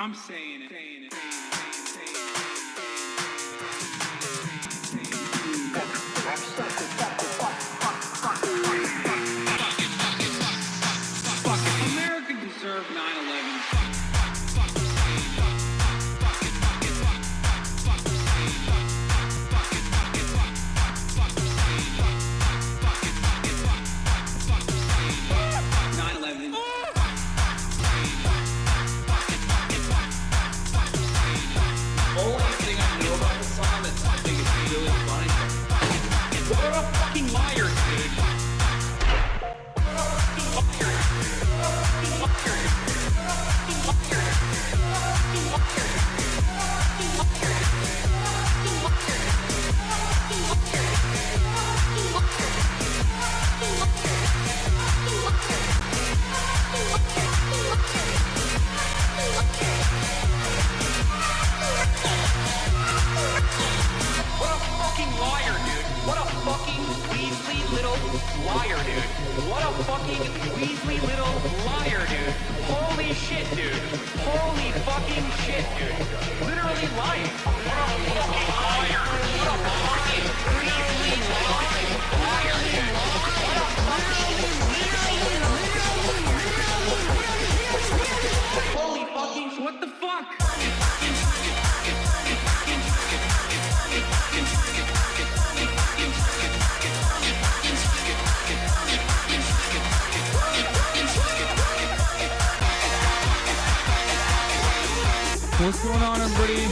I'm saying it. America deserved 9/11. What's going on, everybody?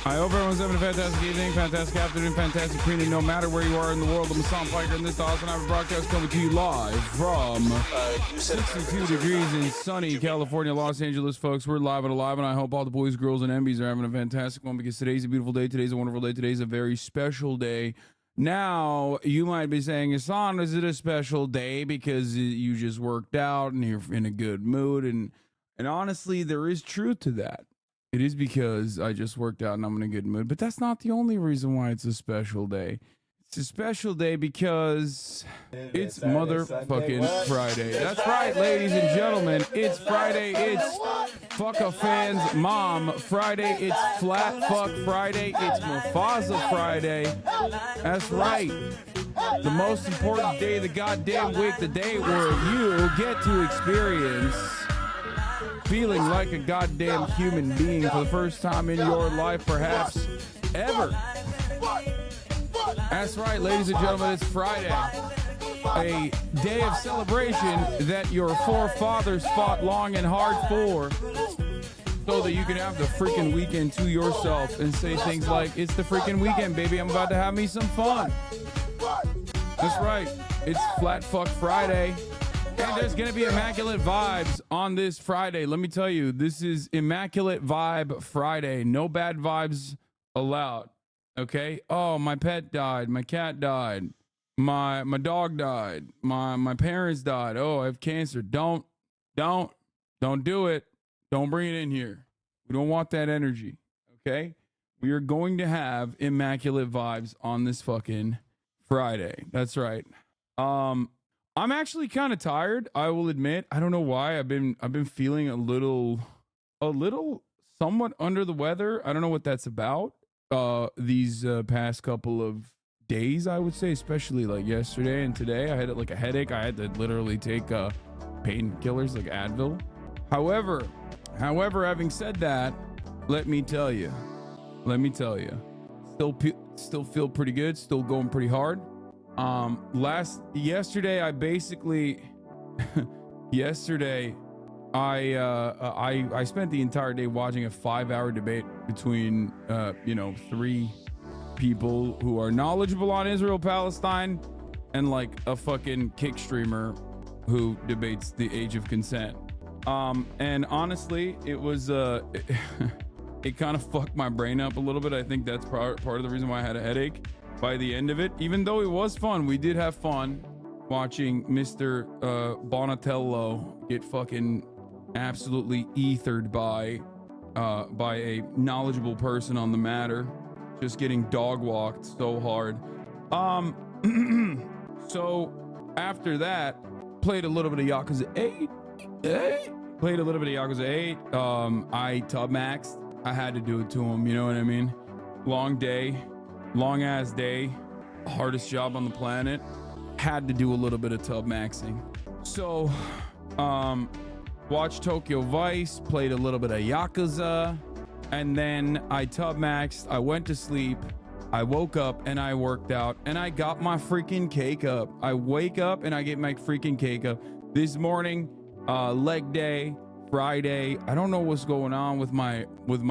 I hope everyone's having a fantastic evening, fantastic afternoon, fantastic evening, no matter where you are in the world. I'm Hassan Piker, and this is HasanAbi broadcast coming to you live from 62 degrees in sunny California, Los Angeles, folks. We're live and alive, and I hope all the boys, girls, and MBs are having a fantastic one, because today's a beautiful day. Today's a wonderful day. Today's a very special day. Now, you might be saying, Hassan, is it a special day because you just worked out and you're in a good mood? And honestly, there is truth to that. It is because I just worked out and I'm in a good mood. But that's not the only reason why it's a special day. It's a special day because it's motherfucking Friday. That's right, ladies and gentlemen. It's Friday. It's Fuck a Fan's Mom Friday. It's Flat Fuck Friday. It's Mufasa Friday. That's right. The most important day of the goddamn week. The day where you get to experience feeling like a goddamn human being for the first time in your life, perhaps ever. That's right, ladies and gentlemen, it's Friday. A day of celebration that your forefathers fought long and hard for, so that you can have the freaking weekend to yourself and say things like, it's the freaking weekend, baby, I'm about to have me some fun. That's right, it's Flat Fuck Friday. And there's going to be immaculate vibes on this Friday. Let me tell you, this is Immaculate Vibe Friday. No bad vibes allowed. Okay? Oh, my pet died. My cat died. My dog died. My parents died. Oh, I have cancer. Don't do it. Don't bring it in here. We don't want that energy. Okay? We are going to have immaculate vibes on this fucking Friday. That's right. I'm actually kind of tired, I will admit. I don't know why. I've been feeling a little somewhat under the weather. I don't know what that's about. These past couple of days, I would say, especially like yesterday and today. I had like a headache. I had to literally take painkillers like Advil. However, having said that, let me tell you, still feel pretty good. Still going pretty hard. Yesterday I basically I spent the entire day watching a 5-hour debate between three people who are knowledgeable on Israel-Palestine and like a fucking kick streamer who debates the age of consent. And honestly, it was it kind of fucked my brain up a little bit. I think that's part of the reason why I had a headache by the end of it, even though it was fun. We did have fun watching Mr. Bonatello get fucking absolutely ethered by a knowledgeable person on the matter, just getting dog walked so hard. So after that, played a little bit of Yakuza 8. Played a little bit of Yakuza 8. I tub maxed. I had to do it to him. You know what I mean? Long day, long ass day, hardest job on the planet. Had to do a little bit of tub maxing. So, watched Tokyo Vice, played a little bit of Yakuza, and then I tub maxed. I went to sleep. I woke up and I worked out and I got my freaking cake up. I wake up and I get my freaking cake up. This morning, leg day, Friday. I don't know what's going on with my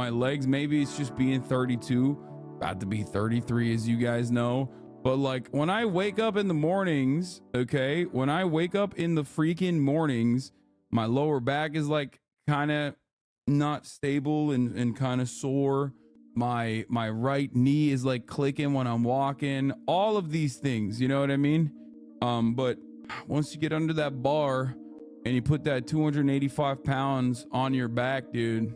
legs. Maybe it's just being 32, about to be 33, as you guys know. But like when I wake up in the mornings, okay, when I wake up in the freaking mornings, my lower back is like kind of not stable and kind of sore. My right knee is like clicking when I'm walking. All of these things, you know what I mean? But once you get under that bar and you put that 285 pounds on your back, dude,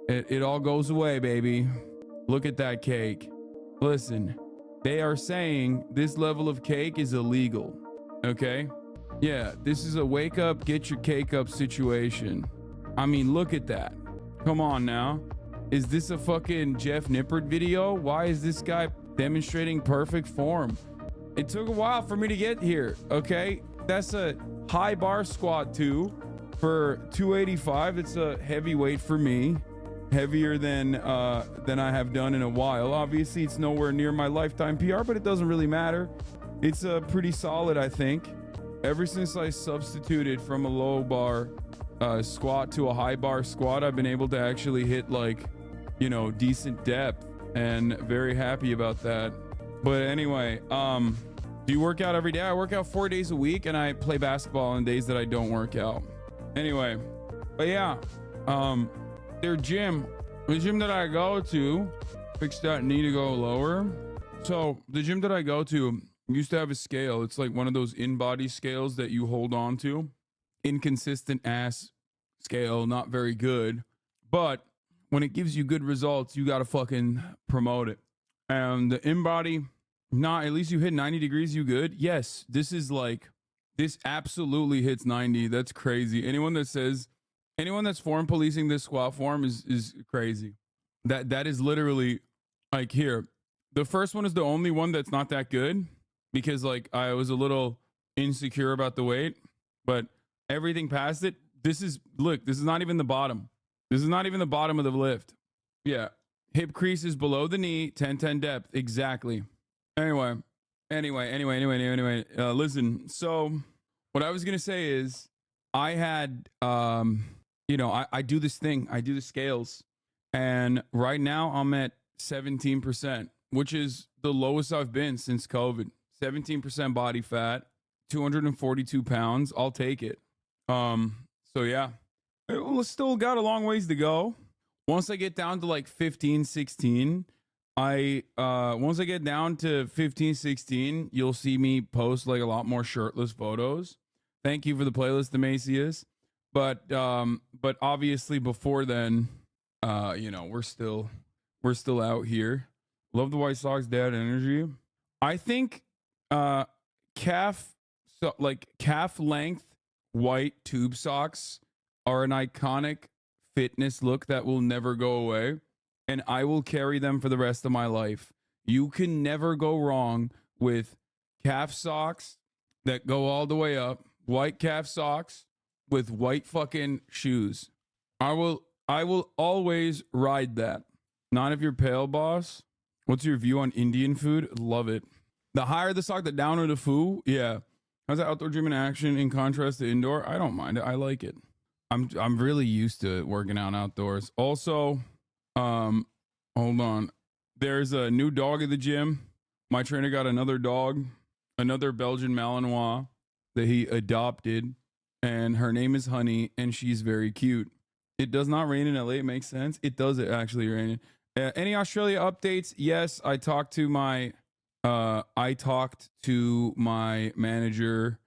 it all goes away, baby. Look at that cake. Listen, they are saying this level of cake is illegal. Okay? Yeah, this is a wake up, get your cake up situation. I mean, look at that. Come on now. Is this a fucking Jeff Nippert video? Why is this guy demonstrating perfect form? It took a while for me to get here, okay? That's a high bar squat too for 285. It's a heavy weight for me. Heavier than I have done in a while. Obviously, it's nowhere near my lifetime PR, but it doesn't really matter. It's pretty solid, I think. Ever since I substituted from a low bar squat to a high bar squat, I've been able to actually hit like, you know, decent depth, and very happy about that. But anyway, do you work out every day? I work out 4 days a week, and I play basketball on days that I don't work out. Anyway, but yeah, the gym that I go to, fix that knee to go lower. So the gym that I go to used to have a scale. It's like one of those in-body scales that you hold on to. Inconsistent ass scale, not very good, but when it gives you good results, you gotta fucking promote it. And the in-body, at least you hit 90 degrees, you good? Yes, this absolutely hits 90. That's crazy. Anyone that's form policing this squat form is crazy. That is literally like, here. The first one is the only one that's not that good because like I was a little insecure about the weight, but everything past it, this is not even the bottom. This is not even the bottom of the lift. Yeah. Hip crease is below the knee, 10-10 depth. Exactly. Anyway, listen. So what I was going to say is I had, I do this thing. I do the scales. And right now I'm at 17%, which is the lowest I've been since COVID. 17% body fat, 242 pounds. I'll take it. So yeah, still got a long ways to go. Once I get down to like 15, 16, once I get down to 15, 16, you'll see me post like a lot more shirtless photos. Thank you for the playlist, Demacius. But obviously before then, we're still out here. Love the White Sox dad energy. I think calf length white tube socks are an iconic fitness look that will never go away, and I will carry them for the rest of my life. You can never go wrong with calf socks that go all the way up, white calf socks with white fucking shoes. I will always ride that. Not if you're pale, boss. What's your view on Indian food? Love it. The higher the sock, the downer the foo. Yeah. How's that outdoor gym in action in contrast to indoor? I don't mind it. I like it. I'm really used to working out outdoors. Also, hold on. There's a new dog at the gym. My trainer got another dog, another Belgian Malinois that he adopted, and her name is Honey, and she's very cute. It does not rain in LA. It makes sense. It does actually rain. Any Australia updates? Yes, I talked to my manager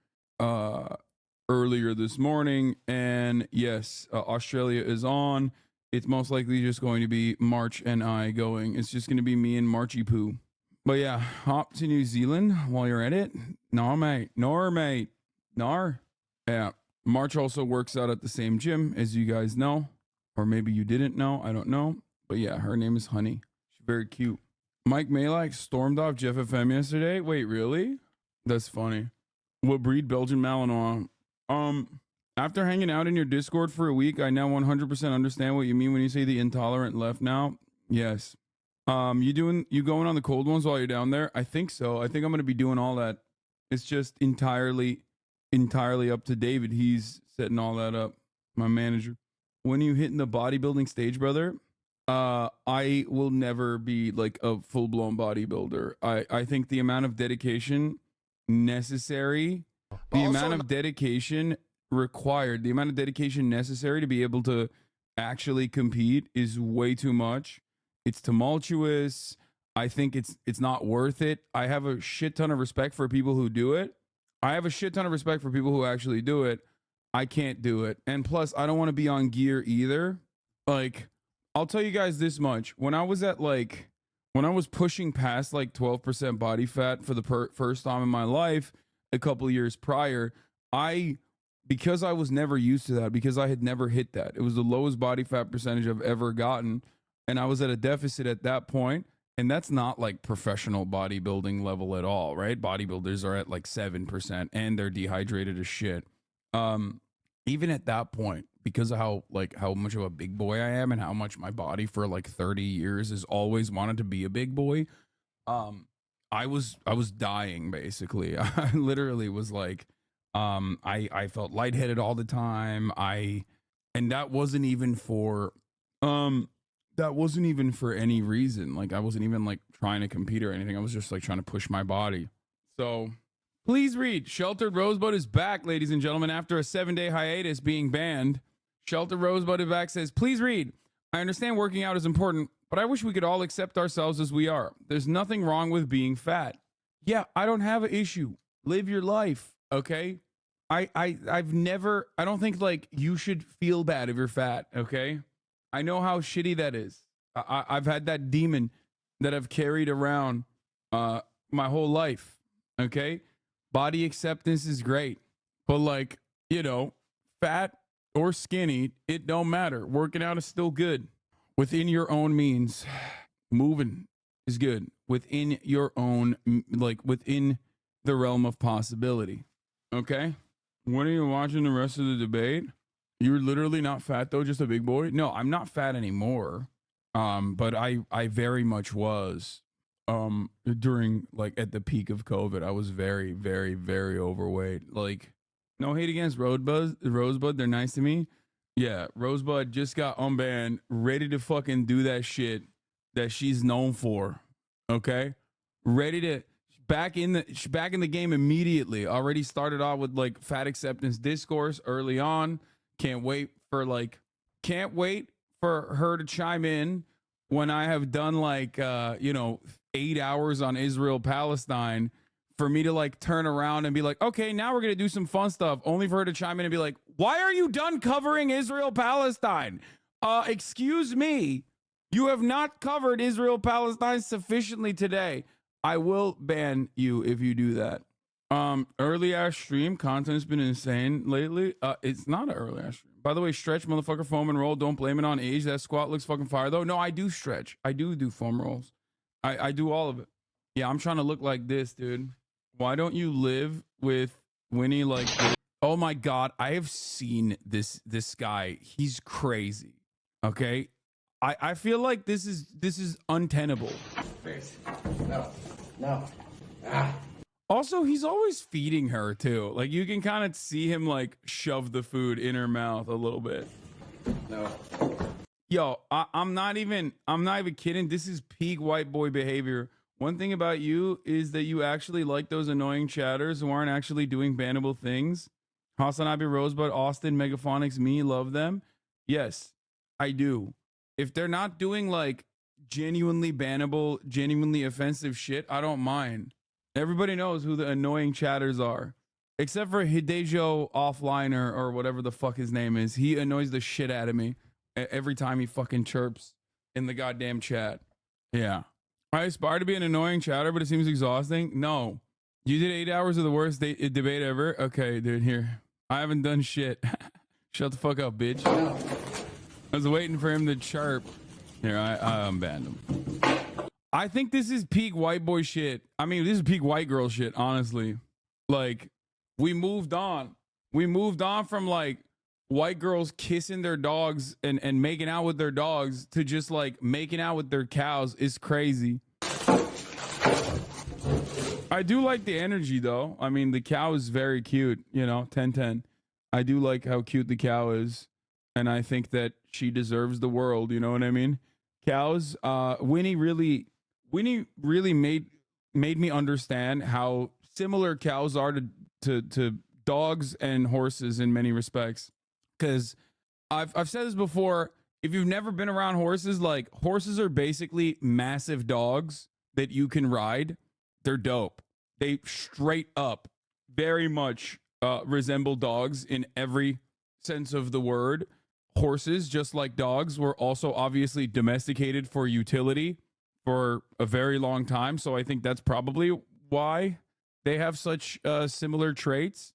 earlier this morning, and yes, Australia is on. It's most likely just going to be March and I going. It's just going to be me and Marchy Poo. But yeah, hop to New Zealand while you're at it. Nar, mate. Yeah. March also works out at the same gym, as you guys know, or maybe you didn't know. I don't know. But yeah, her name is Honey. She's very cute. Mike MAJLAK stormed off Jeff FM yesterday. Wait, really? That's funny. What breed? Belgian Malinois. After hanging out in your Discord for a week, I now 100% understand what you mean when you say the intolerant left now. Yes. You going on the cold ones while you're down there? I think so. I think I'm going to be doing all that. It's just entirely up to David. He's setting all that up. My manager. When you hitting the bodybuilding stage, brother? I will never be like a full-blown bodybuilder. I think the amount of dedication necessary, the amount of dedication required, the amount of dedication necessary to be able to actually compete is way too much. It's tumultuous. I think it's not worth it. I have a shit ton of respect for people who do it. I have a shit ton of respect for people who actually do it. I can't do it. And plus, I don't want to be on gear either. Like, I'll tell you guys this much. When I was pushing past like 12% body fat for the first time in my life, a couple of years prior, because I was never used to that, because I had never hit that. It was the lowest body fat percentage I've ever gotten. And I was at a deficit at that point. And that's not like professional bodybuilding level at all, right? Bodybuilders are at like 7% and they're dehydrated as shit. Even at that point, because of how much of a big boy I am and how much my body for like 30 years has always wanted to be a big boy, I was dying basically. I literally was like, I felt lightheaded all the time. And that wasn't even for any reason. Like, I wasn't even like trying to compete or anything. I was just like trying to push my body. So please read. Sheltered Rosebud is back, ladies and gentlemen, after a 7-day hiatus being banned. Sheltered Rosebud is back, says, please read. I understand working out is important, but I wish we could all accept ourselves as we are. There's nothing wrong with being fat. Yeah, I don't have an issue. Live your life, okay? I don't think like you should feel bad if you're fat, okay? I know how shitty that is. I've had that demon that I've carried around my whole life, okay? Body acceptance is great, but like, fat or skinny, it don't matter. Working out is still good. Within your own means, moving is good. Within your own, like within the realm of possibility, okay? When are you watching the rest of the debate? You're literally not fat though, just a big boy? No, I'm not fat anymore. But I very much was. During like at the peak of COVID, I was very, very, very overweight. Like, no hate against Rosebud. They're nice to me. Yeah, Rosebud just got unbanned, ready to fucking do that shit that she's known for. Okay, ready to back in the game immediately. Already started off with like fat acceptance discourse early on. Can't wait for her to chime in when I have done like 8 hours on Israel-Palestine, for me to like turn around and be like, okay, now we're gonna do some fun stuff, only for her to chime in and be like, why are you done covering Israel-Palestine? Excuse me, you have not covered Israel-Palestine sufficiently today. I will ban you if you do that. Early ass stream content's been insane lately. It's not an early ass stream. By the way, stretch, motherfucker, foam and roll. Don't blame it on age. That squat looks fucking fire though. No, I do stretch. I do foam rolls. I do all of it. Yeah, I'm trying to look like this, dude. Why don't you live with Winnie like this? Oh my God, I have seen this guy. He's crazy. Okay, I feel like this is untenable. No. Also, he's always feeding her too. Like, you can kind of see him like shove the food in her mouth a little bit. No. Yo, I'm not even kidding. This is peak white boy behavior. One thing about you is that you actually like those annoying chatters who aren't actually doing bannable things. HasanAbi, Rosebud, Austin, Megaphonics, me, love them. Yes, I do. If they're not doing like genuinely bannable, genuinely offensive shit, I don't mind. Everybody knows who the annoying chatters are. Except for Hidejo Offliner or whatever the fuck his name is. He annoys the shit out of me every time he fucking chirps in the goddamn chat. Yeah. I aspire to be an annoying chatter, but it seems exhausting. No. You did 8 hours of the worst debate ever? Okay, dude, here. I haven't done shit. Shut the fuck up, bitch. I was waiting for him to chirp. Here, I unbanned him. I think this is peak white boy shit. I mean, this is peak white girl shit, honestly. Like, we moved on. We moved on from like white girls kissing their dogs and making out with their dogs to just like making out with their cows. Is crazy. I do like the energy though. I mean, the cow is very cute, you know, 10-10. I do like how cute the cow is. And I think that she deserves the world, you know what I mean? Cows, Winnie really made me understand how similar cows are to dogs and horses in many respects. Because I've said this before, if you've never been around horses, like horses are basically massive dogs that you can ride. They're dope. They straight up very much resemble dogs in every sense of the word. Horses, just like dogs, were also obviously domesticated for utility for a very long time. So I think that's probably why they have such similar traits.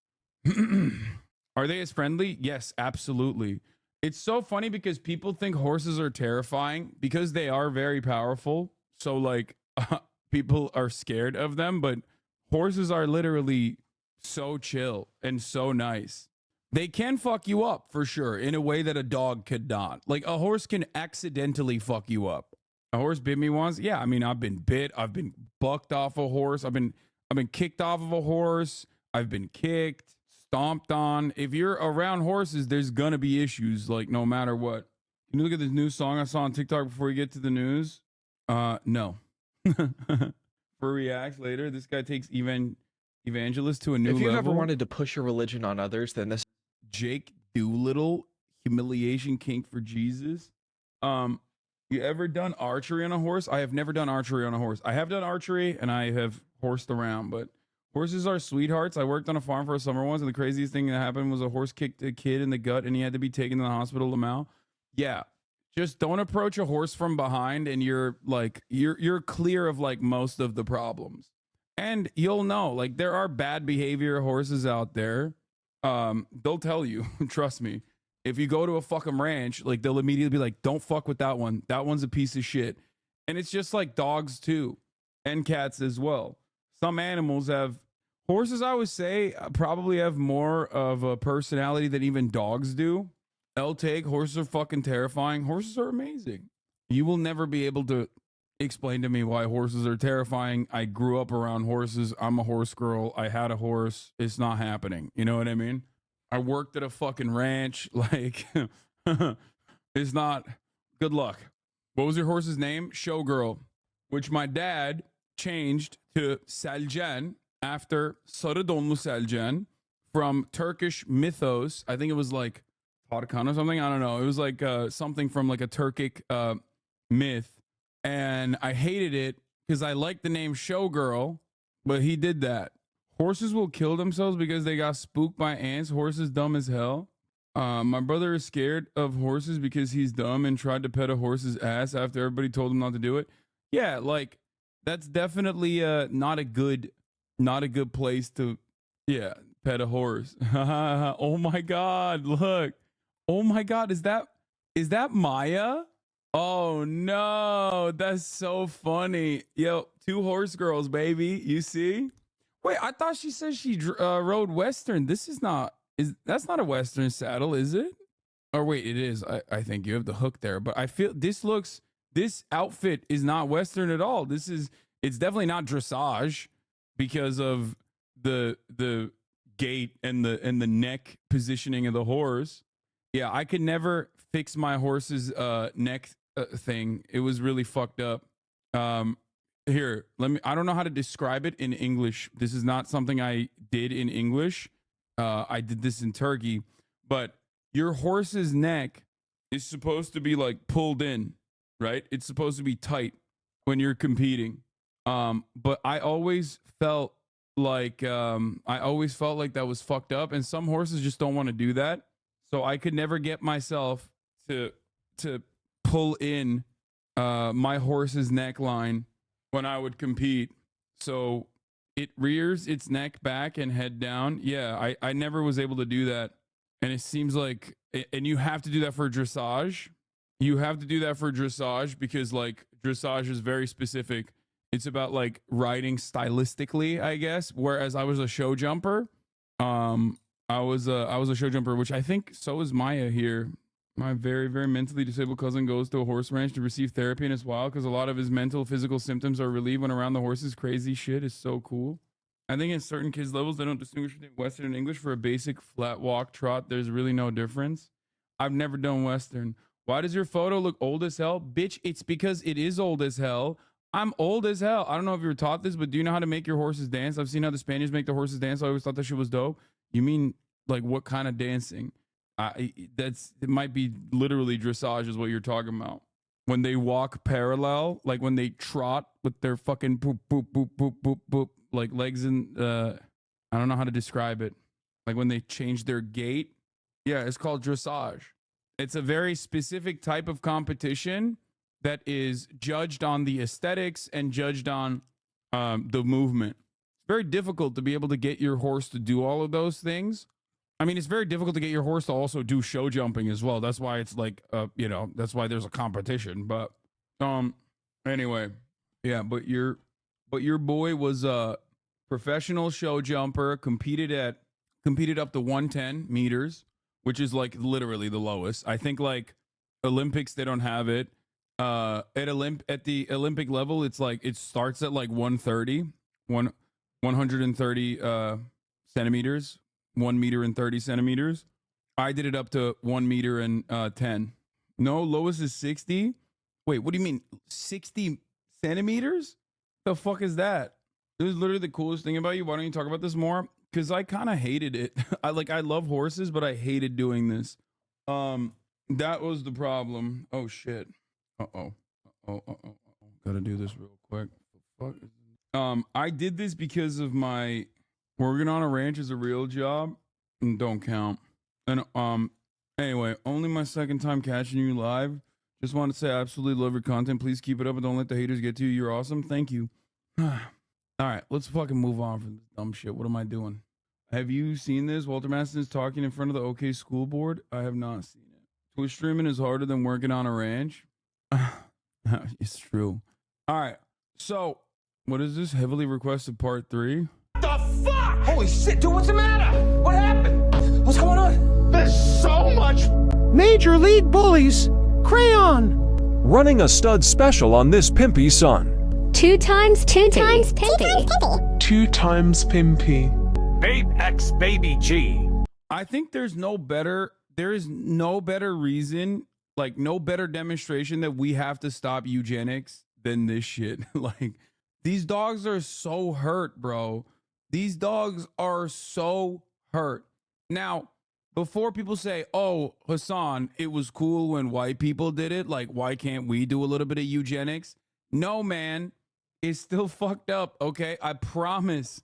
Are they as friendly? Yes, absolutely. It's so funny because people think horses are terrifying because they are very powerful. So like people are scared of them, but horses are literally so chill and so nice. They can fuck you up for sure in a way that a dog could not. Like a horse can accidentally fuck you up. A horse bit me once. Yeah, I mean, I've been bit. I've been bucked off a horse. I've been kicked off of a horse. I've been kicked, stomped on. If you're around horses, there's gonna be issues. Like no matter what. Can you look at this new song I saw on TikTok before we get to the news? No. For reacts later, this guy takes evangelist to a new level. If you've ever wanted to push your religion on others, then this Jake Doolittle, humiliation kink for Jesus. You ever done archery on a horse? I have never done archery on a horse. I have done archery and I have horsed around, but horses are sweethearts. I worked on a farm for a summer once, and the craziest thing that happened was a horse kicked a kid in the gut and he had to be taken to the hospital. Lamau. Yeah. Just don't approach a horse from behind and you're like, you're clear of like most of the problems. And you'll know, like, there are bad behavior horses out there. They'll tell you, trust me. If you go to a fucking ranch, like, they'll immediately be like, don't fuck with that one. That one's a piece of shit. And it's just like dogs too, and cats as well. Some animals have, horses, I would say, probably have more of a personality than even dogs do. Take, horses are fucking terrifying. Horses are amazing. You will never be able to explain to me why horses are terrifying. I grew up around horses. I'm a horse girl. I had a horse. It's not happening. You know what I mean? I worked at a fucking ranch. Like, it's not. Good luck. What was your horse's name? Showgirl, which my dad changed to Selcan after Sarıdonlu Selcan from Turkish mythos. I think it was like Tarkan or something. I don't know. It was like something from like a Turkic myth. And I hated it because I liked the name Showgirl, but he did that. Horses will kill themselves because they got spooked by ants. Horses dumb as hell. My brother is scared of horses because he's dumb and tried to pet a horse's ass after everybody told him not to do it. Yeah, like that's definitely not a good place to pet a horse. Oh my God, look. Oh my God, is that Maya? Oh no, that's so funny. Yo, two horse girls, baby. You see? Wait, I thought she said she rode Western. That's not a Western saddle, is it? Or wait, it is. I think you have the hook there, but I feel this outfit is not Western at all. It's definitely not dressage because of the gait and the neck positioning of the horse. Yeah, I could never fix my horse's neck thing. It was really fucked up. Here, I don't know how to describe it in English. This is not something I did in English. I did this in Turkey, but your horse's neck is supposed to be like pulled in, right? It's supposed to be tight when you're competing. But I always felt like that was fucked up, and some horses just don't want to do that. So I could never get myself to pull in my horse's neckline when I would compete. So it rears its neck back and head down. Yeah, I never was able to do that. And it seems like, and you have to do that for dressage. You have to do that for dressage because like dressage is very specific. It's about like riding stylistically, I guess. Whereas I was a show jumper. I was a show jumper, which I think so is Maya here. My very, very mentally disabled cousin goes to a horse ranch to receive therapy, and it's wild because a lot of his mental, physical symptoms are relieved when around the horses. Crazy shit is so cool. I think in certain kids' levels, they don't distinguish between Western and English. For a basic flat walk trot, there's really no difference. I've never done Western. Why does your photo look old as hell? Bitch, it's because it is old as hell. I'm old as hell. I don't know if you were taught this, but do you know how to make your horses dance? I've seen how the Spaniards make the horses dance. I always thought that shit was dope. You mean like what kind of dancing? It might be literally dressage is what you're talking about. When they walk parallel, like when they trot with their fucking boop, boop, boop, boop, boop, boop, like legs in, I don't know how to describe it. Like when they change their gait. Yeah, it's called dressage. It's a very specific type of competition that is judged on the aesthetics and judged on the movement. It's very difficult to be able to get your horse to do all of those things. I mean, it's very difficult to get your horse to also do show jumping as well. That's why it's like, you know, that's why there's a competition. But anyway, yeah. But your boy was a professional show jumper. Competed up to 110 meters, which is like literally the lowest. I think like Olympics they don't have it. At the Olympic level, it's like it starts at like 130 centimeters. 1 meter and 30 centimeters. I did it up to 1 meter and 10. No, lowest is 60. Wait, what do you mean 60 centimeters? The fuck is that? This is literally the coolest thing about you. Why don't you talk about this more? Because I kind of hated it. I love horses, but I hated doing this. That was the problem. Oh shit. Gotta do this real quick. What the fuck? I did this because of my working on a ranch is a real job and don't count. And anyway, only my second time catching you live. Just want to say I absolutely love your content. Please keep it up and don't let the haters get to you. You're awesome. Thank you. All right, let's fucking move on from this dumb shit. What am I doing? Have you seen this? Walter Maston is talking in front of the OK School Board. I have not seen it. Twitch streaming is harder than working on a ranch. It's true. All right. So, what is this? Heavily requested part 3. Holy shit, dude, what's the matter? What happened? What's going on? There's so much. Major League Bullies, Crayon. Running a stud special on this pimpy son. 2 times pimpy. 2 times pimpy. Babe X Baby G. I think there is no better reason, like no better demonstration that we have to stop eugenics than this shit. Like, these dogs are so hurt, bro. These dogs are so hurt. Now, before people say, oh, Hasan, it was cool when white people did it. Like, why can't we do a little bit of eugenics? No, man, it's still fucked up. Okay. I promise.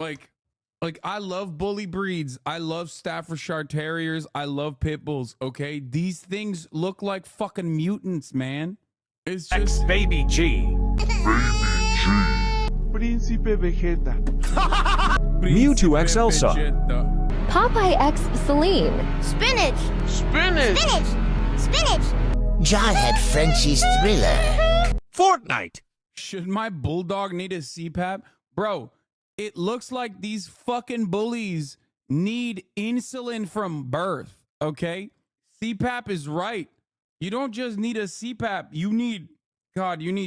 Like I love bully breeds. I love Staffordshire Terriers. I love pit bulls. Okay. These things look like fucking mutants, man. It's just X Baby G. Príncipe Vegeta. Mewtwo XL sub. Popeye X Celine. Spinach! Spinach. Jarhead Frenchie's Thriller. Fortnite. Should my bulldog need a CPAP? Bro, it looks like these fucking bullies need insulin from birth, okay? CPAP is right. You don't just need a CPAP. You need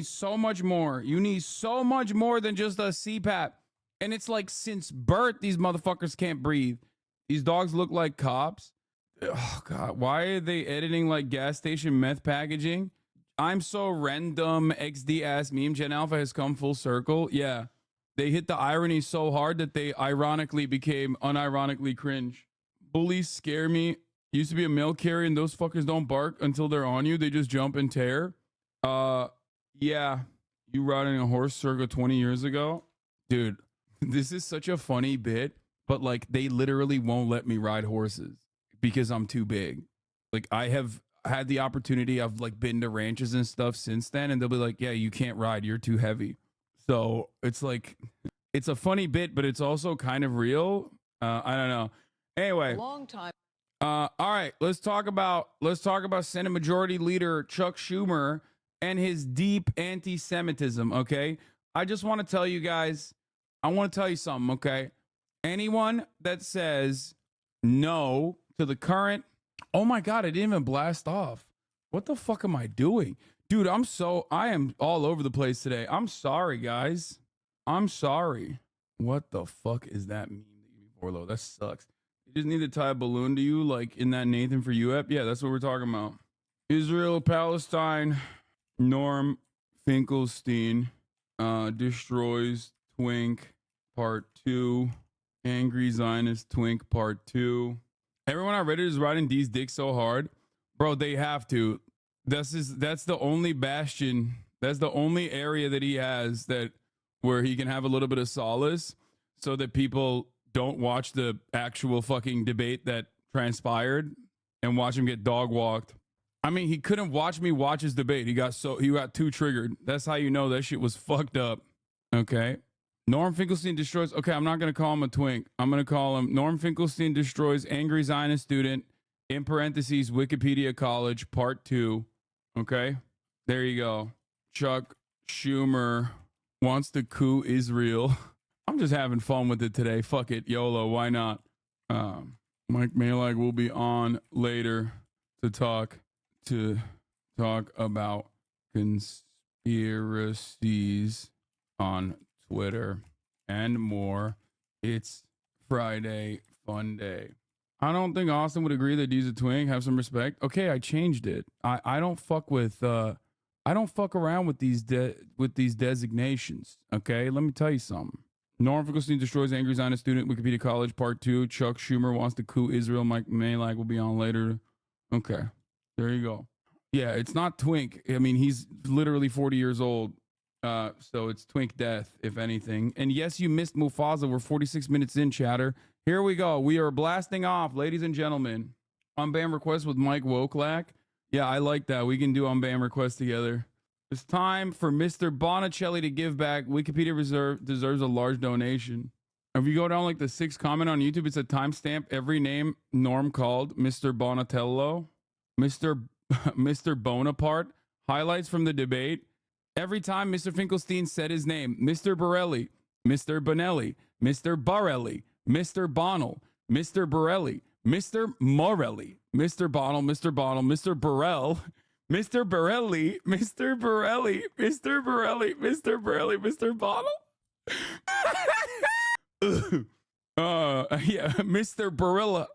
so much more. You need so much more than just a CPAP. And it's like since birth, these motherfuckers can't breathe. These dogs look like cops. Oh, God. Why are they editing like gas station meth packaging? I'm so random. XD ass meme. Gen Alpha has come full circle. Yeah. They hit the irony so hard that they ironically became unironically cringe. Bullies scare me. Used to be a mail carrier and those fuckers don't bark until they're on you. They just jump and tear. Yeah. You riding a horse circa 20 years ago? Dude, this is such a funny bit, but like they literally won't let me ride horses because I'm too big. Like I have had the opportunity. I've like been to ranches and stuff since then, and they'll be like, yeah, you can't ride. You're too heavy. So it's like, it's a funny bit, but it's also kind of real. I don't know. Anyway, Long time. all right, let's talk about Senate Majority Leader Chuck Schumer and his deep anti-Semitism. Okay, I just want to tell you guys, I want to tell you something. Okay, anyone that says no to the current, oh my God, I didn't even blast off. What the fuck am I doing? Dude, I am all over the place today. I'm sorry, guys. I'm sorry. What the fuck is that meme that you Orlo? That sucks. You just need to tie a balloon to you, like in that Nathan for You app. Yeah, that's what we're talking about. Israel-Palestine, Norm Finkelstein, destroys Twink, part 2. Angry Zionist Twink, part 2. Everyone on Reddit is riding D's dick so hard. Bro, they have to. That's the only bastion. That's the only area that he has that where he can have a little bit of solace so that people don't watch the actual fucking debate that transpired and watch him get dog walked. I mean, he couldn't watch me watch his debate. He got too triggered. That's how you know that shit was fucked up. Okay. Norm Finkelstein destroys. Okay, I'm not going to call him a twink. I'm going to call him Norm Finkelstein destroys angry Zionist student, in parentheses, Wikipedia College, part 2. Okay. There you go. Chuck Schumer wants to coup Israel. I'm just having fun with it today. Fuck it. YOLO. Why not? Mike MAJLAK will be on later to talk about conspiracies on Twitter and more. It's Friday fun day. I don't think Austin would agree that D's a twink. Have some respect. Okay, I changed it. I don't fuck with I don't fuck around with these designations. Okay, let me tell you something. Norm Finkelstein destroys angry Zionist student, Wikipedia College, part 2. Chuck Schumer wants to coup Israel. Mike MAJLAK will be on later. Okay, there you go. Yeah, it's not twink. I mean, he's literally 40 years old. So it's twink death, if anything. And yes, you missed Mufasa. We're 46 minutes in, chatter. Here we go. We are blasting off, ladies and gentlemen. Unban request with Mike Woklak. Yeah, I like that. We can do unban requests together. It's time for Mr. Bonicelli to give back. Wikipedia deserves a large donation. If you go down like the 6th comment on YouTube, it's a timestamp. Every name Norm called Mr. Bonatello, Mr. Bonaparte. Highlights from the debate. Every time Mr. Finkelstein said his name, Mr. Borelli, Mr. Bonelli, Mr. Barelli, Mr. Bonnell, Mr. Borelli, Mr. Morelli, Mr. Bonnell, Mr. Bonnell, Mr. Burrell, Mr. Borelli, Mr. Borelli, Mr. Borelli, Mr. Borelli, Mr. Bonnell. Yeah, Mr. Barilla.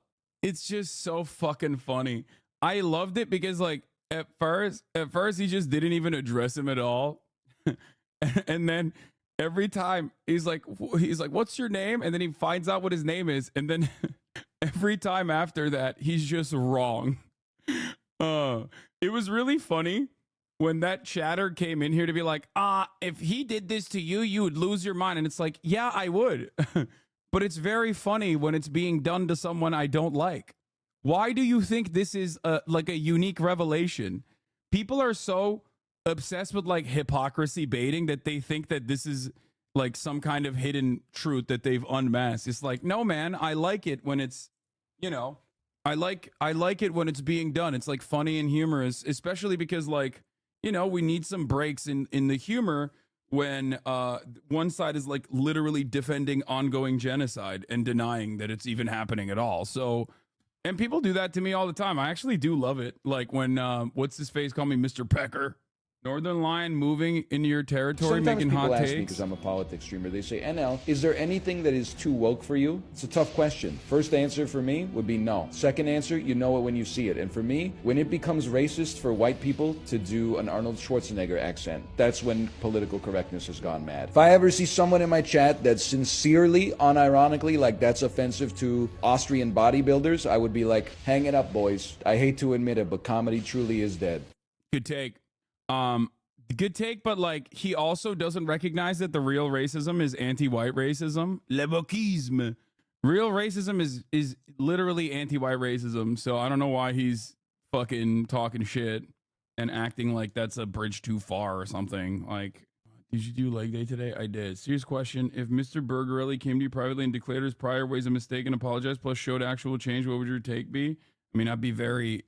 It's just so fucking funny. I loved it because like at first he just didn't even address him at all. And then every time he's like, what's your name? And then he finds out what his name is. And then every time after that, he's just wrong. It was really funny when that chatter came in here to be like, if he did this to you, you would lose your mind. And it's like, yeah, I would. But it's very funny when it's being done to someone I don't like. Why do you think this is like a unique revelation? People are so obsessed with like hypocrisy baiting that they think that this is like some kind of hidden truth that they've unmasked. It's like, no, man, I like it when it's, you know, I like it when it's being done. It's like funny and humorous, especially because like, you know, we need some breaks in the humor when one side is like literally defending ongoing genocide and denying that it's even happening at all. So, and people do that to me all the time. I actually do love it. Like when, what's his face, call me Mr. Pecker. Northern Line moving into your territory, Sometimes making hot people ask takes. me, because I'm a politics streamer, they say, NL, is there anything that is too woke for you? It's a tough question. First answer for me would be no. Second answer, you know it when you see it. And for me, when it becomes racist for white people to do an Arnold Schwarzenegger accent, that's when political correctness has gone mad. If I ever see someone in my chat that sincerely, unironically, like that's offensive to Austrian bodybuilders, I would be like, hang it up, boys. I hate to admit it, but comedy truly is dead. Good take. Good take, but like he also doesn't recognize that the real racism is anti-white racism. Le wokisme. Real racism is literally anti-white racism. So I don't know why he's fucking talking shit and acting like that's a bridge too far or something. Like, Did you do leg day today? I did. Serious question. If Mr. Bergerelli came to you privately and declared his prior ways a mistake and apologized, plus showed actual change, what would your take be? I mean, I'd be very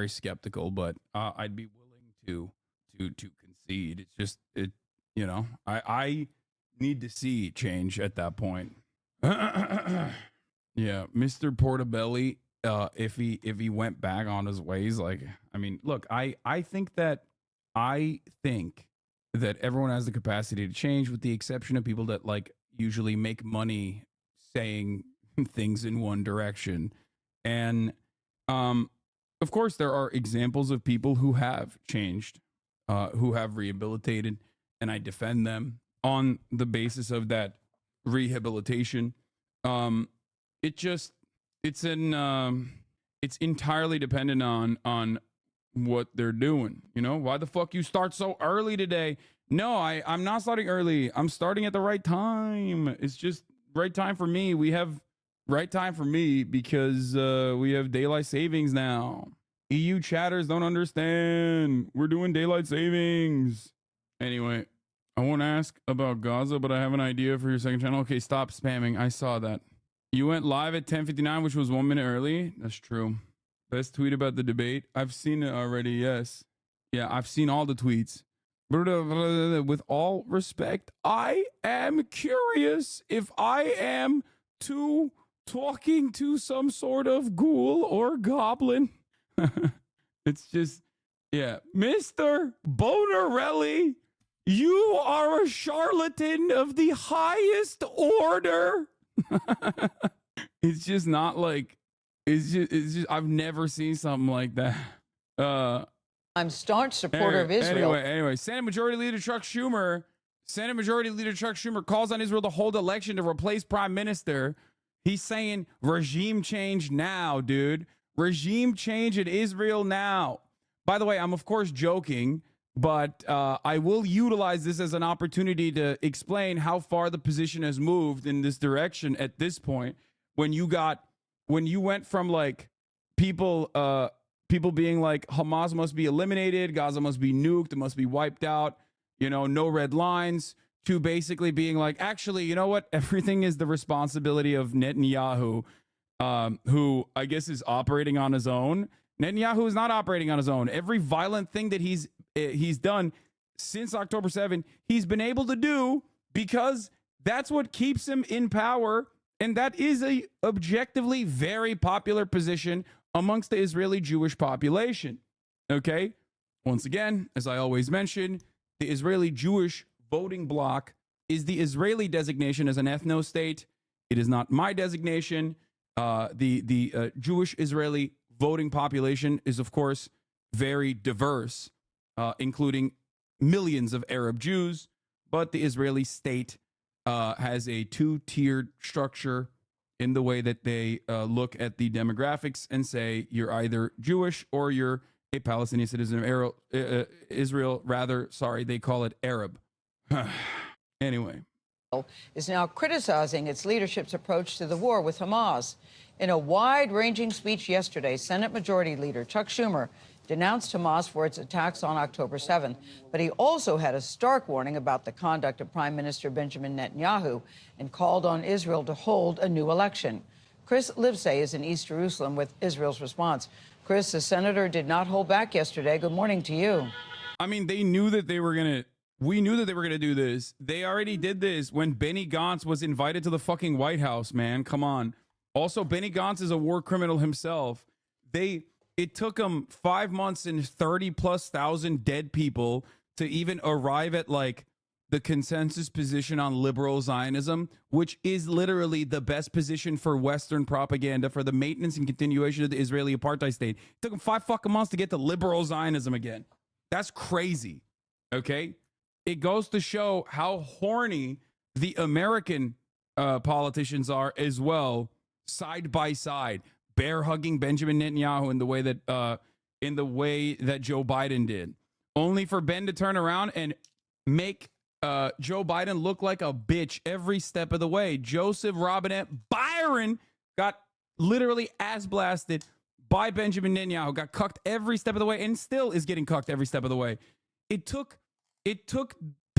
skeptical, but I'd be willing to concede. It's just I need to see change at that point. Yeah, Mr. Portobelli, if he went back on his ways, like, I mean, look, I think that everyone has the capacity to change, with the exception of people that like usually make money saying things in one direction. And of course there are examples of people who have changed, who have rehabilitated, and I defend them on the basis of that rehabilitation. It's entirely dependent on what they're doing. You know, why the fuck you start so early today? No, I'm not starting early. I'm starting at the right time. It's just right time for me. We have right time for me because we have daylight savings now. EU chatters don't understand. We're doing daylight savings. Anyway, I won't ask about Gaza, but I have an idea for your second channel. Okay, stop spamming. I saw that. You went live at 10:59, which was 1 minute early. That's true. Best tweet about the debate. I've seen it already, yes. Yeah, I've seen all the tweets. With all respect, I am curious if I am talking to some sort of ghoul or goblin. It's just, yeah. Mr. Bonarelli, you are a charlatan of the highest order. It's just not like, it's just I've never seen something like that. I'm staunch supporter of Israel. Anyway, Senate Majority Leader Chuck Schumer calls on Israel to hold election to replace Prime Minister. He's saying regime change now, dude. Regime change in Israel now. By the way, I'm of course joking, but I will utilize this as an opportunity to explain how far the position has moved in this direction at this point. When you went from like people being like Hamas must be eliminated, Gaza must be nuked, it must be wiped out, no red lines, to basically being like, actually, you know what? Everything is the responsibility of Netanyahu, who I guess is operating on his own. Netanyahu is not operating on his own. Every violent thing that he's done since October 7, he's been able to do because that's what keeps him in power. And that is a objectively very popular position amongst the Israeli Jewish population. Okay? Once again, as I always mention, the Israeli Jewish voting bloc is the Israeli designation as an ethno-state. It is not my designation. The Jewish Israeli voting population is, of course, very diverse, including millions of Arab Jews. But the Israeli state has a two-tiered structure in the way that they look at the demographics and say you're either Jewish or you're a Palestinian citizen of Israel. They call it Arab. Anyway. Is now criticizing its leadership's approach to the war with Hamas. In a wide-ranging speech yesterday, Senate Majority Leader Chuck Schumer denounced Hamas for its attacks on October 7th, but he also had a stark warning about the conduct of Prime Minister Benjamin Netanyahu and called on Israel to hold a new election. Chris Livesay is in East Jerusalem with Israel's response. Chris, the senator did not hold back yesterday. Good morning to you. I mean, we knew that they were going to do this. They already did this when Benny Gantz was invited to the fucking White House, man. Come on. Also, Benny Gantz is a war criminal himself. It took them 5 months and 30,000+ dead people to even arrive at like the consensus position on liberal Zionism, which is literally the best position for Western propaganda for the maintenance and continuation of the Israeli apartheid state. It took them 5 fucking months to get to liberal Zionism again. That's crazy. Okay? It goes to show how horny the American politicians are as well, side by side. Bear hugging Benjamin Netanyahu in the way that Joe Biden did, only for Ben to turn around and make Joe Biden look like a bitch every step of the way. Joseph Robinette Byron got literally ass blasted by Benjamin Netanyahu, got cucked every step of the way, and still is getting cucked every step of the way. It took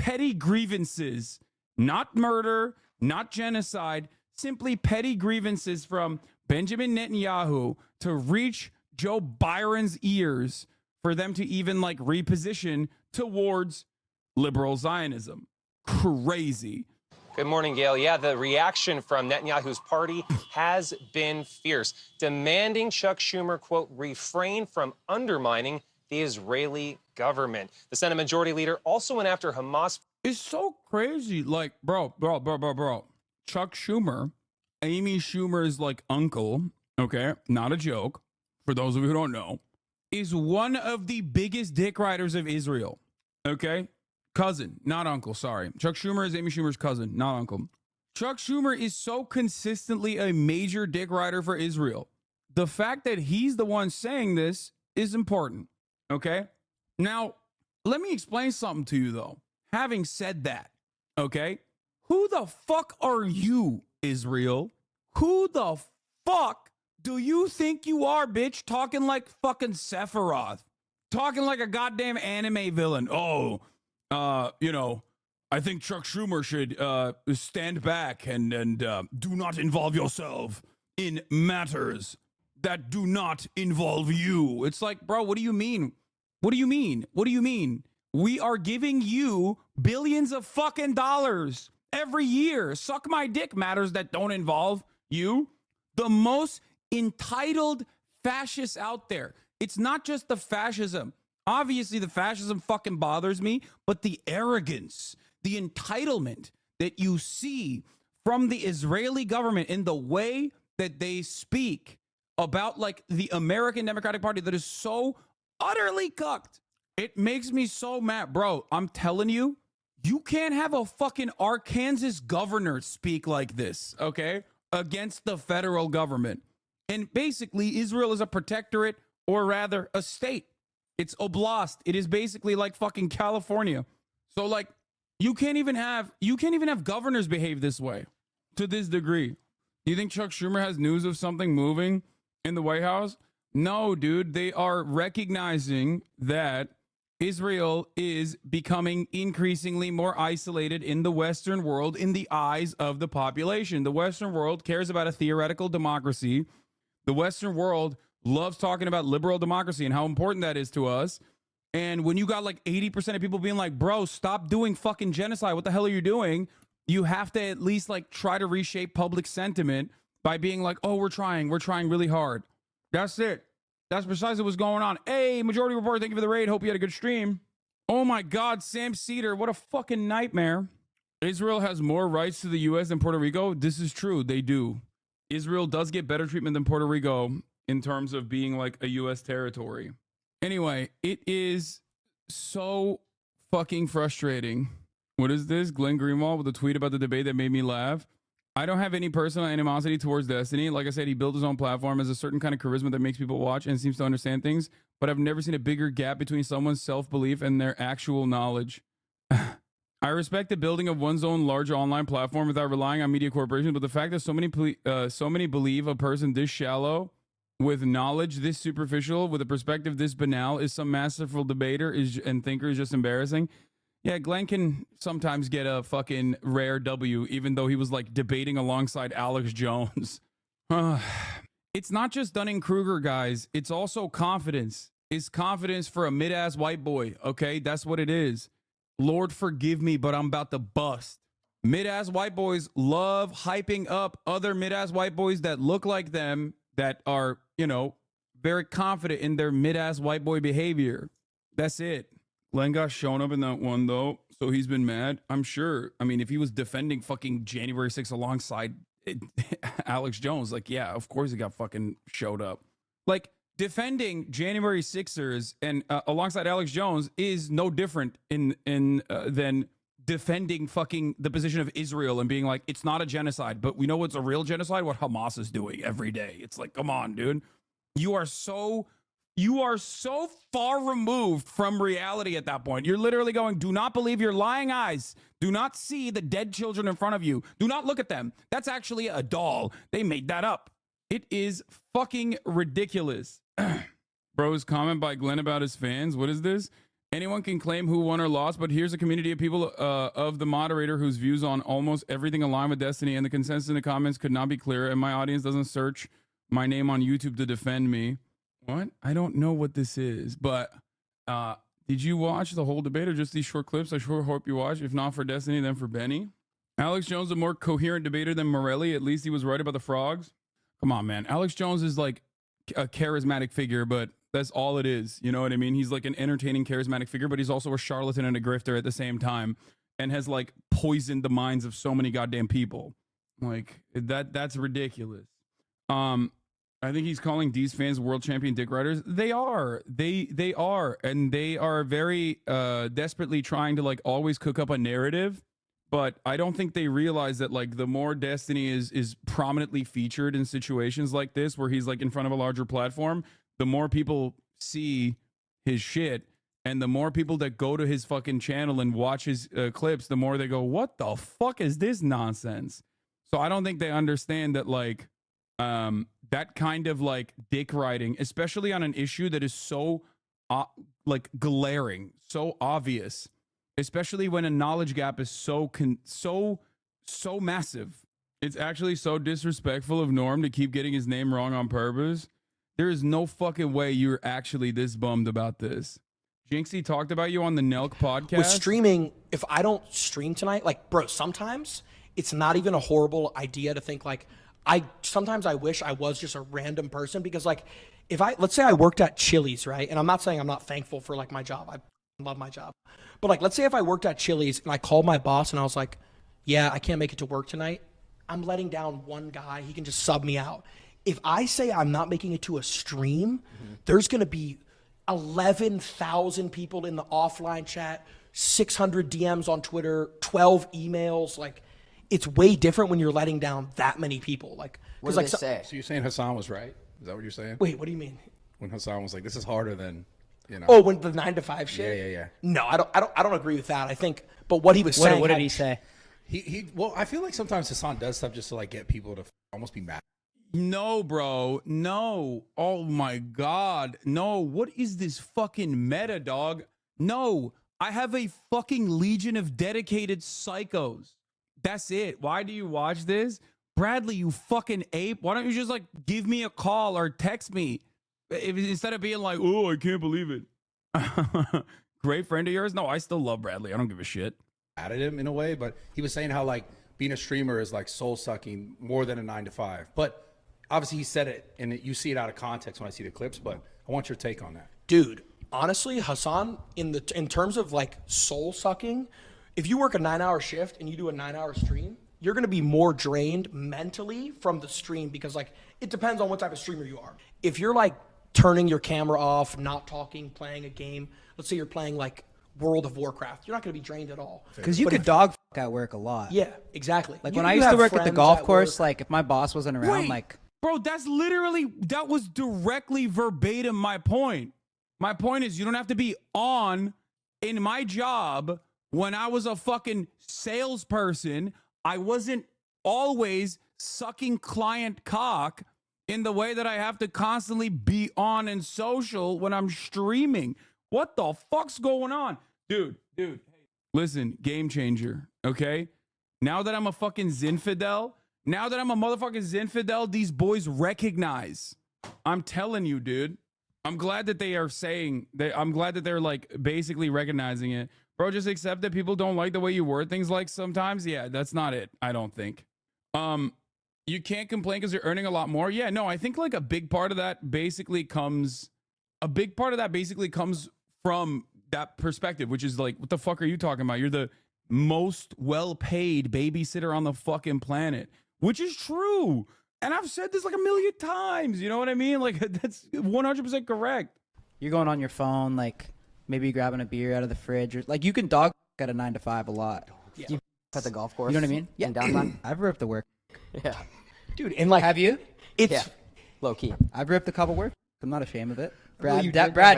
petty grievances, not murder, not genocide, simply petty grievances from Benjamin Netanyahu to reach Joe Byron's ears for them to even like reposition towards liberal Zionism. Crazy. Good morning, Gail. Yeah, the reaction from Netanyahu's party has been fierce, demanding Chuck Schumer, quote, refrain from undermining the Israeli government. The Senate Majority Leader also went after Hamas. It's so crazy. Like, bro. Chuck Schumer, Amy Schumer's like uncle, okay, not a joke, for those of you who don't know, is one of the biggest dick riders of Israel, okay? Cousin, not uncle, sorry. Chuck Schumer is Amy Schumer's cousin, not uncle. Chuck Schumer is so consistently a major dick rider for Israel. The fact that he's the one saying this is important, okay? Now, let me explain something to you, though. Having said that, okay, who the fuck are you, Israel? Who the fuck do you think you are, bitch? Talking like fucking Sephiroth. Talking like a goddamn anime villain. Oh, you know, I think Chuck Schumer should stand back and do not involve yourself in matters that do not involve you. It's like, bro, what do you mean? What do you mean? What do you mean? We are giving you billions of fucking dollars every year. Suck my dick, matters that don't involve you. The most entitled fascists out there. It's not just the fascism. Obviously, the fascism fucking bothers me, but the arrogance, the entitlement that you see from the Israeli government in the way that they speak about like the American Democratic Party that is so utterly cucked. It makes me so mad. Bro, I'm telling you, you can't have a fucking Arkansas governor speak like this, okay, against the federal government. And basically, Israel is a protectorate, or rather a state. It's oblast. It is basically like fucking California. So like, you can't even have governors behave this way to this degree. You think Chuck Schumer has news of something moving in the White House? No, dude. They are recognizing that Israel is becoming increasingly more isolated in the Western world in the eyes of the population. The Western world cares about a theoretical democracy. The Western world loves talking about liberal democracy and how important that is to us. And when you got like 80% of people being like, bro, stop doing fucking genocide. What the hell are you doing? You have to at least like try to reshape public sentiment by being like, oh, we're trying really hard. That's it. That's precisely what's going on. Hey, Majority Report, thank you for the raid. Hope you had a good stream. Oh my God, Sam Cedar, what a fucking nightmare. Israel has more rights to the U.S. than Puerto Rico. This is true. They do. Israel does get better treatment than Puerto Rico in terms of being like a U.S. territory. Anyway, it is so fucking frustrating. What is this? Glenn Greenwald with a tweet about the debate that made me laugh. I don't have any personal animosity towards Destiny. Like I said, he built his own platform, has a certain kind of charisma that makes people watch and seems to understand things, but I've never seen a bigger gap between someone's self-belief and their actual knowledge. I respect the building of one's own large online platform without relying on media corporations, but the fact that so many believe a person this shallow, with knowledge this superficial, with a perspective this banal, is some masterful debater and thinker is just embarrassing. Yeah, Glenn can sometimes get a fucking rare W, even though he was like debating alongside Alex Jones. It's not just Dunning-Kruger, guys. It's also confidence. It's confidence for a mid-ass white boy, okay? That's what it is. Lord forgive me, but I'm about to bust. Mid-ass white boys love hyping up other mid-ass white boys that look like them, that are, you know, very confident in their mid-ass white boy behavior. That's it. Glenn got shown up in that one, though, so he's been mad, I'm sure. I mean, if he was defending fucking January 6th alongside Alex Jones, like, yeah, of course he got fucking showed up. Like, defending January 6ers and alongside Alex Jones is no different than defending fucking the position of Israel and being like, it's not a genocide, but we know what's a real genocide? What Hamas is doing every day. It's like, come on, dude. You are so far removed from reality at that point. You're literally going, do not believe your lying eyes. Do not see the dead children in front of you. Do not look at them. That's actually a doll. They made that up. It is fucking ridiculous. Bro's comment by Glenn about his fans. What is this? Anyone can claim who won or lost, but here's a community of people of the moderator whose views on almost everything align with Destiny, and the consensus in the comments could not be clearer, and my audience doesn't search my name on YouTube to defend me. What? I don't know what this is, but did you watch the whole debate or just these short clips? I sure hope you watched. If not for Destiny, then for Benny. Alex Jones, a more coherent debater than Morelli. At least he was right about the frogs. Come on, man. Alex Jones is like a charismatic figure, but that's all it is. You know what I mean? He's like an entertaining, charismatic figure, but he's also a charlatan and a grifter at the same time, and has like poisoned the minds of so many goddamn people. Like that's ridiculous. I think he's calling D's fans world champion dick riders. They are. They are, and they are very desperately trying to like always cook up a narrative. But I don't think they realize that like the more Destiny is prominently featured in situations like this, where he's like in front of a larger platform, the more people see his shit, and the more people that go to his fucking channel and watch his clips, the more they go, what the fuck is this nonsense? So I don't think they understand that like that kind of like dick riding, especially on an issue that is so like glaring, so obvious, especially when a knowledge gap is so massive. It's actually so disrespectful of Norm to keep getting his name wrong on purpose. There is no fucking way you're actually this bummed about this. Jinxie talked about you on the Nelk podcast. With streaming, if I don't stream tonight, like, bro, sometimes it's not even a horrible idea to think like, sometimes I wish I was just a random person, because like, let's say I worked at Chili's, right? And I'm not saying I'm not thankful for like my job. I love my job. But like, let's say if I worked at Chili's and I called my boss and I was like, yeah, I can't make it to work tonight. I'm letting down one guy. He can just sub me out. If I say I'm not making it to a stream, there's going to be 11,000 people in the offline chat, 600 DMs on Twitter, 12 emails. Like, it's way different when you're letting down that many people. Like, what did they say? So you're saying Hasan was right? Is that what you're saying? Wait, what do you mean? When Hasan was like, "This is harder than, you know." Oh, when the 9 to 5 shit. Yeah. No, I don't agree with that. I think, but what he was saying. What did he say? Well, I feel like sometimes Hasan does stuff just to like get people to almost be mad. No, bro. No. Oh my God. No. What is this fucking meta, dog? No. I have a fucking legion of dedicated psychos. That's it. Why do you watch this? Bradley, you fucking ape. Why don't you just like give me a call or text me instead of being like, oh, I can't believe it. Great friend of yours? No, I still love Bradley. I don't give a shit. At him in a way, but he was saying how like being a streamer is like soul sucking more than a 9 to 5. But obviously he said it, and you see it out of context when I see the clips, but I want your take on that. Dude, honestly, Hasan, in terms of like soul sucking, if you work a 9-hour shift and you do a 9-hour stream, you're going to be more drained mentally from the stream, because like it depends on what type of streamer you are. If you're like turning your camera off, not talking, playing a game, let's say you're playing like World of Warcraft, you're not going to be drained at all. Because you could dog at work a lot. Yeah, exactly. Like when I used to work at the golf course, like if my boss wasn't around, like... Bro, that was directly verbatim my point. My point is you don't have to be on. In my job, when I was a fucking salesperson, I wasn't always sucking client cock in the way that I have to constantly be on and social when I'm streaming. What the fuck's going on? Dude, listen, game changer, okay? Now that I'm a fucking Zinfidel, these boys recognize. I'm telling you, dude. I'm glad that they are saying that. I'm glad that they're like basically recognizing it. Bro, just accept that people don't like the way you word things like sometimes. Yeah, that's not it. I don't think. You can't complain because you're earning a lot more. Yeah, no, I think like a big part of that basically comes from that perspective, which is like, what the fuck are you talking about? You're the most well-paid babysitter on the fucking planet, which is true. And I've said this like a million times. You know what I mean? Like, that's 100% correct. You're going on your phone, like maybe grabbing a beer out of the fridge, or like you can dog at a 9 to 5 a lot. Yeah. You at the golf course. You know what I mean? Yeah. In downtime. I've ripped the work. Yeah. Dude, and like, have you? It's low key. I've ripped a couple work. I'm not ashamed of it. Brad, well,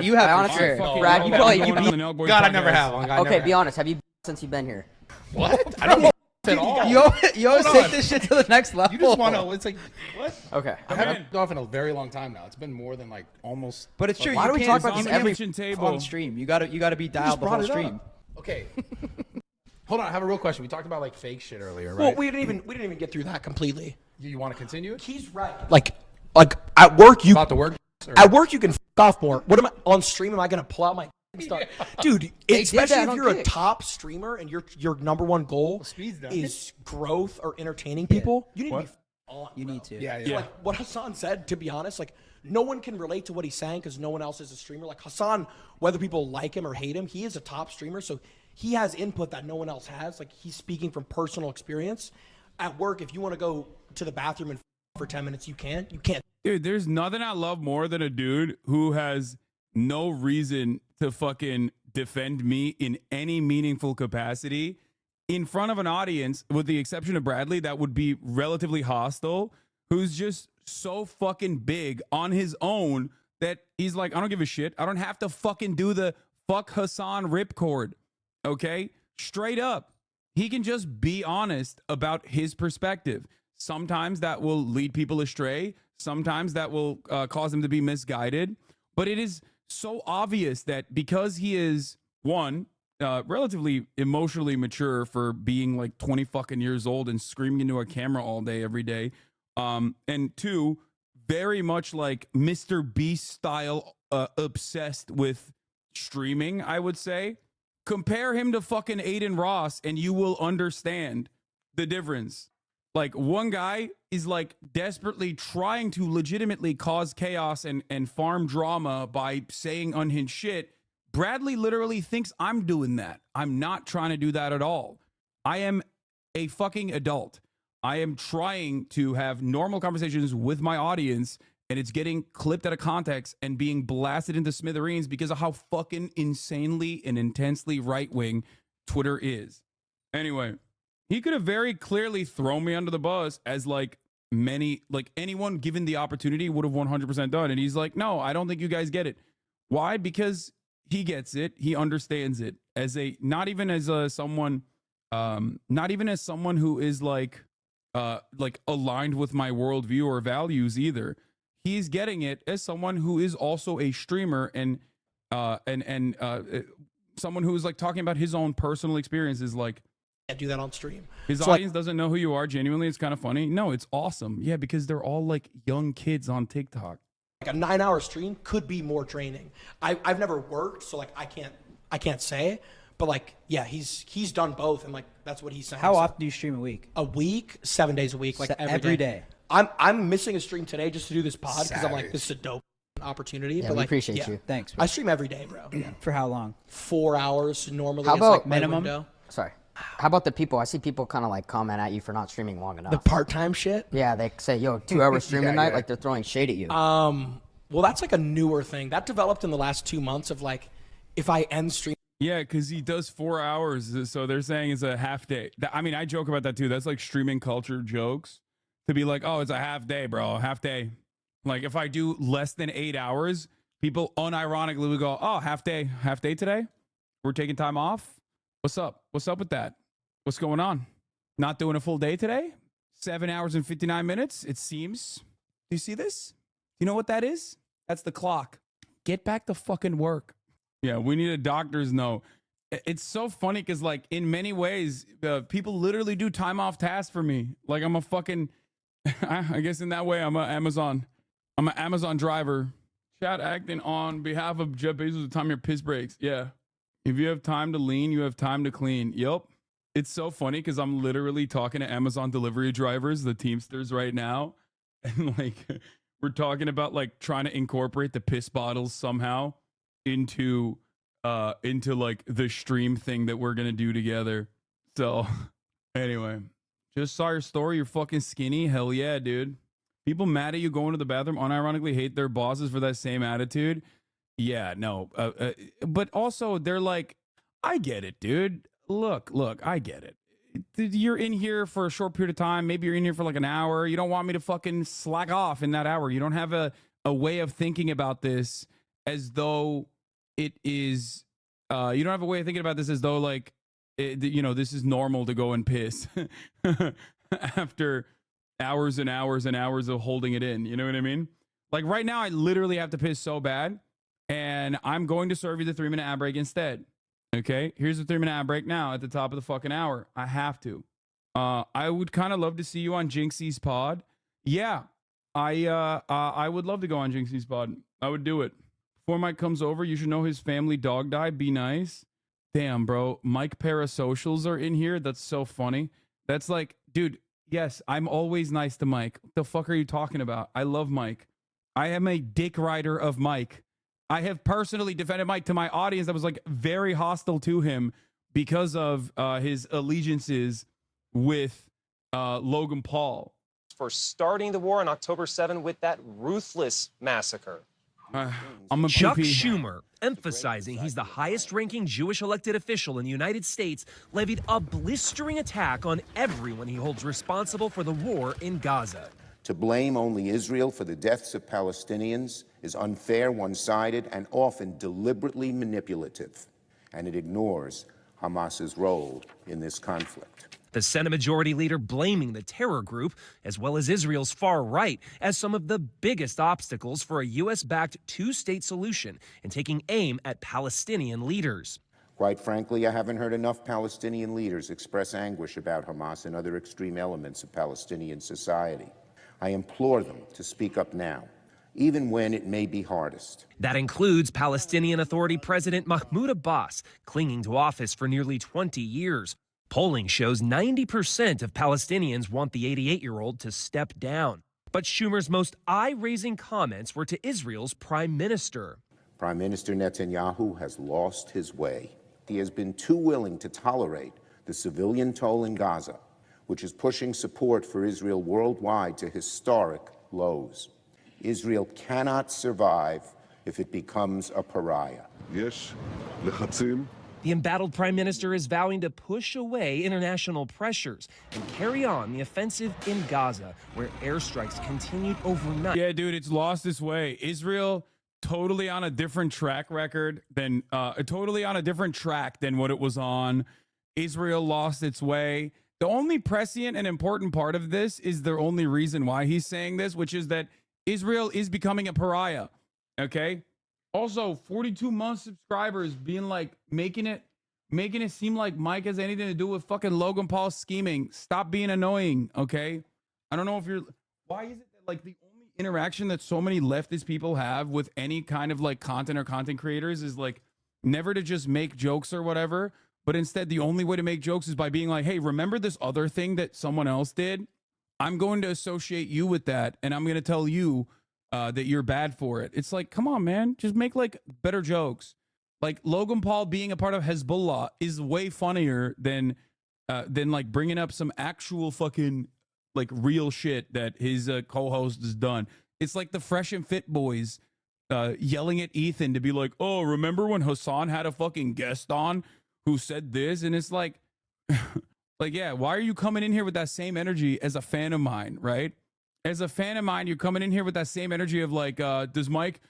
you have. Honestly, Brad, you probably God, I never have. Okay, be honest. Have you since you've been here? What? I don't. at all. You always take this shit to the next level. You just want to. It's like what? Okay. I haven't been off in a very long time now. It's been more than like almost. But it's true. Why do we talk about this every table on stream? You gotta be dialed the whole stream. Okay. Hold on. I have a real question. We talked about like fake shit earlier, right? Well, we didn't even get through that completely. You want to continue? He's right. Like at work, you about the work. At work, you can f off more. What am I on stream? Am I gonna pull out my stuff, dude? Especially if you're a top streamer and your number one goal is growth or entertaining people. You need to be on. You need to. Yeah. So, like what Hasan said. To be honest, like no one can relate to what he's saying because no one else is a streamer. Like Hasan, whether people like him or hate him, he is a top streamer. So he has input that no one else has. Like he's speaking from personal experience. At work, if you want to go to the bathroom and for 10 minutes, you can't. Dude, there's nothing I love more than a dude who has no reason to fucking defend me in any meaningful capacity in front of an audience, with the exception of Bradley, that would be relatively hostile, who's just so fucking big on his own that he's like, I don't give a shit. I don't have to fucking do the fuck Hasan ripcord. Okay? Straight up. He can just be honest about his perspective. Sometimes that will lead people astray. Sometimes that will cause them to be misguided. But it is so obvious that because he is, one, relatively emotionally mature for being like 20 fucking years old and screaming into a camera all day, every day. And two, very much like Mr. Beast style, obsessed with streaming, I would say. Compare him to fucking Aiden Ross and you will understand the difference. Like one guy is like desperately trying to legitimately cause chaos and farm drama by saying unhinged shit. Bradley literally thinks I'm doing that. I'm not trying to do that at all. I am a fucking adult. I am trying to have normal conversations with my audience, and it's getting clipped out of context and being blasted into smithereens because of how fucking insanely and intensely right-wing Twitter is. Anyway, he could have very clearly thrown me under the bus, as like anyone given the opportunity would have 100% done. And he's like, no, I don't think you guys get it. Why? Because he gets it. He understands it as not even as someone who is like aligned with my worldview or values either. He's getting it as someone who is also a streamer and someone who is like talking about his own personal experiences. Like, can't do that on stream. His audience doesn't know who you are. Genuinely, it's kind of funny. No, it's awesome. Yeah, because they're all like young kids on TikTok. Like a 9-hour stream could be more draining. I've never worked, so like I can't say. But like, yeah, he's done both, and like that's what he's saying. How often do you stream a week? A week, 7 days a week, like every day. I'm missing a stream today just to do this pod because I'm like, this is a dope opportunity. Yeah, but we like, appreciate you. Thanks, bro. I stream every day, bro. Yeah. For how long? 4 hours normally. How about like minimum? window. Sorry. How about the people? I see people kind of like comment at you for not streaming long enough. The part-time shit? Yeah, they say, yo, 2 hours stream a night, like they're throwing shade at you. Well, that's like a newer thing. That developed in the last 2 months of like, if I end stream. Yeah, because he does 4 hours, so they're saying it's a half day. I mean, I joke about that too. That's like streaming culture jokes. To be like, oh, it's a half day, bro, half day. Like if I do less than 8 hours, people unironically would go, oh, half day today? We're taking time off? What's up? What's up with that? What's going on? Not doing a full day today? 7 hours and 59 minutes, it seems. Do you see this? You know what that is? That's the clock. Get back to fucking work. Yeah, we need a doctor's note. It's so funny because, like, in many ways, people literally do time off tasks for me. Like, I'm a fucking, I guess in that way, I'm an Amazon driver. Chat acting on behalf of Jeff Bezos at the time your piss breaks. Yeah. If you have time to lean, you have time to clean. Yep. It's so funny because I'm literally talking to Amazon delivery drivers, the Teamsters right now. And, like, we're talking about, like, trying to incorporate the piss bottles somehow into like the stream thing that we're gonna do together. So anyway, just saw your story. You're fucking skinny. Hell yeah, dude. People mad at you going to the bathroom unironically hate their bosses for that same attitude. Yeah, no. But also they're like, I get it, dude. Look, I get it. You're in here for a short period of time. Maybe you're in here for like an hour. You don't want me to fucking slack off in that hour. You don't have a way of thinking about this as though it is, you don't have a way of thinking about this as though like this is normal to go and piss after hours and hours and hours of holding it in. You know what I mean? Like right now, I literally have to piss so bad, and I'm going to serve you the 3-minute ad break instead. Okay, here's the 3-minute ad break now at the top of the fucking hour. I have to. I would kind of love to see you on Jinxie's pod. Yeah, I would love to go on Jinxie's pod. I would do it. Before Mike comes over, you should know his family dog died. Be nice. Damn, bro. Mike Parasocials are in here. That's so funny. That's like, dude, yes, I'm always nice to Mike. What the fuck are you talking about? I love Mike. I am a dick rider of Mike. I have personally defended Mike to my audience that was like very hostile to him because of his allegiances with Logan Paul. For starting the war on October 7 with that ruthless massacre. Chuck Schumer, emphasizing he's the highest-ranking Jewish elected official in the United States, levied a blistering attack on everyone he holds responsible for the war in Gaza. To blame only Israel for the deaths of Palestinians is unfair, one-sided, and often deliberately manipulative, and it ignores Hamas's role in this conflict. The Senate Majority Leader blaming the terror group, as well as Israel's far right, as some of the biggest obstacles for a U.S.-backed two-state solution and taking aim at Palestinian leaders. Quite frankly, I haven't heard enough Palestinian leaders express anguish about Hamas and other extreme elements of Palestinian society. I implore them to speak up now, even when it may be hardest. That includes Palestinian Authority President Mahmoud Abbas, clinging to office for nearly 20 years. Polling shows 90% of Palestinians want the 88-year-old to step down. But Schumer's most eye-raising comments were to Israel's prime minister. Prime Minister Netanyahu has lost his way. He has been too willing to tolerate the civilian toll in Gaza, which is pushing support for Israel worldwide to historic lows. Israel cannot survive if it becomes a pariah. Yes, lechatzim. The embattled prime minister is vowing to push away international pressures and carry on the offensive in Gaza, where airstrikes continued overnight. Yeah, dude, it's lost its way. Israel totally on a different track record than totally on a different track than what it was on. Israel lost its way. The only prescient and important part of this is the only reason why he's saying this, which is that Israel is becoming a pariah. Okay. Also, 42 month subscribers being like making it seem like Mike has anything to do with fucking Logan Paul scheming. Stop being annoying, okay? I don't know if you're. Why is it that like the only interaction that so many leftist people have with any kind of like content or content creators is like never to just make jokes or whatever, but instead the only way to make jokes is by being like, hey, remember this other thing that someone else did? I'm going to associate you with that, and I'm going to tell you that you're bad for it. It's like, come on, man, just make like better jokes. Like Logan Paul being a part of Hezbollah is way funnier than like bringing up some actual fucking like real shit that his co-host has done. It's like the Fresh and Fit boys yelling at Ethan to be like, oh, remember when Hasan had a fucking guest on who said this? And it's like, like, yeah, why are you coming in here with that same energy as a fan of mine, right? As a fan of mine, you're coming in here with that same energy of like, does Mike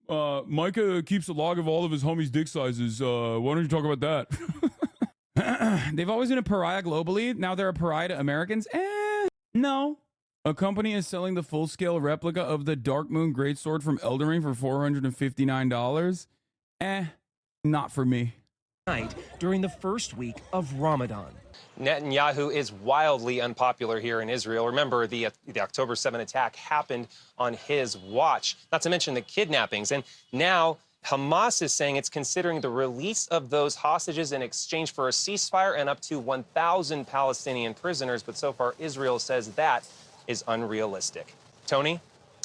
keeps a log of all of his homies' dick sizes. Why don't you talk about that? They've always been a pariah globally. Now they're a pariah to Americans. No. A company is selling the full-scale replica of the Dark Moon Greatsword from Elden Ring for $459. Not for me. During the first week of Ramadan. Netanyahu is wildly unpopular here in Israel. Remember, the October 7 attack happened on his watch, not to mention the kidnappings. And now Hamas is saying it's considering the release of those hostages in exchange for a ceasefire and up to 1,000 Palestinian prisoners. But so far, Israel says that is unrealistic. Tony?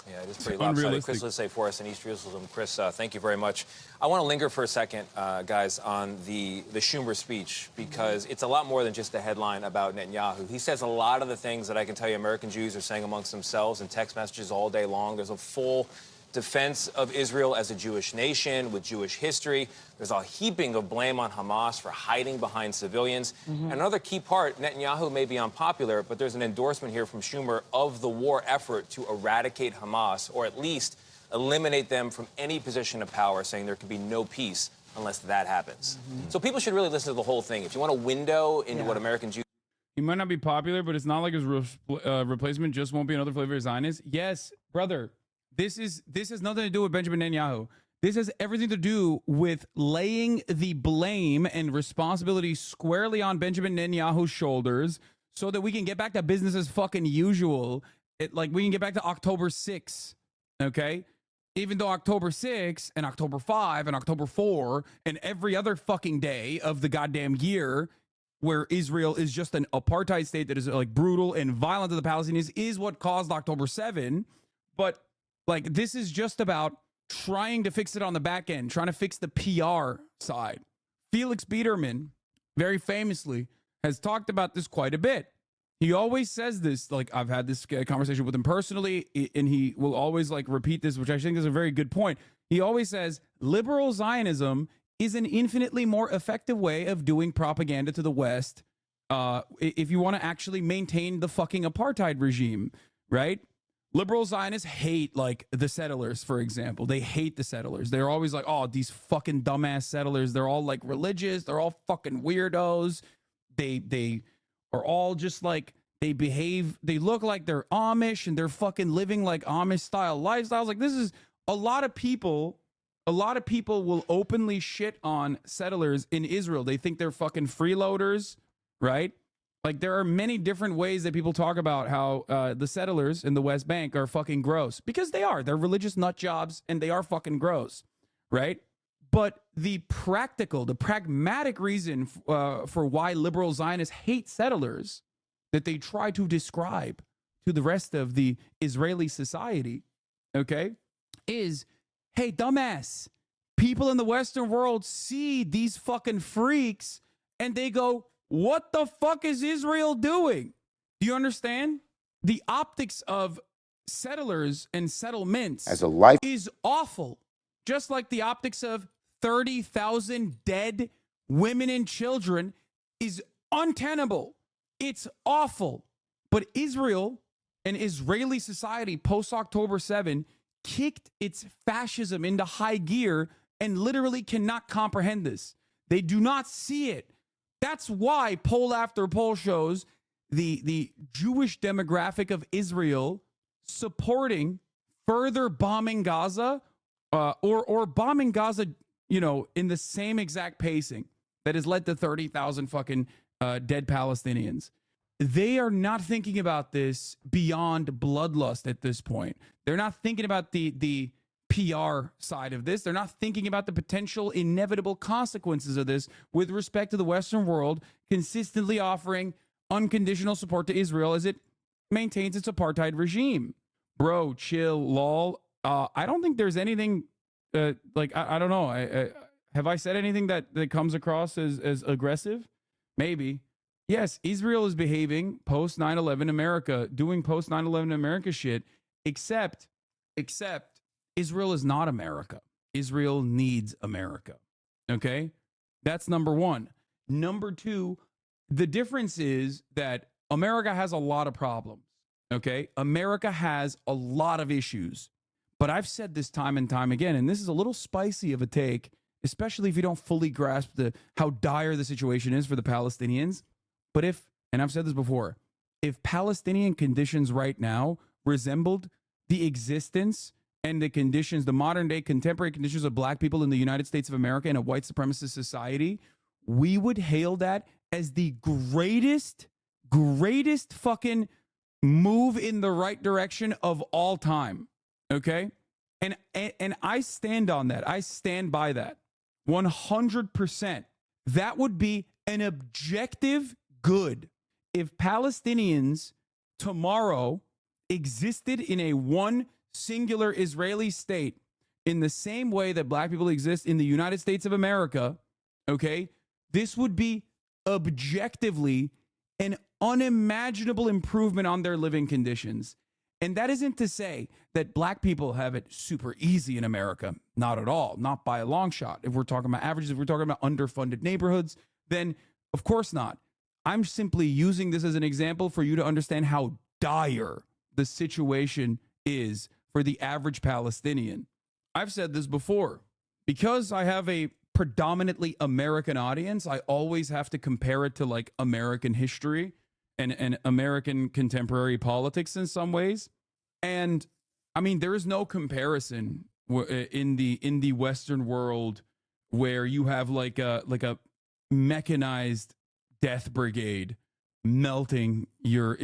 Yeah, it is pretty lopsided. Chris Lissay for us in East Jerusalem. Chris, thank you very much. I want to linger for a second, guys, on the Schumer speech, because it's a lot more than just a headline about Netanyahu. He says a lot of the things that I can tell you American Jews are saying amongst themselves in text messages all day long. There's a full defense of Israel as a Jewish nation with Jewish history. There's a heaping of blame on Hamas for hiding behind civilians. And another key part, Netanyahu may be unpopular, but there's an endorsement here from Schumer of the war effort to eradicate Hamas, or at least eliminate them from any position of power, saying there could be no peace unless that happens. So people should really listen to the whole thing. If you want a window into what American Jews... He might not be popular, but it's not like his replacement just won't be another flavor of Zionist. Yes, brother. This has nothing to do with Benjamin Netanyahu. This has everything to do with laying the blame and responsibility squarely on Benjamin Netanyahu's shoulders so that we can get back to business as fucking usual. We can get back to October 6th, okay? Even though October 6th and October 5 and October 4 and every other fucking day of the goddamn year where Israel is just an apartheid state that is like brutal and violent to the Palestinians is what caused October 7. But like, this is just about trying to fix it on the back end, trying to fix the PR side. Felix Biederman, very famously, has talked about this quite a bit. He always says this, like, I've had this conversation with him personally, and he will always like repeat this, which I think is a very good point. He always says liberal Zionism is an infinitely more effective way of doing propaganda to the West if you want to actually maintain the fucking apartheid regime, right? Liberal Zionists hate, like, the settlers, for example. They hate the settlers. They're always like, oh, these fucking dumbass settlers. They're all, like, religious. They're all fucking weirdos. They are all just, like, they look like they're Amish, and they're fucking living, like, Amish-style lifestyles. Like, this is, a lot of people will openly shit on settlers in Israel. They think they're fucking freeloaders, right? Like, there are many different ways that people talk about how the settlers in the West Bank are fucking gross. Because they are. They're religious nut jobs, and they are fucking gross, right? But the pragmatic reason for why liberal Zionists hate settlers that they try to describe to the rest of the Israeli society, okay, is, hey, dumbass, people in the Western world see these fucking freaks, and they go, what the fuck is Israel doing? Do you understand? The optics of settlers and settlements is awful. Just like the optics of 30,000 dead women and children is untenable. It's awful. But Israel and Israeli society post-October 7 kicked its fascism into high gear and literally cannot comprehend this. They do not see it. That's why poll after poll shows the Jewish demographic of Israel supporting further bombing Gaza or bombing Gaza, you know, in the same exact pacing that has led to 30,000 fucking dead Palestinians. They are not thinking about this beyond bloodlust at this point. They're not thinking about the PR side of this. They're not thinking about the potential inevitable consequences of this with respect to the Western world consistently offering unconditional support to Israel as it maintains its apartheid regime. Bro, chill, lol. I don't think there's anything I don't know. Have I said anything that comes across as aggressive? Maybe. Yes, Israel is behaving post 9/11 America, doing post 9/11 America shit, except Israel is not America. Israel needs America. Okay? That's number one. Number two, the difference is that America has a lot of problems. Okay? America has a lot of issues. But I've said this time and time again, and this is a little spicy of a take, especially if you don't fully grasp how dire the situation is for the Palestinians. But and I've said this before, if Palestinian conditions right now resembled the existence and the conditions, the modern day contemporary conditions of black people in the United States of America in a white supremacist society, we would hail that as the greatest fucking move in the right direction of all time. Okay? And I stand on that. I stand by that. 100%. That would be an objective good if Palestinians tomorrow existed in a one singular Israeli state in the same way that black people exist in the United States of America. Okay, this would be objectively an unimaginable improvement on their living conditions. And that isn't to say that black people have it super easy in America. Not at all. Not by a long shot. If we're talking about averages, if we're talking about underfunded neighborhoods, then of course not. I'm simply using this as an example for you to understand how dire the situation is for the average Palestinian. I've said this before. Because I have a predominantly American audience, I always have to compare it to like American history and American contemporary politics in some ways. And I mean, there is no comparison in the Western world where you have like a mechanized death brigade melting your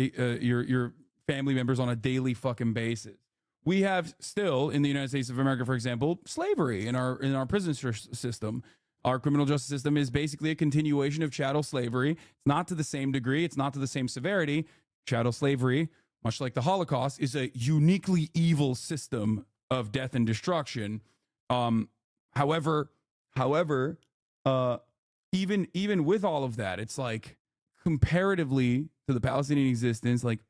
family members on a daily fucking basis. We have still in the United States of America, for example, slavery in our prison system. Our criminal justice system is basically a continuation of chattel slavery. It's not to the same degree. It's not to the same severity. Chattel slavery, much like the Holocaust, is a uniquely evil system of death and destruction. However, even with all of that, it's like comparatively to the Palestinian existence, like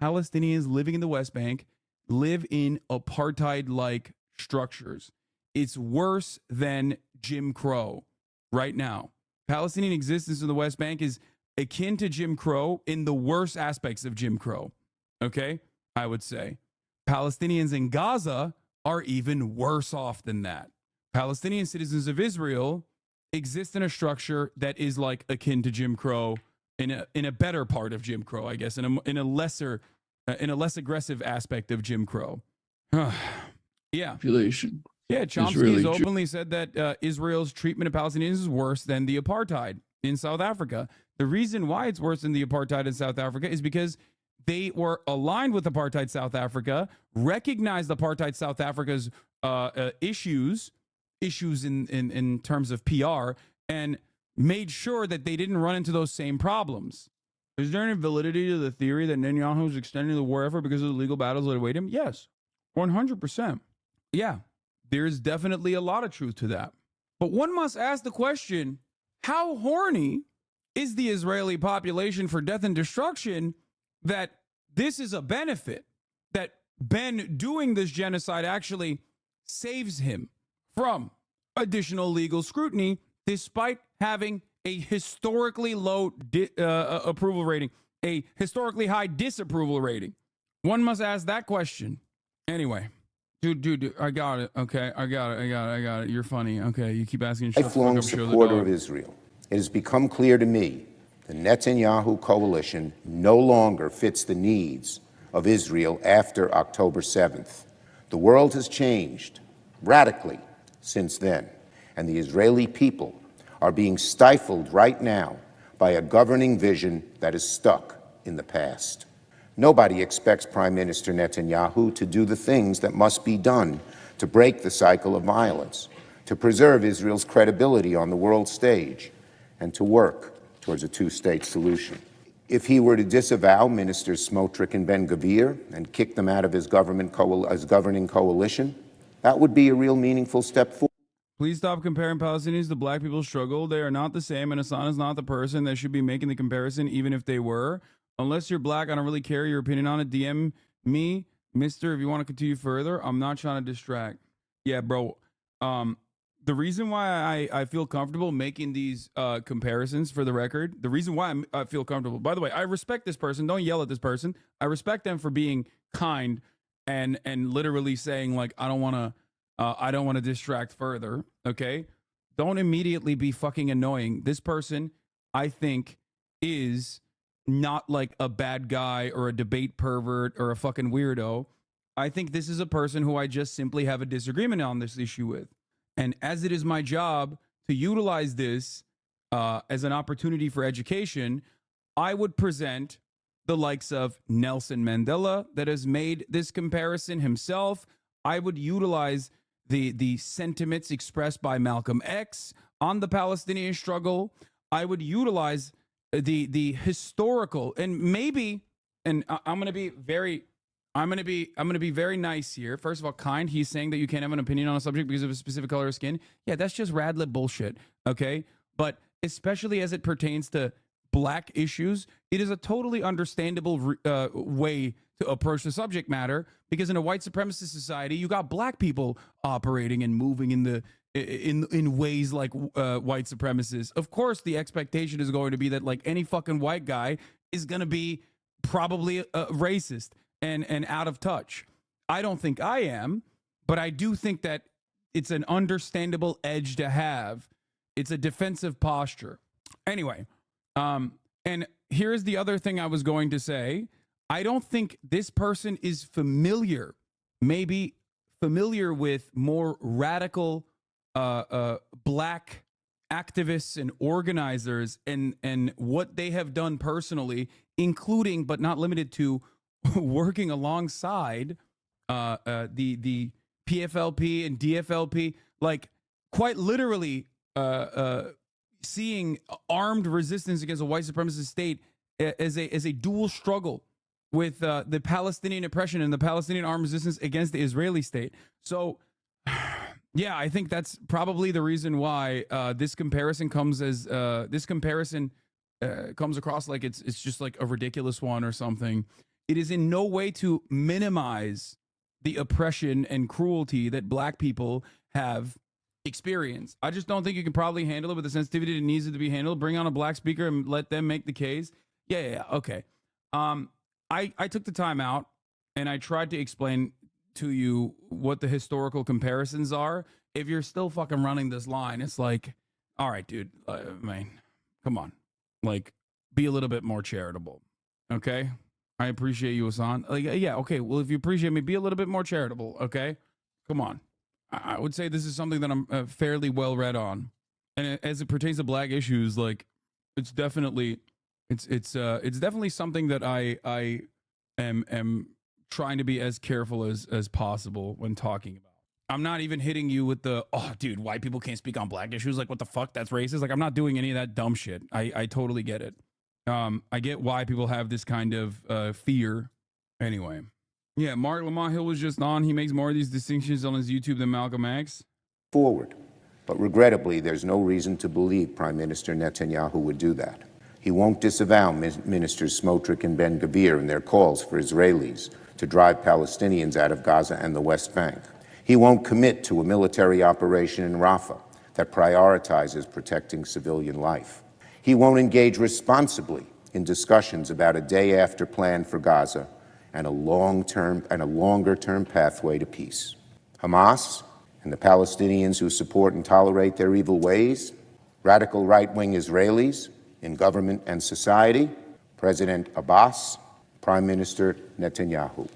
Palestinians living in the West Bank live in apartheid-like structures. It's worse than Jim Crow right now. Palestinian existence in the West Bank is akin to Jim Crow in the worst aspects of Jim Crow. Okay? I would say. Palestinians in Gaza are even worse off than that. Palestinian citizens of Israel exist in a structure that is like akin to Jim Crow in a better part of Jim Crow, I guess, in a less aggressive aspect of Jim Crow. Yeah. Population. Yeah, Chomsky has openly said that Israel's treatment of Palestinians is worse than the apartheid in South Africa. The reason why it's worse than the apartheid in South Africa is because they were aligned with apartheid South Africa, recognized apartheid South Africa's issues in terms of PR, and made sure that they didn't run into those same problems. Is there any validity to the theory that Netanyahu is extending the war effort because of the legal battles that await him? Yes, 100%. Yeah, there's definitely a lot of truth to that. But one must ask the question, how horny is the Israeli population for death and destruction that this is a benefit, that Ben doing this genocide actually saves him from additional legal scrutiny despite having a historically low approval rating, a historically high disapproval rating? One must ask that question. Anyway, dude, I got it. Okay, I got it. You're funny. Okay, you keep asking. Lifelong supporter of Israel, it has become clear to me the Netanyahu coalition no longer fits the needs of Israel after October 7th. The world has changed radically since then, and the Israeli people are being stifled right now by a governing vision that is stuck in the past. Nobody expects Prime Minister Netanyahu to do the things that must be done to break the cycle of violence, to preserve Israel's credibility on the world stage, and to work towards a two-state solution. If he were to disavow Ministers Smotrich and Ben-Gvir and kick them out of his governing coalition, that would be a real meaningful step forward. Please stop comparing Palestinians to black people's struggle. They are not the same, and Hassan is not the person that should be making the comparison, even if they were. Unless you're black, I don't really care your opinion on it. DM me, mister, if you want to continue further. I'm not trying to distract. Yeah, bro. The reason why I feel comfortable making these comparisons, for the record, the reason why I feel comfortable, by the way, I respect this person. Don't yell at this person. I respect them for being kind and literally saying, like, I don't want to distract further. Okay. Don't immediately be fucking annoying. This person, I think, is not like a bad guy or a debate pervert or a fucking weirdo. I think this is a person who I just simply have a disagreement on this issue with. And as it is my job to utilize this as an opportunity for education, I would present the likes of Nelson Mandela that has made this comparison himself. I would utilize the sentiments expressed by Malcolm X on the Palestinian struggle. I would utilize the historical, and maybe, and I'm going to be very nice here. First of all, kind. He's saying that you can't have an opinion on a subject because of a specific color of skin. Yeah, that's just rad lib bullshit. Okay, but especially as it pertains to black issues, it is a totally understandable way to approach the subject matter, because in a white supremacist society, you got black people operating and moving in ways like white supremacists. Of course, the expectation is going to be that, like, any fucking white guy is going to be probably racist and out of touch. I don't think I am, but I do think that it's an understandable edge to have It's a defensive posture. Anyway, and here's the other thing I was going to say. I don't think this person is maybe familiar with more radical black activists and organizers and what they have done personally, including but not limited to working alongside the PFLP and DFLP, like quite literally seeing armed resistance against a white supremacist state as a dual struggle with the Palestinian oppression and the Palestinian armed resistance against the Israeli state. So, yeah, I think that's probably the reason why this comparison comes across like it's just like a ridiculous one or something. It is in no way to minimize the oppression and cruelty that black people have experienced. I just don't think you can probably handle it with the sensitivity that needs it to be handled. Bring on a black speaker and let them make the case. Yeah, okay. I took the time out and I tried to explain to you what the historical comparisons are. If you're still fucking running this line, it's like, all right, dude, man, come on. Like, be a little bit more charitable, okay? I appreciate you, Hasan. Like, yeah, okay, well, if you appreciate me, be a little bit more charitable, okay? Come on. I would say this is something that I'm fairly well read on. And as it pertains to black issues, like, it's definitely something that I am trying to be as careful as possible when talking about. I'm not even hitting you with the, oh, dude, white people can't speak on black issues. Like, what the fuck? That's racist. Like, I'm not doing any of that dumb shit. I totally get it. I get why people have this kind of fear. Anyway. Yeah, Mark Lamont Hill was just on. He makes more of these distinctions on his YouTube than Malcolm X. Forward. But regrettably, there's no reason to believe Prime Minister Netanyahu would do that. He won't disavow Ministers Smotrich and Ben-Gvir in their calls for Israelis to drive Palestinians out of Gaza and the West Bank. He won't commit to a military operation in Rafah that prioritizes protecting civilian life. He won't engage responsibly in discussions about a day-after plan for Gaza and a longer-term pathway to peace. Hamas and the Palestinians who support and tolerate their evil ways, radical right-wing Israelis in government and society, President Abbas, Prime Minister Netanyahu.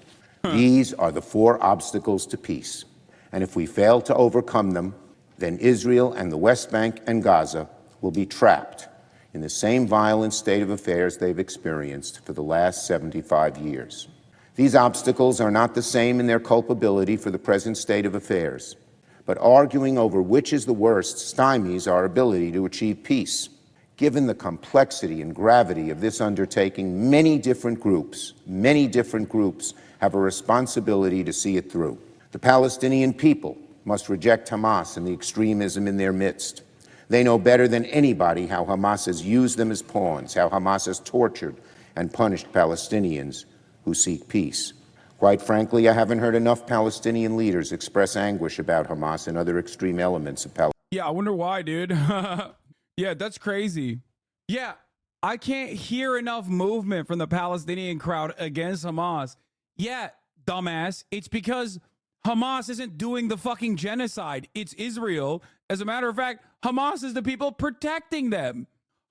These are the four obstacles to peace. And if we fail to overcome them, then Israel and the West Bank and Gaza will be trapped in the same violent state of affairs they've experienced for the last 75 years. These obstacles are not the same in their culpability for the present state of affairs, but arguing over which is the worst stymies our ability to achieve peace. Given the complexity and gravity of this undertaking, many different groups have a responsibility to see it through. The Palestinian people must reject Hamas and the extremism in their midst. They know better than anybody how Hamas has used them as pawns, how Hamas has tortured and punished Palestinians who seek peace. Quite frankly, I haven't heard enough Palestinian leaders express anguish about Hamas and other extreme elements of Palestine. Yeah, I wonder why, dude. Yeah, that's crazy. Yeah, I can't hear enough movement from the Palestinian crowd against Hamas. Yeah, dumbass. It's because Hamas isn't doing the fucking genocide. It's Israel. As a matter of fact, Hamas is the people protecting them.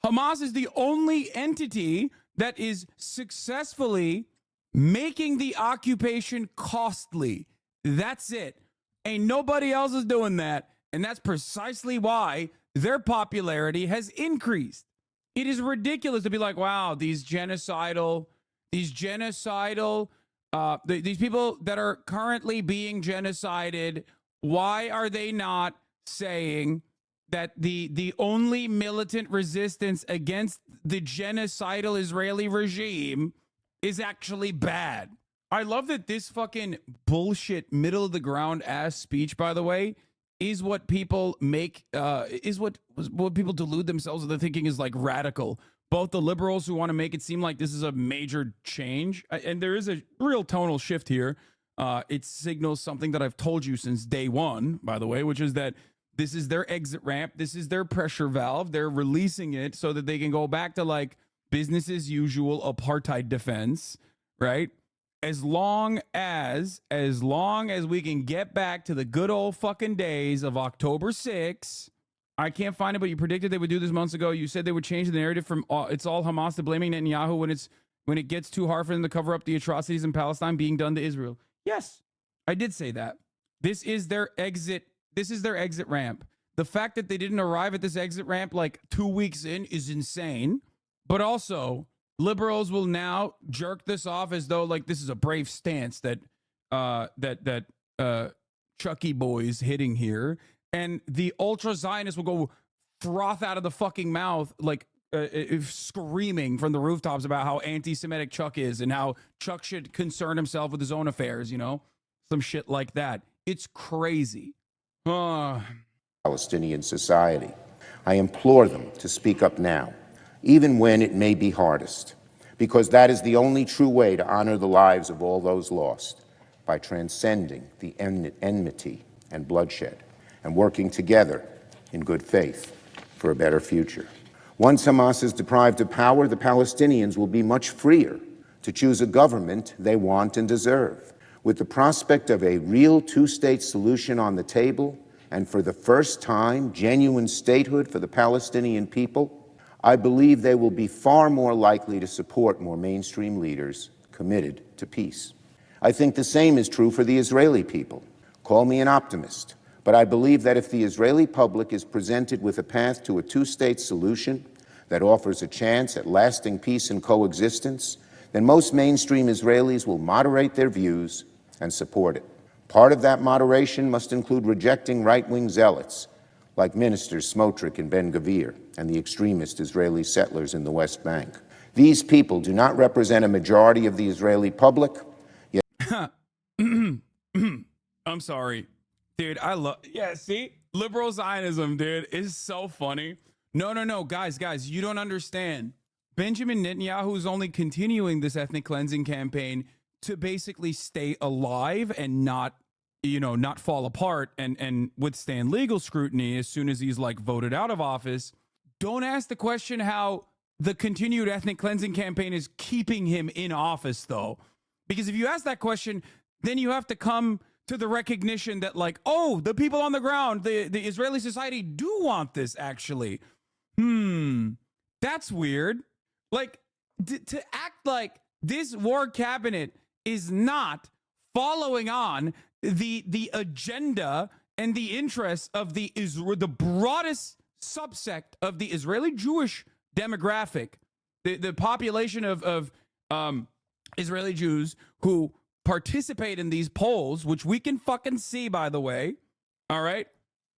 Hamas is the only entity that is successfully making the occupation costly. That's it. Ain't nobody else is doing that. And that's precisely why their popularity has increased. It is ridiculous to be like, wow, these genocidal, these people that are currently being genocided, why are they not saying that the only militant resistance against the genocidal Israeli regime is actually bad? I love that this fucking bullshit middle of the ground ass speech, by the way, is what people make, is what people delude themselves into thinking is like radical. Both the liberals who want to make it seem like this is a major change, and there is a real tonal shift here. It signals something that I've told you since day one, by the way, which is that this is their exit ramp. This is their pressure valve. They're releasing it so that they can go back to like business as usual apartheid defense, right? As long as we can get back to the good old fucking days of October 6th, I can't find it, but you predicted they would do this months ago. You said they would change the narrative from it's all Hamas to blaming Netanyahu when it gets too hard for them to cover up the atrocities in Palestine being done to Israel. Yes, I did say that. This is their exit. This is their exit ramp. The fact that they didn't arrive at this exit ramp like 2 weeks in is insane. But also, liberals will now jerk this off as though like this is a brave stance that Chucky boys hitting here, and the ultra Zionists will go froth out of the fucking mouth like screaming from the rooftops about how anti-Semitic Chuck is and how Chuck should concern himself with his own affairs, you know, some shit like that. It's crazy. Palestinian society. I implore them to speak up now, even when it may be hardest, because that is the only true way to honor the lives of all those lost, by transcending the enmity and bloodshed and working together in good faith for a better future. Once Hamas is deprived of power, the Palestinians will be much freer to choose a government they want and deserve. With the prospect of a real two-state solution on the table, and for the first time, genuine statehood for the Palestinian people, I believe they will be far more likely to support more mainstream leaders committed to peace. I think the same is true for the Israeli people. Call me an optimist, but I believe that if the Israeli public is presented with a path to a two-state solution that offers a chance at lasting peace and coexistence, then most mainstream Israelis will moderate their views and support it. Part of that moderation must include rejecting right-wing zealots like ministers Smotrich and Ben-Gvir and the extremist Israeli settlers in the West Bank. These people do not represent a majority of the Israeli public. I'm sorry, dude. Yeah, see, liberal Zionism, dude, is so funny. No, guys, you don't understand. Benjamin Netanyahu is only continuing this ethnic cleansing campaign to basically stay alive and not fall apart and withstand legal scrutiny as soon as he's like voted out of office. Don't ask the question how the continued ethnic cleansing campaign is keeping him in office, though. Because if you ask that question, then you have to come to the recognition that, like, oh, the people on the ground, the Israeli society do want this, actually. That's weird. Like, to act like this war cabinet is not following on the agenda and the interests of the broadest subsect of the Israeli Jewish demographic, the population of Israeli Jews who participate in these polls, which we can fucking see, by the way. All right.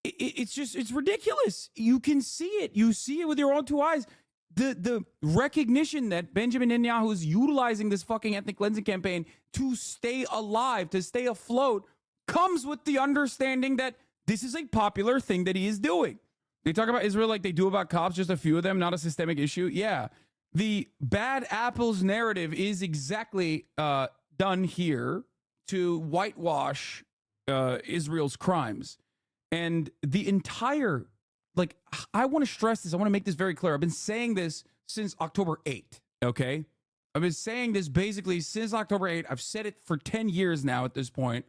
It's ridiculous. You can see it. You see it with your own two eyes. The recognition that Benjamin Netanyahu is utilizing this fucking ethnic cleansing campaign to stay alive, to stay afloat, comes with the understanding that this is a popular thing that he is doing. They talk about Israel like they do about cops, just a few of them, not a systemic issue. Yeah. The bad apples narrative is exactly done here to whitewash Israel's crimes. And the entire, like, I want to stress this. I want to make this very clear. I've been saying this since October 8th, okay? I've been saying this basically since October 8th. I've said it for 10 years now at this point,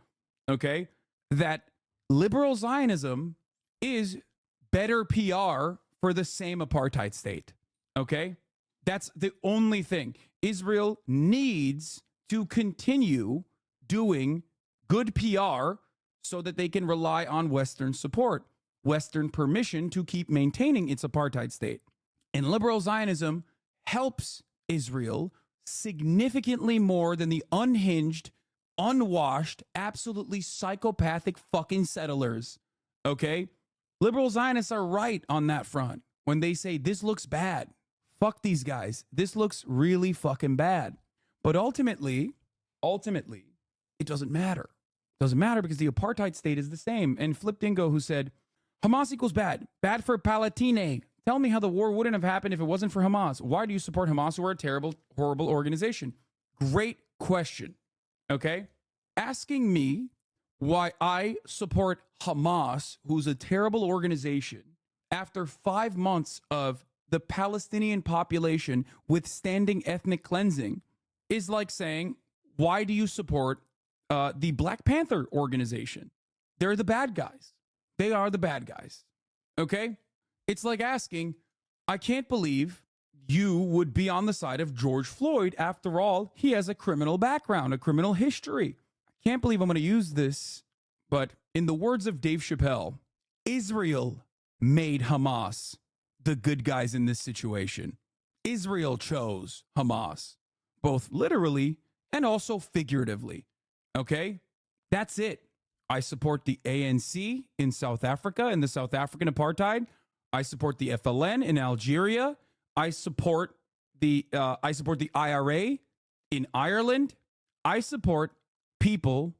okay? That liberal Zionism is better PR for the same apartheid state, okay? That's the only thing. Israel needs to continue doing good PR so that they can rely on Western support, Western permission to keep maintaining its apartheid state. And liberal Zionism helps Israel significantly more than the unhinged, unwashed, absolutely psychopathic fucking settlers, okay? Liberal Zionists are right on that front when they say this looks bad. Fuck these guys. This looks really fucking bad. But ultimately, it doesn't matter. It doesn't matter because the apartheid state is the same. And Flip Dingo, who said, Hamas equals bad. Bad for Palestine. Tell me how the war wouldn't have happened if it wasn't for Hamas. Why do you support Hamas, who are a terrible, horrible organization? Great question. Okay? Asking me why I support Hamas, who's a terrible organization, after 5 months of the Palestinian population withstanding ethnic cleansing, is like saying, why do you support the Black Panther organization? They're the bad guys. They are the bad guys. Okay? It's like asking, I can't believe you would be on the side of George Floyd. After all, he has a criminal background, a criminal history. I can't believe I'm going to use this, but in the words of Dave Chappelle, Israel made Hamas the good guys in this situation. Israel chose Hamas, both literally and also figuratively. Okay? That's it. I support the ANC in South Africa and the South African apartheid. I support the FLN in Algeria. I support the IRA in Ireland. I support people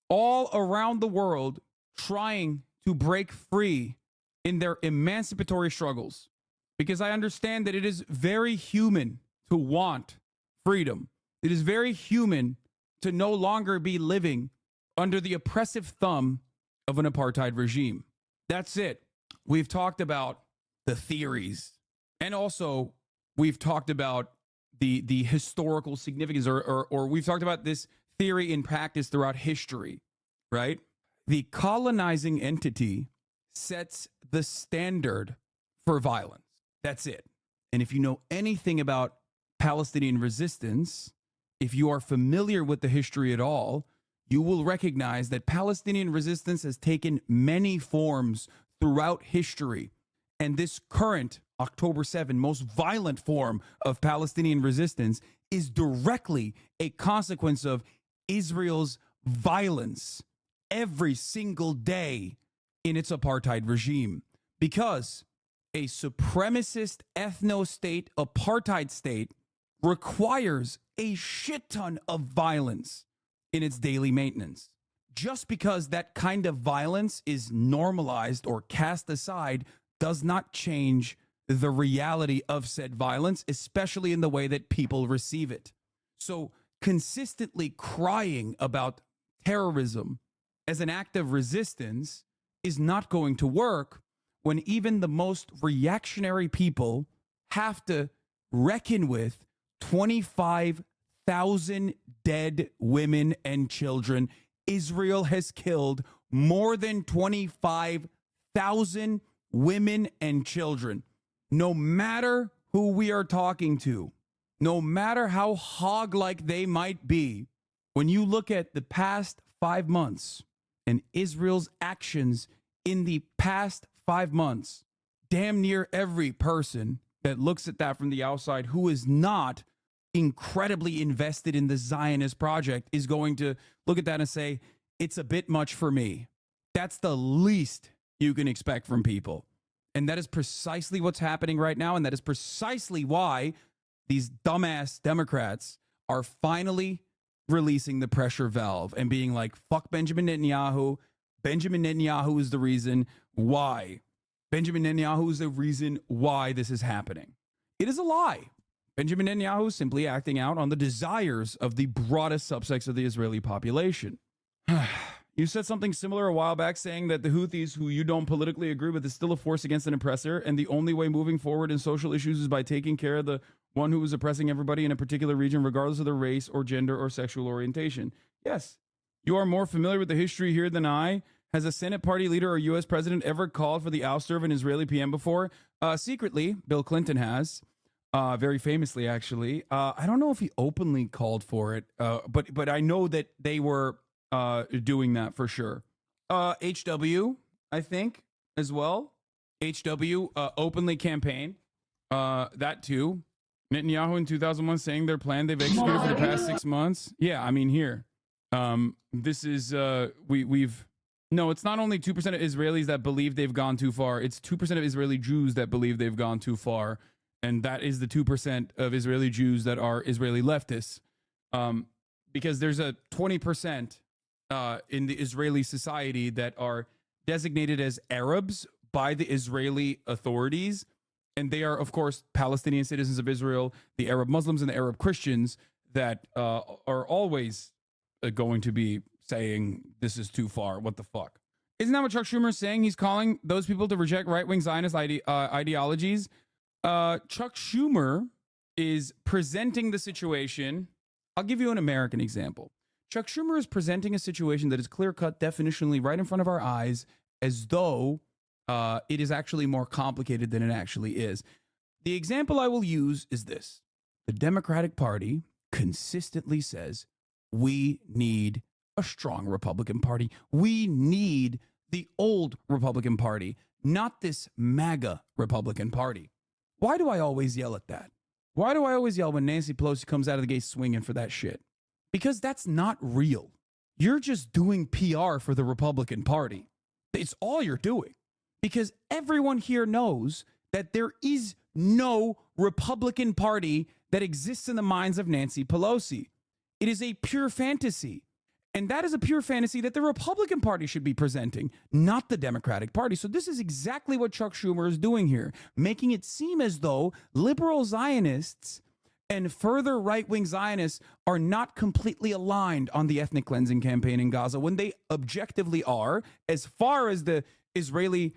all around the world trying to break free in their emancipatory struggles, because I understand that it is very human to want freedom. It is very human to no longer be living under the oppressive thumb of an apartheid regime. That's it. We've talked about the theories, and also we've talked about the historical significance, or we've talked about this theory in practice throughout history, right? The colonizing entity sets the standard for violence. That's it. And if you know anything about Palestinian resistance, if you are familiar with the history at all, you will recognize that Palestinian resistance has taken many forms throughout history. And this current October 7 most violent form of Palestinian resistance is directly a consequence of Israel's violence every single day in its apartheid regime. Because a supremacist ethno-state, apartheid state, requires a shit ton of violence in its daily maintenance. Just because that kind of violence is normalized or cast aside does not change the reality of said violence, especially in the way that people receive it. So consistently crying about terrorism as an act of resistance is not going to work when even the most reactionary people have to reckon with 25,000 dead women and children. Israel has killed more than 25,000 women and children. No matter who we are talking to, no matter how hog-like they might be, when you look at the past 5 months and Israel's actions in the past 5 months, damn near every person that looks at that from the outside who is not incredibly invested in the Zionist project is going to look at that and say, it's a bit much for me. That's the least you can expect from people. And that is precisely what's happening right now. And that is precisely why these dumbass Democrats are finally releasing the pressure valve and being like, fuck Benjamin Netanyahu. Benjamin Netanyahu is the reason why. Benjamin Netanyahu is the reason why this is happening. It is a lie. Benjamin Netanyahu is simply acting out on the desires of the broadest subsects of the Israeli population. You said something similar a while back, saying that the Houthis, who you don't politically agree with, is still a force against an oppressor, and the only way moving forward in social issues is by taking care of the one who is oppressing everybody in a particular region, regardless of their race or gender or sexual orientation. Yes, you are more familiar with the history here than I. Has a Senate party leader or U.S. president ever called for the ouster of an Israeli PM before? Secretly, Bill Clinton has. Very famously, actually. I don't know if he openly called for it, but I know that they were doing that for sure. HW, I think, as well. HW openly campaigned. That too. Netanyahu in 2001 saying their plan they've executed for the past 6 months. Yeah, I mean, here. This is, we've... No, it's not only 2% of Israelis that believe they've gone too far. It's 2% of Israeli Jews that believe they've gone too far. And that is the 2% of Israeli Jews that are Israeli leftists. Because there's a 20% in the Israeli society that are designated as Arabs by the Israeli authorities. And they are, of course, Palestinian citizens of Israel, the Arab Muslims and the Arab Christians that are always going to be saying this is too far. What the fuck? Isn't that what Chuck Schumer is saying? He's calling those people to reject right-wing Zionist ideologies. Chuck Schumer is presenting the situation. I'll give you an American example. Chuck Schumer is presenting a situation that is clear-cut, definitionally right in front of our eyes, as though it is actually more complicated than it actually is. The example I will use is this. The Democratic Party consistently says, we need a strong Republican Party. We need the old Republican Party, not this MAGA Republican Party. Why do I always yell at that? Why do I always yell when Nancy Pelosi comes out of the gate swinging for that shit? Because that's not real. You're just doing PR for the Republican Party. It's all you're doing. Because everyone here knows that there is no Republican Party that exists in the minds of Nancy Pelosi. It is a pure fantasy. And that is a pure fantasy that the Republican Party should be presenting, not the Democratic Party. So this is exactly what Chuck Schumer is doing here, making it seem as though liberal Zionists and further right-wing Zionists are not completely aligned on the ethnic cleansing campaign in Gaza, when they objectively are, as far as the Israeli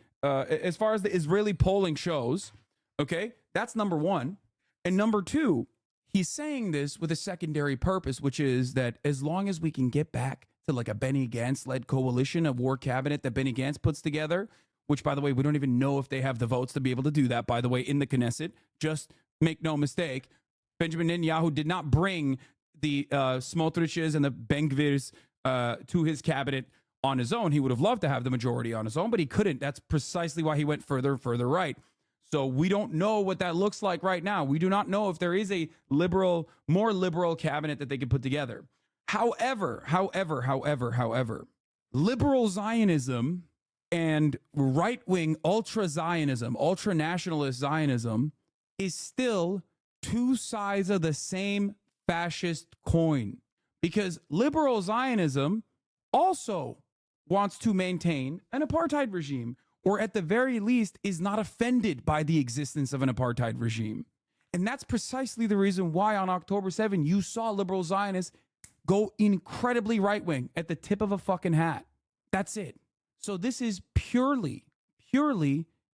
polling shows. Okay, that's number one. And number two, he's saying this with a secondary purpose, which is that as long as we can get back to like a Benny Gantz-led coalition, a war cabinet that Benny Gantz puts together, which, by the way, we don't even know if they have the votes to be able to do that, by the way, in the Knesset. Just make no mistake, Benjamin Netanyahu did not bring the Smotriches and the Ben-Gvirs to his cabinet on his own. He would have loved to have the majority on his own, but he couldn't. That's precisely why he went further and further right. So we don't know what that looks like right now. We do not know if there is a more liberal cabinet that they could put together. However, liberal Zionism and right-wing ultra-Zionism, ultra-nationalist Zionism is still two sides of the same fascist coin. Because liberal Zionism also wants to maintain an apartheid regime, or at the very least is not offended by the existence of an apartheid regime. And that's precisely the reason why on October 7, you saw liberal Zionists go incredibly right-wing at the tip of a fucking hat. That's it. So this is purely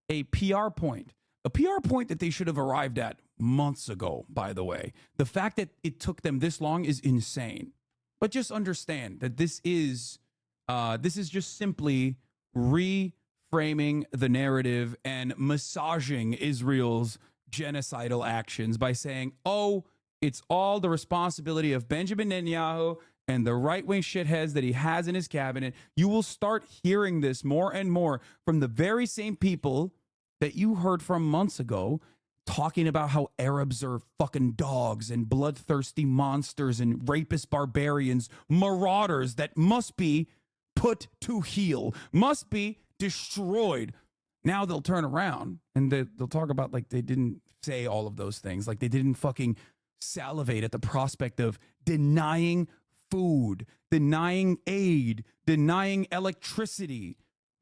a PR point. A PR point that they should have arrived at months ago, by the way. The fact that it took them this long is insane. But just understand that this is just simply reframing the narrative and massaging Israel's genocidal actions by saying, oh, it's all the responsibility of Benjamin Netanyahu and the right-wing shitheads that he has in his cabinet. You will start hearing this more and more from the very same people that you heard from months ago, talking about how Arabs are fucking dogs and bloodthirsty monsters and rapist barbarians, marauders that must be put to heel, must be destroyed. Now they'll turn around and they'll talk about like they didn't say all of those things, like they didn't fucking salivate at the prospect of denying food, denying aid, denying electricity,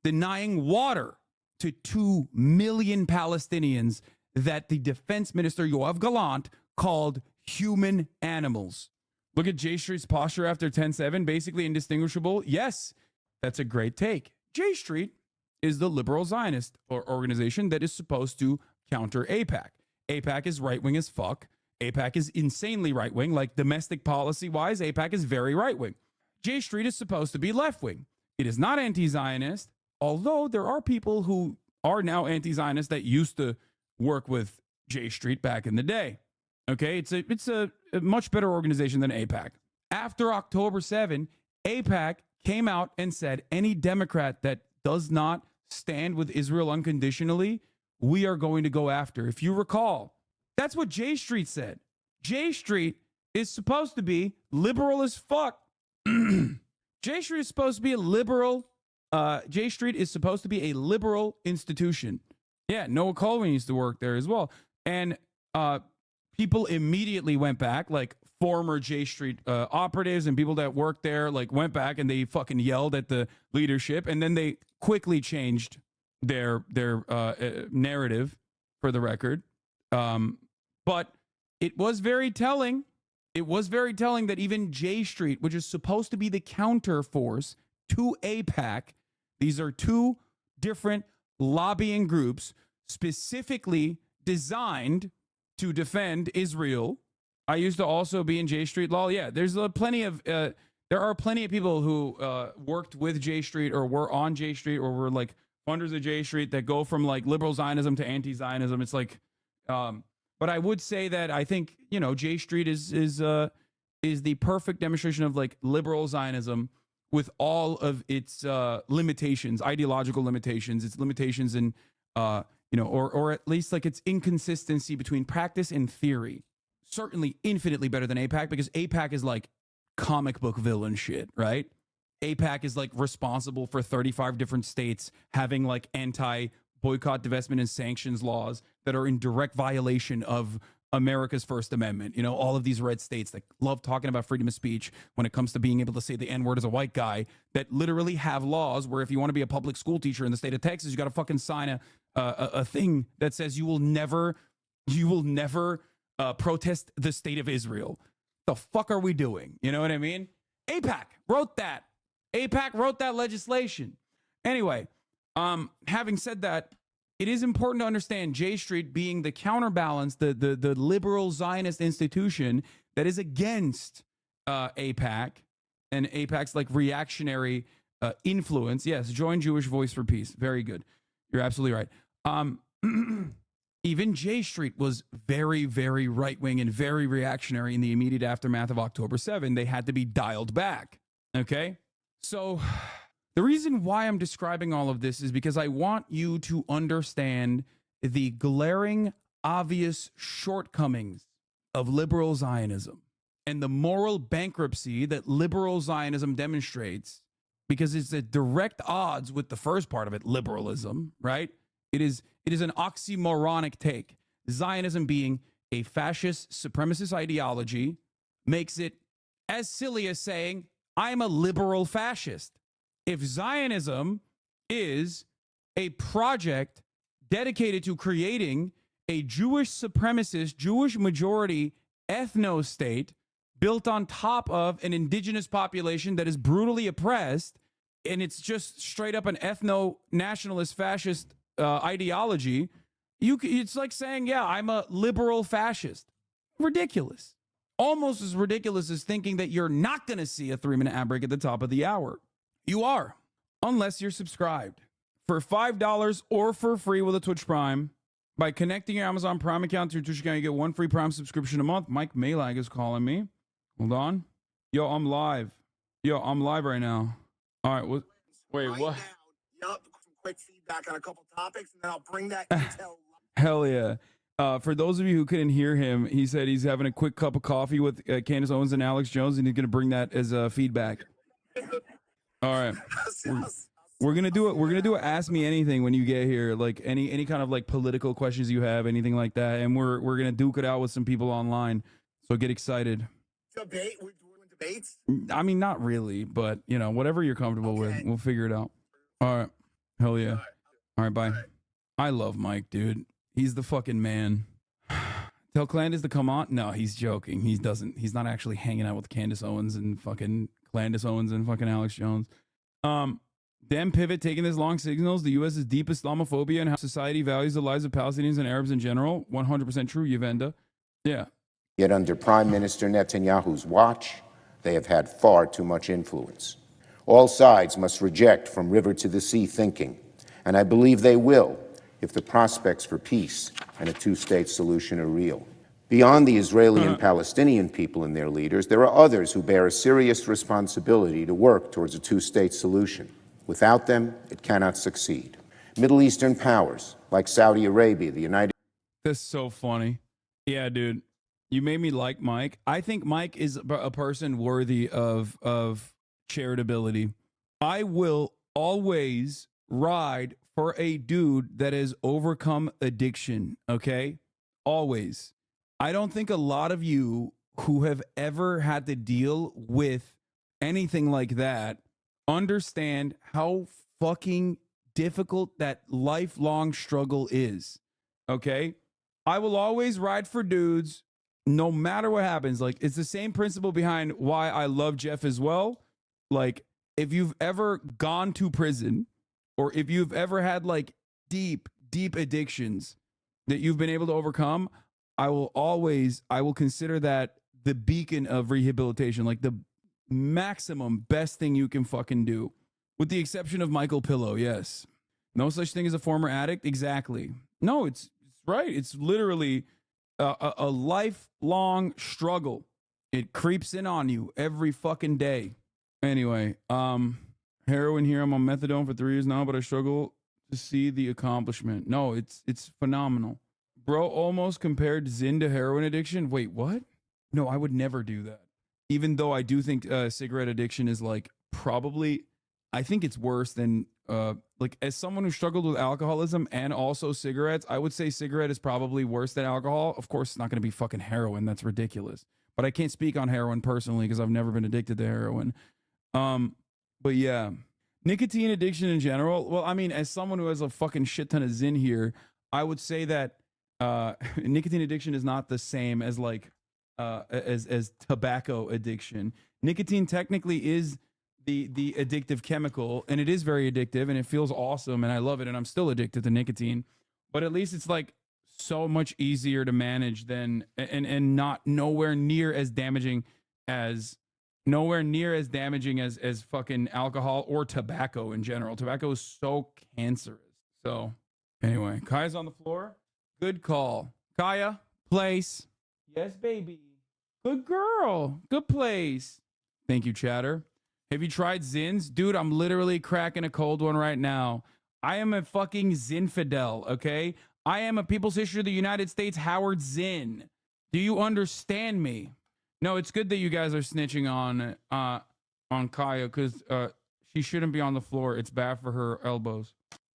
denying water to 2 million Palestinians that the defense minister Yoav Gallant called human animals. Look at J Street's posture after 10-7, basically indistinguishable. Yes, that's a great take. J Street is the liberal Zionist organization that is supposed to counter AIPAC. AIPAC is right-wing as fuck. AIPAC is insanely right-wing, like domestic policy-wise, AIPAC is very right-wing. J Street is supposed to be left-wing. It is not anti-Zionist, although there are people who are now anti-Zionist that used to work with J Street back in the day. Okay, it's a much better organization than AIPAC. After October 7, AIPAC came out and said any Democrat that does not stand with Israel unconditionally, we are going to go after. If you recall, that's what J Street said. J Street is supposed to be liberal as fuck. J Street is supposed to be a liberal. J Street is supposed to be a liberal institution. Yeah, Noah Colvin used to work there as well. And people immediately went back, like former J Street operatives and people that worked there, like went back and they fucking yelled at the leadership. And then they quickly changed their narrative, for the record. But it was very telling. It was very telling that even J Street, which is supposed to be the counter force to AIPAC, these are two different lobbying groups specifically designed to defend Israel. I used to also be in J Street law. Yeah, there's plenty of there are plenty of people who worked with J Street or were on J Street or were like funders of J Street that go from like liberal Zionism to anti-Zionism. It's like, but I would say that I think, you know, J Street is the perfect demonstration of like liberal Zionism with all of its limitations, ideological limitations, its limitations in, you know, or at least like its inconsistency between practice and theory. Certainly infinitely better than AIPAC, because AIPAC is like comic book villain shit, right? AIPAC is like responsible for 35 different states having like anti-boycott, divestment, and sanctions laws that are in direct violation of America's First Amendment. You know, all of these red states that love talking about freedom of speech when it comes to being able to say the N-word as a white guy, that literally have laws where if you want to be a public school teacher in the state of Texas, you got to fucking sign a thing that says you will never protest the state of Israel. The fuck are we doing? You know what I mean? AIPAC wrote that. AIPAC wrote that legislation. Anyway, having said that, it is important to understand J Street being the counterbalance, the liberal Zionist institution that is against AIPAC and AIPAC's like reactionary influence. Yes, join Jewish Voice for Peace. Very good. You're absolutely right. Even J Street was very, very right-wing and very reactionary in the immediate aftermath of October 7. They had to be dialed back. Okay? So the reason why I'm describing all of this is because I want you to understand the glaring, obvious shortcomings of liberal Zionism and the moral bankruptcy that liberal Zionism demonstrates, because it's at direct odds with the first part of it, liberalism, right? It is an oxymoronic take. Zionism being a fascist supremacist ideology makes it as silly as saying, I'm a liberal fascist. If Zionism is a project dedicated to creating a Jewish supremacist, Jewish majority ethno-state built on top of an indigenous population that is brutally oppressed, and it's just straight up an ethno-nationalist fascist ideology, it's like saying, yeah, I'm a liberal fascist. Ridiculous. Almost as ridiculous as thinking that you're not going to see a 3-minute ad break at the top of the hour. You are, unless you're subscribed. For $5 or for free with a Twitch Prime, by connecting your Amazon Prime account to your Twitch account, you get 1 free Prime subscription a month. Mike MAJLAK is calling me. Hold on. Yo, I'm live. I'm live right now. All right. Wait, what? Yup, some quick feedback on a couple topics, and then I'll bring that intel. Hell yeah. For those of you who couldn't hear him, he said he's having a quick cup of coffee with Candace Owens and Alex Jones, and he's going to bring that as feedback. All right. We're going to do it. We're going to do a Ask Me Anything when you get here, like any kind of like political questions you have, anything like that. And we're going to duke it out with some people online. So get excited. Debate? We're doing debates? I mean, not really, but you know, whatever you're comfortable with, we'll figure it out. All right. Hell yeah. All right, bye. I love Mike, dude. He's the fucking man. Tell Candace to come on. No, he's joking. He's not actually hanging out with Candace Owens and fucking Alex Jones. Dem pivot taking this long signals the U.S.'s deep Islamophobia and how society values the lives of Palestinians and Arabs in general. 100% true, Yuvenda. Yeah. Yet under Prime Minister Netanyahu's watch, they have had far too much influence. All sides must reject from river to the sea thinking, and I believe they will if the prospects for peace and a two-state solution are real. Beyond the Israeli and Palestinian people and their leaders, there are others who bear a serious responsibility to work towards a two-state solution. Without them, it cannot succeed. Middle Eastern powers, like Saudi Arabia, the United... That's so funny. Yeah, dude. You made me like Mike. I think Mike is a person worthy of charitability. I will always ride for a dude that has overcome addiction, okay? Always. I don't think a lot of you who have ever had to deal with anything like that understand how fucking difficult that lifelong struggle is, okay? I will always ride for dudes no matter what happens. Like, it's the same principle behind why I love Jeff as well. Like, if you've ever gone to prison or if you've ever had like deep addictions that you've been able to overcome, I will consider that the beacon of rehabilitation, like the maximum best thing you can fucking do, with the exception of Michael Pillow. Yes. No such thing as a former addict. Exactly. No, it's right. It's literally a lifelong struggle. It creeps in on you every fucking day. Anyway, heroin here. I'm on methadone for 3 years now, but I struggle to see the accomplishment. No, it's phenomenal. Bro almost compared Zyn to heroin addiction. Wait, what? No, I would never do that. Even though I do think cigarette addiction is like probably, I think it's worse than like as someone who struggled with alcoholism and also cigarettes, I would say cigarette is probably worse than alcohol. Of course, it's not going to be fucking heroin. That's ridiculous. But I can't speak on heroin personally because I've never been addicted to heroin. But yeah, nicotine addiction in general. Well, I mean, as someone who has a fucking shit ton of Zyn here, I would say that nicotine addiction is not the same as like as tobacco addiction. Nicotine technically is the addictive chemical, and it is very addictive, and it feels awesome, and I love it, and I'm still addicted to nicotine. But at least it's like so much easier to manage than and not nowhere near as damaging as fucking alcohol or tobacco in general. Tobacco is so cancerous. So anyway, Kaya's on the floor. Good call. Kaya, place. Yes, baby. Good girl. Good place. Thank you, chatter. Have you tried Zyns? Dude, I'm literally cracking a cold one right now. I am a fucking Zinfidel, okay? I am a People's History of the United States Howard Zinn. Do you understand me? No, it's good that you guys are snitching on Kaya because she shouldn't be on the floor. It's bad for her elbows.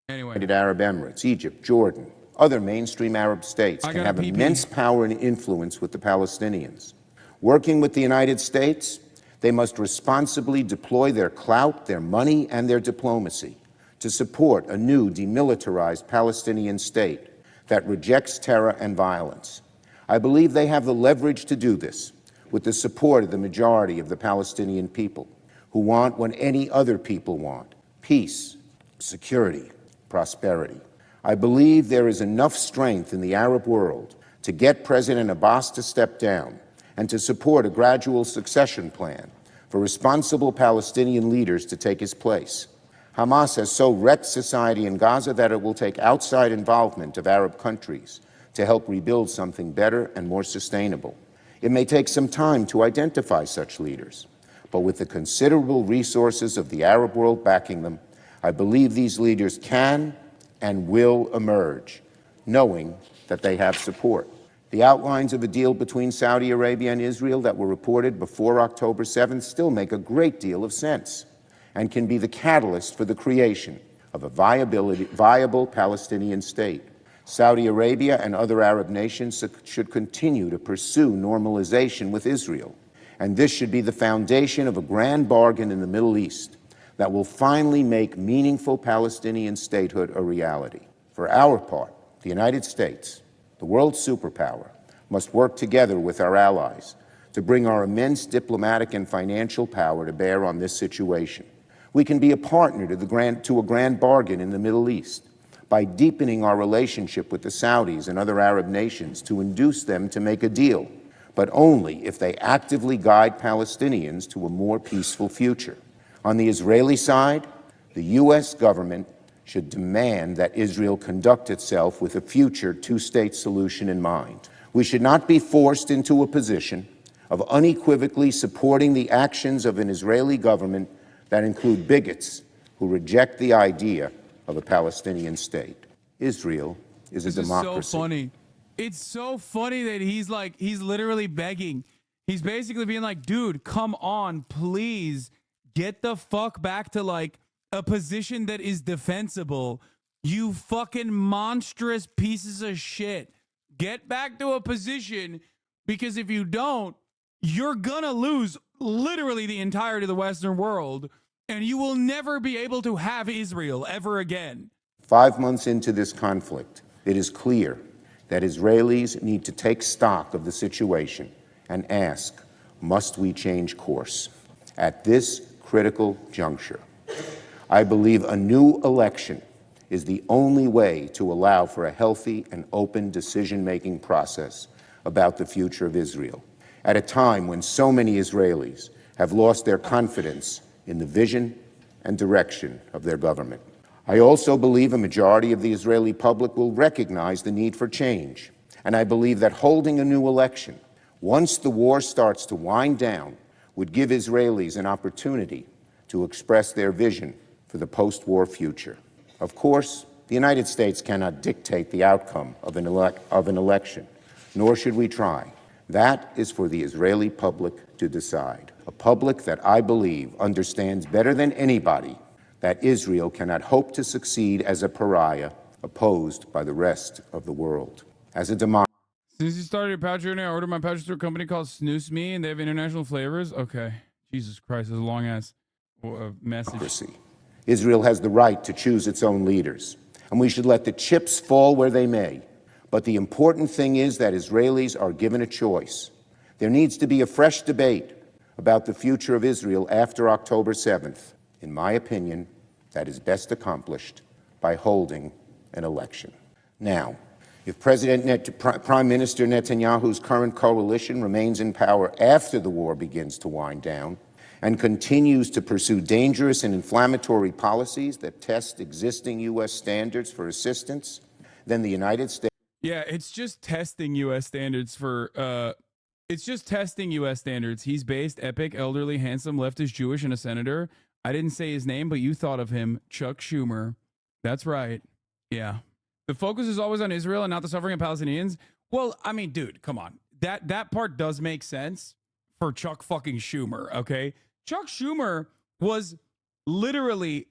Anyway. United Arab Emirates, Egypt, Jordan, other mainstream Arab states can have immense power and influence with the Palestinians. Working with the United States, they must responsibly deploy their clout, their money, and their diplomacy to support a new demilitarized Palestinian state that rejects terror and violence. I believe they have the leverage to do this with the support of the majority of the Palestinian people who want what any other people want: peace, security, prosperity. I believe there is enough strength in the Arab world to get President Abbas to step down and to support a gradual succession plan for responsible Palestinian leaders to take his place. Hamas has so wrecked society in Gaza that it will take outside involvement of Arab countries to help rebuild something better and more sustainable. It may take some time to identify such leaders, but with the considerable resources of the Arab world backing them, I believe these leaders can and will emerge, knowing that they have support. The outlines of a deal between Saudi Arabia and Israel that were reported before October 7th still make a great deal of sense and can be the catalyst for the creation of a viable Palestinian state. Saudi Arabia and other Arab nations should continue to pursue normalization with Israel, and this should be the foundation of a grand bargain in the Middle East that will finally make meaningful Palestinian statehood a reality. For our part, the United States, the world superpower, must work together with our allies to bring our immense diplomatic and financial power to bear on this situation. We can be a partner to a grand bargain in the Middle East by deepening our relationship with the Saudis and other Arab nations to induce them to make a deal, but only if they actively guide Palestinians to a more peaceful future. On the Israeli side, the U.S. government should demand that Israel conduct itself with a future two-state solution in mind. We should not be forced into a position of unequivocally supporting the actions of an Israeli government that include bigots who reject the idea of a Palestinian state. Israel is a democracy. It's so funny. It's so funny that he's literally begging. He's basically being like, dude, come on, please get the fuck back to like a position that is defensible. You fucking monstrous pieces of shit. Get back to a position, because if you don't, you're gonna lose literally the entirety of the Western world, and you will never be able to have Israel ever again. 5 months into this conflict, it is clear that Israelis need to take stock of the situation and ask, must we change course? At this critical juncture, I believe a new election is the only way to allow for a healthy and open decision-making process about the future of Israel, at a time when so many Israelis have lost their confidence in the vision and direction of their government. I also believe a majority of the Israeli public will recognize the need for change, and I believe that holding a new election, once the war starts to wind down, would give Israelis an opportunity to express their vision for the post-war future. Of course, the United States cannot dictate the outcome of an election, nor should we try. That is for the Israeli public to decide, a public that I believe understands better than anybody that Israel cannot hope to succeed as a pariah opposed by the rest of the world. As a democracy, Since you started your pouch journey, I ordered my pouches through a company called Snooze Me, and they have international flavors. Okay. Jesus Christ, this is a long ass message. Israel has the right to choose its own leaders, and we should let the chips fall where they may. But the important thing is that Israelis are given a choice. There needs to be a fresh debate about the future of Israel after October 7th. In my opinion, that is best accomplished by holding an election. Now, if Prime Minister Netanyahu's current coalition remains in power after the war begins to wind down and continues to pursue dangerous and inflammatory policies that test existing U.S. standards for assistance, then the United States... Yeah, it's just testing U.S. standards for... It's just testing U.S. standards. He's based, epic, elderly, handsome, leftist, Jewish, and a senator. I didn't say his name, but you thought of him. Chuck Schumer. That's right. Yeah. The focus is always on Israel and not the suffering of Palestinians. Well, I mean, dude, come on. That part does make sense for Chuck fucking Schumer, okay? Chuck Schumer was literally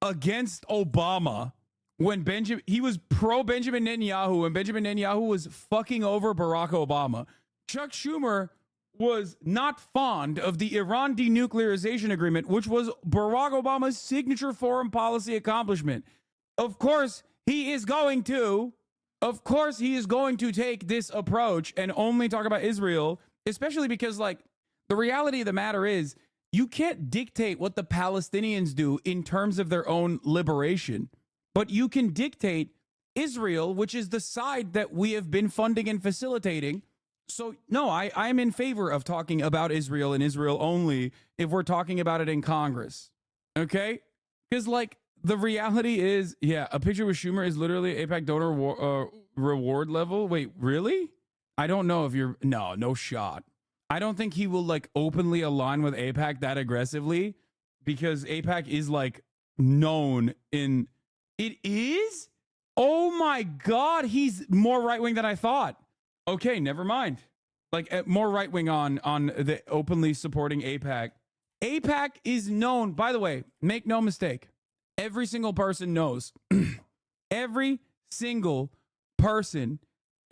against Obama when he was pro Benjamin Netanyahu when Benjamin Netanyahu was fucking over Barack Obama. Chuck Schumer was not fond of the Iran denuclearization agreement, which was Barack Obama's signature foreign policy accomplishment. Of course, he is going to take this approach and only talk about Israel, especially because, like, the reality of the matter is you can't dictate what the Palestinians do in terms of their own liberation, but you can dictate Israel, which is the side that we have been funding and facilitating. So, no, I'm in favor of talking about Israel and Israel only if we're talking about it in Congress. Okay? Because, like, the reality is, yeah, a picture with Schumer is literally AIPAC donor reward level. Wait, really? I don't know if you're... No shot. I don't think he will, like, openly align with AIPAC that aggressively because AIPAC is, like, known in... It is? Oh, my God. He's more right-wing than I thought. Okay, never mind. Like, more right-wing on the openly supporting AIPAC. AIPAC is known, by the way, make no mistake, every single person knows, every single person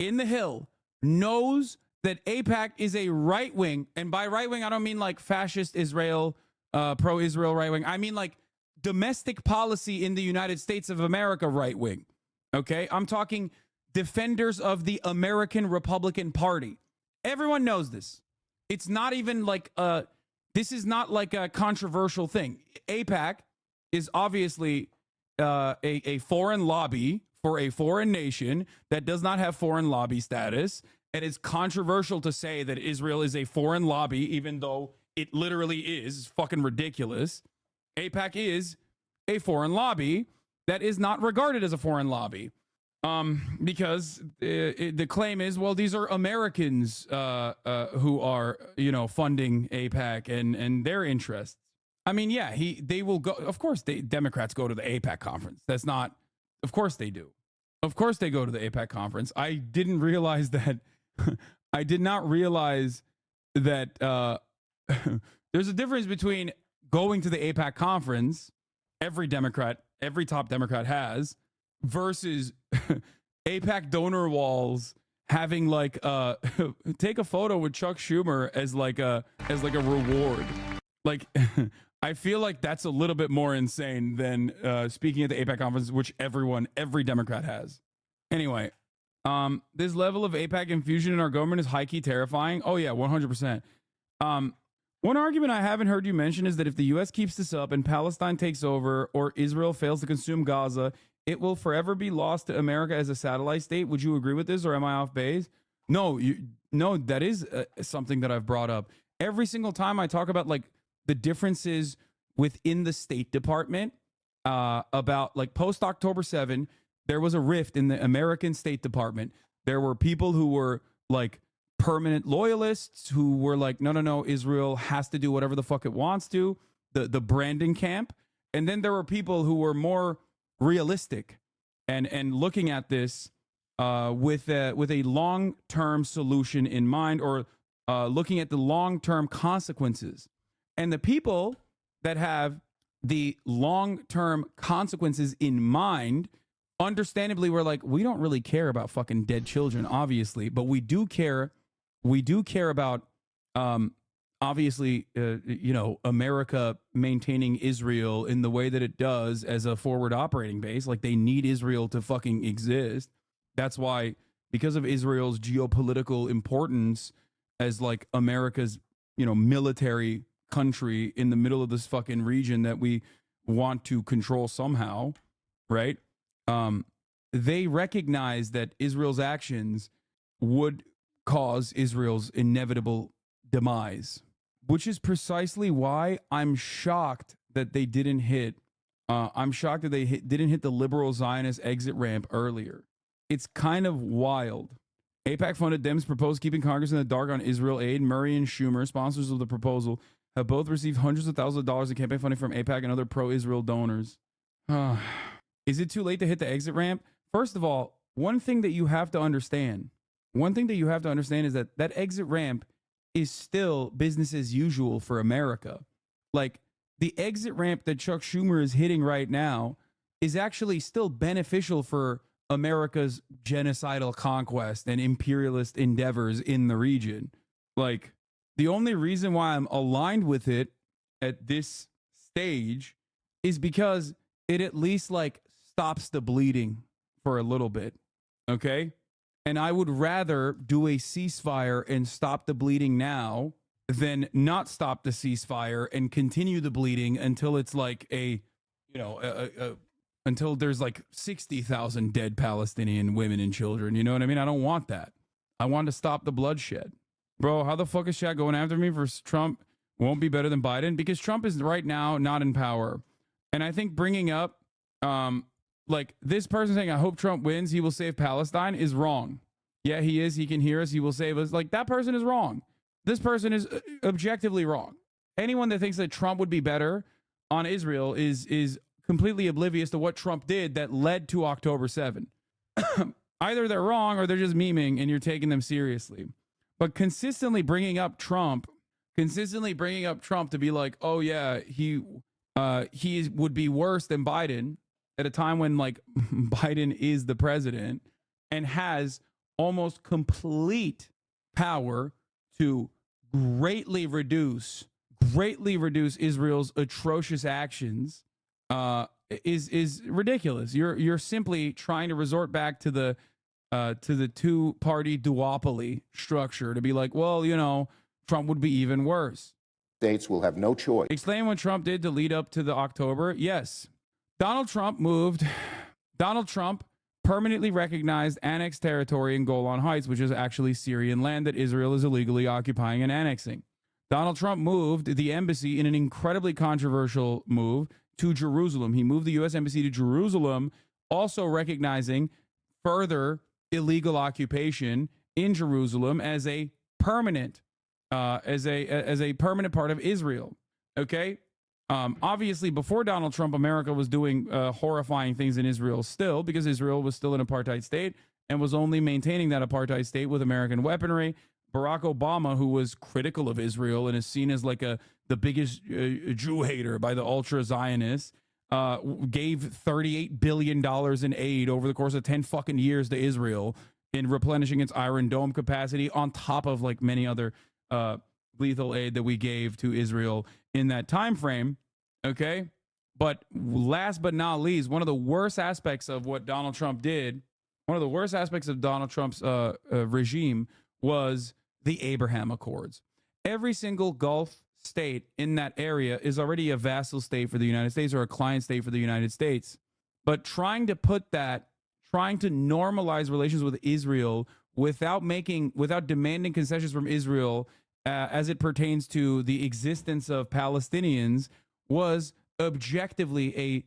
in the Hill knows that AIPAC is a right-wing, and by right-wing, I don't mean like fascist Israel, pro-Israel right-wing. I mean like domestic policy in the United States of America right-wing, okay? I'm talking defenders of the American Republican Party. Everyone knows this. It's not even like this is not like a controversial thing. AIPAC is obviously a foreign lobby for a foreign nation that does not have foreign lobby status. And it's controversial to say that Israel is a foreign lobby, even though it literally is. It's fucking ridiculous. AIPAC is a foreign lobby that is not regarded as a foreign lobby. Because the claim is, well, these are Americans who are, funding AIPAC and their interests. I mean, yeah, they will go. Of course, Democrats go to the AIPAC conference. That's not. Of course they do. Of course they go to the AIPAC conference. I didn't realize that. I did not realize that there's a difference between going to the AIPAC conference. Every top Democrat has. Versus AIPAC donor walls having like take a photo with Chuck Schumer as like a reward. Like I feel like that's a little bit more insane than speaking at the AIPAC conference, which every Democrat has. Anyway, this level of AIPAC infusion in our government is high-key terrifying. Oh yeah, 100%. One argument I haven't heard you mention is that if the U.S. keeps this up and Palestine takes over or Israel fails to consume Gaza, it will forever be lost to America as a satellite state. Would you agree with this, or am I off base? No, that is something that I've brought up. Every single time I talk about like the differences within the State Department, about like post October 7, there was a rift in the American State Department. There were people who were like permanent loyalists who were like, no, Israel has to do whatever the fuck it wants to, the branding camp. And then there were people who were more realistic and looking at this with a long-term solution in mind, or looking at the long-term consequences. And the people that have the long-term consequences in mind, understandably, were like, we don't really care about fucking dead children, obviously, but we do care about obviously, America maintaining Israel in the way that it does as a forward operating base. Like, they need Israel to fucking exist. That's why, because of Israel's geopolitical importance as like America's, military country in the middle of this fucking region that we want to control somehow, right? They recognize that Israel's actions would cause Israel's inevitable demise, which is precisely why I'm shocked that they didn't hit. I'm shocked that they didn't hit the liberal Zionist exit ramp earlier. It's kind of wild. AIPAC funded Dems proposed keeping Congress in the dark on Israel aid. Murray and Schumer, sponsors of the proposal, have both received hundreds of thousands of dollars in campaign funding from AIPAC and other pro-Israel donors. Is it too late to hit the exit ramp? First of all, one thing that you have to understand is that that exit ramp is still business as usual for America. Like, the exit ramp that Chuck Schumer is hitting right now is actually still beneficial for America's genocidal conquest and imperialist endeavors in the region. Like, the only reason why I'm aligned with it at this stage is because it at least like stops the bleeding for a little bit. Okay? And I would rather do a ceasefire and stop the bleeding now than not stop the ceasefire and continue the bleeding until it's like until there's like 60,000 dead Palestinian women and children. You know what I mean? I don't want that. I want to stop the bloodshed. Bro, how the fuck is chat going after me for Trump won't be better than Biden? Because Trump is right now not in power. And I think bringing up like this person saying, I hope Trump wins, he will save Palestine, is wrong. Yeah, he is. He can hear us. He will save us. Like, that person is wrong. This person is objectively wrong. Anyone that thinks that Trump would be better on Israel is completely oblivious to what Trump did that led to October 7. Either they're wrong or they're just memeing and you're taking them seriously. But consistently bringing up Trump to be like, oh yeah, he would be worse than Biden at a time when like Biden is the president and has almost complete power to greatly reduce Israel's atrocious actions is ridiculous. You're simply trying to resort back to the two-party duopoly structure to be like, well, Trump would be even worse. States will have no choice. Explain what Trump did to lead up to the October. Yes. Donald Trump permanently recognized annexed territory in Golan Heights, which is actually Syrian land that Israel is illegally occupying and annexing. Donald Trump moved the embassy in an incredibly controversial move to Jerusalem. He moved the U.S. embassy to Jerusalem, also recognizing further illegal occupation in Jerusalem as a permanent as a permanent part of Israel. Okay. Obviously, before Donald Trump, America was doing horrifying things in Israel still, because Israel was still an apartheid state and was only maintaining that apartheid state with American weaponry. Barack Obama, who was critical of Israel and is seen as like the biggest Jew hater by the ultra Zionists, gave $38 billion in aid over the course of 10 fucking years to Israel in replenishing its Iron Dome capacity, on top of like many other lethal aid that we gave to Israel in that time frame. Okay. But last but not least, one of the worst aspects of what Donald Trump did, one of the worst aspects of Donald Trump's regime was the Abraham Accords. Every single Gulf state in that area is already a vassal state for the United States or a client state for the United States. But trying to normalize relations with Israel without demanding concessions from Israel as it pertains to the existence of Palestinians was objectively a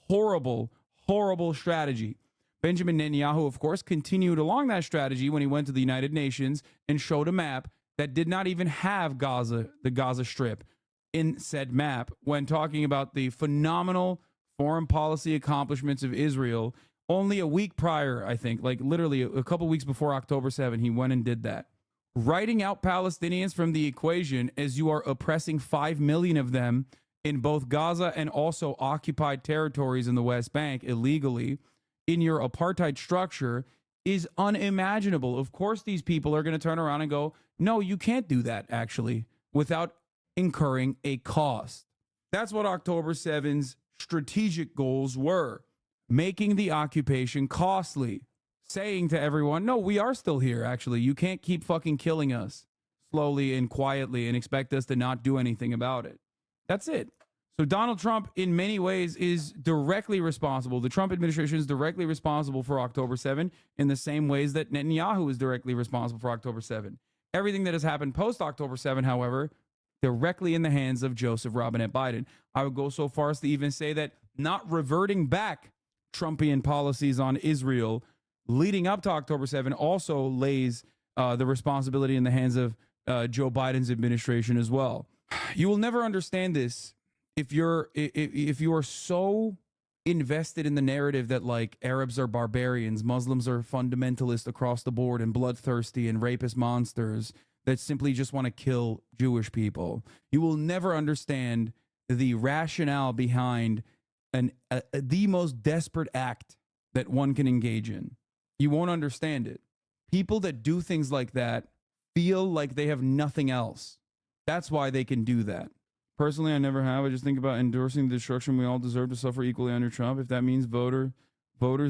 horrible, horrible strategy. Benjamin Netanyahu, of course, continued along that strategy when he went to the United Nations and showed a map that did not even have Gaza, the Gaza Strip, in said map when talking about the phenomenal foreign policy accomplishments of Israel. Only a week prior, I think, like literally a couple weeks before October 7, he went and did that. Writing out Palestinians from the equation as you are oppressing 5 million of them in both Gaza and also occupied territories in the West Bank illegally in your apartheid structure is unimaginable. Of course, these people are going to turn around and go, no, you can't do that, actually, without incurring a cost. That's what October 7's strategic goals were. Making the occupation costly. Saying to everyone, no, we are still here, actually. You can't keep fucking killing us slowly and quietly and expect us to not do anything about it. That's it. So Donald Trump, in many ways, is directly responsible. The Trump administration is directly responsible for October 7 in the same ways that Netanyahu is directly responsible for October 7. Everything that has happened post-October 7, however, directly in the hands of Joseph Robinette Biden. I would go so far as to even say that not reverting back Trumpian policies on Israel leading up to October 7 also lays the responsibility in the hands of Joe Biden's administration as well. You will never understand this if you are so invested in the narrative that like Arabs are barbarians, Muslims are fundamentalist across the board and bloodthirsty and rapist monsters that simply just want to kill Jewish people. You will never understand the rationale behind the most desperate act that one can engage in. You won't understand it. People that do things like that feel like they have nothing else. That's why they can do that. Personally, I never have. I just think about endorsing the destruction we all deserve to suffer equally under Trump. If that means voters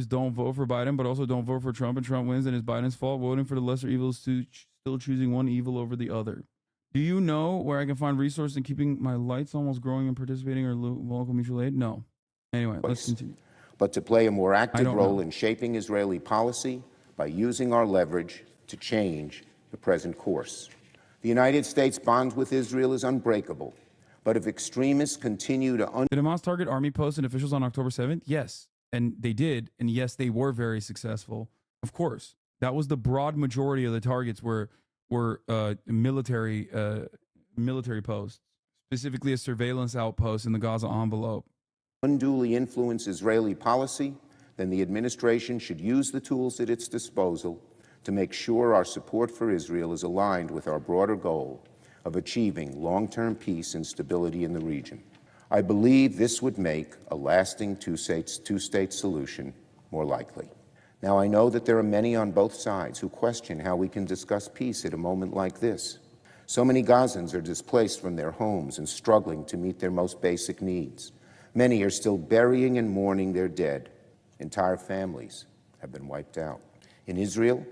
don't vote for Biden, but also don't vote for Trump, and Trump wins, then it's Biden's fault. Voting for the lesser evil is still choosing one evil over the other. Do you know where I can find resources in keeping my lights almost growing and participating or local mutual aid? No. Anyway, let's continue. But to play a more active role in shaping Israeli policy by using our leverage to change the present course. The United States bond with Israel is unbreakable, but if extremists continue to... Did Hamas target army posts and officials on October 7th? Yes, and they did, and yes, they were very successful. Of course, that was the broad majority of the targets were military posts, specifically a surveillance outpost in the Gaza envelope. Unduly influence Israeli policy, then the administration should use the tools at its disposal to make sure our support for Israel is aligned with our broader goal of achieving long-term peace and stability in the region. I believe this would make a lasting two-state solution more likely. Now, I know that there are many on both sides who question how we can discuss peace at a moment like this. So many Gazans are displaced from their homes and struggling to meet their most basic needs. Many are still burying and mourning their dead. Entire families have been wiped out. In Israel,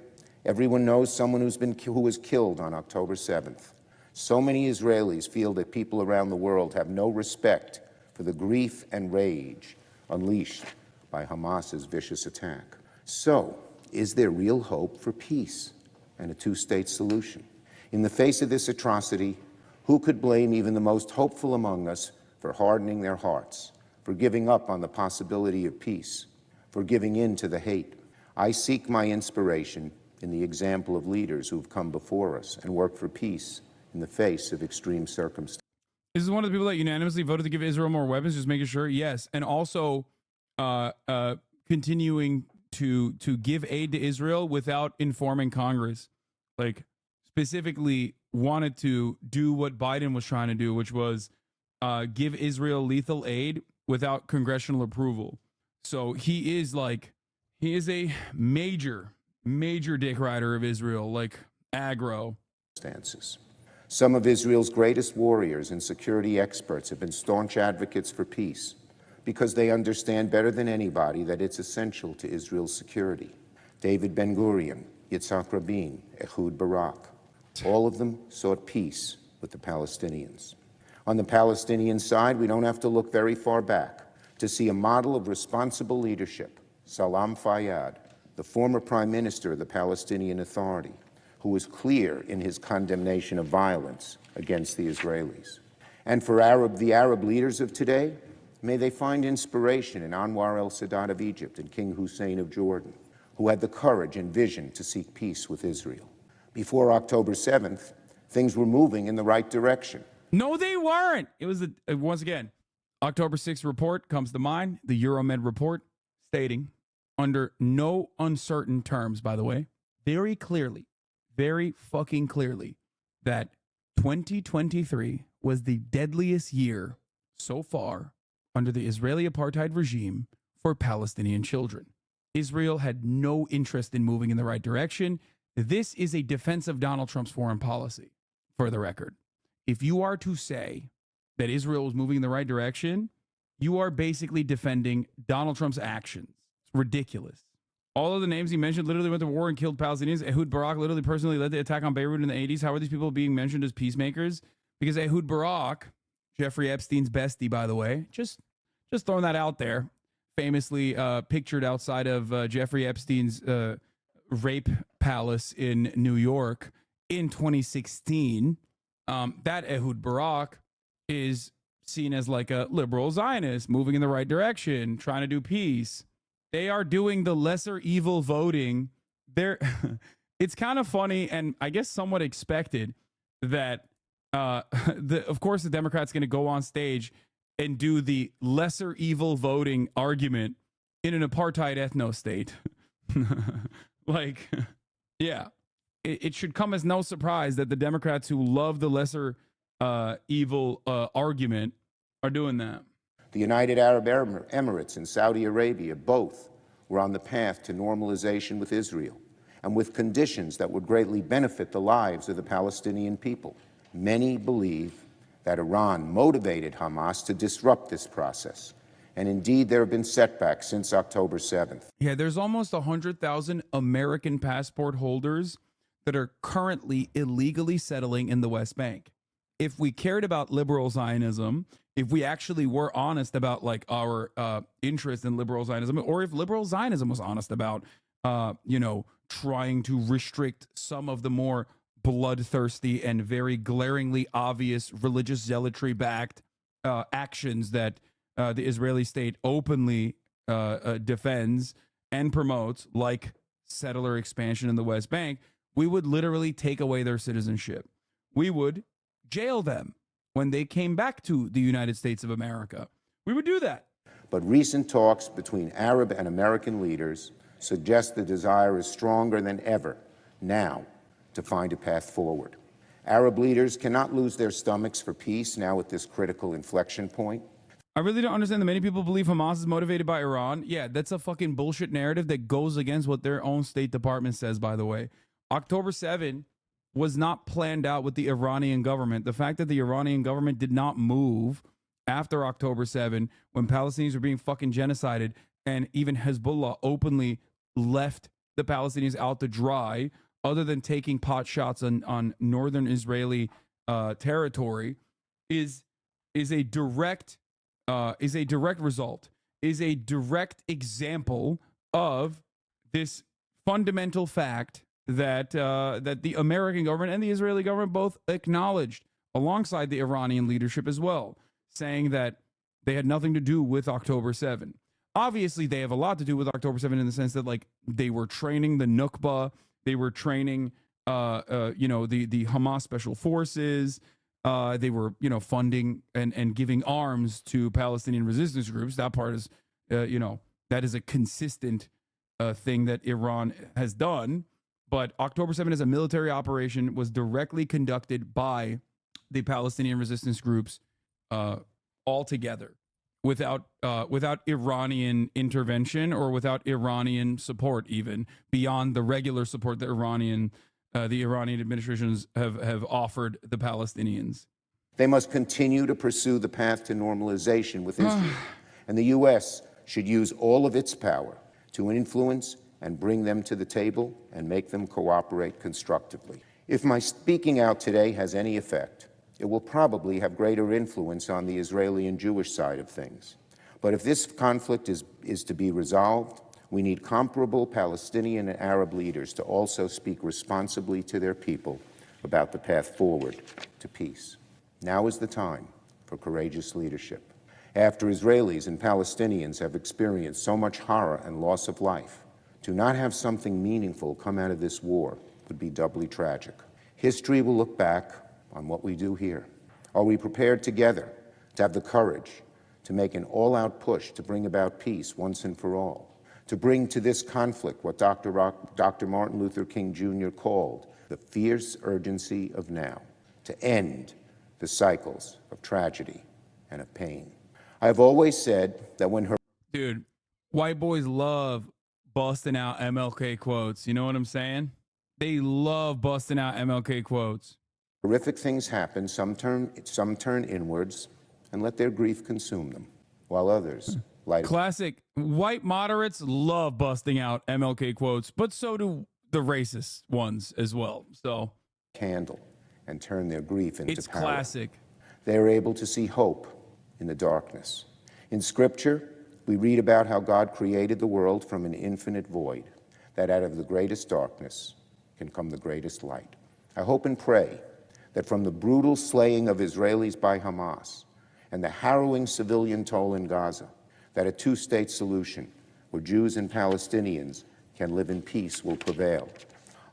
everyone knows someone who was killed on October 7th. So many Israelis feel that people around the world have no respect for the grief and rage unleashed by Hamas's vicious attack. So, is there real hope for peace and a two-state solution? In the face of this atrocity, who could blame even the most hopeful among us for hardening their hearts, for giving up on the possibility of peace, for giving in to the hate? I seek my inspiration in the example of leaders who've come before us and worked for peace in the face of extreme circumstances. This is one of the people that unanimously voted to give Israel more weapons, just making sure, yes. And also continuing to give aid to Israel without informing Congress. Like, specifically wanted to do what Biden was trying to do, which was give Israel lethal aid without congressional approval. So he is a major dick rider of Israel, like aggro. Some of Israel's greatest warriors and security experts have been staunch advocates for peace because they understand better than anybody that it's essential to Israel's security. David Ben-Gurion, Yitzhak Rabin, Ehud Barak, all of them sought peace with the Palestinians. On the Palestinian side, we don't have to look very far back to see a model of responsible leadership. Salam Fayyad, the former prime minister of the Palestinian Authority, who was clear in his condemnation of violence against the Israelis. And for the Arab leaders of today, May they find inspiration in Anwar el-Sadat of Egypt and King Hussein of Jordan, who had the courage and vision to seek peace with Israel. Before October 7th, things were moving in the right direction. No, they weren't. It was, once again, October 6th report comes to mind, the Euromed report, stating, under no uncertain terms, by the way, very clearly, very fucking clearly, that 2023 was the deadliest year so far under the Israeli apartheid regime for Palestinian children. Israel had no interest in moving in the right direction. This is a defense of Donald Trump's foreign policy, for the record. If you are to say that Israel is moving in the right direction, you are basically defending Donald Trump's actions. It's ridiculous. All of the names he mentioned literally went to war and killed Palestinians. Ehud Barak literally personally led the attack on Beirut in the 80s. How are these people being mentioned as peacemakers? Because Ehud Barak, Jeffrey Epstein's bestie, by the way, just throwing that out there, famously pictured outside of Jeffrey Epstein's rape palace in New York in 2016. That Ehud Barak is seen as like a liberal Zionist, moving in the right direction, trying to do peace. They are doing the lesser evil voting. It's kind of funny and I guess somewhat expected that, of course, the Democrats going to go on stage and do the lesser evil voting argument in an apartheid ethno state. Like, yeah, it should come as no surprise that the Democrats who love the lesser evil argument are doing that. The United Arab Emirates and Saudi Arabia both were on the path to normalization with Israel and with conditions that would greatly benefit the lives of the Palestinian people. Many believe that Iran motivated Hamas to disrupt this process. And indeed, there have been setbacks since October 7th. Yeah, there's almost 100,000 American passport holders that are currently illegally settling in the West Bank. If we cared about liberal Zionism, if we actually were honest about like our interest in liberal Zionism, or if liberal Zionism was honest about, trying to restrict some of the more bloodthirsty and very glaringly obvious religious zealotry-backed actions that the Israeli state openly defends and promotes, like settler expansion in the West Bank, we would literally take away their citizenship. We would jail them when they came back to the United States of America. We would do that. But recent talks between Arab and American leaders suggest the desire is stronger than ever now to find a path forward. Arab leaders cannot lose their stomachs for peace now at this critical inflection point. I really don't understand that many people believe Hamas is motivated by Iran. Yeah, that's a fucking bullshit narrative that goes against what their own State Department says, by the way. October 7 was not planned out with the Iranian government. The fact that the Iranian government did not move after October 7, when Palestinians were being fucking genocided, and even Hezbollah openly left the Palestinians out to dry, other than taking pot shots on northern Israeli territory, is a direct result, is a direct example of this fundamental fact that that the American government and the Israeli government both acknowledged, alongside the Iranian leadership as well, saying that they had nothing to do with October 7. Obviously, they have a lot to do with October 7 in the sense that, like, they were training the Nukba, they were training, the Hamas special forces. They were, funding and giving arms to Palestinian resistance groups. That part is, that is a consistent thing that Iran has done. But October 7 as a military operation was directly conducted by the Palestinian resistance groups altogether, without Iranian intervention or without Iranian support, even beyond the regular support that the Iranian administrations have offered the Palestinians. They must continue to pursue the path to normalization with Israel, and the U.S. should use all of its power to influence and bring them to the table and make them cooperate constructively. If my speaking out today has any effect, it will probably have greater influence on the Israeli and Jewish side of things. But if this conflict is to be resolved, we need comparable Palestinian and Arab leaders to also speak responsibly to their people about the path forward to peace. Now is the time for courageous leadership. After Israelis and Palestinians have experienced so much horror and loss of life, to not have something meaningful come out of this war would be doubly tragic. History will look back on what we do here. Are we prepared together to have the courage to make an all-out push to bring about peace once and for all, to bring to this conflict what Dr. Martin Luther King Jr. called the fierce urgency of now, to end the cycles of tragedy and of pain? I've always said that when her... Dude, white boys love busting out MLK quotes. You know what I'm saying? They love busting out MLK quotes. horrific things happen, some turn inwards and let their grief consume them, while others light... Classic. White moderates love busting out MLK quotes, but so do the racist ones as well. So... candle and turn their grief into it's power. Classic. They are able to see hope in the darkness. In Scripture, we read about how God created the world from an infinite void, that out of the greatest darkness can come the greatest light. I hope and pray that from the brutal slaying of Israelis by Hamas and the harrowing civilian toll in Gaza, that a two-state solution where Jews and Palestinians can live in peace will prevail.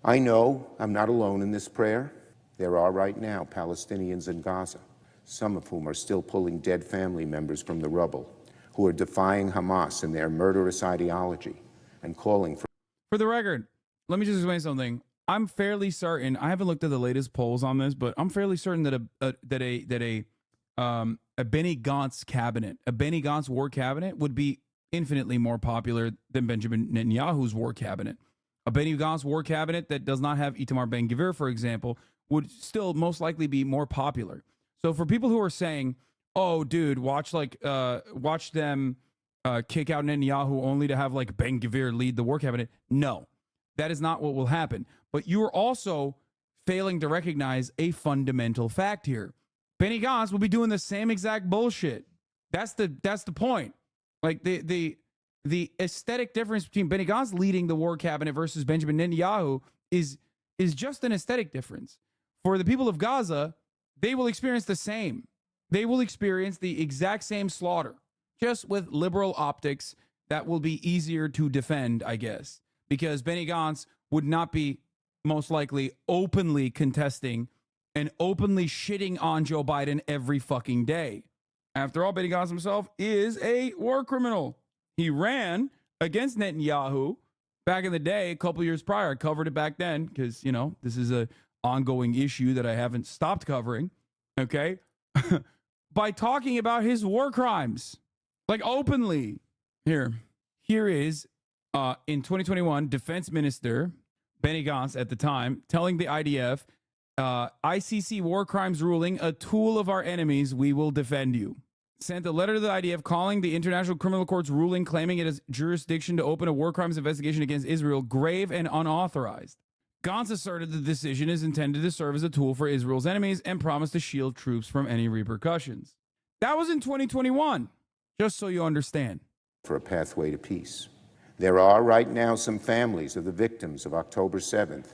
I know I'm not alone in this prayer. There are right now Palestinians in Gaza, some of whom are still pulling dead family members from the rubble, who are defying Hamas and their murderous ideology and calling for... For the record, let me just explain something. I'm fairly certain, I haven't looked at the latest polls on this, but I'm fairly certain that a Benny Gantz cabinet, a Benny Gantz war cabinet would be infinitely more popular than Benjamin Netanyahu's war cabinet. A Benny Gantz war cabinet that does not have Itamar Ben-Gvir, for example, would still most likely be more popular. So for people who are saying, oh, dude, watch them kick out Netanyahu only to have like Ben-Gvir lead the war cabinet. No, that is not what will happen. But you are also failing to recognize a fundamental fact here. Benny Gantz will be doing the same exact bullshit. That's the point. Like the aesthetic difference between Benny Gantz leading the war cabinet versus Benjamin Netanyahu is just an aesthetic difference. For the people of Gaza, they will experience the same. They will experience the exact same slaughter, just with liberal optics that will be easier to defend, I guess, because Benny Gantz would not be most likely openly contesting and openly shitting on Joe Biden every fucking day. After all, Benny Gantz himself is a war criminal. He ran against Netanyahu back in the day, a couple years prior. I covered it back then because, you know, this is an ongoing issue that I haven't stopped covering, okay? By talking about his war crimes, like openly. Here is, in 2021, Defense Minister Benny Gantz at the time telling the IDF, ICC war crimes ruling, a tool of our enemies, we will defend you. Sent a letter to the IDF calling the International Criminal Court's ruling claiming it has jurisdiction to open a war crimes investigation against Israel grave and unauthorized. Gantz asserted the decision is intended to serve as a tool for Israel's enemies and promised to shield troops from any repercussions. That was in 2021, just so you understand. For a pathway to peace. There are right now some families of the victims of October 7th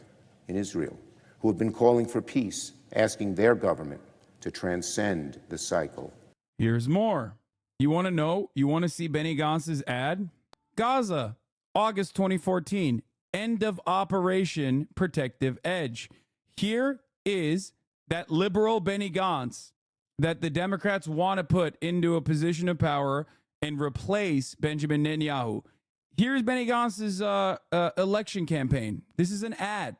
in Israel who have been calling for peace, asking their government to transcend the cycle. Here's more. You want to know? You want to see Benny Gantz's ad? Gaza, August 2014. End of Operation Protective Edge. Here is that liberal Benny Gantz that the Democrats want to put into a position of power and replace Benjamin Netanyahu. Here's Benny Gantz's election campaign. This is an ad.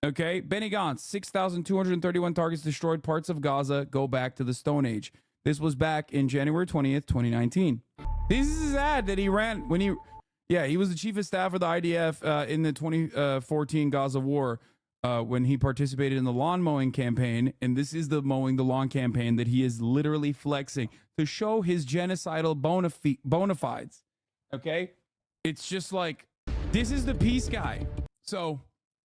Okay, Benny Gantz, 6,231 targets destroyed, parts of Gaza go back to the Stone Age. This was back in January 20th, 2019. This is his ad that he ran when he was the chief of staff of the IDF in the 2014 Gaza war when he participated in the lawn mowing campaign. And this is the mowing the lawn campaign that he is literally flexing to show his genocidal bona fides. Okay, it's just like, this is the peace guy. So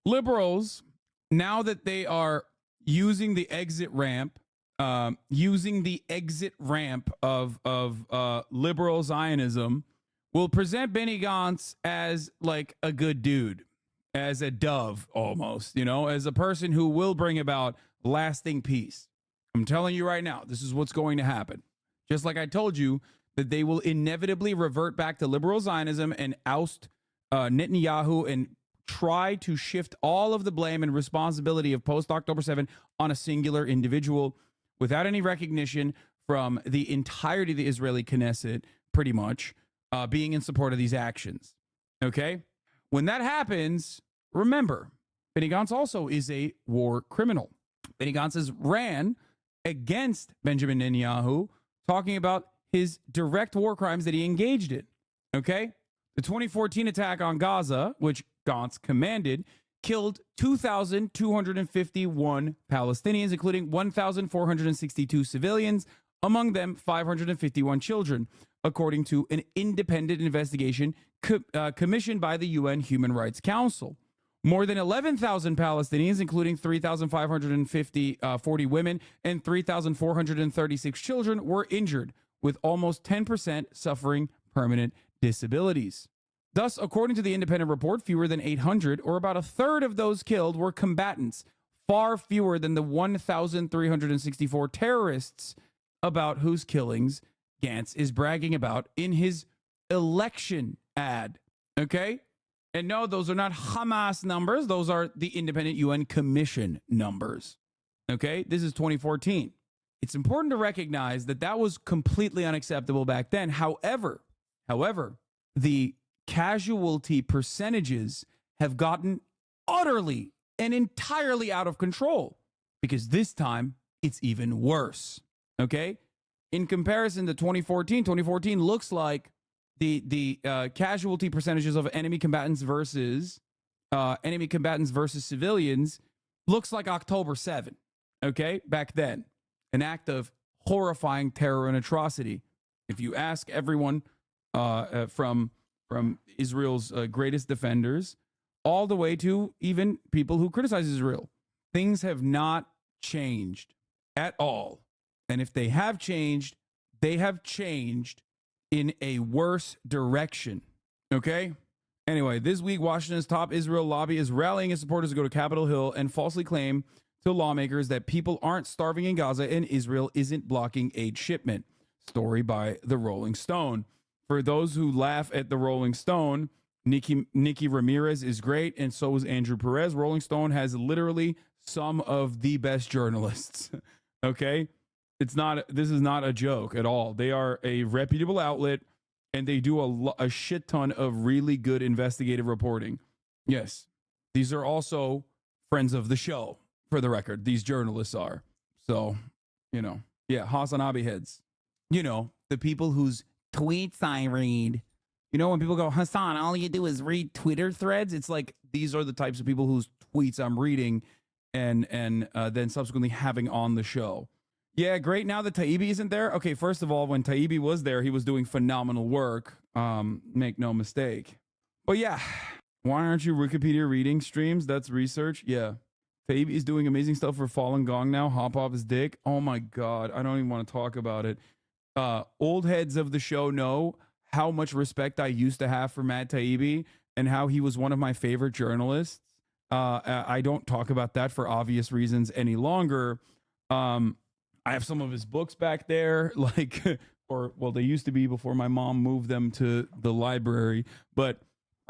liberals, now that they are using the exit ramp of liberal Zionism, will present Benny Gantz as like a good dude, as a dove almost, you know, as a person who will bring about lasting peace. I'm telling you right now, this is what's going to happen. Just like I told you that they will inevitably revert back to liberal Zionism and oust Netanyahu and try to shift all of the blame and responsibility of post-October 7 on a singular individual without any recognition from the entirety of the Israeli Knesset, pretty much, being in support of these actions. Okay? When that happens, remember, Benny Gantz also is a war criminal. Benny Gantz ran against Benjamin Netanyahu, talking about his direct war crimes that he engaged in. Okay? The 2014 attack on Gaza, which Gantz commanded, killed 2,251 Palestinians, including 1,462 civilians, among them 551 children, according to an independent investigation commissioned by the UN Human Rights Council. More than 11,000 Palestinians, including 3,540 women and 3,436 children, were injured, with almost 10% suffering permanent disabilities. Thus, according to the independent report, fewer than 800, or about a third of those killed, were combatants, far fewer than the 1,364 terrorists about whose killings Gantz is bragging about in his election ad. Okay? And no, those are not Hamas numbers. Those are the Independent UN Commission numbers. Okay? This is 2014. It's important to recognize that that was completely unacceptable back then. However, the casualty percentages have gotten utterly and entirely out of control, because this time it's even worse. Okay? In comparison to 2014 looks like the casualty percentages of enemy combatants versus civilians looks like October 7. Okay? Back then. An act of horrifying terror and atrocity. If you ask everyone from Israel's greatest defenders all the way to even people who criticize Israel, things have not changed at all. And if they have changed in a worse direction. Okay? Anyway, this week, Washington's top Israel lobby is rallying its supporters to go to Capitol Hill and falsely claim to lawmakers that people aren't starving in Gaza and Israel isn't blocking aid shipment. Story by the Rolling Stone. For those who laugh at the Rolling Stone, Nikki Ramirez is great, and so is Andrew Perez. Rolling Stone has literally some of the best journalists. Okay? This is not a joke at all. They are a reputable outlet, and they do a shit ton of really good investigative reporting. Yes. These are also friends of the show, for the record. These journalists are. So, yeah, HasanAbi heads. The people whose tweets I read. When people go, Hasan, all you do is read Twitter threads. It's like, these are the types of people whose tweets I'm reading and then subsequently having on the show. Yeah, great. Now that Taibbi isn't there. Okay, first of all, when Taibbi was there, he was doing phenomenal work. Make no mistake. But yeah, why aren't you Wikipedia reading streams? That's research. Yeah. Taibbi is doing amazing stuff for Falun Gong now. Hop off his dick. Oh my God. I don't even want to talk about it. Old heads of the show know how much respect I used to have for Matt Taibbi and how he was one of my favorite journalists. I don't talk about that for obvious reasons any longer. I have some of his books back there, they used to be before my mom moved them to the library. But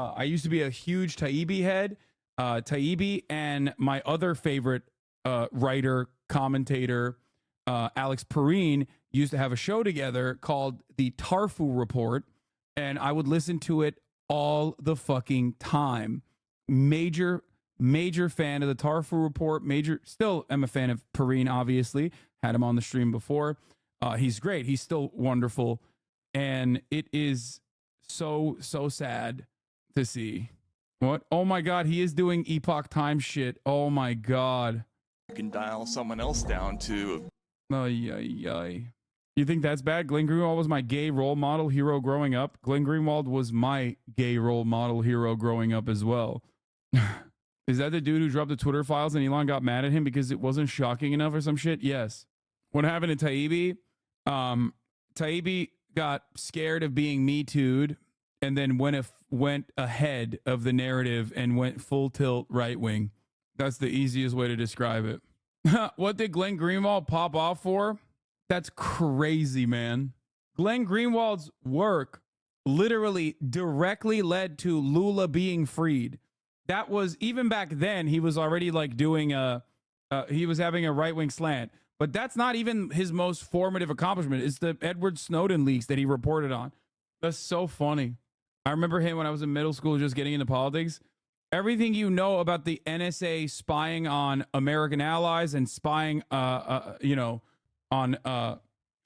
I used to be a huge Taibbi head. Taibbi and my other favorite writer, commentator, Alex Perrine, used to have a show together called the Tarfu Report, and I would listen to it all the fucking time. Major fan of the Tarfu Report. Still am a fan of Perrine, obviously. Had him on the stream before. He's great. He's still wonderful. And it is so sad to see. What? Oh my God, he is doing Epoch Time shit. Oh my God. You can dial someone else down to... You think that's bad? Glenn Greenwald was my gay role model hero growing up. Glenn Greenwald was my gay role model hero growing up as well. Is that the dude who dropped the Twitter files and Elon got mad at him because it wasn't shocking enough or some shit? Yes. What happened to Taibbi? Taibbi got scared of being Me Too'd and then went ahead of the narrative and went full tilt right wing. That's the easiest way to describe it. What did Glenn Greenwald pop off for? That's crazy, man. Glenn Greenwald's work literally directly led to Lula being freed. That was, even back then, he was already like doing he was having a right-wing slant. But that's not even his most formative accomplishment. It's the Edward Snowden leaks that he reported on. That's so funny. I remember him when I was in middle school just getting into politics. Everything you know about the NSA spying on American allies and spying, on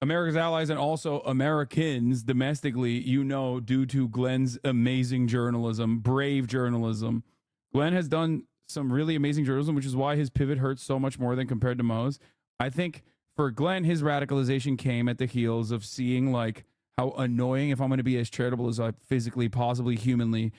America's allies and also Americans domestically, due to Glenn's amazing journalism, brave journalism. Glenn has done some really amazing journalism, which is why his pivot hurts so much more than compared to Mo's. I think for Glenn, his radicalization came at the heels of seeing like how annoying, if I'm going to be as charitable as I physically, possibly, humanly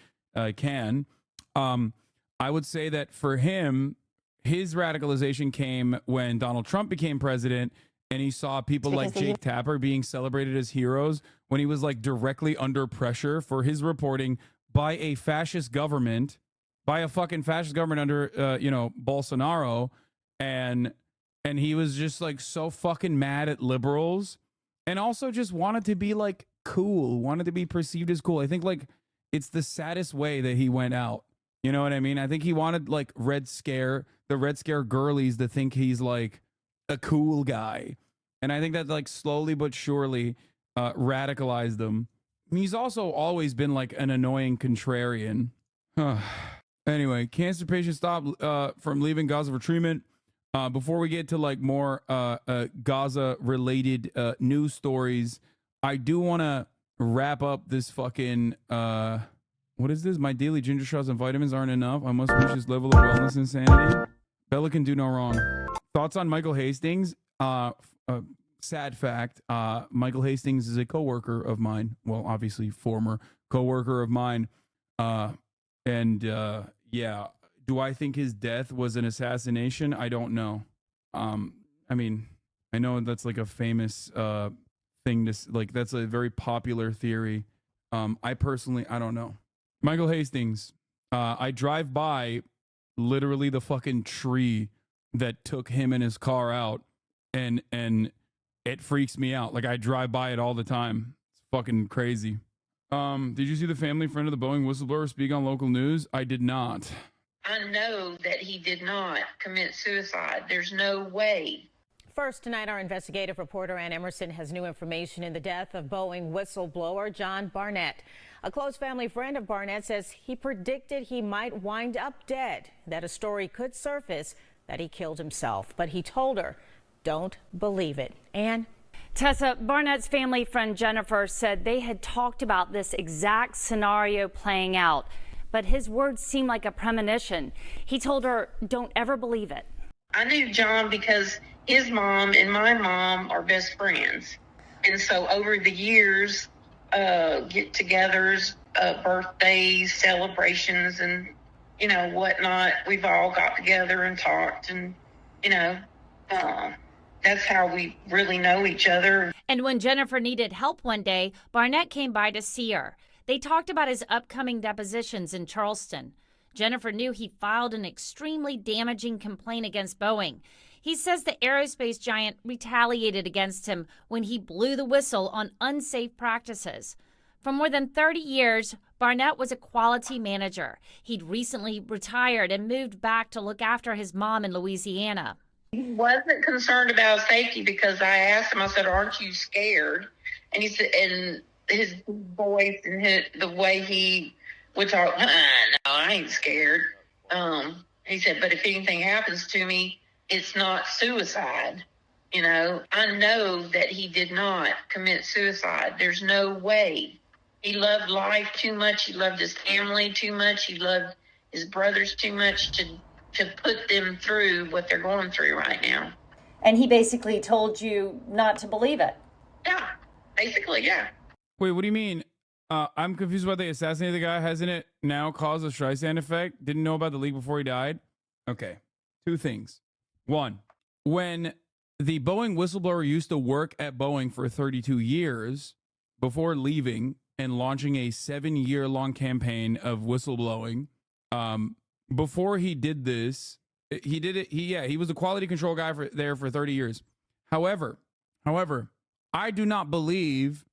can. I would say that for him, his radicalization came when Donald Trump became president and he saw people like Jake Tapper being celebrated as heroes when he was like directly under pressure for his reporting by a fascist government, by a fucking fascist government under, Bolsonaro. And he was just like so fucking mad at liberals and also just wanted to be like cool, wanted to be perceived as cool. I think like it's the saddest way that he went out. You know what I mean? I think he wanted like the Red Scare girlies to think he's like a cool guy. And I think that like slowly but surely radicalized them. He's also always been like an annoying contrarian. Anyway, cancer patients stop from leaving Gaza for treatment. Before we get to like more Gaza related news stories, I do want to wrap up this fucking what is this? My daily ginger shots and vitamins aren't enough. I must reach this level of wellness insanity. Bella can do no wrong. Thoughts on Michael Hastings? Sad fact, Michael Hastings is a coworker of mine. Well, obviously former coworker of mine. Yeah. Do I think his death was an assassination? I don't know. I mean, I know that's like a famous thing to like. That's a very popular theory. I don't know. Michael Hastings. I drive by literally the fucking tree that took him and his car out, and it freaks me out. Like I drive by it all the time. It's fucking crazy. Did you see the family friend of the Boeing whistleblower speak on local news? I did not. I know that he did not commit suicide. There's no way. First tonight, our investigative reporter Ann Emerson has new information in the death of Boeing whistleblower John Barnett. A close family friend of Barnett says he predicted he might wind up dead, that a story could surface that he killed himself. But he told her, don't believe it. Ann? Tessa, Barnett's family friend Jennifer said they had talked about this exact scenario playing out, but his words seemed like a premonition. He told her, don't ever believe it. I knew John because his mom and my mom are best friends. And so over the years, get-togethers, birthdays, celebrations, and, whatnot, we've all got together and talked and, that's how we really know each other. And when Jennifer needed help one day, Barnett came by to see her. They talked about his upcoming depositions in Charleston. Jennifer knew he filed an extremely damaging complaint against Boeing. He says the aerospace giant retaliated against him when he blew the whistle on unsafe practices. For more than 30 years, Barnett was a quality manager. He'd recently retired and moved back to look after his mom in Louisiana. He wasn't concerned about safety because I asked him, I said, aren't you scared? And he said, and his voice and the way he would talk, no, I ain't scared. He said, but if anything happens to me, it's not suicide. I know that he did not commit suicide. There's no way. He loved life too much. He loved his family too much. He loved his brothers too much to put them through what they're going through right now. And he basically told you not to believe it. Yeah, basically, yeah. Wait, what do you mean? I'm confused about the assassinated the guy. Hasn't it now caused a Streisand effect? Didn't know about the leak before he died? Okay, two things. One, when the Boeing whistleblower used to work at Boeing for 32 years before leaving and launching a 7-year-long campaign of whistleblowing, before he did this, he did it. He was a quality control guy there for 30 years. However, I do not believe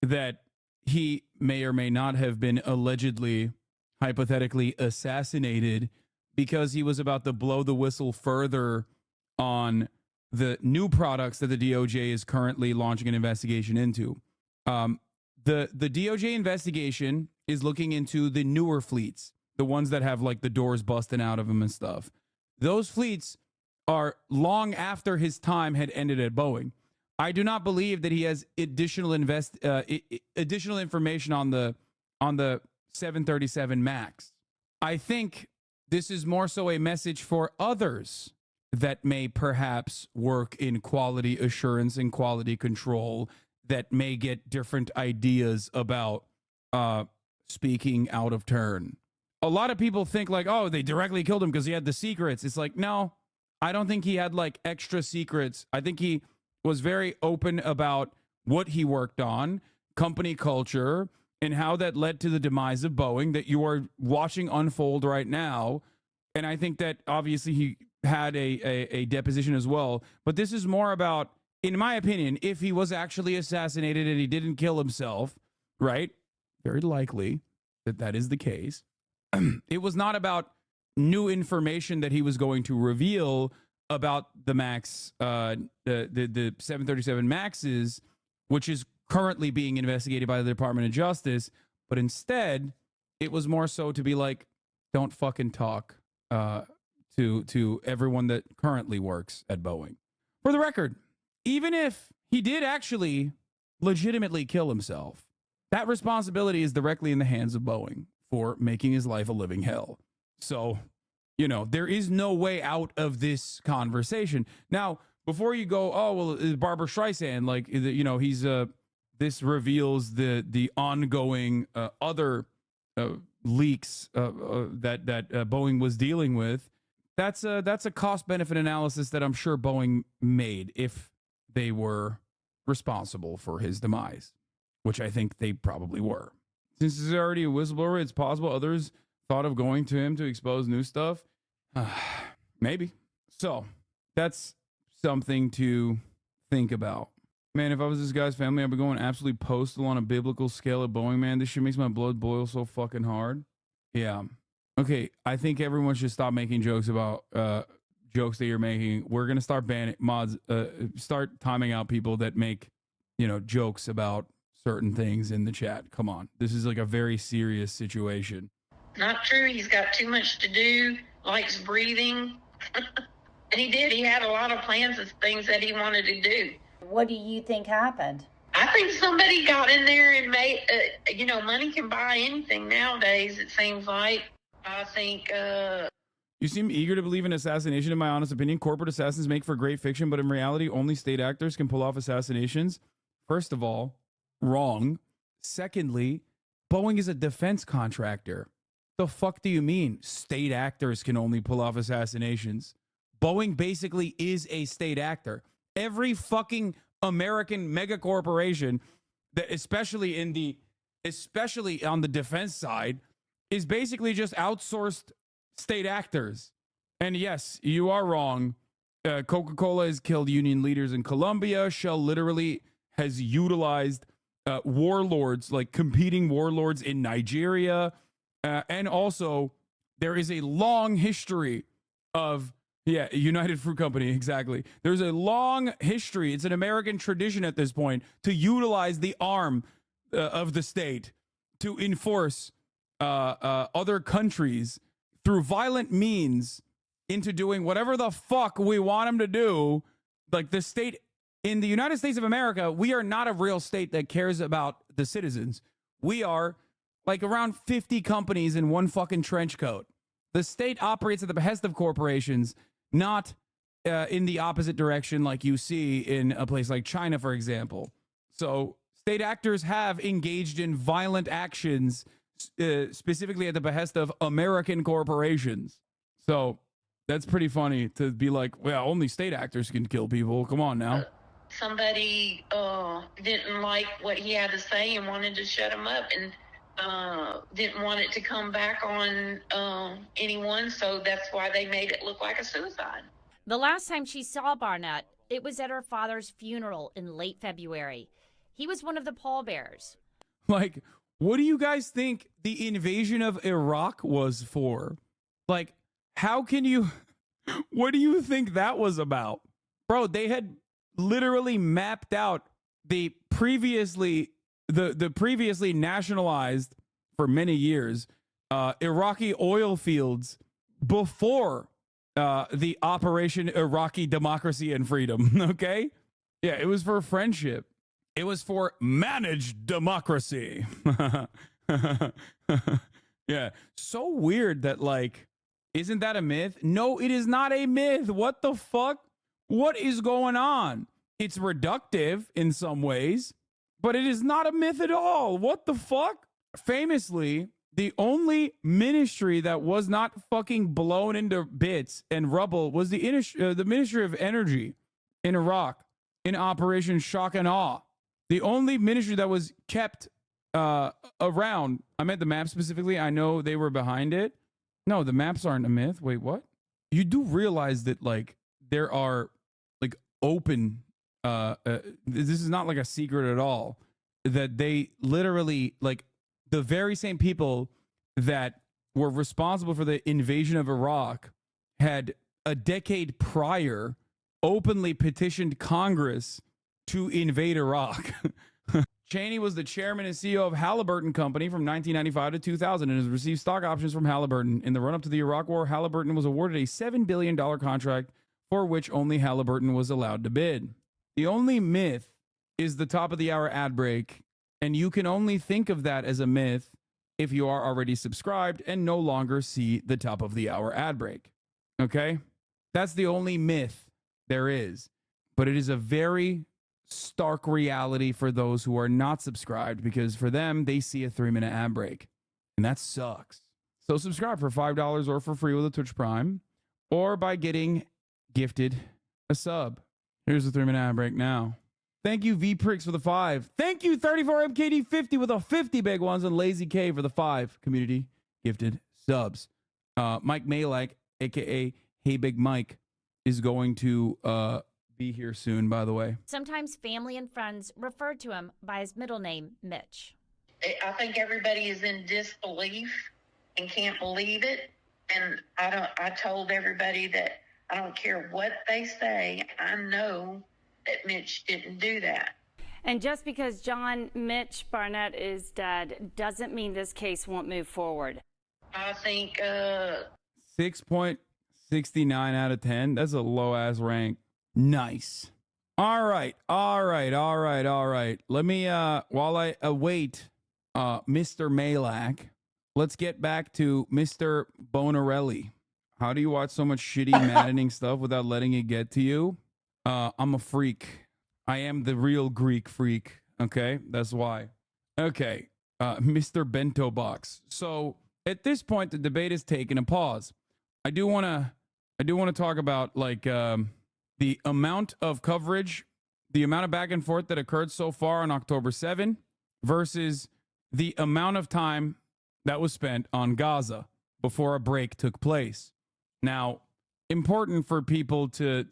that he may or may not have been allegedly, hypothetically assassinated because he was about to blow the whistle further on the new products that the DOJ is currently launching an investigation into. The DOJ investigation is looking into the newer fleets, the ones that have like the doors busting out of them and stuff. Those fleets are long after his time had ended at Boeing. I do not believe that he has additional information on the 737 MAX. I think this is more so a message for others that may perhaps work in quality assurance and quality control, that may get different ideas about speaking out of turn. A lot of people think like, oh, they directly killed him because he had the secrets. It's like, no, I don't think he had like extra secrets. I think he was very open about what he worked on, company culture, and how that led to the demise of Boeing that you are watching unfold right now. And I think that obviously he had a deposition as well. But this is more about, in my opinion, if he was actually assassinated and he didn't kill himself, right? Very likely that that is the case. It was not about new information that he was going to reveal about the MAX, the 737 MAXes, which is currently being investigated by the Department of Justice. But instead, it was more so to be like, don't fucking talk to everyone that currently works at Boeing. For the record, even if he did actually legitimately kill himself, that responsibility is directly in the hands of Boeing for making his life a living hell. So, you know, there is no way out of this conversation. Now, before you go, oh, well, Barbara Streisand, like, you know, he's, this reveals the ongoing other leaks that Boeing was dealing with. That's a cost-benefit analysis that I'm sure Boeing made if they were responsible for his demise, which I think they probably were. Since he's already a whistleblower, it's possible others thought of going to him to expose new stuff. Maybe. So that's something to think about. Man, if I was this guy's family, I'd be going absolutely postal on a biblical scale at Boeing, man. This shit makes my blood boil so fucking hard. Yeah. Okay, I think everyone should stop making jokes about jokes that you're making. We're going to start banning mods, start timing out people that make, you know, jokes about certain things in the chat. Come on. This is like a very serious situation. Not true. He's got too much to do, likes breathing. And he did. He had a lot of plans of things that he wanted to do. What do you think happened? I think somebody got in there and made, you know, money can buy anything nowadays, it seems like. I think, You seem eager to believe in assassination, in my honest opinion. Corporate assassins make for great fiction, but in reality, only state actors can pull off assassinations. First of all, wrong. Secondly, Boeing is a defense contractor. The fuck do you mean state actors can only pull off assassinations? Boeing basically is a state actor. Every fucking American mega corporation, that especially on the defense side, is basically just outsourced state actors. And yes, you are wrong. Coca-Cola has killed union leaders in Colombia. Shell literally has utilized warlords, like competing warlords in Nigeria. And also, there is a long history of, United Fruit Company, exactly. There's a long history. It's an American tradition at this point to utilize the arm of the state to enforce other countries through violent means into doing whatever the fuck we want them to do. Like the state in the United States of America, we are not a real state that cares about the citizens. We are like around 50 companies in one fucking trench coat. The state operates at the behest of corporations, not in the opposite direction like you see in a place like China, for example. So state actors have engaged in violent actions specifically at the behest of American corporations. So that's pretty funny to be like, well, only state actors can kill people. Come on now. Somebody didn't like what he had to say and wanted to shut him up and didn't want it to come back on anyone, so that's why they made it look like a suicide. The last time she saw Barnett, it was at her father's funeral in late February. He was one of the pallbearers. Like, what do you guys think the invasion of Iraq was for? Like, how can you, what do you think that was about? Bro, they had literally mapped out the previously nationalized for many years Iraqi oil fields before the Operation Iraqi Democracy and Freedom, okay? Yeah, it was for friendship. It was for managed democracy. Yeah, so weird that, like, isn't that a myth? No, it is not a myth. What the fuck? What is going on? It's reductive in some ways, but it is not a myth at all. What the fuck? Famously, the only ministry that was not fucking blown into bits and rubble was the Ministry of Energy in Iraq in Operation Shock and Awe. The only ministry that was kept around, I meant the map specifically. I know they were behind it. No, the maps aren't a myth. Wait, what? You do realize that, like, there are, like, open, this is not like a secret at all, that they literally, like, the very same people that were responsible for the invasion of Iraq had a decade prior openly petitioned Congress to invade Iraq. Cheney was the chairman and CEO of Halliburton Company from 1995 to 2000 and has received stock options from Halliburton. In the run-up to the Iraq War, Halliburton was awarded a $7 billion contract for which only Halliburton was allowed to bid. The only myth is the top of the hour ad break, and you can only think of that as a myth if you are already subscribed and no longer see the top of the hour ad break. Okay? That's the only myth there is. But it is a very stark reality for those who are not subscribed, because for them, they see a 3-minute ad break. And that sucks. So subscribe for $5 or for free with a Twitch Prime, or by getting gifted a sub. Here's the 3-minute ad break now. Thank you, V-Pricks, for the 5. Thank you, 34MKD50 with the 50 big ones, and Lazy K for the 5 community gifted subs. Mike MAJLAK, a.k.a. Hey Big Mike, is going to be here soon, by the way. Sometimes family and friends refer to him by his middle name, Mitch. I think everybody is in disbelief and can't believe it. And I told everybody that I don't care what they say, I know that Mitch didn't do that. And just because John Mitch Barnett is dead doesn't mean this case won't move forward. I think 6.69 out of 10. That's a low ass rank. Nice. All right. Let me while I await Mr. MAJLAK, let's get back to Mr. Bonarelli. How do you watch so much shitty, maddening stuff without letting it get to you? I'm a freak. I am the real Greek freak. Okay, that's why. Okay, Mr. Bento Box. So at this point, the debate has taken a pause. I do want to talk about, like, the amount of coverage, the amount of back and forth that occurred so far on October 7 versus the amount of time that was spent on Gaza before a break took place. Now, important for people to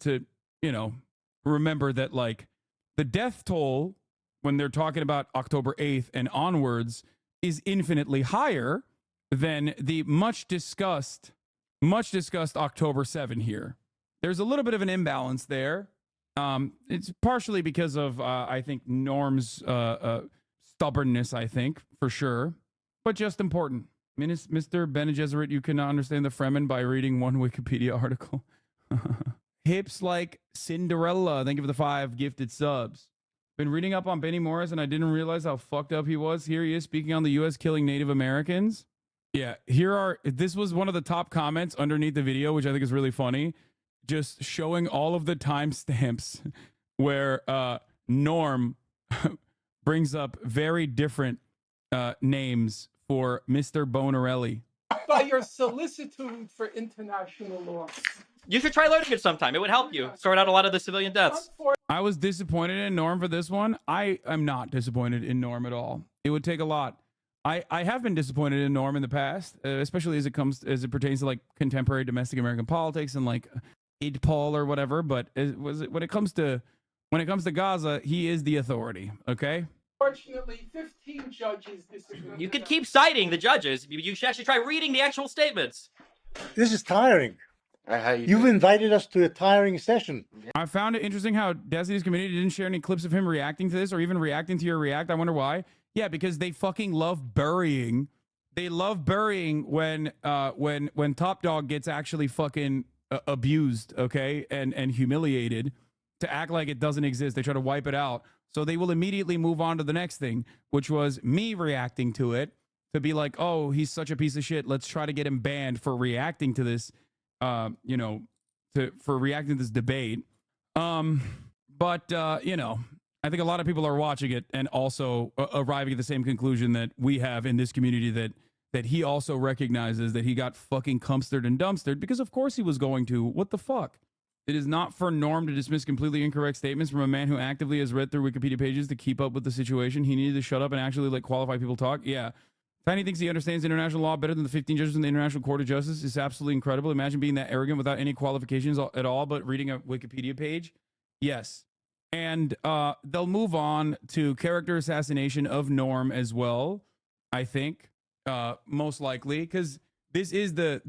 remember that, like, the death toll when they're talking about October 8th and onwards is infinitely higher than the much discussed October 7 here. There's a little bit of an imbalance there. It's partially because of, I think, Norm's stubbornness, I think, for sure, but just important. Mr. Bene Gesserit, you cannot understand the Fremen by reading one Wikipedia article. Hips like Cinderella. Thank you for the 5 gifted subs. Been reading up on Benny Morris, and I didn't realize how fucked up he was. Here he is speaking on the U.S. killing Native Americans. Yeah, this was one of the top comments underneath the video, which I think is really funny. Just showing all of the timestamps where Norm brings up very different names for Mr. Bonarelli. By your solicitude for international law. You should try learning it sometime. It would help you sort out a lot of the civilian deaths. I was disappointed in Norm for this one. I am not disappointed in Norm at all. It would take a lot. I have been disappointed in Norm in the past, especially as it pertains to, like, contemporary domestic American politics and, like, IDPOL or whatever. But when it comes to When it comes to Gaza, he is the authority, okay? Fortunately, 15 judges disagree. You could keep citing the judges. You should actually try reading the actual statements. This is tiring. You've invited us to a tiring session. I found it interesting how Desi's community didn't share any clips of him reacting to this or even reacting to your react. I wonder why. Yeah, because they fucking love burying. They love burying when Top Dog gets actually fucking abused, okay, and humiliated, to act like it doesn't exist. They try to wipe it out. So they will immediately move on to the next thing, which was me reacting to it, to be like, oh, he's such a piece of shit. Let's try to get him banned for reacting to this, for reacting to this debate. But I think a lot of people are watching it and also arriving at the same conclusion that we have in this community, that he also recognizes that he got fucking cumpstered and dumpstered, because of course he was going to. What the fuck? It is not for Norm to dismiss completely incorrect statements from a man who actively has read through Wikipedia pages to keep up with the situation. He needed to shut up and actually let qualified people talk. Yeah. Tiny thinks he understands international law better than the 15 judges in the International Court of Justice. It's absolutely incredible. Imagine being that arrogant without any qualifications at all, but reading a Wikipedia page. Yes. And they'll move on to character assassination of Norm as well, I think, most likely, because this is the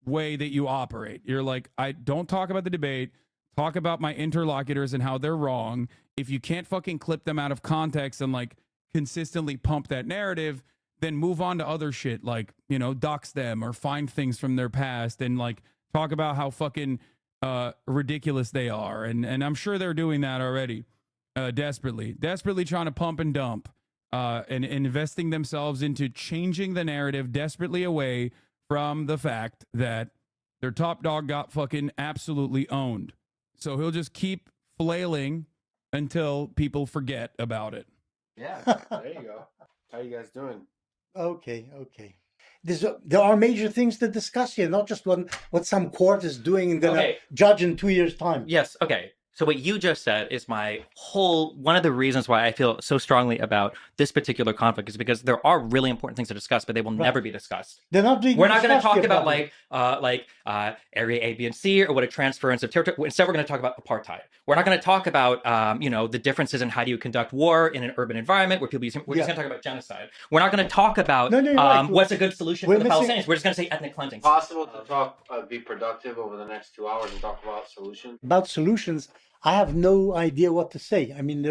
way that you operate. You're like, I don't talk about the debate, talk about my interlocutors and how they're wrong. If you can't fucking clip them out of context and like consistently pump that narrative, then move on to other shit, like, dox them or find things from their past and like talk about how fucking ridiculous they are. And I'm sure they're doing that already, desperately trying to pump and dump, and investing themselves into changing the narrative desperately away from the fact that their top dog got fucking absolutely owned. So he'll just keep flailing until people forget about it. Yeah, there you go. How you guys doing? Okay. There are major things to discuss here, not just what some court is doing and going to judge in 2 years' time. Yes, okay. So what you just said is one of the reasons why I feel so strongly about this particular conflict is because there are really important things to discuss, but they will never be discussed. They're not being We're not going to discussed talk here, about Area A, B, and C, or what a transference of territory. Instead, we're going to talk about apartheid. We're not going to talk about the differences in how do you conduct war in an urban environment where people use. We're just going to talk about genocide. We're not going to talk about what's a good solution for the Palestinians. We're just going to say ethnic cleansing. Possible to talk, be productive over the next 2 hours and talk about solutions. About solutions, I have no idea what to say. I mean,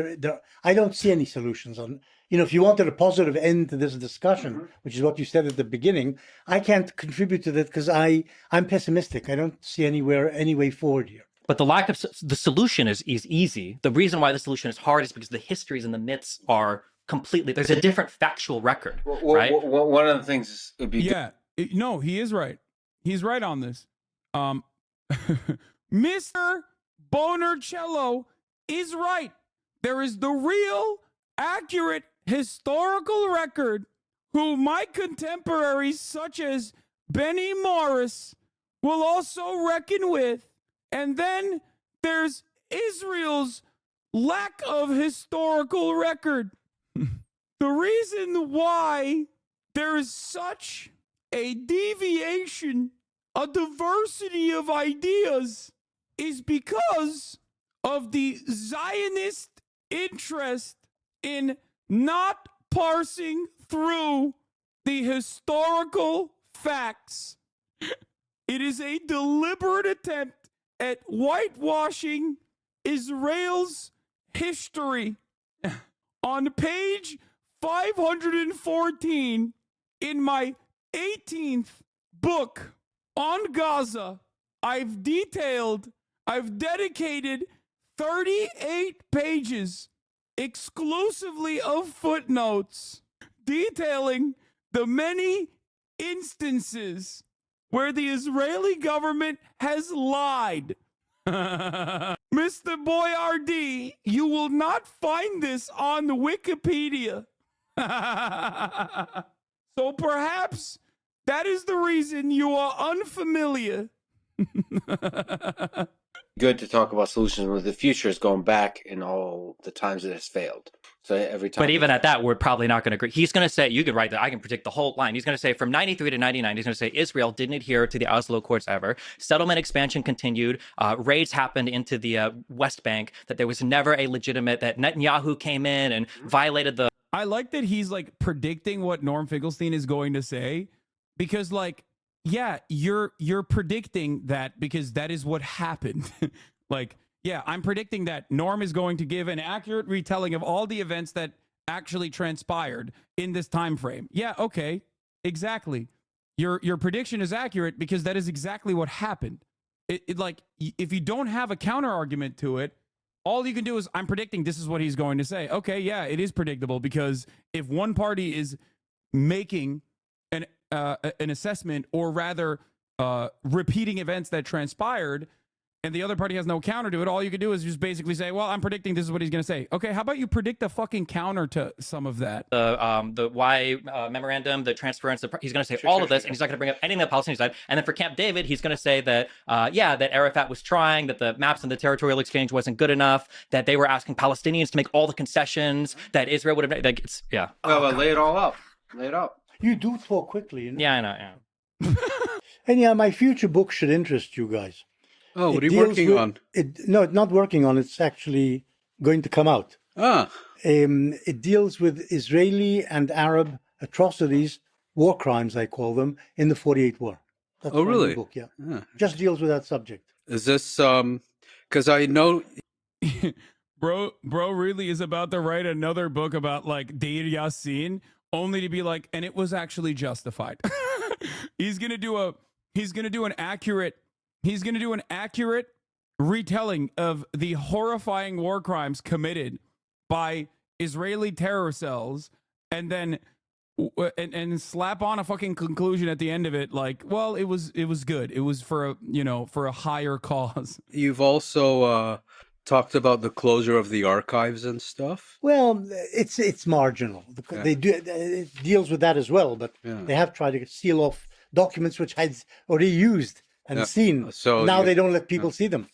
I don't see any solutions on. If you wanted a positive end to this discussion, which is what you said at the beginning, I can't contribute to that because I'm pessimistic. I don't see any way forward here. But the lack of the solution is easy. The reason why the solution is hard is because the histories and the myths are completely. There's a different factual record, right? One of the things would be no, he is right. He's right on this. Mr. Bonarcello is right. There is the real, accurate historical record who my contemporaries such as Benny Morris will also reckon with. And then there's Israel's lack of historical record. The reason why there is such a deviation, a diversity of ideas, is because of the Zionist interest in not parsing through the historical facts. It is a deliberate attempt at whitewashing Israel's history. On page 514 in my 18th book on Gaza, I've dedicated 38 pages exclusively of footnotes detailing the many instances where the Israeli government has lied. Mr. Boyardee, you will not find this on Wikipedia. So perhaps that is the reason you are unfamiliar. good to talk about solutions when the future is going back in all the times it has failed. So every time. But even at that, we're probably not going to agree. He's going to say, you could write that, I can predict the whole line. He's going to say from 93 to 99, he's going to say Israel didn't adhere to the Oslo Accords ever. Settlement expansion continued. Raids happened into the West Bank, that there was never a legitimate, that Netanyahu came in and violated the... I like that he's like predicting what Norm Finkelstein is going to say, because like, yeah, you're predicting that because that is what happened. Like, yeah, I'm predicting that Norm is going to give an accurate retelling of all the events that actually transpired in this time frame. Yeah, okay, exactly. Your prediction is accurate because that is exactly what happened. It like, if you don't have a counter argument to it, all you can do is, I'm predicting this is what he's going to say. Okay, yeah, it is predictable, because if one party is making an assessment, or rather repeating events that transpired, and the other party has no counter to it, all you can do is just basically say, well, I'm predicting this is what he's going to say. Okay, how about you predict a fucking counter to some of that? The Y memorandum, the transference, he's going to say all of this, and he's not going to bring up anything on the Palestinian side. And then for Camp David, he's going to say that, that Arafat was trying, that the maps and the territorial exchange wasn't good enough, that they were asking Palestinians to make all the concessions that Israel would have, like, it's, yeah. Well, lay it all out. Lay it out. You do talk quickly. You know? Yeah, I know, yeah. And yeah, my future book should interest you guys. Oh, what are you working on? No, it's not working on. It's actually going to come out. It deals with Israeli and Arab atrocities, war crimes, I call them, in the 48 war. That's my new book, yeah. Just deals with that subject. Is this because I know bro really is about to write another book about like Deir Yassin, only to be like, and it was actually justified. He's gonna do an accurate retelling of the horrifying war crimes committed by Israeli terror cells, and then and slap on a fucking conclusion at the end of it, like, well, it was good. It was for a higher cause. You've also talked about the closure of the archives and stuff. Well, it's marginal. They do, it deals with that as well, but they have tried to seal off documents which had already used and seen. So now they don't let people see them.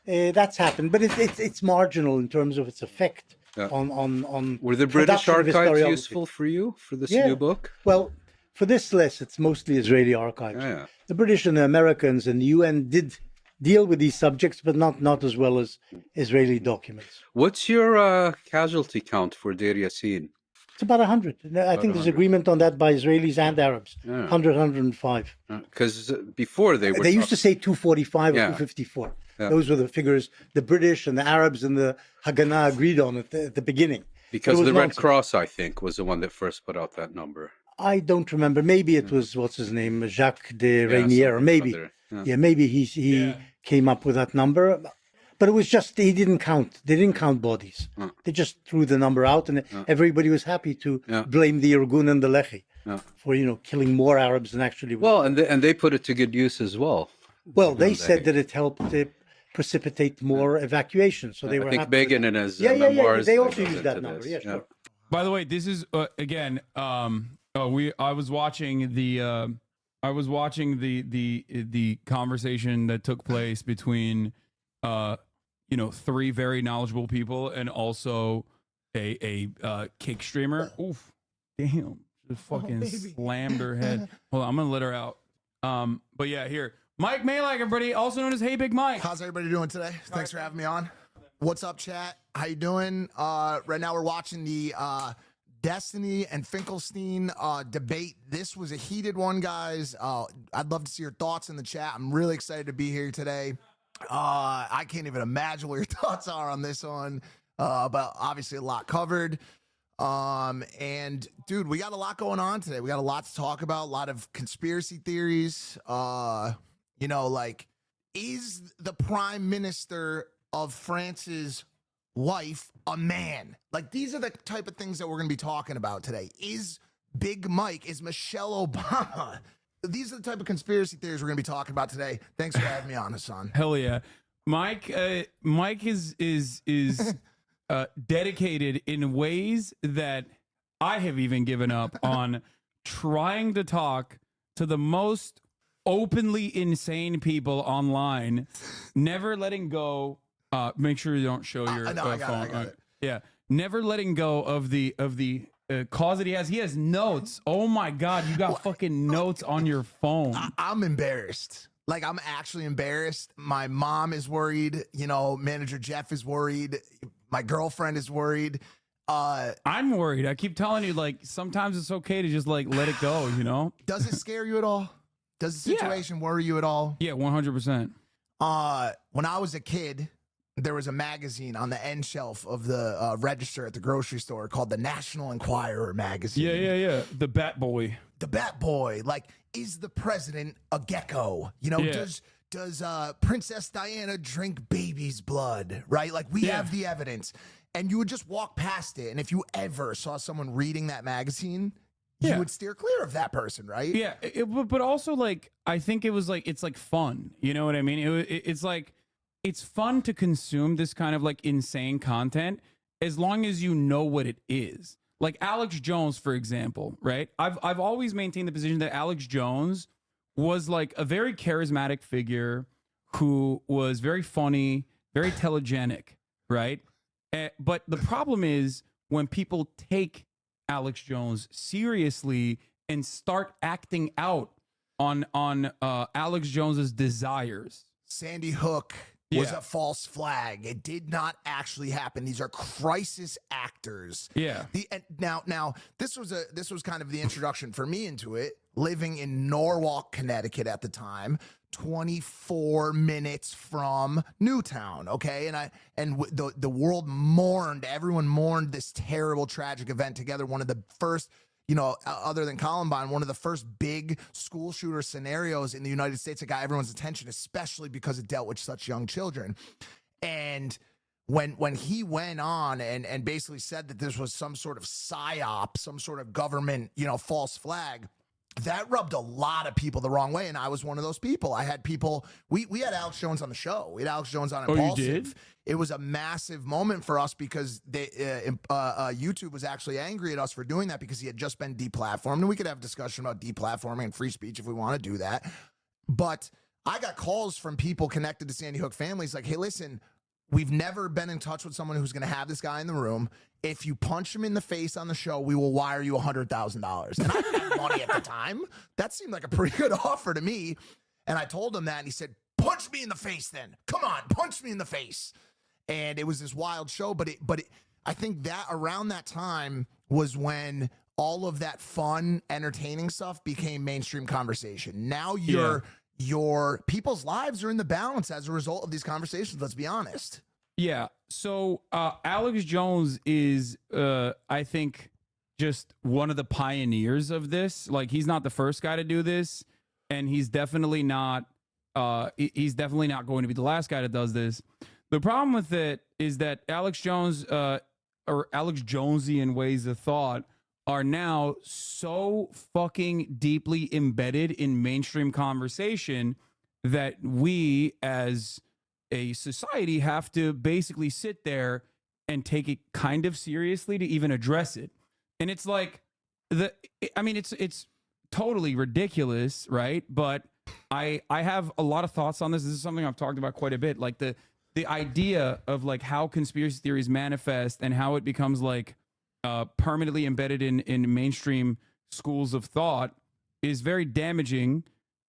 That's happened, but it's marginal in terms of its effect on. Were the British archives useful for you for this new book? Well, for this less, it's mostly Israeli archives. The British and the Americans and the UN did deal with these subjects, but not as well as Israeli documents. What's your casualty count for Deir Yassin? It's about 100. I think there's agreement on that by Israelis and Arabs. 100, 105. Because before they used to say 245 or 254. Those were the figures the British and the Arabs and the Haganah agreed on at the beginning. Because the Red Cross, I think, was the one that first put out that number. I don't remember. Maybe it was, what's his name, Jacques de Reynier. Maybe. Maybe he came up with that number. But it was just, he didn't count. They didn't count bodies. They just threw the number out, and everybody was happy to blame the Irgun and the Lehi for, killing more Arabs than actually. Well, and they put it to good use as well. Well, they said that it helped to precipitate more evacuation. So they were. I think happy Begin in his memoirs. They also used that number. Yeah, sure. By the way, this is again. I was watching the conversation that took place between three very knowledgeable people and also a cake streamer. Oof, damn, just fucking slammed her head. Hold on, I'm gonna let her out. But yeah, here, Mike MAJLAK, everybody, also known as Hey Big Mike. How's everybody doing today? Thanks for having me on. What's up, chat? How you doing? Right now we're watching the Destiny and Finkelstein debate. This was a heated one, guys. I'd love to see your thoughts in the chat. I'm really excited to be here today. I can't even imagine what your thoughts are on this one, but obviously a lot covered. And dude, we got a lot going on today. We got a lot to talk about, a lot of conspiracy theories. Is the prime minister of France's wife a man? Like, these are the type of things that we're going to be talking about today. Is Big Mike, is Michelle Obama? These are the type of conspiracy theories we're going to be talking about today. Thanks for having me on, Hasan. Hell yeah. Mike is dedicated in ways that I have even given up on trying to talk to the most openly insane people online, never letting go. Make sure you don't show your phone. I got it. Yeah. never letting go of the cause that he has. He has notes. Oh my God, you got fucking notes on your phone. I'm embarrassed. Like, I'm actually embarrassed. My mom is worried. You know, manager Jeff is worried. My girlfriend is worried. I'm worried. I keep telling you, like, sometimes it's okay to just like let it go, you know? Does it scare you at all? Does the situation worry you at all? Yeah, 100%. When I was a kid, there was a magazine on the end shelf of the register at the grocery store called the National Enquirer magazine. Yeah. The Bat Boy. The Bat Boy. Like, is the president a gecko? You know, does Princess Diana drink baby's blood? Right? Like, we have the evidence. And you would just walk past it. And if you ever saw someone reading that magazine, you would steer clear of that person, right? Yeah. But also, like, I think it was like, it's like fun. You know what I mean? It's like, it's fun to consume this kind of like insane content as long as you know what it is. Like Alex Jones, for example, right? I've always maintained the position that Alex Jones was like a very charismatic figure who was very funny, very telegenic, right? But the problem is when people take Alex Jones seriously and start acting out on Alex Jones's desires. Sandy Hook was a false flag. It did not actually happen. These are crisis actors. Yeah. Now this was kind of the introduction for me into it. Living in Norwalk, Connecticut at the time, 24 minutes from Newtown. Okay, and the world mourned. Everyone mourned this terrible, tragic event together. One of the first, you know, other than Columbine, one of the first big school shooter scenarios in the United States that got everyone's attention, especially because it dealt with such young children. And when he went on and basically said that this was some sort of psyop, some sort of government, you know, false flag, that rubbed a lot of people the wrong way. And I was one of those people. I had people, we had Alex Jones on the show. We had Alex Jones on Impulsive. Oh, you did? It was a massive moment for us because YouTube was actually angry at us for doing that because he had just been deplatformed. And we could have a discussion about deplatforming and free speech if we want to do that. But I got calls from people connected to Sandy Hook families like, hey, listen, we've never been in touch with someone who's going to have this guy in the room. If you punch him in the face on the show, we will wire you $100,000. And I didn't have money at the time. That seemed like a pretty good offer to me. And I told him that, and he said, punch me in the face then. Come on, punch me in the face. And it was this wild show. But I think that around that time was when all of that fun, entertaining stuff became mainstream conversation. Now your people's lives are in the balance as a result of these conversations. Let's be honest. Yeah. So Alex Jones is, I think, just one of the pioneers of this. Like, he's not the first guy to do this, and he's definitely not. He's definitely not going to be the last guy that does this. The problem with it is that Alex Jones, or Alex Jonesian ways of thought, are now so fucking deeply embedded in mainstream conversation that we as a society have to basically sit there and take it kind of seriously to even address it. And it's like, it's totally ridiculous, right? But I have a lot of thoughts on this. This is something I've talked about quite a bit. Like the idea of like how conspiracy theories manifest and how it becomes like permanently embedded in mainstream schools of thought is very damaging.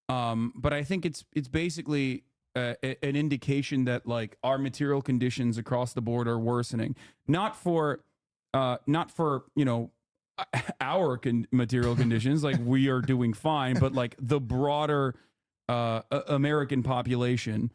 But I think it's basically an indication that like our material conditions across the board are worsening. Not for you know, our material conditions, like we are doing fine, but like the broader American population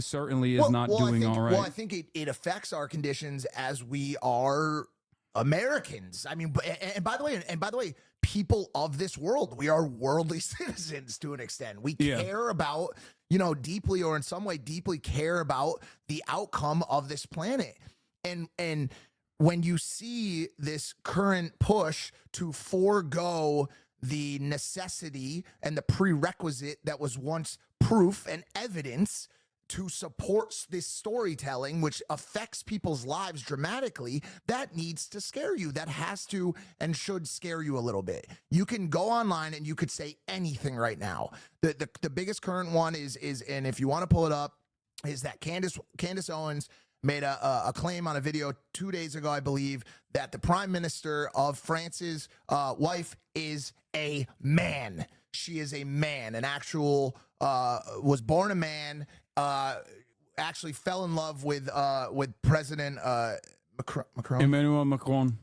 certainly is not doing all right. Well, I think it affects our conditions as we are Americans. I mean, and by the way, people of this world, we are worldly citizens to an extent. We care about, you know, deeply, or in some way deeply care about the outcome of this planet. And when you see this current push to forego the necessity and the prerequisite that was once proof and evidence to support this storytelling, which affects people's lives dramatically, that needs to scare you. That has to and should scare you a little bit. You can go online and you could say anything right now. The biggest current one is, and if you want to pull it up, is that Candace Owens made a claim on a video 2 days ago, I believe, that the prime minister of France's wife is a man. She is a man, an actual, was born a man, actually fell in love with President Macron. Emmanuel Macron.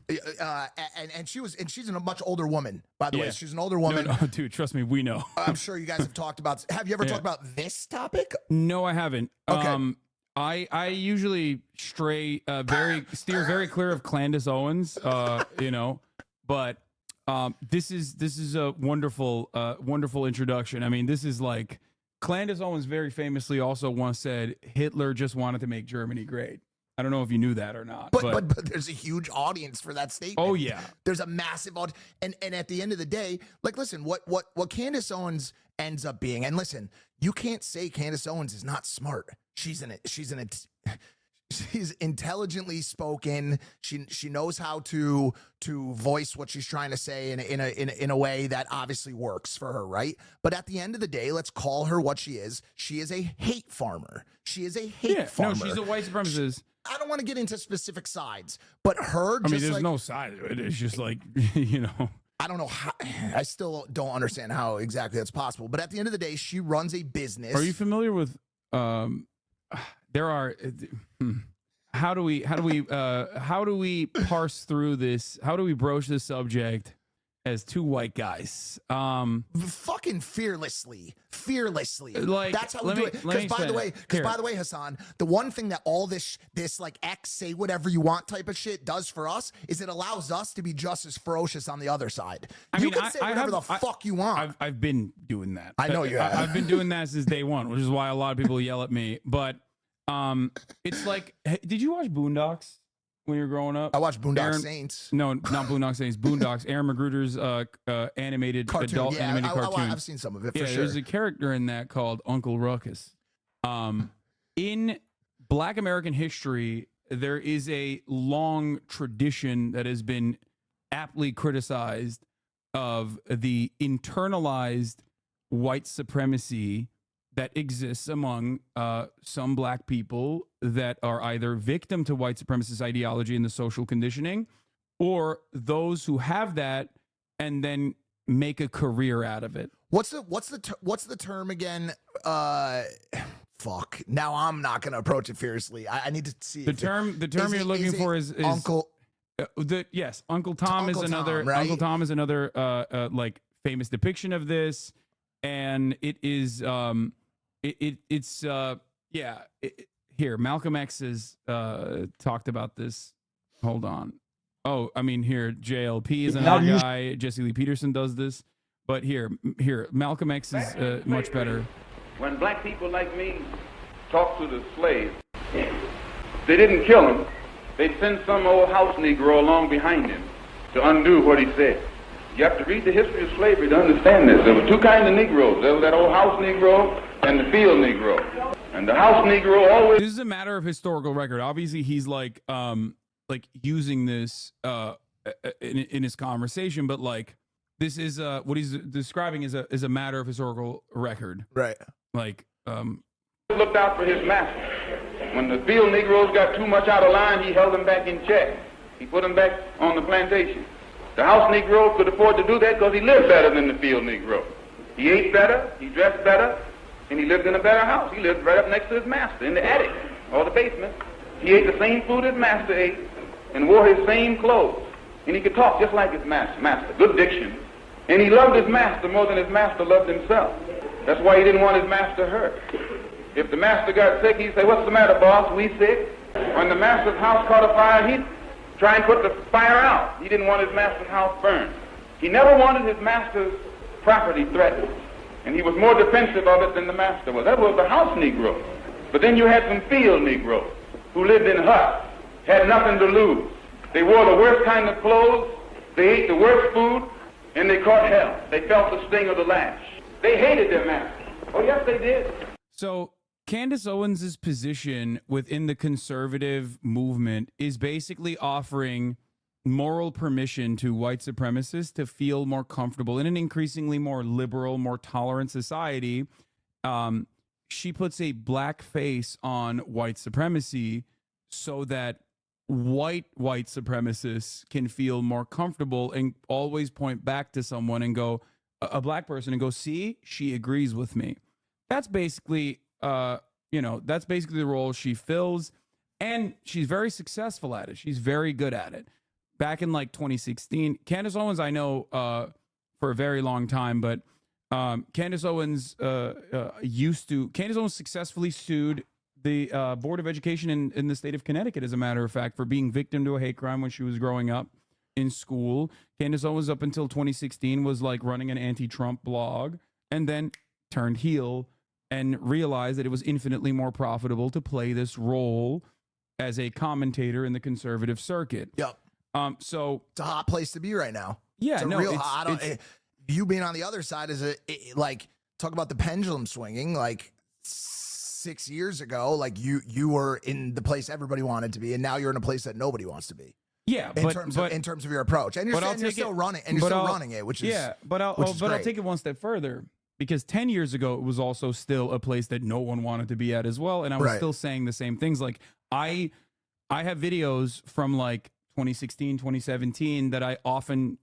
And she's a much older woman, by the way. She's an older woman. No, dude, trust me, we know. I'm sure you guys have talked about. Have you ever talked about this topic? No, I haven't. Okay. I usually steer very clear of Candace Owens, but this is a wonderful introduction. I mean, this is like Candace Owens very famously also once said Hitler just wanted to make Germany great. I don't know if you knew that or not. But there's a huge audience for that statement. Oh yeah. There's a massive audience. And at the end of the day, like, listen, what Candace Owens ends up being, and listen, you can't say Candace Owens is not smart. She's intelligently spoken. She knows how to voice what she's trying to say in a way that obviously works for her, right? But at the end of the day, let's call her what she is. She is a hate farmer. She is a hate farmer. No, she's a white supremacist. I don't want to get into specific sides, but her. I mean, there's no side to it. It's just like, I don't know how. I still don't understand how exactly that's possible. But at the end of the day, she runs a business. Are you familiar with? There are. How do we parse through this? How do we broach this subject as two white guys? Fucking fearlessly. Like, that's how we do it. Because by the way, Hasan, the one thing that all this like X say whatever you want type of shit does for us is it allows us to be just as ferocious on the other side. You can say whatever the fuck you want. I've been doing that. I know you have. I've been doing that since day one, which is why a lot of people yell at me. But it's like, did you watch Boondocks when you were growing up? I watched Boondock Saints. No, not Boondock Saints. Boondocks. Aaron McGruder's animated cartoon. Adult animated cartoon. I've seen some of it. For sure. There's a character in that called Uncle Ruckus. In Black American history, there is a long tradition that has been aptly criticized of the internalized white supremacy that exists among some black people that are either victim to white supremacist ideology and the social conditioning, or those who have that and then make a career out of it. What's the term again? Fuck. Now I'm not going to approach it fiercely. I need to see the term you're looking for is Uncle. Yes, Uncle Tom is another. Right? Uncle Tom is another like famous depiction of this, and it is here Malcolm X has talked about this. Hold on. Oh, I mean, here JLP is another guy. Jesse Lee Peterson does this, but here Malcolm X is much better. When black people like me talk to the slaves, they didn't kill him. They sent some old house Negro along behind him to undo what he said. You have to read the history of slavery to understand this. There were two kinds of Negroes. There was that old house Negro and the field Negro. And the house Negro always... This is a matter of historical record. Obviously, he's like using this in his conversation, but like this is what he's describing is a matter of historical record. Right. Like looked out for his master. When the field Negroes got too much out of line, he held them back in check. He put them back on the plantation. The house Negro could afford to do that because he lived better than the field Negro. He ate better, he dressed better, and he lived in a better house. He lived right up next to his master in the attic or the basement. He ate the same food his master ate and wore his same clothes. And he could talk just like his master, good diction. And he loved his master more than his master loved himself. That's why he didn't want his master hurt. If the master got sick, he'd say, "What's the matter, boss? We sick?" When the master's house caught a fire, he'd try and put the fire out. He didn't want his master's house burned. He never wanted his master's property threatened. And he was more defensive of it than the master was. That was the house Negro. But then you had some field Negroes who lived in huts, had nothing to lose. They wore the worst kind of clothes, they ate the worst food, and they caught hell. They felt the sting of the lash. They hated their master. Oh, yes, they did. So Candace Owens' position within the conservative movement is basically offering moral permission to white supremacists to feel more comfortable in an increasingly more liberal, more tolerant society. She puts a black face on white supremacy so that white supremacists can feel more comfortable and always point back to someone and go, a black person, and go, see, she agrees with me. That's basically, that's basically the role she fills, and she's very successful at it. She's very good at it. Back in like 2016, Candace Owens, I know for a very long time, but Candace Owens Candace Owens successfully sued the Board of Education in the state of Connecticut, as a matter of fact, for being victim to a hate crime when she was growing up in school. Candace Owens, up until 2016, was like running an anti-Trump blog, and then turned heel and realized that it was infinitely more profitable to play this role as a commentator in the conservative circuit. Yep. So it's a hot place to be right now. Yeah, it's a no, real hot. You being on the other side is like, talk about the pendulum swinging. Like 6 years ago, like you were in the place everybody wanted to be, and now you're in a place that nobody wants to be. Yeah, in terms of your approach, and you're still running it, which is but I'll take it one step further, because 10 years ago it was also still a place that no one wanted to be at as well, and I was still saying the same things. Like I have videos from like 2016, 2017 that I often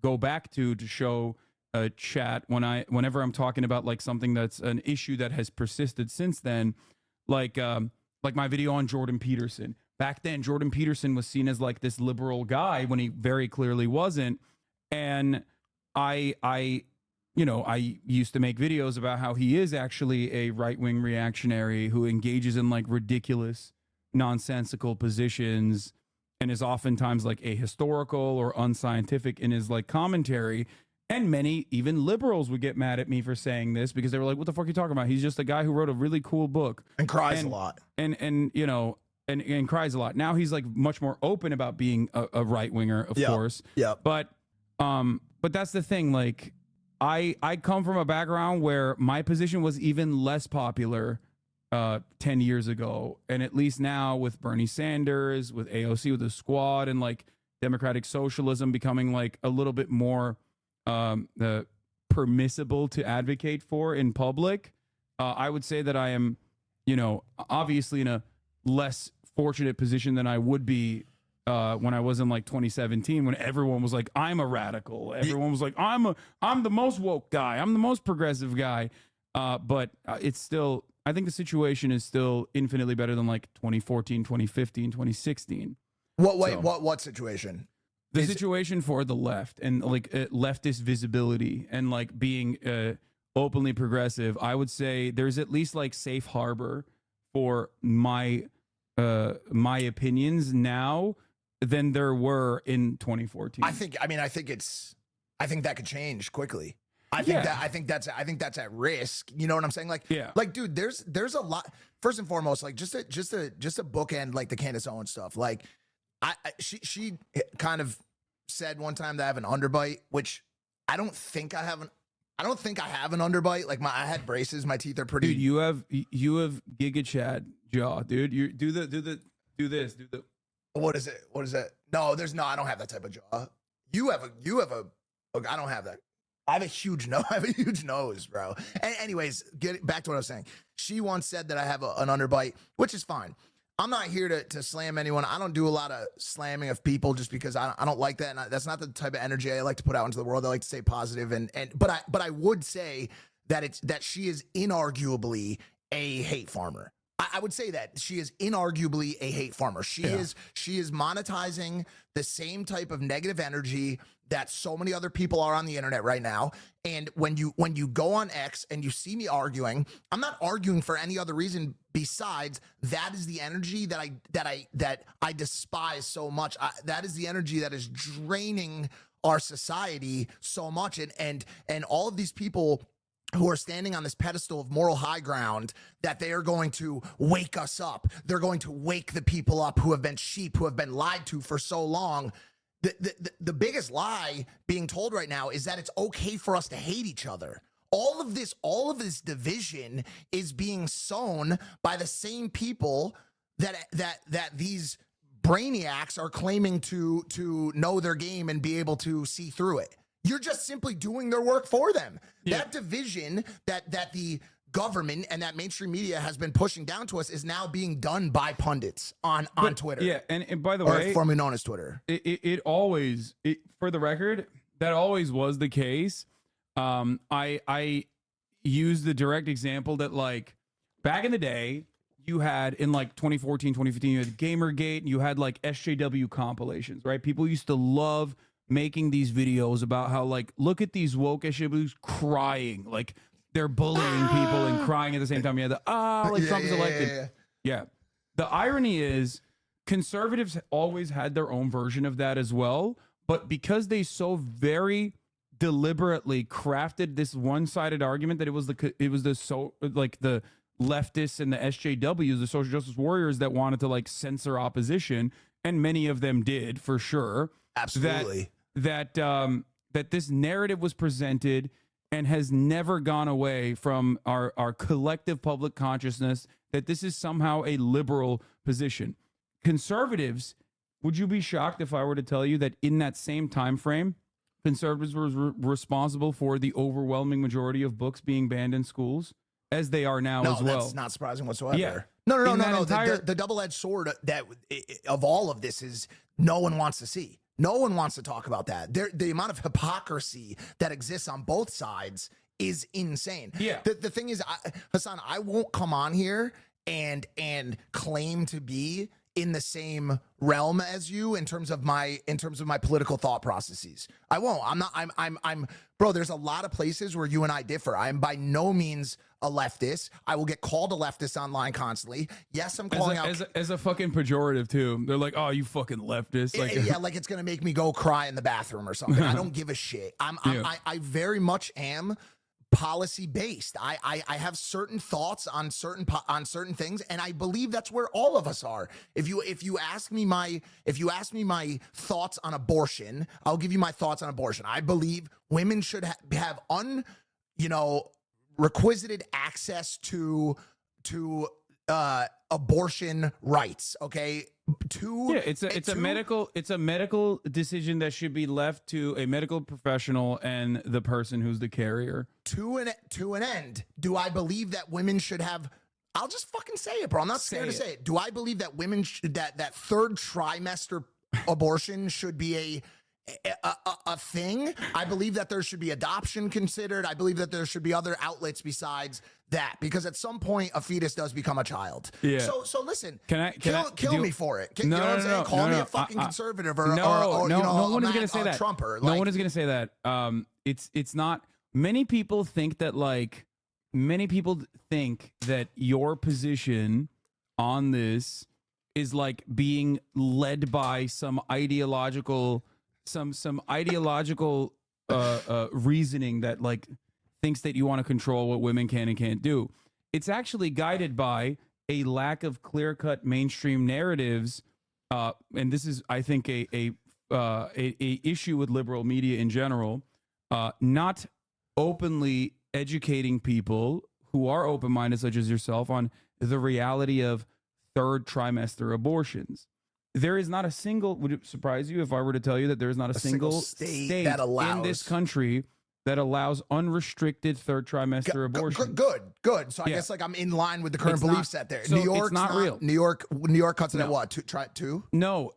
go back to show a chat whenever I'm talking about like something that's an issue that has persisted since then, like my video on Jordan Peterson. Back then, Jordan Peterson was seen as like this liberal guy when he very clearly wasn't. And I used to make videos about how he is actually a right-wing reactionary who engages in like ridiculous, nonsensical positions and is oftentimes like ahistorical or unscientific in his like commentary. And many, even liberals, would get mad at me for saying this because they were like, what the fuck are you talking about? He's just a guy who wrote a really cool book. And cries a lot. And cries a lot. Now he's like much more open about being a right winger, of course. Yeah. But that's the thing. Like, I come from a background where my position was even less popular 10 years ago, and at least now with Bernie Sanders, with AOC, with the Squad, and like democratic socialism becoming like a little bit more permissible to advocate for in public, I would say that I am, obviously in a less fortunate position than I would be when I was in like 2017, when everyone was like, I'm a radical. Everyone was like, I'm the most woke guy. I'm the most progressive guy. But it's still, I think the situation is still infinitely better than like 2014, 2015, 2016. What situation? The situation for the left and like leftist visibility and like being openly progressive, I would say there's at least like safe harbor for my opinions now than there were in 2014. I think that could change quickly. I think that's at risk. You know what I'm saying? Like, like, dude, there's a lot. First and foremost, like just a bookend like the Candace Owens stuff. Like, she kind of said one time that I have an underbite, which I don't think I have an underbite. Like I had braces, my teeth are pretty. Dude, you have Giga Chad jaw, dude. You do this. What is it? What is that? No, I don't have that type of jaw. You have a. Look, I don't have that. I have a huge nose. I have a huge nose, bro. And anyways, get back to what I was saying. She once said that I have an underbite, which is fine. I'm not here to slam anyone. I don't do a lot of slamming of people just because I don't like that. And that's not the type of energy I like to put out into the world. I like to stay positive. But I would say that she is inarguably a hate farmer. I would say that she is inarguably a hate farmer. She is monetizing the same type of negative energy that so many other people are on the internet right now. And when you go on X and you see me arguing, I'm not arguing for any other reason besides that is the energy that I despise so much. That is the energy that is draining our society so much. And all of these people who are standing on this pedestal of moral high ground, that they are going to wake us up. They're going to wake the people up who have been sheep, who have been lied to for so long. The biggest lie being told right now is that it's okay for us to hate each other. All of this division is being sown by the same people that these brainiacs are claiming to know their game and be able to see through it. You're just simply doing their work for them. Yeah. That division that the government and that mainstream media has been pushing down to us is now being done by pundits on Twitter. Yeah, and by the or way, formerly known as Twitter. It always, for the record, that always was the case. I use the direct example that, like, back in the day, you had in like 2014, 2015, you had Gamergate, and you had like SJW compilations, right? People used to love making these videos about how, like, look at these woke SJWs crying, like they're bullying people and crying at the same time. You had the like Trump is elected. Yeah. The irony is conservatives always had their own version of that as well, but because they so very deliberately crafted this one-sided argument that it was the leftists and the SJWs, the social justice warriors, that wanted to like censor opposition, and many of them did for sure. Absolutely. That this narrative was presented and has never gone away from our collective public consciousness that this is somehow a liberal position. Conservatives, would you be shocked if I were to tell you that in that same time frame, conservatives were responsible for the overwhelming majority of books being banned in schools, as they are now as well? No, that's not surprising whatsoever. Yeah. No. Entire... The double-edged sword that of all of this is no one wants to see. No one wants to talk about that. The amount of hypocrisy that exists on both sides is insane. Yeah. The thing is, Hasan, I won't come on here and claim to be in the same realm as you in terms of my political thought processes. I won't. I'm bro, there's a lot of places where you and I differ. I am by no means a leftist. I will get called a leftist online constantly. Yes, I'm calling out as a fucking pejorative too. They're like, "Oh, you fucking leftist." Like, yeah, like it's gonna make me go cry in the bathroom or something. I don't give a shit. I very much am policy based. I have certain thoughts on certain things, and I believe that's where all of us are. If you ask me my thoughts on abortion, I'll give you my thoughts on abortion. I believe women should have requisited access to abortion rights. Okay. It's a medical decision that should be left to a medical professional and the person who's the carrier. To an end, do I believe that women should have? I'll just fucking say it, bro. I'm not scared to say it. Do I believe that women that third trimester abortion should be a thing? I believe that there should be adoption considered. I believe that there should be other outlets besides that, because at some point a fetus does become a child. Yeah. So listen, kill me for it. You know what I'm saying? Call me a fucking conservative or no one is going to say that. Trumper. No one is going to say that. It's not. Many people think that your position on this is like being led by some ideological reasoning that like thinks that you want to control what women can and can't do. It's actually guided by a lack of clear-cut mainstream narratives, and this is, I think, a issue with liberal media in general, not openly educating people who are open-minded, such as yourself, on the reality of third trimester abortions. There is not a single, would it surprise you if I were to tell you that there is not a single state that allows in this country that allows unrestricted third trimester abortion? Good. So I guess like I'm in line with the current belief set there. So New York's it's not real. New York cuts it at what? Two? No,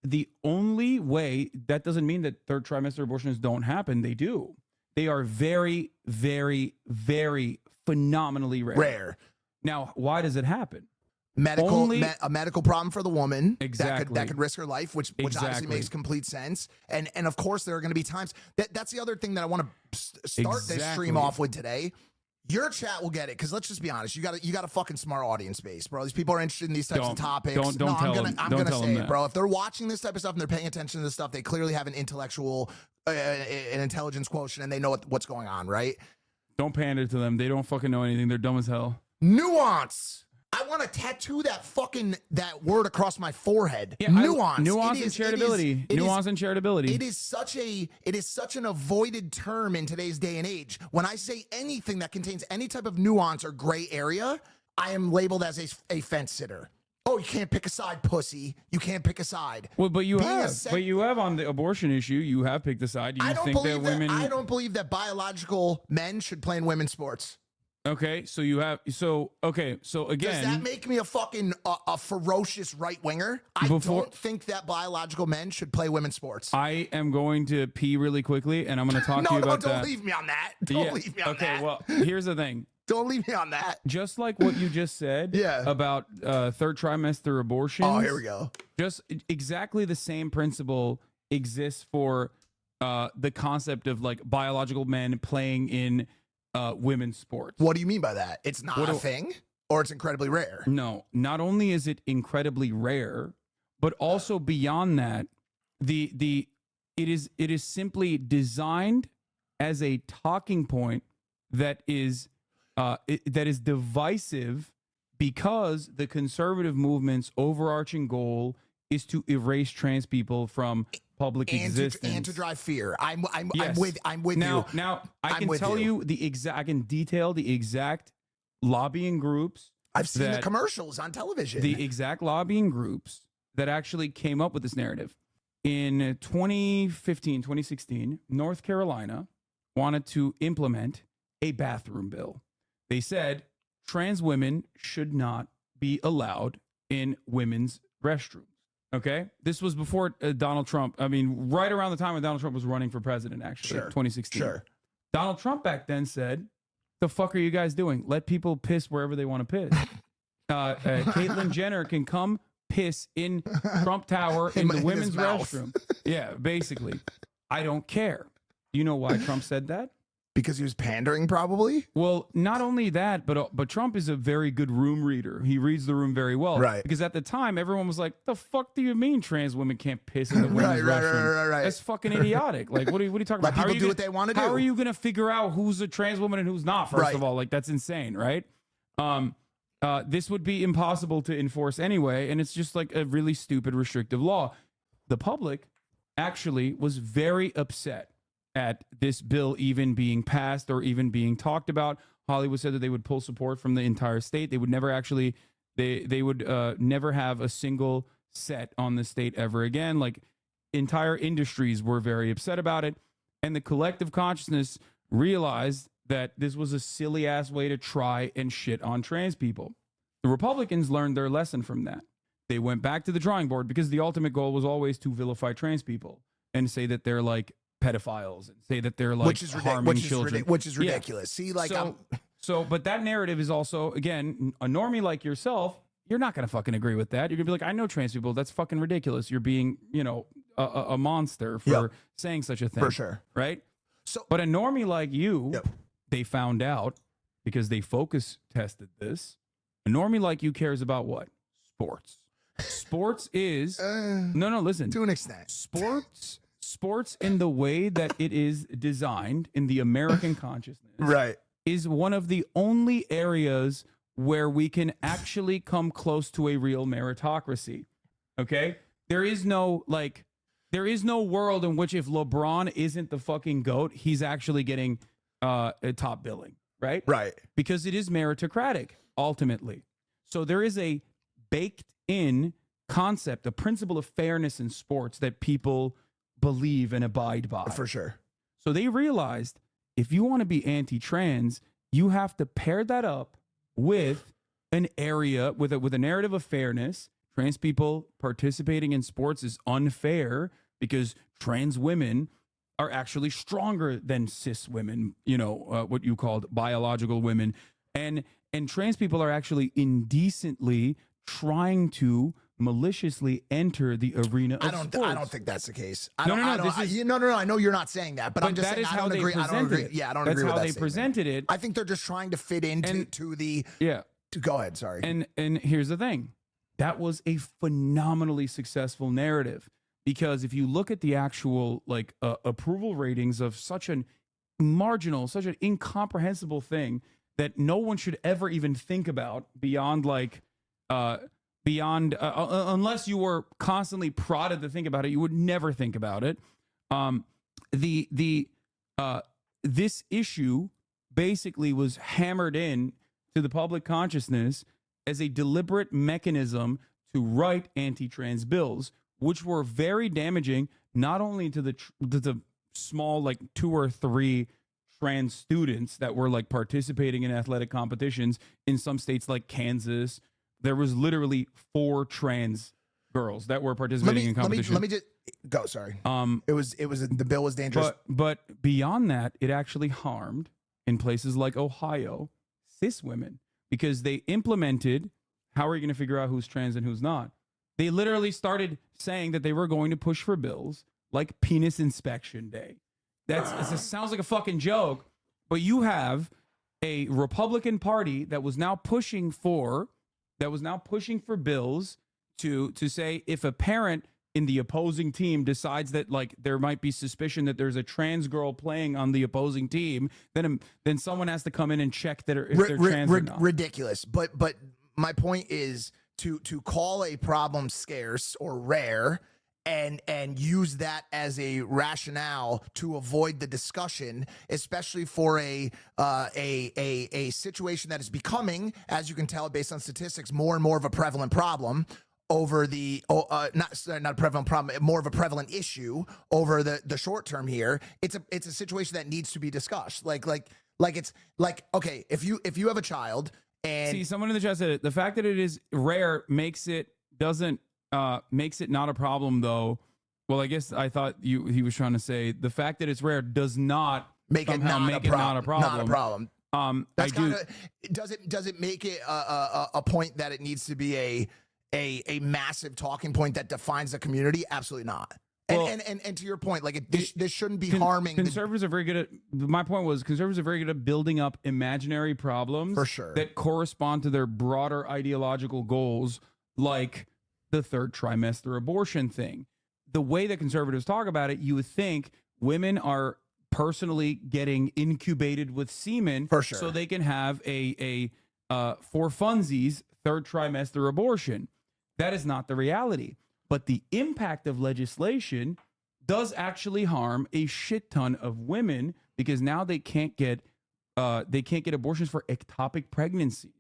the only way, that doesn't mean that third trimester abortions don't happen. They do. They are very, very, very phenomenally rare. Now, why does it happen? A medical problem for the woman. Exactly. That could risk her life, which obviously makes complete sense. And of course there are going to be times that's the other thing that I want to start this stream off with today. Your chat will get it, because let's just be honest, you got a fucking smart audience base, bro. These people are interested in these types of topics. I'm gonna say it, bro. If they're watching this type of stuff and they're paying attention to this stuff, they clearly have an intellectual an intelligence quotient, and they know what's going on, right? Don't pander to them. They don't fucking know anything. They're dumb as hell. Nuance. I want to tattoo that word across my forehead. Yeah, nuance. Nuance and charitability. Nuance and charitability. It is such an avoided term in today's day and age. When I say anything that contains any type of nuance or gray area, I am labeled as a fence sitter. Oh, you can't pick a side, pussy. You can't pick a side. Well, but you have on the abortion issue. You have picked a side. I don't believe that biological men should play in women's sports. Okay, so you have so again, does that make me a fucking a ferocious right winger? I don't think that biological men should play women's sports. I am going to pee really quickly, and I'm going to talk to you about that. Don't leave me on that. Don't leave me on that. Okay, well, here's the thing. Don't leave me on that. Just like what you just said about third trimester abortions. Oh, here we go. Just exactly the same principle exists for the concept of like biological men playing in women's sports. What do you mean by that? It's not a thing, or it's incredibly rare? No, not only is it incredibly rare, but also beyond that, it is simply designed as a talking point that is divisive, because the conservative movement's overarching goal is to erase trans people from public existence and to drive fear. I'm Yes. with you. Now I can tell you the exact. I can detail the exact lobbying groups. I've seen the commercials on television. The exact lobbying groups that actually came up with this narrative. In 2015, 2016, North Carolina wanted to implement a bathroom bill. They said trans women should not be allowed in women's restrooms. Okay? This was before Donald Trump. I mean, right around the time when Donald Trump was running for president, actually, 2016. Sure. Donald Trump back then said, the fuck are you guys doing? Let people piss wherever they want to piss. Caitlyn Jenner can come piss in Trump Tower in the women's restroom. Yeah, basically. I don't care. You know why Trump said that? Because he was pandering, probably? Well, not only that, but Trump is a very good room reader. He reads the room very well. Right. Because at the time, everyone was like, the fuck do you mean trans women can't piss in the women's restroom? Right. That's fucking idiotic. Like, what are you talking Let about? people do what they want to do. How are you going to figure out who's a trans woman and who's not, first of all? Like, that's insane, right? This would be impossible to enforce anyway, and it's just like a really stupid restrictive law. The public actually was very upset at this bill even being passed or even being talked about. Hollywood said that they would pull support from the entire state. They would never actually, they would never have a single set on the state ever again. Like, entire industries were very upset about it. And the collective consciousness realized that this was a silly ass way to try and shit on trans people. The Republicans learned their lesson from that. They went back to the drawing board, because the ultimate goal was always to vilify trans people and say that they're like pedophiles and say that they're like harming children. Which is ridiculous. See, like, but that narrative is also, again, a normie like yourself, you're not going to fucking agree with that. You're going to be like, I know trans people. That's fucking ridiculous. You're being, a monster for saying such a thing. For sure. Right? But a normie like you, they found out, because they focus tested this, a normie like you cares about what? Sports. Sports is, listen. To an extent. Sports in the way that it is designed in the American consciousness is one of the only areas where we can actually come close to a real meritocracy. Okay? There is no world in which if LeBron isn't the fucking GOAT, he's actually getting a top billing, right? Right. Because it is meritocratic, ultimately. So there is a baked in concept, a principle of fairness in sports that people believe and abide by. For sure. So they realized, if you want to be anti-trans, you have to pair that up with an area, with a narrative of fairness. Trans people participating in sports is unfair because trans women are actually stronger than cis women, what you called biological women. And trans people are actually indecently trying to maliciously enter the arena of sports. I don't think that's the case. No. I know you're not saying that, but I'm just that saying is I how don't they agree. presented I don't agree. it. Yeah, I don't That's agree with how that they statement. presented it. I think they're just trying to fit into the. Yeah. Go ahead. Sorry. And here's the thing. That was a phenomenally successful narrative, because if you look at the actual approval ratings of such an marginal, such an incomprehensible thing that no one should ever even think about beyond unless you were constantly prodded to think about it, you would never think about it. This issue basically was hammered in to the public consciousness as a deliberate mechanism to write anti-trans bills, which were very damaging, not only to the small 2 or 3 trans students that were like participating in athletic competitions in some states like Kansas. There was literally 4 trans girls that were participating in competition. Let me just go. Sorry. It was the bill was dangerous. But beyond that, it actually harmed in places like Ohio cis women because they implemented. How are you going to figure out who's trans and who's not? They literally started saying that they were going to push for bills like penis inspection day. It sounds like a fucking joke, but you have a Republican Party that was now pushing for bills to say if a parent in the opposing team decides that like there might be suspicion that there's a trans girl playing on the opposing team, then someone has to come in and check that if they're trans or not. Ridiculous. But my point is to call a problem scarce or rare and use that as a rationale to avoid the discussion, especially for a situation that is becoming, as you can tell based on statistics, more and more of a prevalent problem over the not a prevalent problem, more of a prevalent issue over the short term here. It's a situation that needs to be discussed. Like it's like, okay, if you have a child and see, someone in the chat said it, the fact that it is rare makes it not a problem though. Well, I guess I thought he was trying to say the fact that it's rare does not make it not a problem. Not a problem. Does it make it a point that it needs to be a massive talking point that defines the community? Absolutely not. And to your point, like this shouldn't be harming. Conservatives are very good at. My point was conservatives are very good at building up imaginary problems for sure that correspond to their broader ideological goals, like the 3rd trimester abortion thing. The way that conservatives talk about it, you would think women are personally getting incubated with semen for sure, so they can have a for funsies 3rd trimester abortion. That is not the reality. But the impact of legislation does actually harm a shit ton of women because now they can't get abortions for ectopic pregnancies,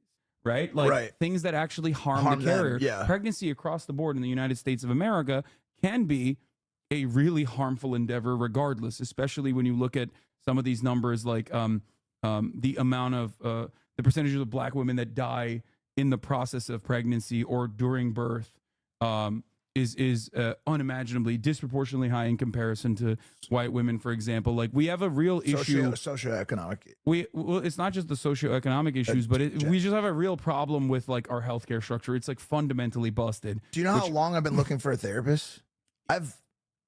right? Like things that actually harm the carrier. Yeah. Pregnancy across the board in the United States of America can be a really harmful endeavor regardless, especially when you look at some of these numbers like the amount of the percentage of Black women that die in the process of pregnancy or during birth is unimaginably disproportionately high in comparison to white women, for example. Like we have a real issue. Socioeconomic. Well, it's not just the socioeconomic issues, but we just have a real problem with like our healthcare structure. It's like fundamentally busted. Do you know how long I've been looking for a therapist?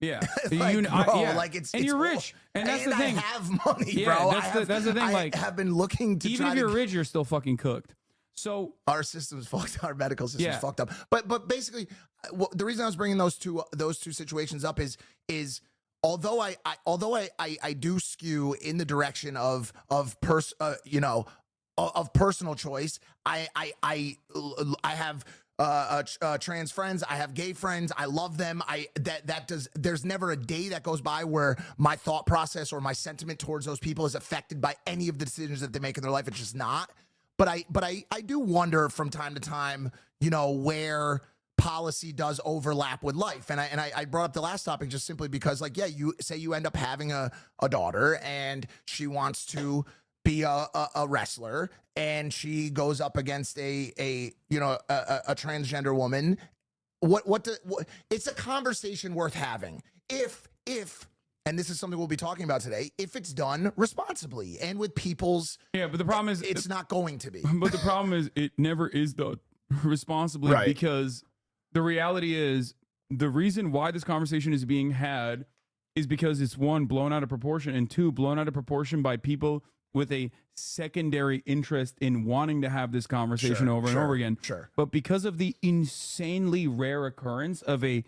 Yeah, like it's you're rich, and that's the thing. I have money, yeah, bro. That's the thing. I like, have been looking to even if you're rich, you're still fucking cooked. So our system's fucked. Our medical system's fucked up. But basically, the reason I was bringing those two situations up is although I do skew in the direction of personal choice. I have trans friends. I have gay friends. I love them. There's never a day that goes by where my thought process or my sentiment towards those people is affected by any of the decisions that they make in their life. It's just not. But I do wonder from time to time, where policy does overlap with life. And I brought up the last topic just simply because, like, yeah, you say you end up having a daughter and she wants to be a wrestler and she goes up against a transgender woman. It's a conversation worth having if and this is something we'll be talking about today, if it's done responsibly and with people's... Yeah, but the problem is... It's not going to be. But the problem is it never is done responsibly because the reality is the reason why this conversation is being had is because it's, one, blown out of proportion, and two, blown out of proportion by people with a secondary interest in wanting to have this conversation over and over again. But because of the insanely rare occurrence of a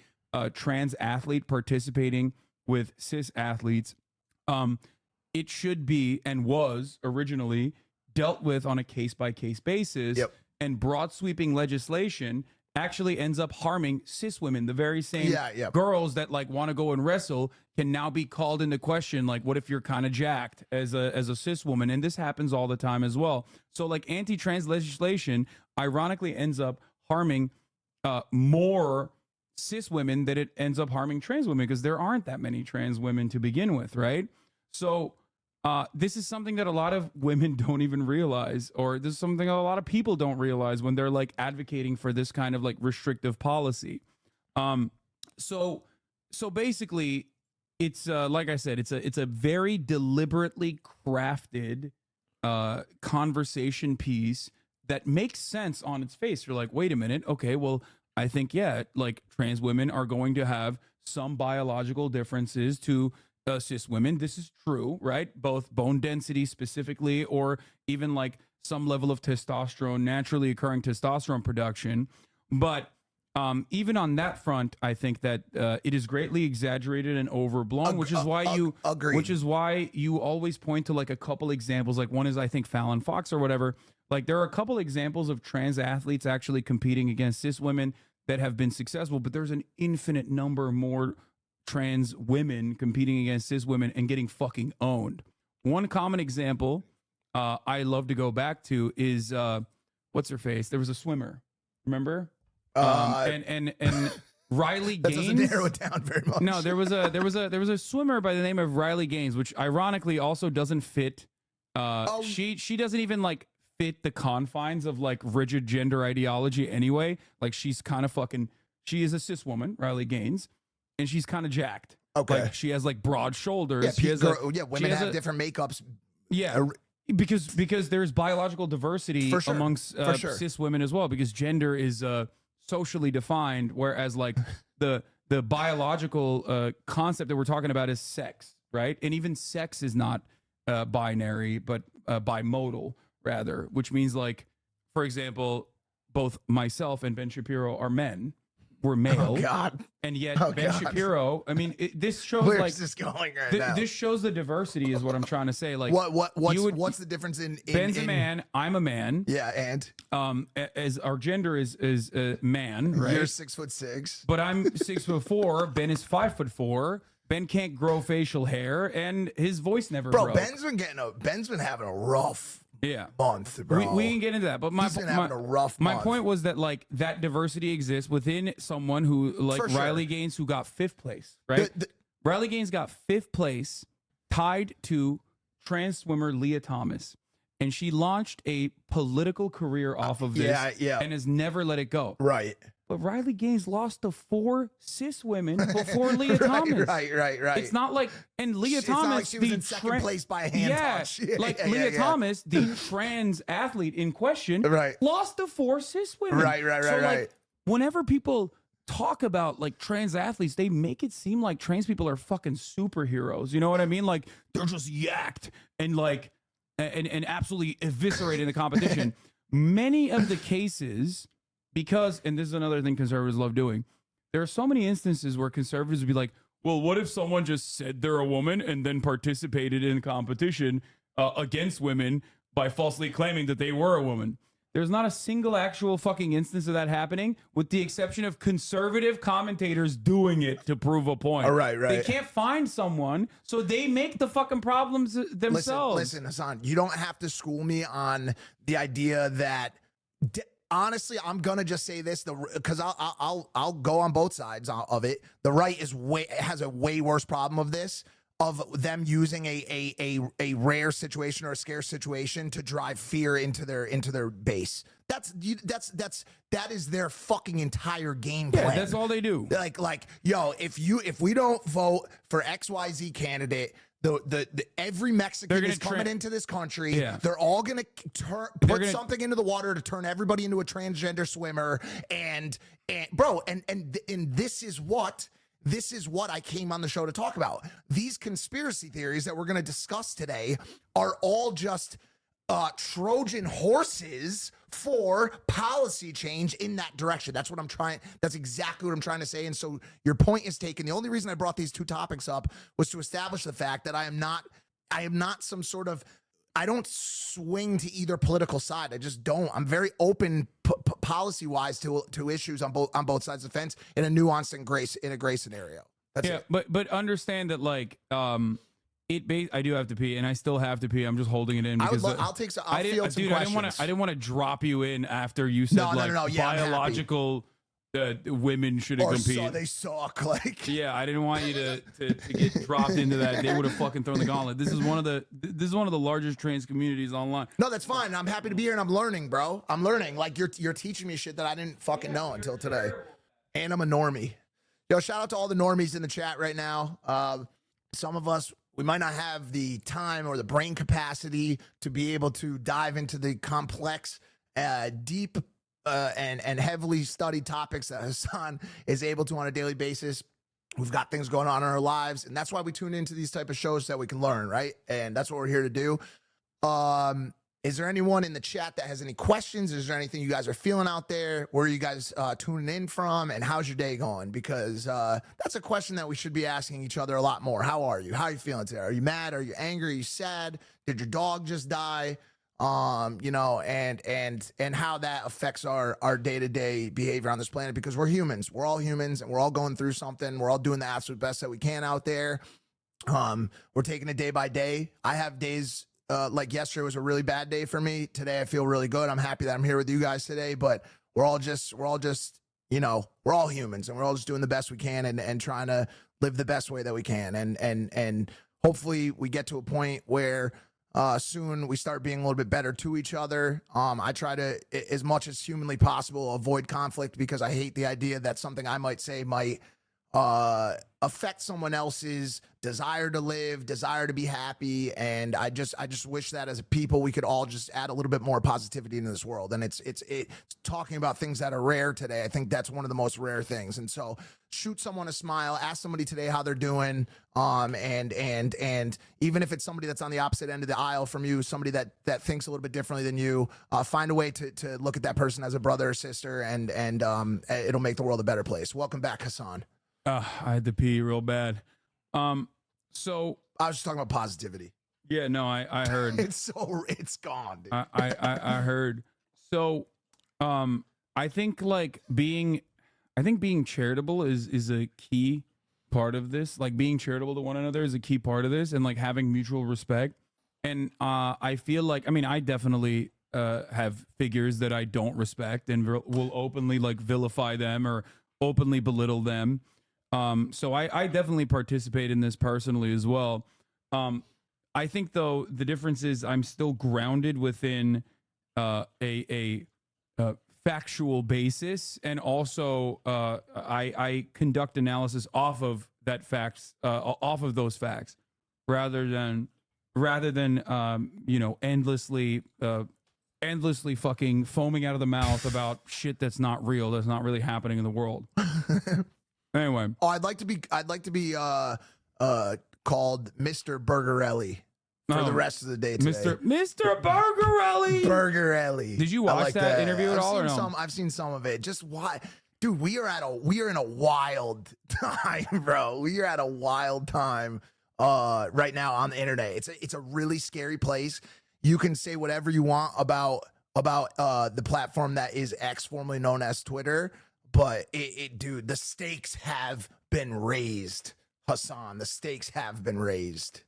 trans athlete participating with cis athletes, it should be and was originally dealt with on a case-by-case basis. And broad sweeping legislation actually ends up harming cis women. The very same girls that like want to go and wrestle can now be called into question. Like, what if you're kind of jacked as a cis woman? And this happens all the time as well. So like anti-trans legislation ironically ends up harming more cis women than it ends up harming trans women because there aren't that many trans women to begin with, right? So this is something that a lot of women don't even realize, or this is something a lot of people don't realize when they're like advocating for this kind of like restrictive policy. So basically, it's like I said, it's a very deliberately crafted conversation piece that makes sense on its face. You're like, wait a minute, okay, well, I think like trans women are going to have some biological differences to cis women. This is true, right? Both bone density specifically, or even like some level of testosterone, naturally occurring testosterone production. But even on that front, I think that it is greatly exaggerated and overblown, which is why you always point to like a couple examples. Like one is, I think, Fallon Fox or whatever. Like there are a couple examples of trans athletes actually competing against cis women that have been successful, but there's an infinite number more trans women competing against cis women and getting fucking owned. One common example I love to go back to is what's her face? There was a swimmer, remember? And Riley Gaines. That doesn't narrow it down very much. No, there was a swimmer by the name of Riley Gaines, which ironically also doesn't fit. She doesn't even like fit the confines of like rigid gender ideology anyway. Like she's kind of fucking. She is a cis woman, Riley Gaines, and she's kind of jacked. Okay, like, she has like broad shoulders. Yeah, she has, women have different makeups. Yeah. Because there's biological diversity amongst cis women as well, because gender is socially defined, whereas like the biological concept that we're talking about is sex, right? And even sex is not binary, but bimodal rather, which means like, for example, both myself and Ben Shapiro are men. We're male. Oh God! And yet Ben Shapiro. I mean, this shows Where's this going right now? This shows the diversity, is what I'm trying to say. Like, what's the difference in Ben's a man, I'm a man. Yeah, and as our gender is man, right? You're 6'6", but I'm 6'4". Ben is 5'4". Ben can't grow facial hair, and his voice never broke. Ben's been having a rough month, bro. We can get into that, but He's been having a rough my month. point was that like that diversity exists within someone who like Riley Gaines, who got 5th place, right? Riley Gaines got 5th place, tied to trans swimmer Leah Thomas, and she launched a political career off of this, and has never let it go. Right. But Riley Gaines lost to 4 cis women before Leah Thomas. Right. It's not like, and Leah It's Thomas, not like she was in second place by a hand touch. Like Leah Thomas, the trans athlete in question, lost to 4 cis women. Right. Like, whenever people talk about like trans athletes, they make it seem like trans people are fucking superheroes. You know what I mean? Like they're just yacked and like and absolutely eviscerated in the competition. Many of the cases. Because, and this is another thing conservatives love doing, there are so many instances where conservatives would be like, well, what if someone just said they're a woman and then participated in competition against women by falsely claiming that they were a woman? There's not a single actual fucking instance of that happening, with the exception of conservative commentators doing it to prove a point. Right. They can't find someone, so they make the fucking problems themselves. Listen, Hasan, you don't have to school me on the idea that... Honestly, I'm gonna just say this, because I'll go on both sides of it. The right has a way worse problem of this, of them using a rare situation or a scarce situation to drive fear into their base. That is their fucking entire game plan. Yeah, that's all they do. Like, yo, if we don't vote for XYZ candidate, every Mexican is coming into this country. Yeah. They're all gonna put something into the water to turn everybody into a transgender swimmer. And this is what I came on the show to talk about. These conspiracy theories that we're gonna discuss today are all just Trojan horses for policy change in that direction. That's exactly what I'm trying to say. And so your point is taken. The only reason I brought these two topics up was to establish the fact that I am not some sort of, I don't swing to either political side. I just don't. I'm very open policy wise to issues on both sides of the fence in a nuanced and a gray scenario. That's it. But understand that like, I do have to pee, and I still have to pee. I'm just holding it in because I'll field some questions. I didn't want to drop you in after you said biological women shouldn't Or compete. so they suck. Like, yeah, I didn't want you to get dropped into that. They would have fucking thrown the gauntlet. This is one of the largest trans communities online. no, that's fine. I'm happy to be here and I'm learning, bro. I'm learning. Like you're teaching me shit that I didn't fucking know until today. And I'm a normie. Yo, shout out to all the normies in the chat right now. Some of us, we might not have the time or the brain capacity to be able to dive into the complex, deep, and heavily studied topics that Hasan is able to on a daily basis. We've got things going on in our lives, and that's why we tune into these type of shows so that we can learn, right? And that's what we're here to do. Is there anyone in the chat that has any questions? Is there anything you guys are feeling out there? Where are you guys tuning in from? And how's your day going? Because that's a question that we should be asking each other a lot more. How are you? How are you feeling today? Are you mad? Are you angry? Are you sad? Did your dog just die? You know, and how that affects our day-to-day behavior on this planet, because we're humans. We're all humans, and we're all going through something. We're all doing the absolute best that we can out there. We're taking it day by day. I have days like yesterday was a really bad day for me. Today I feel really good. I'm happy that I'm here with you guys today, but we're all just, you know, we're all humans, and we're all just doing the best we can and trying to live the best way that we can. And hopefully we get to a point where soon we start being a little bit better to each other. I try to, as much as humanly possible, avoid conflict, because I hate the idea that something I might say might affect someone else's desire to live, desire to be happy. And I just wish that as a people, we could all just add a little bit more positivity into this world. And it's talking about things that are rare today. I think that's one of the most rare things. And so shoot someone a smile, ask somebody today how they're doing. And even if it's somebody that's on the opposite end of the aisle from you, somebody that thinks a little bit differently than you, find a way to look at that person as a brother or sister, and it'll make the world a better place. Welcome back, Hasan. I had to pee real bad. So I was just talking about positivity. Yeah, no, I heard. It's gone, dude. I heard. So, I think being charitable is a key part of this. Like, being charitable to one another is a key part of this, and like having mutual respect. And I feel like, I mean, I definitely have figures that I don't respect and will openly like vilify them or openly belittle them. So I definitely participate in this personally as well. I think, though, the difference is I'm still grounded within a factual basis, and also I conduct analysis off of that facts, off of those facts, rather than you know, endlessly fucking foaming out of the mouth about shit that's not real, that's not really happening in the world. Anyway, I'd like to be called Mr. Burgerelli for the rest of the day today. Mr. Burgerelli. Burgerelli. Did you watch that interview at all or no? I've seen some of it. Just why, dude? We are in a wild time, bro. We are at a wild time right now on the internet. It's a really scary place. You can say whatever you want about the platform that is X, formerly known as Twitter. But dude, the stakes have been raised, Hasan. The stakes have been raised.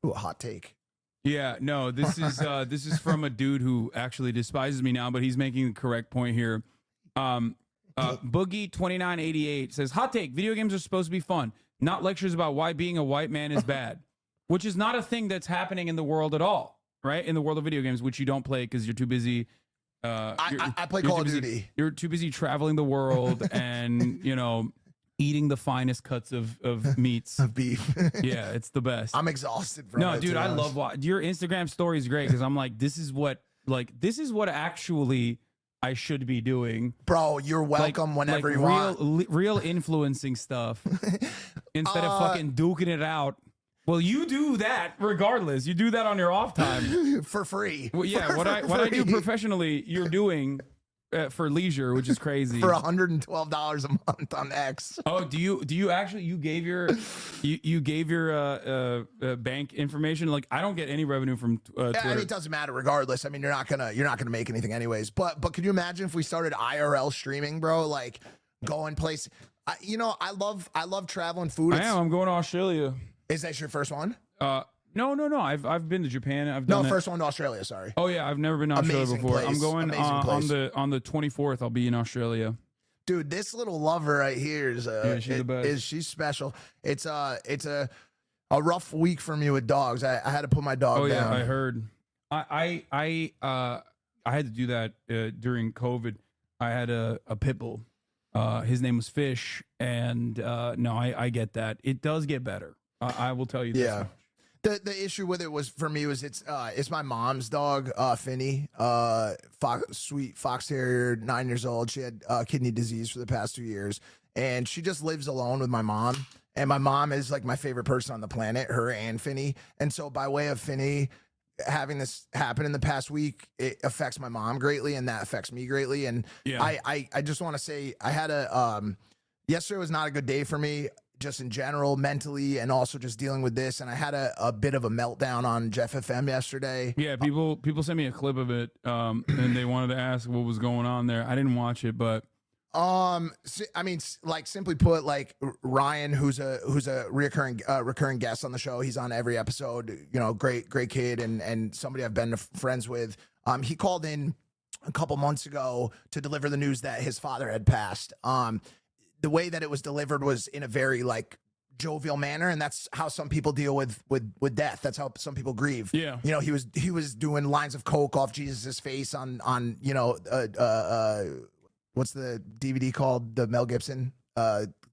Ooh, a hot take. Yeah, no, this is from a dude who actually despises me now, but he's making the correct point here. Boogie2988 says, hot take, video games are supposed to be fun, not lectures about why being a white man is bad, which is not a thing that's happening in the world at all, right? In the world of video games, which you don't play because you're too busy. I play Call of Duty. You're too busy traveling the world and, you know, eating the finest cuts of meats. Of beef. Yeah, it's the best. I'm exhausted from it. No, dude, I love your Instagram story is great, because I'm like, this is what actually I should be doing. Bro, you're welcome whenever you want. Real influencing stuff instead of fucking duking it out. Well, you do that regardless. You do that on your off time for free. Well, yeah, what I do professionally, you're doing for leisure, which is crazy. For $112 a month on X. Oh, do you actually you gave your bank information? Like, I don't get any revenue from Twitter. I mean, it doesn't matter regardless. I mean, you're not gonna make anything anyways. But can you imagine if we started IRL streaming, bro? Like, going place. I love traveling food. I'm going to Australia. Is that your first one? No. I've been to Japan. I've done first one to Australia. Sorry. Oh yeah, I've never been to Australia before. Place. I'm going on the 24th. I'll be in Australia. Dude, this little lover right here is she's the best. She's special. It's a rough week for me with dogs. I had to put my dog down. I heard. I had to do that during COVID. I had a pit bull. His name was Fish, and no, I get that. It does get better. I will tell you this. Yeah. The issue with it was for me was it's my mom's dog, Finny, sweet fox terrier, 9 years old. She had kidney disease for the past 2 years, and she just lives alone with my mom. And my mom is like my favorite person on the planet, her and Finny. And so by way of Finny having this happen in the past week, it affects my mom greatly, and that affects me greatly. And I just want to say I had yesterday was not a good day for me, just in general, mentally, and also just dealing with this. And I had a bit of a meltdown on Jeff FM yesterday. Yeah, people sent me a clip of it, and they wanted to ask what was going on there. I didn't watch it, but I mean, like simply put, like Ryan, who's a recurring guest on the show. He's on every episode. You know, great kid, and somebody I've been friends with. He called in a couple months ago to deliver the news that his father had passed. The way that it was delivered was in a very like jovial manner, and that's how some people deal with death. That's how some people grieve. Yeah, you know, he was doing lines of coke off Jesus's face on you know what's the DVD called, the Mel Gibson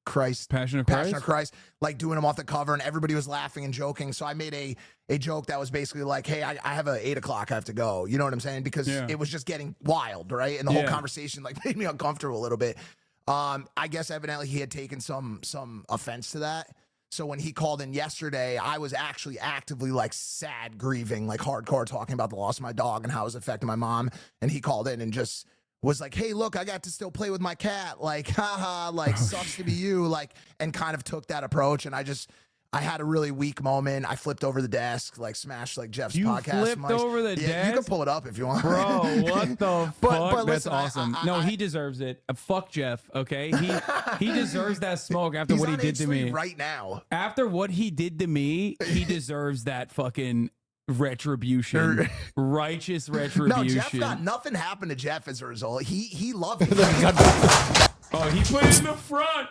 Passion of Christ, like doing them off the cover, and everybody was laughing and joking. So I made a joke that was basically like, hey, I have a 8 o'clock, I have to go. You know what I'm saying? Because it was just getting wild, right? And the whole conversation like made me uncomfortable a little bit. I guess evidently he had taken some offense to that. So when he called in yesterday, I was actually actively like sad, grieving, like hardcore, talking about the loss of my dog and how it was affecting my mom. And he called in and just was like, hey, look, I got to still play with my cat. Like, haha, like sucks to be you. Like, and kind of took that approach. And I had a really weak moment. I flipped over the desk, like smashed like Jeff's podcast. You flipped over the desk? You can pull it up if you want. Bro, what the fuck? But That's listen, awesome. No, he deserves it. Fuck Jeff, okay? He deserves that smoke after what he did to me. Right now. After what he did to me, he deserves that fucking retribution. Righteous retribution. No, Jeff got nothing happened to Jeff as a result. He loved it. Oh, he put it in the front.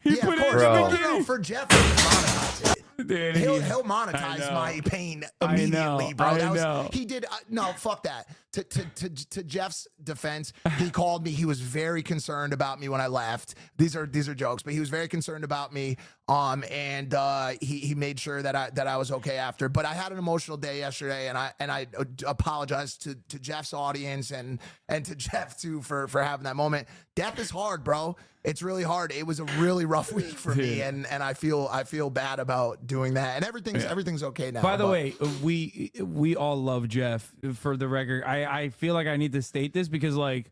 He put it in the beginning. For Jeff, he'll monetize it. Dude, He'll monetize my pain immediately, bro. He did. No, fuck that. To Jeff's defense, he called me. He was very concerned about me when I left. These are jokes, but he was very concerned about me. And he made sure that I was okay after. But I had an emotional day yesterday, and I apologized to Jeff's audience and to Jeff too for having that moment. Death is hard, bro. It's really hard. It was a really rough week for me, and I feel bad about doing that. And everything's okay now. By the way, we all love Jeff. For the record, I feel like I need to state this because like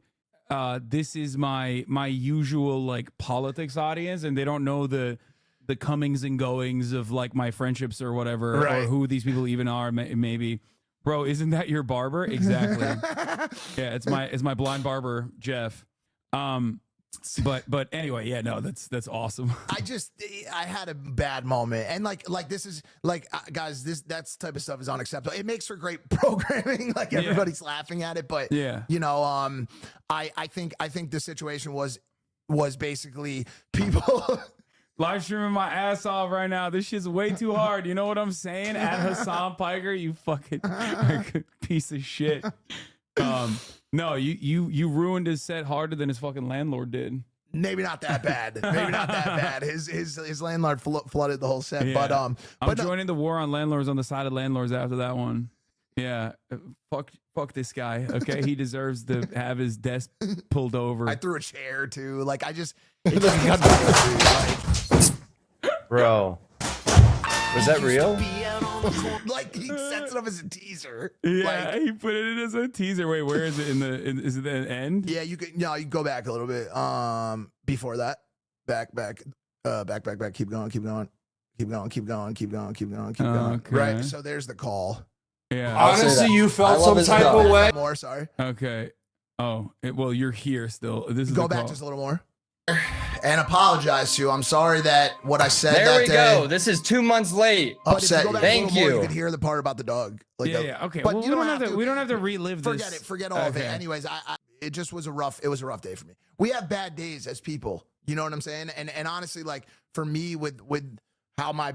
this is my usual like politics audience, and they don't know the comings and goings of like my friendships or whatever, or who these people even are. Maybe, bro, isn't that your barber? Exactly. Yeah, it's my blind barber, Jeff. But anyway, yeah, no, that's awesome. I had a bad moment, and like this is like guys, that type of stuff is unacceptable. It makes for great programming, like everybody's laughing at it, but you know, I think the situation was basically people live streaming my ass off right now. This shit's way too hard. You know what I'm saying? At Hassan Piker, you fucking piece of shit. No, you ruined his set harder than his fucking landlord did. Maybe not that bad. Maybe not that bad. His landlord flooded the whole set. Yeah. But I'm joining the war on landlords on the side of landlords after that one. Yeah, fuck this guy. Okay, he deserves to have his desk pulled over. I threw a chair too. Like I just, bro. Was that real? Like he sets it up as a teaser. Yeah, like, he put it in as a teaser. Wait, where is it is it the end? Yeah, you can go back a little bit. Before that, back. Keep going. Okay. Right. So there's the call. Yeah. Honestly, you felt some type of way. More, sorry. Okay. Oh, well, you're here still. This is go back just a little more. And apologize to you. I'm sorry that what I said there that we day. go. This is 2 months late. Upset you. Thank you. More, you could hear the part about the dog. Like yeah. Okay. But well, we don't have to relive this. Forget it. Forget all of it. Anyways, it just was a rough day for me. We have bad days as people, you know what I'm saying? And honestly, like for me with how my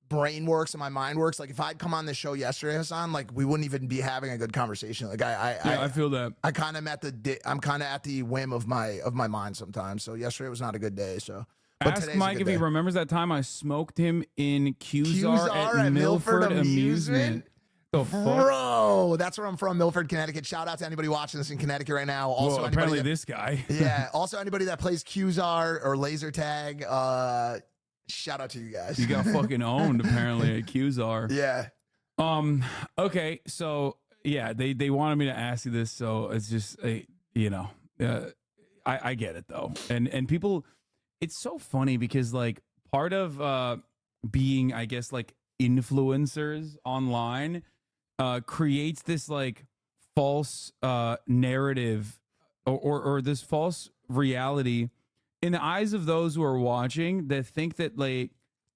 brain works and my mind works, like if I'd come on this show yesterday, Hasan, like we wouldn't even be having a good conversation. Like I feel that. I'm kind of at the whim of my mind sometimes. So yesterday was not a good day. So but Ask today's a Mike good if he day. remembers that time I smoked him in Qzar at Milford Amusement. The fuck? Bro, that's where I'm from, Milford, Connecticut. Shout out to anybody watching this in Connecticut right now. Also, Well, anybody apparently that- this guy. yeah. Also, anybody that plays Qzar or laser tag. Shout out to you guys. You got fucking owned apparently at Qzar. Yeah. Okay. So yeah, they wanted me to ask you this, so it's just I get it though, and people, it's so funny because like part of being, I guess, like influencers online creates this like false narrative or this false reality in the eyes of those who are watching that think that like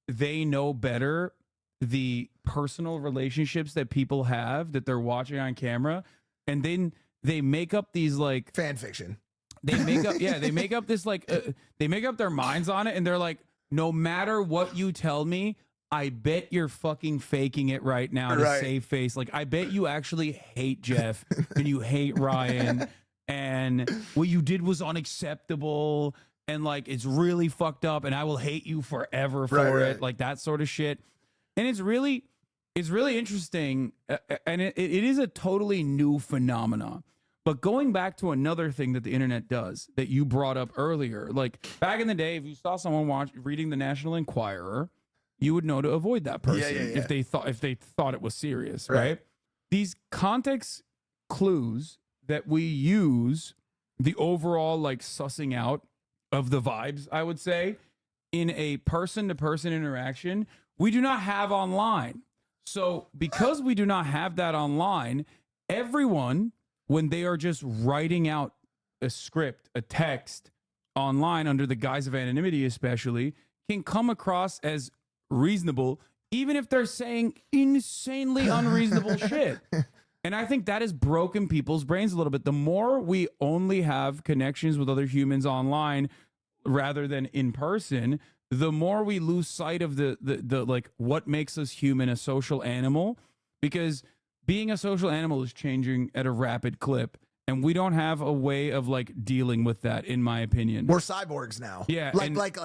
they know better the personal relationships that people have that they're watching on camera, and then they make up these like fan fiction. They make up they make up this like they make up their minds on it, and they're like, no matter what you tell me, I bet you're fucking faking it right now to save face. Like, I bet you actually hate Jeff and you hate Ryan and what you did was unacceptable and like it's really fucked up and I will hate you forever for it. Like that sort of shit. And it's really interesting, and it is a totally new phenomenon. But going back to another thing that the internet does that you brought up earlier, like back in the day, if you saw someone reading the National Enquirer, you would know to avoid that person if they thought it was serious, right? These context clues that we use, the overall like sussing out of the vibes, I would say, in a person-to-person interaction, we do not have online. So because we do not have that online, everyone, when they are just writing out a script, a text online under the guise of anonymity especially, can come across as reasonable, even if they're saying insanely unreasonable shit. And I think that has broken people's brains a little bit. The more we only have connections with other humans online rather than in person, the more we lose sight of the like what makes us human, a social animal, because being a social animal is changing at a rapid clip. And we don't have a way of like dealing with that, in my opinion. We're cyborgs now. Yeah. Like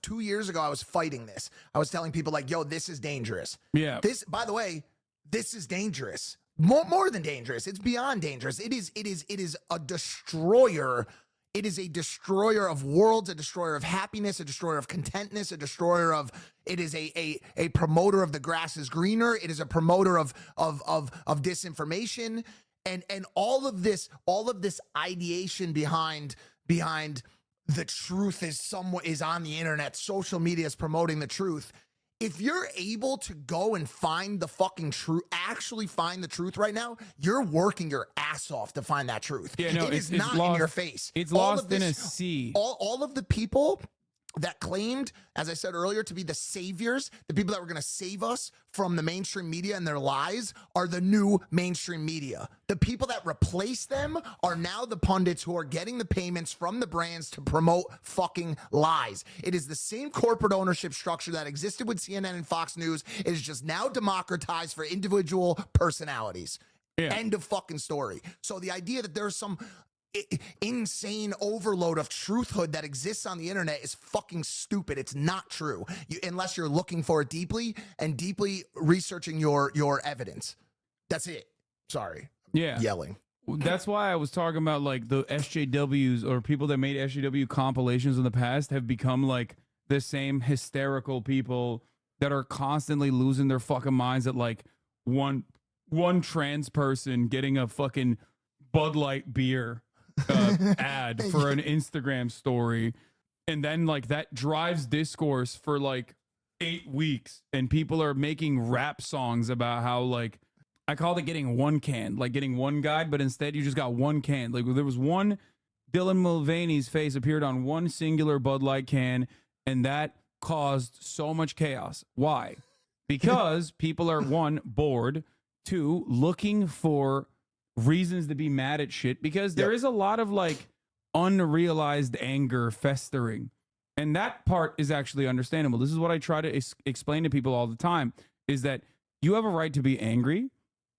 2 years ago, I was fighting this. I was telling people like, yo, this is dangerous. Yeah. This, by the way, this is dangerous. More than dangerous. It's beyond dangerous. It is a destroyer. It is a destroyer of worlds, a destroyer of happiness, a destroyer of contentness, a destroyer of, it is a promoter of the grass is greener. It is a promoter of disinformation. And all of this ideation behind the truth is on the internet. Social media is promoting the truth. If you're able to go and find the fucking truth, actually find the truth right now, you're working your ass off to find that truth. Yeah, no, it is it's not lost, in your face. It's All lost of this, in a sea. All of the people that claimed, as I said earlier, to be the saviors, the people that were going to save us from the mainstream media and their lies, are the new mainstream media. The people that replace them are now the pundits who are getting the payments from the brands to promote fucking lies. It is the same corporate ownership structure that existed with CNN and Fox News. It is just now democratized for individual personalities. Yeah. End of fucking story. So the idea that there's some insane overload of truthhood that exists on the internet is fucking stupid. It's not true, unless you're looking for it deeply and deeply researching your evidence. That's it. Sorry. Yeah. Yelling. That's why I was talking about like the SJWs or people that made SJW compilations in the past have become like the same hysterical people that are constantly losing their fucking minds at like one trans person getting a fucking Bud Light beer ad for an Instagram story, and then like that drives discourse for like 8 weeks, and people are making rap songs about how, like, I called it getting one can, like getting one guide, but instead you just got one can. Like there was one Dylan Mulvaney's face appeared on one singular Bud Light can, and that caused so much chaos. Why? Because people are, one, bored, two, looking for reasons to be mad at shit, because there is a lot of like unrealized anger festering. And that part is actually understandable. This is what I try to explain to people all the time, is that you have a right to be angry,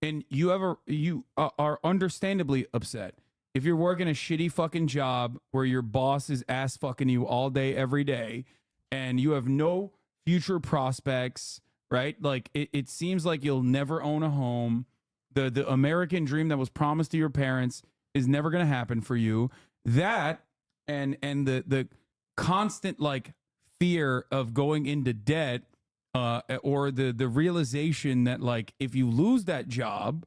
and you are understandably upset. If you're working a shitty fucking job where your boss is ass fucking you all day, every day, and you have no future prospects, right? Like it seems like you'll never own a home. The American dream that was promised to your parents is never going to happen for you. That and the constant like fear of going into debt, or the realization that like if you lose that job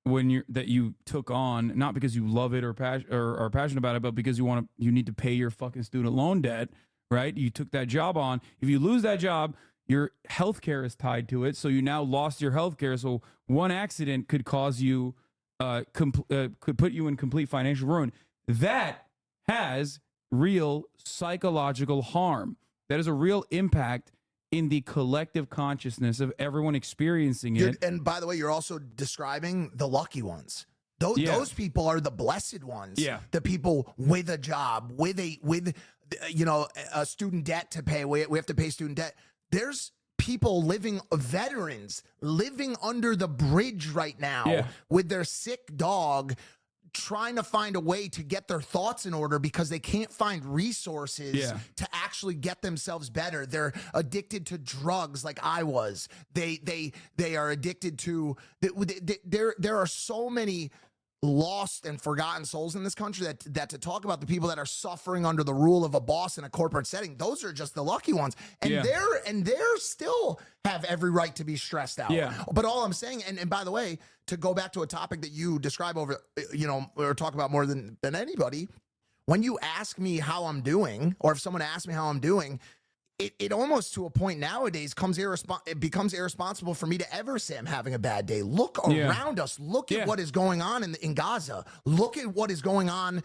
that you took on, not because you love it or are passionate about it, but because you need to pay your fucking student loan debt, right? You took that job on. If you lose that job, your healthcare is tied to it, so you now lost your healthcare. So one accident could cause you, could put you in complete financial ruin. That has real psychological harm. That is a real impact in the collective consciousness of everyone experiencing it. And by the way, you're also describing the lucky ones. Those people are the blessed ones. Yeah. The people with a job, with a student debt to pay. We have to pay student debt. There's people veterans living under the bridge right now with their sick dog, trying to find a way to get their thoughts in order because they can't find resources to actually get themselves better. They're addicted to drugs like I was. They are addicted to, there are so many lost and forgotten souls in this country that to talk about the people that are suffering under the rule of a boss in a corporate setting, those are just the lucky ones. And they're still have every right to be stressed out. But all I'm saying, and by the way, to go back to a topic that you describe or talk about more than anybody, when you ask me how I'm doing, or if someone asks me how I'm doing, it almost to a point nowadays it becomes irresponsible for me to ever say I'm having a bad day. Look around us. Look at what is going on in Gaza. Look at what is going on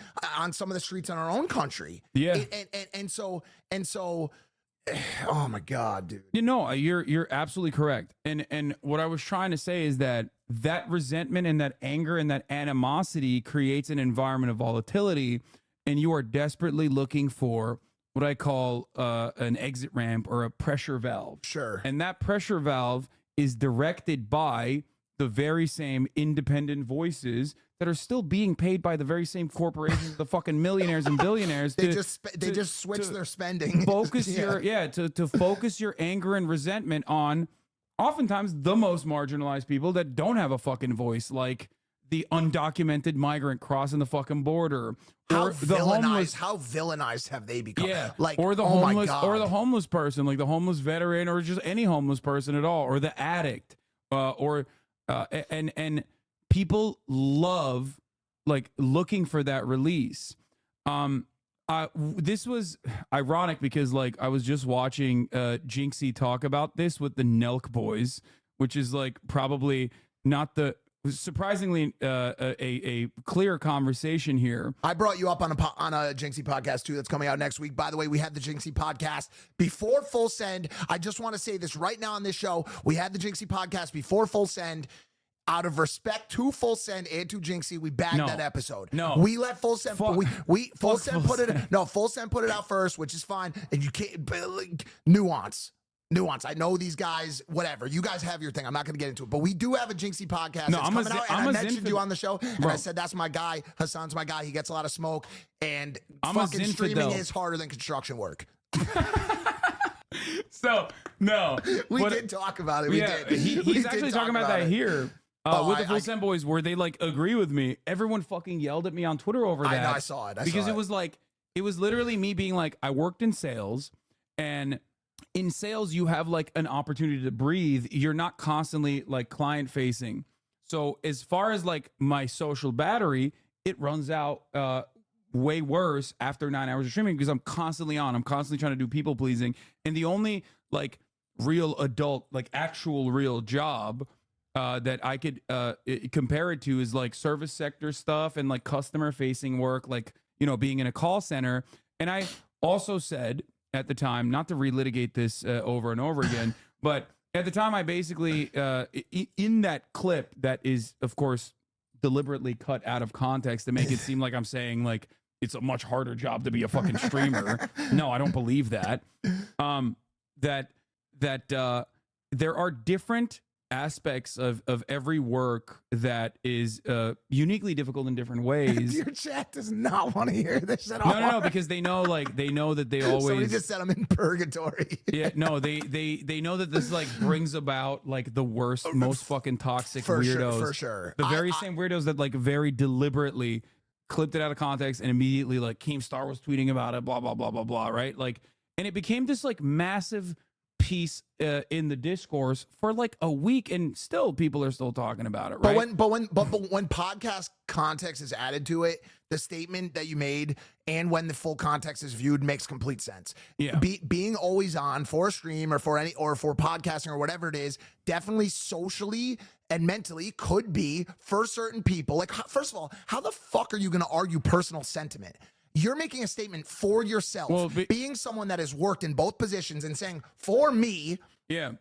some of the streets in our own country. And so, oh my God, dude. You're absolutely correct. And what I was trying to say is that resentment and that anger and that animosity creates an environment of volatility, and you are desperately looking for what I call an exit ramp or a pressure valve. Sure. And that pressure valve is directed by the very same independent voices that are still being paid by the very same corporations, the fucking millionaires and billionaires. They just switch their spending. Focus to focus your anger and resentment on oftentimes the most marginalized people that don't have a fucking voice, like the undocumented migrant crossing the fucking border. How villainized have they become? Or the homeless person, like the homeless veteran, or just any homeless person at all, or the addict, and people love like looking for that release. This was ironic because like I was just watching Jinxie talk about this with the Nelk boys, which is like probably not the surprisingly a clear conversation here. I brought you up on a Jinxie podcast too that's coming out next week. By the way, we had the Jinxie podcast before Full Send. I just want to say this right now on this show. We had the Jinxie podcast before Full Send. Out of respect to Full Send and to Jinxie, we bagged that episode. We let Full Send. Full Send put it out first, which is fine. And you can't nuance. I know these guys, whatever. You guys have your thing. I'm not going to get into it. But we do have a Jinxie podcast that's coming out. And I mentioned you on the show. And I said, that's my guy. Hasan's my guy. He gets a lot of smoke. And fucking streaming is harder than construction work. So, no. We did talk about it. We did. He's actually talking about that here. With the Full Send boys, where they like agree with me. Everyone fucking yelled at me on Twitter over that. I know, I saw it. Because it was like, it was literally me being like, I worked in sales, and in sales, you have like an opportunity to breathe. You're not constantly like client facing. So as far as like my social battery, it runs out way worse after 9 hours of streaming because I'm constantly on. I'm constantly trying to do people pleasing. And the only like real adult, like actual real job that I could compare it to is like service sector stuff and like customer facing work, like, being in a call center. And I also said at the time, not to relitigate this over and over again, but at the time I basically, in that clip that is, of course, deliberately cut out of context to make it seem like I'm saying like it's a much harder job to be a fucking streamer. No, I don't believe that. There are different aspects of every work that is uniquely difficult in different ways. Your chat does not want to hear this at all. No, because they know that they always. Somebody just said I'm in purgatory. Yeah, no, they know that this like brings about like the worst, most fucking toxic weirdos. For sure. The very same weirdos that like very deliberately clipped it out of context and immediately like Keemstar was tweeting about it, blah blah blah blah blah, right? Like, and it became this like massive piece in the discourse for like a week, and still people are still talking about it, right? But when podcast context is added to it, the statement that you made and when the full context is viewed makes complete sense. Yeah. Being always on for a stream or for podcasting or whatever it is, definitely socially and mentally could be for certain people. Like, first of all, how the fuck are you going to argue personal sentiment? You're making a statement for yourself, being someone that has worked in both positions and saying, for me,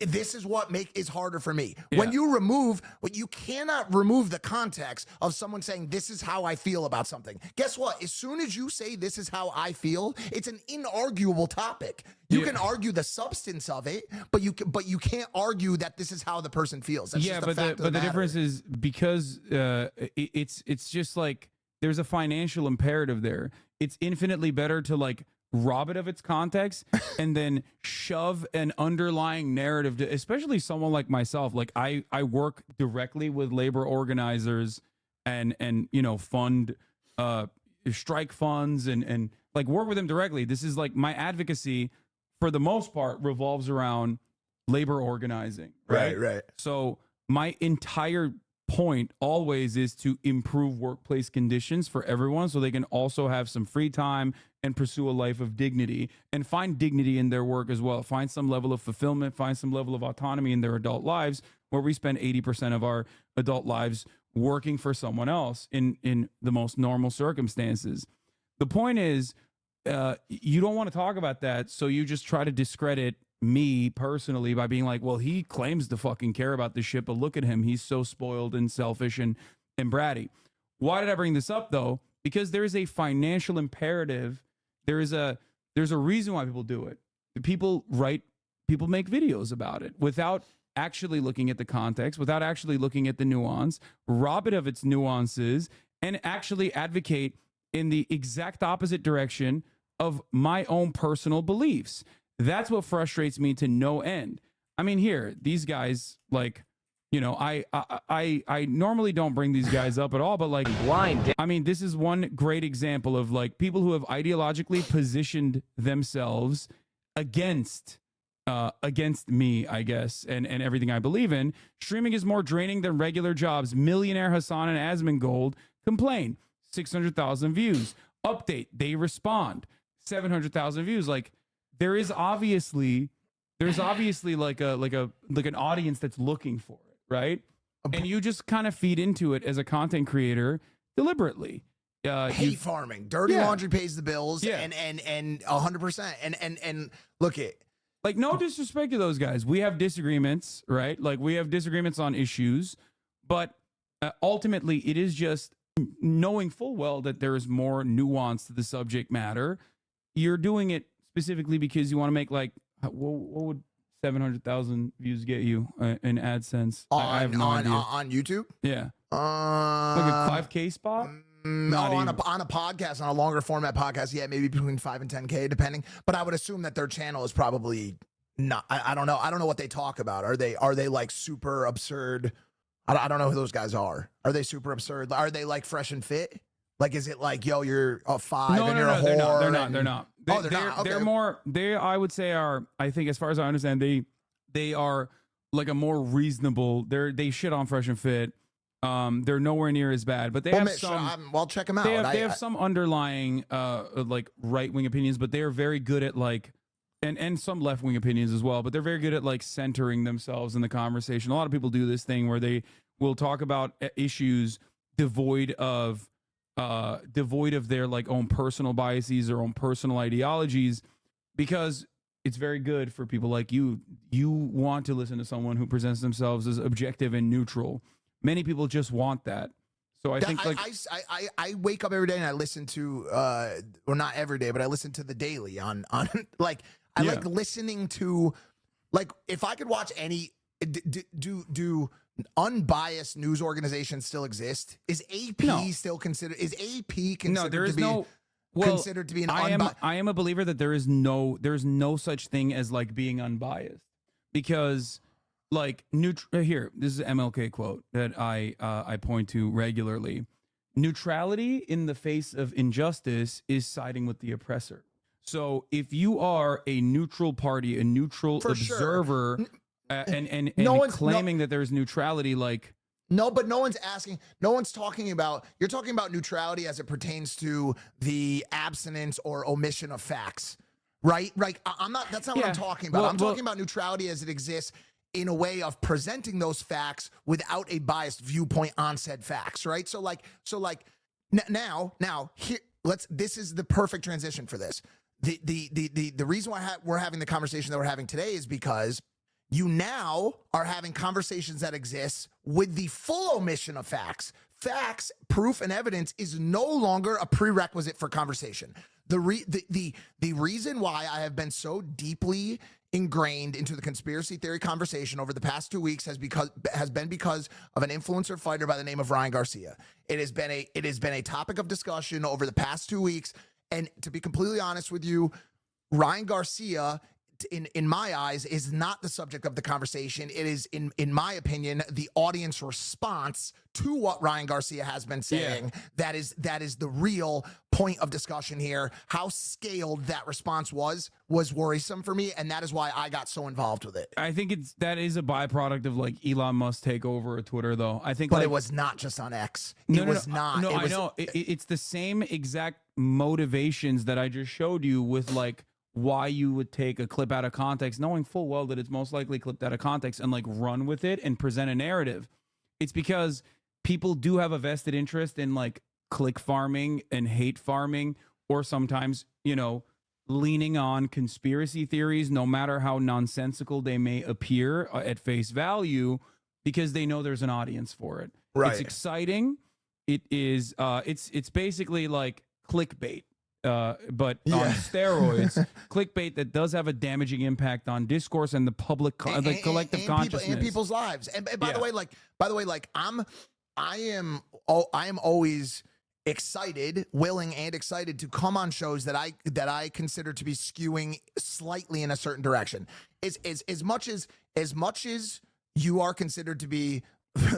this is what is harder for me. Yeah. When you cannot remove the context of someone saying, this is how I feel about something. Guess what? As soon as you say, this is how I feel, it's an inarguable topic. You can argue the substance of it, but you can't argue that this is how the person feels. That's just but the difference is because it's just like there's a financial imperative there. It's infinitely better to like rob it of its context and then shove an underlying narrative to, especially someone like myself. Like I work directly with labor organizers and you know, fund strike funds and like work with them directly. This is like my advocacy for the most part revolves around labor organizing. Right. So my entire point always is to improve workplace conditions for everyone so they can also have some free time and pursue a life of dignity and find dignity in their work as well. Find some level of fulfillment, find some level of autonomy in their adult lives, where we spend 80% of our adult lives working for someone else in the most normal circumstances. The point is, you don't want to talk about that, so you just try to discredit me personally by being like, well, he claims to fucking care about this shit, but look at him, he's so spoiled and selfish and bratty. Why did I bring this up though? Because there is a financial imperative. There's a reason why people do it. People make videos about it without actually looking at the context, without actually looking at the nuance, rob it of its nuances, and actually advocate in the exact opposite direction of my own personal beliefs. That's what frustrates me to no end. I mean, here, these guys, like, you know, I normally don't bring these guys up at all, but like, I mean, this is one great example of like people who have ideologically positioned themselves against me, I guess, and everything I believe in. Streaming is more draining than regular jobs. Millionaire Hassan and Asmongold complain. 600,000 views. Update, they respond. 700,000 views. Like, there's obviously like an audience that's looking for it, right? And you just kind of feed into it as a content creator deliberately. Hate farming, dirty laundry pays the bills, and 100%. And look it. Like, no disrespect to those guys. We have disagreements, right? Like, we have disagreements on issues, but ultimately it is just knowing full well that there is more nuance to the subject matter. You're doing it specifically because you want to make, like, what would 700,000 views get you in AdSense? I have no idea. On YouTube? Yeah. Like a 5K spot? No, on a podcast, on a longer format podcast, yeah, maybe between 5 and 10K, depending. But I would assume that their channel is probably not. I don't know. I don't know what they talk about. Are they like super absurd? I don't know who those guys are. Are they super absurd? Are they like Fresh and Fit? Like, is it like, yo, you're a 5 and you're a whore? They're not. They're not. They're not. Okay. They're more. They, I would say, are. I think, as far as I understand, they are like a more reasonable. They shit on Fresh and Fit. They're nowhere near as bad, but they have some. Well, check them out. They have some underlying like right-wing opinions, but they are very good at like, and some left-wing opinions as well. But they're very good at like centering themselves in the conversation. A lot of people do this thing where they will talk about issues devoid of their like own personal biases or own personal ideologies, because it's very good for people like you. You want to listen to someone who presents themselves as objective and neutral. Many people just want that. So I think like I wake up every day and I listen to or not every day, but I listen to the Daily on like I like listening to, like, if I could watch any do unbiased news organizations still exist? Is AP still considered? Is AP considered to be considered to be an unbiased? I am a believer that there's no such thing as like being unbiased, because like here, this is an MLK quote that I point to regularly. Neutrality in the face of injustice is siding with the oppressor. So if you are a neutral party, a neutral observer, and claiming that there's neutrality, like but no one's asking, no one's talking about, you're talking about neutrality as it pertains to the abstinence or omission of facts, right? Like I'm not, that's not what I'm talking about. I'm talking about neutrality as it exists in a way of presenting those facts without a biased viewpoint on said facts, right? So now here, this is the perfect transition for this. The reason why we're having the conversation that we're having today is because you now are having conversations that exist with the full omission of facts. Facts, proof, and evidence is no longer a prerequisite for conversation. The reason why I have been so deeply ingrained into the conspiracy theory conversation over the past 2 weeks has been because of an influencer fighter by the name of Ryan Garcia. It has been a topic of discussion over the past 2 weeks. And to be completely honest with you, Ryan Garcia, in my eyes, is not the subject of the conversation. It is, in my opinion, the audience response to what Ryan Garcia has been saying. That is the real point of discussion here. How scaled that response was worrisome for me, and that is why I got so involved with it. I think that is a byproduct of like Elon Musk take over Twitter, though. I think, but it was not just on X. It was not. No, I know. It's the same exact motivations that I just showed you with like why you would take a clip out of context, knowing full well that it's most likely clipped out of context, and like run with it and present a narrative. It's because people do have a vested interest in like click farming and hate farming, or sometimes, leaning on conspiracy theories, no matter how nonsensical they may appear at face value, because they know there's an audience for it. Right. It's exciting. It is, it's basically like clickbait. But on steroids, clickbait that does have a damaging impact on discourse and the public, the collective consciousness and people's lives. And by the way, I am always excited, willing, and excited to come on shows that I consider to be skewing slightly in a certain direction. As much as you are considered to be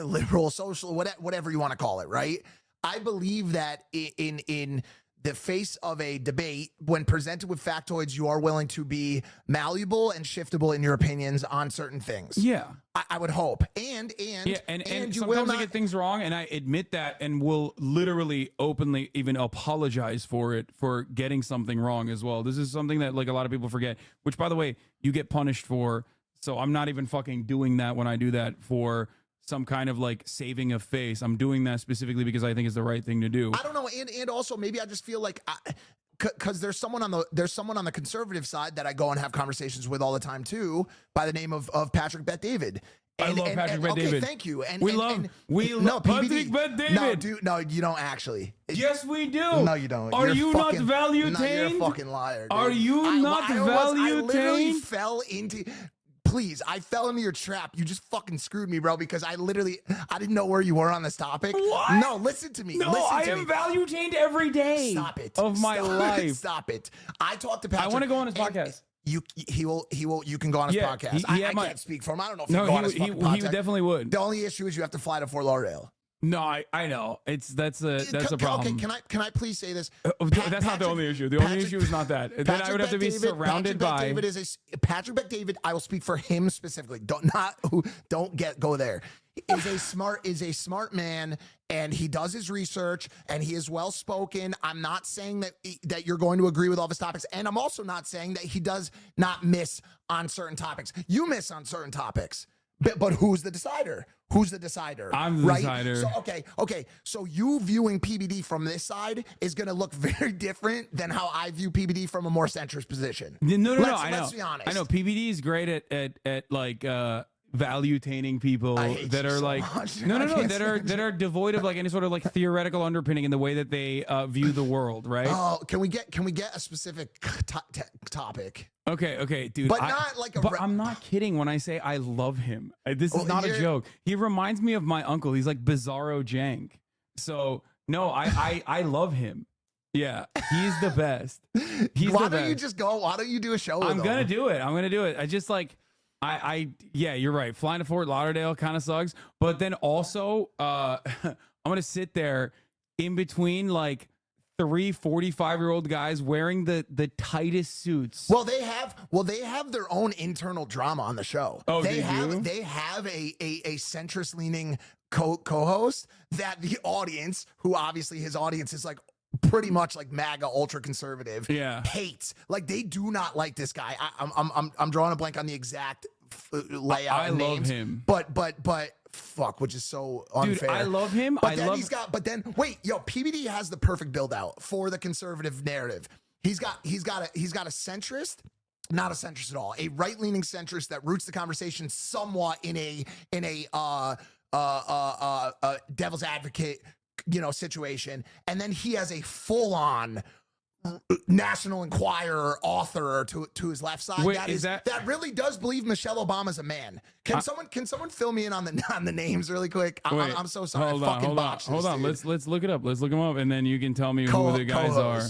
liberal, social, whatever you want to call it, right? I believe that in the face of a debate, when presented with factoids, you are willing to be malleable and shiftable in your opinions on certain things. Yeah. I would hope. And you will sometimes not I get things wrong, and I admit that, and will literally openly even apologize for it, for getting something wrong as well. This is something that like a lot of people forget, which, by the way, you get punished for. So I'm not even fucking doing that when I do that for some kind of like saving of face. I'm doing that specifically because I think it's the right thing to do. I don't know, and also maybe I just feel like because there's someone on the conservative side that I go and have conversations with all the time too, by the name of Patrick Bet David. I love Patrick Bet David. Thank you. We love Patrick Bet David. No, you don't actually. Yes, we do. No, you don't. Are you not value-tained? No, you're a fucking liar, dude. Are you not value-tained? I literally fell into. Please, I fell into your trap. You just fucking screwed me, bro, because I didn't know where you were on this topic. What? No, listen to me. No, I am value-tained every day. Stop it. Of my life. Stop it. I talked to Patrick. I want to go on his podcast. You can go on his podcast. I can't speak for him. I don't know if you can go on his fucking podcast. He definitely would. The only issue is you have to fly to Fort Lauderdale. No, I know. That's a problem. Okay, can I please say this? That's not the only issue. The only issue is not that. Then I would have to be surrounded by. Patrick Bet David. I will speak for him specifically. Don't go there. Is a smart man, and he does his research, and he is well spoken. I'm not saying that you're going to agree with all of his topics, and I'm also not saying that he does not miss on certain topics. You miss on certain topics. But who's the decider? Who's the decider? I'm the decider. So, okay. So you viewing PBD from this side is going to look very different than how I view PBD from a more centrist position. No. Let's be honest. I know PBD is great at like value-taining people that are like that are devoid of like any sort of like theoretical underpinning in the way that they view the world, right? Oh, can we get a specific topic? Okay, dude. But not like a. But I'm not kidding when I say I love him. This is not a joke. He reminds me of my uncle. He's like Bizarro Jank. So no, I love him. Yeah, he's the best. Why don't you just go? Why don't you do a show with him? I'm gonna do it. I just like yeah, you're right. Flying to Fort Lauderdale kind of sucks. But then also, I'm gonna sit there in between like 3 45-year-old guys wearing the tightest suits. Well, they have their own internal drama on the show. Oh, they have a centrist leaning co-host that the audience, who obviously his audience is like pretty much like MAGA ultra conservative, hates. Like they do not like this guy. I'm drawing a blank on the exact layout. I love him, but fuck, which is so unfair. Dude, I love him. But then wait, PBD has the perfect build out for the conservative narrative. He's got a centrist. Not a centrist at all. A right-leaning centrist that roots the conversation somewhat in a devil's advocate, situation, and then he has a full-on National Enquirer author to his left side. Wait, that really does believe Michelle Obama's a man. Can someone fill me in on the names really quick? I'm so sorry. Hold on. Let's look it up. Let's look them up, and then you can tell me who the guys are.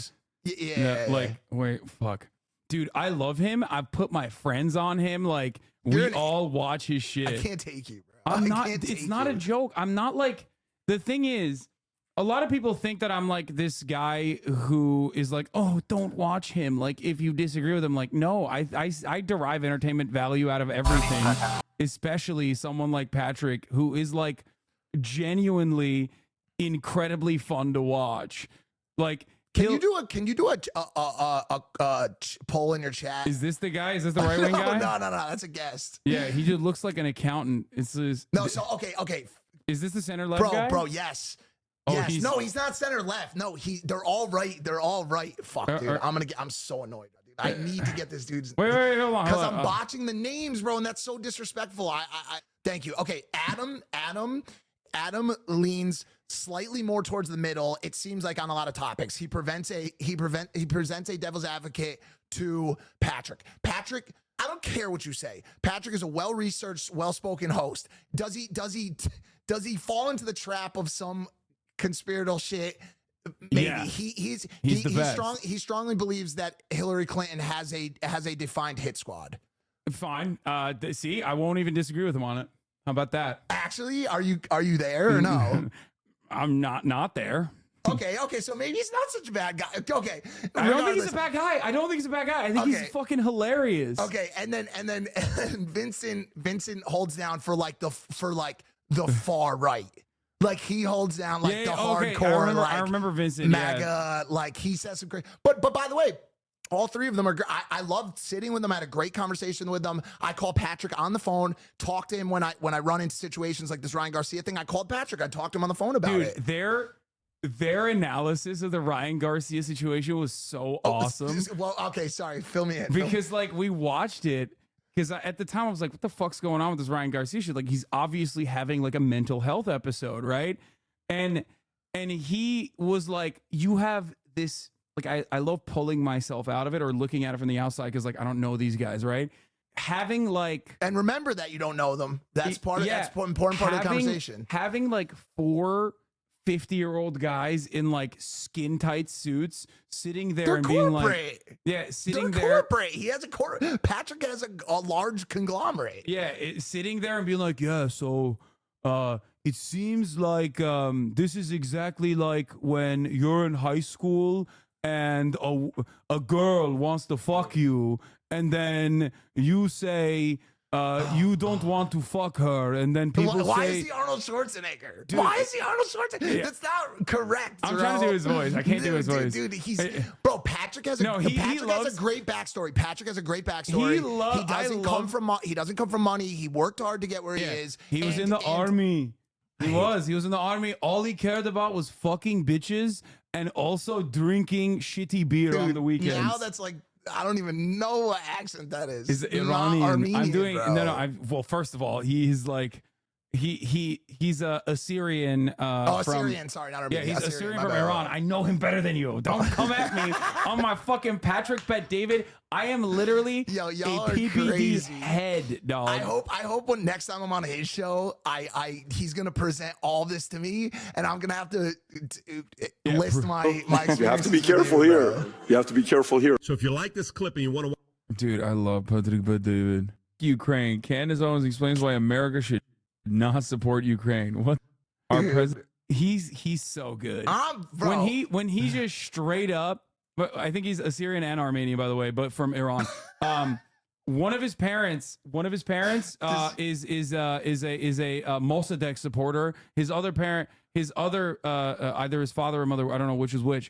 Yeah. Wait, fuck. Dude, I love him. I put my friends on him. Like, we all watch his shit. I can't take you, bro. It's not a joke. I'm not like, the thing is, a lot of people think that I'm like this guy who is like, oh, don't watch him. Like, if you disagree with him, like, no, I derive entertainment value out of everything, especially someone like Patrick, who is like genuinely incredibly fun to watch. Like, Can you do a poll in your chat? Is this the guy? Is this the right wing guy? No, that's a guest. Yeah, he just looks like an accountant. Okay. Is this the center left guy? Bro, yes. Oh, yes. No, he's not center left. No, they're all right. They're all right. Fuck, dude. I'm so annoyed, dude. I need to get this dude's. Wait, hold on. Because I'm botching the names, bro, and that's so disrespectful. I thank you. Okay, Adam leans slightly more towards the middle. It seems like on a lot of topics. He presents a devil's advocate to Patrick. Patrick, I don't care what you say. Patrick is a well-researched, well-spoken host. Does he fall into the trap of some conspiratorial shit? Maybe. Yeah. He's the best. strong. He strongly believes that Hillary Clinton has a defined hit squad. Fine. See, I won't even disagree with him on it. How about that? Actually, are you there or no? I'm not there. Okay, so maybe he's not such a bad guy. Okay, I don't think he's a bad guy. I think he's fucking hilarious. Okay, and then Vincent holds down for the far right. Like he holds down the hardcore. I remember Vincent. MAGA. Yeah. Like he says some great. But by the way, all three of them are great. I loved sitting with them. I had a great conversation with them. I call Patrick on the phone, talk to him when I run into situations like this Ryan Garcia thing. I called Patrick. I talked to him on the phone about it. Their analysis of the Ryan Garcia situation was so awesome. Well, okay, sorry, fill me in. Because we watched it. Because at the time I was like, what the fuck's going on with this Ryan Garcia shit? Like, he's obviously having like a mental health episode, right? And he was like, you have this, like, I love pulling myself out of it or looking at it from the outside because like I don't know these guys, right? Having and remember that you don't know them. That's that's an important part of the conversation. Having like 4 50-year-old guys in like skin tight suits sitting there and being like, sitting there. Corporate. He has Patrick has a large conglomerate. Yeah, sitting there and being like, so it seems like this is exactly like when you're in high school and a girl wants to fuck you, and then you say you don't want to fuck her, and then people say, why is he Arnold Schwarzenegger? Dude, why is he Arnold Schwarzenegger? Yeah. That's not correct. I'm trying to do his voice. I can't do his voice. Dude, Patrick has a great backstory. Patrick has a great backstory. He doesn't come from money. He worked hard to get where he is. He was in the army. He was in the army. All he cared about was fucking bitches and also drinking shitty beer on the weekends. Now that's like I don't even know what accent that is. Is Not Iranian. Armenian, I'm doing bro. no. Well, first of all, he's like he's a Assyrian. Assyrian. Sorry, not Armenian. Yeah, he's Assyrian, Assyrian my from bad. Iran. I know him better than you. Don't come at me on my fucking Patrick Bet David. I am literally y'all a are PPD's crazy. head, dog. I hope when next time I'm on his show, he's gonna present all this to me, and I'm gonna have to list my experiences. You have to be careful with you, here. bro. You have to be careful here. So if you like this clip and you want to, Dude, I love Patrick Bet David. Ukraine. Candace Owens explains why America should not support Ukraine. What? Our president. He's so good. Bro. When he just straight up. But I think he's Assyrian and Armenian, by the way, but from Iran. One of his parents is a Mossadegh supporter. His other parent, either his father or mother, I don't know which is which,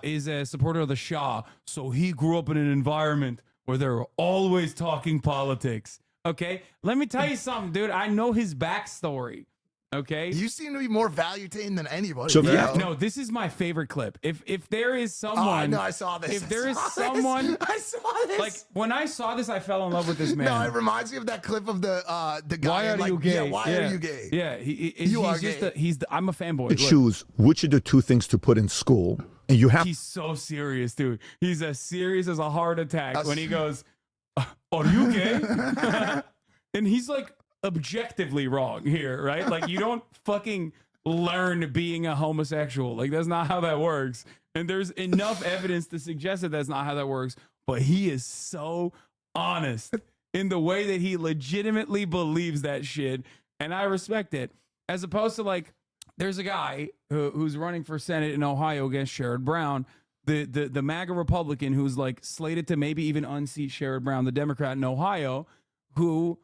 is a supporter of the Shah. So he grew up in an environment where they're always talking politics. Okay, let me tell you something, dude. I know his backstory. Okay, you seem to be more value-tained than anybody. So no, this is my favorite clip. If there is someone, I know, I saw this. If there is someone, I saw this. Like when I saw this, I fell in love with this man. No, it reminds me of that clip of the guy. Why are you gay? Yeah, why are you gay? Yeah, You are gay. I'm a fanboy. you choose which of the two things to put in school, and you have. He's so serious, dude. He's as serious as a heart attack when he goes, "Are you gay?" And he's like objectively wrong here, right? Like you don't fucking learn being a homosexual. Like that's not how that works. And there's enough evidence to suggest that that's not how that works. But he is so honest in the way that he legitimately believes that shit, and I respect it. As opposed to like, there's a guy who's running for Senate in Ohio against Sherrod Brown, the MAGA Republican who's like slated to maybe even unseat Sherrod Brown, the Democrat in Ohio, who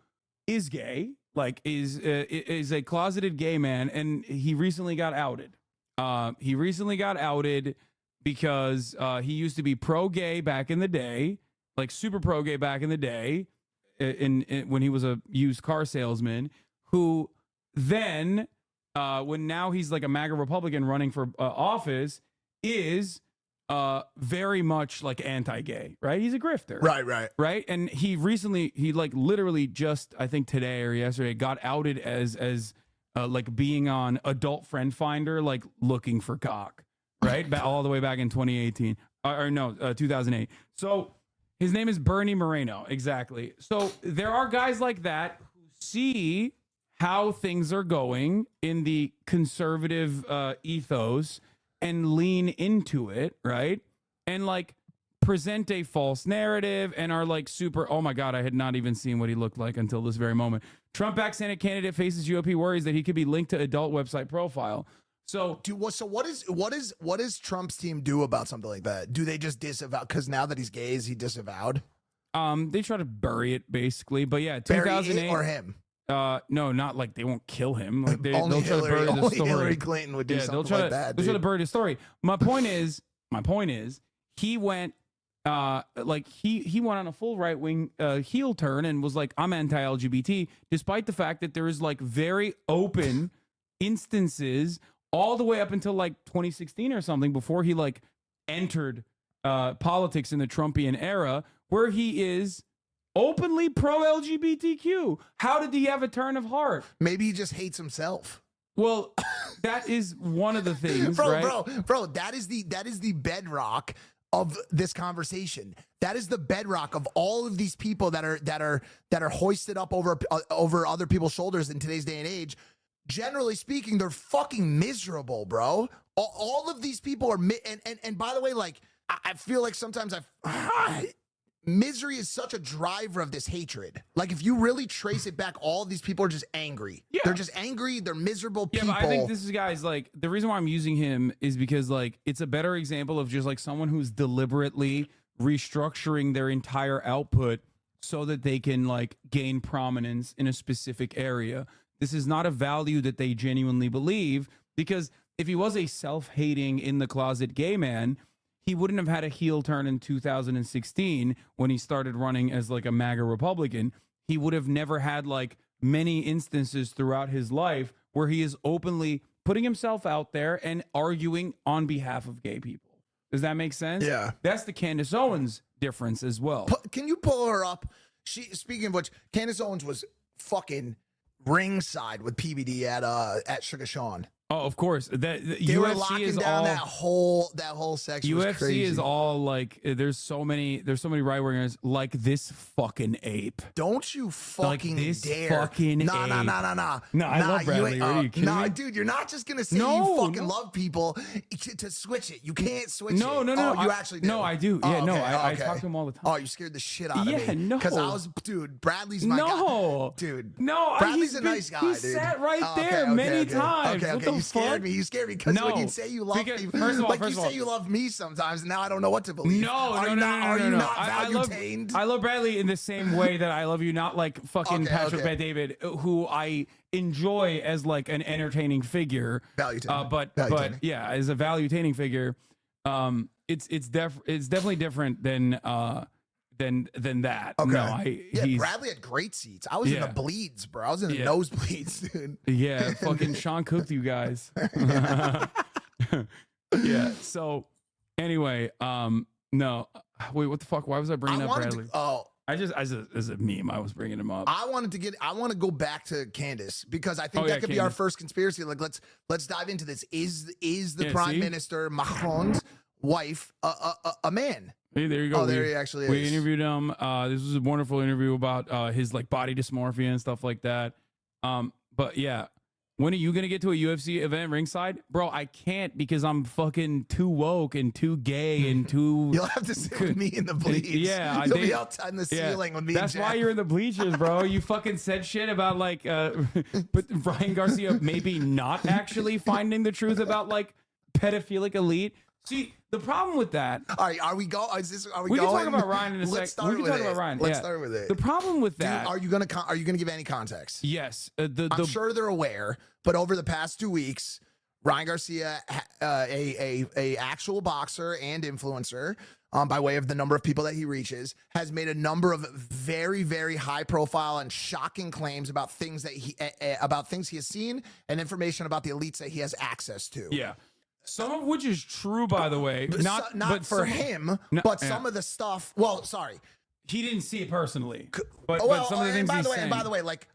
is gay, like is a closeted gay man, and he recently got outed. He recently got outed because he used to be pro-gay back in the day, like super pro-gay back in the day, when he was a used car salesman, who then, when now he's like a MAGA Republican running for office, is very much like anti-gay, right? He's a grifter. Right. And he like literally just, I think today or yesterday, got outed as like being on Adult Friend Finder, like looking for cock, right? All the way back in 2018 or no, 2008. So his name is Bernie Moreno. Exactly. So there are guys like that who see how things are going in the conservative ethos and lean into it, right? And like present a false narrative and are like super, oh my God, I had not even seen what he looked like until this very moment. Trump-backed Senate candidate faces GOP worries that he could be linked to adult website profile. So, dude, what does Trump's team do about something like that? Do they just disavow? Because now that he's gay, is he disavowed? They try to bury it basically, but yeah, Bury 2008 it or him. No, not like they won't kill him. Like Only they'll try to bury the only story. Hillary Clinton would do something like that. They'll try to Dude. bury the story. My point is, he went, like he went on a full right wing heel turn and was like, I'm anti-LGBT, despite the fact that there is like very open instances all the way up until like 2016 or something before he like entered politics in the Trumpian era, where he is openly pro-LGBTQ. How did he have a turn of heart? Maybe he just hates himself. Well, that is one of the things, bro, right? Bro, that is the bedrock of this conversation. That is the bedrock of all of these people that are hoisted up over other people's shoulders in today's day and age. Generally speaking, they're fucking miserable, bro. All of these people are, and by the way, like I feel like sometimes misery is such a driver of this hatred. Like if you really trace it back, all of these people are just angry. Yeah. They're just angry. They're miserable people. Yeah, but I think this is guys like the reason why I'm using him is because like it's a better example of just like someone who's deliberately restructuring their entire output so that they can like gain prominence in a specific area. This is not a value that they genuinely believe, because if he was a self-hating in the closet gay man, he wouldn't have had a heel turn in 2016 when he started running as like a MAGA Republican. He would have never had like many instances throughout his life where he is openly putting himself out there and arguing on behalf of gay people. Does that make sense? Yeah. That's the Candace Owens difference as well. Can you pull her up? Speaking of which, Candace Owens was fucking ringside with PBD at Sugar Sean. Oh, of course. The They were UFC locking is down all that whole section. Was UFC crazy. is all like there's so many right wingers like this fucking ape. Don't you fucking this dare! fucking No, ape. No, I love Bradley. Are you kidding me? dude, you're not just gonna say you fucking love people to switch it. You can't switch it. No. Oh, you actually do. No, I do. Oh, Yeah, no, okay, I okay. talk to him all the time. Oh, you scared the shit out of me. Yeah, no. Because dude, Bradley's my guy. Dude. No, Bradley's a nice guy, He dude. sat right Oh, there many times. Okay, What the you scared fuck? me. You scared me because when you say you love people, you say you love me sometimes, and now I don't know what to believe. Are you not value-tained? I love Bradley in the same way that I love you, not like fucking Patrick Bet David, who I enjoy as like an entertaining figure. Value-tained. But yeah, as a value-tainting figure, it's definitely different than that. Okay. No, Bradley had great seats. I was in the bleeds, bro. I was in the nosebleeds, dude. Yeah, fucking Sean cooked you guys. Yeah. So anyway, no. Wait, what the fuck? Why was I bringing up Bradley? As a meme, I was bringing him up. I want to go back to Candace because I think that could be our first conspiracy. Like, let's dive into this. Is the Prime Minister Macron's wife a man? Hey, there you go. Oh, there he actually is. We interviewed him. This was a wonderful interview about his like body dysmorphia and stuff like that. But yeah, when are you gonna get to a UFC event ringside, bro? I can't because I'm fucking too woke and too gay and too. You'll have to sit with me in the bleachers. Yeah, you'll be outside in the ceiling with me. That's and why Jack. you're in the bleachers, bro. You fucking said shit about like, but Ryan Garcia maybe not actually finding the truth about like pedophilic elite. See, the problem with that. All right, are we going? We can talk about Ryan in a Let's second. We can talk about Ryan. Let's start with it. The problem with that. Dude, are you gonna give any context? Yes. I'm sure they're aware, but over the past 2 weeks, Ryan Garcia, a actual boxer and influencer, by way of the number of people that he reaches, has made a number of very, very high profile and shocking claims about things that he has seen and information about the elites that he has access to. Yeah. Some of which is true, by the way. Not for him, but some of the stuff. Well, sorry, he didn't see it personally. But some of the and things he's saying. by the way, like,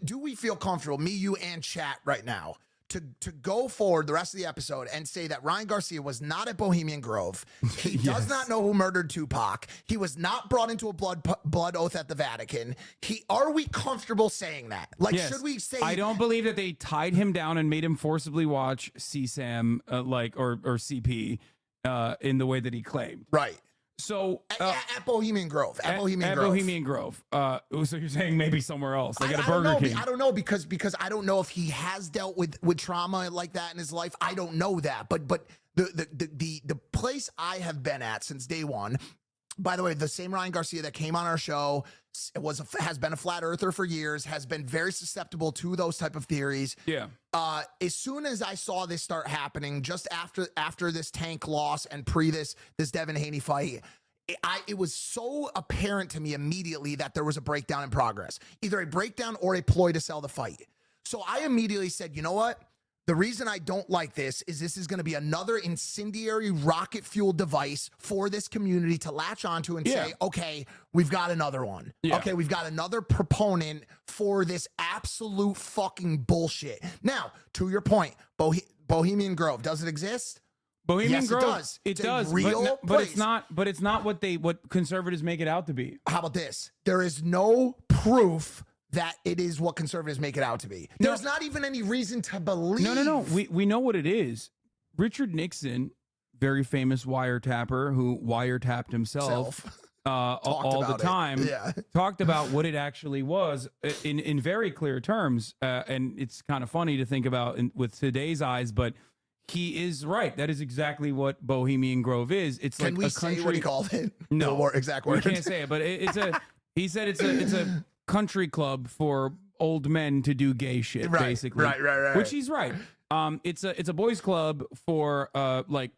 do we feel comfortable, me, you, and chat right now, to go forward the rest of the episode and say that Ryan Garcia was not at Bohemian Grove. He does not know who murdered Tupac. He was not brought into a blood oath at the Vatican. Are we comfortable saying that? Like, should we say? I don't believe that they tied him down and made him forcibly watch CSAM, or CP, in the way that he claimed. Right. So at Bohemian Grove, at Bohemian Grove. So you're saying maybe somewhere else, like at a Burger King. I don't know because I don't know if he has dealt with trauma like that in his life. I don't know that, but the place I have been at since day one. By the way, the same Ryan Garcia that came on our show has been a flat earther for years, has been very susceptible to those type of theories. Yeah. As soon as I saw this start happening, just after this Tank loss and pre this Devin Haney fight, it was so apparent to me immediately that there was a breakdown in progress, either a breakdown or a ploy to sell the fight. So I immediately said, you know what? The reason I don't like this is going to be another incendiary rocket fuel device for this community to latch onto and say, okay, we've got another one. Yeah. Okay, we've got another proponent for this absolute fucking bullshit. Now, to your point, Bohemian Grove, does it exist? Bohemian Grove, it does. It It's does, a real but place. it's not. But it's not what conservatives make it out to be. How about this? There is no proof that it is what conservatives make it out to be. There's not even any reason to believe. No. We know what it is. Richard Nixon, very famous wiretapper who wiretapped himself all the time, talked about what it actually was in very clear terms. And it's kind of funny to think about with today's eyes, but he is right. That is exactly what Bohemian Grove is. It's Can like we a say country. what he called it? No, The exact word. We can't say it, but he said it's a country club for old men to do gay shit, basically. Right. Which he's right. It's a boys club for like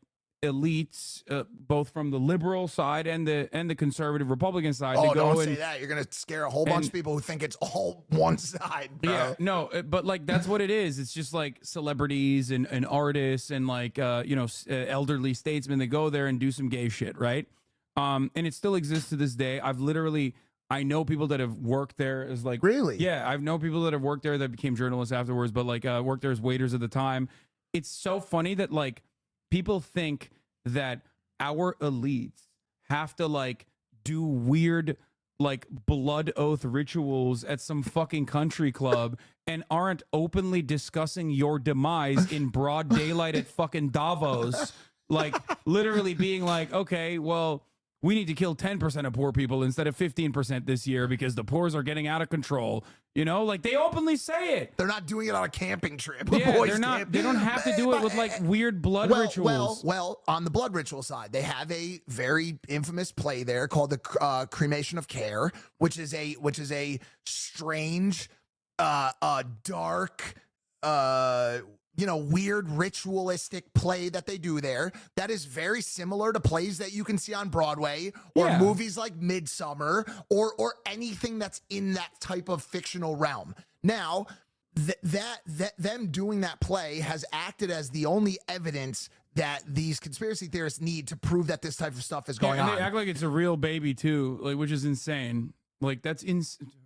elites, both from the liberal side and the conservative Republican side. Oh, to go don't and, say that. You're gonna scare a whole bunch of people who think it's all one side, bro. Yeah, no, but like that's what it is. It's just like celebrities and artists and like elderly statesmen that go there and do some gay shit, right? And it still exists to this day. I know people that have worked there as like really. Yeah, I've known people that have worked there that became journalists afterwards, but like worked there as waiters at the time. It's so funny that like people think that our elites have to like do weird like blood oath rituals at some fucking country club and aren't openly discussing your demise in broad daylight at fucking Davos, like literally being like, okay, well, we need to kill 10% of poor people instead of 15% this year because the poors are getting out of control. You know, like they openly say it. They're not doing it on a camping trip. Yeah, boys they're not. camp. They don't have to do it with like weird blood rituals. Well, on the blood ritual side, they have a very infamous play there called the cremation of care, which is a strange, dark, weird ritualistic play that they do there that is very similar to plays that you can see on Broadway or movies like Midsummer or anything that's in that type of fictional realm. Now, them doing that play has acted as the only evidence that these conspiracy theorists need to prove that this type of stuff is going on. They act like it's a real baby too, like, which is insane. Like that's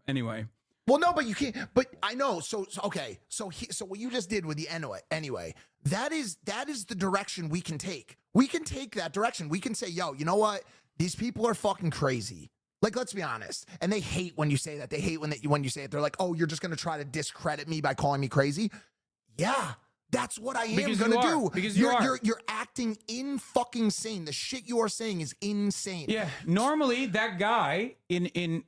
anyway. Well, no, but you can't. But I know. So okay. So what you just did with the anyway, that is the direction we can take. We can take that direction. We can say, yo, you know what? These people are fucking crazy. Like, let's be honest. And they hate when you say that. They hate when you say it. They're like, oh, you're just gonna try to discredit me by calling me crazy. Yeah. That's what I am gonna do. Because you're acting in fucking sane. The shit you are saying is insane. Yeah. Normally, that guy in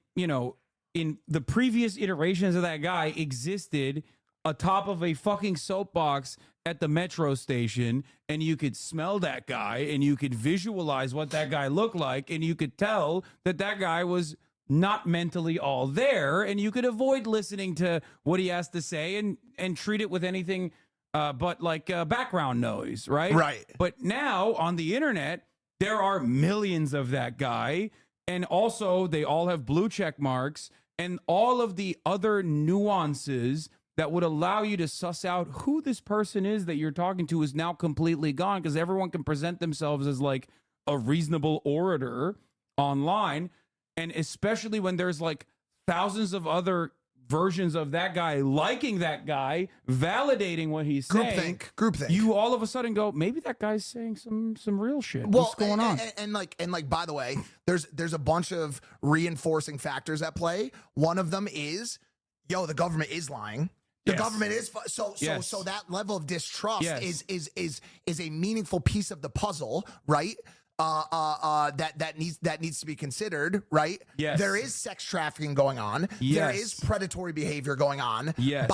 the previous iterations of that guy existed atop of a fucking soapbox at the metro station, and you could smell that guy, and you could visualize what that guy looked like, and you could tell that that guy was not mentally all there, and you could avoid listening to what he has to say and treat it with anything but like background noise, right? Right. But now on the internet, there are millions of that guy, and also they all have blue check marks, and all of the other nuances that would allow you to suss out who this person is that you're talking to is now completely gone, because everyone can present themselves as like a reasonable orator online. And especially when there's like thousands of other versions of that guy liking that guy, validating what he's saying. Groupthink. You all of a sudden go, maybe that guy's saying some real shit. What's going on? And like, by the way, there's a bunch of reinforcing factors at play. One of them is, yo, the government is lying. The government is so that level of distrust is a meaningful piece of the puzzle, right? That needs to be considered, right? Yes. There is sex trafficking going on. Yes. There is predatory behavior going on. Yes.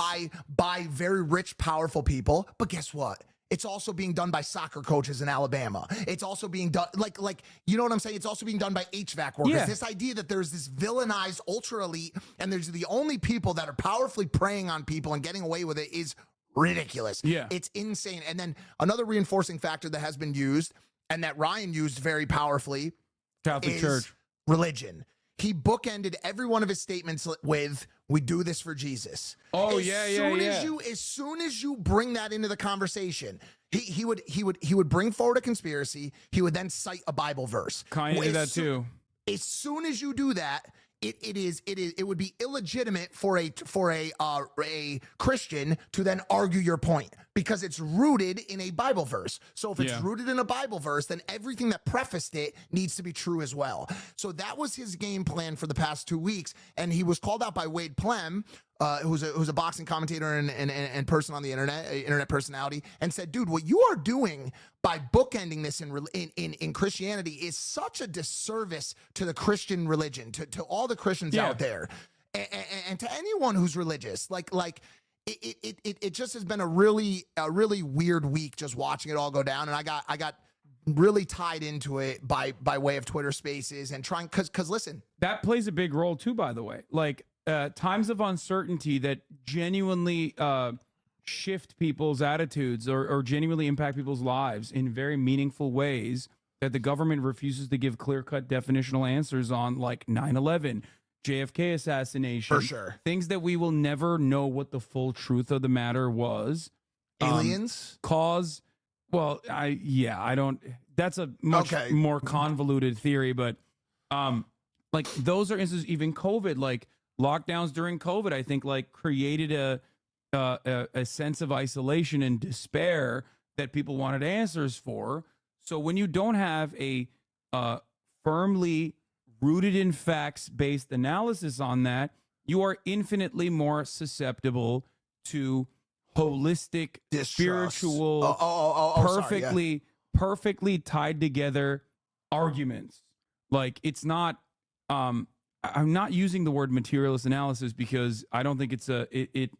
By very rich, powerful people. But guess what? It's also being done by soccer coaches in Alabama. It's also being done like you know what I'm saying? It's also being done by HVAC workers. Yeah. This idea that there's this villainized ultra elite and there's the only people that are powerfully preying on people and getting away with it is ridiculous. Yeah. It's insane. And then another reinforcing factor that has been used and that Ryan used very powerfully, Catholic is Church, religion. He bookended every one of his statements with, "We do this for Jesus." Oh, As soon as you bring that into the conversation, he would bring forward a conspiracy. He would then cite a Bible verse. Kanye did that too. As soon as you do that, it would be illegitimate for a Christian to then argue your point because it's rooted in a Bible verse. So if it's rooted in a Bible verse, then everything that prefaced it needs to be true as well. So that was his game plan for the past 2 weeks, and he was called out by Wade Plem, who's a boxing commentator and person on the internet personality, and said, "Dude, what you are doing by bookending this in Christianity is such a disservice to the Christian religion, to all the Christians out there, and to anyone who's religious. Like it just has been a really weird week just watching it all go down, and I got really tied into it by way of Twitter Spaces and trying because listen, that plays a big role too, by the way. Like times of uncertainty that genuinely shift people's attitudes or genuinely impact people's lives in very meaningful ways that the government refuses to give clear-cut definitional answers on, like 9/11, JFK assassination. For sure. Things that we will never know what the full truth of the matter was. Aliens? Cause, well, I don't, that's a much more convoluted theory, but like those are instances. Even COVID, like lockdowns during COVID, I think like created a sense of isolation and despair that people wanted answers for. So when you don't have a firmly rooted in facts based analysis on that, you are infinitely more susceptible to holistic, spiritual, perfectly tied together arguments. Like it's not, I'm not using the word materialist analysis because I don't think it's it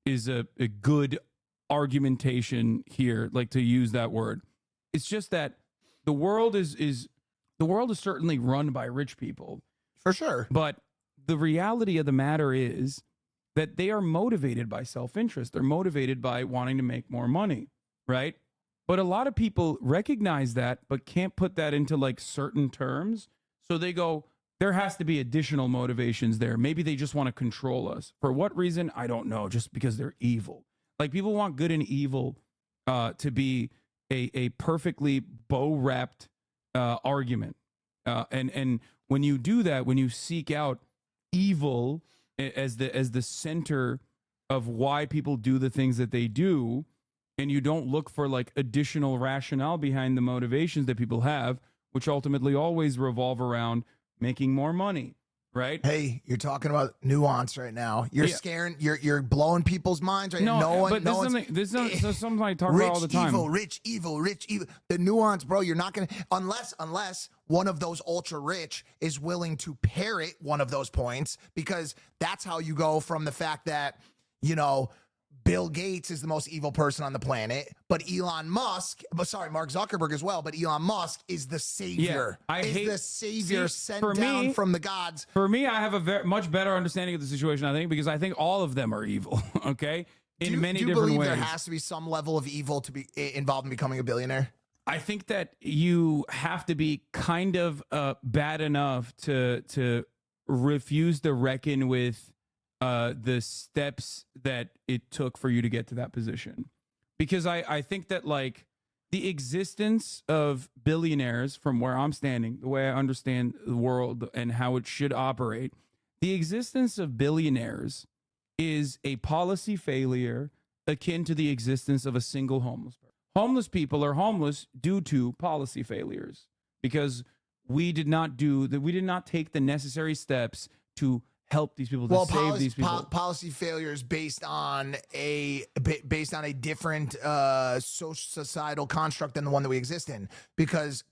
is a good argumentation here, like to use that word. It's just that the world is certainly run by rich people. For sure. But the reality of the matter is that they are motivated by self-interest. They're motivated by wanting to make more money, right? But a lot of people recognize that, but can't put that into like certain terms. So they go, there has to be additional motivations there. Maybe they just want to control us. For what reason? I don't know. Just because they're evil. Like people want good and evil to be a perfectly bow-wrapped argument. And when you do that, when you seek out evil as the center of why people do the things that they do, and you don't look for like additional rationale behind the motivations that people have, which ultimately always revolve around making more money, right? Hey, you're talking about nuance right now. You're scaring, you're blowing people's minds right now. This is something I talk about all the time. Rich evil. The nuance, bro, you're not going to, unless one of those ultra rich is willing to parrot one of those points, because that's how you go from the fact that, you know, Bill Gates is the most evil person on the planet, but Mark Zuckerberg as well, but Elon Musk is the savior. The savior sent down from the gods. For me, I have a much better understanding of the situation, I think, because I think all of them are evil, okay? In many different ways. Do you believe there has to be some level of evil to be involved in becoming a billionaire? I think that you have to be kind of bad enough to refuse to reckon with the steps that it took for you to get to that position. Because I think that like the existence of billionaires, from where I'm standing, the way I understand the world and how it should operate, the existence of billionaires is a policy failure akin to the existence of a single homeless person. Homeless people are homeless due to policy failures because we did not take the necessary steps to help these people, to save these people. Policy failures based on a different societal construct than the one that we exist in, because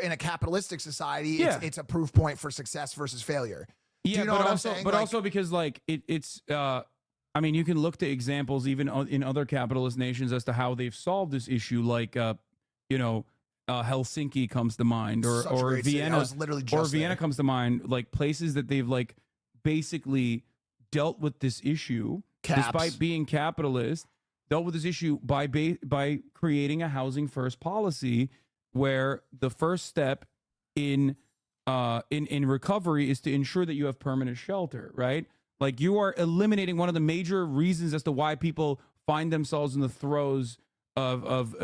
in a capitalistic society, it's a proof point for success versus failure. Do you know what I'm saying? But also because like it's I mean, you can look to examples even in other capitalist nations as to how they've solved this issue, like Helsinki comes to mind, or Vienna, Vienna comes to mind, like places that they've like basically dealt with this issue despite being capitalist, dealt with this issue by creating a housing first policy where the first step in recovery is to ensure that you have permanent shelter, right? Like you are eliminating one of the major reasons as to why people find themselves in the throes of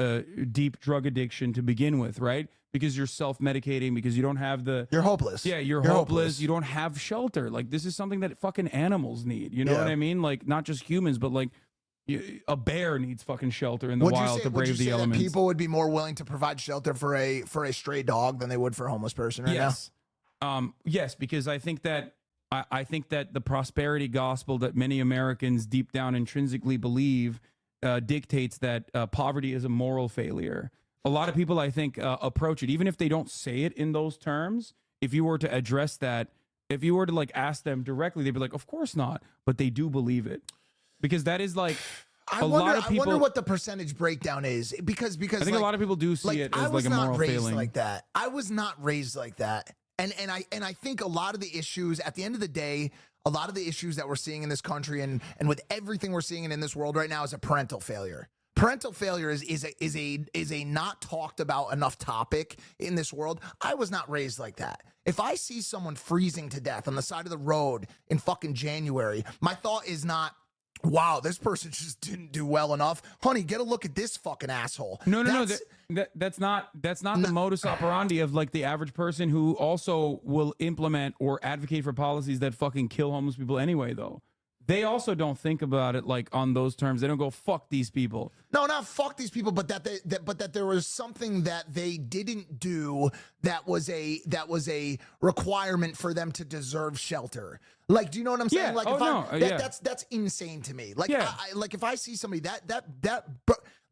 deep drug addiction to begin with, right? Because you're self-medicating, because you don't have you're hopeless. Yeah, you're hopeless. You don't have shelter. Like this is something that fucking animals need. You know what I mean? Like not just humans, but like a bear needs fucking shelter in the wild to brave the elements. People would be more willing to provide shelter for a stray dog than they would for a homeless person right now? Yes, because I think that the prosperity gospel that many Americans deep down intrinsically believe dictates that poverty is a moral failure. A lot of people, I think, approach it, even if they don't say it in those terms. If you were to address that, if you were to like ask them directly, they'd be like, of course not. But they do believe it. Because that is like I wonder what the percentage breakdown is. Because I think a lot of people do see it as like a moral failing. I was not raised like that. And I think a lot of the issues, at the end of the day, a lot of the issues that we're seeing in this country and with everything we're seeing in this world right now is a parental failure. Parental failure is a not talked about enough topic in this world. I was not raised like that. If I see someone freezing to death on the side of the road in fucking January, my thought is not, wow, this person just didn't do well enough. Honey, get a look at this fucking asshole. No. That's not the modus operandi of like the average person who also will implement or advocate for policies that fucking kill homeless people anyway, though. They also don't think about it like on those terms. They don't go, fuck these people. No, not fuck these people, but that there was something that they didn't do that was a requirement for them to deserve shelter. Like, do you know what I'm saying? Yeah. Like, that's insane to me. Like, like if I see somebody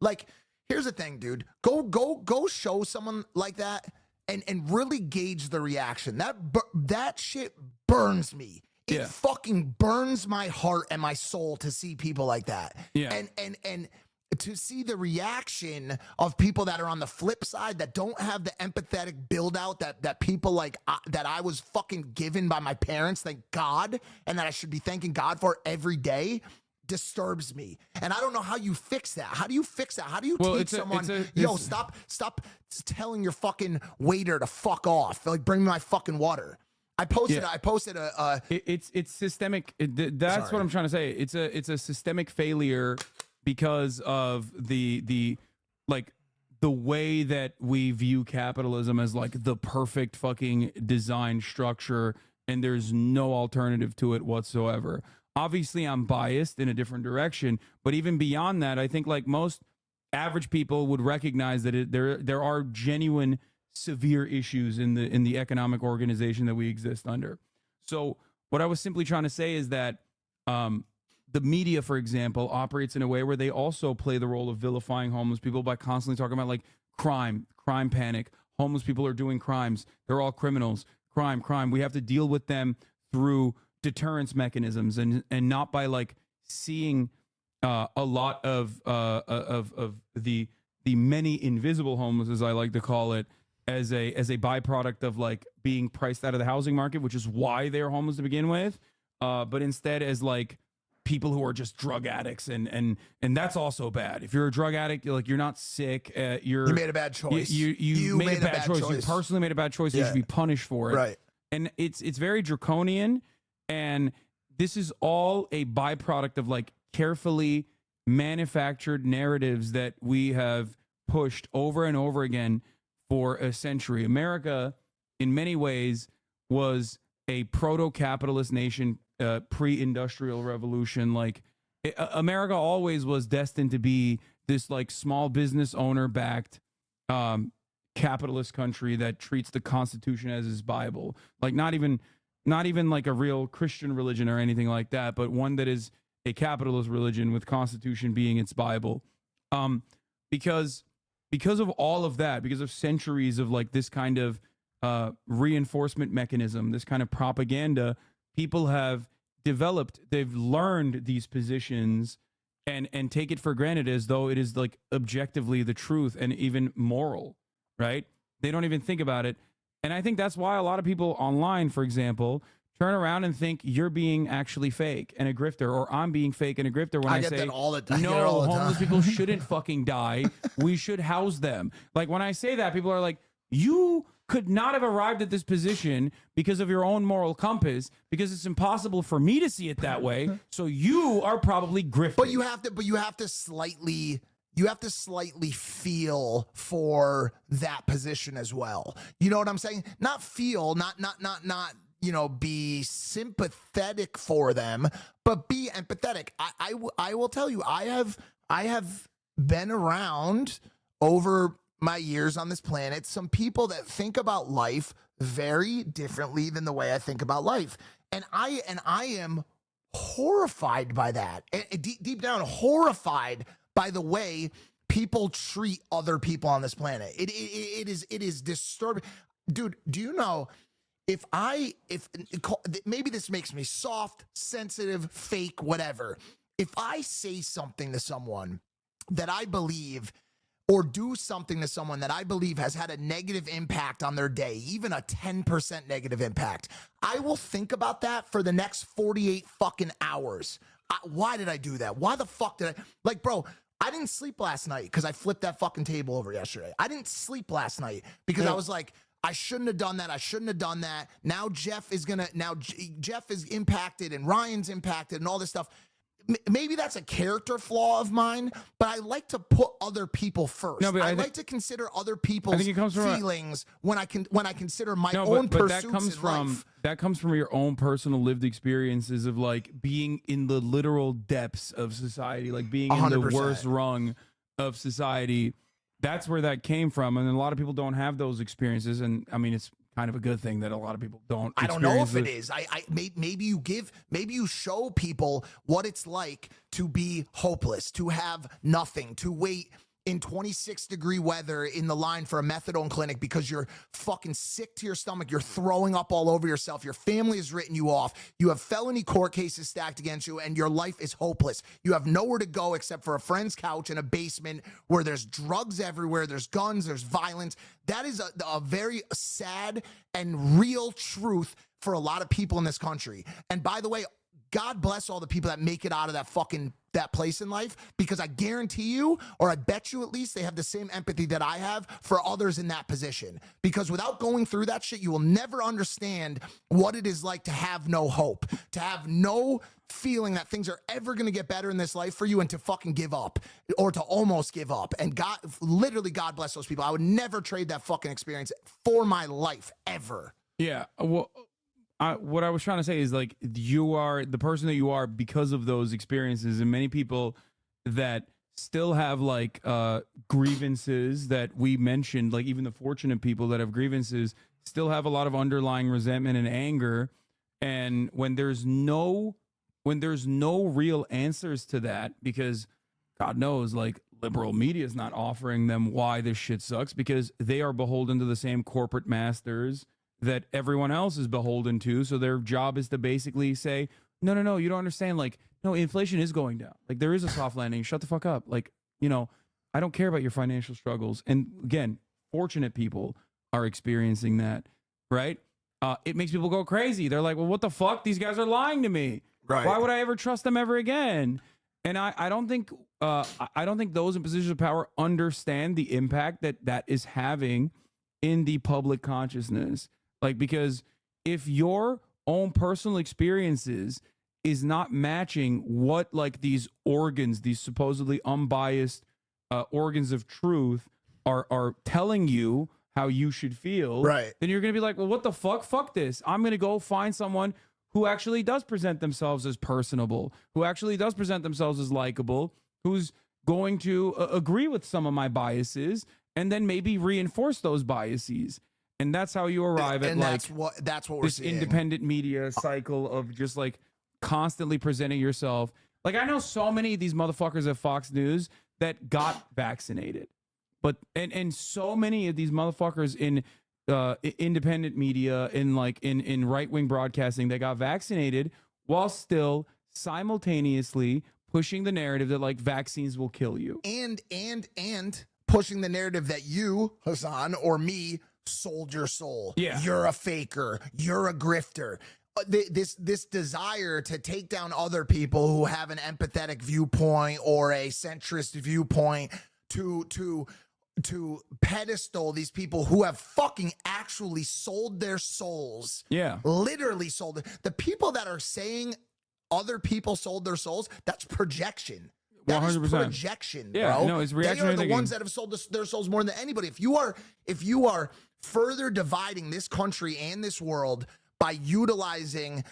like, here's the thing, dude. Go show someone like that and really gauge the reaction. That shit burns me. It fucking burns my heart and my soul to see people like that. Yeah. And to see the reaction of people that are on the flip side that don't have the empathetic build out that people like that I was fucking given by my parents, thank God, and that I should be thanking God for every day, disturbs me. And I don't know how you fix that. How do you fix that? How do you teach someone, yo, stop telling your fucking waiter to fuck off. Like, bring me my fucking water. I posted it's systemic. That's what I'm trying to say. It's a systemic failure because of the way that we view capitalism as like the perfect fucking design structure, and there's no alternative to it whatsoever. Obviously, I'm biased in a different direction, but even beyond that, I think like most average people would recognize that there are genuine severe issues in the economic organization that we exist under. So what I was simply trying to say is that the media, for example, operates in a way where they also play the role of vilifying homeless people by constantly talking about like crime panic. Homeless people are doing crimes. They're all criminals. Crime. We have to deal with them through deterrence mechanisms and not by like seeing a lot of the many invisible homeless, as I like to call it, as a byproduct of like being priced out of the housing market, which is why they're homeless to begin with, but instead as like people who are just drug addicts, and that's also bad. If you're a drug addict, you're not sick. You made a bad choice. You made a bad choice. You personally made a bad choice. You should be punished for it. Right. And it's very draconian, and this is all a byproduct of like carefully manufactured narratives that we have pushed over and over again for a century. America, in many ways, was a proto-capitalist nation, pre-industrial revolution. Like America always was destined to be this like small business owner-backed capitalist country that treats the Constitution as his Bible. Like not even like a real Christian religion or anything like that, but one that is a capitalist religion with Constitution being its Bible. Because of all of that, because of centuries of like this kind of reinforcement mechanism, this kind of propaganda, people have developed, they've learned these positions and take it for granted as though it is like objectively the truth and even moral, right? They don't even think about it. And I think that's why a lot of people online, for example, turn around and think you're being actually fake and a grifter, or I'm being fake and a grifter when I say, no, homeless people shouldn't fucking die. We should house them. Like when I say that, people are like, you could not have arrived at this position because of your own moral compass, because it's impossible for me to see it that way. So you are probably grifting. But you have to slightly feel for that position as well. You know what I'm saying? Not feel, not be sympathetic for them, but be empathetic. I will tell you, I have been around over my years on this planet some people that think about life very differently than the way I think about life. And I am horrified by that. Deep down, horrified by the way people treat other people on this planet. It is disturbing. Dude, do you know, if maybe this makes me soft, sensitive, fake, whatever. If I say something to someone that I believe, or do something to someone that I believe has had a negative impact on their day, even a 10% negative impact, I will think about that for the next 48 fucking hours. Why did I do that? Why the fuck did I? Like, bro, I didn't sleep last night because I flipped that fucking table over yesterday. I didn't sleep last night because I was like, I shouldn't have done that. I shouldn't have done that. Now Jeff is impacted and Ryan's impacted and all this stuff. maybe that's a character flaw of mine, but I like to put other people first. No, but I like to consider other people's feelings when I consider my own pursuits that comes from your own personal lived experiences of like being in the literal depths of society, like being in 100%. the worst rung of society. That's where that came from, and a lot of people don't have those experiences. And I mean, it's kind of a good thing that a lot of people don't. I don't know if it is. Maybe you show people what it's like to be hopeless, to have nothing, to wait in 26-degree weather in the line for a methadone clinic because you're fucking sick to your stomach. You're throwing up all over yourself. Your family has written you off. You have felony court cases stacked against you, and your life is hopeless. You have nowhere to go except for a friend's couch in a basement where there's drugs everywhere, there's guns, there's violence. That is a very sad and real truth for a lot of people in this country. And by the way, God bless all the people that make it out of that place in life, because I guarantee you, or I bet you at least, they have the same empathy that I have for others in that position. Because without going through that shit, you will never understand what it is like to have no hope, to have no feeling that things are ever going to get better in this life for you, and to fucking give up, or to almost give up. And God, literally, God bless those people. I would never trade that fucking experience for my life, ever. Yeah, well, what I was trying to say is, like, you are the person that you are because of those experiences, and many people that still have like grievances that we mentioned, like even the fortunate people that have grievances, still have a lot of underlying resentment and anger. And when there's no real answers to that, because God knows, like, liberal media is not offering them why this shit sucks, because they are beholden to the same corporate masters that everyone else is beholden to. So their job is to basically say, no, you don't understand. Like, no, inflation is going down. Like, there is a soft landing. Shut the fuck up. Like, you know, I don't care about your financial struggles. And again, fortunate people are experiencing that, right? It makes people go crazy. They're like, well, what the fuck? These guys are lying to me. Right. Why would I ever trust them ever again? And I don't think those in positions of power understand the impact that is having in the public consciousness. Like, because if your own personal experiences is not matching what, like, these organs, these supposedly unbiased organs of truth are telling you how you should feel, right, then you're going to be like, well, what the fuck? Fuck this. I'm going to go find someone who actually does present themselves as personable, who actually does present themselves as likable, who's going to agree with some of my biases, and then maybe reinforce those biases. And that's how you arrive at, like, that's what we're this seeing. independent media cycle of just, like, constantly presenting yourself. Like, I know so many of these motherfuckers at Fox News that got vaccinated, but and so many of these motherfuckers in independent media, in like in right-wing broadcasting, that got vaccinated while still simultaneously pushing the narrative that, like, vaccines will kill you, and pushing the narrative that you, Hasan, or me, sold your soul. Yeah, you're a faker. You're a grifter. This desire to take down other people who have an empathetic viewpoint or a centrist viewpoint, to pedestal these people who have fucking actually sold their souls. Yeah, literally sold it. The people that are saying other people sold their souls, that's projection. That is 100%. projection, yeah, bro. No, it's reactionary. They are the ones that have sold their souls more than anybody. If you are further dividing this country and this world by utilizing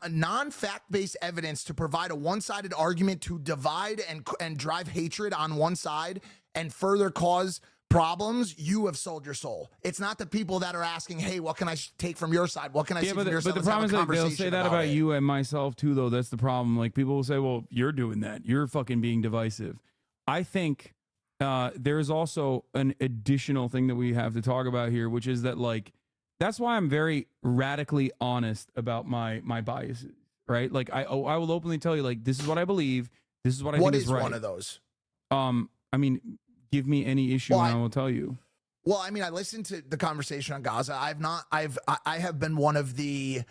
non-fact-based evidence to provide a one-sided argument to divide and drive hatred on one side and further cause problems, you have sold your soul. It's not the people that are asking, hey, what can I take from your side? What can I see from your side? But the problem is, like, they'll say that about you and myself too, though. That's the problem. Like, people will say, well, you're doing that. You're fucking being divisive. I think there's also an additional thing that we have to talk about here, which is that, like, that's why I'm very radically honest about my biases, right? Like, I will openly tell you, like, this is what I believe. This is what I think is right. What is one of those? I mean, give me any issue and I will tell you. Well, I mean, I listened to the conversation on Gaza. I have been one of the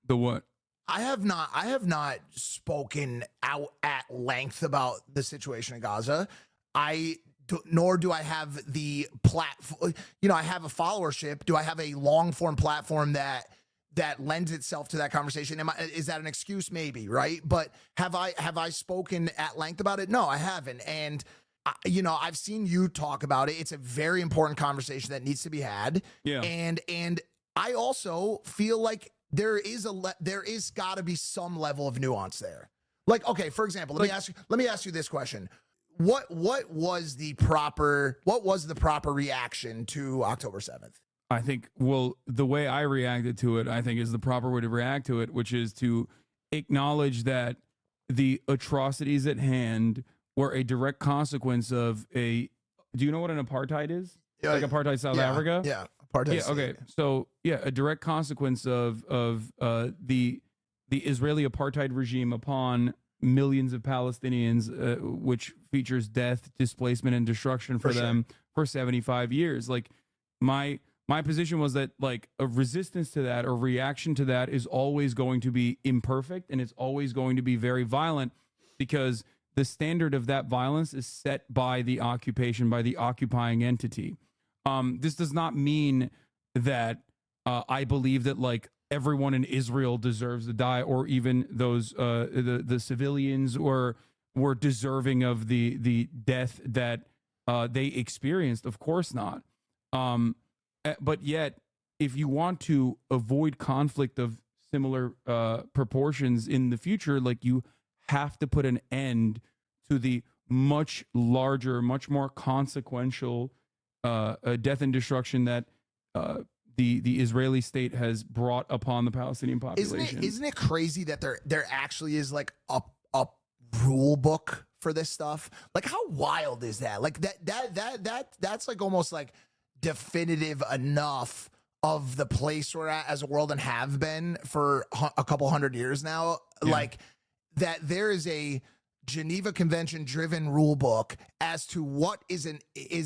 what? I have not spoken out at length about the situation in Gaza. Nor do I have the platform. You know, I have a followership. Do I have a long form platform that that lends itself to that conversation. Is that an excuse? Maybe, right? But have I spoken at length about it? No, I haven't. And I've seen you talk about it. It's a very important conversation that needs to be had. Yeah. And I also feel like there is got to be some level of nuance there. Like, okay, for example, let me ask you this question. What was the proper reaction to October 7th? I think, well, the way I reacted to it, I think, is the proper way to react to it, which is to acknowledge that the atrocities at hand were a direct consequence of do you know what an apartheid is? Like apartheid South Africa? Yeah. Apartheid. Yeah, okay. So, yeah, a direct consequence of the Israeli apartheid regime upon millions of Palestinians, which features death, displacement, and destruction for them for 75 years. Like, my position was that, like, a resistance to that or reaction to that is always going to be imperfect, and it's always going to be very violent, because the standard of that violence is set by the occupation, by the occupying entity. This does not mean that I believe that, like, everyone in Israel deserves to die, or even those the civilians were deserving of the death that they experienced. Of course not. But yet, if you want to avoid conflict of similar proportions in the future, like, you have to put an end to the much larger, much more consequential death and destruction that the Israeli state has brought upon the Palestinian population. Isn't it crazy that there actually is, like, a rule book for this stuff? Like, how wild is that? Like, that's like almost like definitive enough of the place we're at as a world and have been for a couple hundred years now. Yeah. Like, that there is a Geneva Convention driven rule book as to what is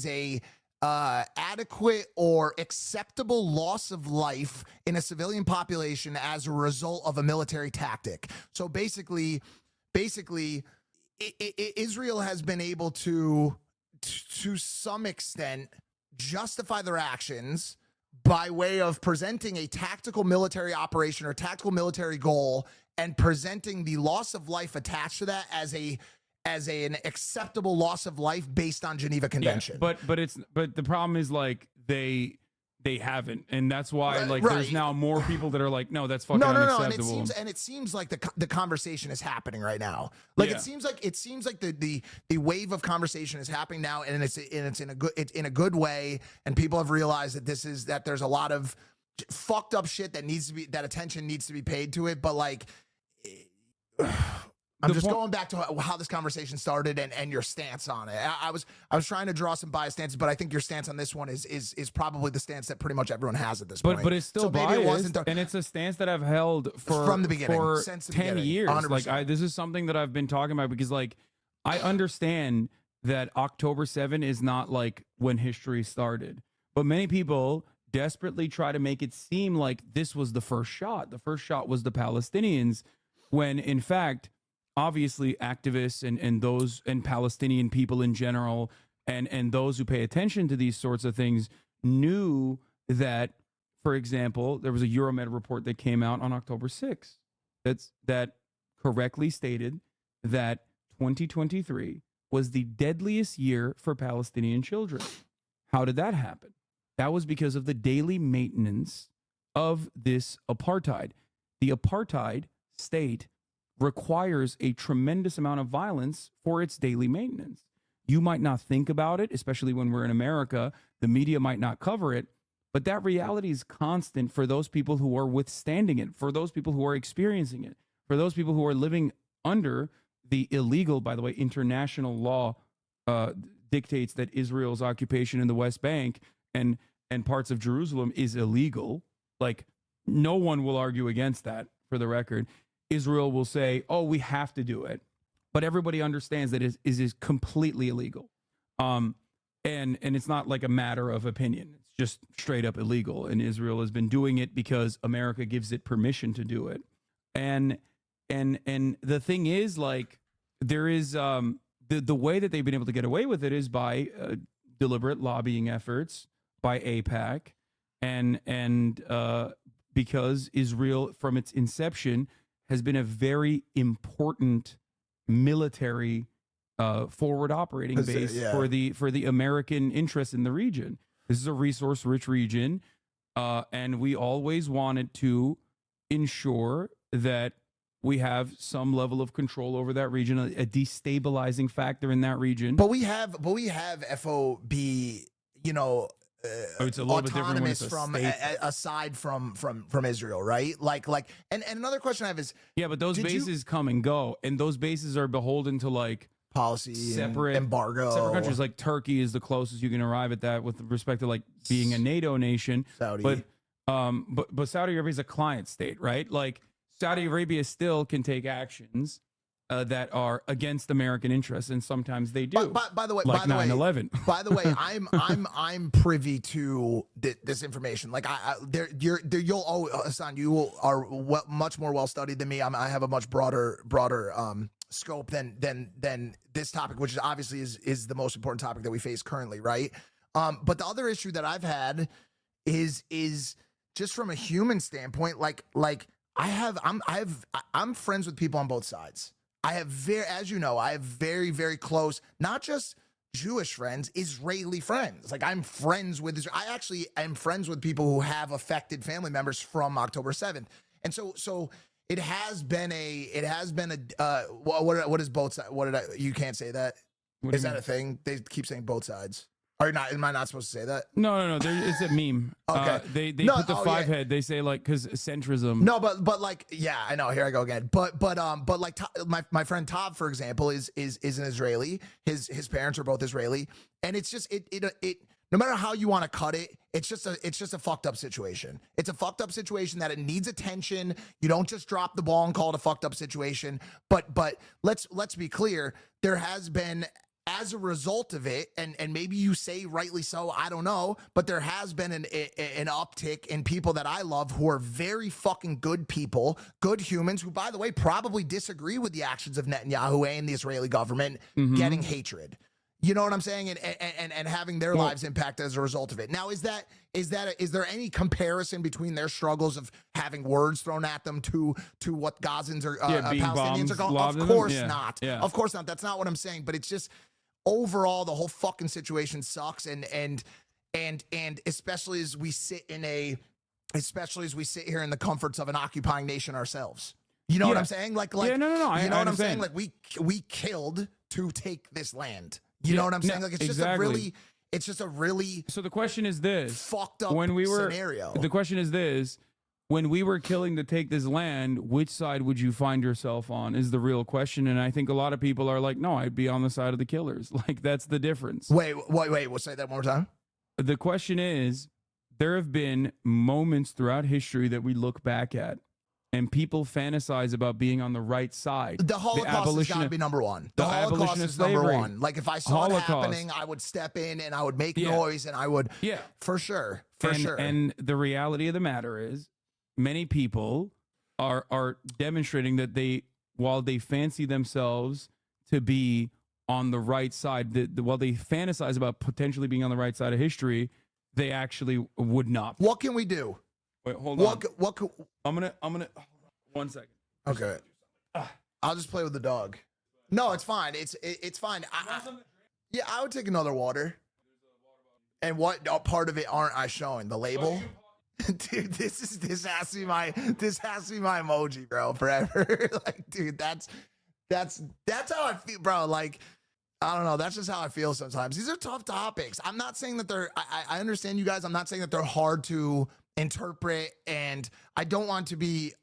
a adequate or acceptable loss of life in a civilian population as a result of a military tactic. So basically Israel has been able to some extent justify their actions by way of presenting a tactical military operation or tactical military goal, and presenting the loss of life attached to that as an acceptable loss of life based on Geneva Convention. Yeah, but the problem is, like, they haven't, and that's why, like, there's now more people that are like, no, that's fucking unacceptable. And it seems like the conversation is happening right now. Like, it seems like the wave of conversation is happening now, and it's in a good way, and people have realized that there's a lot of fucked up shit that attention needs to be paid to it. But, like, I'm just going back to how this conversation started and your stance on it. I was trying to draw some biased stances, but I think your stance on this one is probably the stance that pretty much everyone has at this point. But it's still biased, and it's a stance that I've held from the beginning, for since the 10 years. 100%. Like, this is something that I've been talking about, because, like, I understand that October 7 is not, like, when history started, but many people desperately try to make it seem like this was the first shot. The first shot was the Palestinians, when in fact, obviously, activists and those and Palestinian people in general and those who pay attention to these sorts of things knew that, for example, there was a Euromed report that came out on October 6th that correctly stated that 2023 was the deadliest year for Palestinian children. How did that happen? That was because of the daily maintenance of this apartheid. The apartheid state requires a tremendous amount of violence for its daily maintenance. You might not think about it, especially when we're in America. The media might not cover it, but that reality is constant for those people who are withstanding it, for those people who are experiencing it, for those people who are living under the illegal, by the way, international law dictates that Israel's occupation in the West Bank and parts of Jerusalem is illegal. Like, no one will argue against that, for the record. Israel will say, oh, we have to do it. But everybody understands that it is completely illegal. And it's not like a matter of opinion. It's just straight up illegal. And Israel has been doing it because America gives it permission to do it. And the thing is, like, there is the way that they've been able to get away with it is by deliberate lobbying efforts by AIPAC and because Israel, from its inception, has been a very important military forward operating base for the American interest in the region. This is a resource-rich region, and we always wanted to ensure that we have some level of control over that region, a destabilizing factor in that region. But we have FOB, you know, it's a little bit different when it's a from state. aside from Israel, right? And another question I have is, yeah, but those bases come and go, and those bases are beholden to like policy, separate embargo, separate countries. Like Turkey is the closest you can arrive at that with respect to like being a NATO nation. Saudi. But Saudi Arabia is a client state, right? Like Saudi Arabia still can take actions that are against American interests, and sometimes they do. By the way, like 9/11. By the way, I'm privy to this information. Like you'll Hasan, you are much more well studied than me. I have a much broader scope than this topic, which obviously is the most important topic that we face currently, right? But the other issue that I've had is just from a human standpoint, I'm friends with people on both sides. I have very, very close, not just Jewish friends, Israeli friends. Like I'm friends with Israel. I actually am friends with people who have affected family members from October 7th. And so it has been what is both sides? You can't say that. Is that a thing? They keep saying both sides. Are not? Am I not supposed to say that? No. It's a meme. Okay. They put the five head. They say like because centrism. No, but like I know. Here I go again. But like my friend Todd, for example, is an Israeli. His parents are both Israeli, and it's just it. No matter how you want to cut it, it's just a fucked up situation. It's a fucked up situation that it needs attention. You don't just drop the ball and call it a fucked up situation. But let's be clear. There has been, as a result of it, and maybe you say rightly so, I don't know, but there has been an uptick in people that I love who are very fucking good people, good humans, who, by the way, probably disagree with the actions of Netanyahu and the Israeli government, getting hatred. You know what I'm saying? And having their lives impacted as a result of it. Now, is there any comparison between their struggles of having words thrown at them to what Gazans or Palestinians are going? Of course not. Yeah. Of course not. That's not what I'm saying. But it's just overall the whole fucking situation sucks. And especially as we sit here in the comforts of an occupying nation ourselves. You know what I'm saying? Like no. You know what I'm saying? understand. Like we killed to take this land. You know what I'm saying? Like it's just a really So the question is this: fucked up scenario. The question is this: when we were killing to take this land, which side would you find yourself on? Is the real question. And I think a lot of people are like, no, I'd be on the side of the killers. Like that's the difference. Wait. We'll say that one more time. The question is: there have been moments throughout history that we look back at, and people fantasize about being on the right side. The Holocaust has got to be number one. The Holocaust is number one. Like if I saw it happening, I would step in and I would make noise and I would, for sure. And the reality of the matter is, many people are demonstrating that while they fancy themselves to be on the right side, while they fantasize about potentially being on the right side of history, they actually would not. What can we do? Wait, hold on. What I'm gonna 1 second. Okay. I'll just play with the dog. No, it's fine. It's fine. I would take another water. And what part of it aren't I showing? The label? Dude, this has to be my emoji, bro, forever. Like, dude, that's how I feel, bro. Like, I don't know. That's just how I feel sometimes. These are tough topics. I'm not saying that I understand you guys. I'm not saying that they're hard to interpret, and I don't want to be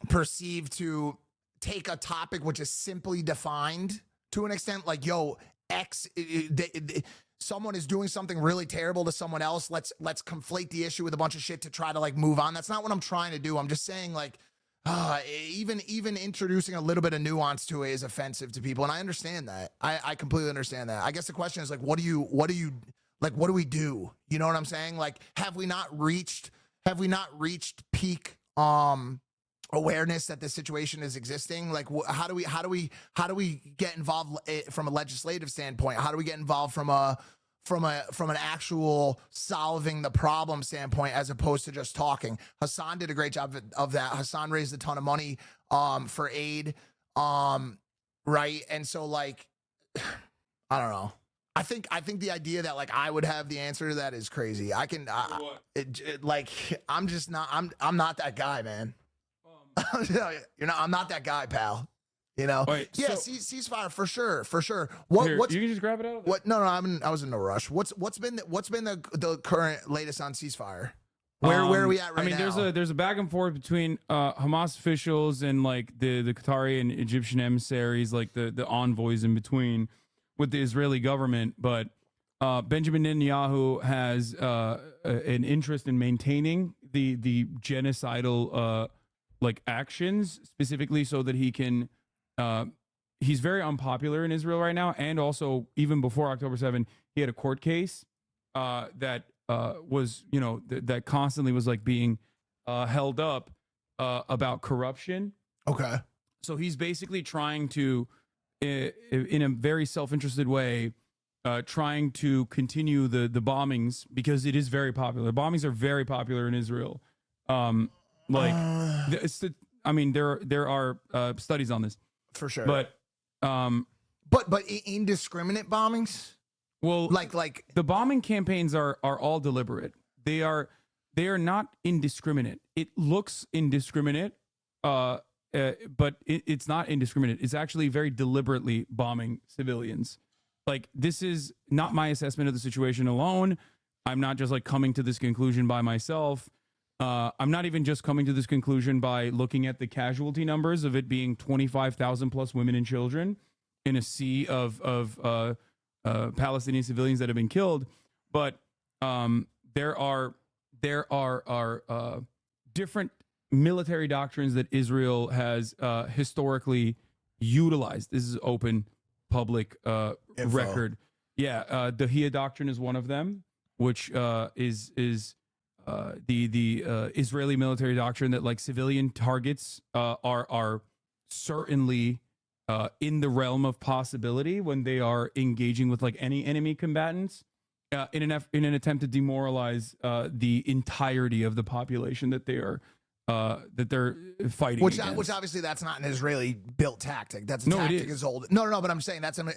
perceived to take a topic which is simply defined to an extent, like, yo, someone is doing something really terrible to someone else. Let's conflate the issue with a bunch of shit to try to like move on. That's not what I'm trying to do. I'm just saying, like, even introducing a little bit of nuance to it is offensive to people, and I understand that. I completely understand that. I guess the question is like, what do we do? You know what I'm saying? Like, have we not reached peak awareness that this situation is existing? Like, how do we get involved from a legislative standpoint? How do we get involved from a from an actual solving the problem standpoint as opposed to just talking. Hasan did a great job of that. Hasan raised a ton of money for aid, right? And so like I don't know. I think the idea that like I would have the answer to that is crazy. I'm just not I'm not that guy, man. I'm not that guy, pal. You know, Wait, yeah, so- ceasefire for sure. Here, What's you can just grab it out of there. what? No, I was in no rush. What's been the current latest on ceasefire? Where are we at right now? I mean, there's a back and forth between Hamas officials and like the Qatari and Egyptian emissaries, like the envoys in between, with the Israeli government. But Benjamin Netanyahu has an interest in maintaining the genocidal like actions, specifically so that he can. He's very unpopular in Israel right now, and also even before October 7, he had a court case that was, that constantly was like being held up about corruption. Okay. So he's basically trying to, in a very self-interested way, trying to continue the bombings because it is very popular. Bombings are very popular in Israel. There are studies on this. For sure. But indiscriminate bombings? Well, like the bombing campaigns are all deliberate. They are not indiscriminate. It looks indiscriminate, but it's not indiscriminate. It's actually very deliberately bombing civilians. Like, this is not my assessment of the situation alone. I'm not just like coming to this conclusion by myself. I'm not even just coming to this conclusion by looking at the casualty numbers of it being 25,000 plus women and children in a sea of Palestinian civilians that have been killed, but there are different military doctrines that Israel has historically utilized. This is open public record. Yeah, the Dahiyya doctrine is one of them, which is the Israeli military doctrine that like civilian targets are certainly in the realm of possibility when they are engaging with like any enemy combatants in an attempt to demoralize the entirety of the population that they're fighting Which against. obviously that's not an Israeli built tactic. That's a No, it tactic is. as old. No, but I'm saying that's an.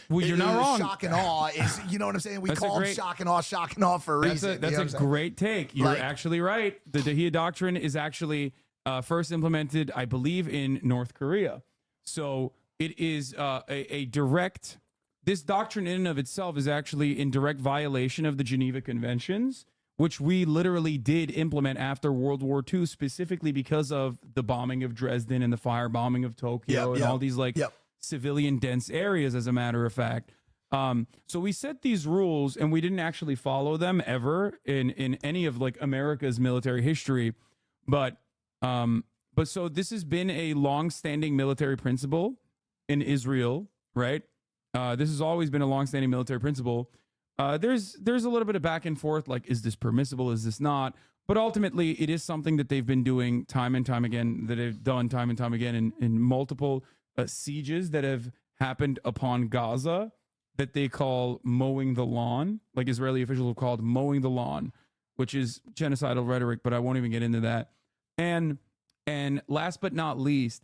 You're not wrong. Shock and awe is, you know what I'm saying? We call them shock and awe for a reason. That's a great take. You're actually right. The Dahiyya doctrine is actually first implemented, I believe, in North Korea. So it is a direct. This doctrine in and of itself is actually in direct violation of the Geneva Conventions, which we literally did implement after World War II, specifically because of the bombing of Dresden and the firebombing of Tokyo and all these civilian dense areas, as a matter of fact. So we set these rules and we didn't actually follow them ever in any of like America's military history. But so this has been a long-standing military principle in Israel, right? This has always been a long-standing military principle. There's a little bit of back and forth, like, is this permissible? Is this not? But ultimately, it is something that they've been doing time and time again, that they've done time and time again in multiple sieges that have happened upon Gaza that they call mowing the lawn. Like Israeli officials have called mowing the lawn, which is genocidal rhetoric, but I won't even get into that. And last but not least,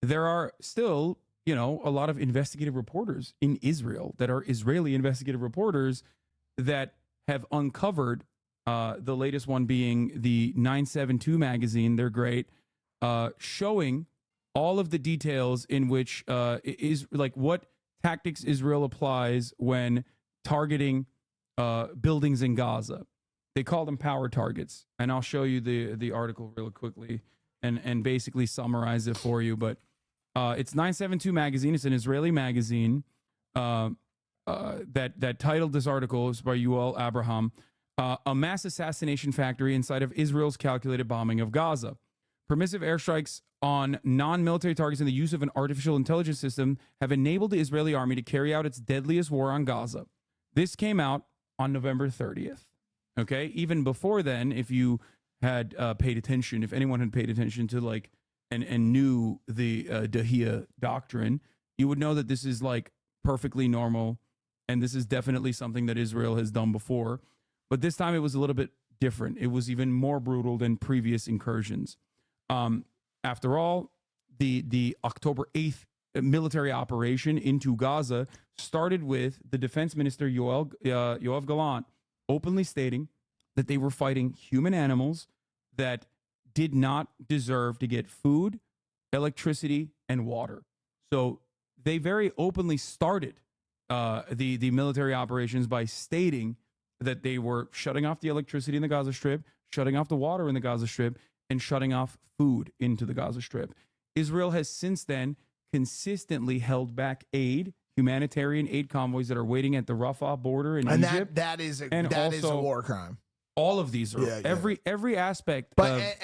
there are still, a lot of investigative reporters in Israel that are Israeli investigative reporters that have uncovered, the latest one being the 972 magazine. They're great, showing all of the details in which is like what tactics Israel applies when targeting buildings in Gaza. They call them power targets, and I'll show you the article real quickly and basically summarize it for you. But it's 972 magazine. It's an Israeli magazine that titled this article is by Yuval Abraham, a mass assassination factory inside of Israel's calculated bombing of Gaza. Permissive airstrikes on non-military targets and the use of an artificial intelligence system have enabled the Israeli army to carry out its deadliest war on Gaza. This came out on November 30th. Okay, even before then, if you had paid attention, if anyone had paid attention to like and knew the Dahiyya doctrine, you would know that this is like perfectly normal and this is definitely something that Israel has done before, but this time it was a little bit different. It was even more brutal than previous incursions. After all, the October 8th military operation into Gaza started with the defense minister Yoav Gallant openly stating that they were fighting human animals that did not deserve to get food, electricity, and water. So they very openly started the military operations by stating that they were shutting off the electricity in the Gaza Strip, shutting off the water in the Gaza Strip, and shutting off food into the Gaza Strip. Israel has since then consistently held back aid, humanitarian aid convoys that are waiting at the Rafah border in Egypt. That is a war crime. All of these are every aspect. But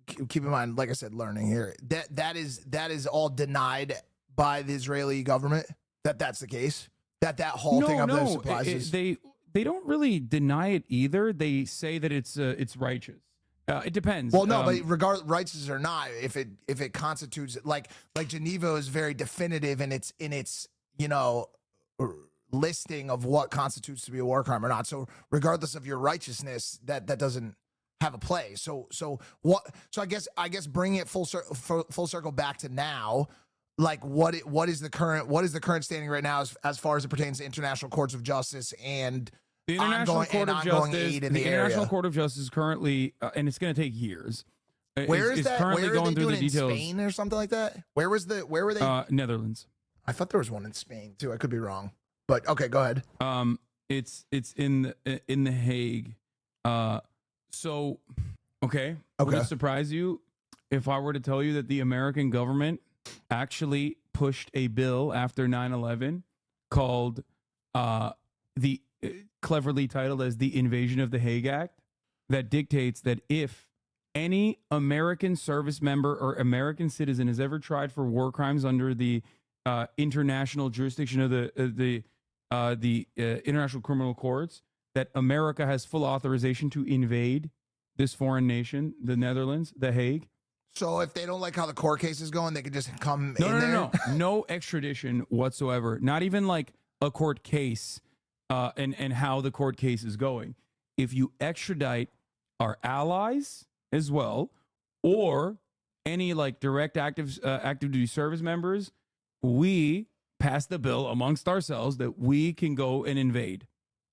keep in mind, like I said, learning here that is all denied by the Israeli government. That's the case. That halting of those supplies. They don't really deny it either. They say that it's righteous. It depends. Well, no, but righteous or not, if it constitutes like Geneva is very definitive in its listing of what constitutes to be a war crime or not. So regardless of your righteousness, that doesn't have a play. So I guess bringing it full circle back to now. Like what is the current standing right now as far as it pertains to international courts of justice and the International Court of Justice? Aid in the International area? Court of Justice is currently, and it's going to take years. Where is that? Currently where going are they through doing the details. In Spain or something like that? Where were they? Netherlands. I thought there was one in Spain too. I could be wrong, but okay, go ahead. It's in the Hague. So okay. Would it surprise you if I were to tell you that the American government actually pushed a bill after 9/11 called the cleverly titled as the Invasion of the Hague Act, that dictates that if any American service member or American citizen has ever tried for war crimes under the international jurisdiction of the international criminal courts, that America has full authorization to invade this foreign nation, the Netherlands, the Hague. So if they don't like how the court case is going, they could just come in there? No extradition whatsoever. Not even like a court case and how the court case is going. If you extradite our allies as well, or any like direct active duty service members, we pass the bill amongst ourselves that we can go and invade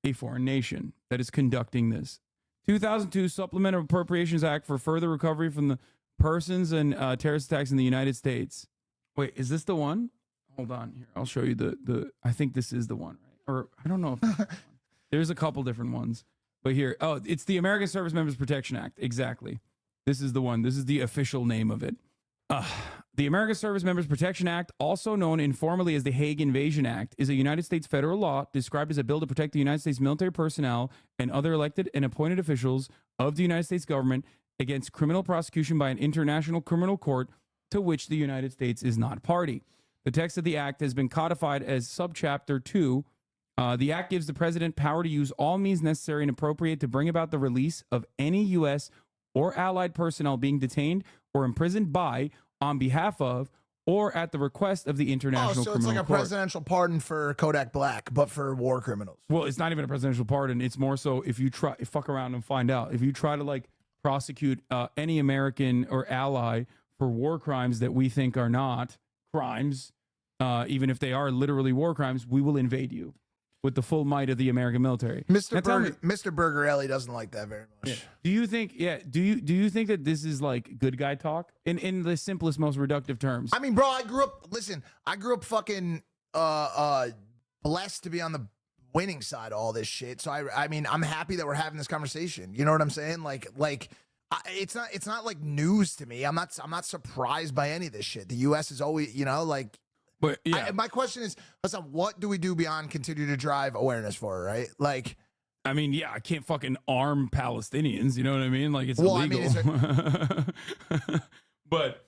a foreign nation that is conducting this. 2002 Supplemental Appropriations Act for further recovery from the persons and terrorist attacks in the United States. Wait, is this the one? Hold on here. I'll show you the I think this is the one, right? Or I don't know if that's the one. There's a couple different ones. But here, it's the American Service Members Protection Act. Exactly. This is the one. This is the official name of it. The American Service Members Protection Act, also known informally as the Hague Invasion Act, is a United States federal law described as a bill to protect the United States military personnel and other elected and appointed officials of the United States government against criminal prosecution by an international criminal court to which the United States is not party. The text of the act has been codified as Subchapter 2. The act gives the president power to use all means necessary and appropriate to bring about the release of any U.S. or allied personnel being detained or imprisoned by, on behalf of, or at the request of the International Criminal Court. So it's like a presidential pardon for Kodak Black, but for war criminals. Well, it's not even a presidential pardon. It's more so if you fuck around and find out. If you try to like prosecute any American or ally for war crimes that we think are not crimes, even if they are literally war crimes, we will invade you with the full might of the American military. Mr. Burgerelli doesn't like that very much. Yeah. Do you think? Yeah. Do you think that this is like good guy talk in the simplest, most reductive terms? I mean, bro, I grew up fucking blessed to be on the winning side of all this shit. So I mean, I'm happy that we're having this conversation. You know what I'm saying? It's not like news to me. I'm not surprised by any of this shit. The U.S. is always, like. But yeah, my question is, Hasan, what do we do beyond continue to drive awareness for, right? Like, I mean, yeah, I can't fucking arm Palestinians. You know what I mean? Like, it's illegal. But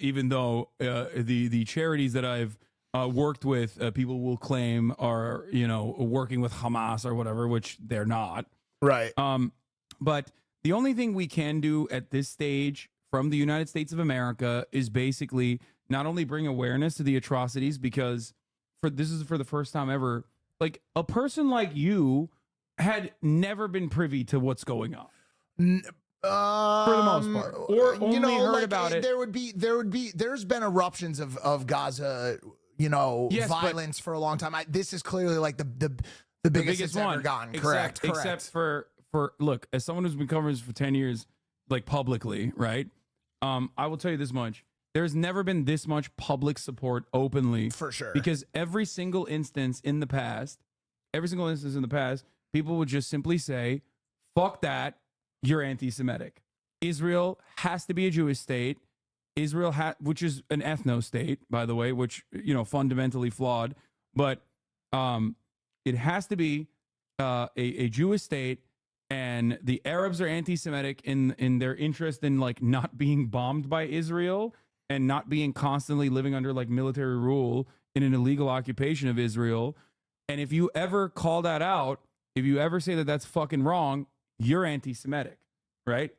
even though the charities that I've worked with, people will claim are working with Hamas or whatever, which they're not. Right. But the only thing we can do at this stage from the United States of America is basically not only bring awareness to the atrocities, because this is for the first time ever, like a person like you had never been privy to what's going on. For the most part, or only heard about it. There's been eruptions of Gaza, Yes, violence for a long time. This is clearly like the biggest it's ever gotten. Correct. Except for look, as someone who's been covering this for 10 years, like publicly, right? I will tell you this much. There's never been this much public support openly. For sure. Because every single instance in the past, people would just simply say, fuck that, you're anti-Semitic. Israel has to be a Jewish state. Israel, which is an ethno state, by the way, which, fundamentally flawed. But it has to be a Jewish state. And the Arabs are anti-Semitic in their interest in like not being bombed by Israel and not being constantly living under like military rule in an illegal occupation of Israel. And if you ever call that out, if you ever say that that's fucking wrong, you're anti-Semitic, right?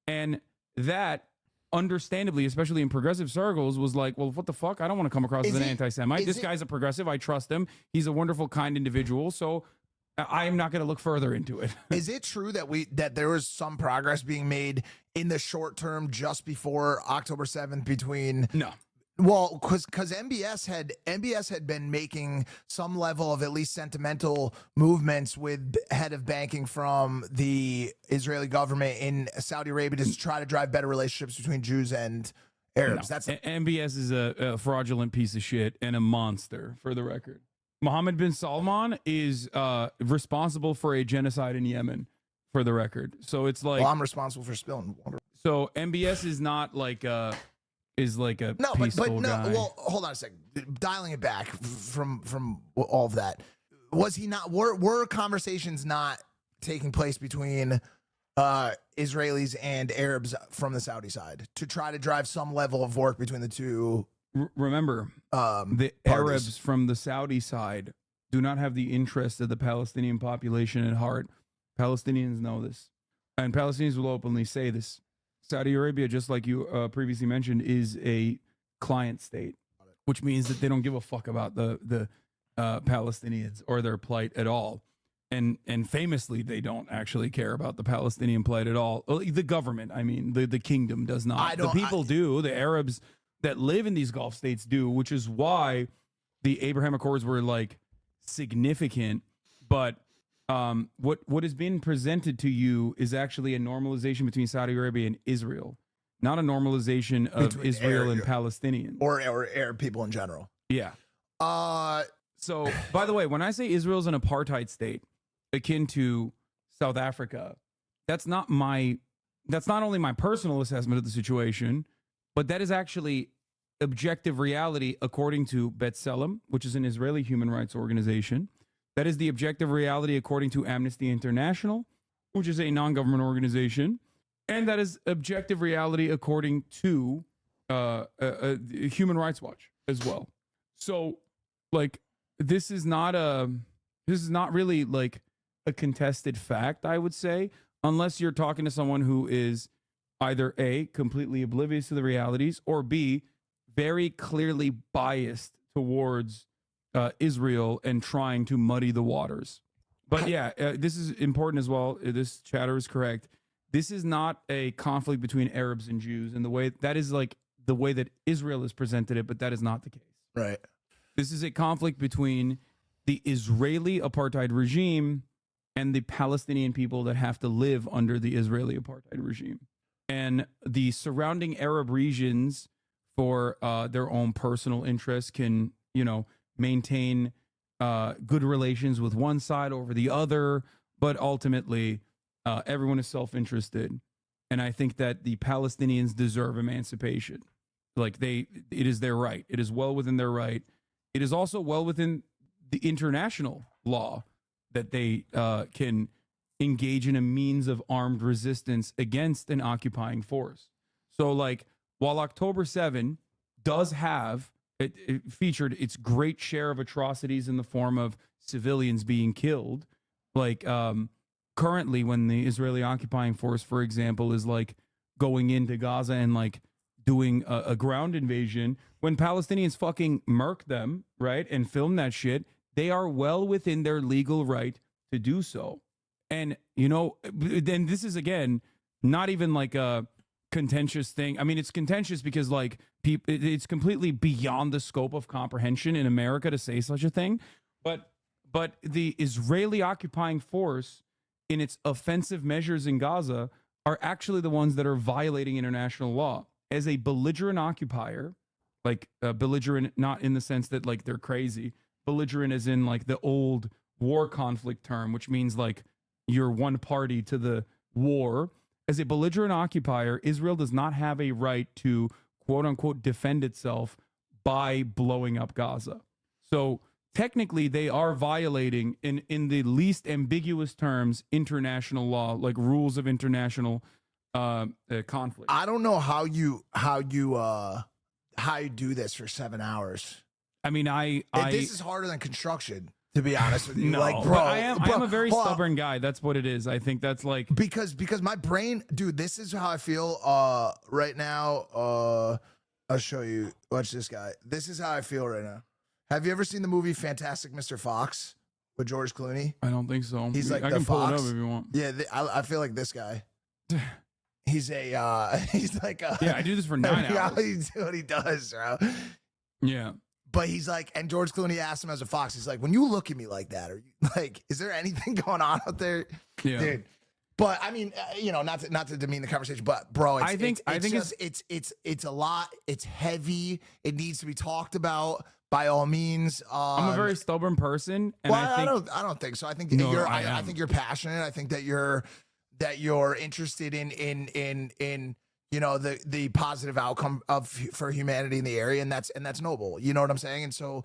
And that, understandably, especially in progressive circles, was like, well, what the fuck? I don't want to come across as an anti-Semite. This guy's a progressive. I trust him. He's a wonderful, kind individual. So I'm not going to look further into it. Is it true that there was some progress being made in the short term just before October 7th between? No. Well, because MBS had been making some level of at least sentimental movements with head of banking from the Israeli government in Saudi Arabia to try to drive better relationships between Jews and Arabs. No. MBS is a fraudulent piece of shit and a monster, for the record. Mohammed bin Salman is responsible for a genocide in Yemen, for the record. So it's like, well, I'm responsible for spilling water. So MBS is not like a peaceful guy. Well, hold on a second. Dialing it back from all of that, was he not? Were conversations not taking place between Israelis and Arabs from the Saudi side to try to drive some level of work between the two? Remember, the Arabs from the Saudi side do not have the interest of the Palestinian population at heart. Palestinians know this, and Palestinians will openly say this. Saudi Arabia, just like you previously mentioned, is a client state, which means that they don't give a fuck about the Palestinians or their plight at all. And famously, they don't actually care about the Palestinian plight at all. The government, I mean, the kingdom does not. The people do. The Arabs that live in these Gulf states do, which is why the Abraham Accords were like significant. But what has been presented to you is actually a normalization between Saudi Arabia and Israel, not a normalization of between Israel and Palestinians or Arab people in general. Yeah. So, by the way, when I say Israel's an apartheid state akin to South Africa, that's not only my personal assessment of the situation, but that is actually objective reality according to B'Tselem, which is an Israeli human rights organization. That is the objective reality according to Amnesty International, which is a non-government organization. And that is objective reality according to Human Rights Watch as well. So, like, this is not really like a contested fact, I would say, unless you're talking to someone who is either A, completely oblivious to the realities, or B, very clearly biased towards Israel and trying to muddy the waters. But yeah, this is important as well. This chatter is correct. This is not a conflict between Arabs and Jews in the way that is like the way that Israel has presented it, but that is not the case. Right. This is a conflict between the Israeli apartheid regime and the Palestinian people that have to live under the Israeli apartheid regime. And the surrounding Arab regions, for their own personal interests, can, maintain good relations with one side over the other, but ultimately everyone is self-interested. And I think that the Palestinians deserve emancipation. Like it is their right. It is well within their right. It is also well within the international law that they can engage in a means of armed resistance against an occupying force. So, like, while October 7 does have, it featured its great share of atrocities in the form of civilians being killed, like currently when the Israeli occupying force, for example, is like going into Gaza and like doing a ground invasion. When Palestinians fucking murk them, right, and film that shit, they are well within their legal right to do so. And, you know, then this is, again, not even like a contentious thing. I mean, it's contentious because, like, it's completely beyond the scope of comprehension in America to say such a thing. But the Israeli occupying force in its offensive measures in Gaza are actually the ones that are violating international law. As a belligerent occupier, like belligerent not in the sense that like they're crazy, belligerent as in like the old war conflict term, which means like you're one party to the war. As a belligerent occupier, Israel does not have a right to quote unquote defend itself by blowing up Gaza. So technically they are violating in the least ambiguous terms international law, like rules of international conflict. I don't know how you do this for 7 hours. I mean, this is harder than construction, to be honest with you. No, like, bro, I am a very stubborn guy. That's what it is. I think that's like because my brain, dude. This is how I feel right now. I'll show you. Watch this guy. This is how I feel right now. Have you ever seen the movie Fantastic Mr. Fox with George Clooney? I don't think so. He's like I the can pull fox. it up if you want. Yeah, I feel like this guy. He's like a yeah. I do this for 9 hours. He's what he does, bro. Yeah. But he's like, and George Clooney asked him as a fox, he's like, when you look at me like that, are you like, is there anything going on out there? Yeah. Dude. But I mean, you know, not to demean the conversation, but bro, I think it's a lot. It's heavy. It needs to be talked about by all means. I'm a very stubborn person, and well, I don't think so. I think that I think you're passionate. I think that you're interested in you know, the positive outcome for humanity in the area, and that's noble. You know what I'm saying? And so,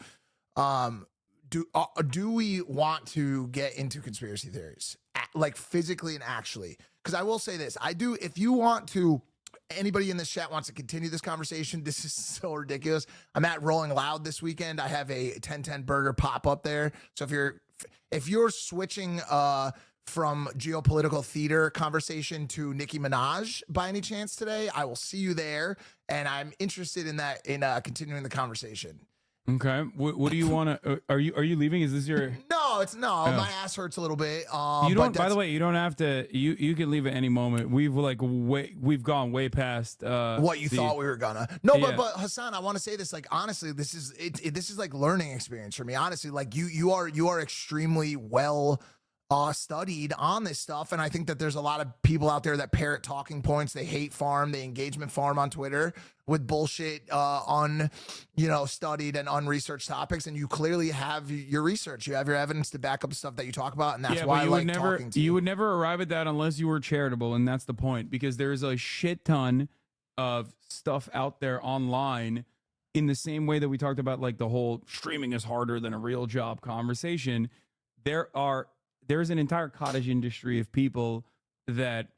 do we want to get into conspiracy theories, like physically and actually? Because I will say this, I do. If you want to, anybody in this chat wants to continue this conversation, this is so ridiculous. I'm at Rolling Loud this weekend. I have a 1010 burger pop up there. So if you're switching from geopolitical theater conversation to Nicki Minaj by any chance today, I will see you there, and I'm interested in that, in continuing the conversation. Okay. What do you want to? Are you leaving? Is this your? No, it's no. Oh. My ass hurts a little bit. You don't. By the way, you don't have to. You can leave at any moment. We've gone way past what you thought we were gonna. No, Yeah. but Hasan, I want to say this. Like honestly, this is like learning experience for me. Honestly, like you are extremely well studied on this stuff, and I think that there's a lot of people out there that parrot talking points. They hate farm, they engagement farm on Twitter with bullshit, studied and unresearched topics. And you clearly have your research, you have your evidence to back up stuff that you talk about, and that's why I like talking to you. You would never arrive at that unless you were charitable, and that's the point. Because there's a shit ton of stuff out there online. In the same way that we talked about, like the whole streaming is harder than a real job conversation, there's an entire cottage industry of people that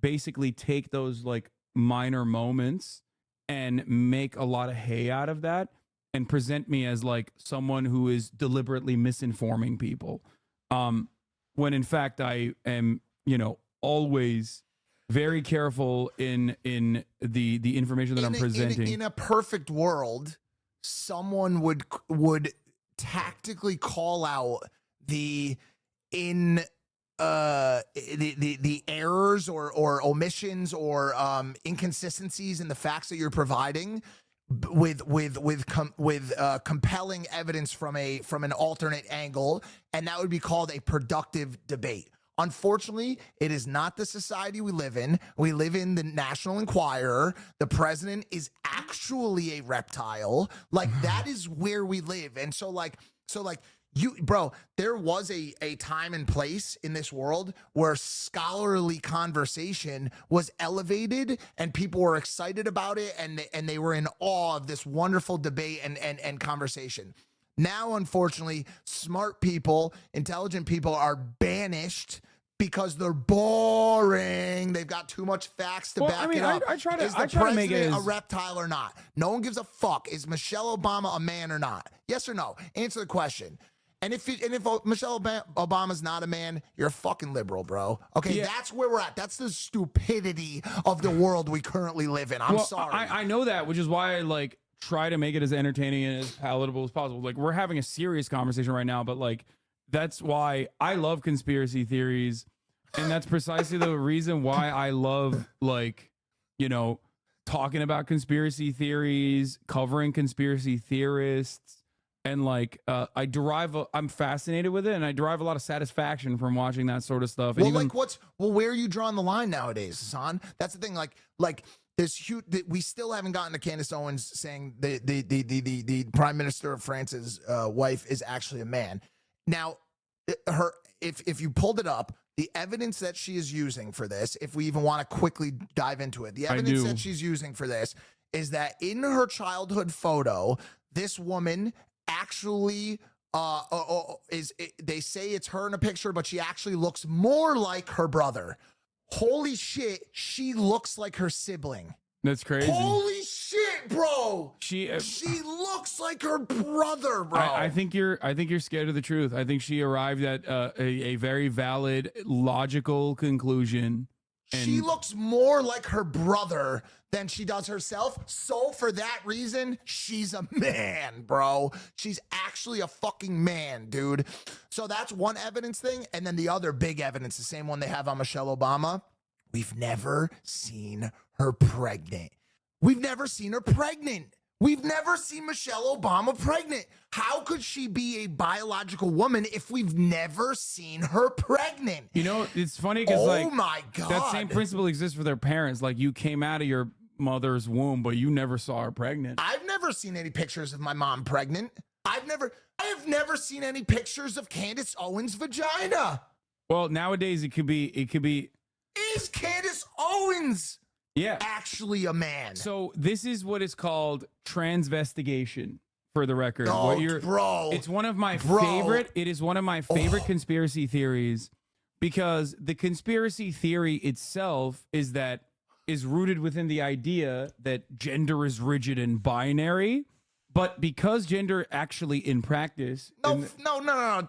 basically take those like minor moments and make a lot of hay out of that and present me as like someone who is deliberately misinforming people. When in fact I am, always very careful in the information that I'm presenting. In a perfect world, someone would tactically call out the errors or omissions or inconsistencies in the facts that you're providing with compelling evidence from an alternate angle, and that would be called a productive debate. Unfortunately, it is not the society we live in. We live in the National Enquirer. The president is actually a reptile. Like that is where we live. And so there was a time and place in this world where scholarly conversation was elevated and people were excited about it, and they were in awe of this wonderful debate and conversation. Now, unfortunately, smart people, intelligent people are banished because they're boring. They've got too much facts to back it up. Is the president make it a reptile or not? No one gives a fuck. Is Michelle Obama a man or not? Yes or no? Answer the question. And if Michelle Obama's not a man, you're a fucking liberal, bro. Okay, that's where we're at. That's the stupidity of the world we currently live in. I'm sorry. I know that, which is why I like try to make it as entertaining and as palatable as possible. Like, we're having a serious conversation right now, but like that's why I love conspiracy theories, and that's precisely the reason why I love, like, you know, talking about conspiracy theories, covering conspiracy theorists. And like, I'm fascinated with it, and I derive a lot of satisfaction from watching that sort of stuff. And Well, like, where are you drawing the line nowadays, Hasan? That's the thing. Like this huge. We still haven't gotten to Candace Owens saying the Prime Minister of France's wife is actually a man. Now, if you pulled it up, the evidence that she is using for this, if we even want to quickly dive into it, the evidence that she's using for this is that in her childhood photo, this woman actually they say it's her in a picture, but she actually looks more like her brother. Holy shit, she looks like her sibling. That's crazy. Holy shit, bro. She looks like her brother, bro. I think you're scared of the truth. I think she arrived at a very valid, logical conclusion. And she looks more like her brother than she does herself. So for that reason, she's a man, bro. She's actually a fucking man, dude. So that's one evidence thing. And then the other big evidence, the same one they have on Michelle Obama. We've never seen her pregnant. We've never seen her pregnant. We've never seen Michelle Obama pregnant. How could she be a biological woman if we've never seen her pregnant? You know, it's funny because oh my God, that same principle exists for their parents. Like, you came out of your mother's womb, but you never saw her pregnant. I've never seen any pictures of my mom pregnant. I have never seen any pictures of Candace Owens' vagina. Well, nowadays it could be. Is Candace Owens actually a man? So this is what is called transvestigation, for the record. Bro. It's one of my favorite. It is one of my favorite conspiracy theories, because the conspiracy theory itself is rooted within the idea that gender is rigid and binary. But because gender actually in practice... No,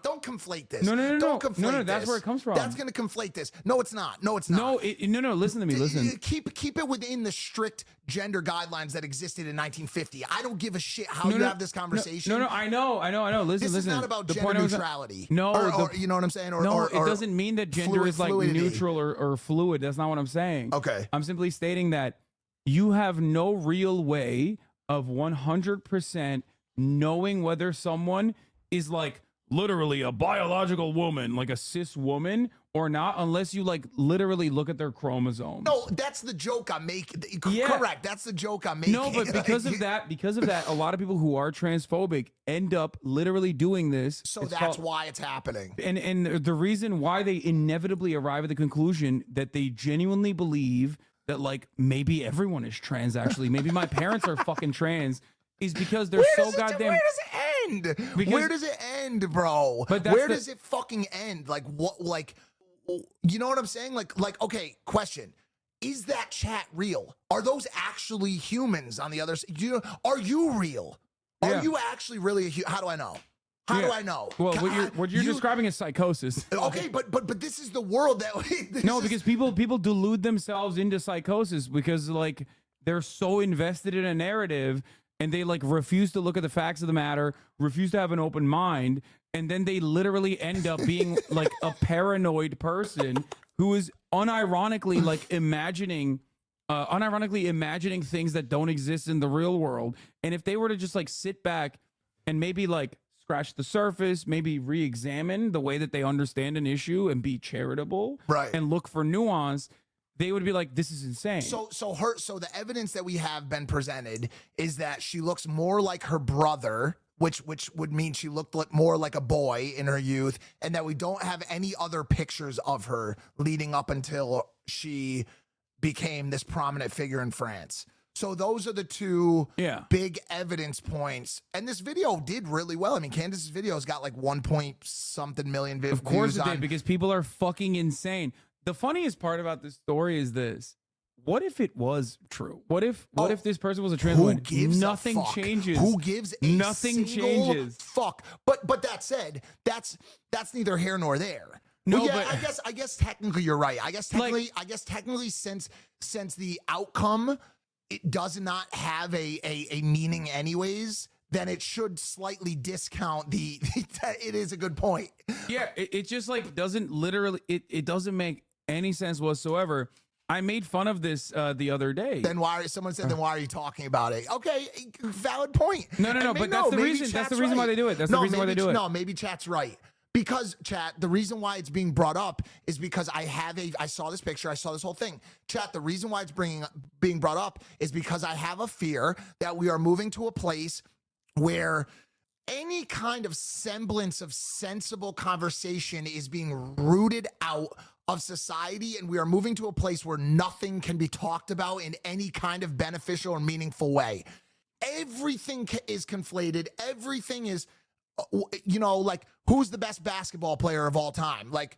don't conflate this. No. Don't conflate this. No, that's where it comes from. That's going to conflate this. No, it's not. No, listen to me, listen. Keep it within the strict gender guidelines that existed in 1950. I don't give a shit how you have this conversation. No, I know. Listen. This is not about gender neutrality. No. Or you know what I'm saying? It doesn't mean that gender is like fluidity. neutral or fluid. That's not what I'm saying. Okay. I'm simply stating that you have no real way of 100% knowing whether someone is like literally a biological woman, like a cis woman, or not, unless you like literally look at their chromosomes. No, that's the joke I'm making. Correct. That's the joke I'm making. No, but because of that, a lot of people who are transphobic end up literally doing this. So that's why it's happening. And the reason why they inevitably arrive at the conclusion that they genuinely believe that like maybe everyone is trans, actually maybe my parents are fucking trans, is because they're so goddamn... Where does it end? Where does it end, bro? But where does it fucking end? Like what? Like, you know what I'm saying? Like okay, question. Is that chat real? Are those actually humans on the other side? Are you real? Are you actually really a human? How do I know? How do I know? Well, what you're describing is psychosis. Okay, but this is the world that because people delude themselves into psychosis because like they're so invested in a narrative and they like refuse to look at the facts of the matter, refuse to have an open mind, and then they literally end up being like a paranoid person who is unironically imagining things that don't exist in the real world. And if they were to just like sit back and maybe like scratch the surface, maybe re-examine the way that they understand an issue and be charitable, and look for nuance, they would be like, this is insane. So the evidence that we have been presented is that she looks more like her brother, which would mean she looked more like a boy in her youth, and that we don't have any other pictures of her leading up until she became this prominent figure in France. So those are the two big evidence points. And this video did really well. I mean, Candace's video's got like 1-point-something million views. Of course it did, because people are fucking insane. The funniest part about this story is this. what if it was true? What if this person was a trans woman? Nothing a fuck? changes. Who gives a Nothing single changes. fuck? But that said, that's neither here nor there. No, Well, yeah, but I guess technically you're right. I guess technically since the outcome it does not have a meaning anyways, then it should slightly discount the it is a good point. Yeah, it just like doesn't literally it doesn't make any sense whatsoever. I made fun of this the other day. Then someone said, then why are you talking about it? Okay, valid point. No, but that's the reason. That's the reason why they do it. That's the reason why they do it. No, maybe chat's right. Because chat, the reason why it's being brought up is because I saw this picture, I saw this whole thing. Chat, the reason why it's being brought up is because I have a fear that we are moving to a place where any kind of semblance of sensible conversation is being rooted out of society, and we are moving to a place where nothing can be talked about in any kind of beneficial or meaningful way. Everything is conflated. Everything is, like, who's the best basketball player of all time? Like,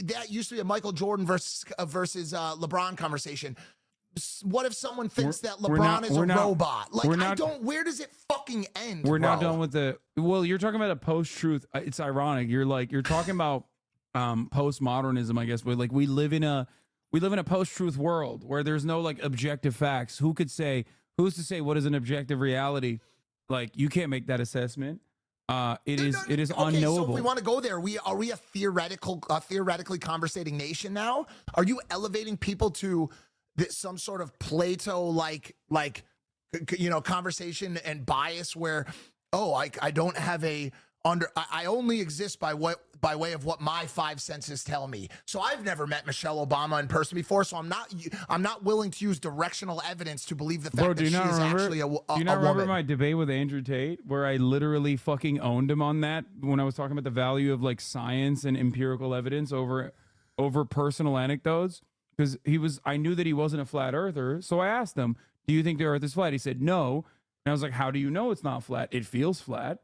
that used to be a Michael Jordan versus LeBron conversation. What if someone thinks that LeBron is a robot? Like, where does it fucking end? We're not done with well, you're talking about a post-truth. It's ironic. You're talking about postmodernism, I guess. Where like we live in a post-truth world where there's no like objective facts. Who's to say what is an objective reality? Like, you can't make that assessment. It is unknowable. So if we want to go there, are we a theoretically conversating nation now? Are you elevating people to some sort of Plato like conversation and bias where, I don't have I only exist by way of what my five senses tell me. So I've never met Michelle Obama in person before, so I'm not willing to use directional evidence to believe the fact that she is actually a woman. Do you not remember my debate with Andrew Tate where I literally fucking owned him on that when I was talking about the value of like science and empirical evidence over personal anecdotes? Because I knew that he wasn't a flat earther, so I asked him, "Do you think the Earth is flat?" He said no, and I was like, "How do you know it's not flat? It feels flat."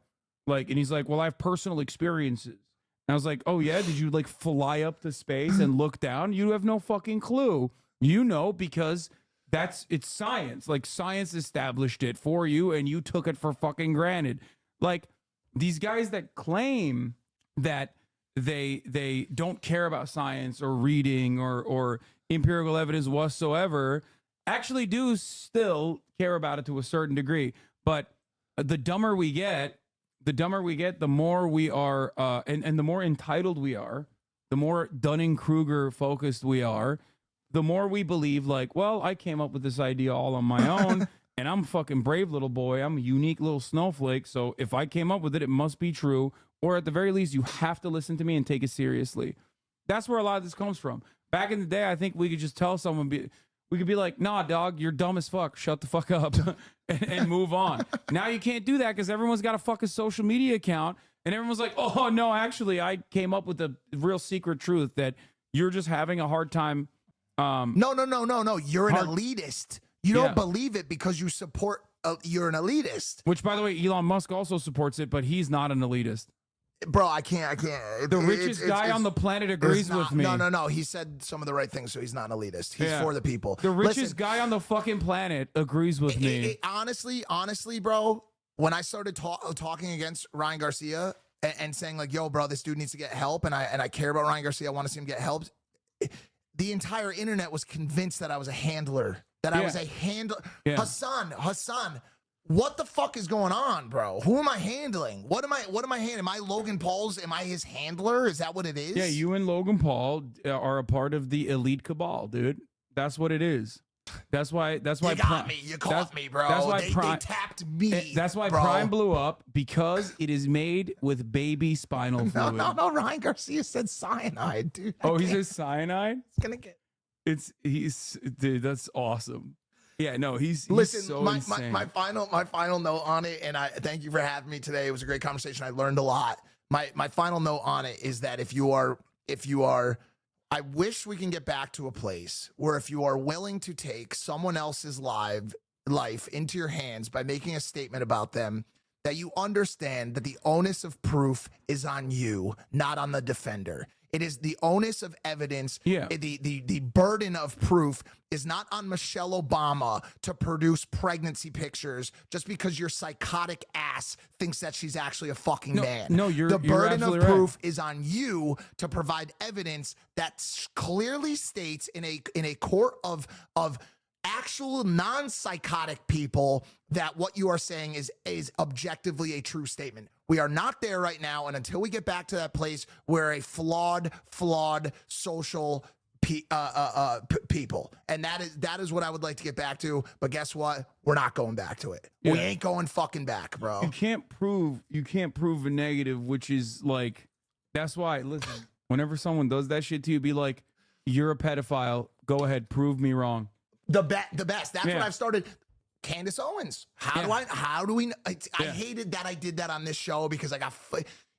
Like, and he's like, "Well, I have personal experiences." And I was like, "Oh yeah, did you like fly up to space and look down?" You have no fucking clue. You know, because it's science. Like, science established it for you, and you took it for fucking granted. Like, these guys that claim that they don't care about science or reading or empirical evidence whatsoever actually do still care about it to a certain degree. But the dumber we get, the more we are, and the more entitled we are, the more Dunning-Kruger focused we are, the more we believe like, well, I came up with this idea all on my own, and I'm a fucking brave little boy. I'm a unique little snowflake. So if I came up with it, it must be true. Or at the very least, you have to listen to me and take it seriously. That's where a lot of this comes from. Back in the day, I think we could just tell someone, we could be like, "Nah, dog, you're dumb as fuck. Shut the fuck up," and move on. Now you can't do that because everyone's got a fucking social media account, and everyone's like, "Oh no, actually, I came up with the real secret truth that you're just having a hard time." No. You're an elitist. You don't believe it because you support. You're an elitist. Which, by the way, Elon Musk also supports it, but he's not an elitist. Bro, I can't. The richest guy on the planet agrees with me. No. He said some of the right things, so he's not an elitist. He's for the people. The richest guy on the fucking planet agrees with me. Honestly, bro, when I started talking against Ryan Garcia and saying like, "Yo, bro, this dude needs to get help," and I care about Ryan Garcia, I want to see him get help. The entire internet was convinced that I was a handler. I was a handler. Yeah. Hasan. What the fuck is going on, bro? Who am I handling? What am I handling? Am I Logan Paul's? Am I his handler? Is that what it is? Yeah, you and Logan Paul are a part of the elite cabal, dude. That's what it is. That's why. You got me. You caught me, bro. That's why they tapped me. That's why bro. Prime blew up, because it is made with baby spinal fluid. No. Ryan Garcia said cyanide, dude. He says cyanide. It's gonna get. Dude. That's awesome. Yeah, no, he's listen. So my final note on it, and I thank you for having me today. It was a great conversation. I learned a lot. My final note on it is that if you are, I wish we can get back to a place where if you are willing to take someone else's life into your hands by making a statement about them, that you understand that the onus of proof is on you, not on the defender. It is the onus of evidence. Yeah. The burden of proof is not on Michelle Obama to produce pregnancy pictures just because your psychotic ass thinks that she's actually a fucking man. No, the burden of absolutely proof is on you to provide evidence that clearly states in a court of actual non-psychotic people that what you are saying is objectively a true statement. We are not there right now, and until we get back to that place where a flawed social people, and that is what I would like to get back to. But guess what? We're not going back to it. We ain't going fucking back, bro. You can't prove a negative, which is like, that's why, listen, whenever someone does that shit to you, be like, you're a pedophile. Go ahead, prove me wrong. The best. That's what I've started. Candace Owens. How do we? I hated that I did that on this show because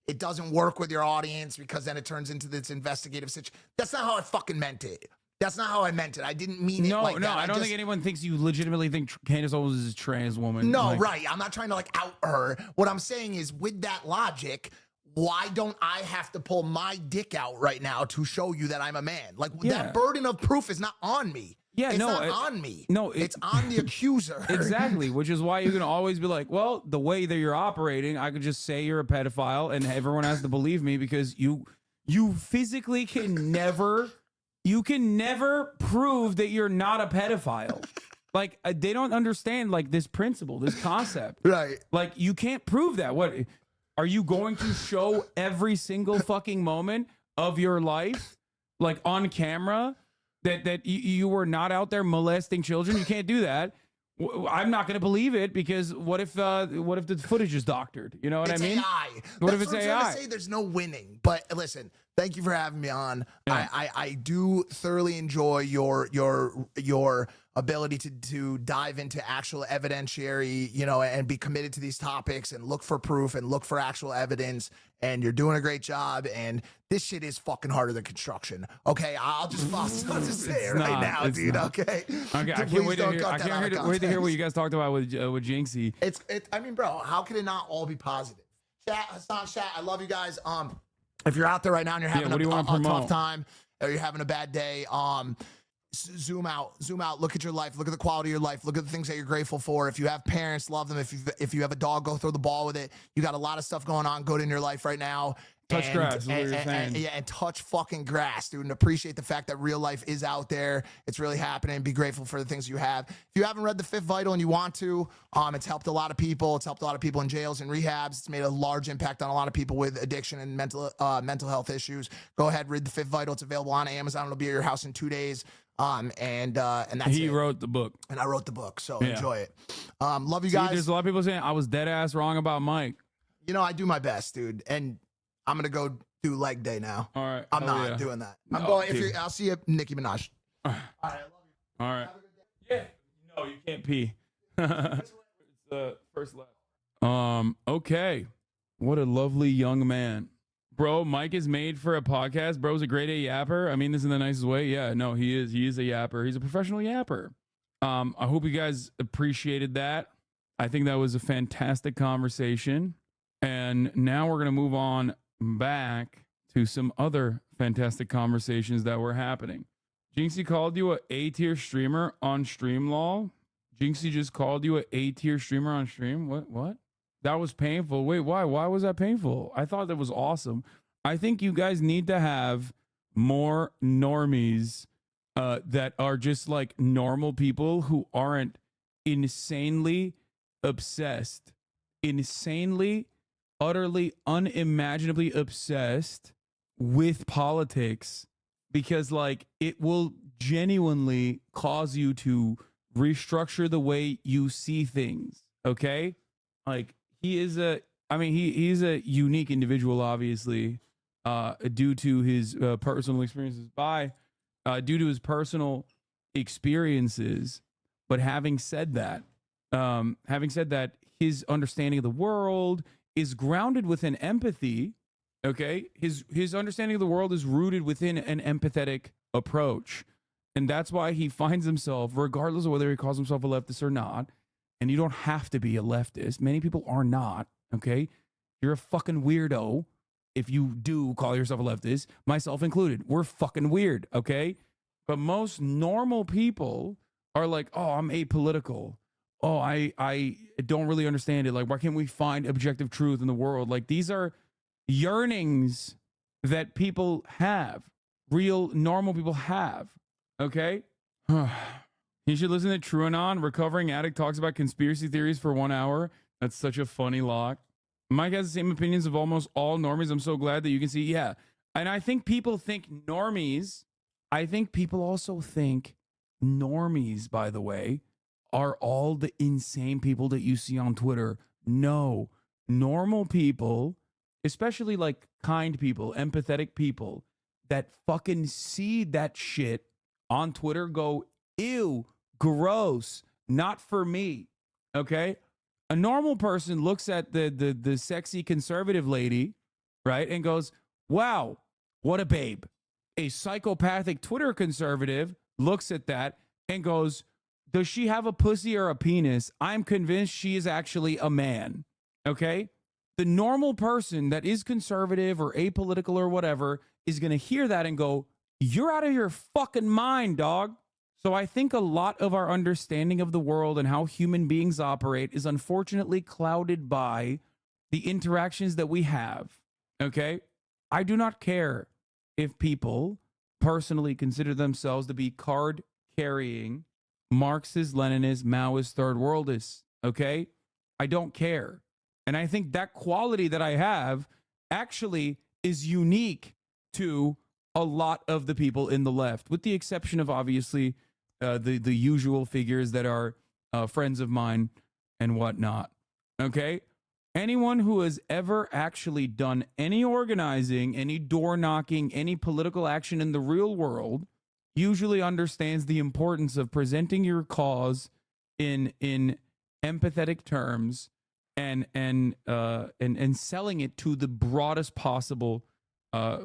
it doesn't work with your audience because then it turns into this investigative situation. That's not how I fucking meant it. That's not how I meant it. I didn't mean it like that. No, I don't think anyone thinks you legitimately think Candace Owens is a trans woman. No, right. I'm not trying to out her. What I'm saying is, with that logic, why don't I have to pull my dick out right now to show you that I'm a man? That burden of proof is not on me. Yeah, it's not on me. No, it's on the accuser. Exactly, which is why you can always be like, well, the way that you're operating, I could just say you're a pedophile and everyone has to believe me because you physically can never prove that you're not a pedophile. Like, they don't understand this principle, this concept. Right. Like, you can't prove that. What are you going to show every single fucking moment of your life, on camera? That you were not out there molesting children? You can't do that. I'm not going to believe it because what if the footage is doctored? You know what I mean? AI. What if it's AI? I'm trying to say there's no winning. But listen, thank you for having me on. Yeah. I do thoroughly enjoy your ability to dive into actual evidentiary, and be committed to these topics and look for proof and look for actual evidence. And you're doing a great job. And this shit is fucking harder than construction. Okay, I'll just say it right now, dude. Not. Okay. I can't wait to hear. I can't wait to hear what you guys talked about with Jinxie. I mean, bro, how can it not all be positive? Chat, Hassan, chat. I love you guys. If you're out there right now and you're having a tough time or you're having a bad day, zoom out, look at your life, look at the quality of your life, look at the things that you're grateful for. If you have parents, love them. If you have a dog, go throw the ball with it. You got a lot of stuff going on good in your life right now. Touch grass, is what you're saying. And touch fucking grass, dude, and appreciate the fact that real life is out there. It's really happening. Be grateful for the things you have. If you haven't read The Fifth Vital and you want to, it's helped a lot of people. It's helped a lot of people in jails and rehabs. It's made a large impact on a lot of people with addiction and mental health issues. Go ahead, read The Fifth Vital. It's available on Amazon. It'll be at your house in 2 days. And that's he wrote the book, and I wrote the book, so enjoy it. Love you guys. There's a lot of people saying I was dead ass wrong about Mike. I do my best, dude, and I'm gonna go do leg day now. All right, I'm not doing that. I'm going. I'll see you, Nicki Minaj. All right, I love you. All right. Yeah. No, you can't pee. It's the first left. Okay. What a lovely young man. Bro, Mike is made for a podcast. Bro's a grade A yapper. I mean this in the nicest way. Yeah, no, he is. He is a yapper. He's a professional yapper. I hope you guys appreciated that. I think that was a fantastic conversation. And now we're going to move on back to some other fantastic conversations that were happening. Jinxie called you a A-tier streamer on Streamlaw. Jinxie just called you a A-tier streamer on stream. What? That was painful. Wait, why? Why was that painful? I thought that was awesome. I think you guys need to have more normies that are just like normal people who aren't insanely obsessed, utterly, unimaginably obsessed with politics, because it will genuinely cause you to restructure the way you see things. Okay? He's a unique individual, obviously, due to his personal experiences, due to his personal experiences. But having said that, his understanding of the world is grounded within empathy. Okay, his understanding of the world is rooted within an empathetic approach, and that's why he finds himself, regardless of whether he calls himself a leftist or not. And you don't have to be a leftist. Many people are not. okay? You're a fucking weirdo if you do call yourself a leftist, myself included. We're fucking weird, okay? But most normal people are like, oh, I'm apolitical. Oh, I don't really understand it. Like, why can't we find objective truth in the world? Like, these are yearnings that people have, real normal people have, okay? You should listen to TrueAnon. Recovering addict talks about conspiracy theories for 1 hour. That's such a funny lock. Mike has the same opinions of almost all normies. I'm so glad that you can see. Yeah. And I think people think normies. I think people also think normies, by the way, are all the insane people that you see on Twitter. No. Normal people, especially like kind people, empathetic people that fucking see that shit on Twitter go, ew, gross, not for me. Okay? A normal person looks at the sexy conservative lady, right, and goes, wow, what a babe. A psychopathic Twitter conservative looks at that and goes, does she have a pussy or a penis? I'm convinced she is actually a man, okay? The normal person that is conservative or apolitical or whatever is going to hear that and go, you're out of your fucking mind, dog. So I think a lot of our understanding of the world and how human beings operate is unfortunately clouded by the interactions that we have, okay? I do not care if people personally consider themselves to be card-carrying Marxist, Leninist, Maoist, third worldists, okay? I don't care. And I think that quality that I have actually is unique to a lot of the people in the left, with the exception of obviously the usual figures that are friends of mine and whatnot, okay? Anyone who has ever actually done any organizing, any door knocking, any political action in the real world usually understands the importance of presenting your cause in empathetic terms and selling it to the broadest possible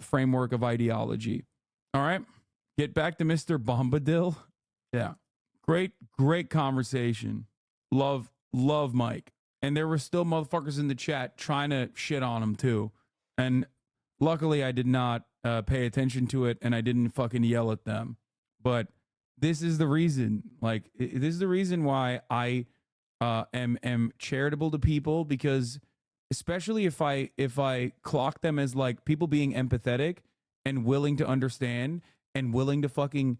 framework of ideology. All right, get back to Mr. Bombadil. Yeah, great conversation. Love Mike. And there were still motherfuckers in the chat trying to shit on him too. And luckily I did not pay attention to it and I didn't fucking yell at them. But this is the reason, like, this is the reason why I am charitable to people, because especially if I clock them as like people being empathetic and willing to understand and willing to fucking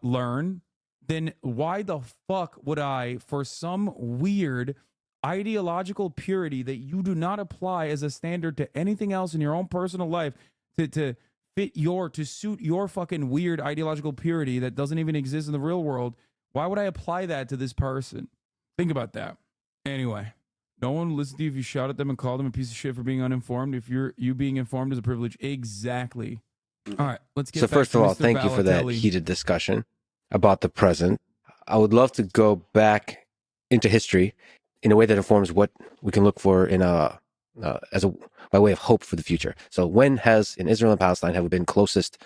learn, then why the fuck would I, for some weird ideological purity that you do not apply as a standard to anything else in your own personal life, to suit your fucking weird ideological purity that doesn't even exist in the real world, why would I apply that to this person? Think about that. Anyway, no one will listen to you if you shout at them and call them a piece of shit for being uninformed. If you being informed is a privilege. Exactly. All right, let's get So back first to of all, Mr. thank you for that Balotelli. heated discussion about the present. I would love to go back into history in a way that informs what we can look for in by way of hope for the future. So when has, in Israel and Palestine, have we been closest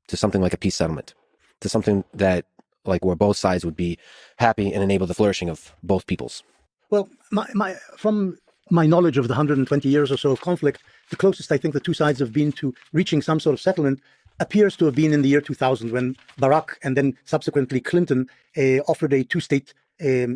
to something like a peace settlement, to something that, like, where both sides would be happy and enable the flourishing of both peoples? Well, from my knowledge of the 120 years or so of conflict, the closest I think the two sides have been to reaching some sort of settlement appears to have been in the year 2000, when Barack and then subsequently Clinton offered a two-state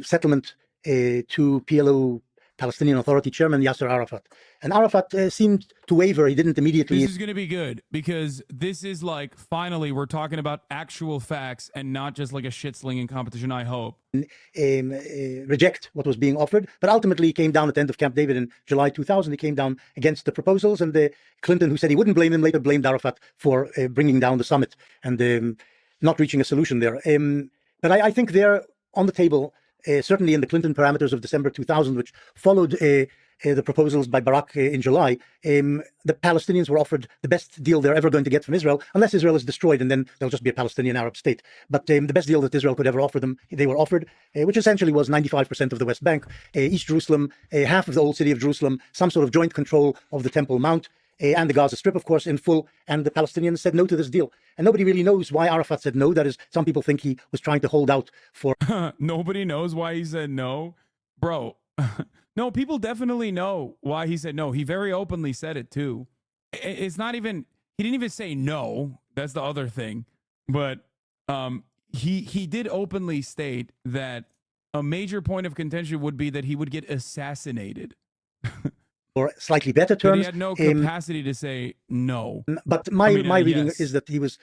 settlement to PLO, Palestinian Authority chairman Yasser Arafat. And Arafat seemed to waver. He didn't immediately. This is going to be good, because this is like, finally, we're talking about actual facts and not just like a shit-slinging competition, I hope. Reject what was being offered, but ultimately he came down at the end of Camp David in July 2000. He came down against the proposals, and Clinton, who said he wouldn't blame him, later blamed Arafat for bringing down the summit and not reaching a solution there. But I think they're on the table, certainly in the Clinton parameters of December 2000, which followed the proposals by Barack in July. The Palestinians were offered the best deal they're ever going to get from Israel, unless Israel is destroyed, and then there'll just be a Palestinian Arab state. But the best deal that Israel could ever offer them, they were offered, which essentially was 95% of the West Bank, East Jerusalem, half of the old city of Jerusalem, some sort of joint control of the Temple Mount, and the Gaza Strip, of course, in full. And the Palestinians said no to this deal. And nobody really knows why Arafat said no. That is, some people think he was trying to hold out for... Nobody knows why he said no. Bro, No, people definitely know why he said no. He very openly said it too. It's not even, he didn't even say no. That's the other thing. But he did openly state that a major point of contention would be that he would get assassinated. Or slightly better But terms. he had no capacity to say no. But my reading yes. is that he was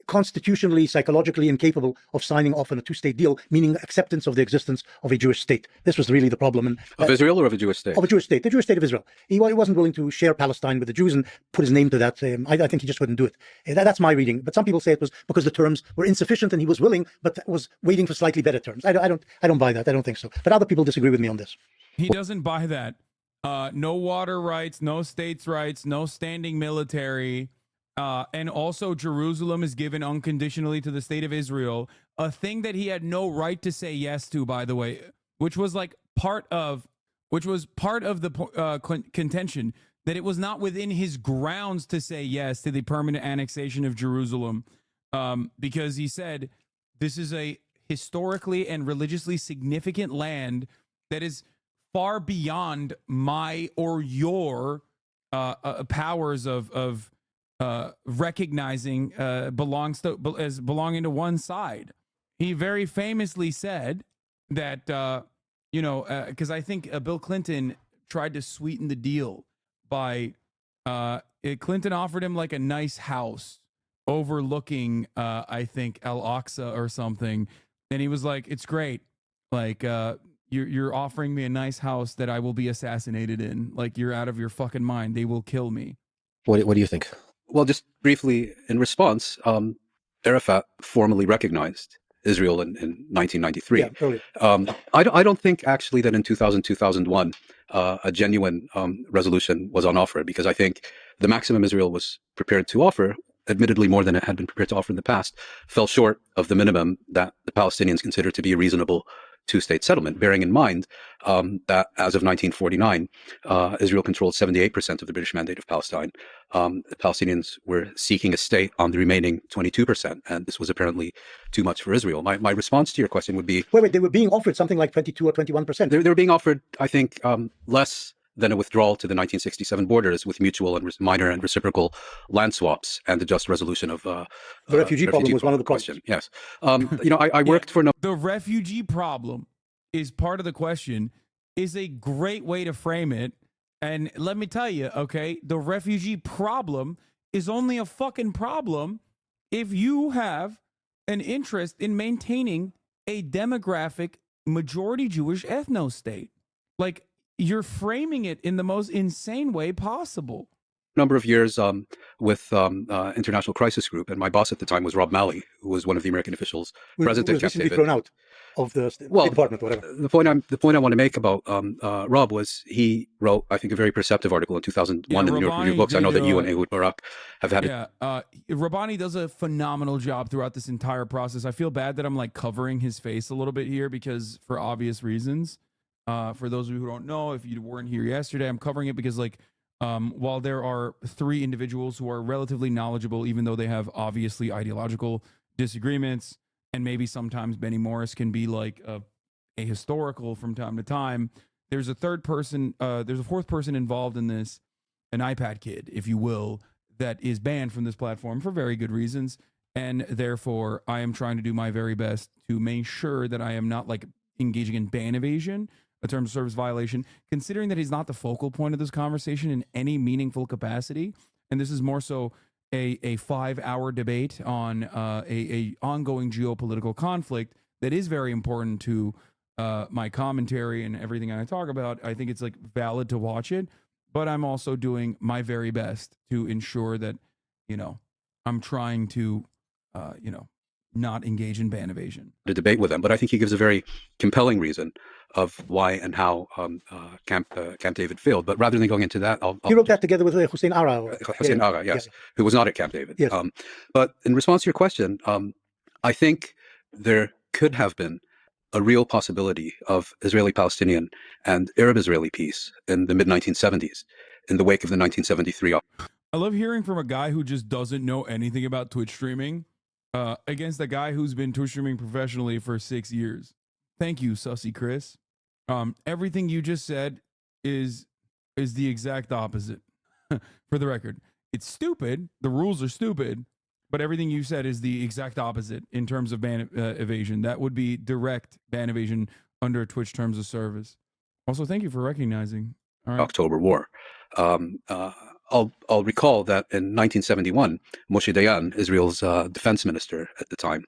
constitutionally, psychologically incapable of signing off on a two-state deal, meaning acceptance of the existence of a Jewish state. This was really the problem. And, Of Israel or of a Jewish state? Of a Jewish state, the Jewish state of Israel. He wasn't willing to share Palestine with the Jews and put his name to that. I think he just wouldn't do it. That's my reading. But some people say it was because the terms were insufficient and he was willing, but was waiting for slightly better terms. I don't buy that. I don't think so. But other people disagree with me on this. He doesn't buy that. No water rights, no states' rights, no standing military. And also Jerusalem is given unconditionally to the state of Israel, a thing that he had no right to say yes to, by the way, which was part of the contention, that it was not within his grounds to say yes to the permanent annexation of Jerusalem, because he said this is a historically and religiously significant land that is far beyond my or your powers of recognizing belongs to as belonging to one side. He very famously said that because I think Bill Clinton tried to sweeten the deal by Clinton offered him like a nice house overlooking I think Al-Aqsa or something, and he was like, "It's great, like you're offering me a nice house that I will be assassinated in. Like, you're out of your fucking mind. They will kill me." What do you think? Well, just briefly in response, Arafat formally recognized Israel in 1993. Yeah, earlier. I don't think actually that in 2001 a genuine resolution was on offer, because I think the maximum Israel was prepared to offer, admittedly more than it had been prepared to offer in the past, fell short of the minimum that the Palestinians consider to be a reasonable two-state settlement, bearing in mind that as of 1949, Israel controlled 78% of the British Mandate of Palestine. The Palestinians were seeking a state on the remaining 22%, and this was apparently too much for Israel. My response to your question would be... Wait, they were being offered something like 22 or 21%. They were being offered, I think, less than a withdrawal to the 1967 borders, with mutual and minor and reciprocal land swaps and the just resolution of the refugee problem was one of the questions. Yes. I worked for... The refugee problem is part of the question, is a great way to frame it. And let me tell you, okay, the refugee problem is only a fucking problem if you have an interest in maintaining a demographic majority Jewish ethno-state. Like, you're framing it in the most insane way possible. Number of years with International Crisis Group, and my boss at the time was Rob Malley, who was one of the American officials present at Camp David. Thrown out of the State Department, whatever. The point I want to make about Rob was he wrote, I think, a very perceptive article in 2001 in the New York Review Books. I know that you and Ehud Barak have had it. Rabbani does a phenomenal job throughout this entire process. I feel bad that I'm like covering his face a little bit here, because for obvious reasons. For those of you who don't know, if you weren't here yesterday, I'm covering it because while there are three individuals who are relatively knowledgeable, even though they have obviously ideological disagreements, and maybe sometimes Benny Morris can be like a historical from time to time, there's a third person, there's a fourth person involved in this, an iPad kid, if you will, that is banned from this platform for very good reasons. And therefore, I am trying to do my very best to make sure that I am not like engaging in ban evasion, a terms of service violation, considering that he's not the focal point of this conversation in any meaningful capacity. And this is more so a 5-hour debate on a ongoing geopolitical conflict that is very important to my commentary and everything I talk about. I think it's like valid to watch it, but I'm also doing my very best to ensure that, I'm trying to, not engage in ban evasion. To debate with them, but I think he gives a very compelling reason of why and how Camp David failed. But rather than going into that, he wrote that together with Hussein Ara. Hussein Ara, yes, who was not at Camp David. Yes. But in response to your question, I think there could have been a real possibility of Israeli-Palestinian and Arab-Israeli peace in the mid-1970s, in the wake of the 1973. I love hearing from a guy who just doesn't know anything about Twitch streaming against a guy who's been Twitch streaming professionally for 6 years. Thank you, Sussy Chris. Everything you just said is the exact opposite. For the record, it's stupid. The rules are stupid, but everything you said is the exact opposite in terms of ban evasion. That would be direct ban evasion under Twitch terms of service. Also, thank you for recognizing. All right. October War. I'll recall that in 1971, Moshe Dayan, Israel's defense minister at the time,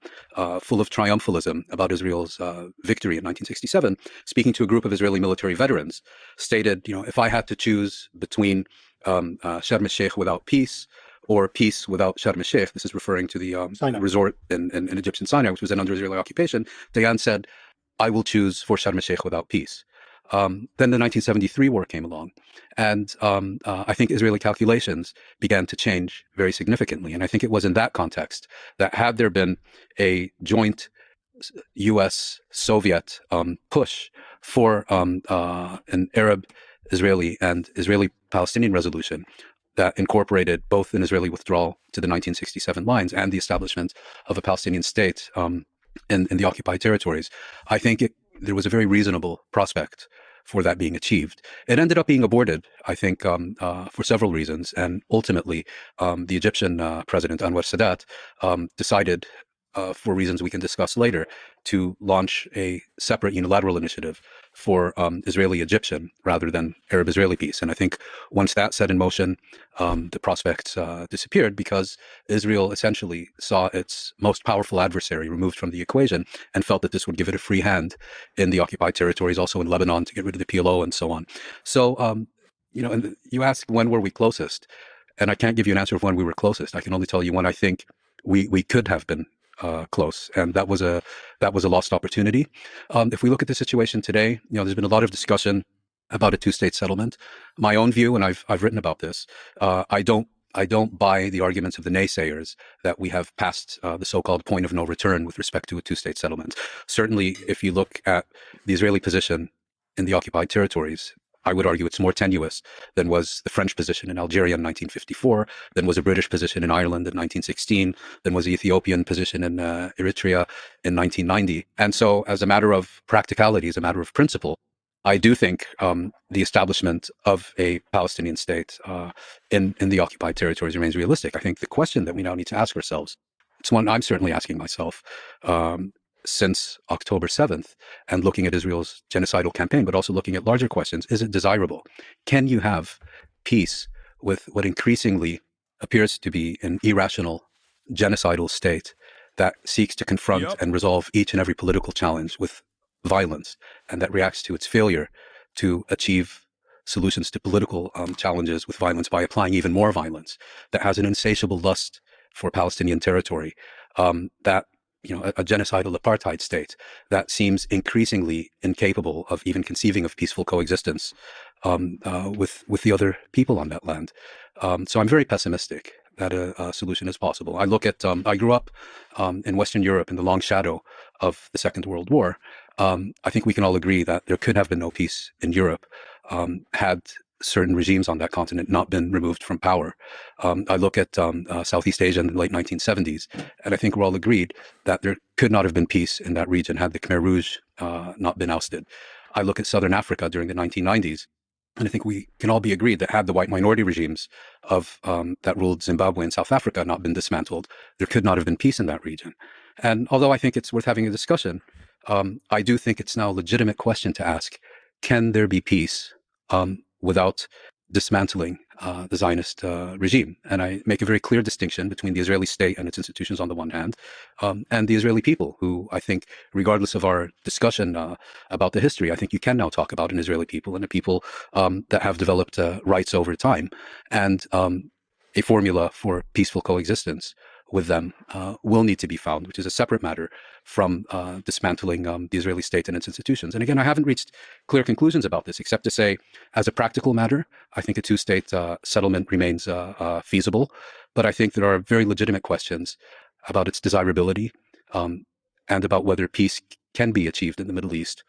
full of triumphalism about Israel's victory in 1967, speaking to a group of Israeli military veterans, stated, if I had to choose between Sharm el-Sheikh without peace or peace without Sharm el-Sheikh, this is referring to the resort in Egyptian Sinai, which was then under Israeli occupation, Dayan said, I will choose for Sharm el-Sheikh without peace. Then the 1973 war came along, and I think Israeli calculations began to change very significantly. And I think it was in that context that had there been a joint U.S.-Soviet push for an Arab-Israeli and Israeli-Palestinian resolution that incorporated both an Israeli withdrawal to the 1967 lines and the establishment of a Palestinian state in the occupied territories, I think there was a very reasonable prospect for that being achieved. It ended up being aborted, I think, for several reasons. And ultimately, the Egyptian president, Anwar Sadat, decided, for reasons we can discuss later, to launch a separate unilateral initiative for Israeli-Egyptian rather than Arab-Israeli peace. And I think once that set in motion, the prospects disappeared because Israel essentially saw its most powerful adversary removed from the equation and felt that this would give it a free hand in the occupied territories, also in Lebanon, to get rid of the PLO and so on. So, and you ask, when were we closest? And I can't give you an answer of when we were closest. I can only tell you when I think we could have been close, and that was a lost opportunity. If we look at the situation today, there's been a lot of discussion about a two-state settlement. My own view, and I've written about this, I don't buy the arguments of the naysayers that we have passed the so-called point of no return with respect to a two-state settlement. Certainly, if you look at the Israeli position in the occupied territories, I would argue it's more tenuous than was the French position in Algeria in 1954, than was a British position in Ireland in 1916, than was the Ethiopian position in Eritrea in 1990. And so, as a matter of practicality, as a matter of principle, I do think the establishment of a Palestinian state in the occupied territories remains realistic. I think the question that we now need to ask ourselves, it's one I'm certainly asking myself, since October 7th, and looking at Israel's genocidal campaign, but also looking at larger questions. Is it desirable? Can you have peace with what increasingly appears to be an irrational, genocidal state that seeks to confront and resolve each and every political challenge with violence, and that reacts to its failure to achieve solutions to political challenges with violence by applying even more violence, that has an insatiable lust for Palestinian territory, that a genocidal apartheid state that seems increasingly incapable of even conceiving of peaceful coexistence with the other people on that land. So I'm very pessimistic that a solution is possible. I look at, I grew up in Western Europe in the long shadow of the Second World War. I think we can all agree that there could have been no peace in Europe had certain regimes on that continent not been removed from power. I look at Southeast Asia in the late 1970s, and I think we're all agreed that there could not have been peace in that region had the Khmer Rouge not been ousted. I look at Southern Africa during the 1990s, and I think we can all be agreed that had the white minority regimes of that ruled Zimbabwe and South Africa not been dismantled, there could not have been peace in that region. And although I think it's worth having a discussion, I do think it's now a legitimate question to ask, can there be peace without dismantling the Zionist regime? And I make a very clear distinction between the Israeli state and its institutions on the one hand, and the Israeli people, who I think, regardless of our discussion about the history, I think you can now talk about an Israeli people and a people that have developed rights over time, and a formula for peaceful coexistence with them will need to be found, which is a separate matter from dismantling the Israeli state and its institutions. And again, I haven't reached clear conclusions about this, except to say, as a practical matter, I think a two-state settlement remains feasible. But I think there are very legitimate questions about its desirability and about whether peace can be achieved in the Middle East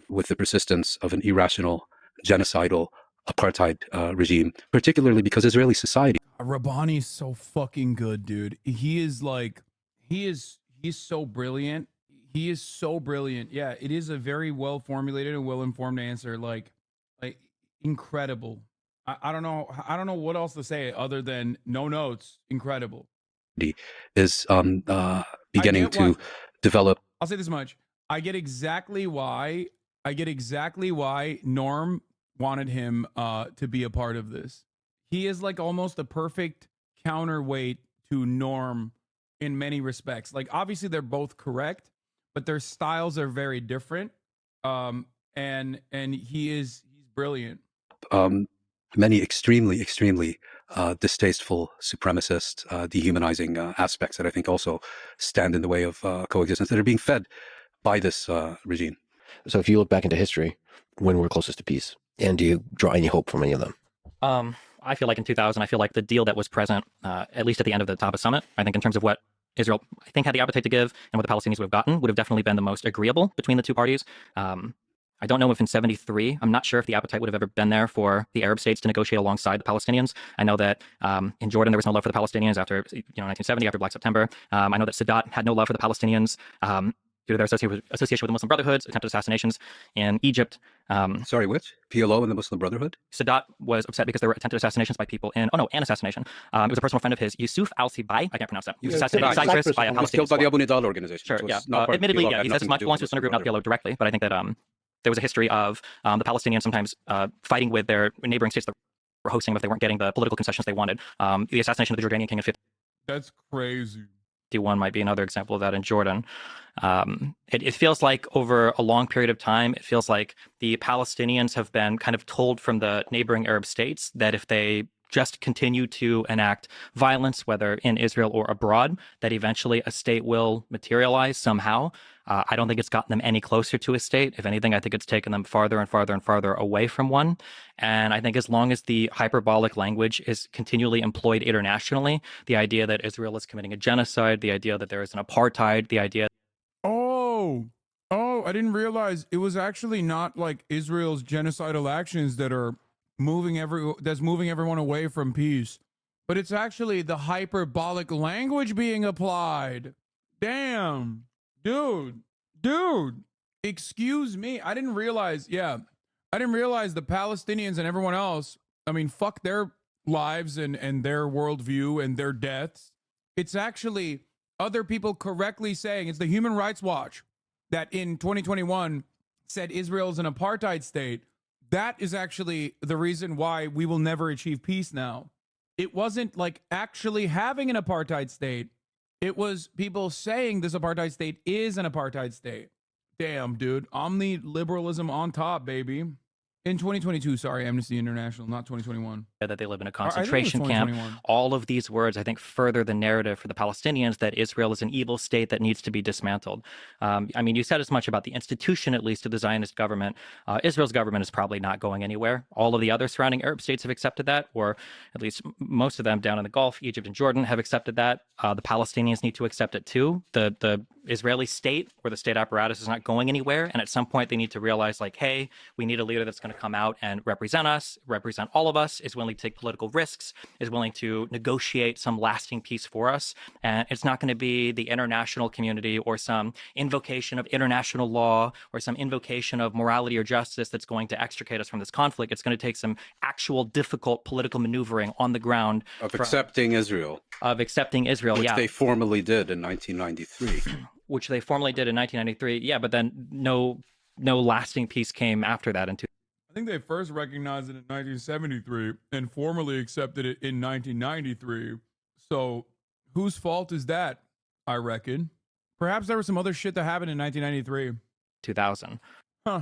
with the persistence of an irrational, genocidal apartheid regime, particularly because Israeli society. Rabbani's so fucking good, dude. He's so brilliant. He is so brilliant. Yeah, it is a very well formulated and well informed answer. Like incredible. I don't know. I don't know what else to say other than no notes. Incredible. Is beginning to develop. I'll say this much. I get exactly why Norm wanted him to be a part of this. He is like almost a perfect counterweight to Norm in many respects. Like obviously they're both correct, but their styles are very different. And he's brilliant. Many extremely distasteful supremacist, dehumanizing aspects that I think also stand in the way of coexistence that are being fed by this regime. So if you look back into history, when we're closest to peace, and do you draw any hope from any of them? I feel like in 2000, I feel like the deal that was present, at least at the end of the Taba summit, I think in terms of what Israel, I think, had the appetite to give and what the Palestinians would have gotten, would have definitely been the most agreeable between the two parties. I don't know if in 73, I'm not sure if the appetite would have ever been there for the Arab states to negotiate alongside the Palestinians. I know that in Jordan, there was no love for the Palestinians after 1970, after Black September. I know that Sadat had no love for the Palestinians due to their association with the Muslim Brotherhoods, attempted assassinations in Egypt. Sorry, which? PLO and the Muslim Brotherhood? Sadat was upset because there were attempted assassinations by people in, an assassination. It was a personal friend of his, Yusuf al-Sibai, I can't pronounce that. He was assassinated in Cyprus by a Palestinian. Killed by the Abu Nidal organization. Sure, yeah. Admittedly, yeah, he says as much, belongs to a certain group, not PLO directly, but I think that there was a history of the Palestinians sometimes fighting with their neighboring states that were hosting them if they weren't getting the political concessions they wanted. The assassination of the Jordanian king in 50. That's crazy. 51 might be another example of that in Jordan. It feels like over a long period of time, it feels like the Palestinians have been kind of told from the neighboring Arab states that if they just continue to enact violence, whether in Israel or abroad, that eventually a state will materialize somehow. I don't think it's gotten them any closer to a state. If anything, I think it's taken them farther and farther and farther away from one. And I think as long as the hyperbolic language is continually employed internationally, the idea that Israel is committing a genocide, the idea that there is an apartheid, the idea... Oh, I didn't realize it was actually not like Israel's genocidal actions that are moving everyone away from peace, but it's actually the hyperbolic language being applied. Damn, dude, excuse me. I didn't realize the Palestinians and everyone else, I mean, fuck their lives and their worldview and their deaths. It's actually other people correctly saying, it's the Human Rights Watch that in 2021 said Israel is an apartheid state. That is actually the reason why we will never achieve peace now. It wasn't like actually having an apartheid state. It was people saying this apartheid state is an apartheid state. Damn, dude. Omni-liberalism on top, baby. In 2022, sorry, Amnesty International, not 2021. That they live in a concentration camp. All of these words, I think, further the narrative for the Palestinians that Israel is an evil state that needs to be dismantled. I mean, you said as much about the institution, at least, of the Zionist government. Israel's government is probably not going anywhere. All of the other surrounding Arab states have accepted that, or at least most of them down in the Gulf, Egypt and Jordan, have accepted that. The Palestinians need to accept it too. The Israeli state or the state apparatus is not going anywhere. And at some point, they need to realize, like, hey, we need a leader that's going to come out and represent us, represent all of us, is willing to take political risks, is willing to negotiate some lasting peace for us. And it's not going to be the international community or some invocation of international law or some invocation of morality or justice that's going to extricate us from this conflict. It's going to take some actual difficult political maneuvering on the ground. Of accepting Israel. Which they formally did in 1993. Which they formally did in 1993. Yeah, but then no lasting peace came after that. I think they first recognized it in 1973 and formally accepted it in 1993. So whose fault is that, I reckon? Perhaps there was some other shit that happened in 1993. 2000. Huh.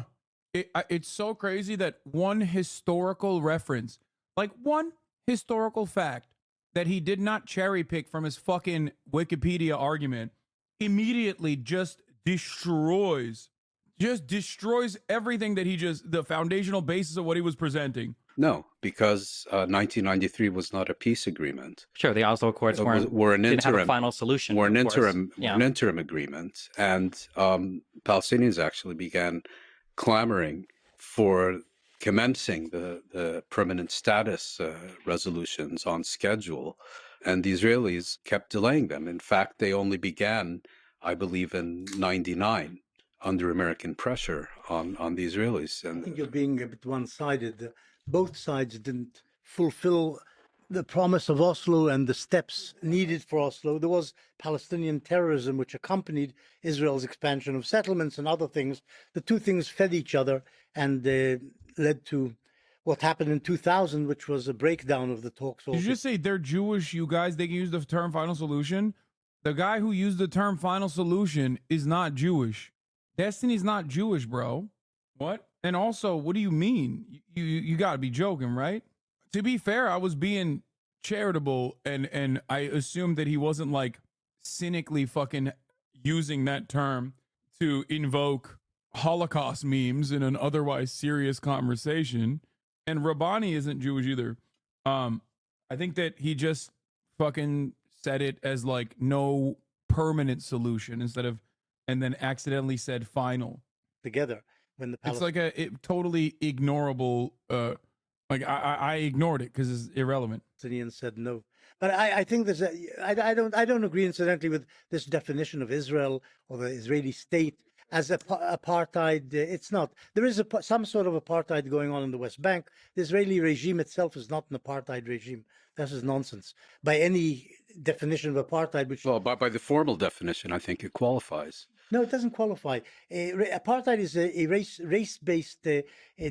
It's so crazy that one historical reference, like one historical fact that he did not cherry pick from his fucking Wikipedia argument, immediately just destroys everything that the foundational basis of what he was presenting. No, because 1993 was not a peace agreement. Sure, the Oslo Accords didn't have a final solution. Were an interim agreement, and Palestinians actually began clamoring for commencing the permanent status resolutions on schedule, and the Israelis kept delaying them. In fact, they only began, I believe, in 99 under American pressure on the Israelis. And I think you're being a bit one-sided. both sides didn't fulfill the promise of Oslo and the steps needed for Oslo. There was Palestinian terrorism, which accompanied Israel's expansion of settlements and other things. The two things fed each other and led to what happened in 2000, which was a breakdown of the talks. Did you just say they're Jewish, you guys? They can use the term final solution? The guy who used the term final solution is not Jewish. Destiny's not Jewish, bro. What? And also, what do you mean? You got to be joking, right? To be fair, I was being charitable, and I assumed that he wasn't like cynically fucking using that term to invoke Holocaust memes in an otherwise serious conversation. And Rabbani isn't Jewish either. I think that he just fucking said it as like no permanent solution instead of, and then accidentally said final. Together when the it's like a totally ignorable. Like I ignored it because it's irrelevant. Palestinians said no, but I think there's I don't agree incidentally with this definition of Israel or the Israeli state as apartheid. It's not. There is some sort of apartheid going on in the West Bank. The Israeli regime itself is not an apartheid regime. This is nonsense by any definition of apartheid. Which by the formal definition, I think it qualifies. No, it doesn't qualify. Apartheid is a race-based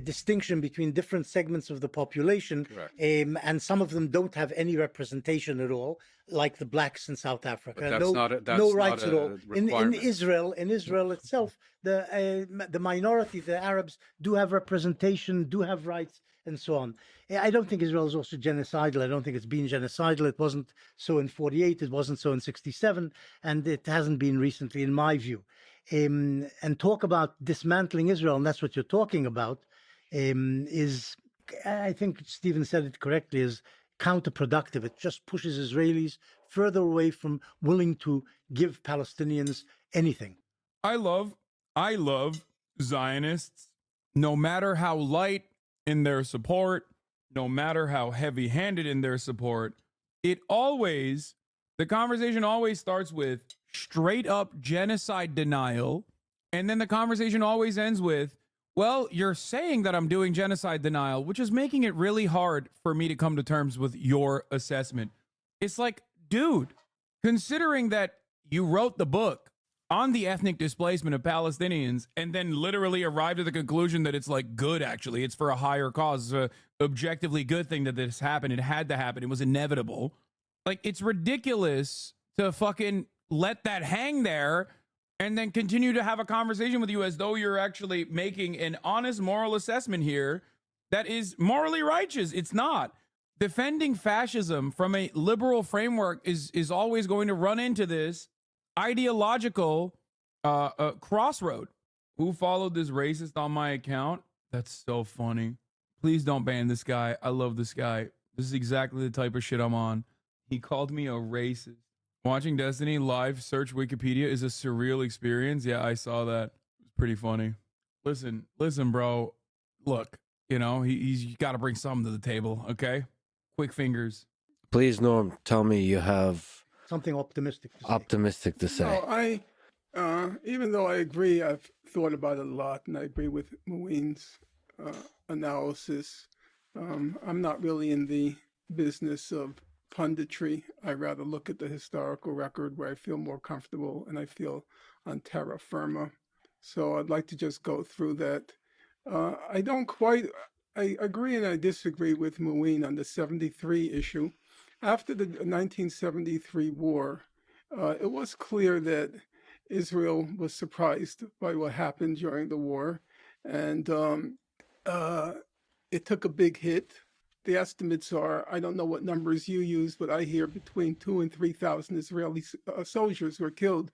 distinction between different segments of the population, and some of them don't have any representation at all, like the blacks in South Africa. No rights at all. In Israel itself, the minority, the Arabs, do have representation, do have rights, and so on. I don't think Israel is also genocidal. I don't think it's been genocidal. It wasn't so in 48. It wasn't so in 67. And it hasn't been recently, in my view. And talk about dismantling Israel, and that's what you're talking about, is, I think Stephen said it correctly, is counterproductive. It just pushes Israelis further away from willing to give Palestinians anything. I love Zionists, no matter how light in their support, no matter how heavy-handed in their support, the conversation always starts with straight up genocide denial, and then the conversation always ends with, well, you're saying that I'm doing genocide denial, which is making it really hard for me to come to terms with your assessment. It's like, dude, considering that you wrote the book on the ethnic displacement of Palestinians and then literally arrived at the conclusion that it's like good, actually. It's for a higher cause. It's an objectively good thing that this happened. It had to happen. It was inevitable. Like, it's ridiculous to fucking let that hang there and then continue to have a conversation with you as though you're actually making an honest moral assessment here that is morally righteous. It's not. Defending fascism from a liberal framework is always going to run into this ideological crossroad. Who followed this racist on my account? That's so funny. Please don't ban this guy. I love this guy. This is exactly the type of shit I'm on. He called me a racist. Watching Destiny live search Wikipedia is a surreal experience. Yeah, I saw that. It's pretty funny. Listen, bro. Look, he's got to bring something to the table, okay? Quick fingers. Please, Norm, tell me you have something optimistic to say. No, even though I agree, I've thought about it a lot, and I agree with Muin's analysis. I'm not really in the business of punditry. I rather look at the historical record where I feel more comfortable, and I feel on terra firma. So I'd like to just go through that. I agree and I disagree with Muin on the 73 issue. After the 1973 war, it was clear that Israel was surprised by what happened during the war, and it took a big hit. The estimates are, I don't know what numbers you use, but I hear between 2,000 and 3,000 Israeli soldiers were killed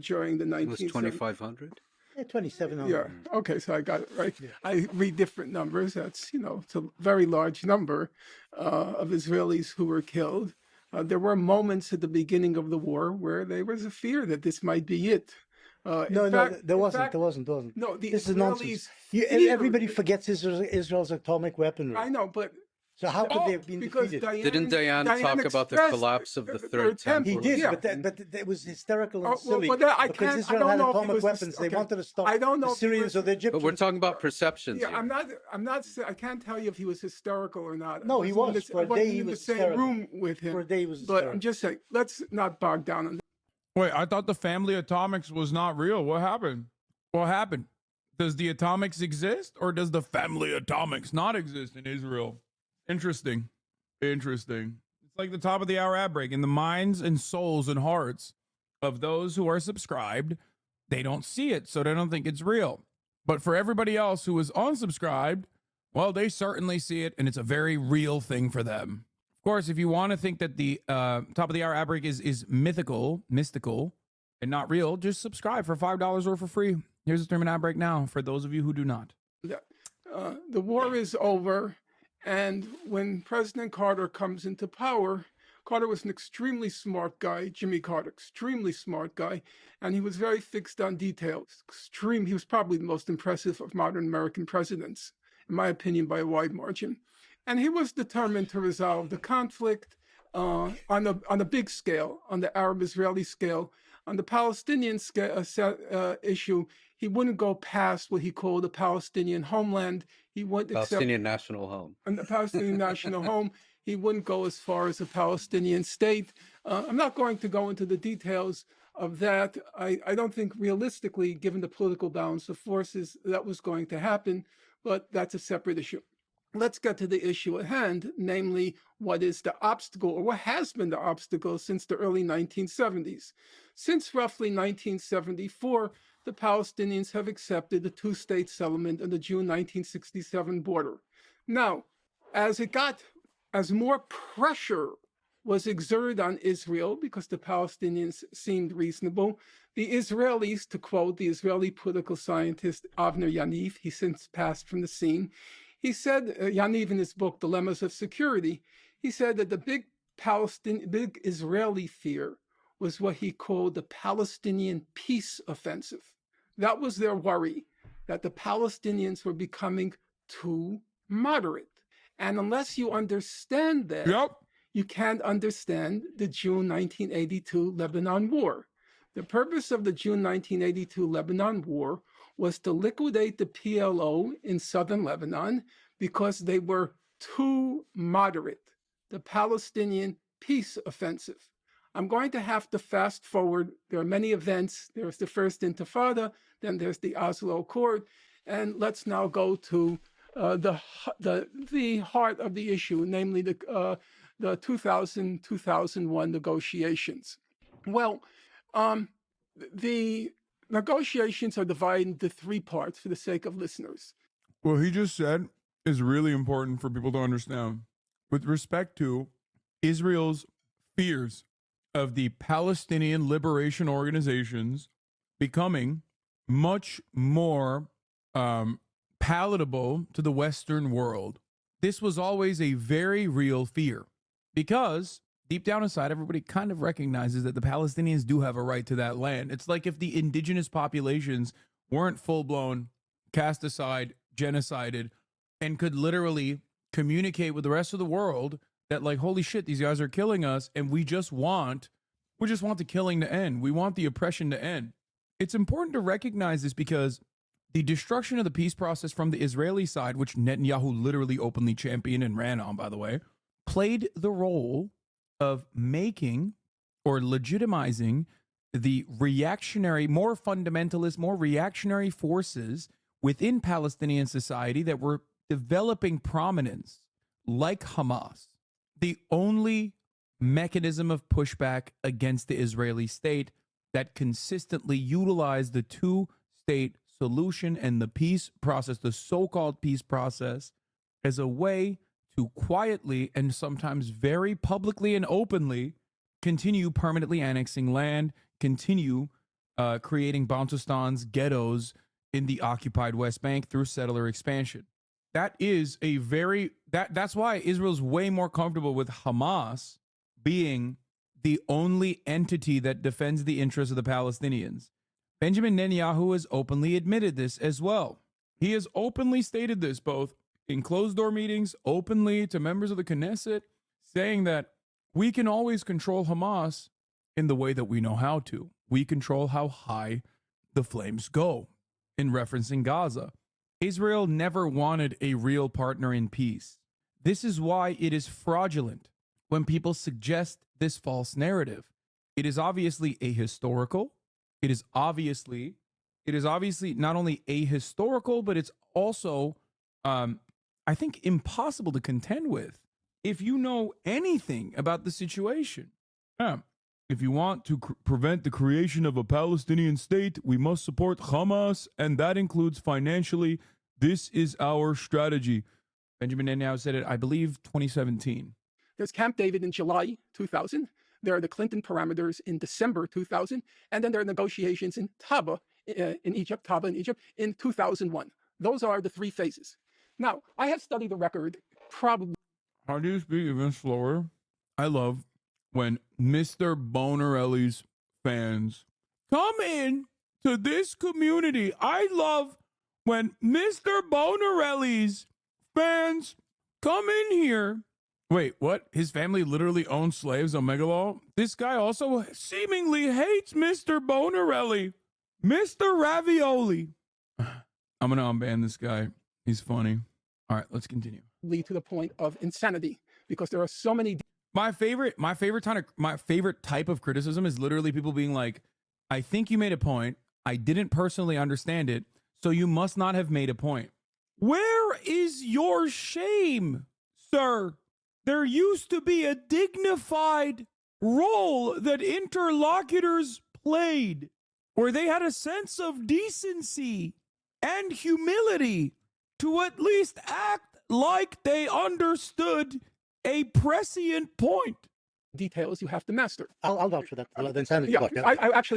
during the 1970s. It was 2,500? 2,700. Yeah. Okay, so I got it right. Yeah. I read different numbers. That's, it's a very large number of Israelis who were killed. There were moments at the beginning of the war where there was a fear that this might be it. There wasn't. No, this is nonsense. Everybody forgets Israel's atomic weaponry. I know, but So how could they have been defeated? Didn't Diane talk about the collapse of the third temple? He did, Yeah. but it was hysterical and Oh, well, silly but I because can't- I Israel don't had know if it atomic was weapons. They okay. wanted to stop I don't know the if he Syrians was- or the Egyptians. But we're talking about perceptions. Yeah, here. I'm not. I can't tell you if he was hysterical or not. No, I he wasn't was. in For a I wasn't day, he in was the same hysterical. room with him. For a day, he was But hysterical. I'm just saying, let's not bog down on that. Wait, I thought the family atomics was not real. What happened? What happened? Does the atomics exist or does the family atomics not exist in Israel? Interesting. Interesting. It's like the top of the hour ad break. In the minds and souls and hearts of those who are subscribed, they don't see it, so they don't think it's real. But for everybody else who is unsubscribed, well, they certainly see it, and it's a very real thing for them. Of course, if you want to think that the top of the hour ad break is mystical, and not real, just subscribe for $5 or for free. Here's the streaming ad break now for those of you who do not. The war is over, and when President Carter comes into power, Carter was an extremely smart guy, Jimmy Carter, extremely smart guy, and he was very fixed on details. He was probably the most impressive of modern American presidents, in my opinion, by a wide margin. And he was determined to resolve the conflict on a big scale, on the Arab-Israeli scale. On the Palestinian issue, he wouldn't go past what he called the Palestinian homeland. He wouldn't Palestinian national home. And the Palestinian national home. He wouldn't go as far as a Palestinian state. I'm not going to go into the details of that. I don't think realistically, given the political balance of forces, that was going to happen, but that's a separate issue. Let's get to the issue at hand, namely what is the obstacle, or what has been the obstacle since the early 1970s. Since roughly 1974, the Palestinians have accepted the two-state settlement on the June 1967 border. Now, as more pressure was exerted on Israel because the Palestinians seemed reasonable, the Israelis, to quote the Israeli political scientist Avner Yaniv, he since passed from the scene, he said, Yaniv in his book, Dilemmas of Security, he said that the big Israeli fear was what he called the Palestinian peace offensive. That was their worry, that the Palestinians were becoming too moderate. And unless you understand that, you can't understand the June 1982 Lebanon War. The purpose of the June 1982 Lebanon War was to liquidate the PLO in southern Lebanon because they were too moderate, the Palestinian peace offensive. I'm going to have to fast forward. There are many events. There's the First Intifada, then there's the Oslo Accord, and let's now go to the heart of the issue, namely the 2000-2001 negotiations. Well, the negotiations are divided into three parts for the sake of listeners. What he just said is really important for people to understand. With respect to Israel's fears of the Palestinian liberation organizations becoming much more palatable to the Western world, this was always a very real fear because deep down inside, everybody kind of recognizes that the Palestinians do have a right to that land. It's like if the indigenous populations weren't full-blown, cast aside, genocided, and could literally communicate with the rest of the world that, like, holy shit, these guys are killing us, and we just want the killing to end. We want the oppression to end. It's important to recognize this because the destruction of the peace process from the Israeli side, which Netanyahu literally openly championed and ran on, by the way, played the role of making or legitimizing the reactionary, more fundamentalist, more reactionary forces within Palestinian society that were developing prominence, like Hamas. The only mechanism of pushback against the Israeli state that consistently utilized the two-state solution and the peace process, the so-called peace process, as a way to quietly and sometimes very publicly and openly continue permanently annexing land, continue creating Bantustans, ghettos in the occupied West Bank through settler expansion. That is a very, that's why Israel's way more comfortable with Hamas being the only entity that defends the interests of the Palestinians. Benjamin Netanyahu has openly admitted this as well. He has openly stated this both in closed door meetings openly to members of the Knesset saying that we can always control Hamas in the way that we know how to. We control how high the flames go, in referencing Gaza. Israel never wanted a real partner in peace. This is why it is fraudulent when people suggest this false narrative. It is obviously ahistorical. It is obviously not only ahistorical, but it's also, I think, impossible to contend with if you know anything about the situation. If you want to prevent the creation of a Palestinian state, we must support Hamas, and that includes financially. This is our strategy. Benjamin Netanyahu said it, I believe, 2017. There's Camp David in July 2000. There are the Clinton parameters in December 2000. And then there are negotiations in Taba in Egypt, in 2001. Those are the three phases. Now, I have studied the record probably. How do you speak even slower? I love when Mr. Bonarelli's fans come in to this community. I love when Mr. Bonarelli's fans come in here. Wait, what? His family literally owns slaves on Megalaw? This guy also seemingly hates Mr. Bonarelli. Mr. Ravioli. I'm going to unban this guy. He's funny. All right, let's continue. Lead to the point of insanity because there are so many. My favorite type of criticism is literally people being like, I think you made a point. I didn't personally understand it, so you must not have made a point. Where is your shame, sir? There used to be a dignified role that interlocutors played, where they had a sense of decency and humility to at least act like they understood a prescient point. Details you have to master. I'll vouch for that. The insanity Yeah, book, yeah.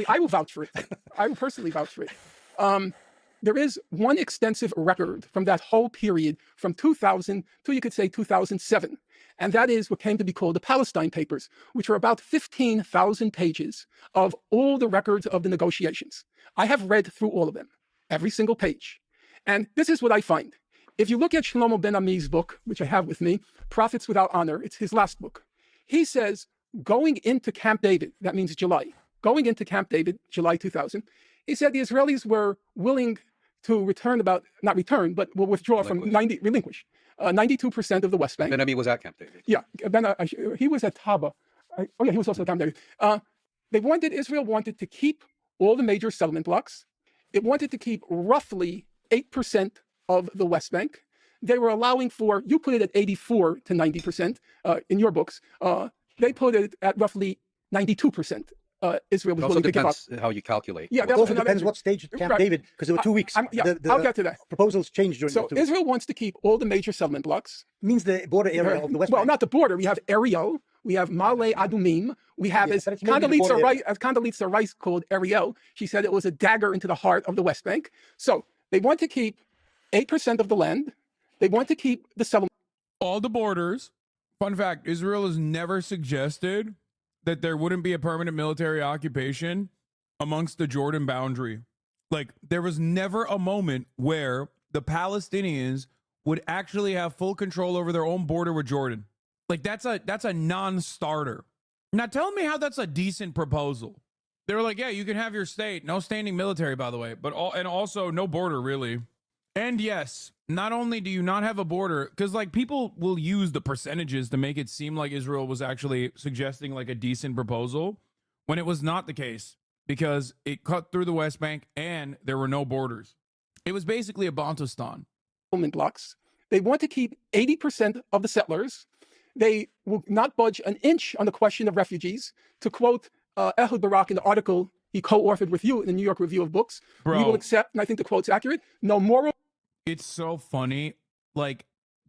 I will vouch for it. I will personally vouch for it. There is one extensive record from that whole period from 2000 to, you could say, 2007. And that is what came to be called the Palestine Papers, which are about 15,000 pages of all the records of the negotiations. I have read through all of them, every single page. And this is what I find. If you look at Shlomo Ben Ami's book, which I have with me, Prophets Without Honor, it's his last book. He says, going into Camp David, that means July, going into Camp David, July 2000, he said the Israelis were willing to will withdraw from relinquish 92% of the West Bank. Ben Ami was at Camp David. Yeah, he was at Taba. He was also at Camp David. Israel wanted to keep all the major settlement blocks. It wanted to keep roughly 8% of the West Bank. They were allowing for, you put it at 84 to 90% in your books. They put it at roughly 92%. Israel was willing to give up. How you calculate. Yeah, It also depends what stage at Camp David, because there were 2 weeks. I'll get to that. Proposals changed during So Israel wants to keep all the major settlement blocks. Means the border area of the West Bank. Well, not the border. We have Ariel. We have Male Adumim. We have, as Condoleezza Rice called Ariel, she said it was a dagger into the heart of the West Bank. So they want to keep 8% of the land. They want to keep the settlement. All the borders. Fun fact, Israel has never suggested that there wouldn't be a permanent military occupation amongst the Jordan boundary. Like, there was never a moment where the Palestinians would actually have full control over their own border with Jordan. Like, that's a non-starter. Now, tell me how that's a decent proposal. They were like, yeah, you can have your state. No standing military, by the way, and also no border, really. And yes, not only do you not have a border, because like people will use the percentages to make it seem like Israel was actually suggesting like a decent proposal when it was not the case, because it cut through the West Bank and there were no borders. It was basically a Bantustan. Blocks. They want to keep 80% of the settlers. They will not budge an inch on the question of refugees. To quote Ehud Barak in the article he co-authored with you in the New York Review of Books, we will accept, and I think the quote's accurate, no moral. It's so funny. Like,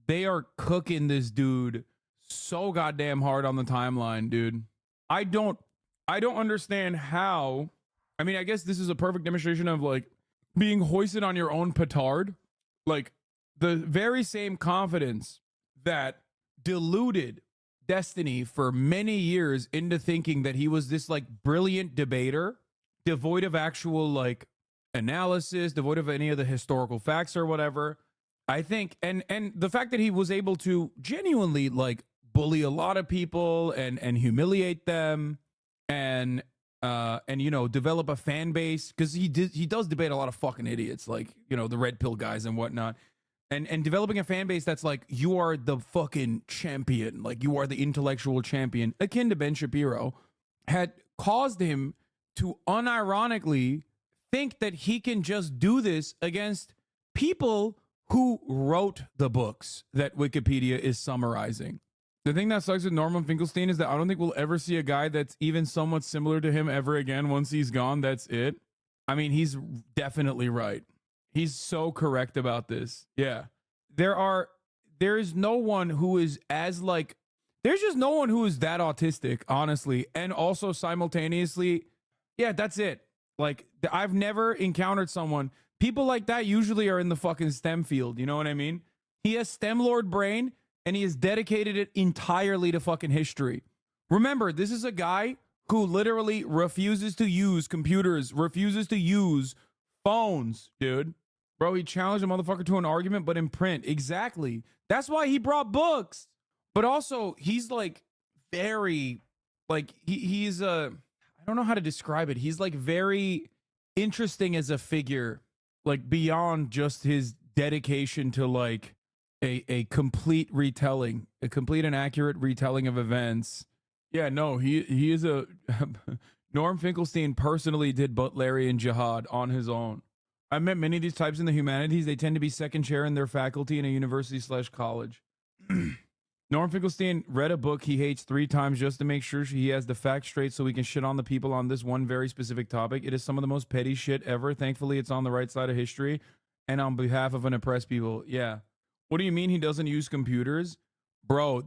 they are cooking this dude so goddamn hard on the timeline, dude. I don't understand how. I mean, I guess this is a perfect demonstration of like being hoisted on your own petard. Like, the very same confidence that deluded Destiny for many years into thinking that he was this like brilliant debater, devoid of actual like analysis, devoid of any of the historical facts or whatever. I think, and the fact that he was able to genuinely like bully a lot of people and humiliate them and you know, develop a fan base, because he does debate a lot of fucking idiots, like, you know, the red pill guys and whatnot, and developing a fan base that's like, you are the fucking champion, like you are the intellectual champion, akin to Ben Shapiro, had caused him to unironically think that he can just do this against people who wrote the books that Wikipedia is summarizing. The thing that sucks with Norman Finkelstein is that I don't think we'll ever see a guy that's even somewhat similar to him ever again. Once he's gone, that's it. I mean, he's definitely right. He's so correct about this. Yeah. There is no one who is as like, there's just no one who is that autistic, honestly. And also simultaneously, yeah, that's it. Like, I've never encountered someone, people like that usually are in the fucking STEM field. You know what I mean? He has STEM Lord brain, and he has dedicated it entirely to fucking history. Remember, this is a guy who literally refuses to use computers, refuses to use phones, dude. Bro, he challenged a motherfucker to an argument, but in print. Exactly. That's why he brought books. But also, he's like very, like, he's I don't know how to describe it. He's like very interesting as a figure, like beyond just his dedication to like a complete retelling, a complete and accurate retelling of events. Yeah, no, he is a Norm Finkelstein personally did Butlerian jihad on his own. I met many of these types in the humanities. They tend to be second chair in their faculty in a university/college. Norm Finkelstein read a book he hates 3 times just to make sure he has the facts straight so he can shit on the people on this one very specific topic. It is some of the most petty shit ever. Thankfully, it's on the right side of history and on behalf of an oppressed people. Yeah. What do you mean he doesn't use computers? Bro,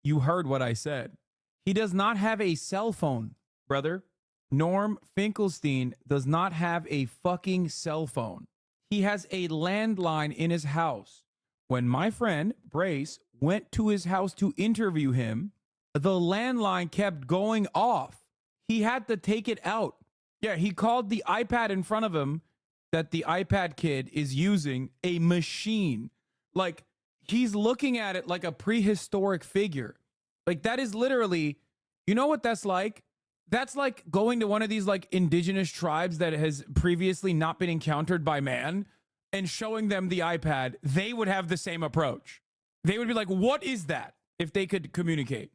you heard what I said. He does not have a cell phone, brother. Norm Finkelstein does not have a fucking cell phone. He has a landline in his house. When my friend Brace went to his house to interview him, the landline kept going off. He had to take it out. Yeah, he called the iPad in front of him that the iPad kid is using a machine. Like, he's looking at it like a prehistoric figure. Like, that is literally, you know what that's like? That's like going to one of these like indigenous tribes that has previously not been encountered by man and showing them the iPad. They would have the same approach. They would be like, what is that? If they could communicate.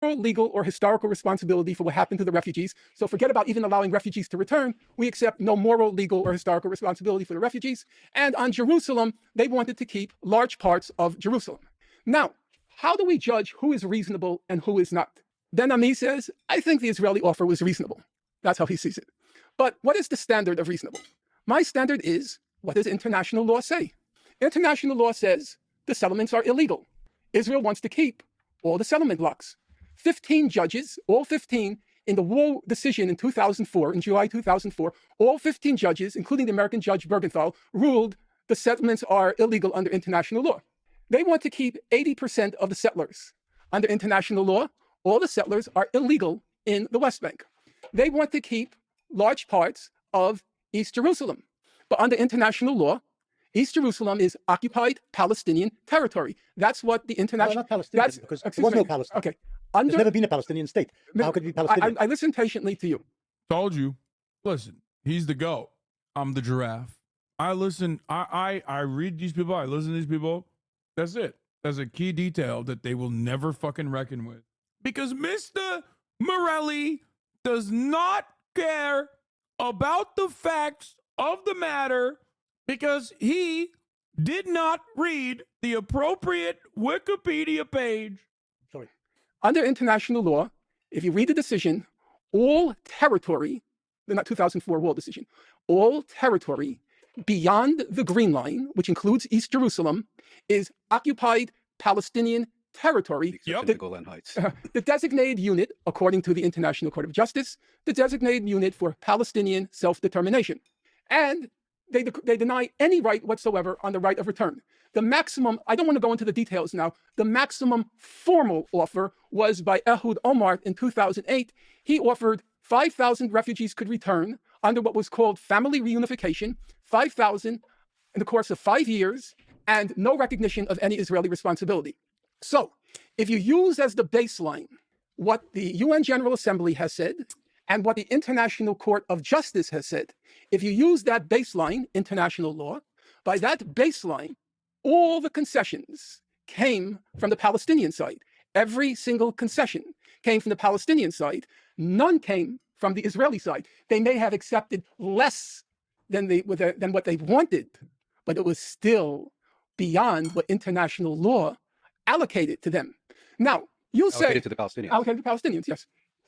Legal or historical responsibility for what happened to the refugees. So forget about even allowing refugees to return. We accept no moral, legal, or historical responsibility for the refugees. And on Jerusalem, they wanted to keep large parts of Jerusalem. Now, how do we judge who is reasonable and who is not? Ben Ami says, I think the Israeli offer was reasonable. That's how he sees it. But what is the standard of reasonable? My standard is, what does international law say? International law says the settlements are illegal. Israel wants to keep all the settlement blocks. 15 judges, all 15, in the Wool decision in 2004, in July 2004, all 15 judges, including the American judge Bergenthal, ruled the settlements are illegal under international law. They want to keep 80% of the settlers. Under international law, all the settlers are illegal in the West Bank. They want to keep large parts of East Jerusalem. But under international law, East Jerusalem is occupied Palestinian territory. That's what the international... Well, not Palestinian, because there was no Palestine. Okay. There's never been a Palestinian state. How could it be Palestinian? I listened patiently to you. Told you. Listen, he's the goat. I'm the giraffe. I listen. I read these people. I listen to these people. That's it. That's a key detail that they will never fucking reckon with. Because Mr. Morelli does not care about the facts of the matter because he did not read the appropriate Wikipedia page. Sorry. Under international law, if you read the decision, all territory, the 2004 Wall decision, all territory beyond the Green Line, which includes East Jerusalem, is occupied Palestinian territory. The Golan Heights. The designated unit, according to the International Court of Justice, the designated unit for Palestinian self-determination. And they deny any right whatsoever on the right of return. The maximum, I don't want to go into the details now, the maximum formal offer was by Ehud Olmert in 2008. He offered 5,000 refugees could return under what was called family reunification, 5,000 in the course of 5 years, and no recognition of any Israeli responsibility. So, if you use as the baseline what the UN General Assembly has said and what the International Court of Justice has said, if you use that baseline, international law, by that baseline, all the concessions came from the Palestinian side. Every single concession came from the Palestinian side. None came from the Israeli side. They may have accepted less than what they wanted, but it was still beyond what international law allocated to them. Now, you'll say... Allocated to the Palestinians. Allocated to the Palestinians, yes.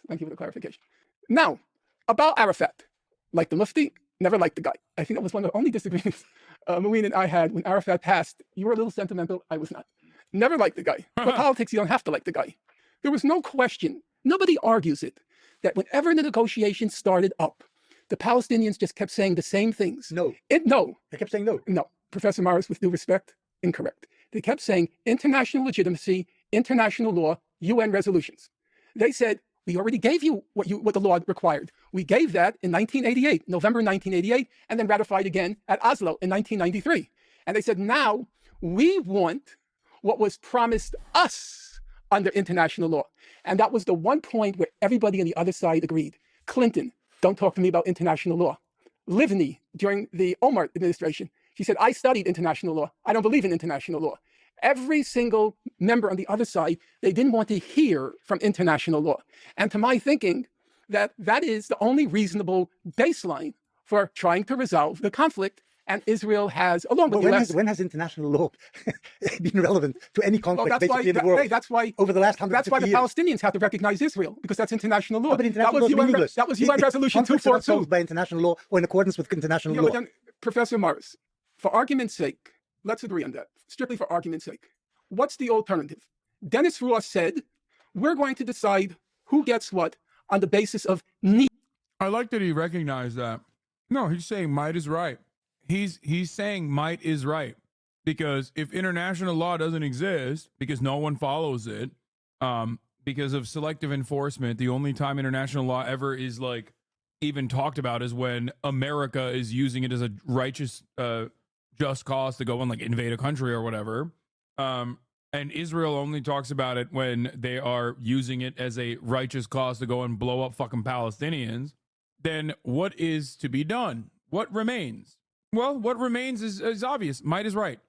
Thank you for the clarification. Now, about Arafat. Like the Mufti, never liked the guy. I think that was one of the only disagreements Mouin and I had when Arafat passed. You were a little sentimental. I was not. Never liked the guy. For politics, you don't have to like the guy. There was no question. Nobody argues it. That whenever the negotiations started up, the Palestinians just kept saying the same things. No. No. They kept saying no. No. Professor Morris, with due respect, incorrect. They kept saying international legitimacy, international law, UN resolutions. They said, we already gave you what the law required. We gave that in 1988, November 1988, and then ratified again at Oslo in 1993. And they said, now we want what was promised us under international law. And that was the one point where everybody on the other side agreed. Clinton, don't talk to me about international law. Livni, during the Omar administration, she said, I studied international law. I don't believe in international law. Every single member on the other side, they didn't want to hear from international law. And to my thinking, that is the only reasonable baseline for trying to resolve the conflict. And Israel has, along with the US... When has international law been relevant to any conflict basically in the world? That's why over the last 150 That's why the Palestinians have to recognize Israel, because that's international law. But international law is meaningless. That was UN Resolution 242. Solved by international law or in accordance with international law. Again, Professor Morris, for argument's sake, let's agree on that. Strictly for argument's sake. What's the alternative? Dennis Ross said, we're going to decide who gets what on the basis of need. I like that he recognized that. No, he's saying might is right. He's saying might is right, because if international law doesn't exist because no one follows it, because of selective enforcement, the only time international law ever is like even talked about is when America is using it as a righteous just cause to go and like invade a country or whatever, and Israel only talks about it when they are using it as a righteous cause to go and blow up fucking Palestinians. Then what is to be done? What remains? Well, what remains is obvious. Might is right.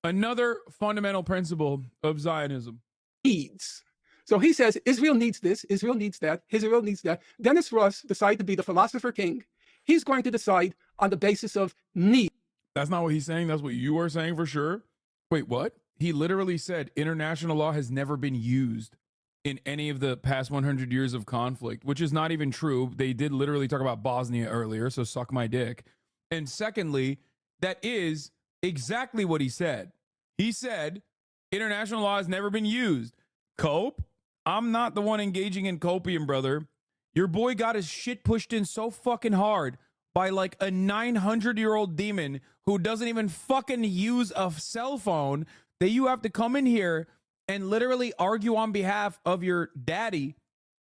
Another fundamental principle of Zionism. Needs. So he says, Israel needs this, Israel needs that, Israel needs that. Dennis Ross decided to be the philosopher king. He's going to decide on the basis of need. That's not what he's saying. That's what you are saying for sure. Wait, what? He literally said international law has never been used in any of the past 100 years of conflict, which is not even true. They did literally talk about Bosnia earlier, so suck my dick. And secondly, that is exactly what he said. He said international law has never been used. Cope? I'm not the one engaging in copium, brother. Your boy got his shit pushed in so fucking hard by like a 900-year-old demon who doesn't even fucking use a cell phone that you have to come in here and literally argue on behalf of your daddy,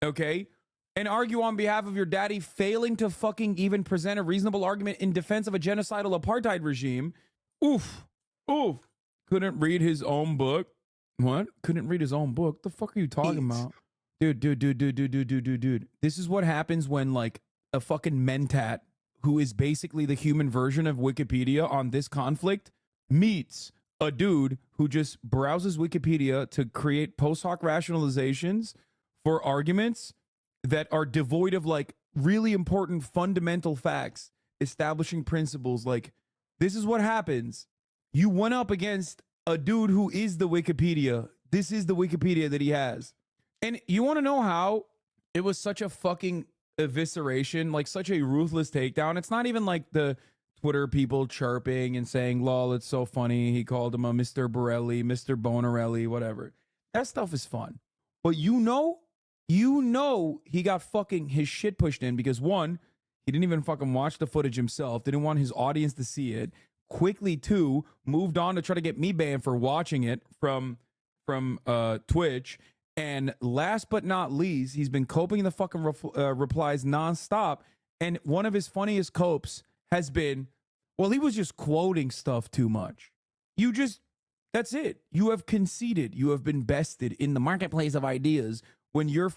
okay? And argue on behalf of your daddy failing to fucking even present a reasonable argument in defense of a genocidal apartheid regime. Oof. Oof. Couldn't read his own book. What? Couldn't read his own book? The fuck are you talking about? Dude. This is what happens when like a fucking mentat who is basically the human version of Wikipedia on this conflict meets a dude who just browses Wikipedia to create post hoc rationalizations for arguments that are devoid of like really important fundamental facts, establishing principles. Like, this is what happens. You went up against a dude who is the Wikipedia. This is the Wikipedia that he has. And you want to know how it was such a fucking evisceration, like such a ruthless takedown? It's not even like the Twitter people chirping and saying, lol, it's so funny. He called him a Mr. Borelli, Mr. Bonarelli, whatever. That stuff is fun. But you know he got fucking his shit pushed in because one, he didn't even fucking watch the footage himself, didn't want his audience to see it. Quickly, two, moved on to try to get me banned for watching it from Twitch. And last but not least, he's been coping the fucking replies nonstop. And one of his funniest copes has been, well, he was just quoting stuff too much. You just That's it. You have conceded. You have been bested in the marketplace of ideas when your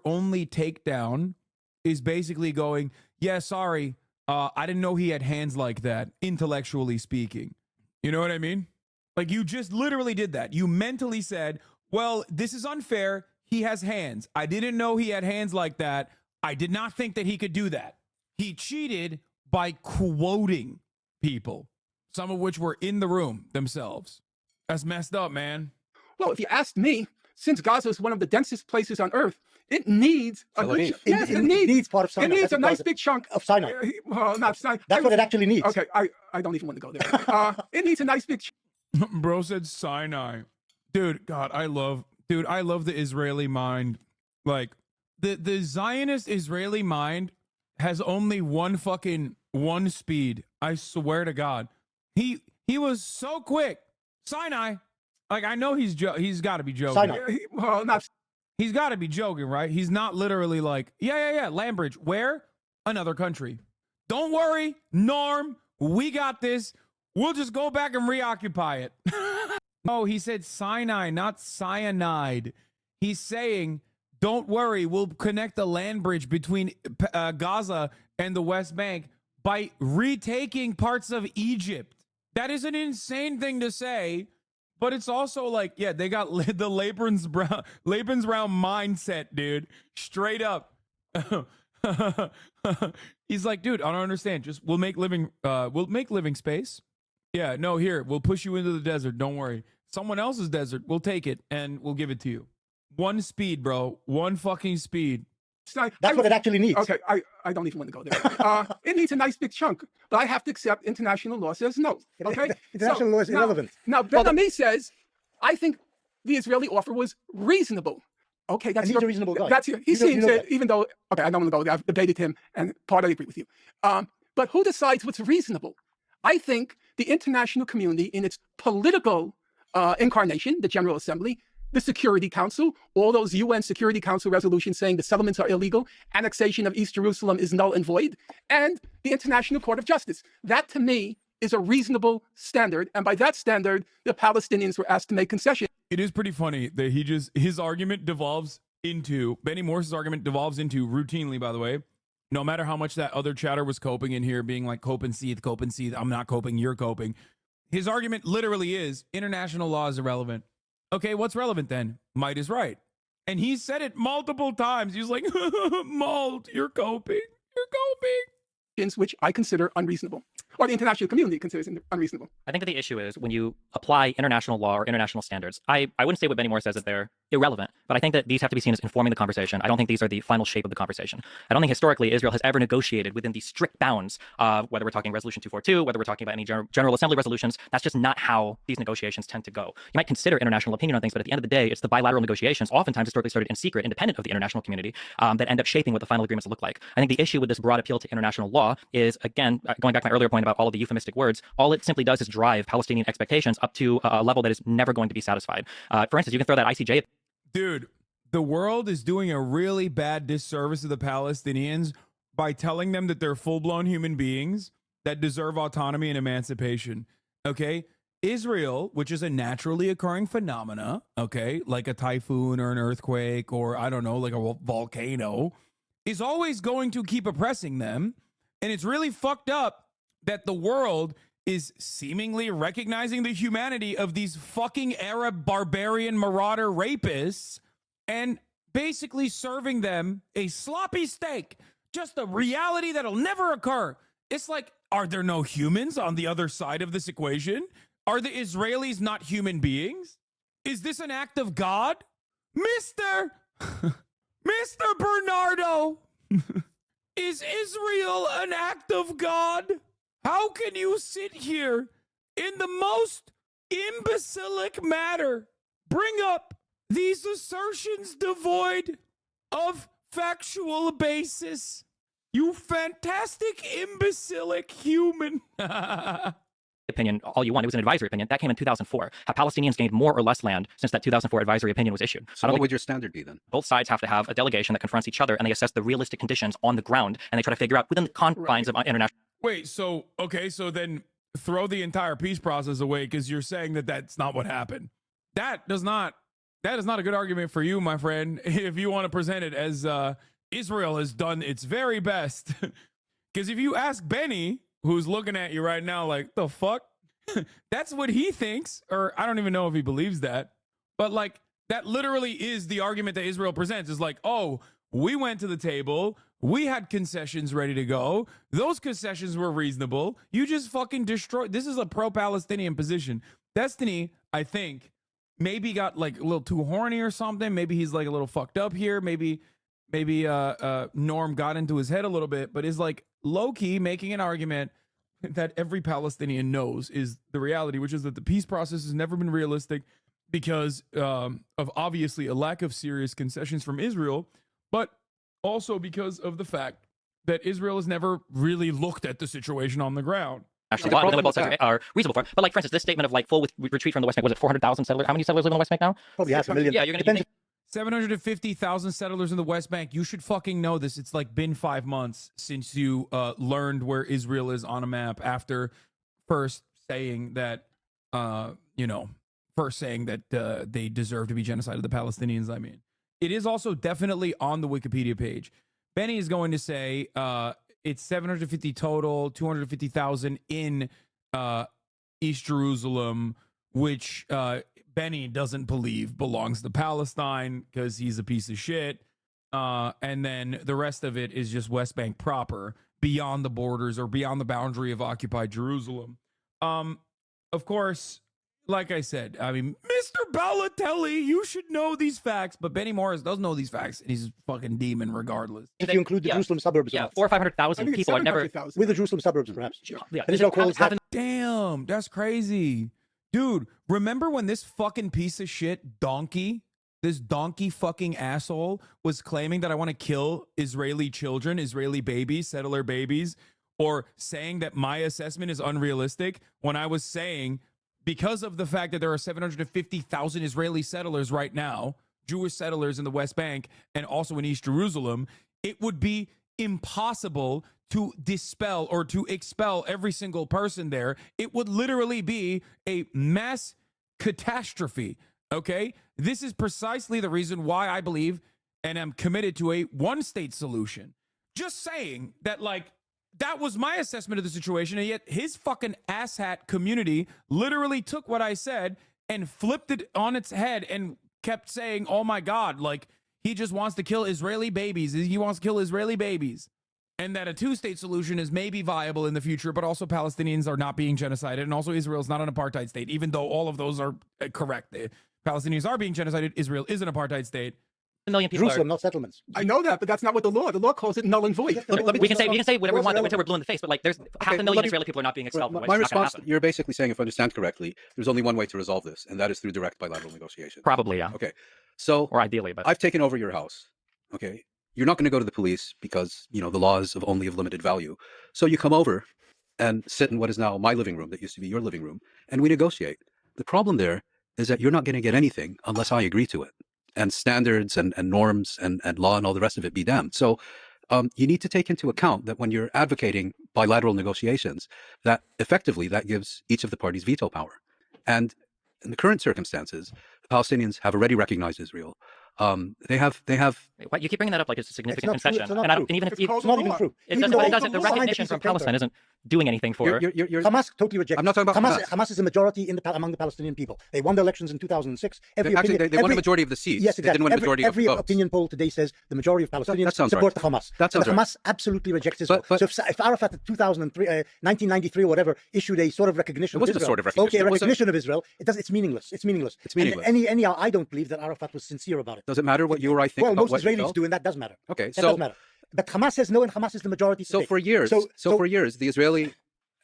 only takedown is basically going, yeah, sorry, I didn't know he had hands like that, intellectually speaking. You know what I mean? Like, you just literally did that. You mentally said, well, this is unfair. He has hands. I didn't know he had hands like that. I did not think that he could do that. He cheated by quoting people, some of which were in the room themselves. That's messed up, man. Well, if you asked me, since Gaza is one of the densest places on Earth, it needs a good it needs part of Sinai. It needs a nice big chunk of Sinai. Well, not Sinai. That's what it actually needs. Okay, I don't even want to go there. It needs a nice big Bro said Sinai. Dude, God, I love the Israeli mind. Like, the Zionist Israeli mind has only one speed. I swear to God. He was so quick. Sinai. Like, I know he's got to be joking. Sinai. He's got to be joking, right? He's not literally like, yeah, Lambridge. Where? Another country. Don't worry, Norm. We got this. We'll just go back and reoccupy it. Oh, he said Sinai, not cyanide. He's saying, don't worry, we'll connect the land bridge between Gaza and the West Bank by retaking parts of Egypt. That is an insane thing to say, but it's also like, yeah, they got the Lebensraum mindset, dude. Straight up. He's like, dude, I don't understand. Just we'll make living space. Yeah, no, here, we'll push you into the desert. Don't worry. Someone else's desert, we'll take it and we'll give it to you. One speed, bro. One fucking speed. That's what it actually needs. Okay, I don't even want to go there. It needs a nice big chunk, but I have to accept international law says no. Okay, international law is irrelevant. Now, Ben-Ami says, I think the Israeli offer was reasonable. Okay, that's he's a reasonable guy. He seems it, even though, okay, I don't want to go there. I've debated him, and part I agree with you. But who decides what's reasonable? I think the international community in its political incarnation, the General Assembly, the Security Council, all those UN Security Council resolutions saying the settlements are illegal, annexation of East Jerusalem is null and void, and the International Court of Justice. That, to me, is a reasonable standard. And by that standard, the Palestinians were asked to make concessions. It is pretty funny that his argument devolves into, Benny Morse's argument devolves into, routinely, by the way, no matter how much that other chatter was coping in here, being like, cope and seethe, I'm not coping, you're coping. His argument literally is, international law is irrelevant. Okay, what's relevant then? Might is right. And he said it multiple times. He was like, Malt, you're coping. You're coping. Which I consider unreasonable, or the international community considers unreasonable. I think that the issue is when you apply international law or international standards, I wouldn't say what Benny Moore says that they're irrelevant, but I think that these have to be seen as informing the conversation. I don't think these are the final shape of the conversation. I don't think historically Israel has ever negotiated within the strict bounds of whether we're talking Resolution 242, whether we're talking about any General Assembly resolutions. That's just not how these negotiations tend to go. You might consider international opinion on things, but at the end of the day, it's the bilateral negotiations, oftentimes historically started in secret, independent of the international community, that end up shaping what the final agreements look like. I think the issue with this broad appeal to international law is, again, going back to my earlier point about all of the euphemistic words, all it simply does is drive Palestinian expectations up to a level that is never going to be satisfied. For instance, you can throw that ICJ. Dude, the world is doing a really bad disservice to the Palestinians by telling them that they're full-blown human beings that deserve autonomy and emancipation. Okay? Israel, which is a naturally occurring phenomena, okay, like a typhoon or an earthquake or, I don't know, like a volcano, is always going to keep oppressing them. And it's really fucked up that the world is seemingly recognizing the humanity of these fucking Arab barbarian marauder rapists and basically serving them a sloppy steak. Just a reality that'll never occur. It's like, are there no humans on the other side of this equation? Are the Israelis not human beings? Is this an act of God? Mr. Bernardo, is Israel an act of God? How can you sit here in the most imbecilic manner, bring up these assertions devoid of factual basis? You fantastic imbecilic human. Opinion, all you want. It was an advisory opinion. That came in 2004. Have Palestinians gained more or less land since that 2004 advisory opinion was issued? So what would your standard be then? Both sides have to have a delegation that confronts each other and they assess the realistic conditions on the ground and they try to figure out within the confines of international. Wait, so, okay, so then throw the entire peace process away because you're saying that that's not what happened. That is not a good argument for you, my friend, if you want to present it as Israel has done its very best. Because if you ask Benny, who's looking at you right now like, the fuck? That's what he thinks, or I don't even know if he believes that. But like, that literally is the argument that Israel presents, is like, oh, we went to the table, we had concessions ready to go, those concessions were reasonable, you just fucking destroyed. This is a pro-Palestinian position. Destiny, I think, maybe got like a little too horny or something. Maybe he's like a little fucked up here. Maybe Norm got into his head a little bit, but is like low-key making an argument that every Palestinian knows is the reality, which is that the peace process has never been realistic because of obviously a lack of serious concessions from Israel, but also because of the fact that Israel has never really looked at the situation on the ground. Actually, both sides are reasonable for it. But like, for instance, this statement of like full retreat from the West Bank, was it 400,000 settlers? How many settlers live in the West Bank now? Probably 500,000. Yeah, you're going to 750,000 settlers in the West Bank. You should fucking know this. It's like been 5 months since you learned where Israel is on a map after first saying that, they deserve to be genocided, the Palestinians, I mean. It is also definitely on the Wikipedia page. Benny is going to say it's 750 total, 250,000 in East Jerusalem, which Benny doesn't believe belongs to Palestine because he's a piece of shit. And then the rest of it is just West Bank proper, beyond the borders or beyond the boundary of occupied Jerusalem. Of course, like I said, I mean, Mr. Balotelli, you should know these facts, but Benny Morris does know these facts, and he's a fucking demon regardless. If you include the Jerusalem suburbs. Yeah, 400,000 or 500,000 people are never... With the Jerusalem suburbs, perhaps. Yeah, Israel calls that... Damn, that's crazy. Dude, remember when this fucking piece of shit donkey, this donkey fucking asshole, was claiming that I want to kill Israeli children, Israeli babies, settler babies, or saying that my assessment is unrealistic when I was saying, because of the fact that there are 750,000 Israeli settlers right now, Jewish settlers in the West Bank and also in East Jerusalem, it would be impossible to dispel or to expel every single person there. It would literally be a mass catastrophe, okay? This is precisely the reason why I believe and am committed to a one-state solution. Just saying that, like, that was my assessment of the situation, and yet his fucking asshat community literally took what I said and flipped it on its head and kept saying, oh my God, like, he just wants to kill Israeli babies. He wants to kill Israeli babies. And that a two-state solution is maybe viable in the future, but also Palestinians are not being genocided, and also Israel's not an apartheid state, even though all of those are correct. The Palestinians are being genocided. Israel is an apartheid state. A million people Jerusalem, not settlements. I know that, but that's not what the law calls it null and void. We can say whatever we want until we're blue in the face, but like there's half a million Israeli people are not being expelled. My response, you're basically saying, if I understand correctly, there's only one way to resolve this, and that is through direct bilateral negotiation. Probably, yeah. Okay. So, or ideally, but I've taken over your house. Okay. You're not going to go to the police because, the laws of only of limited value. So you come over and sit in what is now my living room that used to be your living room, and we negotiate. The problem there is that you're not going to get anything unless I agree to it. And standards and norms and law and all the rest of it be damned. So you need to take into account that when you're advocating bilateral negotiations, that effectively that gives each of the parties veto power. And in the current circumstances, the Palestinians have already recognized Israel. They have. What, you keep bringing that up like it's a significant concession, and even if it's not even true. It doesn't. The recognition from Palestine isn't doing anything for. Hamas totally rejects. I'm not talking about Hamas is a majority among the Palestinian people. They won the elections in 2006. They won a majority of the seats. Yes, exactly. They didn't win a majority every of the votes. opinion poll today says the majority of Palestinians right. support the Hamas. That sounds right. Hamas absolutely rejects Israel. So if Arafat in 2003, 1993 or whatever isn't a sort of recognition of Israel, okay, a recognition of Israel, it's meaningless. It's meaningless. Anyhow, I don't believe that Arafat was sincere about it. Does it matter what you or I think? Well, about most Israelis do, and that does matter. Okay, that does matter. But Hamas says no, and Hamas is the majority today. So for years, for years, the Israeli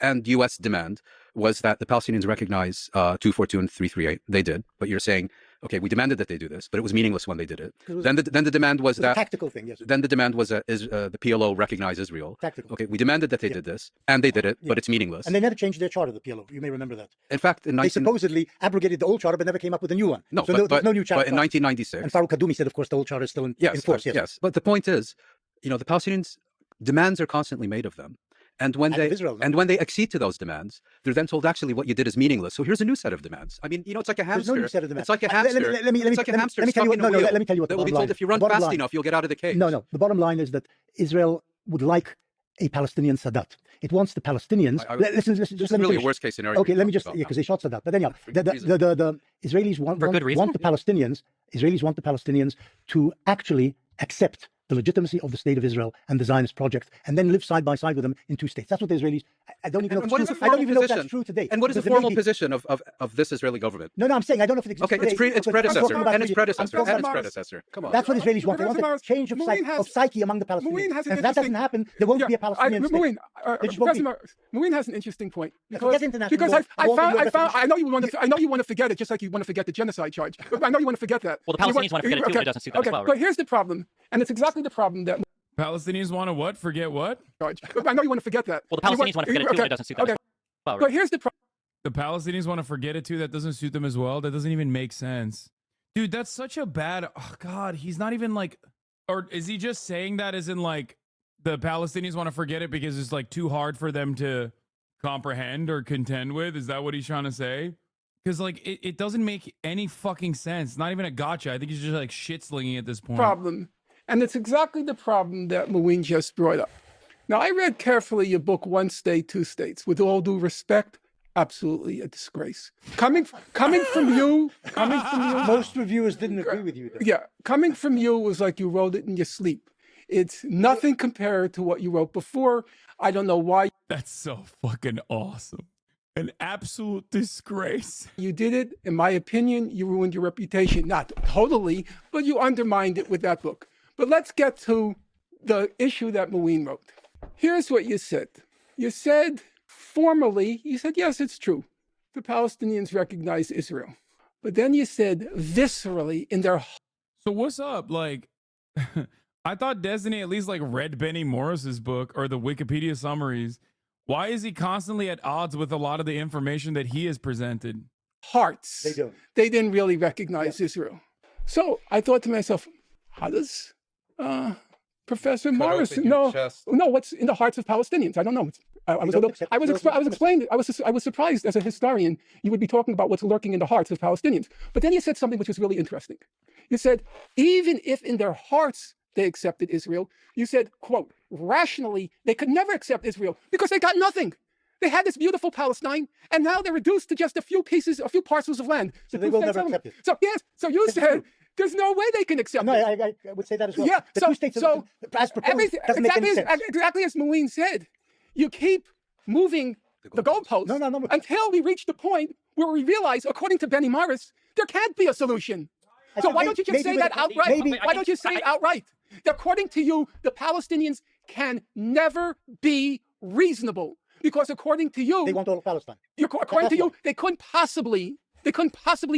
and U.S. demand was that the Palestinians recognize 242 and 338. They did, but you're saying, okay, we demanded that they do this, but it was meaningless when they did it. Then the demand was that a tactical thing. Yes. Then the demand was that the PLO recognize Israel. Tactical. Okay, we demanded that they did this, and they did it, but it's meaningless. And they never changed their charter, the PLO. You may remember that. In fact, they supposedly abrogated the old charter, but never came up with a new one. No, so there's no new charter. But in 1996, and Farouk Kaddoumi said, of course, the old charter is still in force. Yes. But the point is, the Palestinians' demands are constantly made of them. And when they accede to those demands, they're then told, actually, what you did is meaningless. So here's a new set of demands. I mean, it's like a hamster. There's no new set of demands. It's like a hamster. Let me tell you what. Let me tell you what. That will be told, if you run fast enough, you'll get out of the cage. No. The bottom line is that Israel would like a Palestinian Sadat. It wants the Palestinians. Listen. This is really a worst case scenario. Okay, let me just because they shot Sadat. But anyhow, the Israelis want the Palestinians. Israelis want the Palestinians to actually accept the legitimacy of the state of Israel and the Zionist project, and then live side by side with them in two states. That's what the Israelis. I don't even know if that's true today. And what is the formal position of this Israeli government? No, I'm saying I don't know if it exists today. Okay, its predecessor. Come on. That's what Israelis want. They want a change of psyche among the Palestinians. And if that doesn't happen, there won't be a Palestinian state. Mouin has an interesting point. Because I know you want to forget it, just like you want to forget the genocide charge. I know you want to forget that. Well, the Palestinians want to forget it too, but it doesn't suit them as well. But here's the problem, and it's exactly the problem that Palestinians want to what? Forget what? I know you want to forget that. Well, the Palestinians want to forget it too, but it doesn't suit them as well. But here's the problem. The Palestinians want to forget it too. That doesn't suit them as well. That doesn't even make sense. Dude, that's such a bad... Oh, God, he's not even like... Or is he just saying that as in like the Palestinians want to forget it because it's like too hard for them to comprehend or contend with? Is that what he's trying to say? Because like it doesn't make any fucking sense. Not even a gotcha. I think he's just like shit-slinging at this point. Problem. And it's exactly the problem that Mouin just brought up. Now, I read carefully your book, One State, Two States. With all due respect, absolutely a disgrace. Coming from you. Most reviewers didn't agree with you, though. Yeah, coming from you was like you wrote it in your sleep. It's nothing compared to what you wrote before. I don't know why. That's so fucking awesome. An absolute disgrace. You did it. In my opinion, you ruined your reputation. Not totally, but you undermined it with that book. But let's get to the issue that Mouin wrote. Here's what you said. You said, formally, yes, it's true. The Palestinians recognize Israel. But then you said, viscerally, in their... So what's up? Like, I thought Destiny at least like read Benny Morris's book or the Wikipedia summaries. Why is he constantly at odds with a lot of the information that he has presented? Hearts. They don't. They didn't really recognize Israel. So I thought to myself, how does Professor Morris know what's in the hearts of Palestinians? I don't know. I was surprised as a historian you would be talking about what's lurking in the hearts of Palestinians. But then you said something which was really interesting. You said, even if in their hearts they accepted Israel, you said, quote, rationally, they could never accept Israel because they got nothing. They had this beautiful Palestine, and now they're reduced to just a few parcels of land. So they will never accept it. So yes, so you said there's no way they can accept it. I would say that as well. Yeah, the two states as proposed doesn't make any sense. Exactly as Mouin said, you keep moving the goalposts until we reach the point where we realize, according to Benny Morris, there can't be a solution. So why don't you just say that outright? Why don't you say it outright? According to you, the Palestinians can never be reasonable because according to you, they want all of Palestine. According to you, they couldn't possibly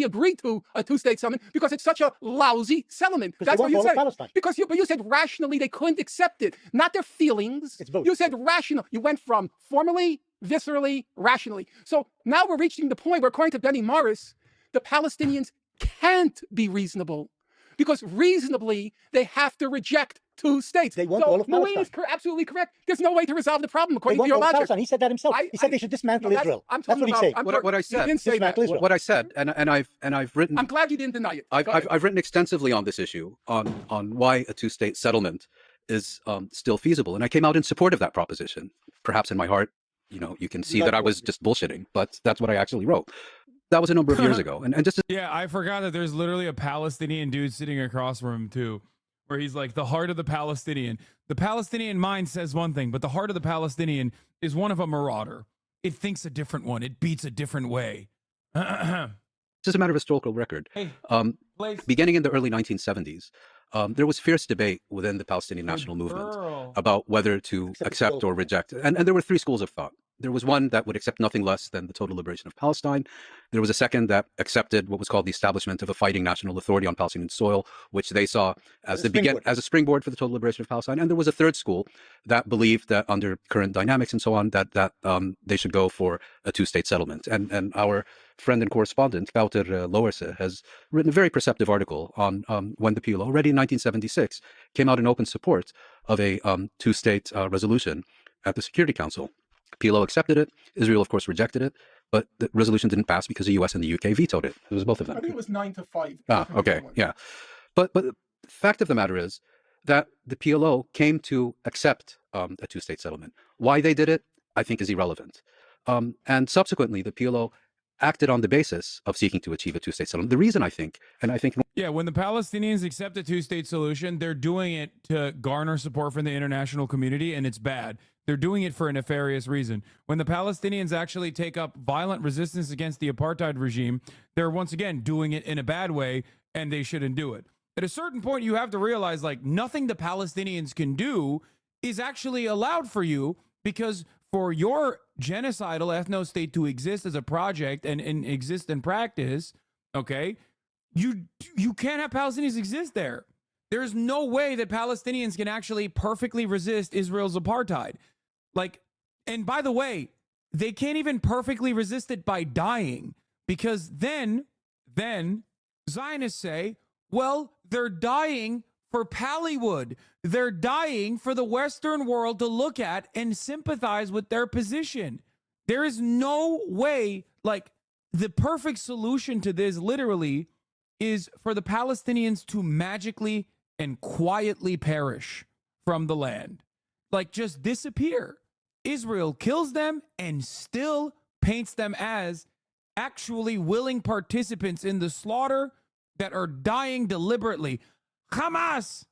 agree to a two-state settlement because it's such a lousy settlement. That's what you said. But you said rationally they couldn't accept it, not their feelings. It's both. You said rational. You went from formally, viscerally, rationally. So now we're reaching the point where, according to Benny Morris, the Palestinians can't be reasonable because reasonably they have to reject two states. They want all of Palestine. Mouin is absolutely correct. There's no way to resolve the problem according to your logic. Palestine. He said that himself. He said they should dismantle Israel. That's what he said. What I said. What I said, and I've written. I'm glad you didn't deny it. I've written extensively on this issue on why a two-state settlement is still feasible, and I came out in support of that proposition. Perhaps in my heart, you can see that I was just bullshitting, but that's what I actually wrote. That was a number of years ago, and just yeah, I forgot that there's literally a Palestinian dude sitting across from him too, where he's like the heart of the Palestinian. The Palestinian mind says one thing, but the heart of the Palestinian is one of a marauder. It thinks a different one. It beats a different way. It's just a matter of historical record. Beginning in the early 1970s, there was fierce debate within the Palestinian national movement about whether to accept or reject. And there were three schools of thought. There was one that would accept nothing less than the total liberation of Palestine. There was a second that accepted what was called the establishment of a fighting national authority on Palestinian soil, which they saw as as a springboard for the total liberation of Palestine. And there was a third school that believed that under current dynamics and so on, that they should go for a two-state settlement. And our friend and correspondent, Wouter Loerse, has written a very perceptive article on when the PLO, already in 1976, came out in open support of a two-state resolution at the Security Council. PLO accepted it. Israel, of course, rejected it. But the resolution didn't pass because the U.S. and the UK vetoed it. It was both of them. I think it was 9-5. Okay, yeah. But the fact of the matter is that the PLO came to accept a two-state settlement. Why they did it, I think, is irrelevant. And subsequently, the PLO acted on the basis of seeking to achieve a two-state settlement. The reason I think, yeah, when the Palestinians accept a two-state solution, they're doing it to garner support from the international community, and it's bad. They're doing it for a nefarious reason. When the Palestinians actually take up violent resistance against the apartheid regime, they're once again doing it in a bad way, and they shouldn't do it. At a certain point, you have to realize, like, nothing the Palestinians can do is actually allowed for you, because for your genocidal ethno-state to exist as a project and exist in practice, okay, you can't have Palestinians exist there. There's no way that Palestinians can actually perfectly resist Israel's apartheid. Like, and by the way, they can't even perfectly resist it by dying, because then Zionists say, well, they're dying for Pallywood. They're dying for the Western world to look at and sympathize with their position. There is no way, like, the perfect solution to this literally is for the Palestinians to magically and quietly perish from the land. Like, just disappear. Israel kills them and still paints them as actually willing participants in the slaughter that are dying deliberately. Hamas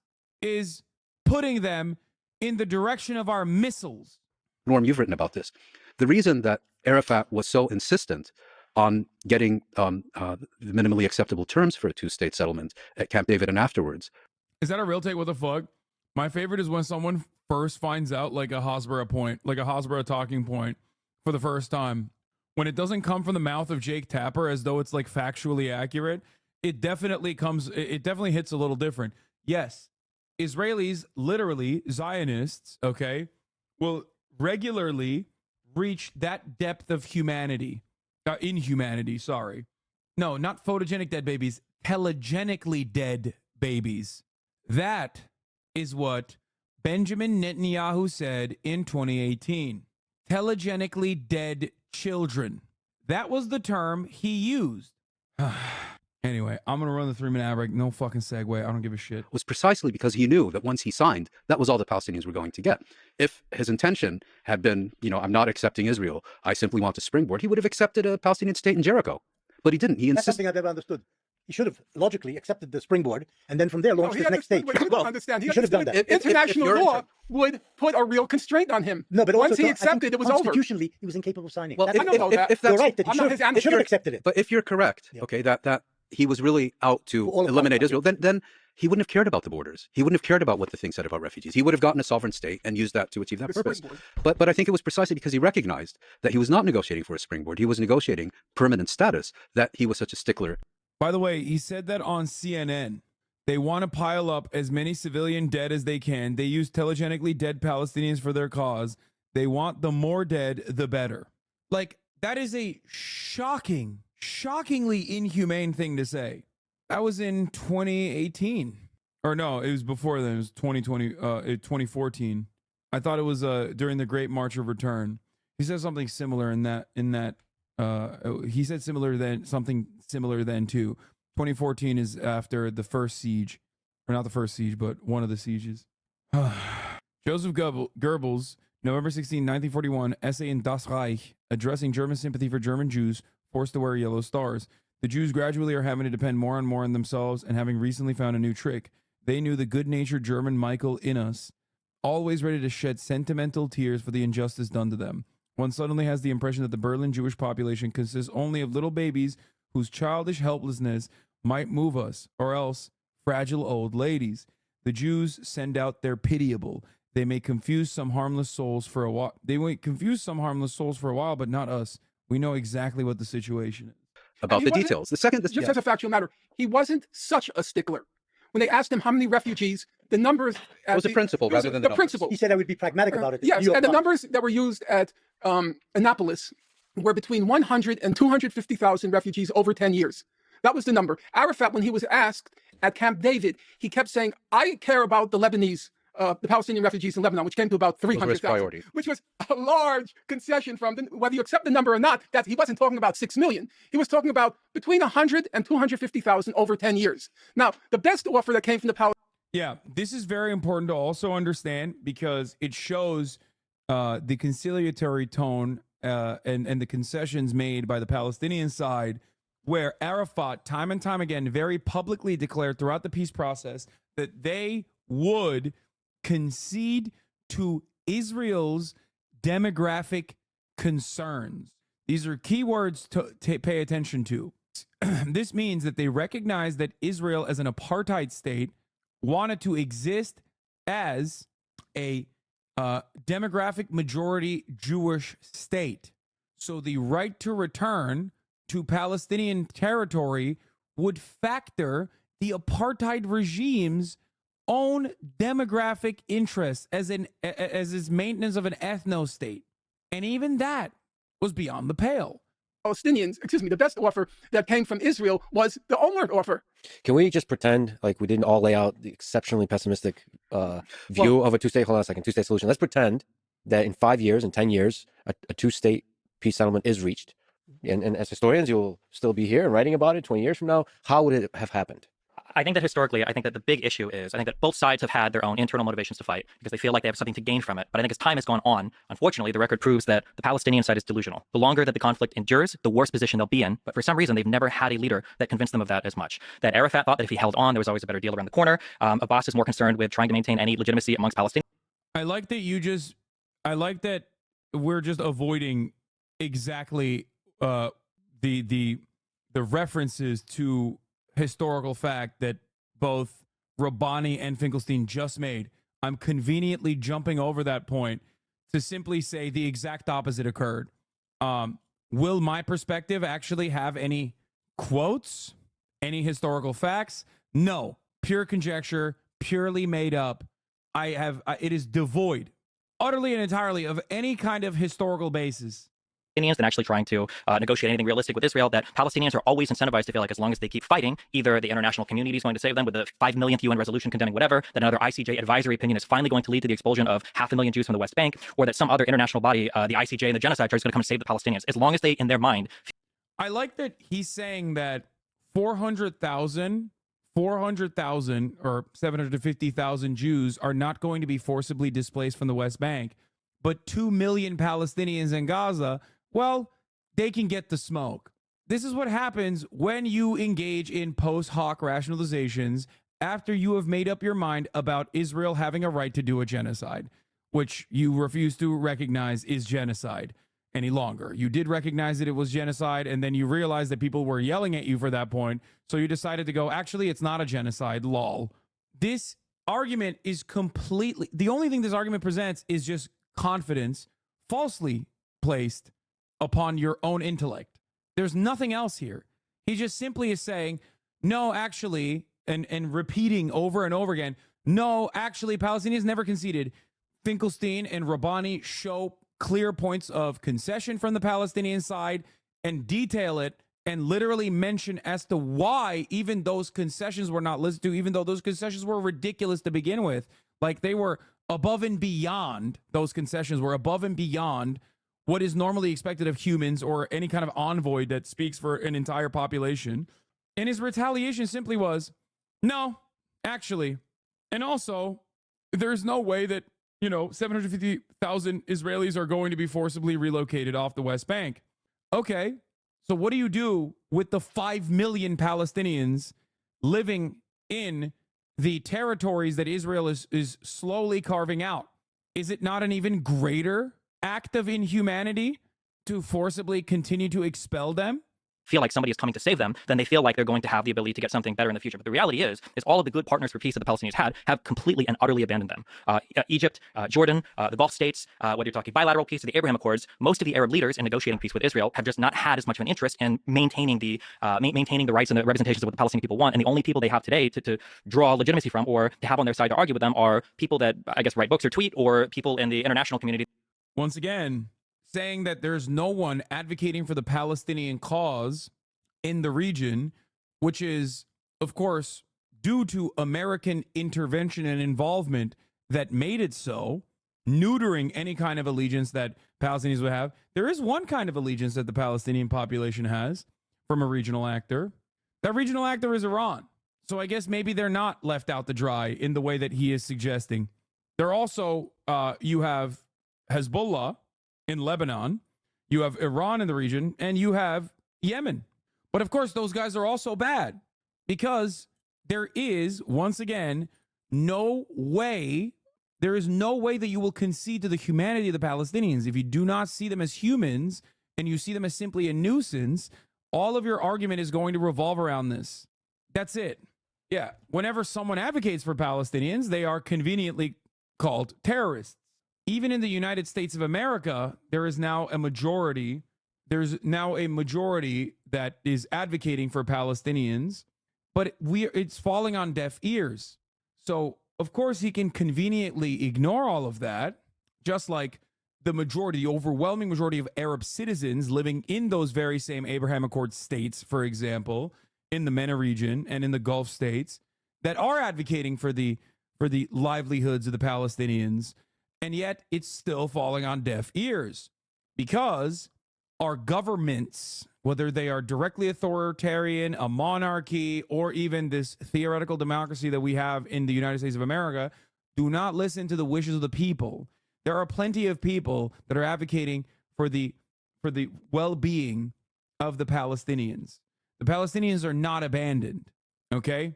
is putting them in the direction of our missiles. Norm, you've written about this. The reason that Arafat was so insistent on getting the minimally acceptable terms for a two-state settlement at Camp David and afterwards. Is that a real take? What the fuck? My favorite is when someone first finds out like a Hasbara point, like a Hasbara talking point for the first time. When it doesn't come from the mouth of Jake Tapper as though it's like factually accurate, it definitely hits a little different. Yes, Israelis, literally Zionists, okay, will regularly reach that depth of humanity. Inhumanity, sorry. No, not photogenic dead babies, telegenically dead babies. That is what Benjamin Netanyahu said in 2018. Telegenically dead children. That was the term he used. Anyway, I'm going to run the 3-minute ad break. No fucking segue. I don't give a shit. Was precisely because he knew that once he signed, that was all the Palestinians were going to get. If his intention had been, I'm not accepting Israel, I simply want to springboard, he would have accepted a Palestinian state in Jericho. But he didn't. That's something I've never understood. He should have logically accepted the springboard and then from there launched his next stage. He should have done that. International law would put a real constraint on him. No, but once he accepted, it was over. Constitutionally, he was incapable of signing. Well, I don't know that. You're right that he should have accepted it. But if you're correct, okay, that he was really out to eliminate Israel, then he wouldn't have cared about the borders. He wouldn't have cared about what the thing said about refugees. He would have gotten a sovereign state and used that to achieve that purpose. But I think it was precisely because he recognized that he was not negotiating for a springboard. He was negotiating permanent status, that he was such a stickler. By the way, he said that on CNN. They want to pile up as many civilian dead as they can. They use telegenically dead Palestinians for their cause. They want the more dead, the better. Like, that is a shocking, shockingly inhumane thing to say. That was in 2018. Or no, it was before then. It was 2014. I thought it was during the Great March of Return. He said something similar in that he said something similar then too. 2014 is after the first siege, or not the first siege, but one of the sieges. Joseph Goebbels, November 16, 1941, essay in Das Reich, addressing German sympathy for German Jews forced to wear yellow stars. The Jews gradually are having to depend more and more on themselves, and having recently found a new trick. They knew the good-natured German Michael in us, always ready to shed sentimental tears for the injustice done to them. One suddenly has the impression that the Berlin Jewish population consists only of little babies whose childish helplessness might move us, or else fragile old ladies. The Jews send out their pitiable. They may confuse some harmless souls for a while. But not us. We know exactly what the situation is. About the details. Just as a factual matter, he wasn't such a stickler. When they asked him how many refugees, the numbers... It was a principle rather than the principle. He said I would be pragmatic about it. Yes, and the numbers that were used at Annapolis were between 100 and 250,000 refugees over 10 years. That was the number. Arafat, when he was asked at Camp David, he kept saying, I care about the Lebanese the Palestinian refugees in Lebanon, which came to about Those were his 300,000, priorities. which was a large concession from whether you accept the number or not. That he wasn't talking about 6 million. He was talking about between 100 and 250,000 over 10 years. Now, the best offer that came from the Palestinians. Yeah, this is very important to also understand because it shows the conciliatory tone and the concessions made by the Palestinian side, where Arafat, time and time again, very publicly declared throughout the peace process that they would concede to Israel's demographic concerns. These are key words to pay attention to. This means that they recognize that Israel as an apartheid state wanted to exist as a demographic majority Jewish state. So the right to return to Palestinian territory would factor the apartheid regime's own demographic interests as its maintenance of an ethno-state. And even that was beyond the pale. The best offer that came from Israel was the onward offer. Can we just pretend like we didn't all lay out the exceptionally pessimistic view of a two-state solution? Let's pretend that in 5 years and 10 years, a two-state peace settlement is reached. And as historians, you'll still be here and writing about it 20 years from now. How would it have happened? I think that historically, I think that the big issue is, I think that both sides have had their own internal motivations to fight because they feel like they have something to gain from it. But I think as time has gone on, unfortunately, the record proves that the Palestinian side is delusional. The longer that the conflict endures, the worse position they'll be in. But for some reason, they've never had a leader that convinced them of that as much. That Arafat thought that if he held on, there was always a better deal around the corner. Abbas is more concerned with trying to maintain any legitimacy amongst Palestinians. I like that we're just avoiding exactly the references to historical fact that both Rabbani and Finkelstein just made. I'm conveniently jumping over that point to simply say the exact opposite occurred. Will my perspective actually have any quotes, any historical facts? No, pure conjecture, purely made up. It is devoid, utterly and entirely, of any kind of historical basis. Than actually trying to negotiate anything realistic with Israel, that Palestinians are always incentivized to feel like as long as they keep fighting, either the international community is going to save them with the 5 millionth UN resolution condemning whatever, that another ICJ advisory opinion is finally going to lead to the expulsion of 500,000 Jews from the West Bank, or that some other international body, the ICJ and the genocide, is going to come and save the Palestinians. As long as they, in their mind... I like that he's saying that 400,000 or 750,000 Jews are not going to be forcibly displaced from the West Bank, but 2 million Palestinians in Gaza, well, they can get the smoke. This is what happens when you engage in post hoc rationalizations after you have made up your mind about Israel having a right to do a genocide, which you refuse to recognize is genocide any longer. You did recognize that it was genocide, and then you realized that people were yelling at you for that point, so you decided to go, actually, it's not a genocide, lol. This argument is completely... The only thing this argument presents is just confidence falsely placed upon your own intellect. There's nothing else here. He just simply is saying, no, actually, and repeating over and over again, no, actually, Palestinians never conceded. Finkelstein and Rabbani show clear points of concession from the Palestinian side and detail it and literally mention as to why even those concessions were not listened to, even though those concessions were ridiculous to begin with. Like they were above and beyond, those concessions were above and beyond what is normally expected of humans or any kind of envoy that speaks for an entire population. And his retaliation simply was, no, actually. And also, there's no way that, 750,000 Israelis are going to be forcibly relocated off the West Bank. Okay, so what do you do with the 5 million Palestinians living in the territories that Israel is slowly carving out? Is it not an even greater act of inhumanity to forcibly continue to expel them? Feel like somebody is coming to save them, then they feel like they're going to have the ability to get something better in the future. But the reality is all of the good partners for peace that the Palestinians have completely and utterly abandoned them. Egypt, Jordan, the Gulf states, whether you're talking bilateral peace or the Abraham Accords, most of the Arab leaders in negotiating peace with Israel have just not had as much of an interest in maintaining the rights and the representations of what the Palestinian people want. And the only people they have today to draw legitimacy from or to have on their side to argue with them are people that, I guess, write books or tweet, or people in the international community. Once again, saying that there's no one advocating for the Palestinian cause in the region, which is, of course, due to American intervention and involvement, that made it so, neutering any kind of allegiance that Palestinians would have. There is one kind of allegiance that the Palestinian population has from a regional actor. That regional actor is Iran. So I guess maybe they're not left out to dry in the way that he is suggesting. They're also, you have Hezbollah in Lebanon, you have Iran in the region, and you have Yemen. But of course, those guys are also bad because there is, once again, there is no way that you will concede to the humanity of the Palestinians. If you do not see them as humans and you see them as simply a nuisance, all of your argument is going to revolve around this. That's it. Yeah. Whenever someone advocates for Palestinians, they are conveniently called terrorists. Even in the United States of America, there is now a majority. There's now a majority that is advocating for Palestinians, but it's falling on deaf ears. So, of course, he can conveniently ignore all of that, just like the overwhelming majority of Arab citizens living in those very same Abraham Accord states, for example, in the MENA region and in the Gulf states, that are advocating for the livelihoods of the Palestinians, and yet it's still falling on deaf ears because our governments, whether they are directly authoritarian, a monarchy, or even this theoretical democracy that we have in the United States of America, do not listen to the wishes of the people. There are plenty of people that are advocating for the well-being of the Palestinians. The Palestinians are not abandoned, okay?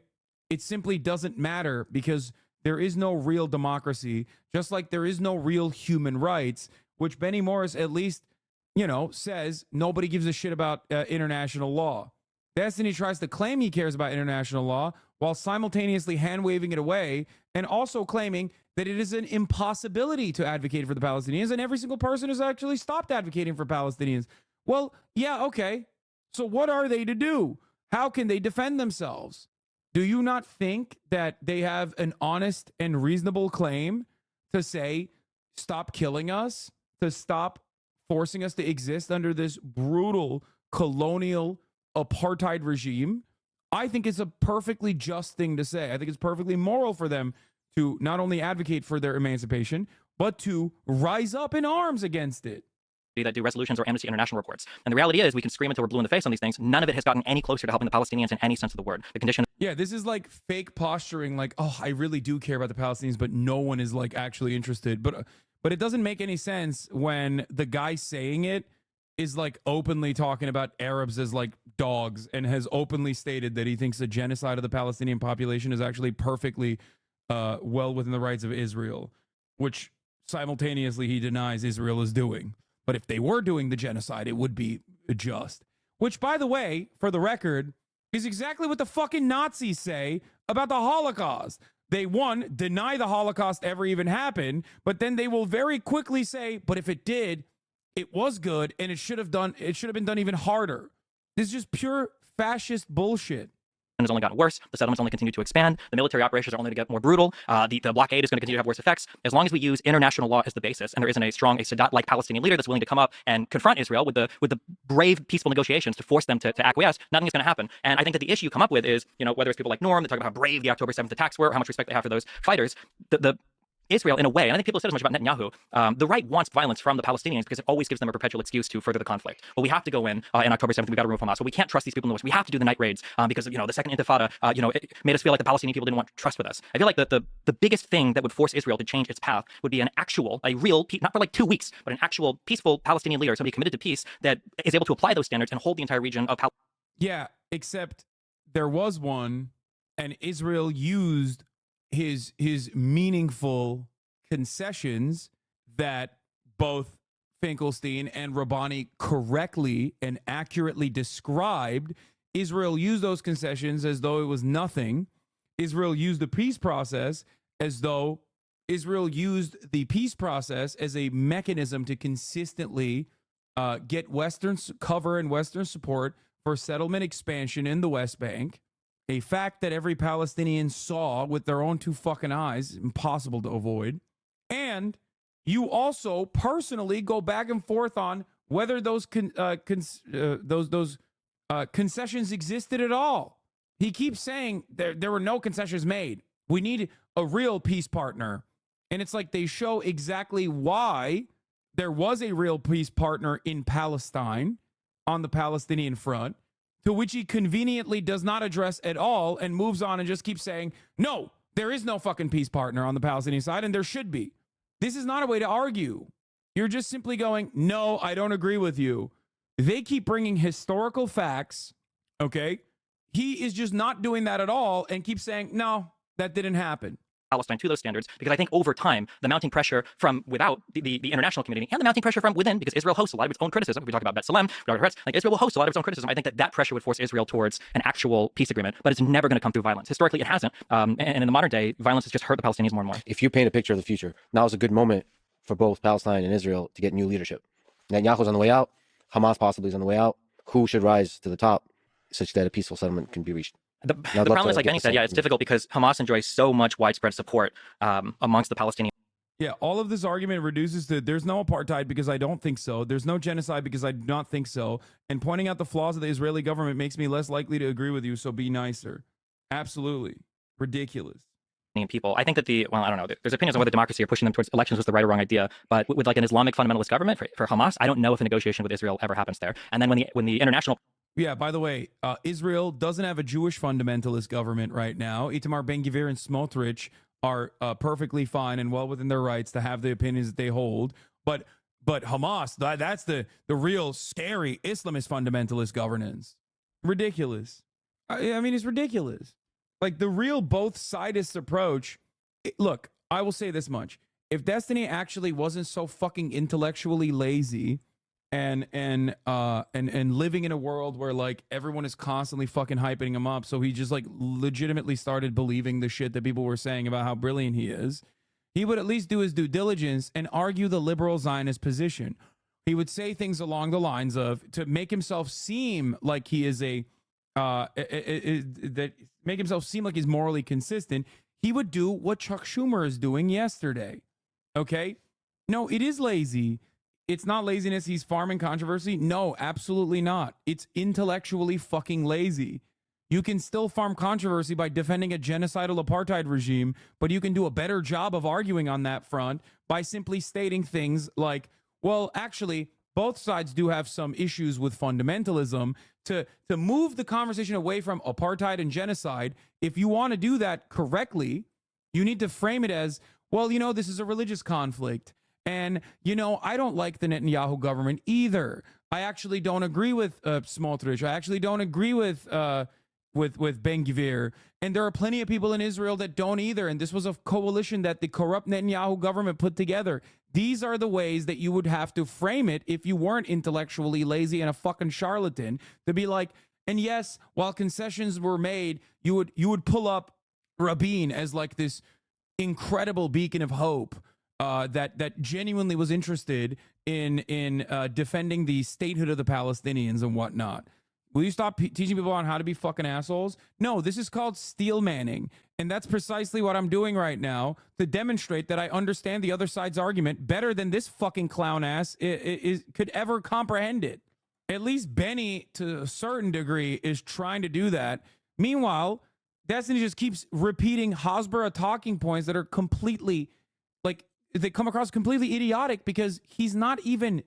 It simply doesn't matter because there is no real democracy, just like there is no real human rights, which Benny Morris at least, says nobody gives a shit about international law. Destiny tries to claim he cares about international law while simultaneously hand-waving it away and also claiming that it is an impossibility to advocate for the Palestinians, and every single person has actually stopped advocating for Palestinians. Well, yeah, okay. So what are they to do? How can they defend themselves? Do you not think that they have an honest and reasonable claim to say, stop killing us, to stop forcing us to exist under this brutal colonial apartheid regime? I think it's a perfectly just thing to say. I think it's perfectly moral for them to not only advocate for their emancipation, but to rise up in arms against it. That do resolutions or Amnesty International reports. And the reality is we can scream until we're blue in the face on these things. None of it has gotten any closer to helping the Palestinians in any sense of the word. The condition. Yeah, this is like fake posturing, like, oh, I really do care about the Palestinians, but no one is like actually interested. But it doesn't make any sense when the guy saying it is like openly talking about Arabs as like dogs and has openly stated that he thinks the genocide of the Palestinian population is actually perfectly well within the rights of Israel, which simultaneously he denies Israel is doing. But if they were doing the genocide, it would be just. Which, by the way, for the record, is exactly what the fucking Nazis say about the Holocaust. They, one, deny the Holocaust ever even happened, but then they will very quickly say, but if it did, it was good, and it should have been done even harder. This is just pure fascist bullshit. Has only gotten worse. The settlements only continue to expand. The military operations are only to get more brutal. The blockade is going to continue to have worse effects. As long as we use international law as the basis, and there isn't a strong, Sadat-like Palestinian leader that's willing to come up and confront Israel with the brave, peaceful negotiations to force them to acquiesce, nothing is going to happen. And I think that the issue you come up with is, whether it's people like Norm that talk about how brave the October 7th attacks were, how much respect they have for those fighters, the Israel, in a way, and I think people said as much about Netanyahu, the right wants violence from the Palestinians because it always gives them a perpetual excuse to further the conflict. Well, we have to go in October 7th, we got to remove Hamas. Well, we can't trust these people in the West. We have to do the night raids because, the second intifada, it made us feel like the Palestinian people didn't want trust with us. I feel like the biggest thing that would force Israel to change its path would be a real, not for like 2 weeks, but an actual peaceful Palestinian leader, somebody committed to peace that is able to apply those standards and hold the entire region of Palestine. Yeah, except there was one, and Israel used his meaningful concessions that both Finkelstein and Rabbani correctly and accurately described. Israel used those concessions as though it was nothing. Israel used the peace process as though Israel used the peace process as a mechanism to consistently get Western cover and Western support for settlement expansion in the West Bank. A fact that every Palestinian saw with their own two fucking eyes, impossible to avoid. And you also personally go back and forth on whether those concessions existed at all. He keeps saying there were no concessions made. We need a real peace partner. And it's like they show exactly why there was a real peace partner in Palestine on the Palestinian front, to which he conveniently does not address at all and moves on and just keeps saying, no, there is no fucking peace partner on the Palestinian side, and there should be. This is not a way to argue. You're just simply going, no, I don't agree with you. They keep bringing historical facts, okay? He is just not doing that at all and keeps saying, no, that didn't happen. Palestine to those standards, because I think over time, the mounting pressure from without the international community and the mounting pressure from within, because Israel hosts a lot of its own criticism. We talk about B'Tselem, like Israel will host a lot of its own criticism. I think that pressure would force Israel towards an actual peace agreement, but it's never going to come through violence. Historically, it hasn't. And in the modern day, violence has just hurt the Palestinians more and more. If you paint a picture of the future, now is a good moment for both Palestine and Israel to get new leadership. Netanyahu's on the way out. Hamas possibly is on the way out. Who should rise to the top such that a peaceful settlement can be reached? The problem is, like Benny said, it's difficult because Hamas enjoys so much widespread support amongst the Palestinians. Yeah, all of this argument reduces to there's no apartheid because I don't think so. There's no genocide because I do not think so. And pointing out the flaws of the Israeli government makes me less likely to agree with you, so be nicer. Absolutely. Ridiculous. People. I think that I don't know. There's opinions on whether democracy or pushing them towards elections was the right or wrong idea. But with like an Islamic fundamentalist government for Hamas, I don't know if a negotiation with Israel ever happens there. And then when the international... Yeah, by the way, Israel doesn't have a Jewish fundamentalist government right now. Itamar Ben-Gvir and Smotrich are perfectly fine and well within their rights to have the opinions that they hold. But Hamas, that's the real scary Islamist fundamentalist governance. Ridiculous. I mean, it's ridiculous. Like the real both-sidist approach. Look, I will say this much. If Destiny actually wasn't so fucking intellectually lazy and living in a world where like everyone is constantly fucking hyping him up, so he just like legitimately started believing the shit that people were saying about how brilliant he is, he would at least do his due diligence and argue the liberal Zionist position. He would say things along the lines of, to make himself seem like he is make himself seem like he's morally consistent. He would do what Chuck Schumer is doing yesterday. Okay? No, it is lazy. It's not laziness. He's farming controversy. No, absolutely not. It's intellectually fucking lazy. You can still farm controversy by defending a genocidal apartheid regime, but you can do a better job of arguing on that front by simply stating things like, well, actually, both sides do have some issues with fundamentalism. To move the conversation away from apartheid and genocide, if you want to do that correctly, you need to frame it as, well, you know, this is a religious conflict. And, you know, I don't like the Netanyahu government either. I actually don't agree with Smotrich. I actually don't agree with Ben-Gvir. And there are plenty of people in Israel that don't either. And this was a coalition that the corrupt Netanyahu government put together. These are the ways that you would have to frame it if you weren't intellectually lazy and a fucking charlatan, to be like, and yes, while concessions were made, you would pull up Rabin as like this incredible beacon of hope. That genuinely was interested in defending the statehood of the Palestinians and whatnot. Will you stop teaching people on how to be fucking assholes? No, this is called steel manning. And that's precisely what I'm doing right now to demonstrate that I understand the other side's argument better than this fucking clown ass could ever comprehend it. At least Benny, to a certain degree, is trying to do that. Meanwhile, Destiny just keeps repeating Hasbara talking points that are completely, like, they come across completely idiotic because he's not even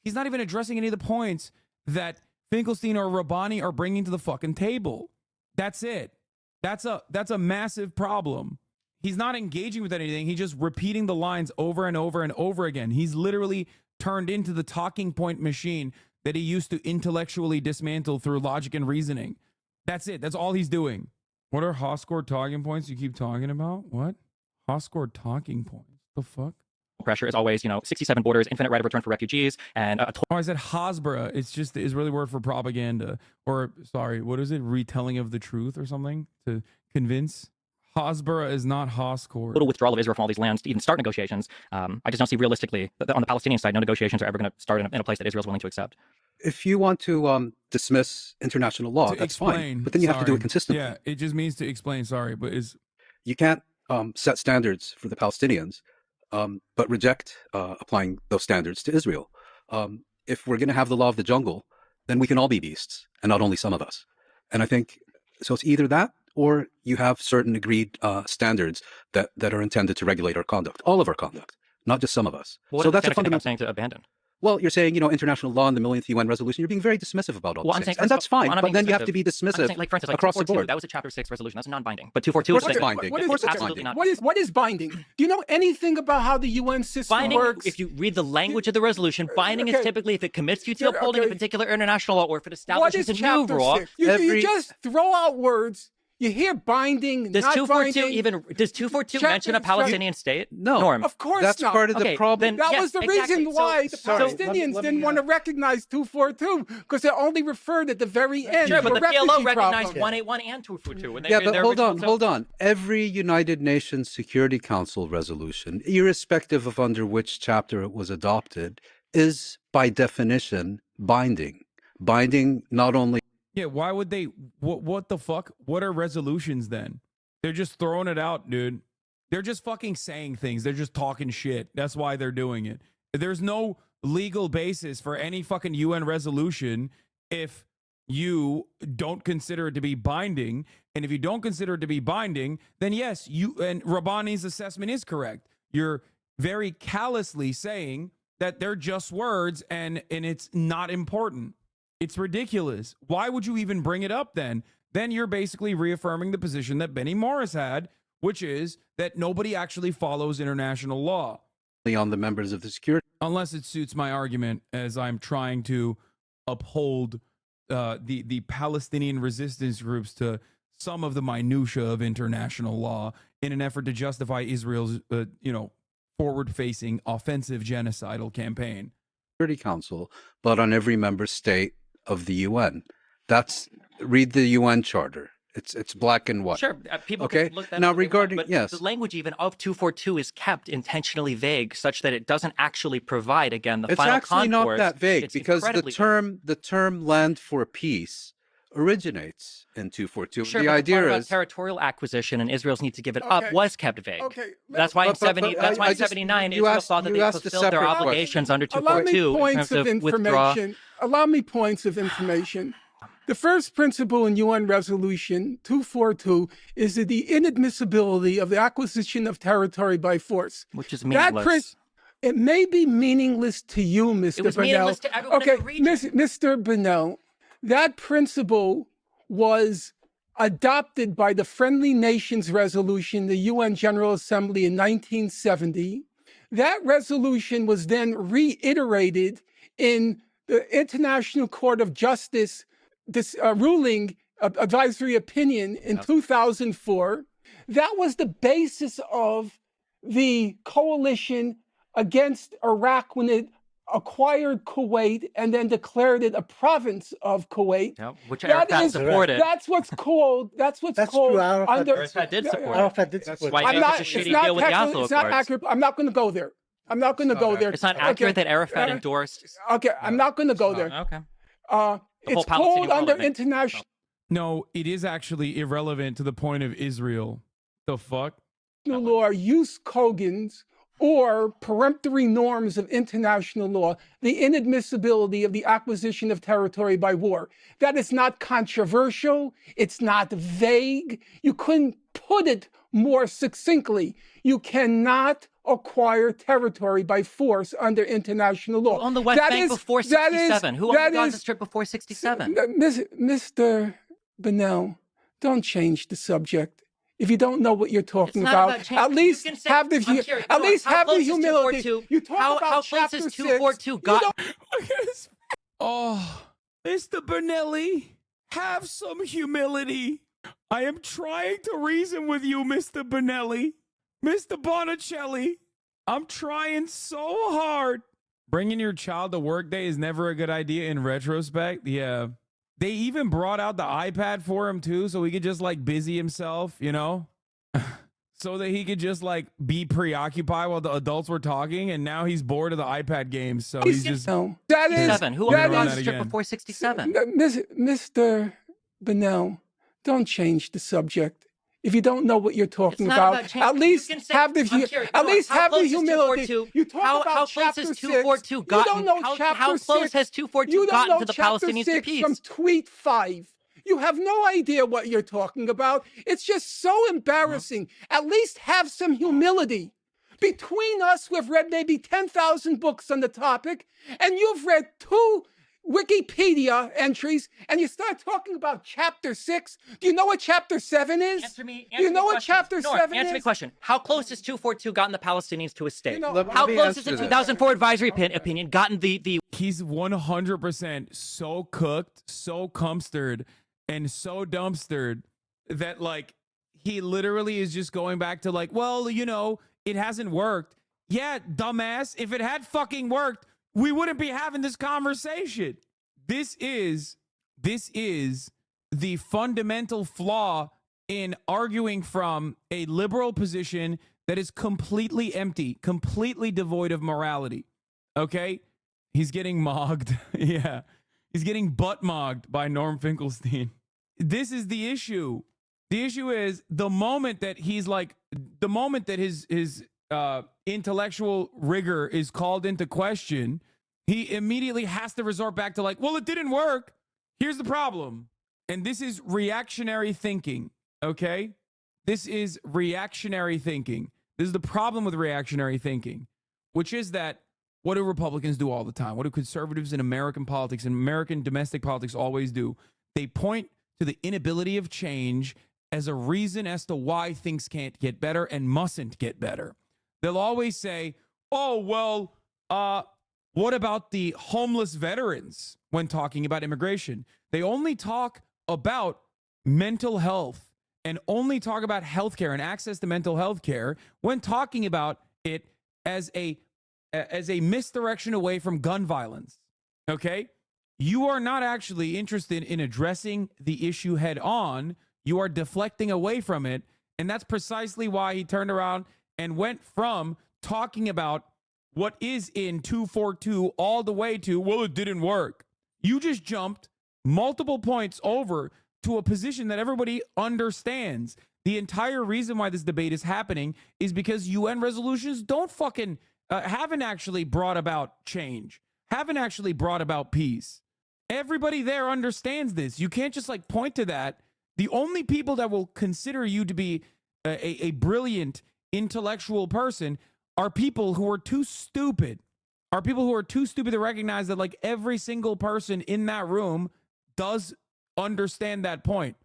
addressing any of the points that Finkelstein or Rabbani are bringing to the fucking table. That's it. That's a massive problem. He's not engaging with anything. He's just repeating the lines over and over and over again. He's literally turned into the talking point machine that he used to intellectually dismantle through logic and reasoning. That's it. That's all he's doing. What are Hoscore talking points you keep talking about? What? Hoscore talking points? The fuck? Pressure is always, 67 borders, infinite right of return for refugees, and I said Hasbara. It's just the Israeli word for propaganda, or sorry, what is it? Retelling of the truth or something to convince. Hasbara is not Hoscore. Total withdrawal of Israel from all these lands to even start negotiations. I just don't see realistically that on the Palestinian side, no negotiations are ever going to start in a place that Israel's willing to accept. If you want to dismiss international law, that's fine, but then you have to do it consistently. Yeah, it just means to explain. Sorry, but you can't set standards for the Palestinians. But reject applying those standards to Israel. If we're going to have the law of the jungle, then we can all be beasts, and not only some of us. And I think, so it's either that, or you have certain agreed standards that are intended to regulate our conduct, all of our conduct, not just some of us. What So is that's a I'm fundamental. saying to abandon? Well, you're saying, international law and the millionth UN resolution, you're being very dismissive about all Well, these I'm things. saying, And that's fine, well, I'm not but being then you have to be dismissive I'm saying, like, for instance, like across the 242, board. that was a Chapter 6 resolution. That's non-binding. But 242 Of course it's binding. What Of is, course it's absolutely binding. not. what is binding? Do you know anything about how the UN system Binding, works? if you read the language of the resolution, binding Okay. is typically if it commits you to Okay. upholding a particular international law or if it What establishes is a new chapter law. 6? You just throw out words. You hear binding, Does not 242 binding. even does 242 mention a Palestinian state? No. Norm. Of course That's not. part of the Okay, problem. then That yes, was the exactly. reason why the Sorry, Palestinians let me, didn't want to recognize 242 because it only referred at the very end. Sure, to but a the PLO refugee recognized problem. 181 and 242. Yeah, but hold on. Every United Nations Security Council resolution, irrespective of under which chapter it was adopted, is by definition binding. Binding not only. Yeah, why would they? What the fuck? What are resolutions then? They're just throwing it out, dude. They're just fucking saying things. They're just talking shit. That's why they're doing it. There's no legal basis for any fucking UN resolution if you don't consider it to be binding. And if you don't consider it to be binding, then yes, and Rabbani's assessment is correct. You're very callously saying that they're just words and it's not important. It's ridiculous. Why would you even bring it up then? Then you're basically reaffirming the position that Benny Morris had, which is that nobody actually follows international law. On the members of the security. Unless it suits my argument as I'm trying to uphold the Palestinian resistance groups to some of the minutia of international law in an effort to justify Israel's, forward-facing offensive genocidal campaign. Security Council, but on every member state of the UN. Read the UN Charter. It's black and white. Sure, people okay. can look that Now up regarding but yes, the language even of 242 is kept intentionally vague, such that it doesn't actually provide again the it's final actually contours. not that vague It's because incredibly the term "land for peace" originates in 242. Sure, the but idea part about is territorial acquisition and Israel's need to give it up was kept vague. Okay, that's why in but that's why in 79 Israel thought that they fulfilled their obligations under 242 in terms of withdraw. Allow me points of information. The first principle in UN Resolution 242 is that the inadmissibility of the acquisition of territory by force. Which is meaningless. It may be meaningless to you, Mr. It was Burnell. meaningless to everyone in the region. Mr. Burnell, that principle was adopted by the Friendly Nations Resolution, the UN General Assembly in 1970. That resolution was then reiterated in the International Court of Justice ruling advisory opinion in 2004. That was the basis of the coalition against Iraq when it acquired Kuwait and then declared it a province of Kuwait. Yep, which Arafat supported. That's what's called. That's true, Arafat did support it. Arafat did That's support why it. he makes a shitty deal with the Oslo It's not Accords. accurate. I'm not going to go there. I'm not going to go there. It's not accurate that Arafat endorsed. Okay, I'm not going to go there. Okay. It's called under international. No, it is actually irrelevant to the point of Israel. The fuck? Law, use Kogan's or peremptory norms of international law, the inadmissibility of the acquisition of territory by war. That is not controversial. It's not vague. You couldn't put it more succinctly. You cannot acquire territory by force under international law. Who owned the West Bank before 67? Who owned the Gaza Strip before 67? Mr. Bonnell, don't change the subject. If you don't know what you're talking about, at least have the humility. You talk about how close is 242 got? Oh, Mr. Bernelli, have some humility. I am trying to reason with you, Mr. Bernelli. Mr. Bonicelli, I'm trying so hard. Bringing your child to work day is never a good idea in retrospect. Yeah. They even brought out the iPad for him too, so he could just like busy himself, so that he could just like be preoccupied while the adults were talking. And now he's bored of the iPad games, so he's just. No, that is 67. Who owned the Gaza Strip before 67? Mr. Bonnell, don't change the subject. If you don't know what you're talking about, at least have the humility. You talk about how close has 242 gotten? You don't know chapter how close 6. has 242 gotten to the Palestinians to peace? From tweet 5. You have no idea what you're talking about. It's just so embarrassing. At least have some humility. Between us, we've read maybe 10,000 books on the topic, and you've read 2 Wikipedia entries, and you start talking about chapter 6. Do you know what chapter 7 is? Answer me. Do you know what chapter 7 is? Answer me a question. How close has 242 gotten the Palestinians to a state? You know, How close has the 2004 advisory opinion gotten the... He's 100% so cooked, so cumstered, and so dumpstered that, like, he literally is just going back to, like, well, you know, it hasn't worked. Yeah, dumbass. If it had fucking worked, we wouldn't be having this conversation. This is the fundamental flaw in arguing from a liberal position that is completely empty, completely devoid of morality. Okay? He's getting mogged. Yeah. He's getting butt mogged by Norm Finkelstein. This is the issue. The issue is the moment that he's like, the moment that his intellectual rigor is called into question, he immediately has to resort back to, like, well, it didn't work. Here's the problem. And this is reactionary thinking, okay? This is reactionary thinking. This is the problem with reactionary thinking, which is that what do Republicans do all the time? What do conservatives in American politics and American domestic politics always do? They point to the inability of change as a reason as to why things can't get better and mustn't get better. They'll always say, oh, well, what about the homeless veterans when talking about immigration? They only talk about mental health and only talk about healthcare and access to mental health care when talking about it as a misdirection away from gun violence. Okay? You are not actually interested in addressing the issue head on. You are deflecting away from it. And that's precisely why he turned around and went from talking about what is in 242 all the way to, well, it didn't work. You just jumped multiple points over to a position that everybody understands. The entire reason why this debate is happening is because UN resolutions don't fucking, haven't actually brought about change, haven't actually brought about peace. Everybody there understands this. You can't just like point to that. The only people that will consider you to be a brilliant intellectual person are people who are too stupid, to recognize that like every single person in that room does understand that point.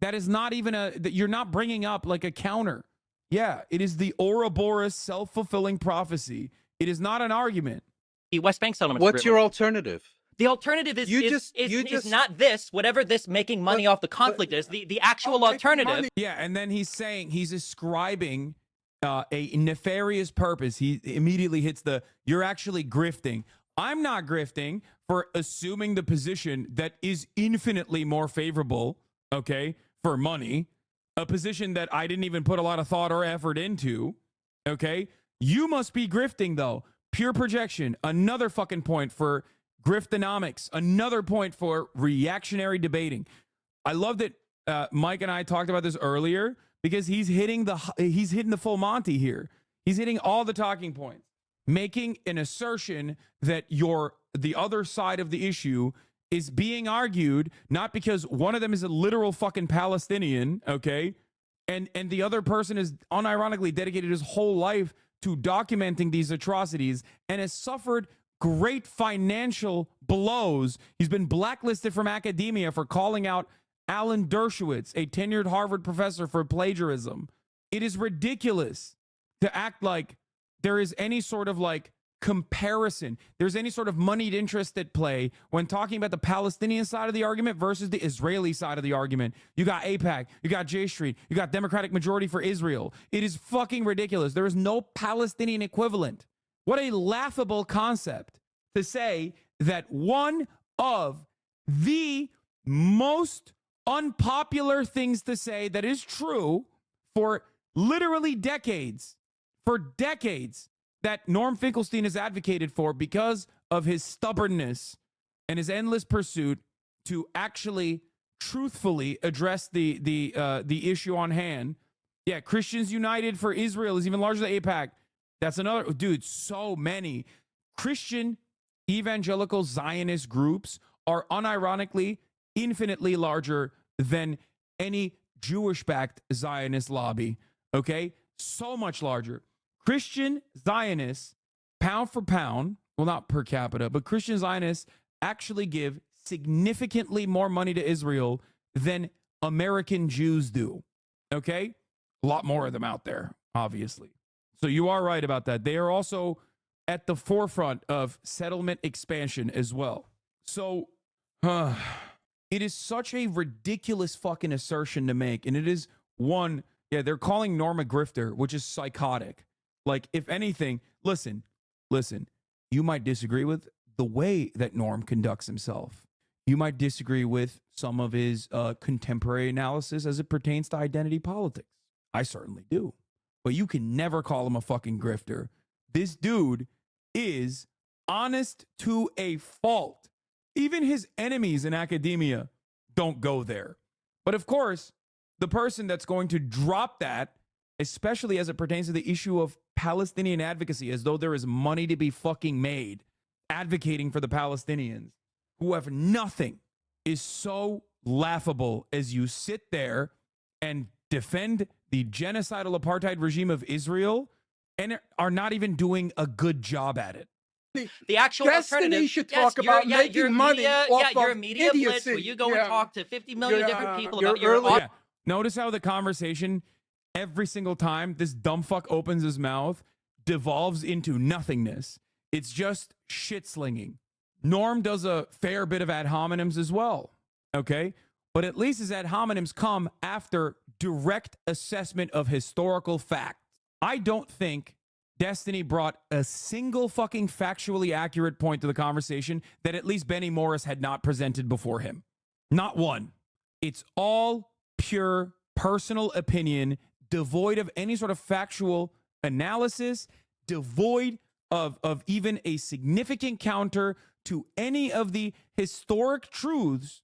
That is not even that you're not bringing up like a counter. Yeah, it is the Ouroboros self-fulfilling prophecy. It is not an argument. The West Bank settlement. What's your alternative? The alternative is not this, whatever this making money off the conflict is, the actual alternative. Yeah, and then he's saying, he's ascribing a nefarious purpose. He immediately hits the, you're actually grifting. I'm not grifting for assuming the position that is infinitely more favorable, okay, for money, a position that I didn't even put a lot of thought or effort into, okay? You must be grifting, though. Pure projection, another fucking point for griftonomics, another point for reactionary debating. I love that Mike and I talked about this earlier because he's hitting the full Monty here. He's hitting all the talking points, making an assertion that the other side of the issue is being argued not because one of them is a literal fucking Palestinian, okay, and the other person is unironically dedicated his whole life to documenting these atrocities and has suffered great financial blows. He's been blacklisted from academia for calling out Alan Dershowitz, a tenured Harvard professor, for plagiarism. It is ridiculous to act like there is any sort of like comparison. There's any sort of moneyed interest at play when talking about the Palestinian side of the argument versus the Israeli side of the argument. You got AIPAC, you got J Street, you got Democratic Majority for Israel. It is fucking ridiculous. There is no Palestinian equivalent. What a laughable concept to say that one of the most unpopular things to say that is true for literally decades, that Norm Finkelstein has advocated for because of his stubbornness and his endless pursuit to actually truthfully address the issue on hand. Yeah, Christians United for Israel is even larger than AIPAC. That's another, dude, so many Christian evangelical Zionist groups are unironically infinitely larger than any Jewish-backed Zionist lobby, okay? So much larger. Christian Zionists, pound for pound, well, not per capita, but Christian Zionists actually give significantly more money to Israel than American Jews do, okay? A lot more of them out there, obviously. So you are right about that. They are also at the forefront of settlement expansion as well. So, it is such a ridiculous fucking assertion to make. And it is one, yeah, they're calling Norm a grifter, which is psychotic. Like, if anything, listen, you might disagree with the way that Norm conducts himself. You might disagree with some of his contemporary analysis as it pertains to identity politics. I certainly do. But you can never call him a fucking grifter. This dude is honest to a fault. Even his enemies in academia don't go there. But of course, the person that's going to drop that, especially as it pertains to the issue of Palestinian advocacy, as though there is money to be fucking made advocating for the Palestinians who have nothing, is so laughable as you sit there and defend the genocidal apartheid regime of Israel and are not even doing a good job at it. The actual Destiny alternative. should talk about making money off you're of a media blitz idiocy. where you go and talk to 50 million different people about You're your early. Notice how the conversation, every single time this dumb fuck opens his mouth, devolves into nothingness. It's just shit slinging. Norm does a fair bit of ad hominems as well, okay? But at least his ad hominems come after direct assessment of historical facts. I don't think Destiny brought a single fucking factually accurate point to the conversation that at least Benny Morris had not presented before him. Not one. It's all pure personal opinion, devoid of any sort of factual analysis, devoid of even a significant counter to any of the historic truths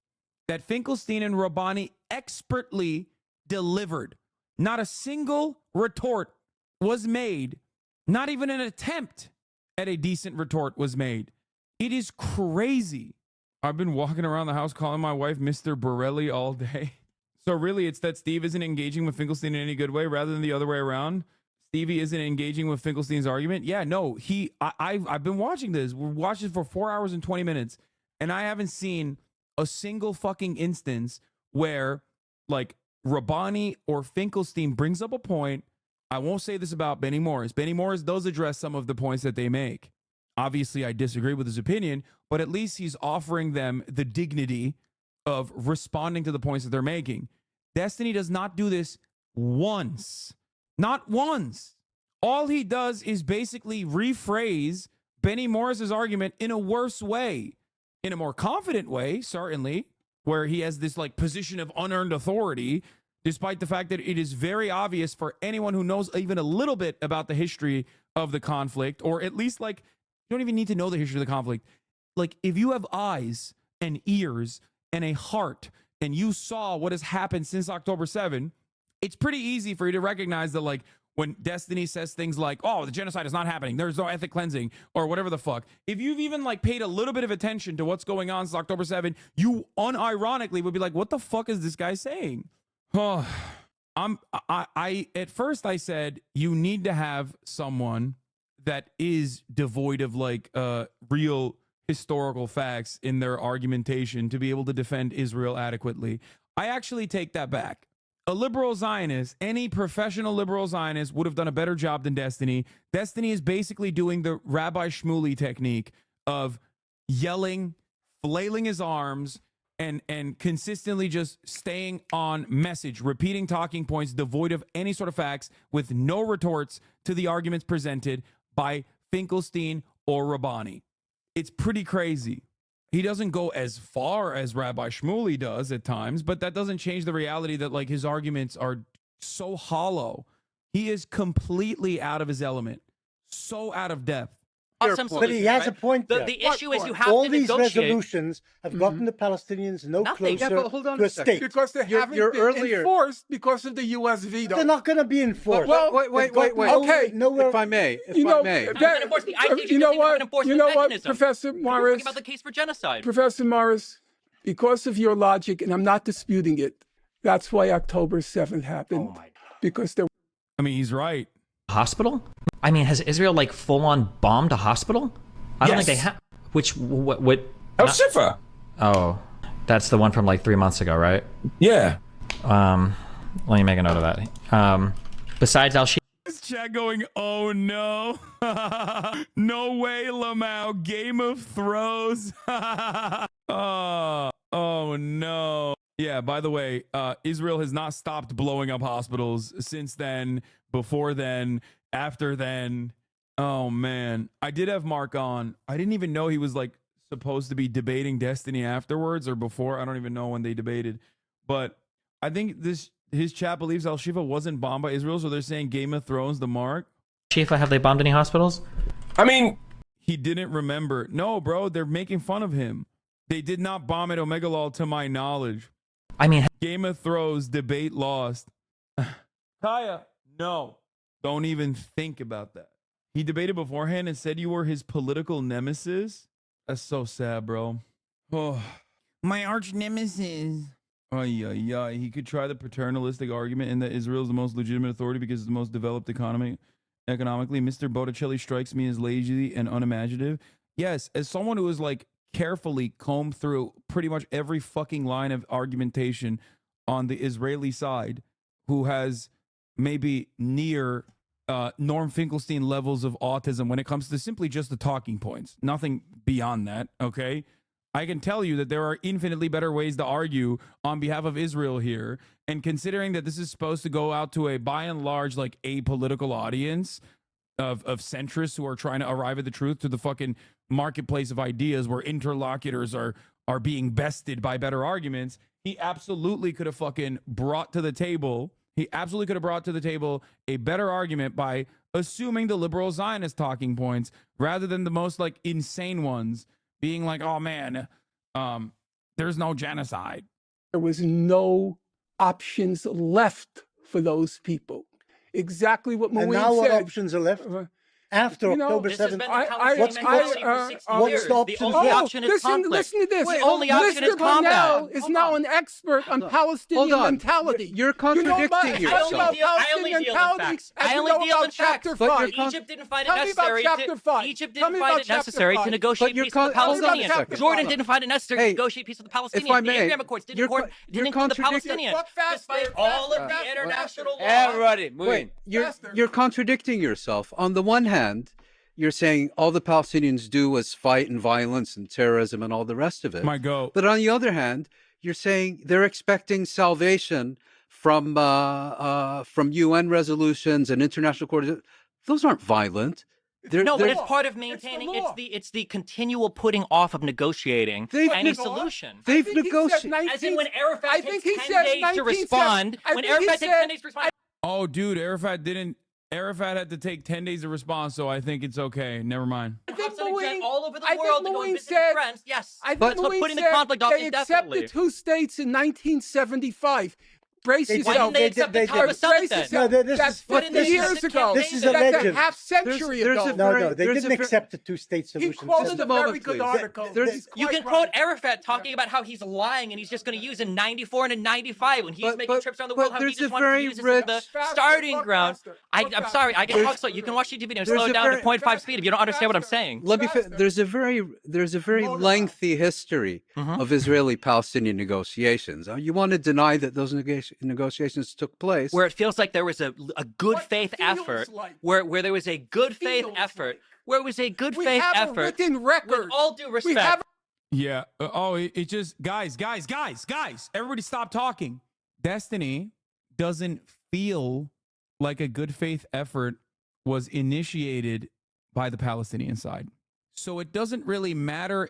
that Finkelstein and Rabbani expertly delivered. Not a single retort was made. Not even an attempt at a decent retort was made. It is crazy. I've been walking around the house calling my wife Mr. Borelli all day. So really, it's that Steve isn't engaging with Finkelstein in any good way rather than the other way around. Stevie isn't engaging with Finkelstein's argument. Yeah, no, I've been watching this. We're watching for 4 hours and 20 minutes, and I haven't seen a single fucking instance where, like, Rabbani or Finkelstein brings up a point. I won't say this about Benny Morris. Benny Morris does address some of the points that they make. Obviously, I disagree with his opinion, but at least he's offering them the dignity of responding to the points that they're making. Destiny does not do this once. Not once. All he does is basically rephrase Benny Morris's argument in a worse way, in a more confident way, certainly, where he has this like position of unearned authority, despite the fact that it is very obvious for anyone who knows even a little bit about the history of the conflict, or at least like, you don't even need to know the history of the conflict. Like, if you have eyes and ears and a heart and you saw what has happened since October 7, it's pretty easy for you to recognize that, like, when Destiny says things like, oh, the genocide is not happening, there's no ethnic cleansing, or whatever the fuck, if you've even like paid a little bit of attention to what's going on since October 7, you unironically would be like, what the fuck is this guy saying? Oh, at first I said you need to have someone that is devoid of like real historical facts in their argumentation to be able to defend Israel adequately. I actually take that back. A liberal Zionist, any professional liberal Zionist would have done a better job than Destiny. Destiny is basically doing the Rabbi Shmuley technique of yelling, flailing his arms, and consistently just staying on message, repeating talking points devoid of any sort of facts, with no retorts to the arguments presented by Finkelstein or Rabbani. It's pretty crazy. He doesn't go as far as Rabbi Shmuley does at times, but that doesn't change the reality that like his arguments are so hollow. He is completely out of his element, so out of depth. Awesome But he has a point there. The issue is you have all to these negotiate. resolutions have gotten the Palestinians no Nothing. closer Yeah, but hold on to a a second. state. Because they haven't been enforced because of the U.S. veto. They're not going to be enforced. Well, wait. Okay. Nowhere. If I may. You know, ICJ you know what? enforcement You know what, mechanism. Professor We're Morris? talking about the case for genocide. Professor Morris, Because of your logic, and I'm not disputing it, that's why October 7th happened. Because there. I mean, he's right. Hospital? I mean, has Israel like full on bombed a hospital? I don't think they have. Which what? Al Shifa. Oh, that's the one from like 3 months ago, right? Yeah. Let me make a note of that. Besides Al Shifa. This chat going, oh no. No way, Lamau. Game of Thrones. Oh no. Yeah, by the way, Israel has not stopped blowing up hospitals since then, before then, after then. Oh man. I did have Mark on. I didn't even know he was like supposed to be debating Destiny afterwards or before. I don't even know when they debated. But I think his chat believes Al Shifa wasn't bombed by Israel, so they're saying Game of Thrones, the Mark. Shifa, have they bombed any hospitals? I mean, he didn't remember. No, bro, they're making fun of him. They did not bomb at Omegalol, to my knowledge. I mean, Game of Thrones debate lost. Kaya, no, don't even think about that. He debated beforehand and said you were his political nemesis. That's so sad, bro. Oh, my arch nemesis. Oh yeah. He could try the paternalistic argument in that Israel is the most legitimate authority because it's the most developed economically. Mr. Botticelli strikes me as lazy and unimaginative. Yes, as someone who is like carefully combed through pretty much every fucking line of argumentation on the Israeli side, who has maybe near Norm Finkelstein levels of autism when it comes to simply just the talking points. Nothing beyond that, okay? I can tell you that there are infinitely better ways to argue on behalf of Israel here. And considering that this is supposed to go out to a, by and large, like apolitical audience of centrists who are trying to arrive at the truth, to the fucking marketplace of ideas where interlocutors are being bested by better arguments, he absolutely could have fucking brought to the table. He absolutely could have brought to the table a better argument by assuming the liberal Zionist talking points rather than the most like insane ones, being like, oh man, there's no genocide. There was no options left for those people. Exactly what Moeen And now said. what options are left? After October 7th, what's the options left? Listen to this. The only option is combat. Is now an expert on Palestinian mentality. You're contradicting yourself. I only deal in facts. I only deal in facts. Egypt didn't find it necessary to negotiate peace with the Palestinians. Jordan didn't find it necessary to negotiate peace with the Palestinians. The Abraham Accords didn't include the Palestinians, despite all of the international law. Everybody, Wait, you're contradicting yourself. On the one hand, you're saying all the Palestinians do is fight and violence and terrorism and all the rest of it. But on the other hand, you're saying they're expecting salvation from UN resolutions and international court. Those aren't violent. But it's part of maintaining. It's the continual putting off of negotiating any solution. They've negotiated. As in when Arafat takes 10 days to respond. When Arafat takes 10 days to respond. Oh, dude, Arafat had to take 10 days to respond, so I think it's okay. Never mind. I think Moeen, all over the world to go and visit friends. Yes, that's what putting the conflict off indefinitely. They accepted 2 states in 1975. Brace yourself. Why didn't they accept the time of Summit then? No, that's 50 years ago. This is a legend. That's a half century ago. No, they didn't accept the 2-state solution. He quoted a very good article. You can quote Arafat talking about how he's lying and he's just going to use in 94 and in 95 when he's making trips around the world, how he just wanted to use this as the starting ground. I'm sorry, I can talk slow. You can watch YouTube videos, slow it down to 0.5 speed if you don't understand what I'm saying. There's a very lengthy history of Israeli-Palestinian negotiations. You want to deny that those negotiations took place, where it feels like there was a good faith effort, where there was a good faith effort, where it was a good faith effort. With all due respect. Yeah. It just guys. Everybody stop talking. Destiny doesn't feel like a good faith effort was initiated by the Palestinian side. So it doesn't really matter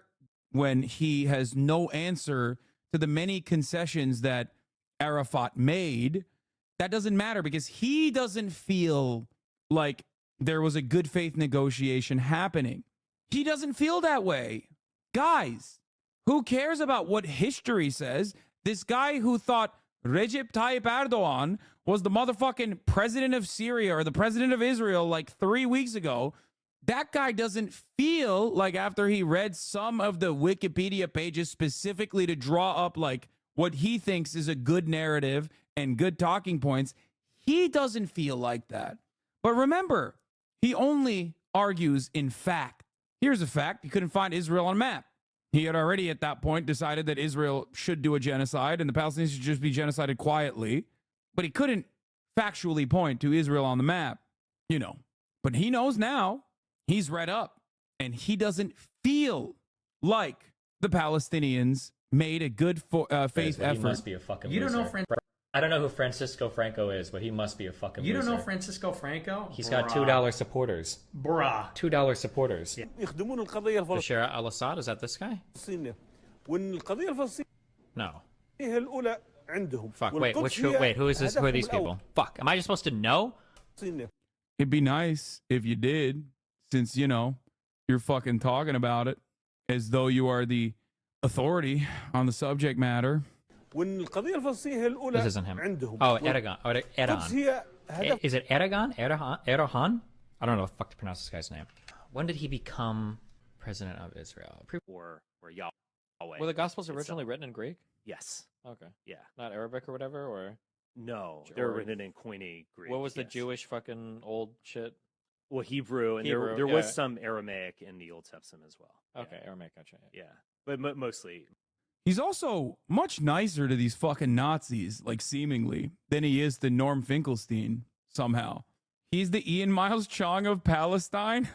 when he has no answer to the many concessions that Arafat made. That doesn't matter because he doesn't feel like there was a good faith negotiation happening. He doesn't feel that way. Guys, who cares about what history says? This guy who thought Recep Tayyip Erdogan was the motherfucking president of Syria or the president of Israel like 3 weeks ago That guy doesn't feel like, after he read some of the Wikipedia pages specifically to draw up like what he thinks is a good narrative and good talking points, he doesn't feel like that. But remember, he only argues in fact. Here's a fact. He couldn't find Israel on a map. He had already at that point decided that Israel should do a genocide and the Palestinians should just be genocided quietly. But he couldn't factually point to Israel on the map, you know. But he knows now. He's read up, and he doesn't feel like the Palestinians made a good faith effort. He must be a fucking loser. You don't know I don't know who Francisco Franco is, but he must be a fucking loser. You don't know Francisco Franco? He's got $2 supporters. Bruh. $2 supporters. Bashar al-Assad, is that this guy? No. Fuck, wait, who is this? Who are these people? Fuck, am I just supposed to know? It'd be nice if you did, since, you know, you're fucking talking about it as though you are the authority on the subject matter. This isn't him. Oh, Erdogan. Erdogan. Is it Erdogan? Erdogan? I don't know the fuck to pronounce this guy's name. When did he become president of Israel? Or Yahweh. Were the Gospels originally written in Greek? Yes. Okay. Yeah. Not Arabic or whatever, or? No, they're written in Koine Greek. What was the Jewish fucking old shit? Well, Hebrew, and there was some Aramaic in the Old Testament as well. Okay, yeah. Aramaic, gotcha. Yeah, but mostly. He's also much nicer to these fucking Nazis, like seemingly, than he is to Norm Finkelstein, somehow. He's the Ian Miles Chong of Palestine.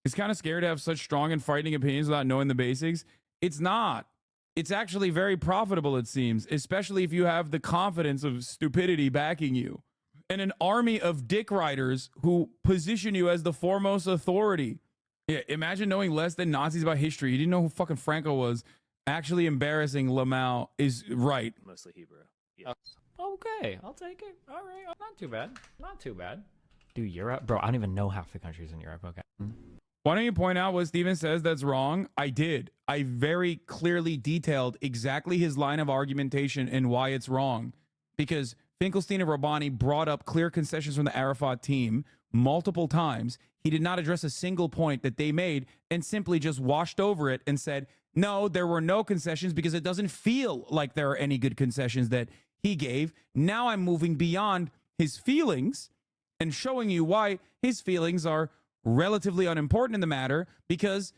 He's kind of scared to have such strong and frightening opinions without knowing the basics. It's not. It's actually very profitable, it seems, especially if you have the confidence of stupidity backing you. And an army of dick riders who position you as the foremost authority. Yeah, imagine knowing less than Nazis about history. You didn't know who fucking Franco was. Actually embarrassing Lamau is right. Mostly Hebrew. Yeah. Okay, I'll take it. All right, not too bad. Not too bad. Dude, Europe? Bro, I don't even know half the countries in Europe. Okay. Why don't you point out what Steven says that's wrong? I did. I very clearly detailed exactly his line of argumentation and why it's wrong. Because Finkelstein and Rabbani brought up clear concessions from the Arafat team multiple times. He did not address a single point that they made and simply just washed over it and said, no, there were no concessions because it doesn't feel like there are any good concessions that he gave. Now I'm moving beyond his feelings and showing you why his feelings are relatively unimportant in the matter, because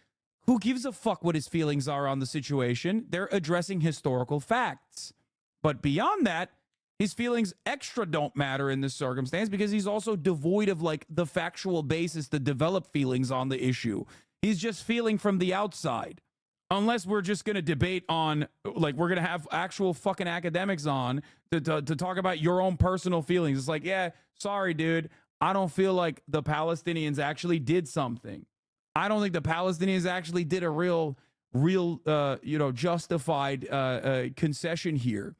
who gives a fuck what his feelings are on the situation? They're addressing historical facts. But beyond that, his feelings extra don't matter in this circumstance because he's also devoid of like the factual basis to develop feelings on the issue. He's just feeling from the outside. Unless we're just going to debate on, like, we're going to have actual fucking academics on to talk about your own personal feelings. It's like, yeah, sorry, dude. I don't feel like the Palestinians actually did something. I don't think the Palestinians actually did a real, justified concession here.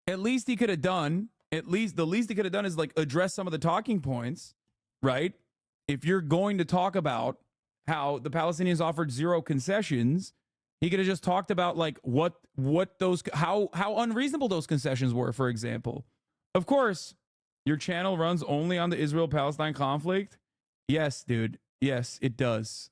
At least he could have done, the least he could have done is like address some of the talking points, right? If you're going to talk about how the Palestinians offered zero concessions, he could have just talked about like how unreasonable those concessions were, for example. Of course, your channel runs only on the Israel-Palestine conflict. Yes, dude. Yes, it does.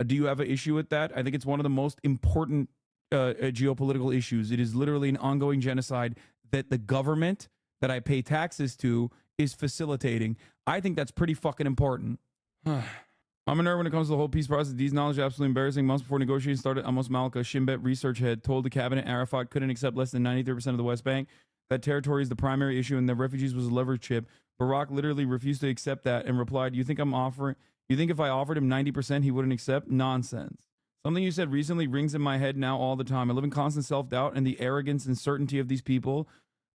Do you have an issue with that? I think it's one of the most important geopolitical issues. It is literally an ongoing genocide that the government that I pay taxes to is facilitating. I think that's pretty fucking important. I'm a nerd when it comes to the whole peace process. These knowledge are absolutely embarrassing. Months before negotiations started, Amos Malka, Shin Bet research head, told the cabinet Arafat couldn't accept less than 93% of the West Bank. That territory is the primary issue and the refugees was a leverage chip. Barack literally refused to accept that and replied, you think if I offered him 90%, he wouldn't accept? Nonsense. Something you said recently rings in my head now all the time. I live in constant self-doubt, and the arrogance and certainty of these people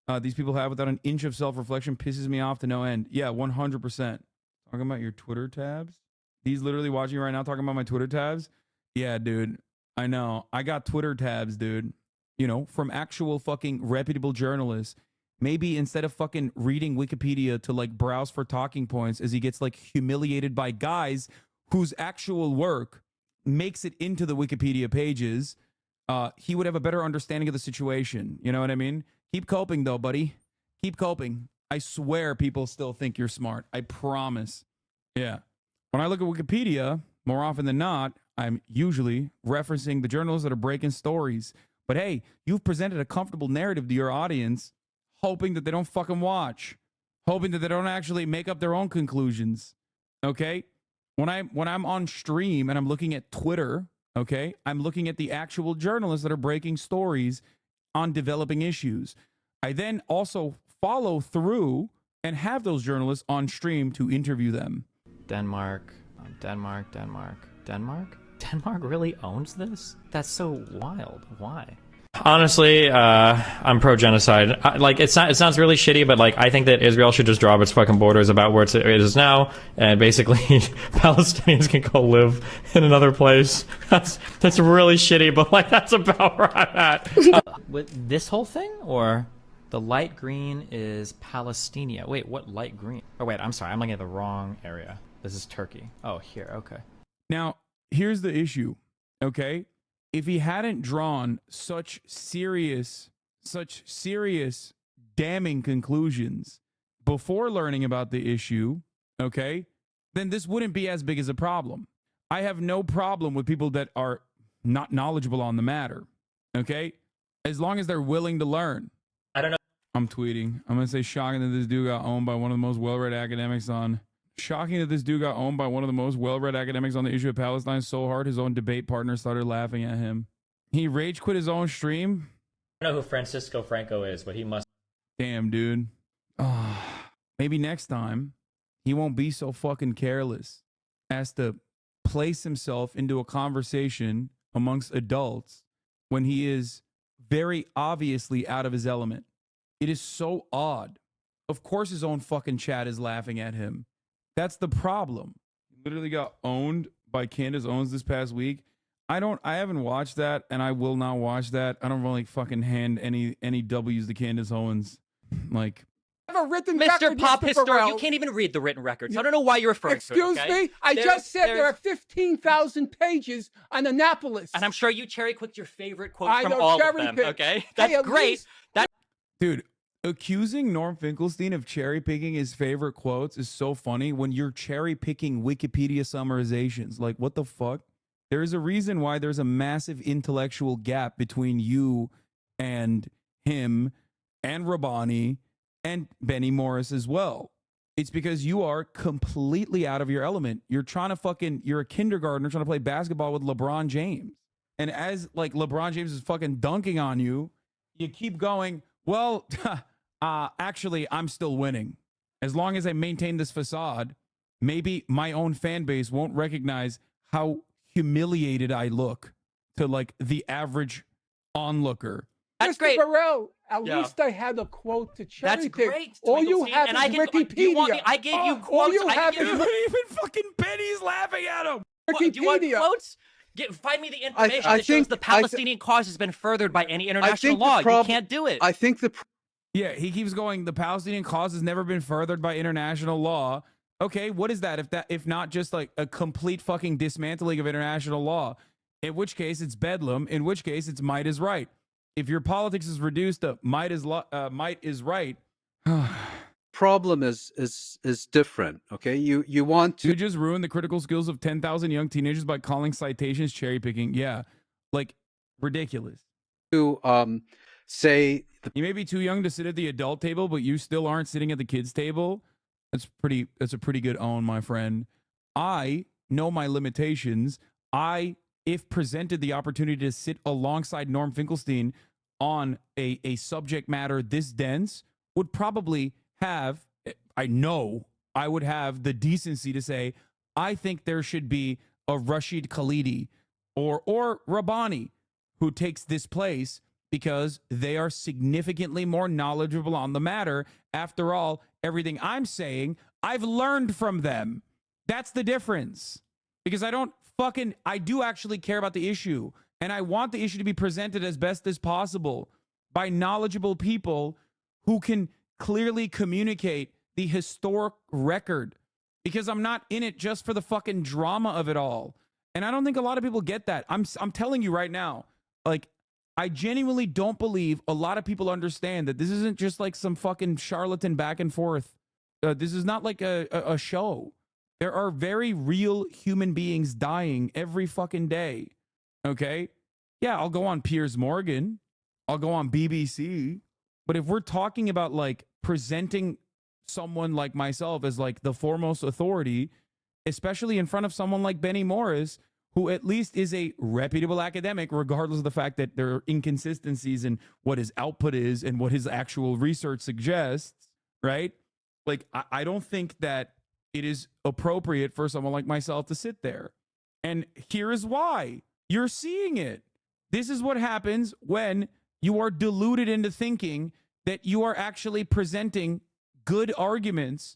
have without an inch of self-reflection pisses me off to no end. Yeah, 100%. Talking about your Twitter tabs? He's literally watching right now talking about my Twitter tabs. Yeah, dude. I know. I got Twitter tabs, dude. You know, from actual fucking reputable journalists. Maybe instead of fucking reading Wikipedia to like browse for talking points as he gets like humiliated by guys whose actual work makes it into the Wikipedia pages, he would have a better understanding of the situation. You know what I mean? Keep coping though, buddy. Keep coping. I swear people still think you're smart. I promise. Yeah. When I look at Wikipedia, more often than not, I'm usually referencing the journalists that are breaking stories. But hey, you've presented a comfortable narrative to your audience, hoping that they don't fucking watch, hoping that they don't actually make up their own conclusions. Okay? When I'm on stream and I'm looking at Twitter, okay, I'm looking at the actual journalists that are breaking stories on developing issues. I then also follow through and have those journalists on stream to interview them. Denmark really owns this? That's so wild. Why? Honestly, I'm pro-genocide. It sounds really shitty, but I think that Israel should just drop its fucking borders about where it is now, and basically Palestinians can go live in another place. That's really shitty, but that's about where I'm at. With this whole thing, or the light green is Palestinian? Wait, what light green? Oh wait, I'm sorry, I'm looking at the wrong area. This is Turkey. Oh, here, okay. Now, here's the issue, okay? If he hadn't drawn such serious damning conclusions before learning about the issue, okay, then this wouldn't be as big as a problem. I have no problem with people that are not knowledgeable on the matter, okay? As long as they're willing to learn. I don't know. I'm tweeting. I'm going to say shocking that this dude got owned by one of the most well-read academics on... Shocking that this dude got owned by one of the most well-read academics on the issue of Palestine so hard his own debate partner started laughing at him. He rage quit his own stream. I don't know who Francisco Franco is, but he must. Damn, dude. Oh, maybe next time he won't be so fucking careless as to place himself into a conversation amongst adults when he is very obviously out of his element. It is so odd. Of course his own fucking chat is laughing at him. That's the problem. He literally got owned by Candace Owens this past week. I haven't watched that, and I will not watch that. I don't really fucking hand any W's to Candace Owens. I have a written Mr. record, Pop Mr. Historian, Burrell. you can't even read the written records. I don't know why you're referring to it. Excuse me? I just said there are 15,000 pages on Annapolis. And I'm sure you cherry-picked your favorite quotes from all of them, okay? That's great. Dude, accusing Norm Finkelstein of cherry-picking his favorite quotes is so funny when you're cherry-picking Wikipedia summarizations. Like, what the fuck? There is a reason why there's a massive intellectual gap between you and him and Rabbani and Benny Morris as well. It's because you are completely out of your element. You're a kindergartner trying to play basketball with LeBron James. And as LeBron James is fucking dunking on you, you keep going, well, actually, I'm still winning. As long as I maintain this facade, maybe my own fan base won't recognize how humiliated I look to the average onlooker. That's Mr. great. Burrell, at least I had a quote to cherry That's pick. great. All you have and is Wikipedia. I gave you quotes. All you have is Even fucking Benny's laughing at him. Wikipedia. Do you want quotes? Find me the information that shows the Palestinian cause has been furthered by any international law. You can't do it. I think yeah, he keeps going, the Palestinian cause has never been furthered by international law. Okay, what is that if not just a complete fucking dismantling of international law? In which case it's bedlam, in which case it's might is right. If your politics is reduced to might is right. Problem is different, okay? You want to... You just ruin the critical skills of 10,000 young teenagers by calling citations cherry picking. Yeah, ridiculous. To say... You may be too young to sit at the adult table, but you still aren't sitting at the kids table. That's a pretty good own, my friend. I know my limitations. If presented the opportunity to sit alongside Norm Finkelstein on a subject matter this dense, would probably have, I know I would have the decency to say, I think there should be a Rashid Khalidi or Rabbani who takes this place because they are significantly more knowledgeable on the matter. After all, everything I'm saying, I've learned from them. That's the difference. Because I do actually care about the issue, and I want the issue to be presented as best as possible by knowledgeable people who can clearly communicate the historic record, because I'm not in it just for the fucking drama of it all. And I don't think a lot of people get that. I'm telling you right now, I genuinely don't believe a lot of people understand that this isn't just some fucking charlatan back and forth. This is not a show. There are very real human beings dying every fucking day. Okay? Yeah, I'll go on Piers Morgan. I'll go on BBC. But if we're talking about like presenting someone like myself as like the foremost authority, especially in front of someone like Benny Morris, who at least is a reputable academic, regardless of the fact that there are inconsistencies in what his output is and what his actual research suggests, right? Like, I don't think that it is appropriate for someone like myself to sit there. And here is why. You're seeing it. This is what happens when you are deluded into thinking that you are actually presenting good arguments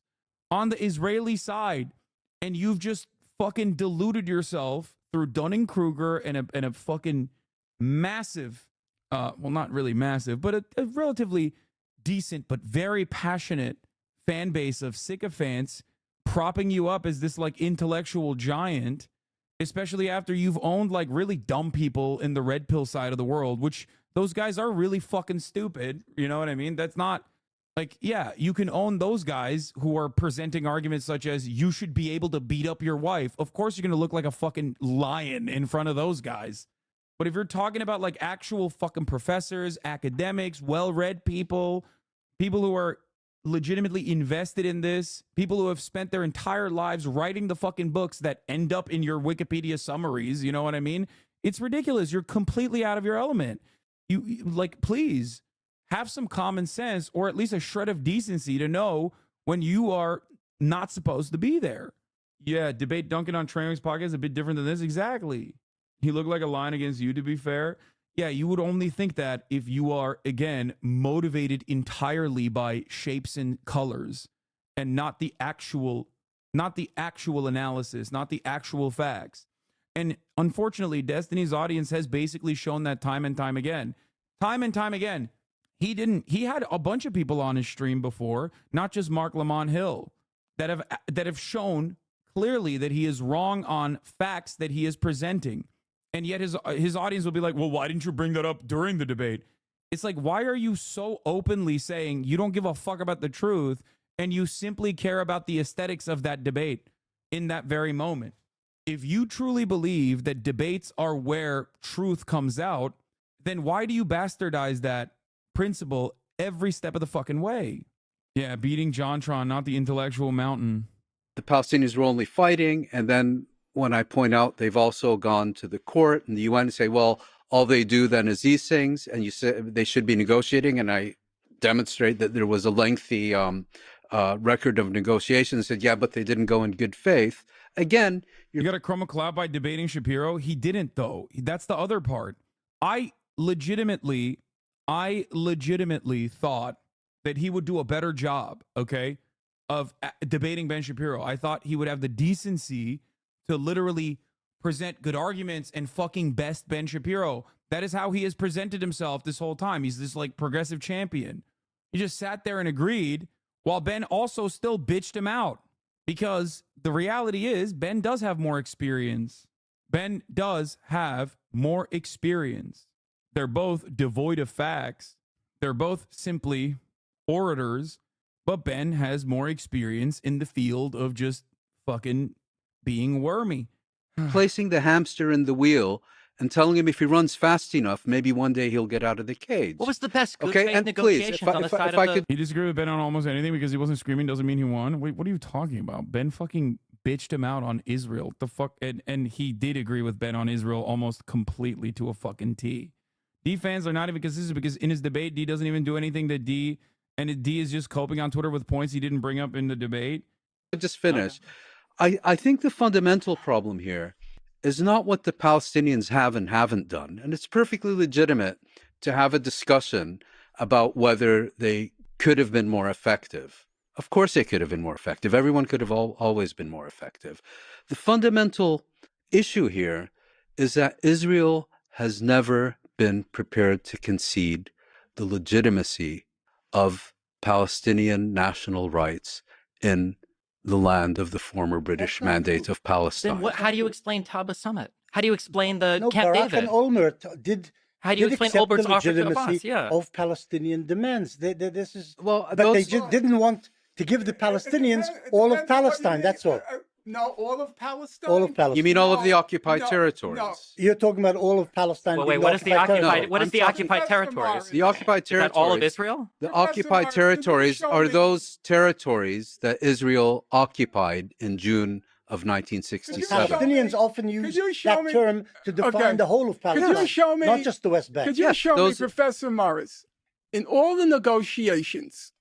on the Israeli side, and you've just fucking deluded yourself through Dunning-Kruger and a fucking massive, well, not really massive, but a relatively decent but very passionate fan base of sycophants propping you up as this like intellectual giant, especially after you've owned like really dumb people in the red pill side of the world, which those guys are really fucking stupid. You know what I mean? That's not like, yeah, you can own those guys who are presenting arguments such as you should be able to beat up your wife. Of course, you're going to look like a fucking lion in front of those guys. But if you're talking about like actual fucking professors, academics, well-read people, people who are legitimately invested in this, people who have spent their entire lives writing the fucking books that end up in your Wikipedia summaries, you know what I mean? It's ridiculous. You're completely out of your element. You like, please have some common sense or at least a shred of decency to know when you are not supposed to be there. Yeah, debate Duncan on Trainway's podcast is a bit different than this. Exactly. He looked like a line against you, to be fair. Yeah, you would only think that if you are, again, motivated entirely by shapes and colors and not the actual analysis, not the actual facts. And unfortunately, Destiny's audience has basically shown that time and time again. Time and time again. He had a bunch of people on his stream before, not just Mark Lamont Hill, that have shown clearly that he is wrong on facts that he is presenting. And yet his audience will be like, well, why didn't you bring that up during the debate? It's like, why are you so openly saying you don't give a fuck about the truth and you simply care about the aesthetics of that debate in that very moment? If you truly believe that debates are where truth comes out, then why do you bastardize that principle every step of the fucking way? Yeah, beating JonTron, not the intellectual mountain. The Palestinians were only fighting, and then when I point out they've also gone to the court and the UN and say, well, all they do then is these things, and you say they should be negotiating, and I demonstrate that there was a lengthy record of negotiations, said, yeah, but they didn't go in good faith. Again, you got a chroma cloud by debating Shapiro? He didn't, though. That's the other part. I legitimately thought that he would do a better job, okay, of debating Ben Shapiro. I thought he would have the decency to literally present good arguments and fucking best Ben Shapiro. That is how he has presented himself this whole time. He's this like progressive champion. He just sat there and agreed while Ben also still bitched him out, because the reality is Ben does have more experience. Ben does have more experience. They're both devoid of facts. They're both simply orators, but Ben has more experience in the field of just fucking being wormy. Placing the hamster in the wheel and telling him if he runs fast enough, maybe one day he'll get out of the cage. What was the best good faith negotiations on the side of the... He disagreed with Ben on almost anything because he wasn't screaming doesn't mean he won. Wait, what are you talking about? Ben fucking bitched him out on Israel. The fuck, and he did agree with Ben on Israel almost completely to a fucking T. D fans are not even consistent because in his debate, D doesn't even do anything that D is just coping on Twitter with points he didn't bring up in the debate. Just finish. I think the fundamental problem here is not what the Palestinians have and haven't done. And it's perfectly legitimate to have a discussion about whether they could have been more effective. Of course they could have been more effective. Everyone could have always been more effective. The fundamental issue here is that Israel has never been prepared to concede the legitimacy of Palestinian national rights in the land of the former British Mandate of Palestine. Then how do you explain Taba Summit? How do you explain the Camp Barak David? and Olmert did. How do you explain accept Olmert's the offer to the legitimacy boss? Yeah. of Palestinian demands? This is well, but they just didn't want to give the Palestinians all of Palestine. That's all. No, all of Palestine. All of Palestine. You mean all of the occupied no, territories? no. You're talking about all of Palestine. Well, being wait, what is the territory. occupied? What is the occupied territories? The occupied Is territories. that all of Israel? The Professor occupied Morris, territories show are me. those territories that Israel occupied in June of 1967. Palestinians often use that term to define the whole of Palestine, Could you show me, not just the West Bank. Could you show me, Professor Morris, in all the negotiations,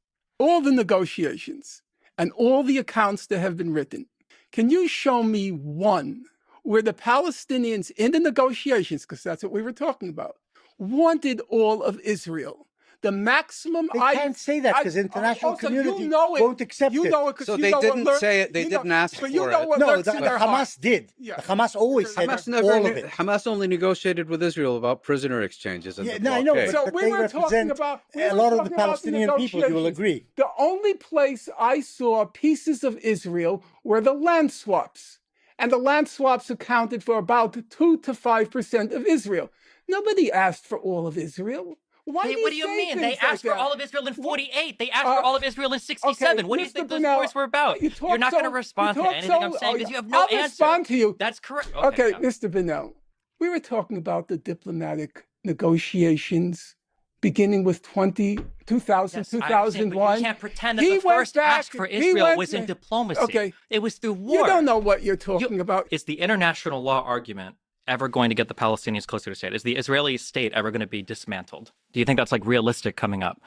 and all the accounts that have been written, can you show me one where the Palestinians in the negotiations, because that's what we were talking about, wanted all of Israel? The maximum. They can't say that because international community won't accept it. So they didn't say it. They didn't ask for it. No, the Hamas did. The Hamas always said all of it. Hamas only negotiated with Israel about prisoner exchanges. Yeah, no, I know, but they represent a lot of the Palestinian people. You will agree. The only place I saw pieces of Israel were the land swaps, and the land swaps accounted for about 2 to 5% of Israel. Nobody asked for all of Israel. What do you mean? They asked for all of Israel in 48. They asked for all of Israel in 67. What do you think those wars were about? You're not going to respond to anything I'm saying because you have no answer. I'll respond to you. That's correct. Okay, Mr. Bennell, we were talking about the diplomatic negotiations beginning with 2000, 2001. You can't pretend that the first ask for Israel was in diplomacy. Okay. It was through war. You don't know what you're talking about. Is the international law argument ever going to get the Palestinians closer to state? Is the Israeli state ever going to be dismantled? Do you think that's like realistic coming up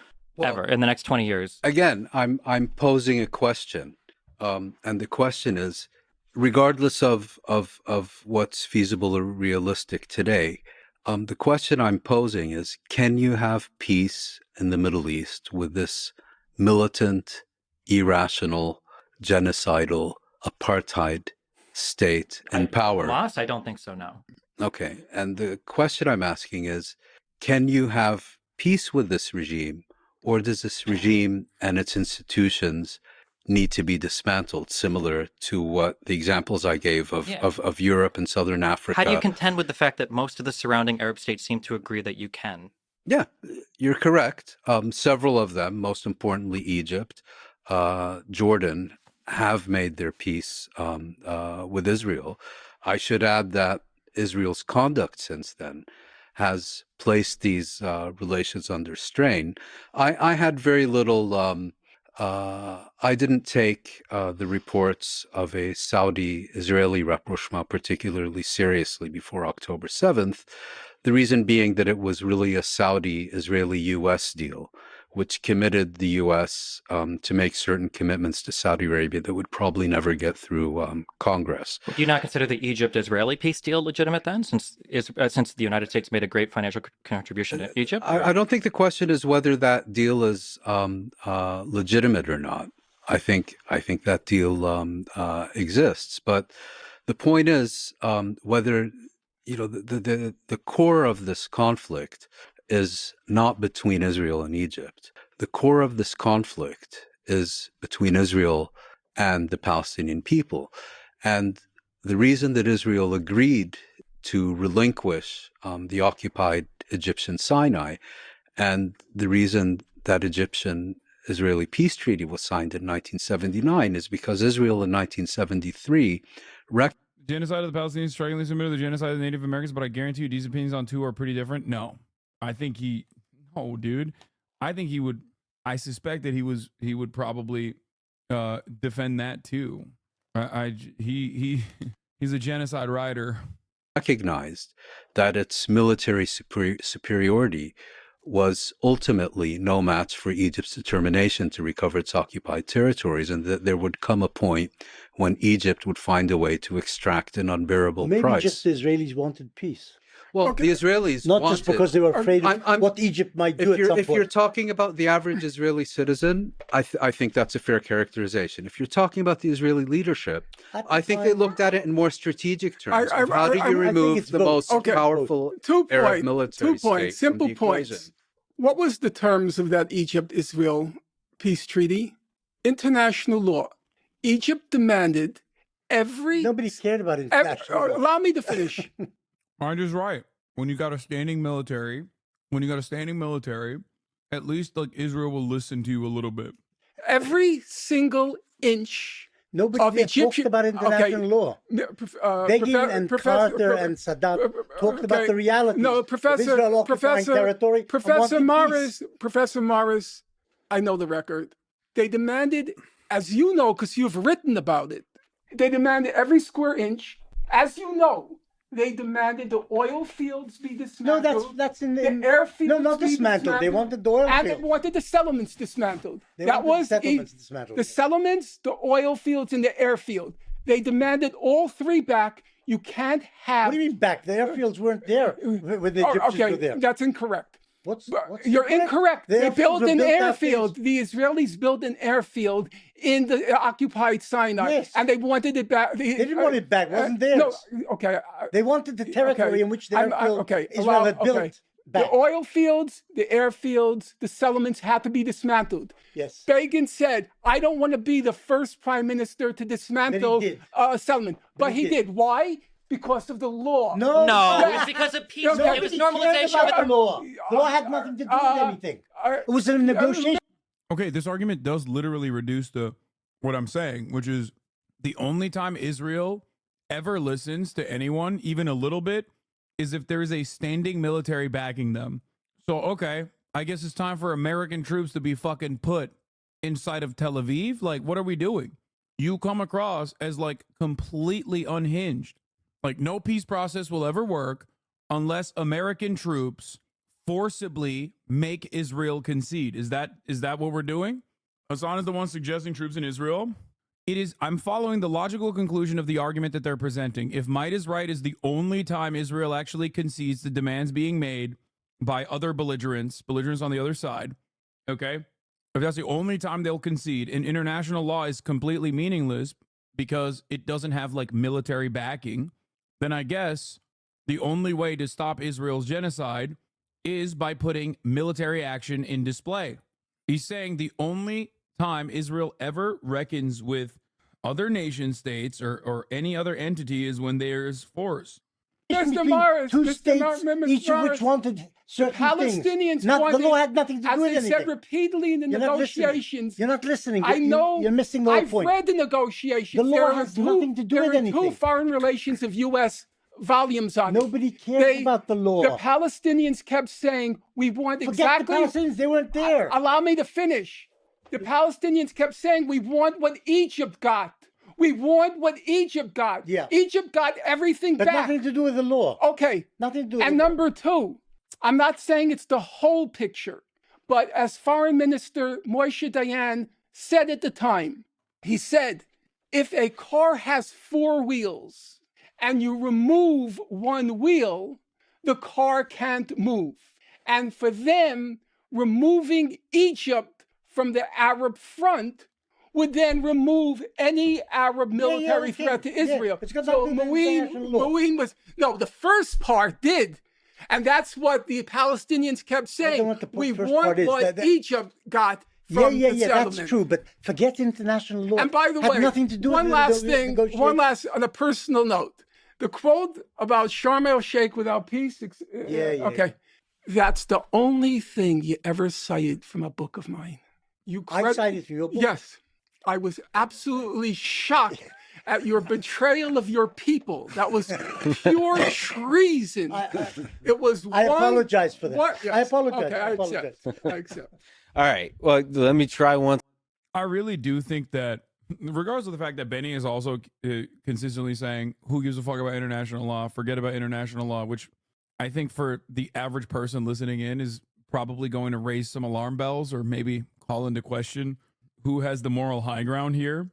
ever in the next 20 years? Again, I'm posing a question, and the question is, regardless of what's feasible or realistic today, the question I'm posing is, can you have peace in the Middle East with this militant, irrational, genocidal, apartheid state in power? Hamas? I don't think so, no. Okay. And the question I'm asking is, can you have peace with this regime, or does this regime and its institutions need to be dismantled, similar to what the examples I gave of Europe and Southern Africa? How do you contend with the fact that most of the surrounding Arab states seem to agree that you can? Yeah, you're correct. Several of them, most importantly Egypt, Jordan, have made their peace with Israel. I should add that Israel's conduct since then has placed these relations under strain. I had very little, I didn't take the reports of a Saudi-Israeli rapprochement particularly seriously before October 7th, the reason being that it was really a Saudi-Israeli-U.S. deal, which committed the U.S. To make certain commitments to Saudi Arabia that would probably never get through Congress. Do you not consider the Egypt-Israeli peace deal legitimate then, since the United States made a great financial contribution to Egypt? I don't think the question is whether that deal is legitimate or not. I think that deal exists, but the point is whether the core of this conflict is not between Israel and Egypt. The core of this conflict is between Israel and the Palestinian people. And the reason that Israel agreed to relinquish the occupied Egyptian Sinai, and the reason that Egyptian-Israeli peace treaty was signed in 1979 is because Israel in 1973 genocide of the Palestinians strikingly similar to the genocide of the Native Americans, but I guarantee you these opinions on two are pretty different. No. I think dude. I think he would. I suspect that he would probably defend that too. He's a genocide writer. Recognized that its military superiority was ultimately no match for Egypt's determination to recover its occupied territories, and that there would come a point when Egypt would find a way to extract an unbearable price. Maybe just the Israelis wanted peace. Well, the Israelis not wanted, just because they were afraid of what Egypt might do at some point. If you're talking about the average Israeli citizen, I think that's a fair characterization. If you're talking about the Israeli leadership, I think they looked at it in more strategic terms. How do you remove the most powerful Arab military state? Simple points. What was the terms of that Egypt-Israel peace treaty? International law. Egypt demanded every... Nobody cared about international law. Allow me to finish. I'm just right. When you got a standing military, at least like Israel will listen to you a little bit. Every single inch Nobody of Egyptian talked about international law. Begin and Carter and Sadat talked about the reality of Israel occupying territory. Professor Morris, I know the record. They demanded, as you know, because you've written about it, they demanded every square inch. As you know, they demanded the oil fields be dismantled. No, that's in the airfields. No, not dismantled. They wanted the oil and fields. they wanted the settlements dismantled. Dismantled. The settlements, the oil fields, and the airfield. They demanded all three back. You can't have. What do you mean back? The airfields weren't there when the Egyptians were there. That's incorrect. You're incorrect. They built an airfield. The Israelis built an airfield in the occupied Sinai, and they wanted it back. They didn't want it back. It wasn't theirs. No, they wanted the territory in which the airfield Israel had built back. The oil fields, the airfields, the settlements had to be dismantled. Yes. Begin said, "I don't want to be the first prime minister to dismantle a settlement," but he did. Why? Because of the law. No, it was because of peace. It was normalization of the law. The law had nothing to do with anything. It was a negotiation. Okay, this argument does literally reduce what I'm saying, which is the only time Israel ever listens to anyone, even a little bit, is if there is a standing military backing them. So, okay, I guess it's time for American troops to be fucking put inside of Tel Aviv. Like, what are we doing? You come across as like completely unhinged. Like, no peace process will ever work unless American troops forcibly make Israel concede. Is that what we're doing? Hasan is the one suggesting troops in Israel. I'm following the logical conclusion of the argument that they're presenting. If might is right is the only time Israel actually concedes the demands being made by other belligerents on the other side, okay? If that's the only time they'll concede, and international law is completely meaningless because it doesn't have like military backing, then I guess the only way to stop Israel's genocide is by putting military action in display. He's saying the only time Israel ever reckons with other nation states or any other entity is when there's force. Mr. Morris, two states, each of which wanted certain Palestinians things. The law had nothing to do with anything. As I said repeatedly in the negotiations. You're not listening. I know. You're missing the whole point. I've read the negotiations. The law has nothing to do with anything. There are two foreign relations of U.S. volumes on Nobody cares about the law. The Palestinians kept saying, we want Forget the Palestinians, they weren't there. Allow me to finish. The Palestinians kept saying, we want what Egypt got. We want what Egypt got. Yeah. Egypt got everything but back. Nothing to do with the law. Okay. Nothing to do with And number two, I'm not saying it's the whole picture, but as Foreign Minister Moshe Dayan said at the time, he said, if a car has 4 wheels and you remove 1 wheel, the car can't move. And for them, removing Egypt from the Arab front would then remove any Arab military threat to Israel. So Moeen was, no, the first part did. And that's what the Palestinians kept saying. We want what Egypt got from the settlement. That's true. But forget international law. And by the way, nothing to do one with last thing, on a personal note. The quote about Sharm el-Sheikh without peace. Okay. That's the only thing you ever cited from a book of mine. I cited from your book? Yes. I was absolutely shocked at your betrayal of your people. That was pure treason. It was. I apologize for that. Yes. I apologize. Okay, I accept. All right. Well, let me try one. I really do think that, regardless of the fact that Benny is also consistently saying, who gives a fuck about international law? Forget about international law, which I think for the average person listening in is probably going to raise some alarm bells or maybe call into question who has the moral high ground here.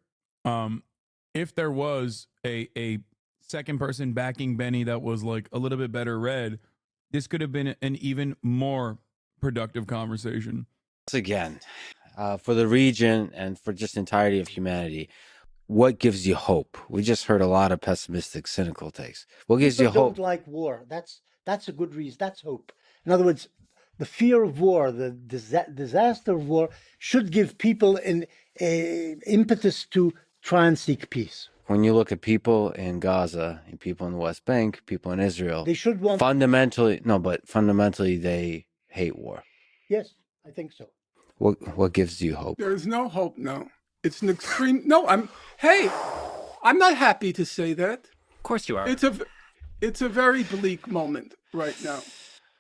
If there was a second person backing Benny that was like a little bit better read, this could have been an even more productive conversation. Once again, for the region and for just entirety of humanity, what gives you hope? We just heard a lot of pessimistic, cynical takes. What gives you hope? Don't like war. That's a good reason. That's hope. In other words, the fear of war, the disaster of war, should give people an impetus to try and seek peace. When you look at people in Gaza, and people in the West Bank, people in Israel, they should want fundamentally they hate war. Yes, I think so. What gives you hope? There is no hope now. It's an extreme. No, I'm not happy to say that. Of course you are. It's a very bleak moment right now,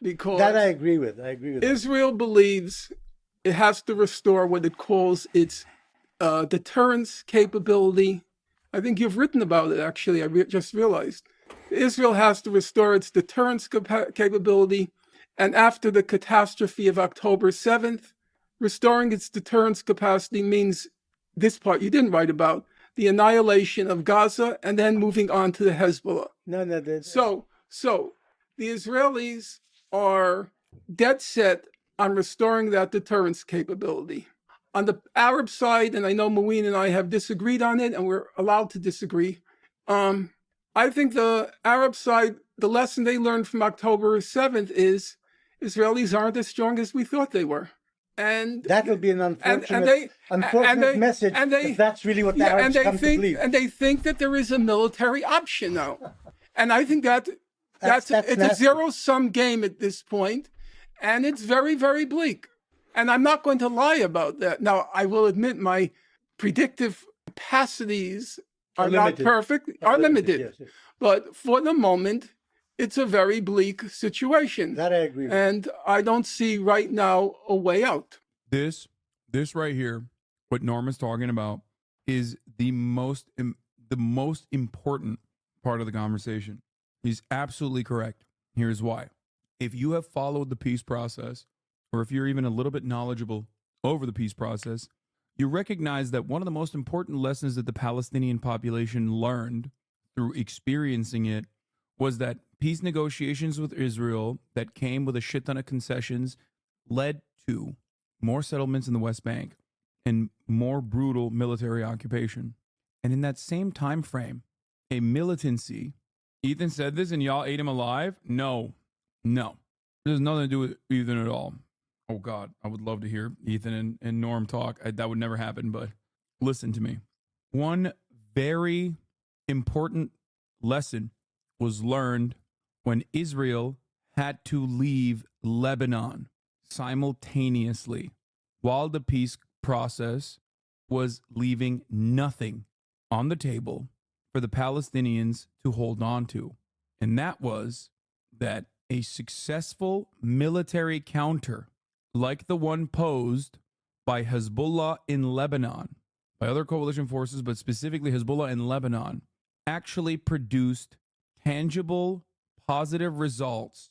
because that I agree with. Israel believes it has to restore what it calls its deterrence capability. I think you've written about it, actually. I just realized. Israel has to restore its deterrence capability, and after the catastrophe of October 7th, restoring its deterrence capacity means this part you didn't write about, the annihilation of Gaza, and then moving on to the Hezbollah. So the Israelis are dead set on restoring that deterrence capability. On the Arab side, and I know Mouin and I have disagreed on it, and we're allowed to disagree, I think the Arab side, the lesson they learned from October 7th is Israelis aren't as strong as we thought they were. And that will be an unfortunate message if that's really what the Arabs come to believe. And they think that there is a military option now. And I think it's a zero-sum game at this point, and it's very, very bleak. And I'm not going to lie about that. Now, I will admit my predictive capacities are not perfect, are limited. Yes. But for the moment, it's a very bleak situation. That I agree with. And I don't see right now a way out. This right here, what Norm is talking about, is the most important part of the conversation. He's absolutely correct. Here's why. If you have followed the peace process, or if you're even a little bit knowledgeable over the peace process, you recognize that one of the most important lessons that the Palestinian population learned through experiencing it was that peace negotiations with Israel that came with a shit ton of concessions led to more settlements in the West Bank and more brutal military occupation. And in that same time frame, a militancy, Ethan said this and y'all ate him alive? No. There's nothing to do with Ethan at all. Oh, God, I would love to hear Ethan and Norm talk. That would never happen, but listen to me. One very important lesson was learned when Israel had to leave Lebanon simultaneously while the peace process was leaving nothing on the table for the Palestinians to hold on to. And that was that a successful military counter like the one posed by Hezbollah in Lebanon, by other coalition forces, but specifically Hezbollah in Lebanon, actually produced tangible, positive results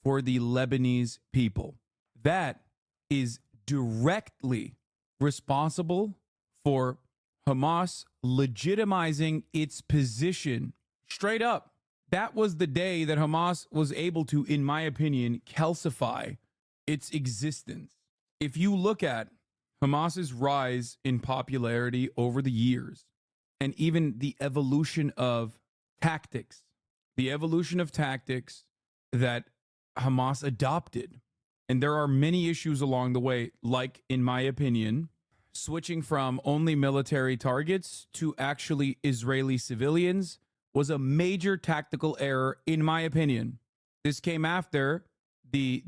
for the Lebanese people. That is directly responsible for Hamas legitimizing its position straight up. That was the day that Hamas was able to, in my opinion, calcify its existence. If you look at Hamas's rise in popularity over the years, and even the evolution of tactics that Hamas adopted, and there are many issues along the way, like, in my opinion, switching from only military targets to actually Israeli civilians was a major tactical error, in my opinion. This came after the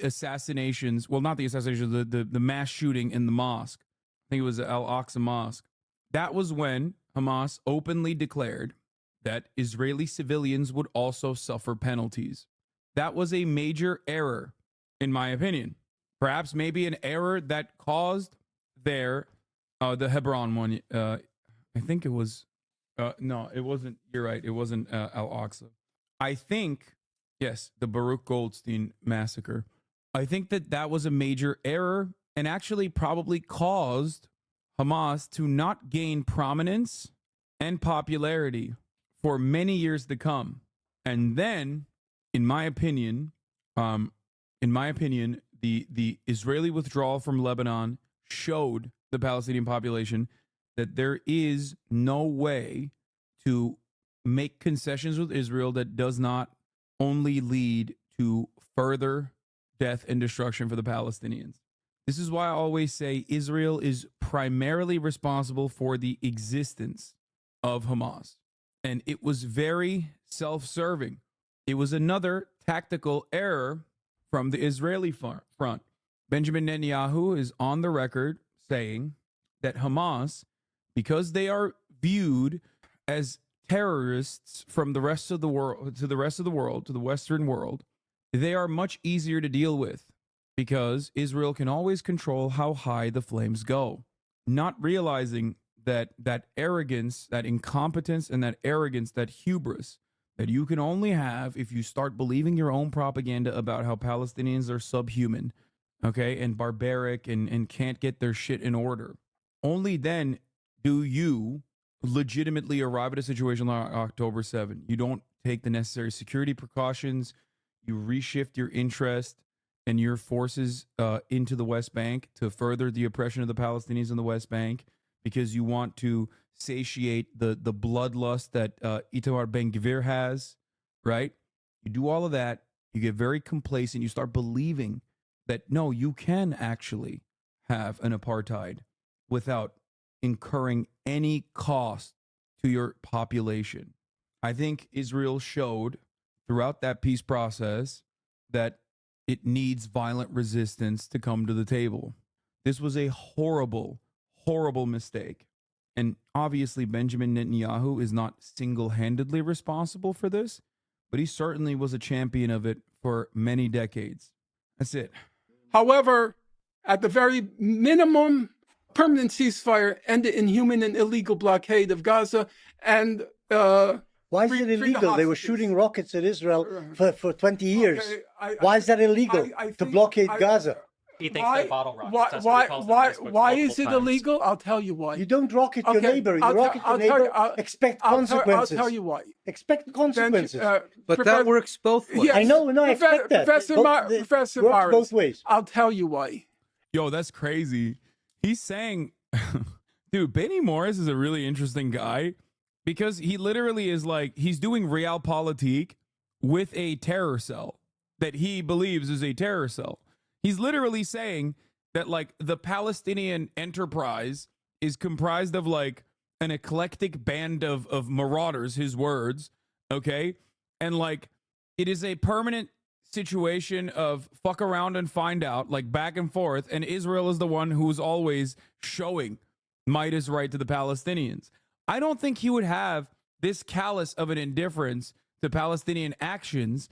assassinations, well, not the assassinations, the mass shooting in the mosque. I think it was Al-Aqsa Mosque. That was when Hamas openly declared that Israeli civilians would also suffer penalties. That was a major error, in my opinion. Perhaps maybe an error that caused the Hebron one. I think it was, no, it wasn't, you're right, it wasn't Al-Aqsa. I think, yes, the Baruch Goldstein massacre. I think that was a major error and actually probably caused Hamas to not gain prominence and popularity for many years to come. And then, in my opinion, the Israeli withdrawal from Lebanon showed the Palestinian population that there is no way to make concessions with Israel that does not only lead to further death and destruction for the Palestinians. This is why I always say Israel is primarily responsible for the existence of Hamas. And it was very self-serving. It was another tactical error from the Israeli front. Benjamin Netanyahu is on the record saying that Hamas, because they are viewed as terrorists from the rest of the world to the Western world, they are much easier to deal with because Israel can always control how high the flames go, not realizing that arrogance, that incompetence, and that arrogance, that hubris that you can only have if you start believing your own propaganda about how Palestinians are subhuman, okay, and barbaric and can't get their shit in order. Only then do you legitimately arrive at a situation like October 7. You don't take the necessary security precautions. You reshift your interest and your forces into the West Bank to further the oppression of the Palestinians in the West Bank because you want to satiate the bloodlust that Itamar Ben-Gvir has, right? You do all of that. You get very complacent. You start believing that, no, you can actually have an apartheid without incurring any cost to your population. I think Israel showed throughout that peace process that it needs violent resistance to come to the table. This was a horrible, horrible mistake. And obviously Benjamin Netanyahu is not single-handedly responsible for this, but he certainly was a champion of it for many decades. That's it. However, at the very minimum, permanent ceasefire and the inhuman and illegal blockade of Gaza and why is it illegal? They were shooting rockets at Israel for 20 years. Okay, why is that illegal to blockade Gaza? He thinks they're bottle rockets. That's what he calls them on Facebook Why is it multiple times. illegal? I'll tell you why. You don't rocket your neighbor. You I'll rocket your neighbor, expect consequences. I'll tell you why. Expect consequences. But that works both ways. Yes, I know, I expect that. Professor works Morris, both ways. I'll tell you why. Yo, that's crazy. He's saying, dude, Benny Morris is a really interesting guy because he literally is like, he's doing realpolitik with a terror cell that he believes is a terror cell. He's literally saying that like the Palestinian enterprise is comprised of like an eclectic band of marauders, his words, okay? And like it is a permanent situation of fuck around and find out, like back and forth, and Israel is the one who's always showing might is right to the Palestinians. I don't think he would have this callous of an indifference to Palestinian actions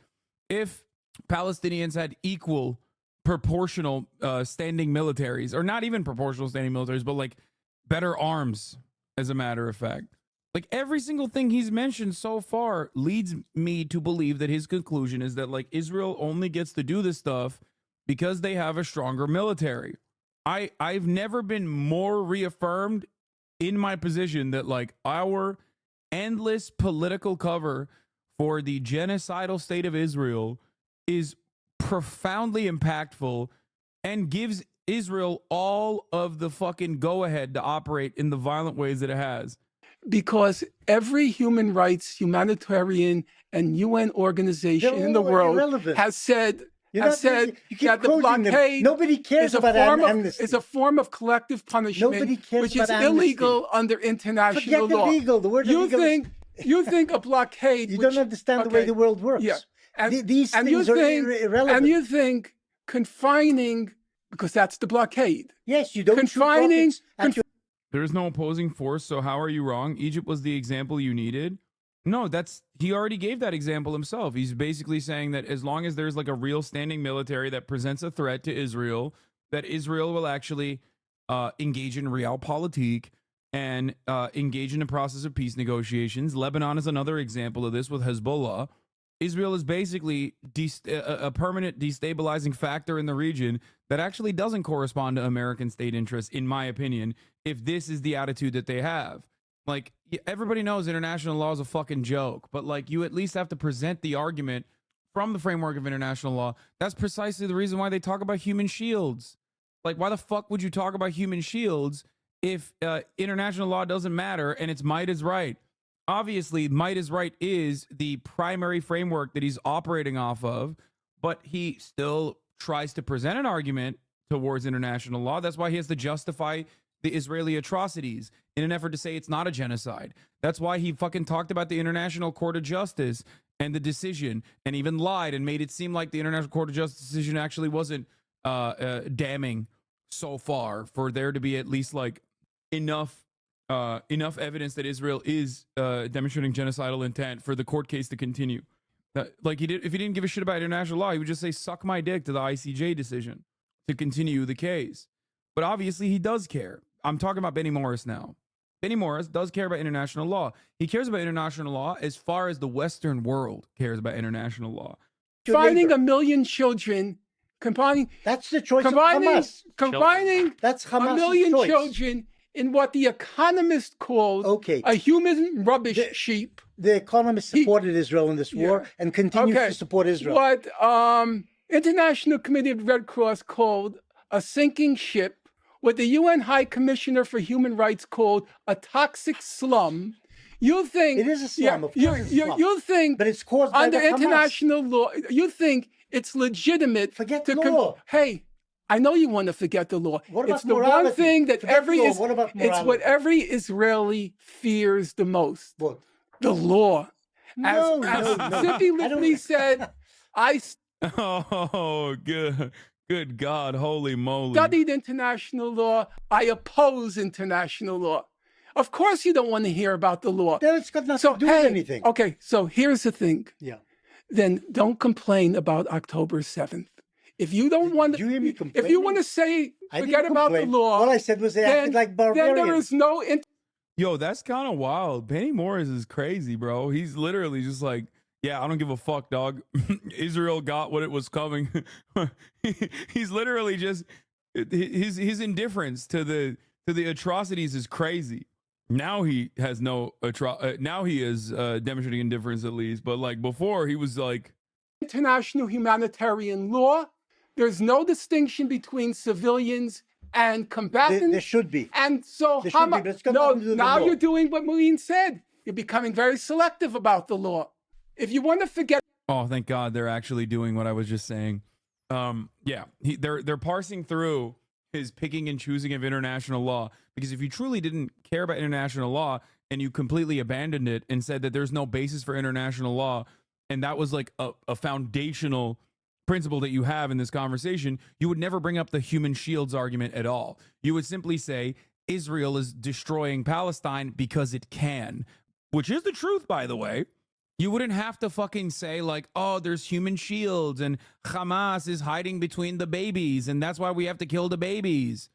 if Palestinians had equal proportional standing militaries, or not even proportional standing militaries, but like better arms, as a matter of fact. Like every single thing he's mentioned so far leads me to believe that his conclusion is that like Israel only gets to do this stuff because they have a stronger military. I've never been more reaffirmed in my position that like our endless political cover for the genocidal state of Israel is profoundly impactful and gives Israel all of the fucking go-ahead to operate in the violent ways that it has. Because every human rights, humanitarian, and UN organization in the world has said that the blockade Nobody cares about amnesty. is a form of collective punishment, Nobody cares which is about illegal under international law. Illegal. The word illegal you think a blockade? You don't understand the way the world works. Yeah. These things are irrelevant. And you think confining, because that's the blockade. Yes, you don't confining. There's no opposing force, so how are you wrong? Egypt was the example you needed. No, he already gave that example himself. He's basically saying that as long as there's like a real standing military that presents a threat to Israel, that Israel will actually engage in realpolitik and engage in the process of peace negotiations. Lebanon is another example of this with Hezbollah. Israel is basically a permanent destabilizing factor in the region that actually doesn't correspond to American state interests, in my opinion, if this is the attitude that they have. Like, everybody knows international law is a fucking joke, but like, you at least have to present the argument from the framework of international law. That's precisely the reason why they talk about human shields. Like, why the fuck would you talk about human shields if international law doesn't matter and it's might is right? Obviously, might is right is the primary framework that he's operating off of, but he still tries to present an argument towards international law. That's why he has to justify the Israeli atrocities in an effort to say it's not a genocide. That's why he fucking talked about the International Court of Justice and the decision, and even lied and made it seem like the International Court of Justice decision actually wasn't damning so far for there to be at least like enough evidence that Israel is demonstrating genocidal intent for the court case to continue. Like if he didn't give a shit about international law, he would just say "suck my dick" to the ICJ decision to continue the case. But obviously, he does care. I'm talking about Benny Morris now. Benny Morris does care about international law. He cares about international law as far as the Western world cares about international law. Finding 1 million children, combining that's the choice of Hamas. Combining that's Hamas' 1 million choice. children in what the Economist called a human rubbish sheep. The Economist supported Israel in this war and continues to support Israel. What International Committee of the Red Cross called a sinking ship, what the UN High Commissioner for Human Rights called a toxic slum. You think it is a slum? You think, but it's caused by under the Hamas. international law. You think it's legitimate? Forget the law. Hey, I know you want to forget the law. What about it's the morality? one thing that It's what every Israeli fears the most. What? The law. As No. Zippy Livni said, Oh, good God, holy moly! Studied international law. I oppose international law. Of course, you don't want to hear about the law. Then it's got nothing to do with anything. Okay, so here's the thing. Yeah. Then don't complain about October 7th. If you don't want to, if you want to say forget about the law, all I said was they acted like barbarians. Then there is no. Yo, that's kind of wild. Benny Morris is crazy, bro. He's literally just like, yeah, I don't give a fuck, dog. Israel got what it was coming. He's literally just his indifference to the atrocities is crazy. Now he has now he is demonstrating indifference at least, but like before he was like international humanitarian law. There's no distinction between civilians and combatants. There should be. And so now you're doing what Moeen said. You're becoming very selective about the law. If you want to forget. Oh, thank God they're actually doing what I was just saying. Yeah, they're parsing through his picking and choosing of international law, because if you truly didn't care about international law and you completely abandoned it and said that there's no basis for international law, and that was like a foundational principle that you have in this conversation, you would never bring up the human shields argument at all. You would simply say Israel is destroying Palestine because it can, which is the truth, by the way. You wouldn't have to fucking say like, oh, there's human shields and Hamas is hiding between the babies and that's why we have to kill the babies.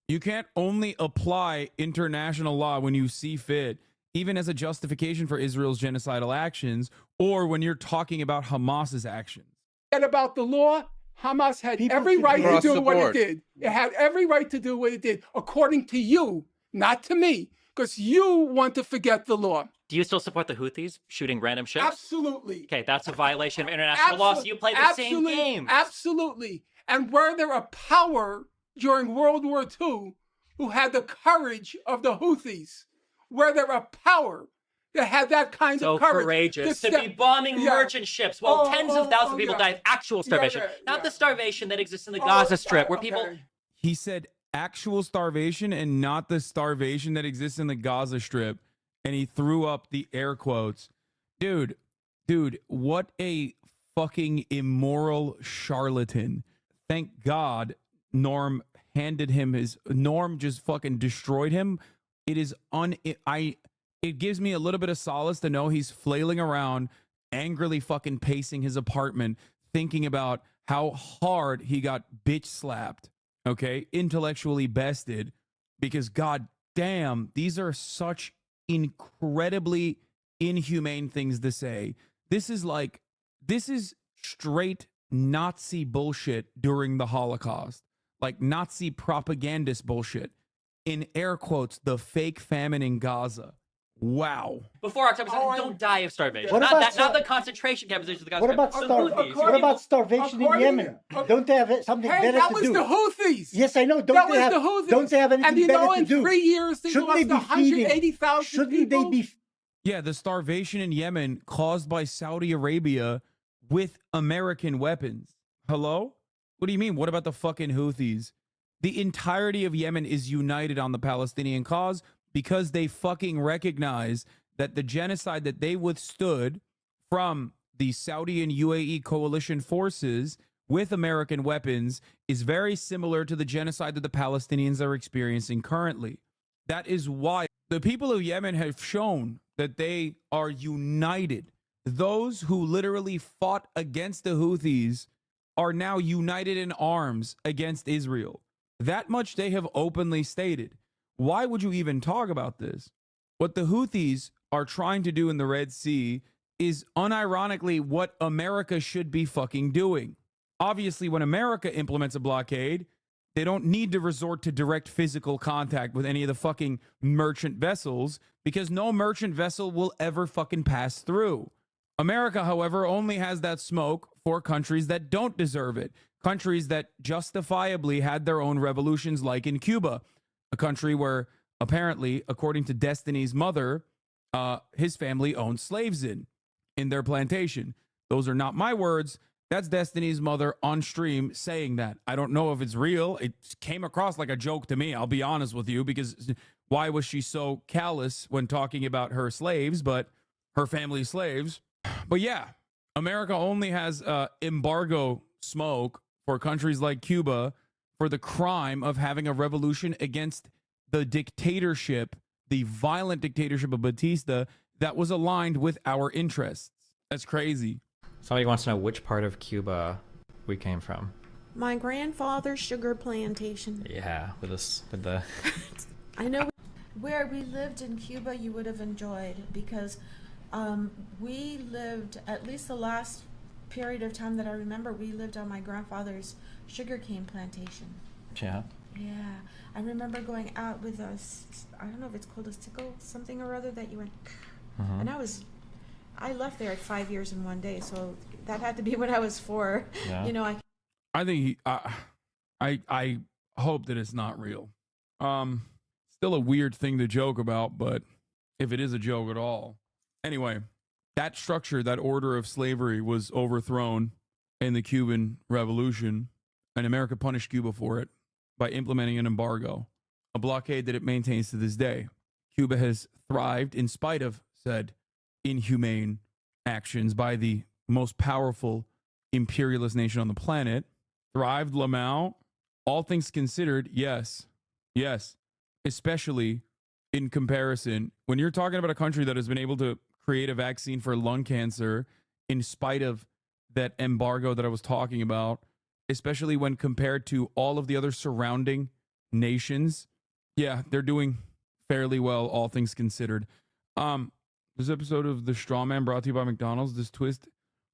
You can't only apply international law when you see fit, even as a justification for Israel's genocidal actions, or when you're talking about Hamas's actions. About the law, Hamas had every right to do what it did. It had every right to do what it did, according to you, not to me, because you want to forget the law. Do you still support the Houthis shooting random ships? Absolutely. Okay, that's a violation of international law, so you play the same game. Absolutely. And were there a power during World War II who had the courage of the Houthis? Were there a power that had that kind of courage? So courageous to be bombing merchant ships while tens of thousands of people die of actual starvation. Not the starvation that exists in the Gaza Strip, where people... He said actual starvation and not the starvation that exists in the Gaza Strip. And he threw up the air quotes. Dude, what a fucking immoral charlatan. Thank God Norm handed him Norm just fucking destroyed him. It is it gives me a little bit of solace to know he's flailing around, angrily fucking pacing his apartment, thinking about how hard he got bitch slapped, okay? Intellectually bested, because god damn, these are such incredibly inhumane things to say. This is straight Nazi bullshit during the Holocaust. Like Nazi propagandist bullshit. In air quotes, the fake famine in Gaza. Wow. Before October 7th, don't die of starvation. Not the concentration camps of the Gaza. What about starvation in Yemen? Don't they have something better to do? That was the Houthis. Yes, I know. Don't they have anything better to do? In 3 years, they lost 180,000 Shouldn't they be? Yeah, the starvation in Yemen caused by Saudi Arabia with American weapons. Hello? What do you mean? What about the fucking Houthis? The entirety of Yemen is united on the Palestinian cause because they fucking recognize that the genocide that they withstood from the Saudi and UAE coalition forces with American weapons is very similar to the genocide that the Palestinians are experiencing currently. That is why the people of Yemen have shown that they are united. Those who literally fought against the Houthis are now united in arms against Israel. That much they have openly stated. Why would you even talk about this? What the Houthis are trying to do in the Red Sea is unironically what America should be fucking doing. Obviously, when America implements a blockade, they don't need to resort to direct physical contact with any of the fucking merchant vessels because no merchant vessel will ever fucking pass through. America, however, only has that smoke for countries that don't deserve it. Countries that justifiably had their own revolutions, like in Cuba, a country where apparently, according to Destiny's mother, his family owned slaves in their plantation. Those are not my words. That's Destiny's mother on stream saying that. I don't know if it's real. It came across like a joke to me, I'll be honest with you, because why was she so callous when talking about her slaves, but her family slaves? But yeah, America only has embargo smoke for countries like Cuba for the crime of having a revolution against the dictatorship, the violent dictatorship of Batista that was aligned with our interests. That's crazy. Somebody wants to know which part of Cuba we came from. My grandfather's sugar plantation. Yeah, with the. I know where we lived in Cuba you would have enjoyed because we lived, at least the last period of time that I remember, we lived on my grandfather's sugarcane plantation. Yeah. Yeah. I remember going out with us, I don't know if it's called a sickle, something or other that you went, and I left there at 5 years in one day, so that had to be when I was 4. Yeah. You know, I think I hope that it's not real. Still a weird thing to joke about, but if it is a joke at all. Anyway, that structure, that order of slavery was overthrown in the Cuban Revolution, and America punished Cuba for it by implementing an embargo, a blockade that it maintains to this day. Cuba has thrived in spite of said inhumane actions by the most powerful imperialist nation on the planet. Thrived, Lamau. All things considered, yes. Yes. Especially in comparison, when you're talking about a country that has been able to create a vaccine for lung cancer in spite of that embargo that I was talking about, especially when compared to all of the other surrounding nations, yeah, they're doing fairly well, all things considered. This episode of The Straw Man brought to you by McDonald's. The twist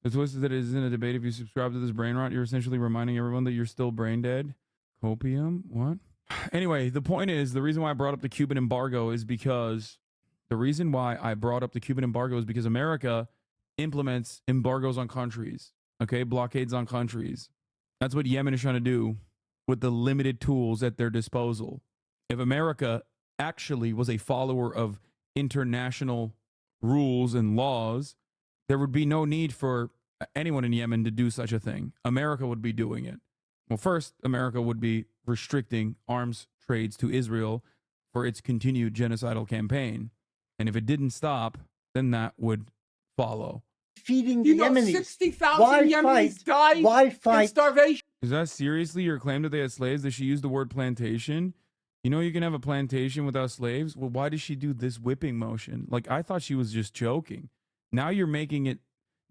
is that it isn't a debate. If you subscribe to this brain rot, you're essentially reminding everyone that you're still brain dead. Copium? What? Anyway, the point is, the reason why I brought up the Cuban embargo is because America implements embargoes on countries, okay? Blockades on countries. That's what Yemen is trying to do with the limited tools at their disposal. If America actually was a follower of international rules and laws, there would be no need for anyone in Yemen to do such a thing. America would be doing it. Well, first, America would be restricting arms trades to Israel for its continued genocidal campaign. And if it didn't stop, then that would follow. Feeding the Yemenis. 60,000 Yemenis died in starvation. Is that seriously your claim that they had slaves? That she used the word plantation? You know you can have a plantation without slaves? Well, why did she do this whipping motion? Like, I thought she was just joking. Now you're making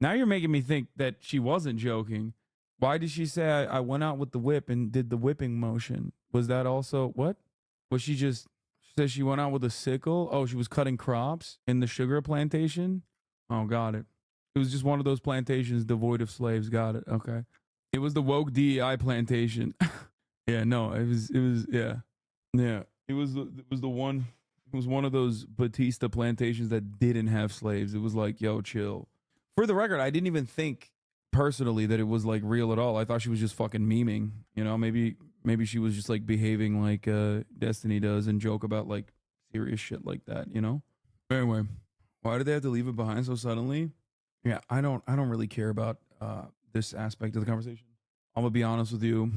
me think that she wasn't joking. Why did she say I went out with the whip and did the whipping motion? Was that also what? Was she said she went out with a sickle? Oh, she was cutting crops in the sugar plantation? Oh, got it. It was just one of those plantations devoid of slaves. Got it. Okay. It was the woke DEI plantation. Yeah, no, it was yeah. Yeah. It was one of those Batista plantations that didn't have slaves. It was like, yo, chill. For the record, I didn't even think personally that it was like real at all. I thought she was just fucking memeing. You know, maybe she was just like behaving like Destiny does and joke about like serious shit like that, you know? Anyway, why did they have to leave it behind so suddenly? Yeah, I don't really care about this aspect of the conversation. I'm gonna be honest with you.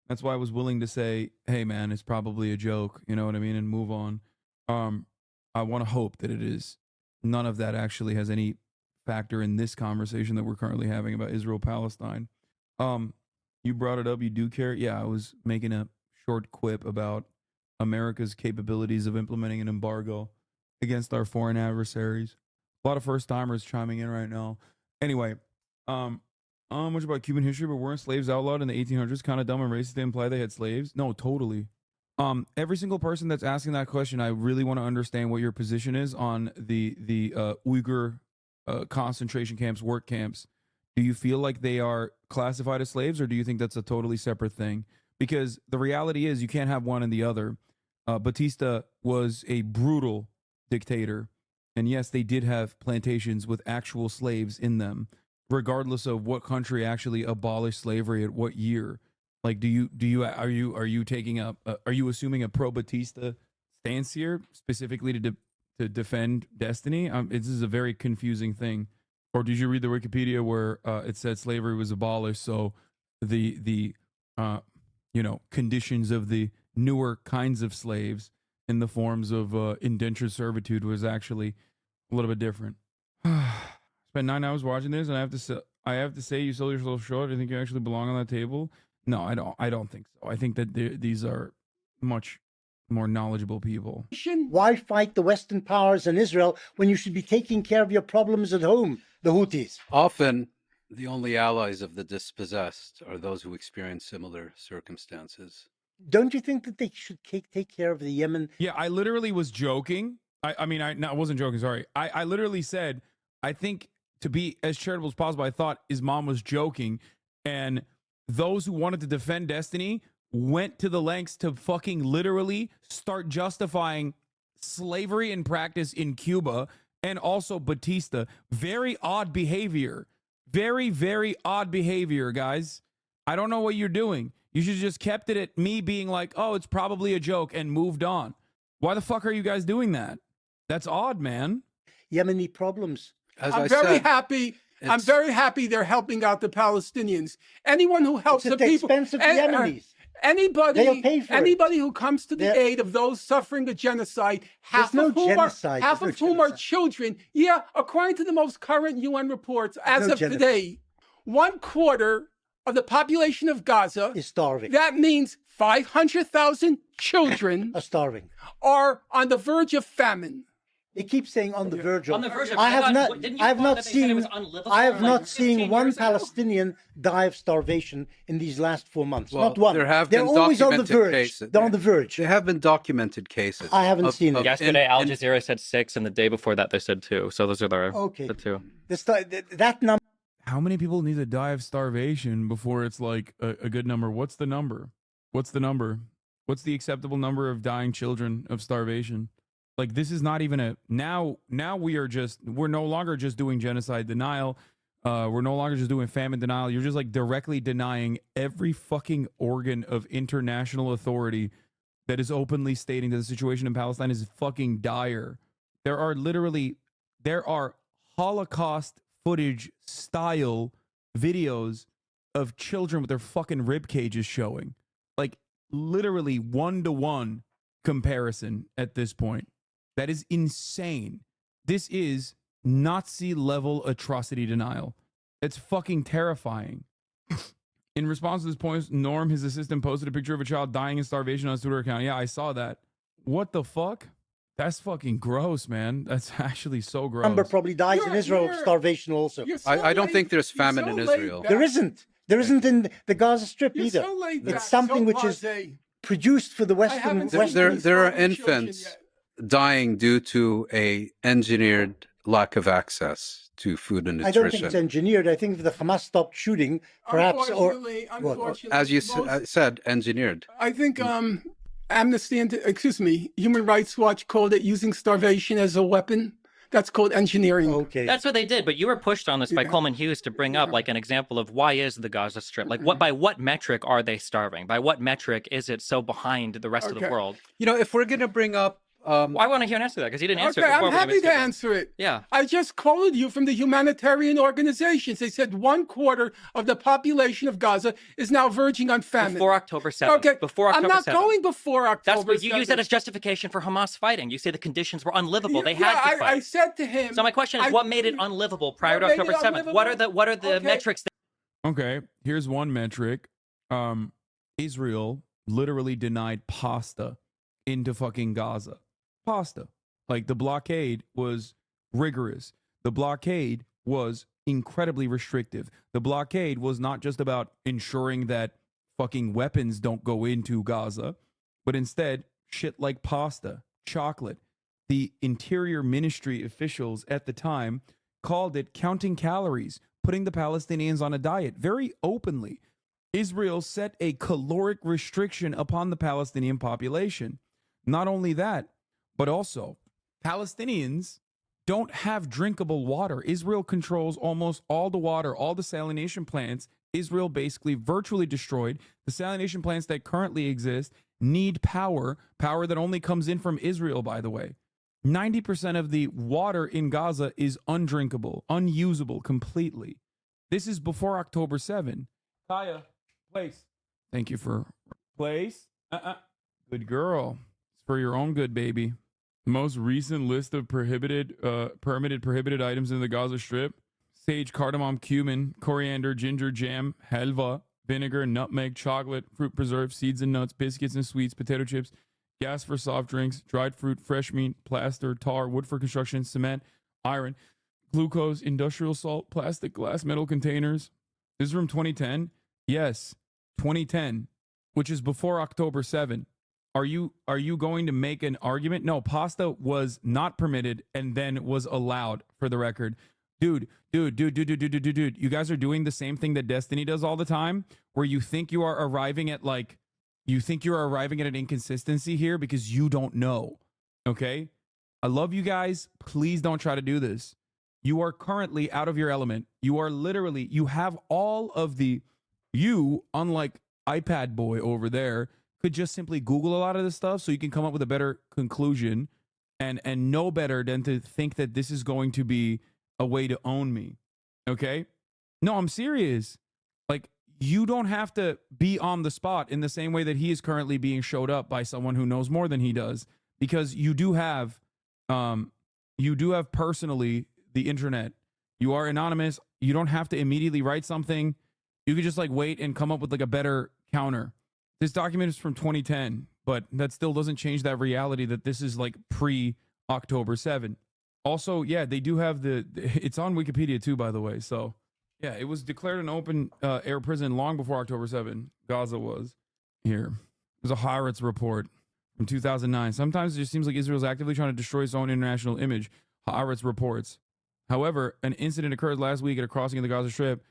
That's why I was willing to say, hey man, it's probably a joke, you know what I mean, and move on. I want to hope that it is. None of that actually has any factor in this conversation that we're currently having about Israel-Palestine. You brought it up, you do care? Yeah, I was making a short quip about America's capabilities of implementing an embargo against our foreign adversaries. A lot of first timers chiming in right now. Anyway, much about Cuban history, but weren't slaves outlawed in the 1800s? Kind of dumb and racist to imply they had slaves? No, totally. Every single person that's asking that question, I really want to understand what your position is on the Uyghur concentration camps, work camps. Do you feel like they are classified as slaves, or do you think that's a totally separate thing? Because the reality is you can't have one and the other. Batista was a brutal dictator. And yes, they did have plantations with actual slaves in them, regardless of what country actually abolished slavery at what year. Like, are you taking are you assuming a pro Batista stance here specifically to defend Destiny? This is a very confusing thing. Or did you read the Wikipedia where it said slavery was abolished, so the conditions of the newer kinds of slaves in the forms of indentured servitude was actually a little bit different. Spent 9 hours watching this, and I have to say you sold yourself short. I think you actually belong on that table. No, I don't think so. I think that these are much more knowledgeable people. Why fight the Western powers and Israel when you should be taking care of your problems at home, the Houthis? Often, the only allies of the dispossessed are those who experience similar circumstances. Don't you think that they should take care of the Yemen? Yeah, I literally was joking. I wasn't joking, sorry. I literally said, I think to be as charitable as possible, I thought his mom was joking. And those who wanted to defend Destiny went to the lengths to fucking literally start justifying slavery in practice in Cuba and also Batista. Very odd behavior. Very, very odd behavior, guys. I don't know what you're doing. You should have just kept it at me being like, oh, it's probably a joke and moved on. Why the fuck are you guys doing that? That's odd, man. Yemeni problems. I'm very happy they're helping out the Palestinians. Anyone who helps the people, expense of the Yemenis. Anybody who comes to the aid of those suffering a genocide, half of whom are children. Yeah, according to the most current UN reports, as of today, 1/4 of the population of Gaza is starving. That means 500,000 children are starving, are on the verge of famine. They keep saying on the verge of. On the verge of. I have not seen one Palestinian die of starvation in these last 4 months. Well, not one. They're always on the verge. Cases. They're on the verge. There have been documented cases. I haven't seen it. Yesterday, Al Jazeera said 6, and the day before that, they said 2. So those are the 2. That number. How many people need to die of starvation before it's like a good number? What's the number? What's the number? What's the acceptable number of dying children of starvation? Like, this is not even now we're no longer just doing genocide denial. We're no longer just doing famine denial. You're just like directly denying every fucking organ of international authority that is openly stating that the situation in Palestine is fucking dire. There are Holocaust footage style videos of children with their fucking rib cages showing. Like, literally 1-to-1 comparison at this point. That is insane. This is Nazi level atrocity denial. It's fucking terrifying. In response to this point, Norm, his assistant, posted a picture of a child dying in starvation on his Twitter account. Yeah, I saw that. What the fuck? That's fucking gross, man. That's actually so gross. Number probably dies in Israel of starvation also. I don't think there's famine in Israel. There isn't. There isn't in the Gaza Strip either. It's something which is produced for the Western. There are infants dying due to a engineered lack of access to food and nutrition. I don't think it's engineered. I think if the Hamas stopped shooting, perhaps, Unfortunately, as you said, engineered. I think Human Rights Watch called it using starvation as a weapon. That's called engineering. Okay. That's what they did, but you were pushed on this by Coleman Hughes to bring up like an example of why is the Gaza Strip, like by what metric are they starving? By what metric is it so behind the rest of the world? You know, if we're going to bring up well, I want to hear an answer to that because you didn't answer it before. I'm happy to answer it. Yeah. I just quoted you from the humanitarian organizations. They said 1/4 of the population of Gaza is now verging on famine. Before October 7th. Okay. Before October 7th. I'm not going before October 7th. That's what you use that as justification for Hamas fighting. You say the conditions were unlivable. They had to fight. I said to him. So my question is, what made it unlivable prior to October 7th? What are the metrics? Okay, here's one metric. Israel literally denied pasta into fucking Gaza? Pasta. Like, the blockade was rigorous. The blockade was incredibly restrictive. The blockade was not just about ensuring that fucking weapons don't go into Gaza, but instead shit like pasta, chocolate. The Interior Ministry officials at the time called it counting calories, putting the Palestinians on a diet very openly. Israel set a caloric restriction upon the Palestinian population. Not only that, but also Palestinians don't have drinkable water. Israel controls almost all the water, all the salination plants. Israel basically virtually destroyed. The salination plants that currently exist need power that only comes in from Israel, by the way. 90% of the water in Gaza is undrinkable, unusable completely. This is before October 7. Kaya, place. Thank you for place. Good girl. It's for your own good, baby. Most recent list of permitted items in the Gaza Strip: sage, cardamom, cumin, coriander, ginger, jam, halva, vinegar, nutmeg, chocolate, fruit preserve, seeds and nuts, biscuits and sweets, potato chips, gas for soft drinks, dried fruit, fresh meat, plaster, tar, wood for construction, cement, iron, glucose, industrial salt, plastic, glass, metal containers. This is from 2010. Yes, 2010, which is before October 7. Are you going to make an argument? No, pasta was not permitted and then was allowed, for the record. Dude, you guys are doing the same thing that Destiny does all the time, where you think you are arriving at an inconsistency here because you don't know. Okay? I love you guys. Please don't try to do this. You are currently out of your element. You are literally, you have all of the, unlike iPad boy over there, could just simply Google a lot of this stuff so you can come up with a better conclusion and know better than to think that this is going to be a way to own me. Okay? No, I'm serious. Like, you don't have to be on the spot in the same way that he is currently being showed up by someone who knows more than he does, because you do have personally the internet. You are anonymous. You don't have to immediately write something. You could just like wait and come up with like a better counter. This document is from 2010, but that still doesn't change that reality that this is like pre-October 7. Also, yeah, they do have it's on Wikipedia too, by the way. So, yeah, it was declared an open air prison long before October 7. Gaza was. Here. There's a Haaretz report from 2009. Sometimes it just seems like Israel's actively trying to destroy its own international image. Haaretz reports. However, an incident occurred last week at a crossing of the Gaza Strip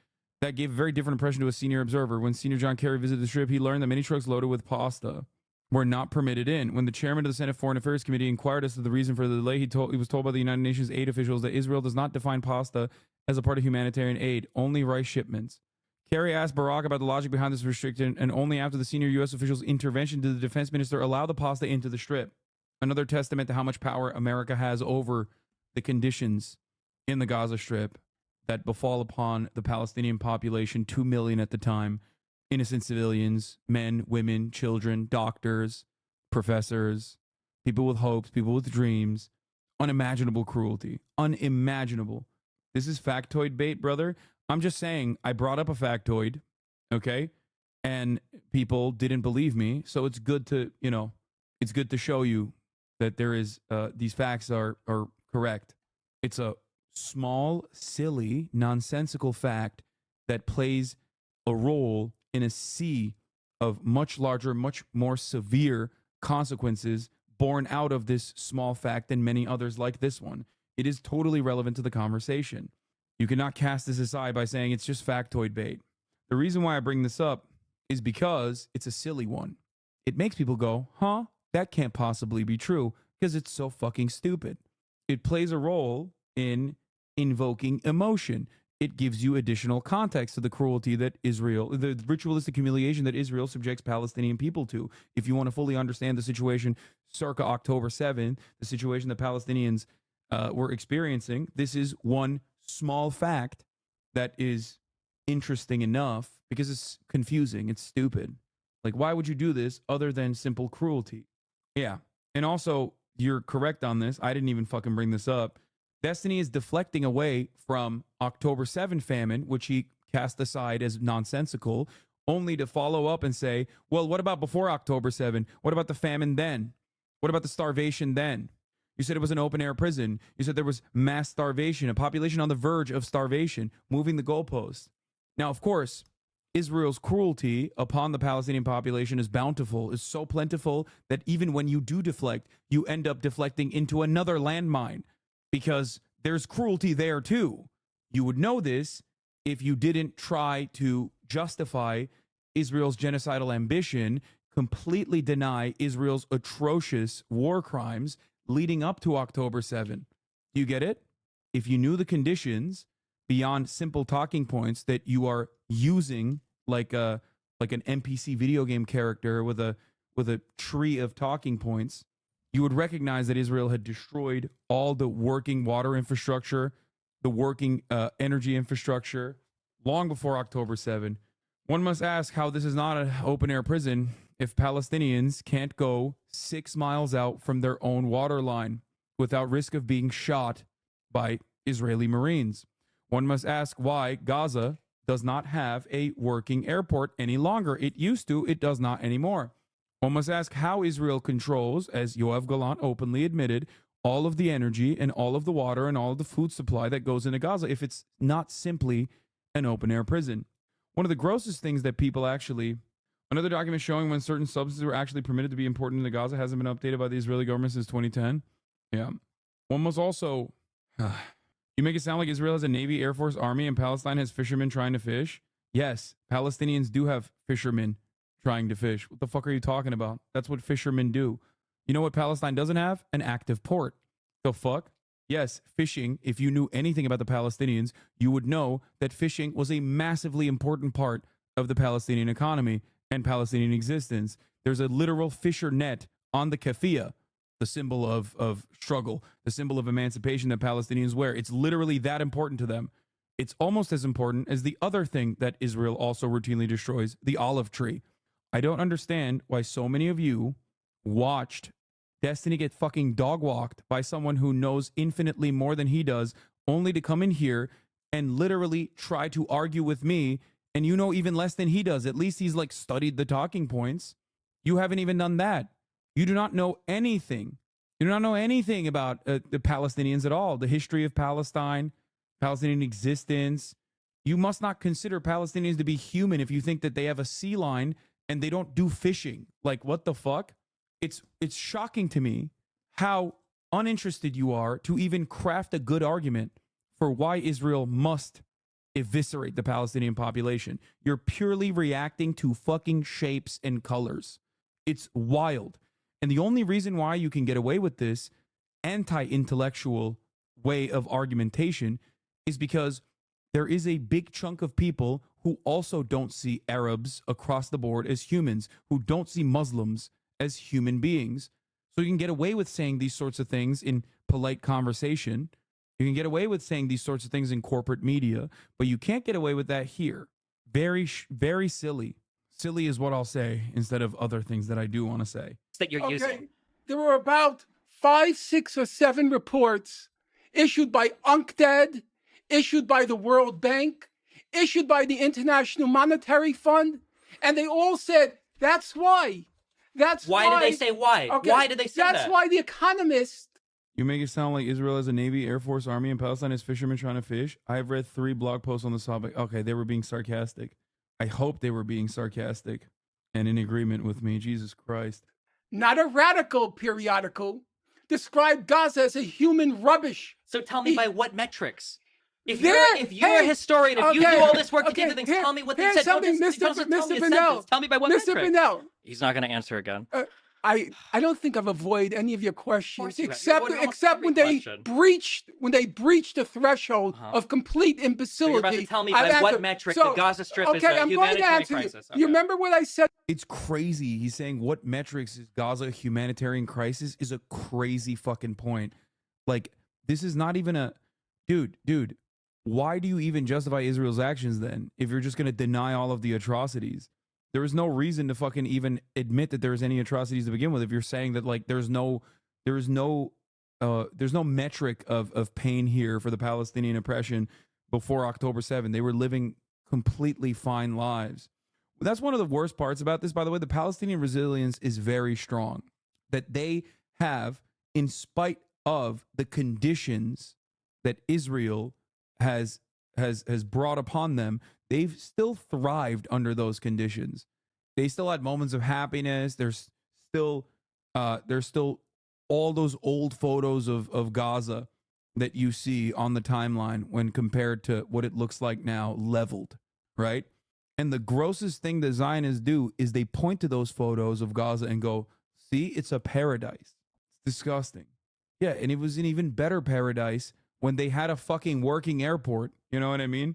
that gave a very different impression to a senior observer. When Senior John Kerry visited the Strip, he learned that many trucks loaded with pasta were not permitted in. When the chairman of the Senate Foreign Affairs Committee inquired as to the reason for the delay, he was told by the United Nations aid officials that Israel does not define pasta as a part of humanitarian aid, only rice shipments. Kerry asked Barack about the logic behind this restriction, and only after the senior U.S. official's intervention did the defense minister allow the pasta into the Strip. Another testament to how much power America has over the conditions in the Gaza Strip that befall upon the Palestinian population, 2 million at the time, innocent civilians, men, women, children, doctors, professors, people with hopes, people with dreams, unimaginable cruelty, unimaginable. This is factoid bait, brother. I'm just saying, I brought up a factoid, okay? And people didn't believe me, so it's good to, it's good to show you that there is, these facts are correct. It's a small, silly, nonsensical fact that plays a role in a sea of much larger, much more severe consequences born out of this small fact and many others like this one. It is totally relevant to the conversation. You cannot cast this aside by saying it's just factoid bait. The reason why I bring this up is because it's a silly one. It makes people go, huh? That can't possibly be true, because it's so fucking stupid. It plays a role in invoking emotion. It gives you additional context to the cruelty that Israel, the ritualistic humiliation that Israel subjects Palestinian people to. If you want to fully understand the situation circa October 7, the situation that Palestinians were experiencing, this is one small fact that is interesting enough because it's confusing. It's stupid. Like, why would you do this other than simple cruelty? Yeah. And also, you're correct on this. I didn't even fucking bring this up. Destiny is deflecting away from October 7 famine, which he cast aside as nonsensical, only to follow up and say, well, what about before October 7? What about the famine then? What about the starvation then? You said it was an open air prison. You said there was mass starvation, a population on the verge of starvation, moving the goalposts. Now, of course, Israel's cruelty upon the Palestinian population is bountiful, is so plentiful that even when you do deflect, you end up deflecting into another landmine because there's cruelty there too. You would know this if you didn't try to justify Israel's genocidal ambition, completely deny Israel's atrocious war crimes leading up to October 7. Do you get it? If you knew the conditions beyond simple talking points that you are using like an NPC video game character with a tree of talking points, you would recognize that Israel had destroyed all the working water infrastructure, the working energy infrastructure long before October 7. One must ask how this is not an open-air prison if Palestinians can't go 6 miles out from their own water line without risk of being shot by Israeli Marines. One must ask why Gaza does not have a working airport any longer. It used to, it does not anymore. One must ask how Israel controls, as Yoav Gallant openly admitted, all of the energy and all of the water and all of the food supply that goes into Gaza if it's not simply an open-air prison. One of the grossest things that people actually... Another document showing when certain substances were actually permitted to be imported into Gaza hasn't been updated by the Israeli government since 2010. Yeah. One must also... You make it sound like Israel has a Navy, Air Force, Army, and Palestine has fishermen trying to fish. Yes, Palestinians do have fishermen trying to fish. What the fuck are you talking about? That's what fishermen do. You know what Palestine doesn't have? An active port. The fuck? Yes, fishing, if you knew anything about the Palestinians, you would know that fishing was a massively important part of the Palestinian economy and Palestinian existence. There's a literal fisher net on the keffiyeh, the symbol of struggle, the symbol of emancipation that Palestinians wear. It's literally that important to them. It's almost as important as the other thing that Israel also routinely destroys, the olive tree. I don't understand why so many of you watched Destiny get fucking dog walked by someone who knows infinitely more than he does, only to come in here and literally try to argue with me, and you know even less than he does. At least he's like studied the talking points. You haven't even done that. You do not know anything. You do not know anything about the Palestinians at all, the history of Palestine, Palestinian existence. You must not consider Palestinians to be human if you think that they have a sea line and they don't do fishing. Like, what the fuck? It's shocking to me how uninterested you are to even craft a good argument for why Israel must eviscerate the Palestinian population. You're purely reacting to fucking shapes and colors. It's wild. And the only reason why you can get away with this anti-intellectual way of argumentation is because there is a big chunk of people who also don't see Arabs across the board as humans, who don't see Muslims as human beings. So you can get away with saying these sorts of things in polite conversation. You can get away with saying these sorts of things in corporate media, but you can't get away with that here. Very, very silly. Silly is what I'll say instead of other things that I do want to say. That you're using. There were about 5, 6, or 7 reports issued by UNCTAD, issued by the World Bank, issued by the International Monetary Fund, and they all said, that's why. Why did they say why? Okay, Why did they say that? That's why The Economist. You make it sound like Israel has a Navy, Air Force, Army, and Palestine has fishermen trying to fish. I have read 3 blog posts on the topic. Okay, they were being sarcastic. I hope they were being sarcastic and in agreement with me. Jesus Christ. Not a radical periodical, described Gaza as a human rubbish. So tell me by what metrics? If you're a historian, if you do all this work to get to things, tell me what they said. Mr. Bennell. Tell me by what Mr. metric. Bennell. He's not going to answer again. I don't think I've avoided any of your questions except when they breached the threshold of complete imbecility. So you're about to tell me by what metric the Gaza Strip is a humanitarian crisis. You remember what I said? It's crazy. He's saying what metrics is Gaza a humanitarian crisis is a crazy fucking point. Like, this is not even a... Dude, why do you even justify Israel's actions then if you're just going to deny all of the atrocities? There is no reason to fucking even admit that there's any atrocities to begin with if you're saying that, like, there's no metric of pain here for the Palestinian oppression before October 7. They were living completely fine lives. That's one of the worst parts about this, by the way. The Palestinian resilience is very strong. That they have, in spite of the conditions that Israel has brought upon them, they've still thrived under those conditions. They still had moments of happiness. There's still all those old photos of Gaza that you see on the timeline when compared to what it looks like now, leveled, right? And the grossest thing that Zionists do is they point to those photos of Gaza and go, see, it's a paradise. It's disgusting. Yeah, and it was an even better paradise when they had a fucking working airport. You know what I mean?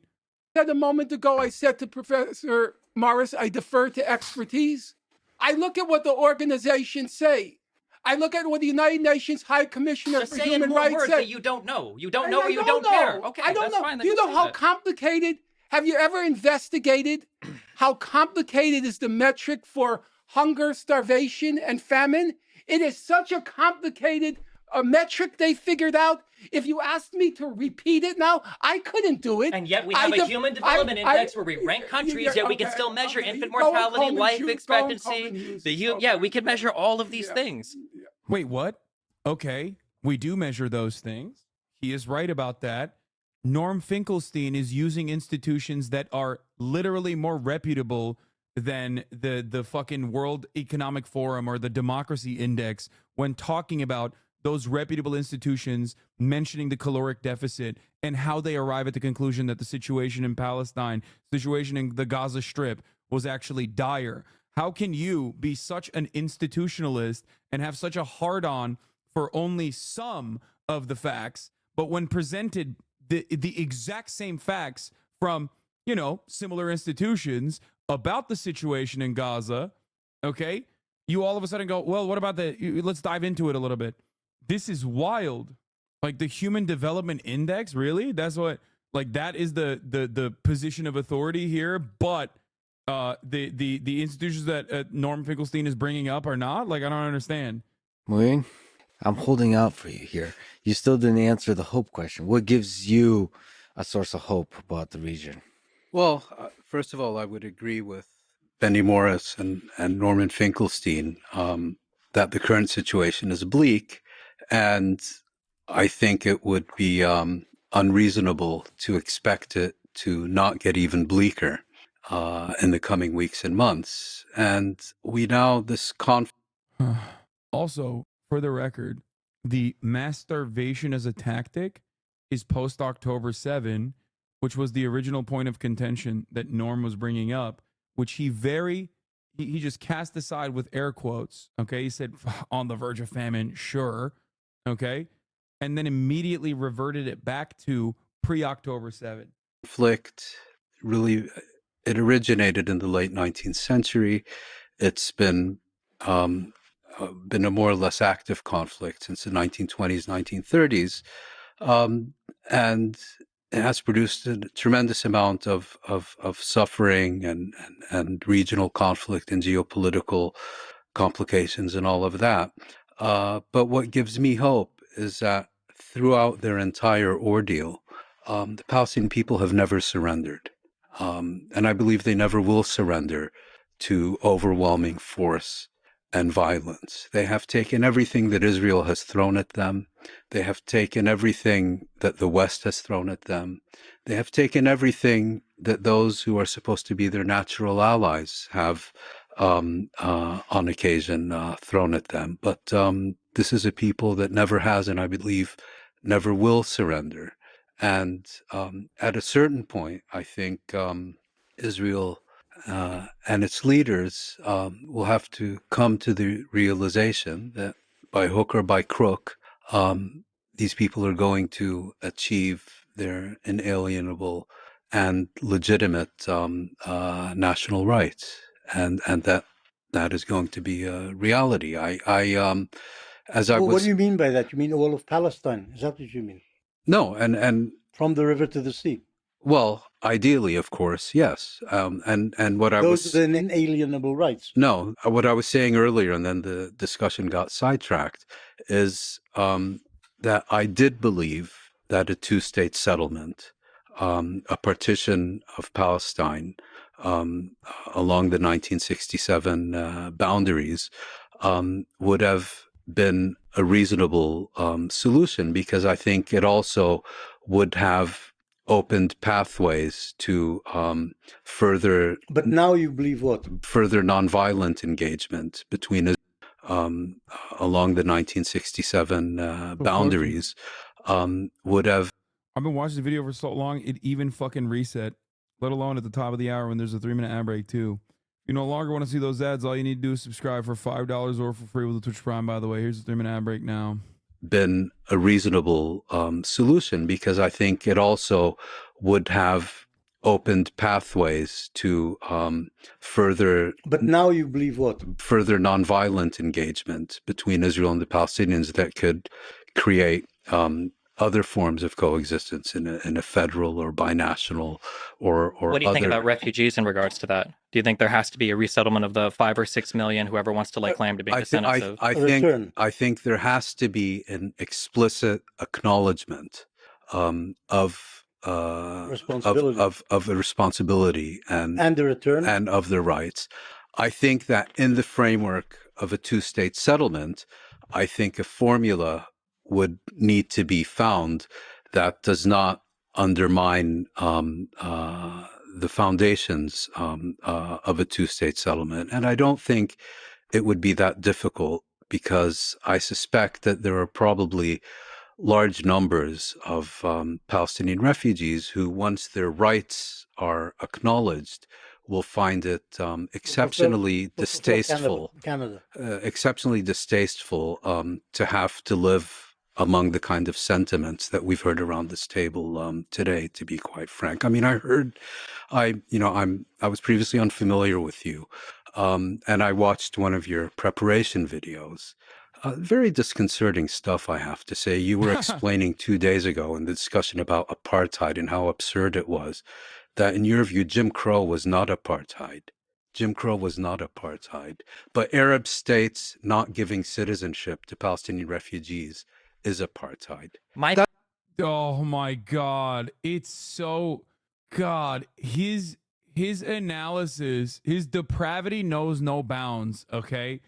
A moment ago, I said to Professor Morris, I defer to expertise. I look at what the organizations say. I look at what the United Nations High Commissioner Just for say Human in more Rights words said. that you don't know. You don't know or you don't know. care. Okay, I don't that's know. fine. Do you know how complicated? Have you ever investigated how complicated is the metric for hunger, starvation, and famine? It is such a complicated metric they figured out. If you asked me to repeat it now, I couldn't do it. And yet we have a human development index where we rank countries, yet we can still measure infant mortality, life expectancy. Yeah, we can measure all of these things. Wait, what? Okay, we do measure those things. He is right about that. Norm Finkelstein is using institutions that are literally more reputable than the fucking World Economic Forum or the Democracy Index when talking about those reputable institutions, mentioning the caloric deficit and how they arrive at the conclusion that the situation in Palestine, situation in the Gaza Strip was actually dire. How can you be such an institutionalist and have such a hard-on for only some of the facts, but when presented the exact same facts from, you know, similar institutions about the situation in Gaza, okay, you all of a sudden go, well, what about let's dive into it a little bit. This is wild. Like the Human Development Index, really? That's what, like, that is the position of authority here, but the institutions that Norm Finkelstein is bringing up are not? Like, I don't understand. Wayne, I'm holding out for you here. You still didn't answer the hope question. What gives you a source of hope about the region? Well, first of all, I would agree with Benny Morris and Norman Finkelstein that the current situation is bleak, and I think it would be unreasonable to expect it to not get even bleaker in the coming weeks and months. And we now, this conflict. Also, for the record, the mass starvation as a tactic is post-October 7, which was the original point of contention that Norm was bringing up, which he just cast aside with air quotes, okay? He said, on the verge of famine, sure, okay? And then immediately reverted it back to pre-October 7. Conflict really, it originated in the late 19th century. It's been a more or less active conflict since the 1920s, 1930s, and it has produced a tremendous amount of suffering and regional conflict and geopolitical complications and all of that. But what gives me hope is that throughout their entire ordeal, the Palestinian people have never surrendered. And I believe they never will surrender to overwhelming force and violence. They have taken everything that Israel has thrown at them. They have taken everything that the West has thrown at them. They have taken everything that those who are supposed to be their natural allies have, on occasion, thrown at them. But this is a people that never has, and I believe never will surrender. And at a certain point, I think Israel and its leaders will have to come to the realization that by hook or by crook, these people are going to achieve their inalienable and legitimate national rights, and that is going to be a reality. What do you mean by that? You mean all of Palestine? Is that what you mean? No, and from the river to the sea. Well, ideally, of course, yes. And what those are the inalienable rights. No, what I was saying earlier, and then the discussion got sidetracked, is that I did believe that a two-state settlement, a partition of Palestine along the 1967 boundaries, would have been a reasonable solution, because I think it also would have opened pathways to further. But now you believe what? Further nonviolent engagement between along the 1967 boundaries would have. I've been watching the video for so long, it even fucking reset, let alone at the top of the hour when there's a 3-minute ad break, too. If you no longer want to see those ads, all you need to do is subscribe for $5 or for free with the Twitch Prime, by the way. Here's the 3-minute ad break now. Been a reasonable solution, because I think it also would have opened pathways to further. But now you believe what? Further nonviolent engagement between Israel and the Palestinians that could create other forms of coexistence in a federal or binational or what do you think about refugees in regards to that? Do you think there has to be a resettlement of the 5 or 6 million, whoever wants to lay claim to being descendants of? I think there has to be an explicit acknowledgement of a responsibility and the return and of their rights. I think that in the framework of a two-state settlement, I think a formula would need to be found that does not undermine the foundations of a two-state settlement. And I don't think it would be that difficult, because I suspect that there are probably large numbers of Palestinian refugees who, once their rights are acknowledged, will find it exceptionally distasteful, exceptionally distasteful to have to live among the kind of sentiments that we've heard around this table today, to be quite frank. I mean, I was previously unfamiliar with you, and I watched one of your preparation videos. Very disconcerting stuff, I have to say. You were explaining 2 days ago in the discussion about apartheid and how absurd it was, that in your view, Jim Crow was not apartheid. Jim Crow was not apartheid. But Arab states not giving citizenship to Palestinian refugees is apartheid. Oh my God. It's so, God, his analysis, his depravity knows no bounds, okay?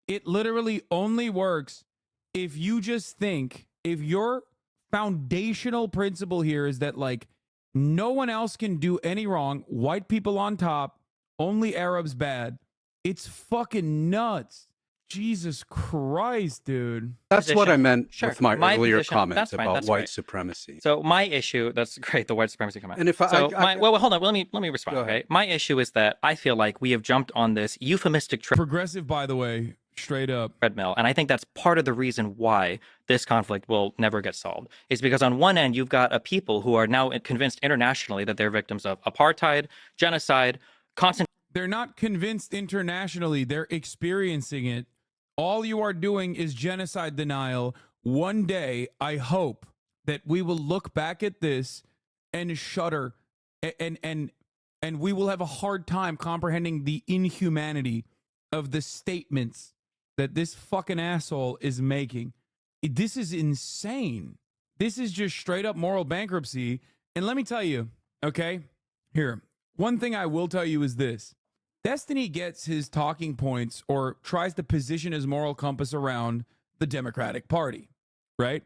It literally only works if you just think, if your foundational principle here is that, like, no one else can do any wrong, white people on top, only Arabs bad. It's fucking nuts. Jesus Christ, dude. That's what I meant with my earlier position, comments that's fine, about that's white right. supremacy. So my issue, that's great, the white supremacy comment. And if well, hold on, let me respond, Go ahead. okay? My issue is that I feel like we have jumped on this euphemistic progressive, by the way, straight up treadmill, and I think that's part of the reason why this conflict will never get solved, is because on one end, you've got a people who are now convinced internationally that they're victims of apartheid, genocide, constant. They're not convinced internationally, they're experiencing it. All you are doing is genocide denial. One day, I hope that we will look back at this and shudder, and we will have a hard time comprehending the inhumanity of the statements that this fucking asshole is making. This is insane. This is just straight up moral bankruptcy. And let me tell you, okay, here, one thing I will tell you is this. Destiny gets his talking points or tries to position his moral compass around the Democratic Party, right?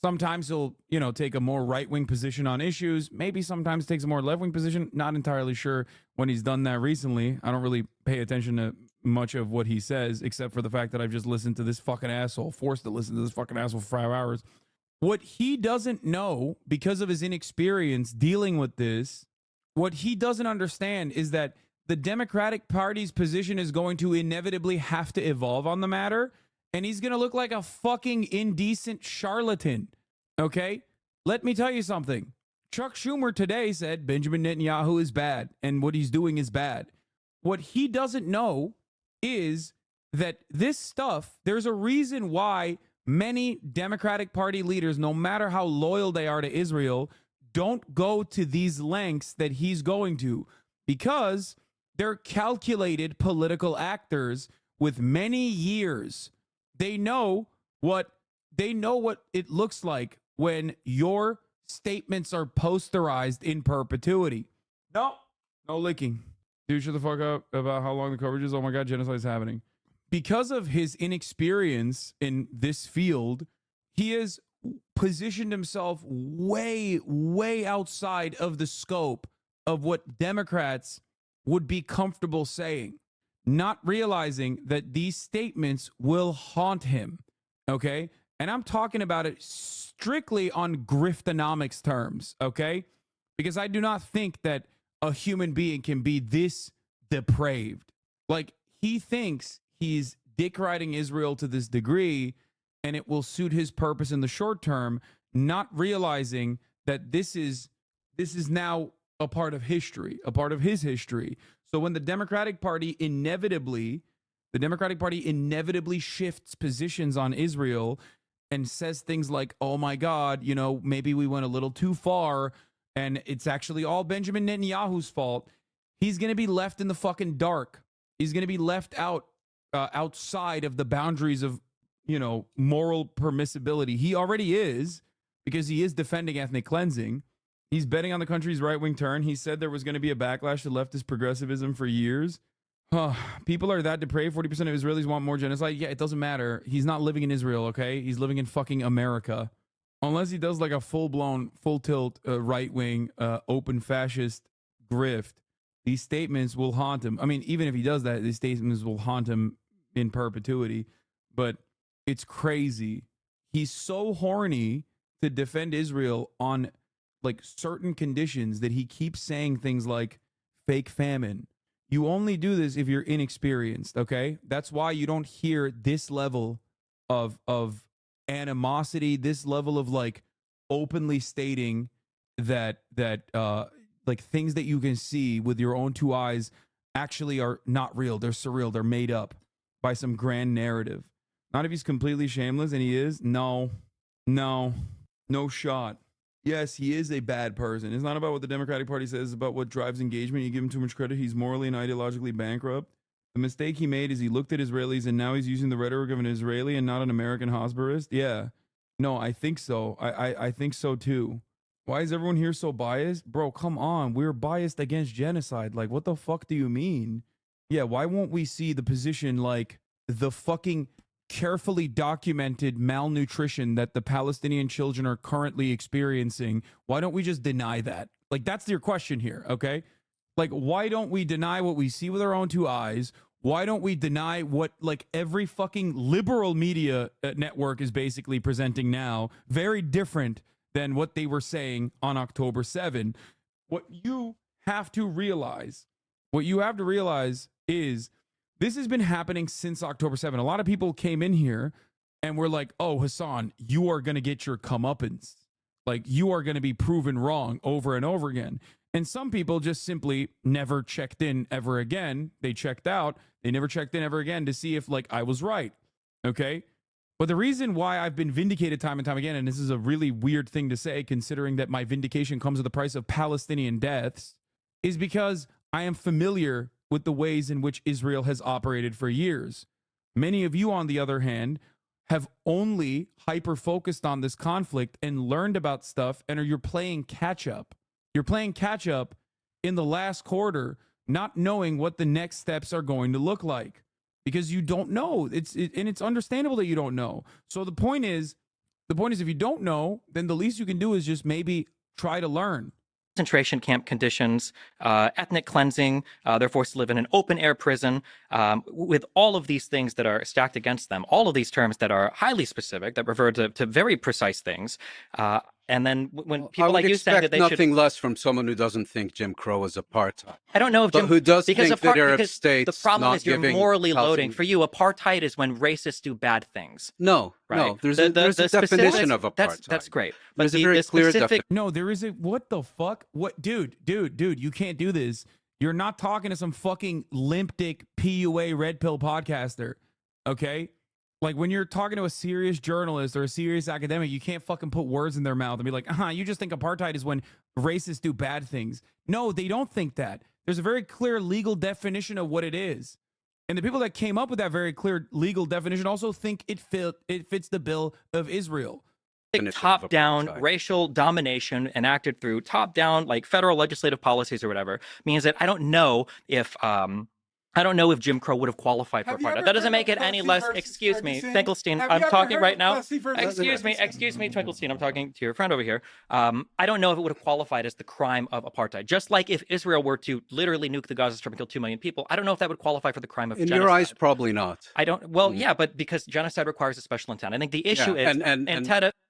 Sometimes he'll, take a more right-wing position on issues. Maybe sometimes takes a more left-wing position. Not entirely sure when he's done that recently. I don't really pay attention to much of what he says, except for the fact that I've just listened to this fucking asshole, forced to listen to this fucking asshole for 5 hours. What he doesn't know, because of his inexperience dealing with this, what he doesn't understand is that the Democratic Party's position is going to inevitably have to evolve on the matter, and he's going to look like a fucking indecent charlatan, okay? Let me tell you something. Chuck Schumer today said Benjamin Netanyahu is bad, and what he's doing is bad. What he doesn't know is that this stuff, there's a reason why many Democratic Party leaders, no matter how loyal they are to Israel, don't go to these lengths that he's going to, because they're calculated political actors with many years. They know what it looks like when your statements are posterized in perpetuity. No licking. Dude, shut the fuck up about how long the coverage is. Oh my God, genocide is happening. because of his inexperience in this field, he has positioned himself way, way outside of the scope of what Democrats would be comfortable saying, not realizing that these statements will haunt him. Okay? And I'm talking about it strictly on griftonomics terms. Okay? Because I do not think that a human being can be this depraved. Like, he thinks he's dick riding Israel to this degree and it will suit his purpose in the short term, not realizing that this is now a part of history, a part of his history. So when the Democratic Party inevitably shifts positions on Israel and says things like, oh my God, you know, maybe we went a little too far and it's actually all Benjamin Netanyahu's fault, he's going to be left in the fucking dark. He's going to be left outside of the boundaries of, you know, moral permissibility. He already is, because he is defending ethnic cleansing. He's betting on the country's right-wing turn. He said there was going to be a backlash to leftist progressivism for years. People are that depraved. 40% of Israelis want more genocide. Yeah, it doesn't matter. He's not living in Israel, okay? He's living in fucking America. Unless he does like a full-blown, full-tilt, right-wing, open fascist grift, these statements will haunt him. I mean, even if he does that, these statements will haunt him in perpetuity. But it's crazy. He's so horny to defend Israel on like certain conditions that he keeps saying things like fake famine. You only do this if you're inexperienced, okay? That's why you don't hear this level of animosity, this level of like openly stating that like things that you can see with your own two eyes actually are not real. They're surreal. They're made up by some grand narrative. Not if he's completely shameless, and he is. No shot. Yes, he is a bad person. It's not about what the Democratic Party says, it's about what drives engagement. You give him too much credit. He's morally and ideologically bankrupt. The mistake he made is he looked at Israelis and now he's using the rhetoric of an Israeli and not an American Hosberist. Yeah. No, I think so. I think so too. Why is everyone here so biased? Bro, come on. We're biased against genocide. Like, what the fuck do you mean? Yeah, why won't we see the position like the fucking carefully documented malnutrition that the Palestinian children are currently experiencing? Why don't we just deny that? Like, that's your question here, okay? Like, why don't we deny what we see with our own two eyes? Why don't we deny what, like, every fucking liberal media network is basically presenting now? Very different than what they were saying on October 7. What you have to realize is this has been happening since October 7. A lot of people came in here and were like, oh, Hasan, you are going to get your comeuppance. Like, you are going to be proven wrong over and over again. And some people just simply never checked in ever again. They checked out. They never checked in ever again to see if, like, I was right. Okay? But the reason why I've been vindicated time and time again, and this is a really weird thing to say considering that my vindication comes at the price of Palestinian deaths, is because I am familiar with the ways in which Israel has operated for years. Many of you, on the other hand, have only hyper-focused on this conflict and learned about stuff, and you're playing catch-up. You're playing catch-up in the last quarter, not knowing what the next steps are going to look like. Because you don't know. And it's understandable that you don't know. So the point is if you don't know, then the least you can do is just maybe try to learn. Concentration camp conditions, ethnic cleansing, they're forced to live in an open-air prison, with all of these things that are stacked against them, all of these terms that are highly specific, that refer to very precise things. And then when people like you saying that they should... nothing less from someone who doesn't think Jim Crow is apartheid. I don't know if who does think that Arab states the problem is you're morally loading. housing. For you, apartheid is when racists do bad things. No, right? No, there's a definition of apartheid. That's great. But there's a very clear definition. No, there is a... What the fuck? What, dude, you can't do this. You're not talking to some fucking limp dick PUA red pill podcaster, okay? Like, when you're talking to a serious journalist or a serious academic, you can't fucking put words in their mouth and be like, you just think apartheid is when racists do bad things. No, they don't think that. There's a very clear legal definition of what it is. And the people that came up with that very clear legal definition also think it fits the bill of Israel. Top-down racial domination enacted through top-down, like, federal legislative policies or whatever, means that I don't know if I don't know if Jim Crow would have qualified for apartheid. That doesn't make it any less. Excuse me, Finkelstein. I'm talking right now. Excuse me, Finkelstein. I'm talking to your friend over here. I don't know if it would have qualified as the crime of apartheid. Just like if Israel were to literally nuke the Gaza Strip and kill 2 million people, I don't know if that would qualify for the crime of genocide. In your eyes, probably not. I don't. Well, yeah, but because genocide requires a special intent. I think the issue is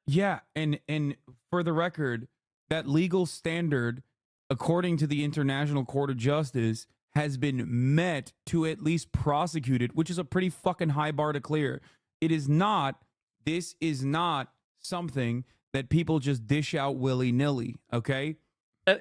yeah, and for the record, that legal standard, according to the International Court of Justice, has been met to at least prosecute it, which is a pretty fucking high bar to clear. This is not something that people just dish out willy-nilly, okay?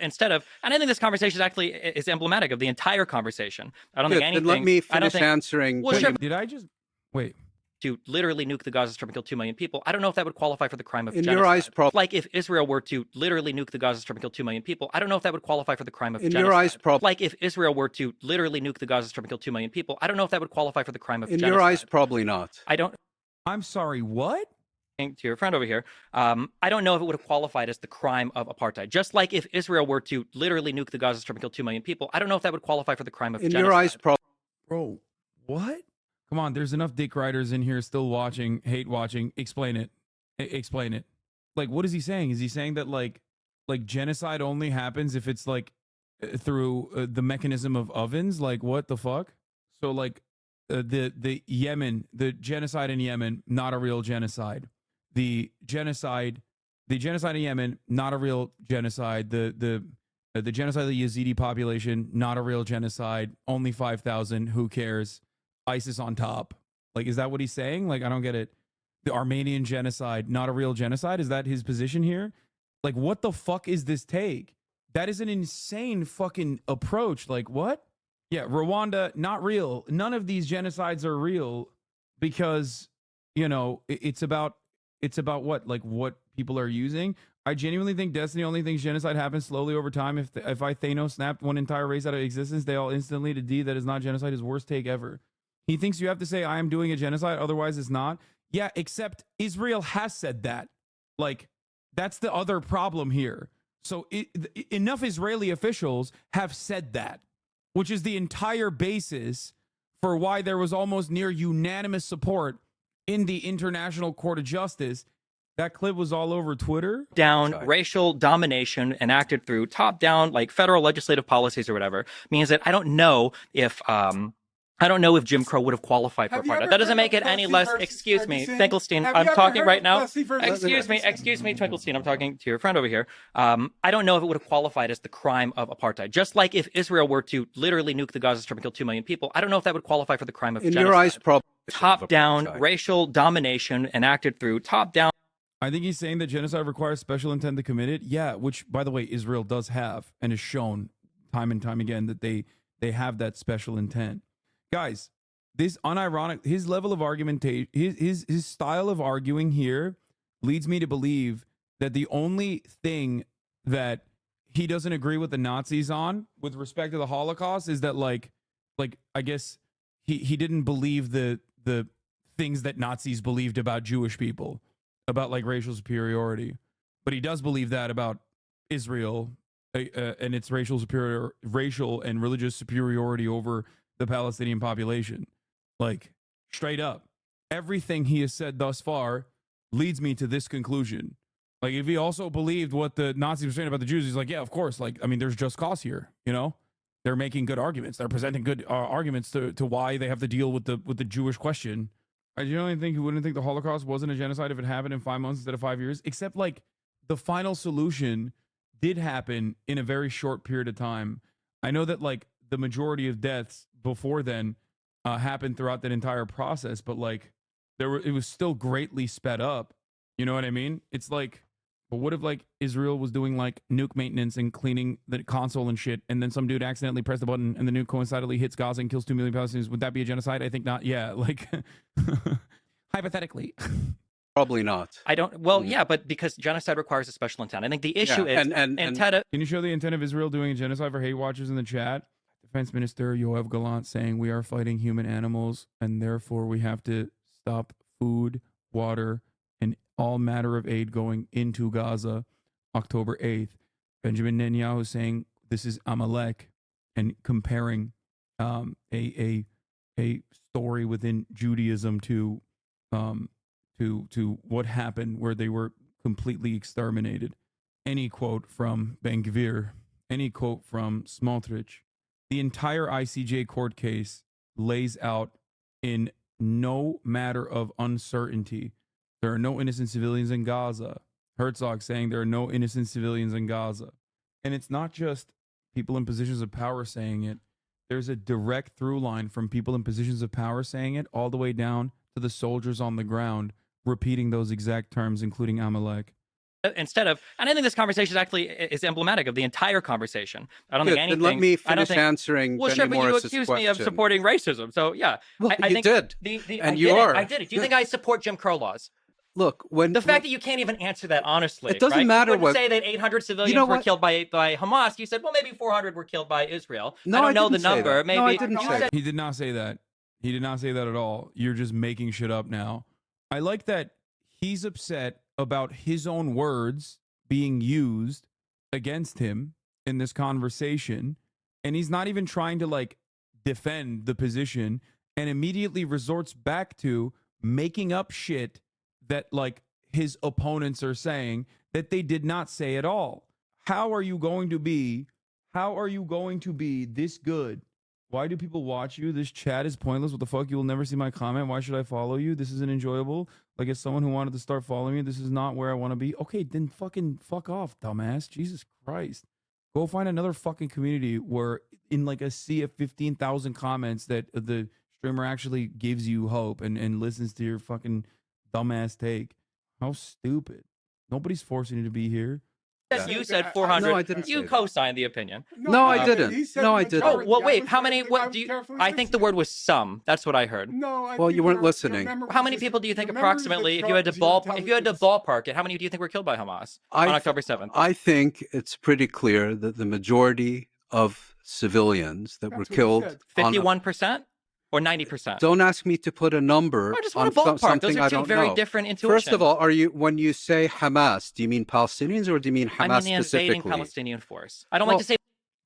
Instead of, and I think this conversation actually is emblematic of the entire conversation. I don't think anything. Let me finish answering. Well, sure. Did I just wait? To literally nuke the Gaza Strip and kill 2 million people, I don't know if that would qualify for the crime of genocide. In your eyes, like if Israel were to literally nuke the Gaza Strip and kill 2 million people, I don't know if that would qualify for the crime of genocide. In your eyes, like if Israel were to literally nuke the Gaza Strip and kill 2 million people, I don't know if that would qualify for the crime of genocide. In your eyes, probably not. I don't. I'm sorry, what? To your friend over here, I don't know if it would have qualified as the crime of apartheid. Just like if Israel were to literally nuke the Gaza Strip and kill 2 million people, I don't know if that would qualify for the crime of genocide. In your eyes, bro, what? Come on, there's enough dick riders in here still watching, hate watching. Explain it. Explain it. Like, what is he saying? Is he saying that like genocide only happens if it's like through the mechanism of ovens? Like, what the fuck? So like the Yemen, the genocide in Yemen, not a real genocide. The genocide in Yemen, not a real genocide. The genocide of the Yazidi population, not a real genocide. Only 5,000. Who cares? ISIS on top. Like, is that what he's saying? Like, I don't get it. The Armenian genocide, not a real genocide. Is that his position here? Like, what the fuck is this take? That is an insane fucking approach. Like, what? Yeah, Rwanda, not real. None of these genocides are real because, you know, it's about what? Like, what people are using. I genuinely think Destiny only thinks genocide happens slowly over time. If I Thanos snapped one entire race out of existence, they all instantly to D that is not genocide. His worst take ever. He thinks you have to say, I am doing a genocide, otherwise it's not. Yeah, except Israel has said that. Like, that's the other problem here. So enough Israeli officials have said that, which is the entire basis for why there was almost near unanimous support in the International Court of Justice. That clip was all over Twitter. Racial domination enacted through top-down, like federal legislative policies or whatever, means that I don't know if Jim Crow would have qualified for apartheid. That doesn't make it any less. Excuse me, Finkelstein. I'm talking right now. Excuse me, Finkelstein. I'm talking to your friend over here. I don't know if it would have qualified as the crime of apartheid. Just like if Israel were to literally nuke the Gaza Strip and kill 2 million people, I don't know if that would qualify for the crime of genocide. In your eyes, probably. Top-down racial domination enacted through top-down. I think he's saying that genocide requires special intent to commit it. Yeah, which, by the way, Israel does have and has shown time and time again that they have that special intent. Guys, this unironic, his level of argumentation, his style of arguing here leads me to believe that the only thing that he doesn't agree with the Nazis on with respect to the Holocaust is that like I guess he didn't believe the things that Nazis believed about Jewish people, about like racial superiority, but he does believe that about Israel and its racial and religious superiority over the Palestinian population. Like, straight up, everything he has said thus far leads me to this conclusion. Like, if he also believed what the Nazis were saying about the Jews, he's like, yeah, of course. Like, I mean, there's just cause here, you know? They're making good arguments. They're presenting good arguments to why they have to deal with the Jewish question. I genuinely think he wouldn't think the Holocaust wasn't a genocide if it happened in 5 months instead of 5 years, except like the final solution did happen in a very short period of time. I know that like the majority of deaths before then happened throughout that entire process, but like it was still greatly sped up. You know what I mean? It's like, but what if like Israel was doing like nuke maintenance and cleaning the console and shit, and then some dude accidentally pressed the button and the nuke coincidentally hits Gaza and kills 2 million Palestinians? Would that be a genocide? I think not. Yeah, like hypothetically. Probably not. I don't. Well, yeah, but because genocide requires a special intent. I think the issue is and can you show the intent of Israel doing a genocide for hate watchers in the chat? Defense Minister Yoav Gallant saying we are fighting human animals and therefore we have to stop food, water, and all matter of aid going into Gaza. October 8th. Benjamin Netanyahu saying this is Amalek and comparing a story within Judaism to what happened where they were completely exterminated. Any quote from Ben Gvir, any quote from Smotrich, the entire ICJ court case lays out in no matter of uncertainty. There are no innocent civilians in Gaza. Herzog saying there are no innocent civilians in Gaza. And it's not just people in positions of power saying it. There's a direct through line from people in positions of power saying it all the way down to the soldiers on the ground repeating those exact terms, including MAJLAK. Instead of, and I think this conversation actually is emblematic of the entire conversation. I don't Good, think anything. then let me I don't finish think, answering well, Benny sure, but you Morris's accused me of question. supporting racism. So yeah, Well, I you think did, and I did it. Do you think I support Jim Crow laws? Look, when The fact that you can't even answer that honestly, It doesn't right? matter You wouldn't what- say that 800 civilians were killed by Hamas. You said, well, maybe 400 were killed by Israel. No, I don't I know the didn't say number. that. Maybe No, I didn't you say said- He did not say that. He did not say that at all. You're just making shit up now. I like that he's upset about his own words being used against him in this conversation, and he's not even trying to like defend the position, and immediately resorts back to making up shit that like his opponents are saying that they did not say at all. How are you going to be this good? Why do people watch you? This chat is pointless. What the fuck? You will never see my comment. Why should I follow you? This isn't enjoyable. Like, as someone who wanted to start following me, this is not where I want to be. Okay, then fucking fuck off, dumbass. Jesus Christ. Go find another fucking community where in like a sea of 15,000 comments that the streamer actually gives you hope and listens to your fucking dumbass take. How stupid. Nobody's forcing you to be here. You said 400. No, I didn't You say co-signed the opinion. No, I didn't. No, I didn't. Oh, well, wait. How many? What do you? I think the word was some. That's what I heard. No, Well, you weren't listening. How many people do you think approximately, if you had to ballpark it, how many do you think were killed by Hamas on October 7th? I think it's pretty clear that the majority of civilians that were killed 51% or 90%? Don't ask me to put a number I just on want to ballpark. something Those are I two don't very know. different intuitions. First of all, when you say Hamas, do you mean Palestinians or do you mean Hamas I mean the invading specifically? Palestinian force. I don't like to say.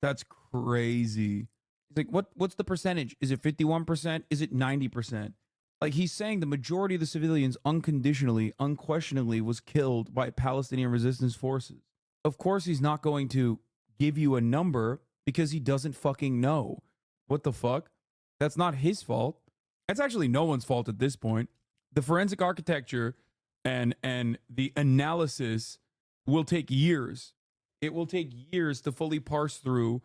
That's crazy. It's like, what's the percentage? Is it 51%? Is it 90%? Like, he's saying the majority of the civilians unconditionally, unquestionably was killed by Palestinian resistance forces. Of course, he's not going to give you a number because he doesn't fucking know. What the fuck? That's not his fault. That's actually no one's fault at this point. The forensic architecture and the analysis will take years. It will take years to fully parse through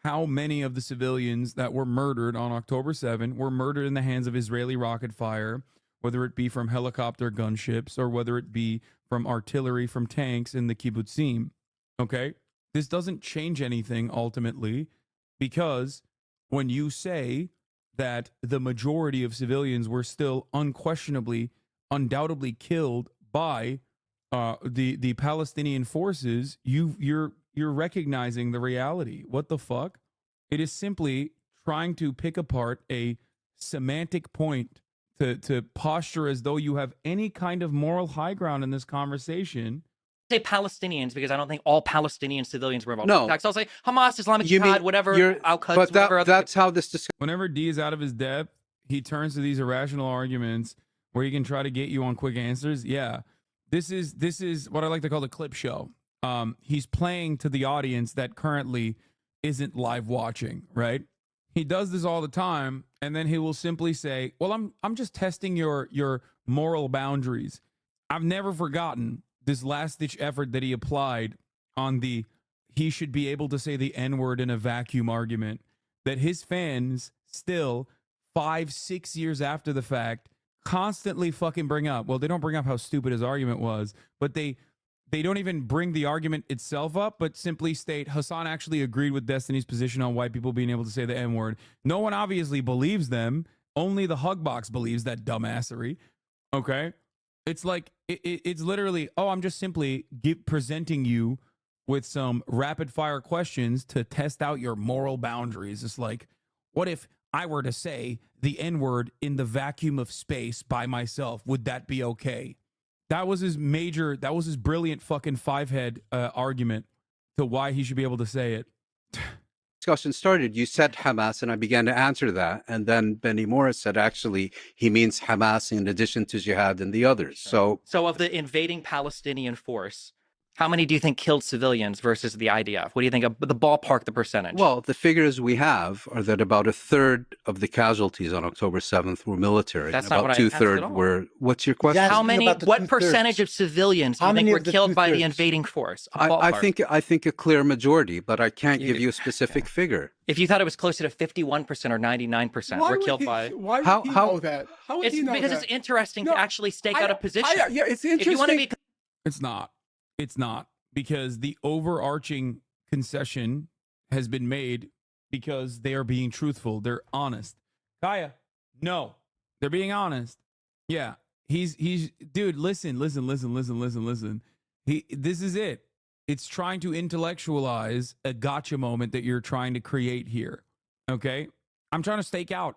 how many of the civilians that were murdered on October 7 were murdered in the hands of Israeli rocket fire, whether it be from helicopter gunships or whether it be from artillery from tanks in the kibbutzim. Okay? This doesn't change anything ultimately, because when you say that the majority of civilians were still unquestionably, undoubtedly killed by the Palestinian forces, you're recognizing the reality. What the fuck? It is simply trying to pick apart a semantic point to posture as though you have any kind of moral high ground in this conversation. Say Palestinians because I don't think all Palestinian civilians were involved. No. In fact, I'll say Hamas, Islamic You Jihad, mean whatever. Al-Quds, but whatever other- that's how this discussion. Whenever D is out of his depth, he turns to these irrational arguments where he can try to get you on quick answers. Yeah, this is what I like to call the clip show. He's playing to the audience that currently isn't live watching, right? He does this all the time, and then he will simply say, well, I'm just testing your moral boundaries. I've never forgotten this last-ditch effort that he applied on the he should be able to say the N-word in a vacuum argument that his fans still 5-6 years after the fact constantly fucking bring up. Well, they don't bring up how stupid his argument was, but they don't even bring the argument itself up, but simply state Hasan actually agreed with Destiny's position on white people being able to say the N-word. No one obviously believes them. Only the hug box believes that dumbassery. Okay? It's like, it's literally, I'm just simply presenting you with some rapid fire questions to test out your moral boundaries. It's like, what if I were to say the N-word in the vacuum of space by myself? Would that be okay? That was his brilliant fucking five-head argument to why he should be able to say it. discussion started, you said Hamas, and I began to answer that. And then Benny Morris said, actually, he means Hamas in addition to jihad and the others. So of the invading Palestinian force, how many do you think killed civilians versus the IDF? What do you think of the ballpark, the percentage? Well, the figures we have are that about a third of the casualties on October 7th were military. That's and not about what I asked at two-thirds all. were. What's your question? How many? What percentage of civilians do you think were killed by the invading force? I think a clear majority, but I can't give you a specific figure. If you thought it was closer to 51% or 99% were killed by. Why would he know that? How would he know because that? it's interesting to actually stake out a position. Yeah, it's interesting. If you want to be. It's not. It's not. Because the overarching concession has been made because they are being truthful. They're honest. Kaya, no. They're being honest. Yeah. He's dude, listen. This is it. It's trying to intellectualize a gotcha moment that you're trying to create here. Okay? I'm trying to stake out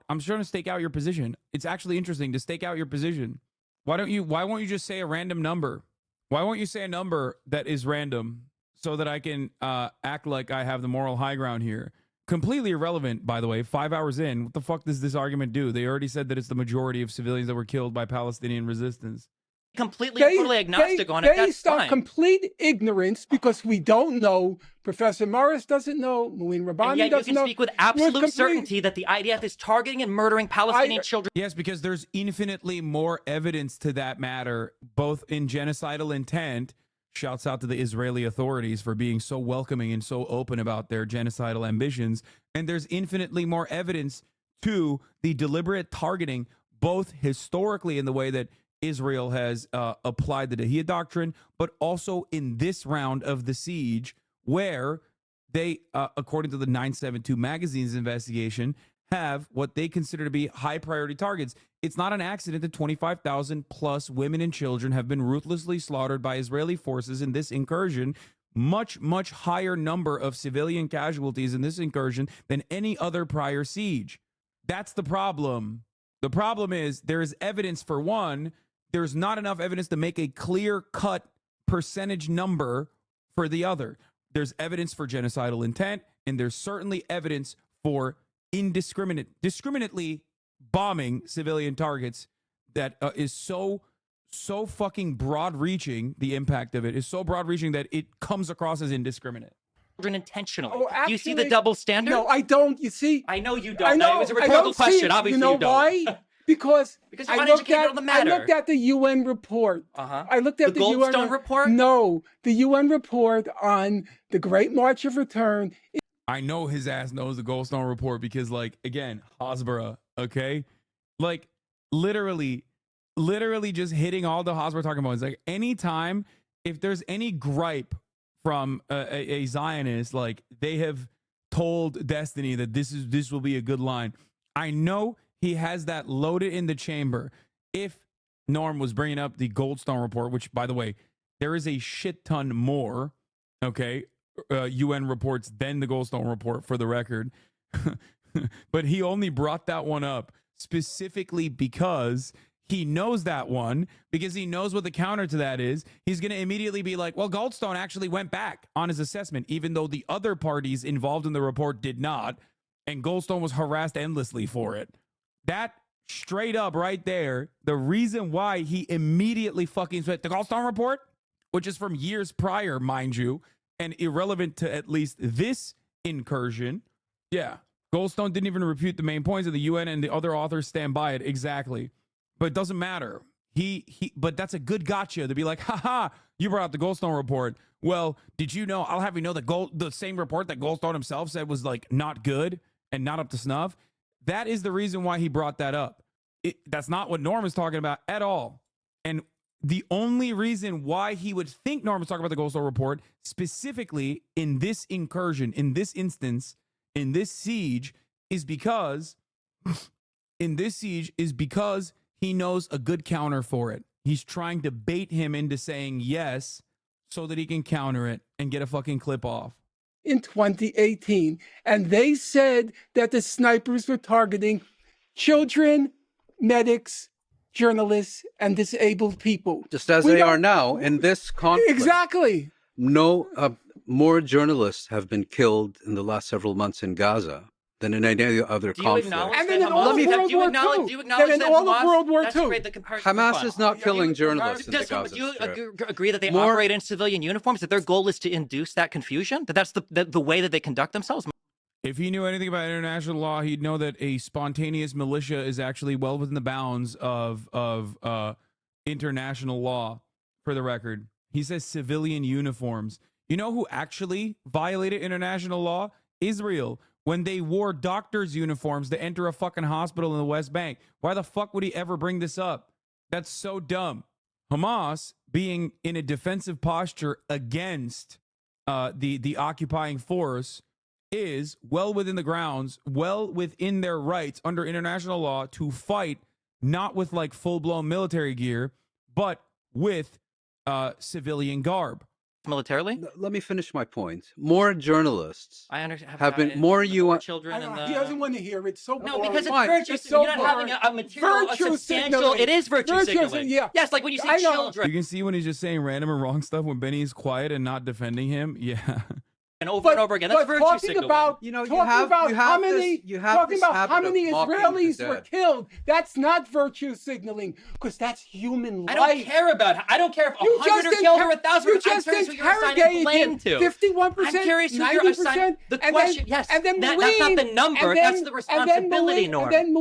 your position. It's actually interesting to stake out your position. Why won't you just say a random number? Why won't you say a number that is random so that I can act like I have the moral high ground here? Completely irrelevant, by the way. 5 hours in, what the fuck does this argument do? They already said that it's the majority of civilians that were killed by Palestinian resistance. Totally agnostic on it. That's Based on fine. complete ignorance, because we don't know. Professor Morris doesn't know. Muin And Rabbani yet you doesn't can know. speak with absolute certainty that the IDF is targeting and murdering Palestinian children. Yes, because there's infinitely more evidence to that matter, both in genocidal intent. Shouts out to the Israeli authorities for being so welcoming and so open about their genocidal ambitions. And there's infinitely more evidence to the deliberate targeting, both historically in the way that Israel has applied the Dahiyya doctrine, but also in this round of the siege, where they, according to the 972 magazine's investigation, have what they consider to be high priority targets. It's not an accident that 25,000 plus women and children have been ruthlessly slaughtered by Israeli forces in this incursion. Much, much higher number of civilian casualties in this incursion than any other prior siege. That's the problem. The problem is there is evidence for one. There's not enough evidence to make a clear-cut percentage number for the other. There's evidence for genocidal intent, and there's certainly evidence for indiscriminately bombing civilian targets that is so fucking broad-reaching. The impact of it is so broad-reaching that it comes across as indiscriminate. Intentionally. Oh, Do you see the double standard? No, I don't. You see? I know you don't. I know, It was a rhetorical question. Obviously, you know you don't. why? Because you're I uneducated on the matter. looked at the UN report. I looked at The the UN Goldstone report? No, the UN report on the Great March of Return. I know his ass knows the Goldstone report because, like, again, Hasbara, okay? Like, literally just hitting all the Hasbara talking about. It's like, anytime, if there's any gripe from a Zionist, like, they have told Destiny that this will be a good line. I know he has that loaded in the chamber. If Norm was bringing up the Goldstone report, which, by the way, there is a shit ton more, okay, UN reports than the Goldstone report, for the record. But he only brought that one up specifically because he knows that one, because he knows what the counter to that is. He's going to immediately be like, well, Goldstone actually went back on his assessment, even though the other parties involved in the report did not, and Goldstone was harassed endlessly for it. That straight up right there, the reason why he immediately fucking said the Goldstone report, which is from years prior, mind you, and irrelevant to at least this incursion. Yeah, Goldstone didn't even refute the main points of the UN, and the other authors stand by it. Exactly. But it doesn't matter. But that's a good gotcha to be like, haha, you brought up the Goldstone report. Well, did you know, I'll have you know that the same report that Goldstone himself said was like not good and not up to snuff. That is the reason why he brought that up. That's not what Norm is talking about at all. And the only reason why he would think Norm was talking about the Goldstone report, specifically in this incursion, in this instance, in this siege, is because he knows a good counter for it. He's trying to bait him into saying yes so that he can counter it and get a fucking clip off. In 2018, and they said that the snipers were targeting children, medics, journalists, and disabled people. Just as they are now in this conflict. Exactly. No, more journalists have been killed in the last several months in Gaza than in any other Do you conflict. acknowledge And that then in all Hamas? of Do World you War acknowledge? II. Do you acknowledge Then in that all of Hamas? World War That's II. great. The comparison. Hamas is not killing journalists in the Do Gaza you Strip. agree that they More- operate in civilian uniforms? That their goal is to induce that confusion? That that's the way that they conduct themselves? If he knew anything about international law, he'd know that a spontaneous militia is actually well within the bounds of international law. For the record, he says civilian uniforms. You know who actually violated international law? Israel, when they wore doctors' uniforms to enter a fucking hospital in the West Bank. Why the fuck would he ever bring this up? That's so dumb. Hamas being in a defensive posture against the occupying force is well within the grounds, well within their rights under international law to fight, not with like full-blown military gear, but with civilian garb. Militarily? Let me finish my point. More journalists I understand. have been more children. He doesn't want to hear it. So No, boring. because it's Fine. virtue. It's so You're not having a material, a Virtue substantial. signaling. It is virtue Virtue signaling. yeah. Yes, like when you say I know. children. You can see when he's just saying random and wrong stuff when Benny's quiet and not defending him. Yeah. And over and over again. That's virtue talking signaling. about, talking about how many Israelis were killed. That's not virtue signaling, because that's human life. I don't care about. I don't care if 100 are killed or 1,000. You I'm just curious who you're assigning blame to. 51%. I'm curious who you're assigning. The question, yes, and then that's not the number. That's the responsibility norm. And then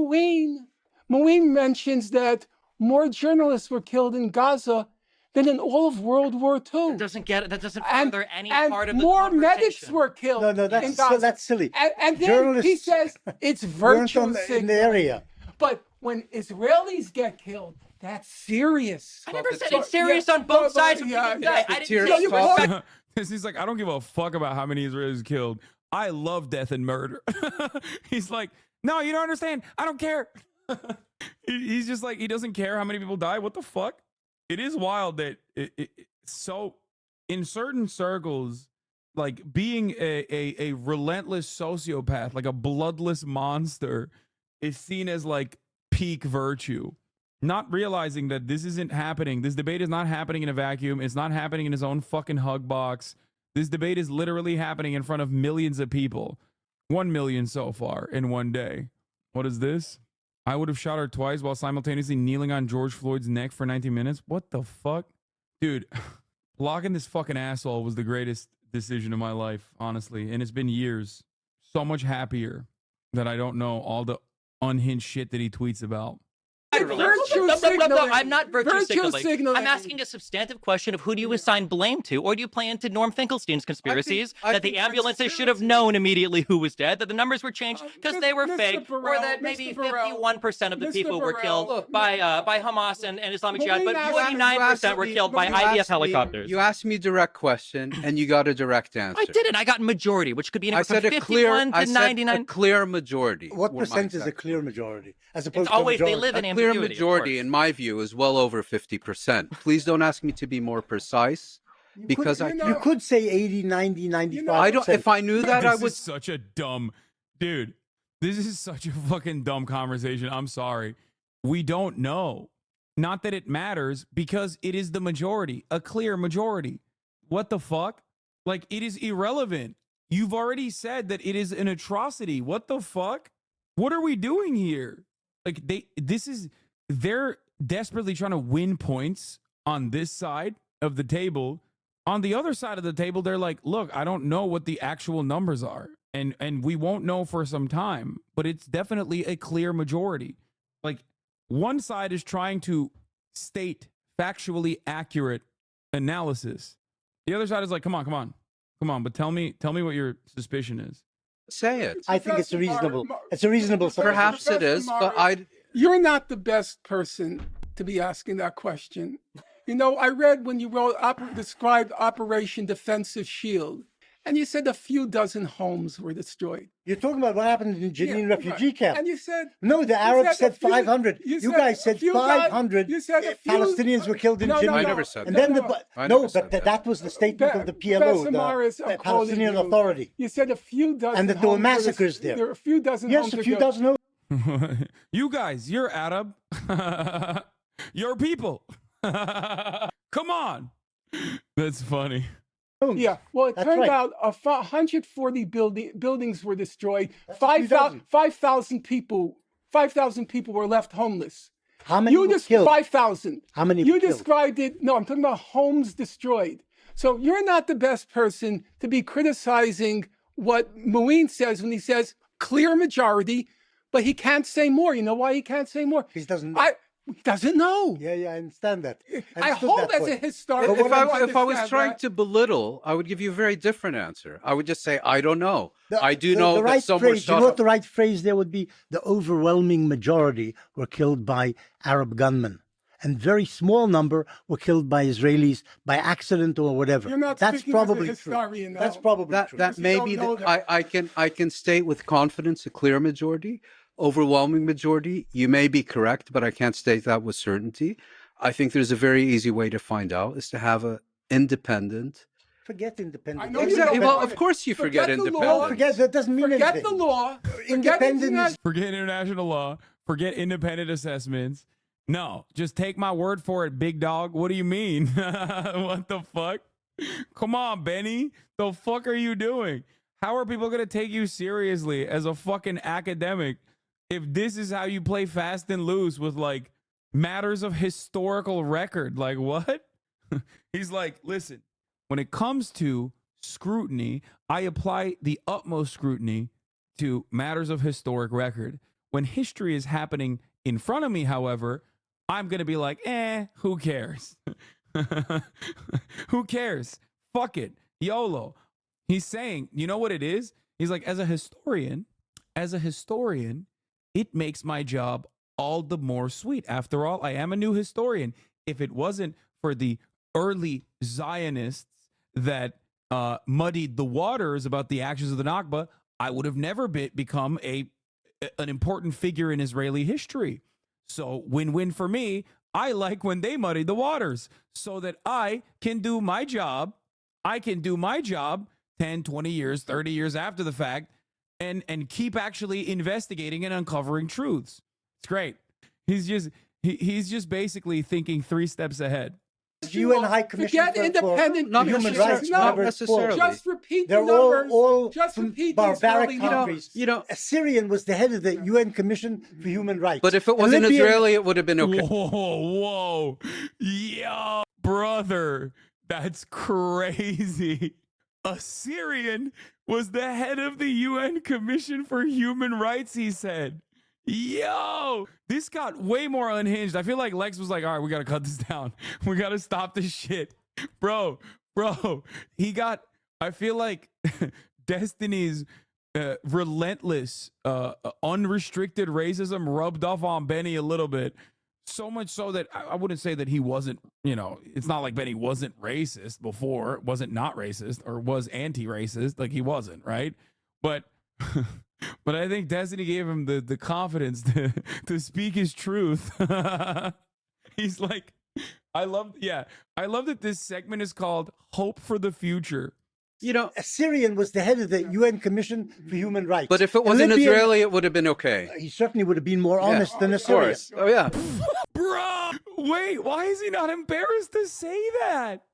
Mouin mentions that more journalists were killed in Gaza than in all of World War II. That doesn't further any part of the more conversation. medics were killed. No, that's silly. And then Journalists he says it's weren't virtue in the area. But when Israelis get killed, that's serious. I never said it's serious on both sides. He's like, I don't give a fuck about how many Israelis killed. I love death and murder. He's like, no, you don't understand. I don't care. He's just like, he doesn't care how many people die. What the fuck? It is wild that so in certain circles, like being a relentless sociopath, like a bloodless monster, is seen as like peak virtue. Not realizing that this isn't happening. This debate is not happening in a vacuum. It's not happening in his own fucking hug box. This debate is literally happening in front of millions of people. 1 million so far in one day. What is this? I would have shot her twice while simultaneously kneeling on George Floyd's neck for 90 minutes. What the fuck? Dude, blocking this fucking asshole was the greatest decision of my life, honestly. And it's been years. So much happier that I don't know all the unhinged shit that he tweets about. I'm not virtue signaling. I'm asking a substantive question of who do you assign blame to, or do you play into Norm Finkelstein's conspiracies that the ambulances should have known immediately who was dead, that the numbers were changed because they were fake, or that maybe 51% of the people were killed by Hamas and Islamic Jihad, but 49% were killed by IDF helicopters. You asked me a direct question, and you got a direct answer. I didn't. I got majority, which could be anywhere from 51 to 99. A clear majority. What percent is a clear majority? As opposed to always, majority? They live in a clear majority, in my view, is well over 50%. Please don't ask me to be more precise, because you could say 80, 90, 95%. I don't. If I knew that, I would. This is such a dumb, dude. This is such a fucking dumb conversation. I'm sorry. We don't know. Not that it matters, because it is the majority, a clear majority. What the fuck? Like, it is irrelevant. You've already said that it is an atrocity. What the fuck? What are we doing here? Like, they're desperately trying to win points on this side of the table. On the other side of the table, they're like, look, I don't know what the actual numbers are. And we won't know for some time, but it's definitely a clear majority. Like, one side is trying to state factually accurate analysis. The other side is like, come on, but tell me what your suspicion is. Say it. I think it's reasonable. It's a reasonable. Perhaps it is, but You're not the best person to be asking that question. You know, I read when you described Operation Defensive Shield, and you said a few dozen homes were destroyed. You're talking about what happened in Jenin refugee camp. And you said... No, the Arabs said 500. You guys said 500 Palestinians were killed in Jenin. I never said and that. Then that was the statement of the PLO, the Palestinian Authority. You said a few dozen and that there were massacres there. There were a few dozen homes. Yes, a few dozen. You guys, you're Arab. Your people. Come on. That's funny. Yeah, well, it That's turned right. out 140 buildings were destroyed. That's 5,000 people were left homeless. How many were killed? 5,000. How many You were killed? described it. No, I'm talking about homes destroyed. So you're not the best person to be criticizing what Moeen says when he says clear majority, but he can't say more. You know why he can't say more? He doesn't. He doesn't know. Yeah, I understand that. I hope as a historian. If I was trying to belittle, I would give you a very different answer. I would just say, I don't know. I do know the right that some were phrase, shot you know up. what the right phrase there would be? The overwhelming majority were killed by Arab gunmen. And very small number were killed by Israelis by accident or whatever. You're not That's speaking as a probably true. historian now. That's probably true. That may be I can state with confidence a clear majority, overwhelming majority. You may be correct, but I can't state that with certainty. I think there's a very easy way to find out is to have an independent. Forget independent. Exactly. Well, of course you forget independence. Forget that doesn't mean anything. Forget the law. Independence. Forget international law. Forget independent assessments. No, just take my word for it, big dog. What do you mean? What the fuck? Come on, Benny. The fuck are you doing? How are people going to take you seriously as a fucking academic if this is how you play fast and loose with like matters of historical record? Like what? He's like, listen, when it comes to scrutiny, I apply the utmost scrutiny to matters of historic record. When history is happening in front of me, however, I'm going to be like, who cares? Who cares? Fuck it. YOLO. He's saying, you know what it is? He's like, as a historian, it makes my job all the more sweet. After all, I am a new historian. If it wasn't for the early Zionists that muddied the waters about the actions of the Nakba, I would have never become an important figure in Israeli history. So win-win for me. I like when they muddy the waters so that I can do my job. I can do my job 10, 20 years, 30 years after the fact and keep actually investigating and uncovering truths. It's great. He's just basically thinking 3 steps ahead. UN High Commission Forget independent human rights. Not necessarily. Just repeat They're the numbers. all just from repeat barbaric these countries. Assyrian was the head of the UN Commission for Human Rights. But if it wasn't Israeli, it would have been okay. Whoa. Yo, brother. That's crazy. Assyrian was the head of the UN Commission for Human Rights, he said. Yo, this got way more unhinged. I feel like Lex was like, all right, we got to cut this down. We got to stop this shit. Bro, I feel like Destiny's relentless, unrestricted racism rubbed off on Benny a little bit. So much so that I wouldn't say that he wasn't, it's not like Benny wasn't racist before, wasn't not racist or was anti-racist. Like he wasn't, right? But I think Destiny gave him the confidence to speak his truth. He's like, I love that this segment is called Hope for the Future. Assyrian was the head of the UN Commission for Human Rights. But if it wasn't Israeli, it would have been okay. He certainly would have been more honest than Assyrian. Of course. Oh, yeah. Bro, wait, why is he not embarrassed to say that?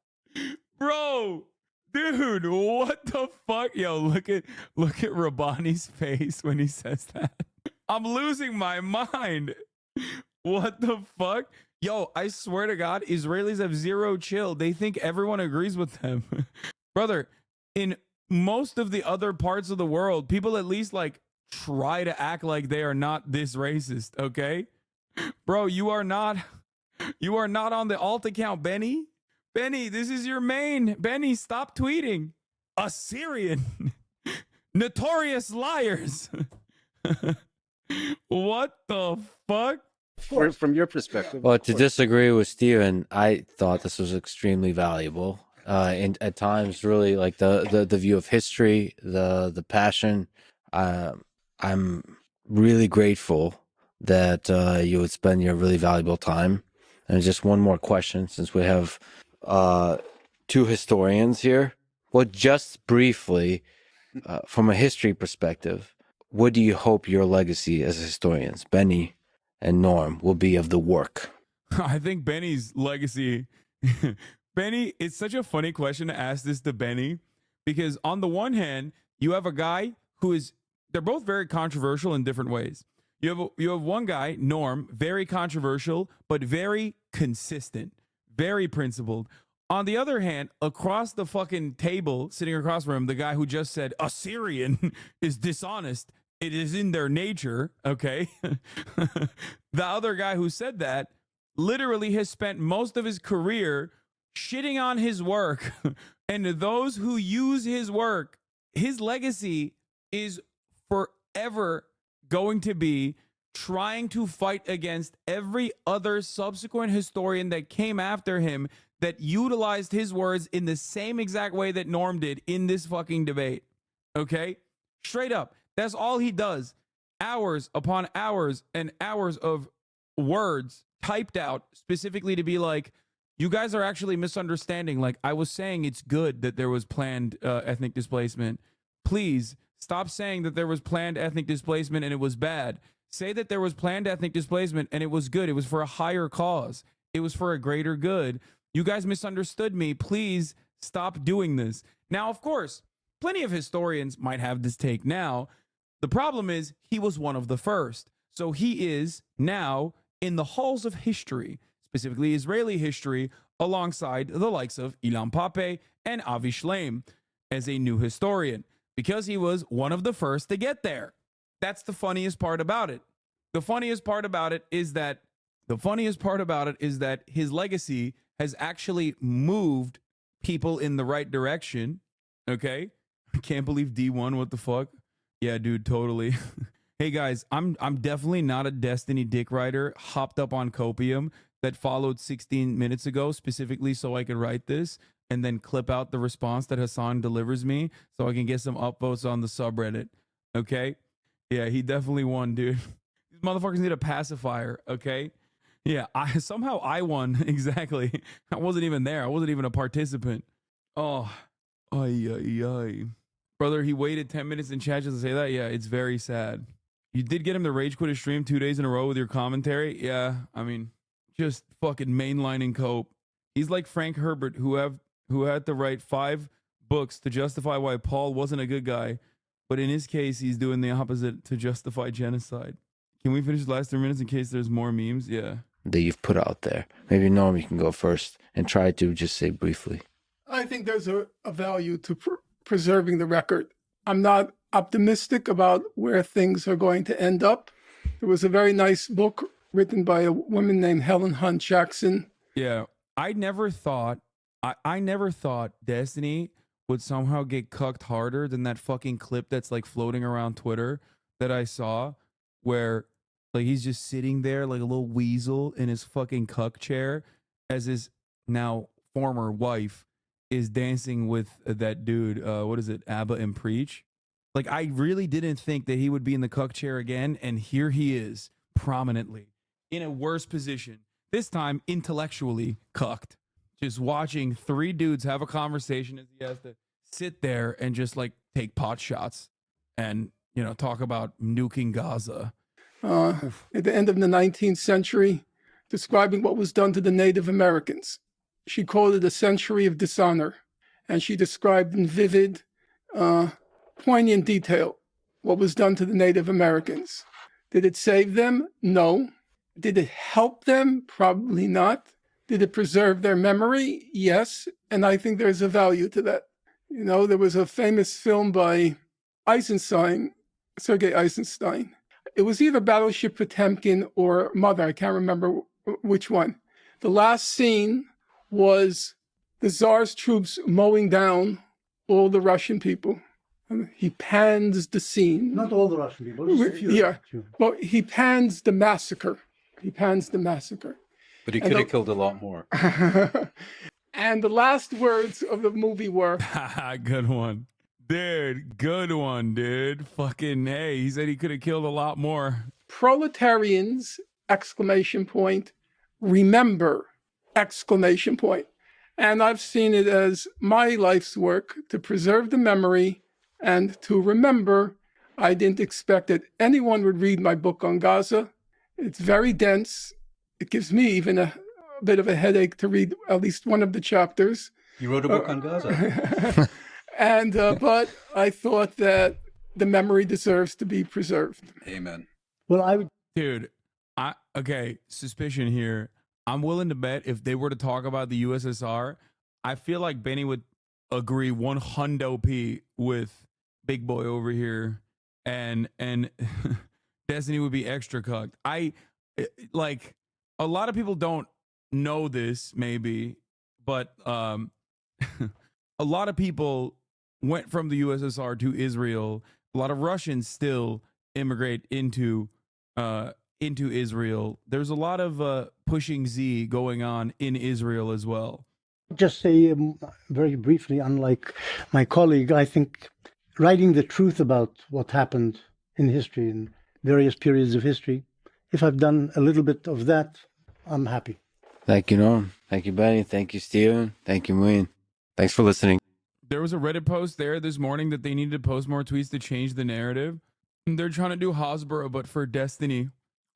Bro, dude, what the fuck? Yo, look at Rabbani's face when he says that. I'm losing my mind. What the fuck? Yo, I swear to God, Israelis have zero chill. They think everyone agrees with them. Brother, in most of the other parts of the world, people at least like try to act like they are not this racist, okay? Bro, you are not on the alt account, Benny. Benny, this is your main. Benny, stop tweeting. Assyrian. Notorious liars. What the fuck? From your perspective. Well, to disagree with Steven, I thought this was extremely valuable. And at times, really, like the view of history, the passion. I'm really grateful that you would spend your really valuable time. And just one more question, since we have 2 historians here. Well, just briefly, from a history perspective, what do you hope your legacy as historians, Benny and Norm, will be of the work? I think Benny's legacy Benny, it's such a funny question to ask this to Benny, because on the one hand, you have a guy who is, they're both very controversial in different ways. You have one guy, Norm, very controversial, but very consistent, very principled. On the other hand, across the fucking table, sitting across from him, the guy who just said Assyrian is dishonest. It is in their nature, okay? The other guy who said that literally has spent most of his career shitting on his work. And to those who use his work, his legacy is forever going to be trying to fight against every other subsequent historian that came after him that utilized his words in the same exact way that Norm did in this fucking debate. Okay? Straight up. That's all he does. Hours upon hours and hours of words typed out specifically to be like, you guys are actually misunderstanding. Like, I was saying it's good that there was planned ethnic displacement. Please stop saying that there was planned ethnic displacement and it was bad. Say that there was planned ethnic displacement and it was good. It was for a higher cause. It was for a greater good. You guys misunderstood me. Please stop doing this. Now, of course, plenty of historians might have this take now. The problem is he was one of the first. So he is now in the halls of history, specifically Israeli history, alongside the likes of Ilan Pappé and Avi Shlaim as a new historian, because he was one of the first to get there. That's the funniest part about it. The funniest part about it is that his legacy has actually moved people in the right direction. Okay? I can't believe D1, what the fuck? Yeah, dude, totally. Hey guys, I'm definitely not a Destiny dick rider hopped up on copium that followed 16 minutes ago specifically so I could write this and then clip out the response that Hasan delivers me so I can get some upvotes on the subreddit. Okay? Yeah, he definitely won, dude. These motherfuckers need a pacifier, okay? Yeah, somehow I won. Exactly. I wasn't even there. I wasn't even a participant. Oh, ay. Brother, he waited 10 minutes in chat just to say that? Yeah, it's very sad. You did get him to rage quit his stream 2 days in a row with your commentary? Yeah, I mean, just fucking mainlining cope. He's like Frank Herbert, who had to write 5 books to justify why Paul wasn't a good guy. But in his case, he's doing the opposite to justify genocide. Can we finish the last 3 minutes in case there's more memes? Yeah. That you've put out there. Maybe Norm, you can go first and try to just say briefly. I think there's a value to preserving the record. I'm not optimistic about where things are going to end up. There was a very nice book written by a woman named Helen Hunt Jackson. Yeah, I never thought Destiny would somehow get cucked harder than that fucking clip that's like floating around Twitter that I saw, where like he's just sitting there like a little weasel in his fucking cuck chair as his now former wife is dancing with that dude, what is it, ABBA and Preach. Like, I really didn't think that he would be in the cuck chair again, and here he is, prominently, in a worse position, this time intellectually cucked, just watching 3 dudes have a conversation as he has to sit there and just, like, take pot shots and, you know, talk about nuking Gaza. At the end of the 19th century, describing what was done to the Native Americans. She called it a century of dishonor, and she described in vivid, poignant detail what was done to the Native Americans. Did it save them? No. Did it help them? Probably not. Did it preserve their memory? Yes, and I think there's a value to that. You know, there was a famous film by Sergei Eisenstein. It was either Battleship Potemkin or Mother. I can't remember which one. The last scene was the Tsar's troops mowing down all the Russian people. He pans the scene. Not all the Russian people, just a few. Yeah, well, he pans the massacre. But he could have killed a lot more. And the last words of the movie were... Good one. Dude, good one, dude. Fucking hey, he said he could have killed a lot more. Proletarians, exclamation point, remember, exclamation point. And I've seen it as my life's work to preserve the memory and to remember. I didn't expect that anyone would read my book on Gaza. It's very dense. It gives me even a a bit of a headache to read at least one of the chapters. You wrote a book on Gaza. And but I thought that the memory deserves to be preserved. Amen. Well, I would, dude. Okay, suspicion here. I'm willing to bet if they were to talk about the USSR, I feel like Benny would agree 100p with Big Boy over here, and Destiny would be extra cucked. Like, a lot of people don't know this, maybe, but a lot of people went from the USSR to Israel. A lot of Russians still immigrate into Israel. There's a lot of pushing Z going on in Israel as well. just say very briefly, unlike my colleague, I think writing the truth about what happened in history, in various periods of history, if I've done a little bit of that, I'm happy. Thank you, Norm. Thank you, Benny. Thank you, Steven. Thank you, Moeen. Thanks for listening. There was a Reddit post there this morning that they needed to post more tweets to change the narrative. They're trying to do Hasbro, but for Destiny.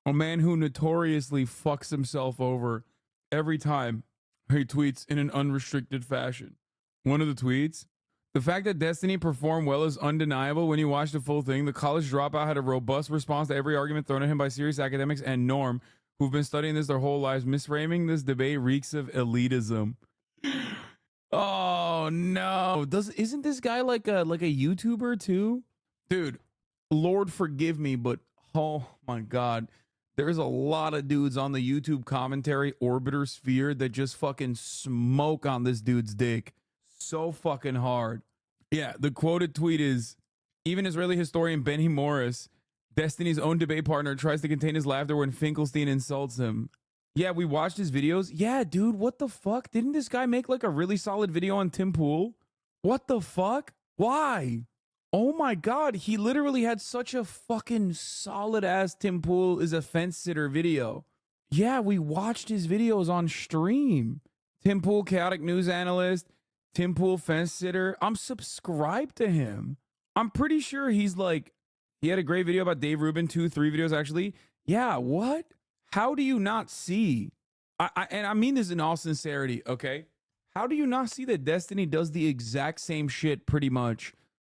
A man who notoriously fucks himself over every time he tweets in an unrestricted fashion. One of the tweets, the fact that Destiny performed well is undeniable when you watch the full thing. The college dropout had a robust response to every argument thrown at him by serious academics and Norm, who've been studying this their whole lives. Misframing this debate reeks of elitism. Oh no! Isn't this guy like a YouTuber too? Dude, Lord forgive me, but oh my God, there's a lot of dudes on the YouTube commentary orbiter sphere that just fucking smoke on this dude's dick so fucking hard. Yeah, the quoted tweet is, even Israeli historian Benny Morris, Destiny's own debate partner, tries to contain his laughter when Finkelstein insults him. Yeah, we watched his videos. Yeah, dude, what the fuck? Didn't this guy make like a really solid video on Tim Pool? What the fuck? Why? Oh my God, he literally had such a fucking solid ass Tim Pool is a fence sitter video. Yeah, we watched his videos on stream. Tim Pool, chaotic news analyst, Tim Pool, fence sitter. I'm subscribed to him. I'm pretty sure he's like, he had a great video about Dave Rubin, 3 videos actually. Yeah, what? How do you not see? And I mean this in all sincerity, okay? How do you not see that Destiny does the exact same shit pretty much?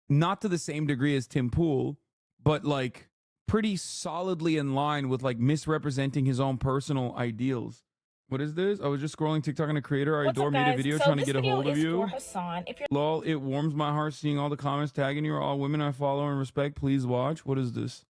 Not to the same degree as Tim Pool, but like pretty solidly in line with like misrepresenting his own personal ideals. What is this? I was just scrolling TikTok and a creator I adore made a video trying to get a hold of you. Lol, it warms my heart seeing all the comments tagging you. All women I follow and respect. Please watch. What is this?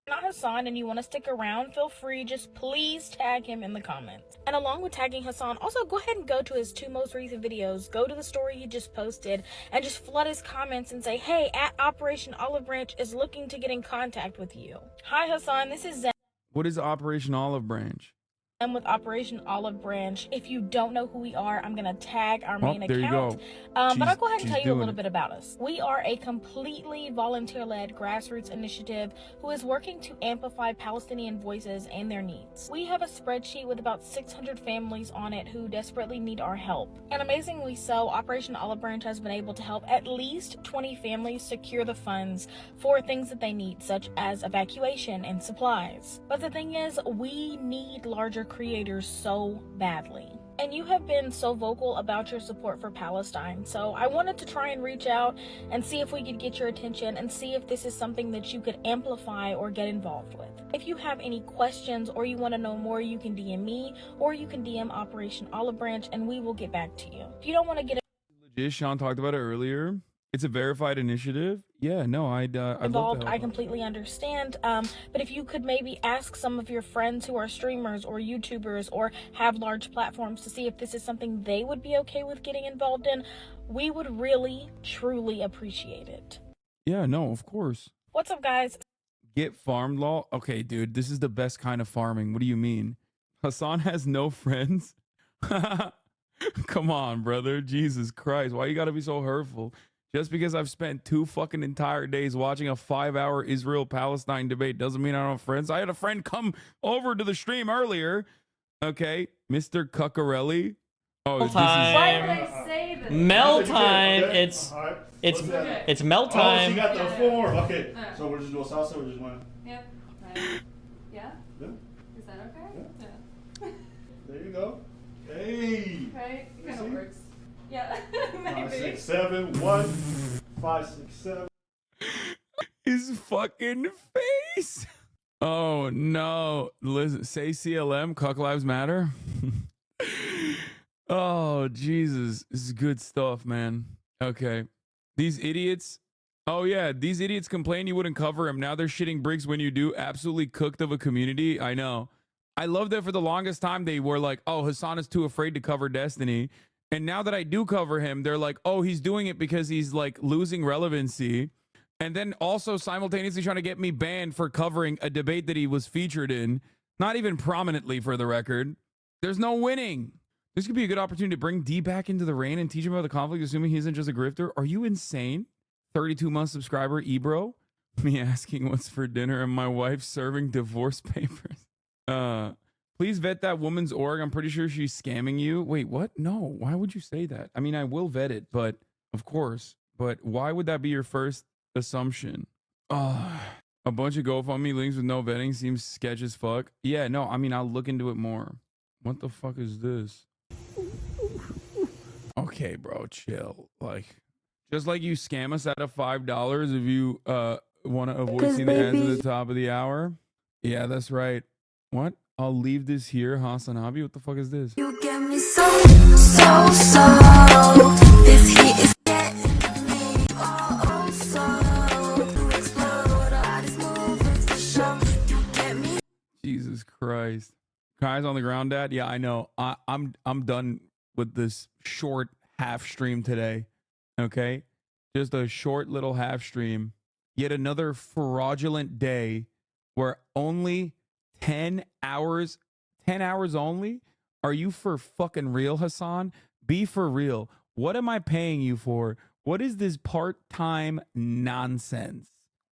Not Hasan and you want to stick around, feel free, just please tag him in the comments. And along with tagging Hasan, also go ahead and go to his 2 most recent videos, go to the story he just posted, and just flood his comments and say, hey, at Operation Olive Branch is looking to get in contact with you. Hi Hasan, this is Zen. What is Operation Olive Branch? And with Operation Olive Branch, if you don't know who we are, I'm going to tag our main there account. You go. But I'll go ahead and tell you a little bit about us. We are a completely volunteer-led grassroots initiative who is working to amplify Palestinian voices and their needs. We have a spreadsheet with about 600 families on it who desperately need our help. And amazingly so, Operation Olive Branch has been able to help at least 20 families secure the funds for things that they need, such as evacuation and supplies. But the thing is, we need larger creators so badly. And you have been so vocal about your support for Palestine, so I wanted to try and reach out and see if we could get your attention and see if this is something that you could amplify or get involved with. If you have any questions or you want to know more, you can DM me or you can DM Operation Olive Branch and we will get back to you. If you don't want to get legit, Sean talked about it earlier. It's a verified initiative. Yeah, no, I'd love to help. I completely understand. But if you could maybe ask some of your friends who are streamers or YouTubers or have large platforms to see if this is something they would be okay with getting involved in, we would really, truly appreciate it. Yeah, no, of course. What's up, guys? Get farmed law? Okay, dude, this is the best kind of farming. What do you mean? Hasan has no friends? Come on, brother. Jesus Christ. Why you gotta be so hurtful? Just because I've spent 2 fucking entire days watching a 5-hour Israel-Palestine debate doesn't mean I don't have friends. I had a friend come over to the stream earlier. Okay, Mr. Cuccarelli. Oh, Mel time. Why did I say this? Mel time. It's Mel time. Oh, she got the form. Okay, so we're just doing salsa. We're just going. Yep. Right. Yeah. Yeah. Is that okay? Yeah. There you go. Hey. Right? It kind of works. Yeah. 5, 6, 7. 1, 5, 6, 7. His fucking face. Oh no. Listen, say CLM, Cuck Lives Matter. Oh, Jesus. This is good stuff, man. Okay. These idiots. Oh, yeah. These idiots complain you wouldn't cover him. Now they're shitting bricks when you do. Absolutely cooked of a community. I know. I love that for the longest time they were like, oh, Hasan is too afraid to cover Destiny. And now that I do cover him, they're like, oh, he's doing it because he's like losing relevancy. And then also simultaneously trying to get me banned for covering a debate that he was featured in. Not even prominently, for the record. There's no winning. This could be a good opportunity to bring D back into the reign and teach him about the conflict, assuming he isn't just a grifter. Are you insane? 32-month subscriber, Ebro. Me asking what's for dinner and my wife serving divorce papers. Please vet that woman's org. I'm pretty sure she's scamming you. Wait, what? No, why would you say that? I mean, I will vet it, but of course. But why would that be your first assumption? A bunch of GoFundMe links with no vetting seems sketch as fuck. Yeah, no, I mean, I'll look into it more. What the fuck is this? Okay, bro, chill. Like, just like you scam us out of $5 if you want to avoid seeing the ads at the top of the hour. Yeah, that's right. What? I'll leave this here, HasanAbi. What the fuck is this? You get me so. This heat is getting me. Oh, so. To explode all these movements for sure. You get me. Jesus Christ. Guys on the ground, Dad. Yeah, I know. I'm done with this short half stream today. Okay, just a short little half stream. Yet another fraudulent day where only 10 hours only. Are you for fucking real, Hasan? Be for real. What am I paying you for? What is this part-time nonsense?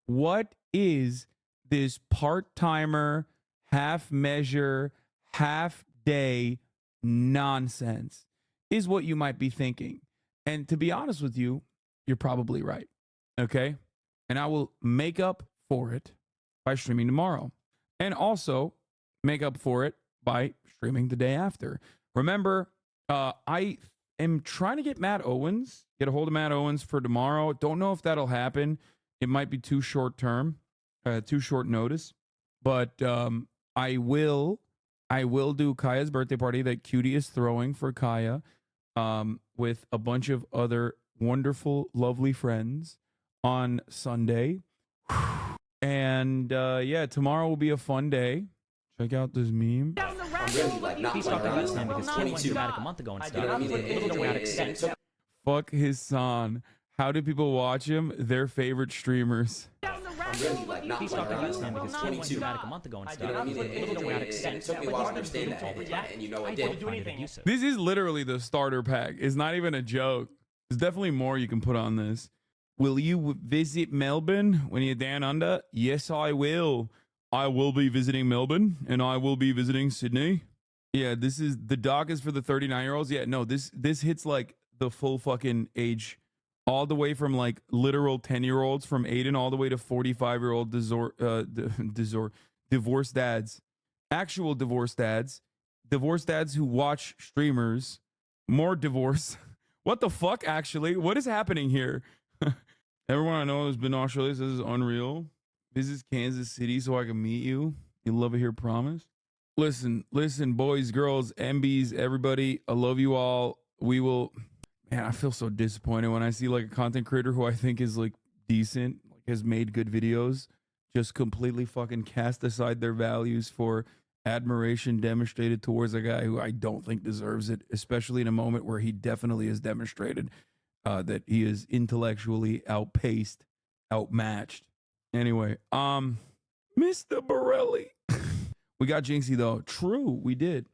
What is this part-timer, half measure, half day nonsense is what you might be thinking. And to be honest with you, you're probably right. Okay. And I will make up for it by streaming tomorrow, and also make up for it by streaming the day after. Remember, I am trying to get Owens, get a hold of Matt Owens for tomorrow. Don't know if that'll happen. It might be too short notice, but I will do Kaya's birthday party that Cutie is throwing for Kaya, with a bunch of other wonderful, lovely friends on Sunday. And yeah, tomorrow will be a fun day. Check out this meme. I'm really like not playing around this time because 22 a month ago and stuff. Fuck his son. How do people watch him? Their favorite streamers. I'm really like not playing around this time because 22 a month ago and stuff. It took me a while to understand that, and you know it did. This is literally the starter pack. It's not even a joke. There's definitely more you can put on this. Will you visit Melbourne when you're down under? Yes, I will. I will be visiting Melbourne, and I will be visiting Sydney. Yeah, this is the doc is for the 39-year-olds. Yeah, no, this hits like the full fucking age, all the way from like literal 10-year-olds from Aiden all the way to 45-year-old divorced dads, actual divorced dads who watch streamers, more divorce. What the fuck, actually? What is happening here? Everyone I know has been to Australia says this is unreal. Visit Kansas City so I can meet you. You love it here, promise. Listen, boys, girls, MBs, everybody. I love you all. We will. Man, I feel so disappointed when I see like a content creator who I think is like decent, like has made good videos, just completely fucking cast aside their values for admiration demonstrated towards a guy who I don't think deserves it, especially in a moment where he definitely has demonstrated that he is intellectually outpaced, outmatched. Anyway, Mr. Borelli. We got Jinxie though. True, we did.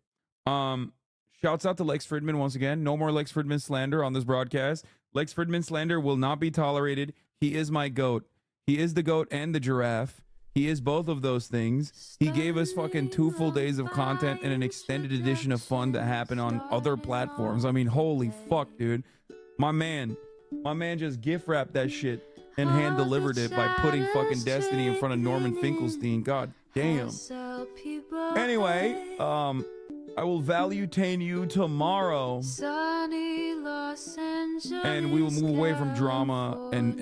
Shouts out to Lex Fridman once again. No more Lex Fridman slander on this broadcast. Lex Fridman slander will not be tolerated. He is my goat. He is the goat and the giraffe. He is both of those things. He gave us fucking 2 full days of content and an extended edition of fun that happened on other platforms. I mean, holy fuck, dude. My man just gift wrapped that shit and hand delivered it by putting fucking Destiny in front of Norman Finkelstein. God damn. Anyway, I will valuetain you tomorrow. Sunny Los Angeles, And we will move away from drama and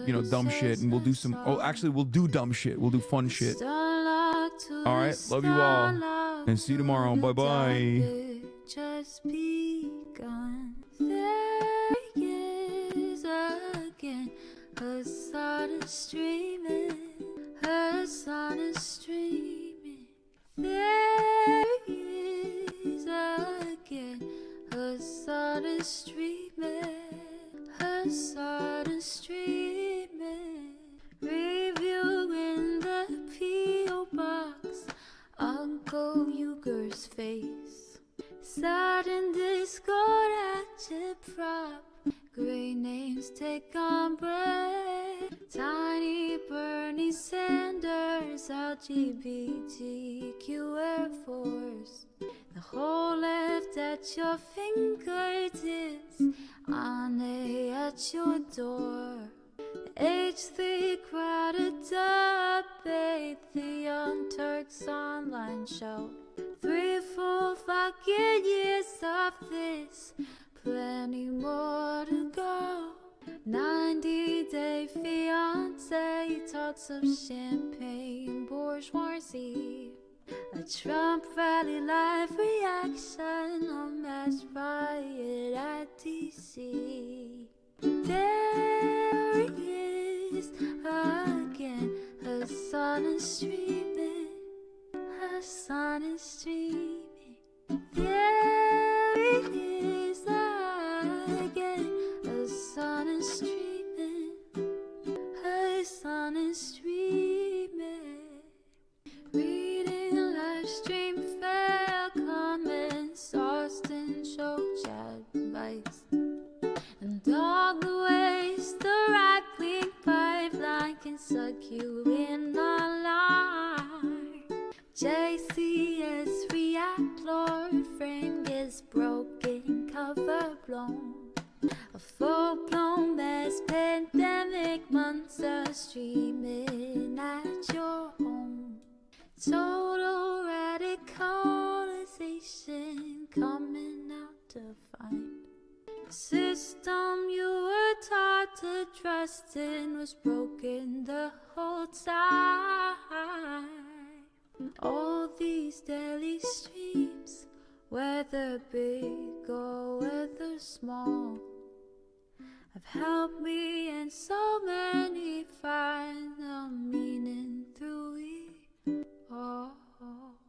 you know, dumb shit, and we'll do some, oh, actually, we'll do dumb shit. We'll do fun shit. All right, love you all, and see you tomorrow. Bye-bye. just begun. There is again, her sun is streaming, her sun is streaming. There is again, her sun is streaming, her sun is streaming. Reviewing the P.O. box, Uncle Uger's face. Sudden discord at your prop, great names take on breath. Tiny Bernie Sanders, LGBTQ Air Force. The whole left at your fingertips, Ane at your door. H3 crowded debate, the Young Turks online show. 3 full fucking years of this, plenty more to go. 90-day fiance, talks of champagne bourgeoisie. A Trump rally live reaction, a mass riot at DC. There is again, her sun is streaming, her sun is streaming. There is again, her sun is streaming, her sun is streaming. Reading live stream fair comments, Austin show chat advice. And all the ways the right-wing pipeline can suck you in online. JCS react, Lord frame gets broken, cover blown. A full-blown mass pandemic, monster streaming at your home. Total radicalization coming out to find. The system you were taught to trust in was broken the whole time. All these daily streams, whether big or whether small, have helped me and so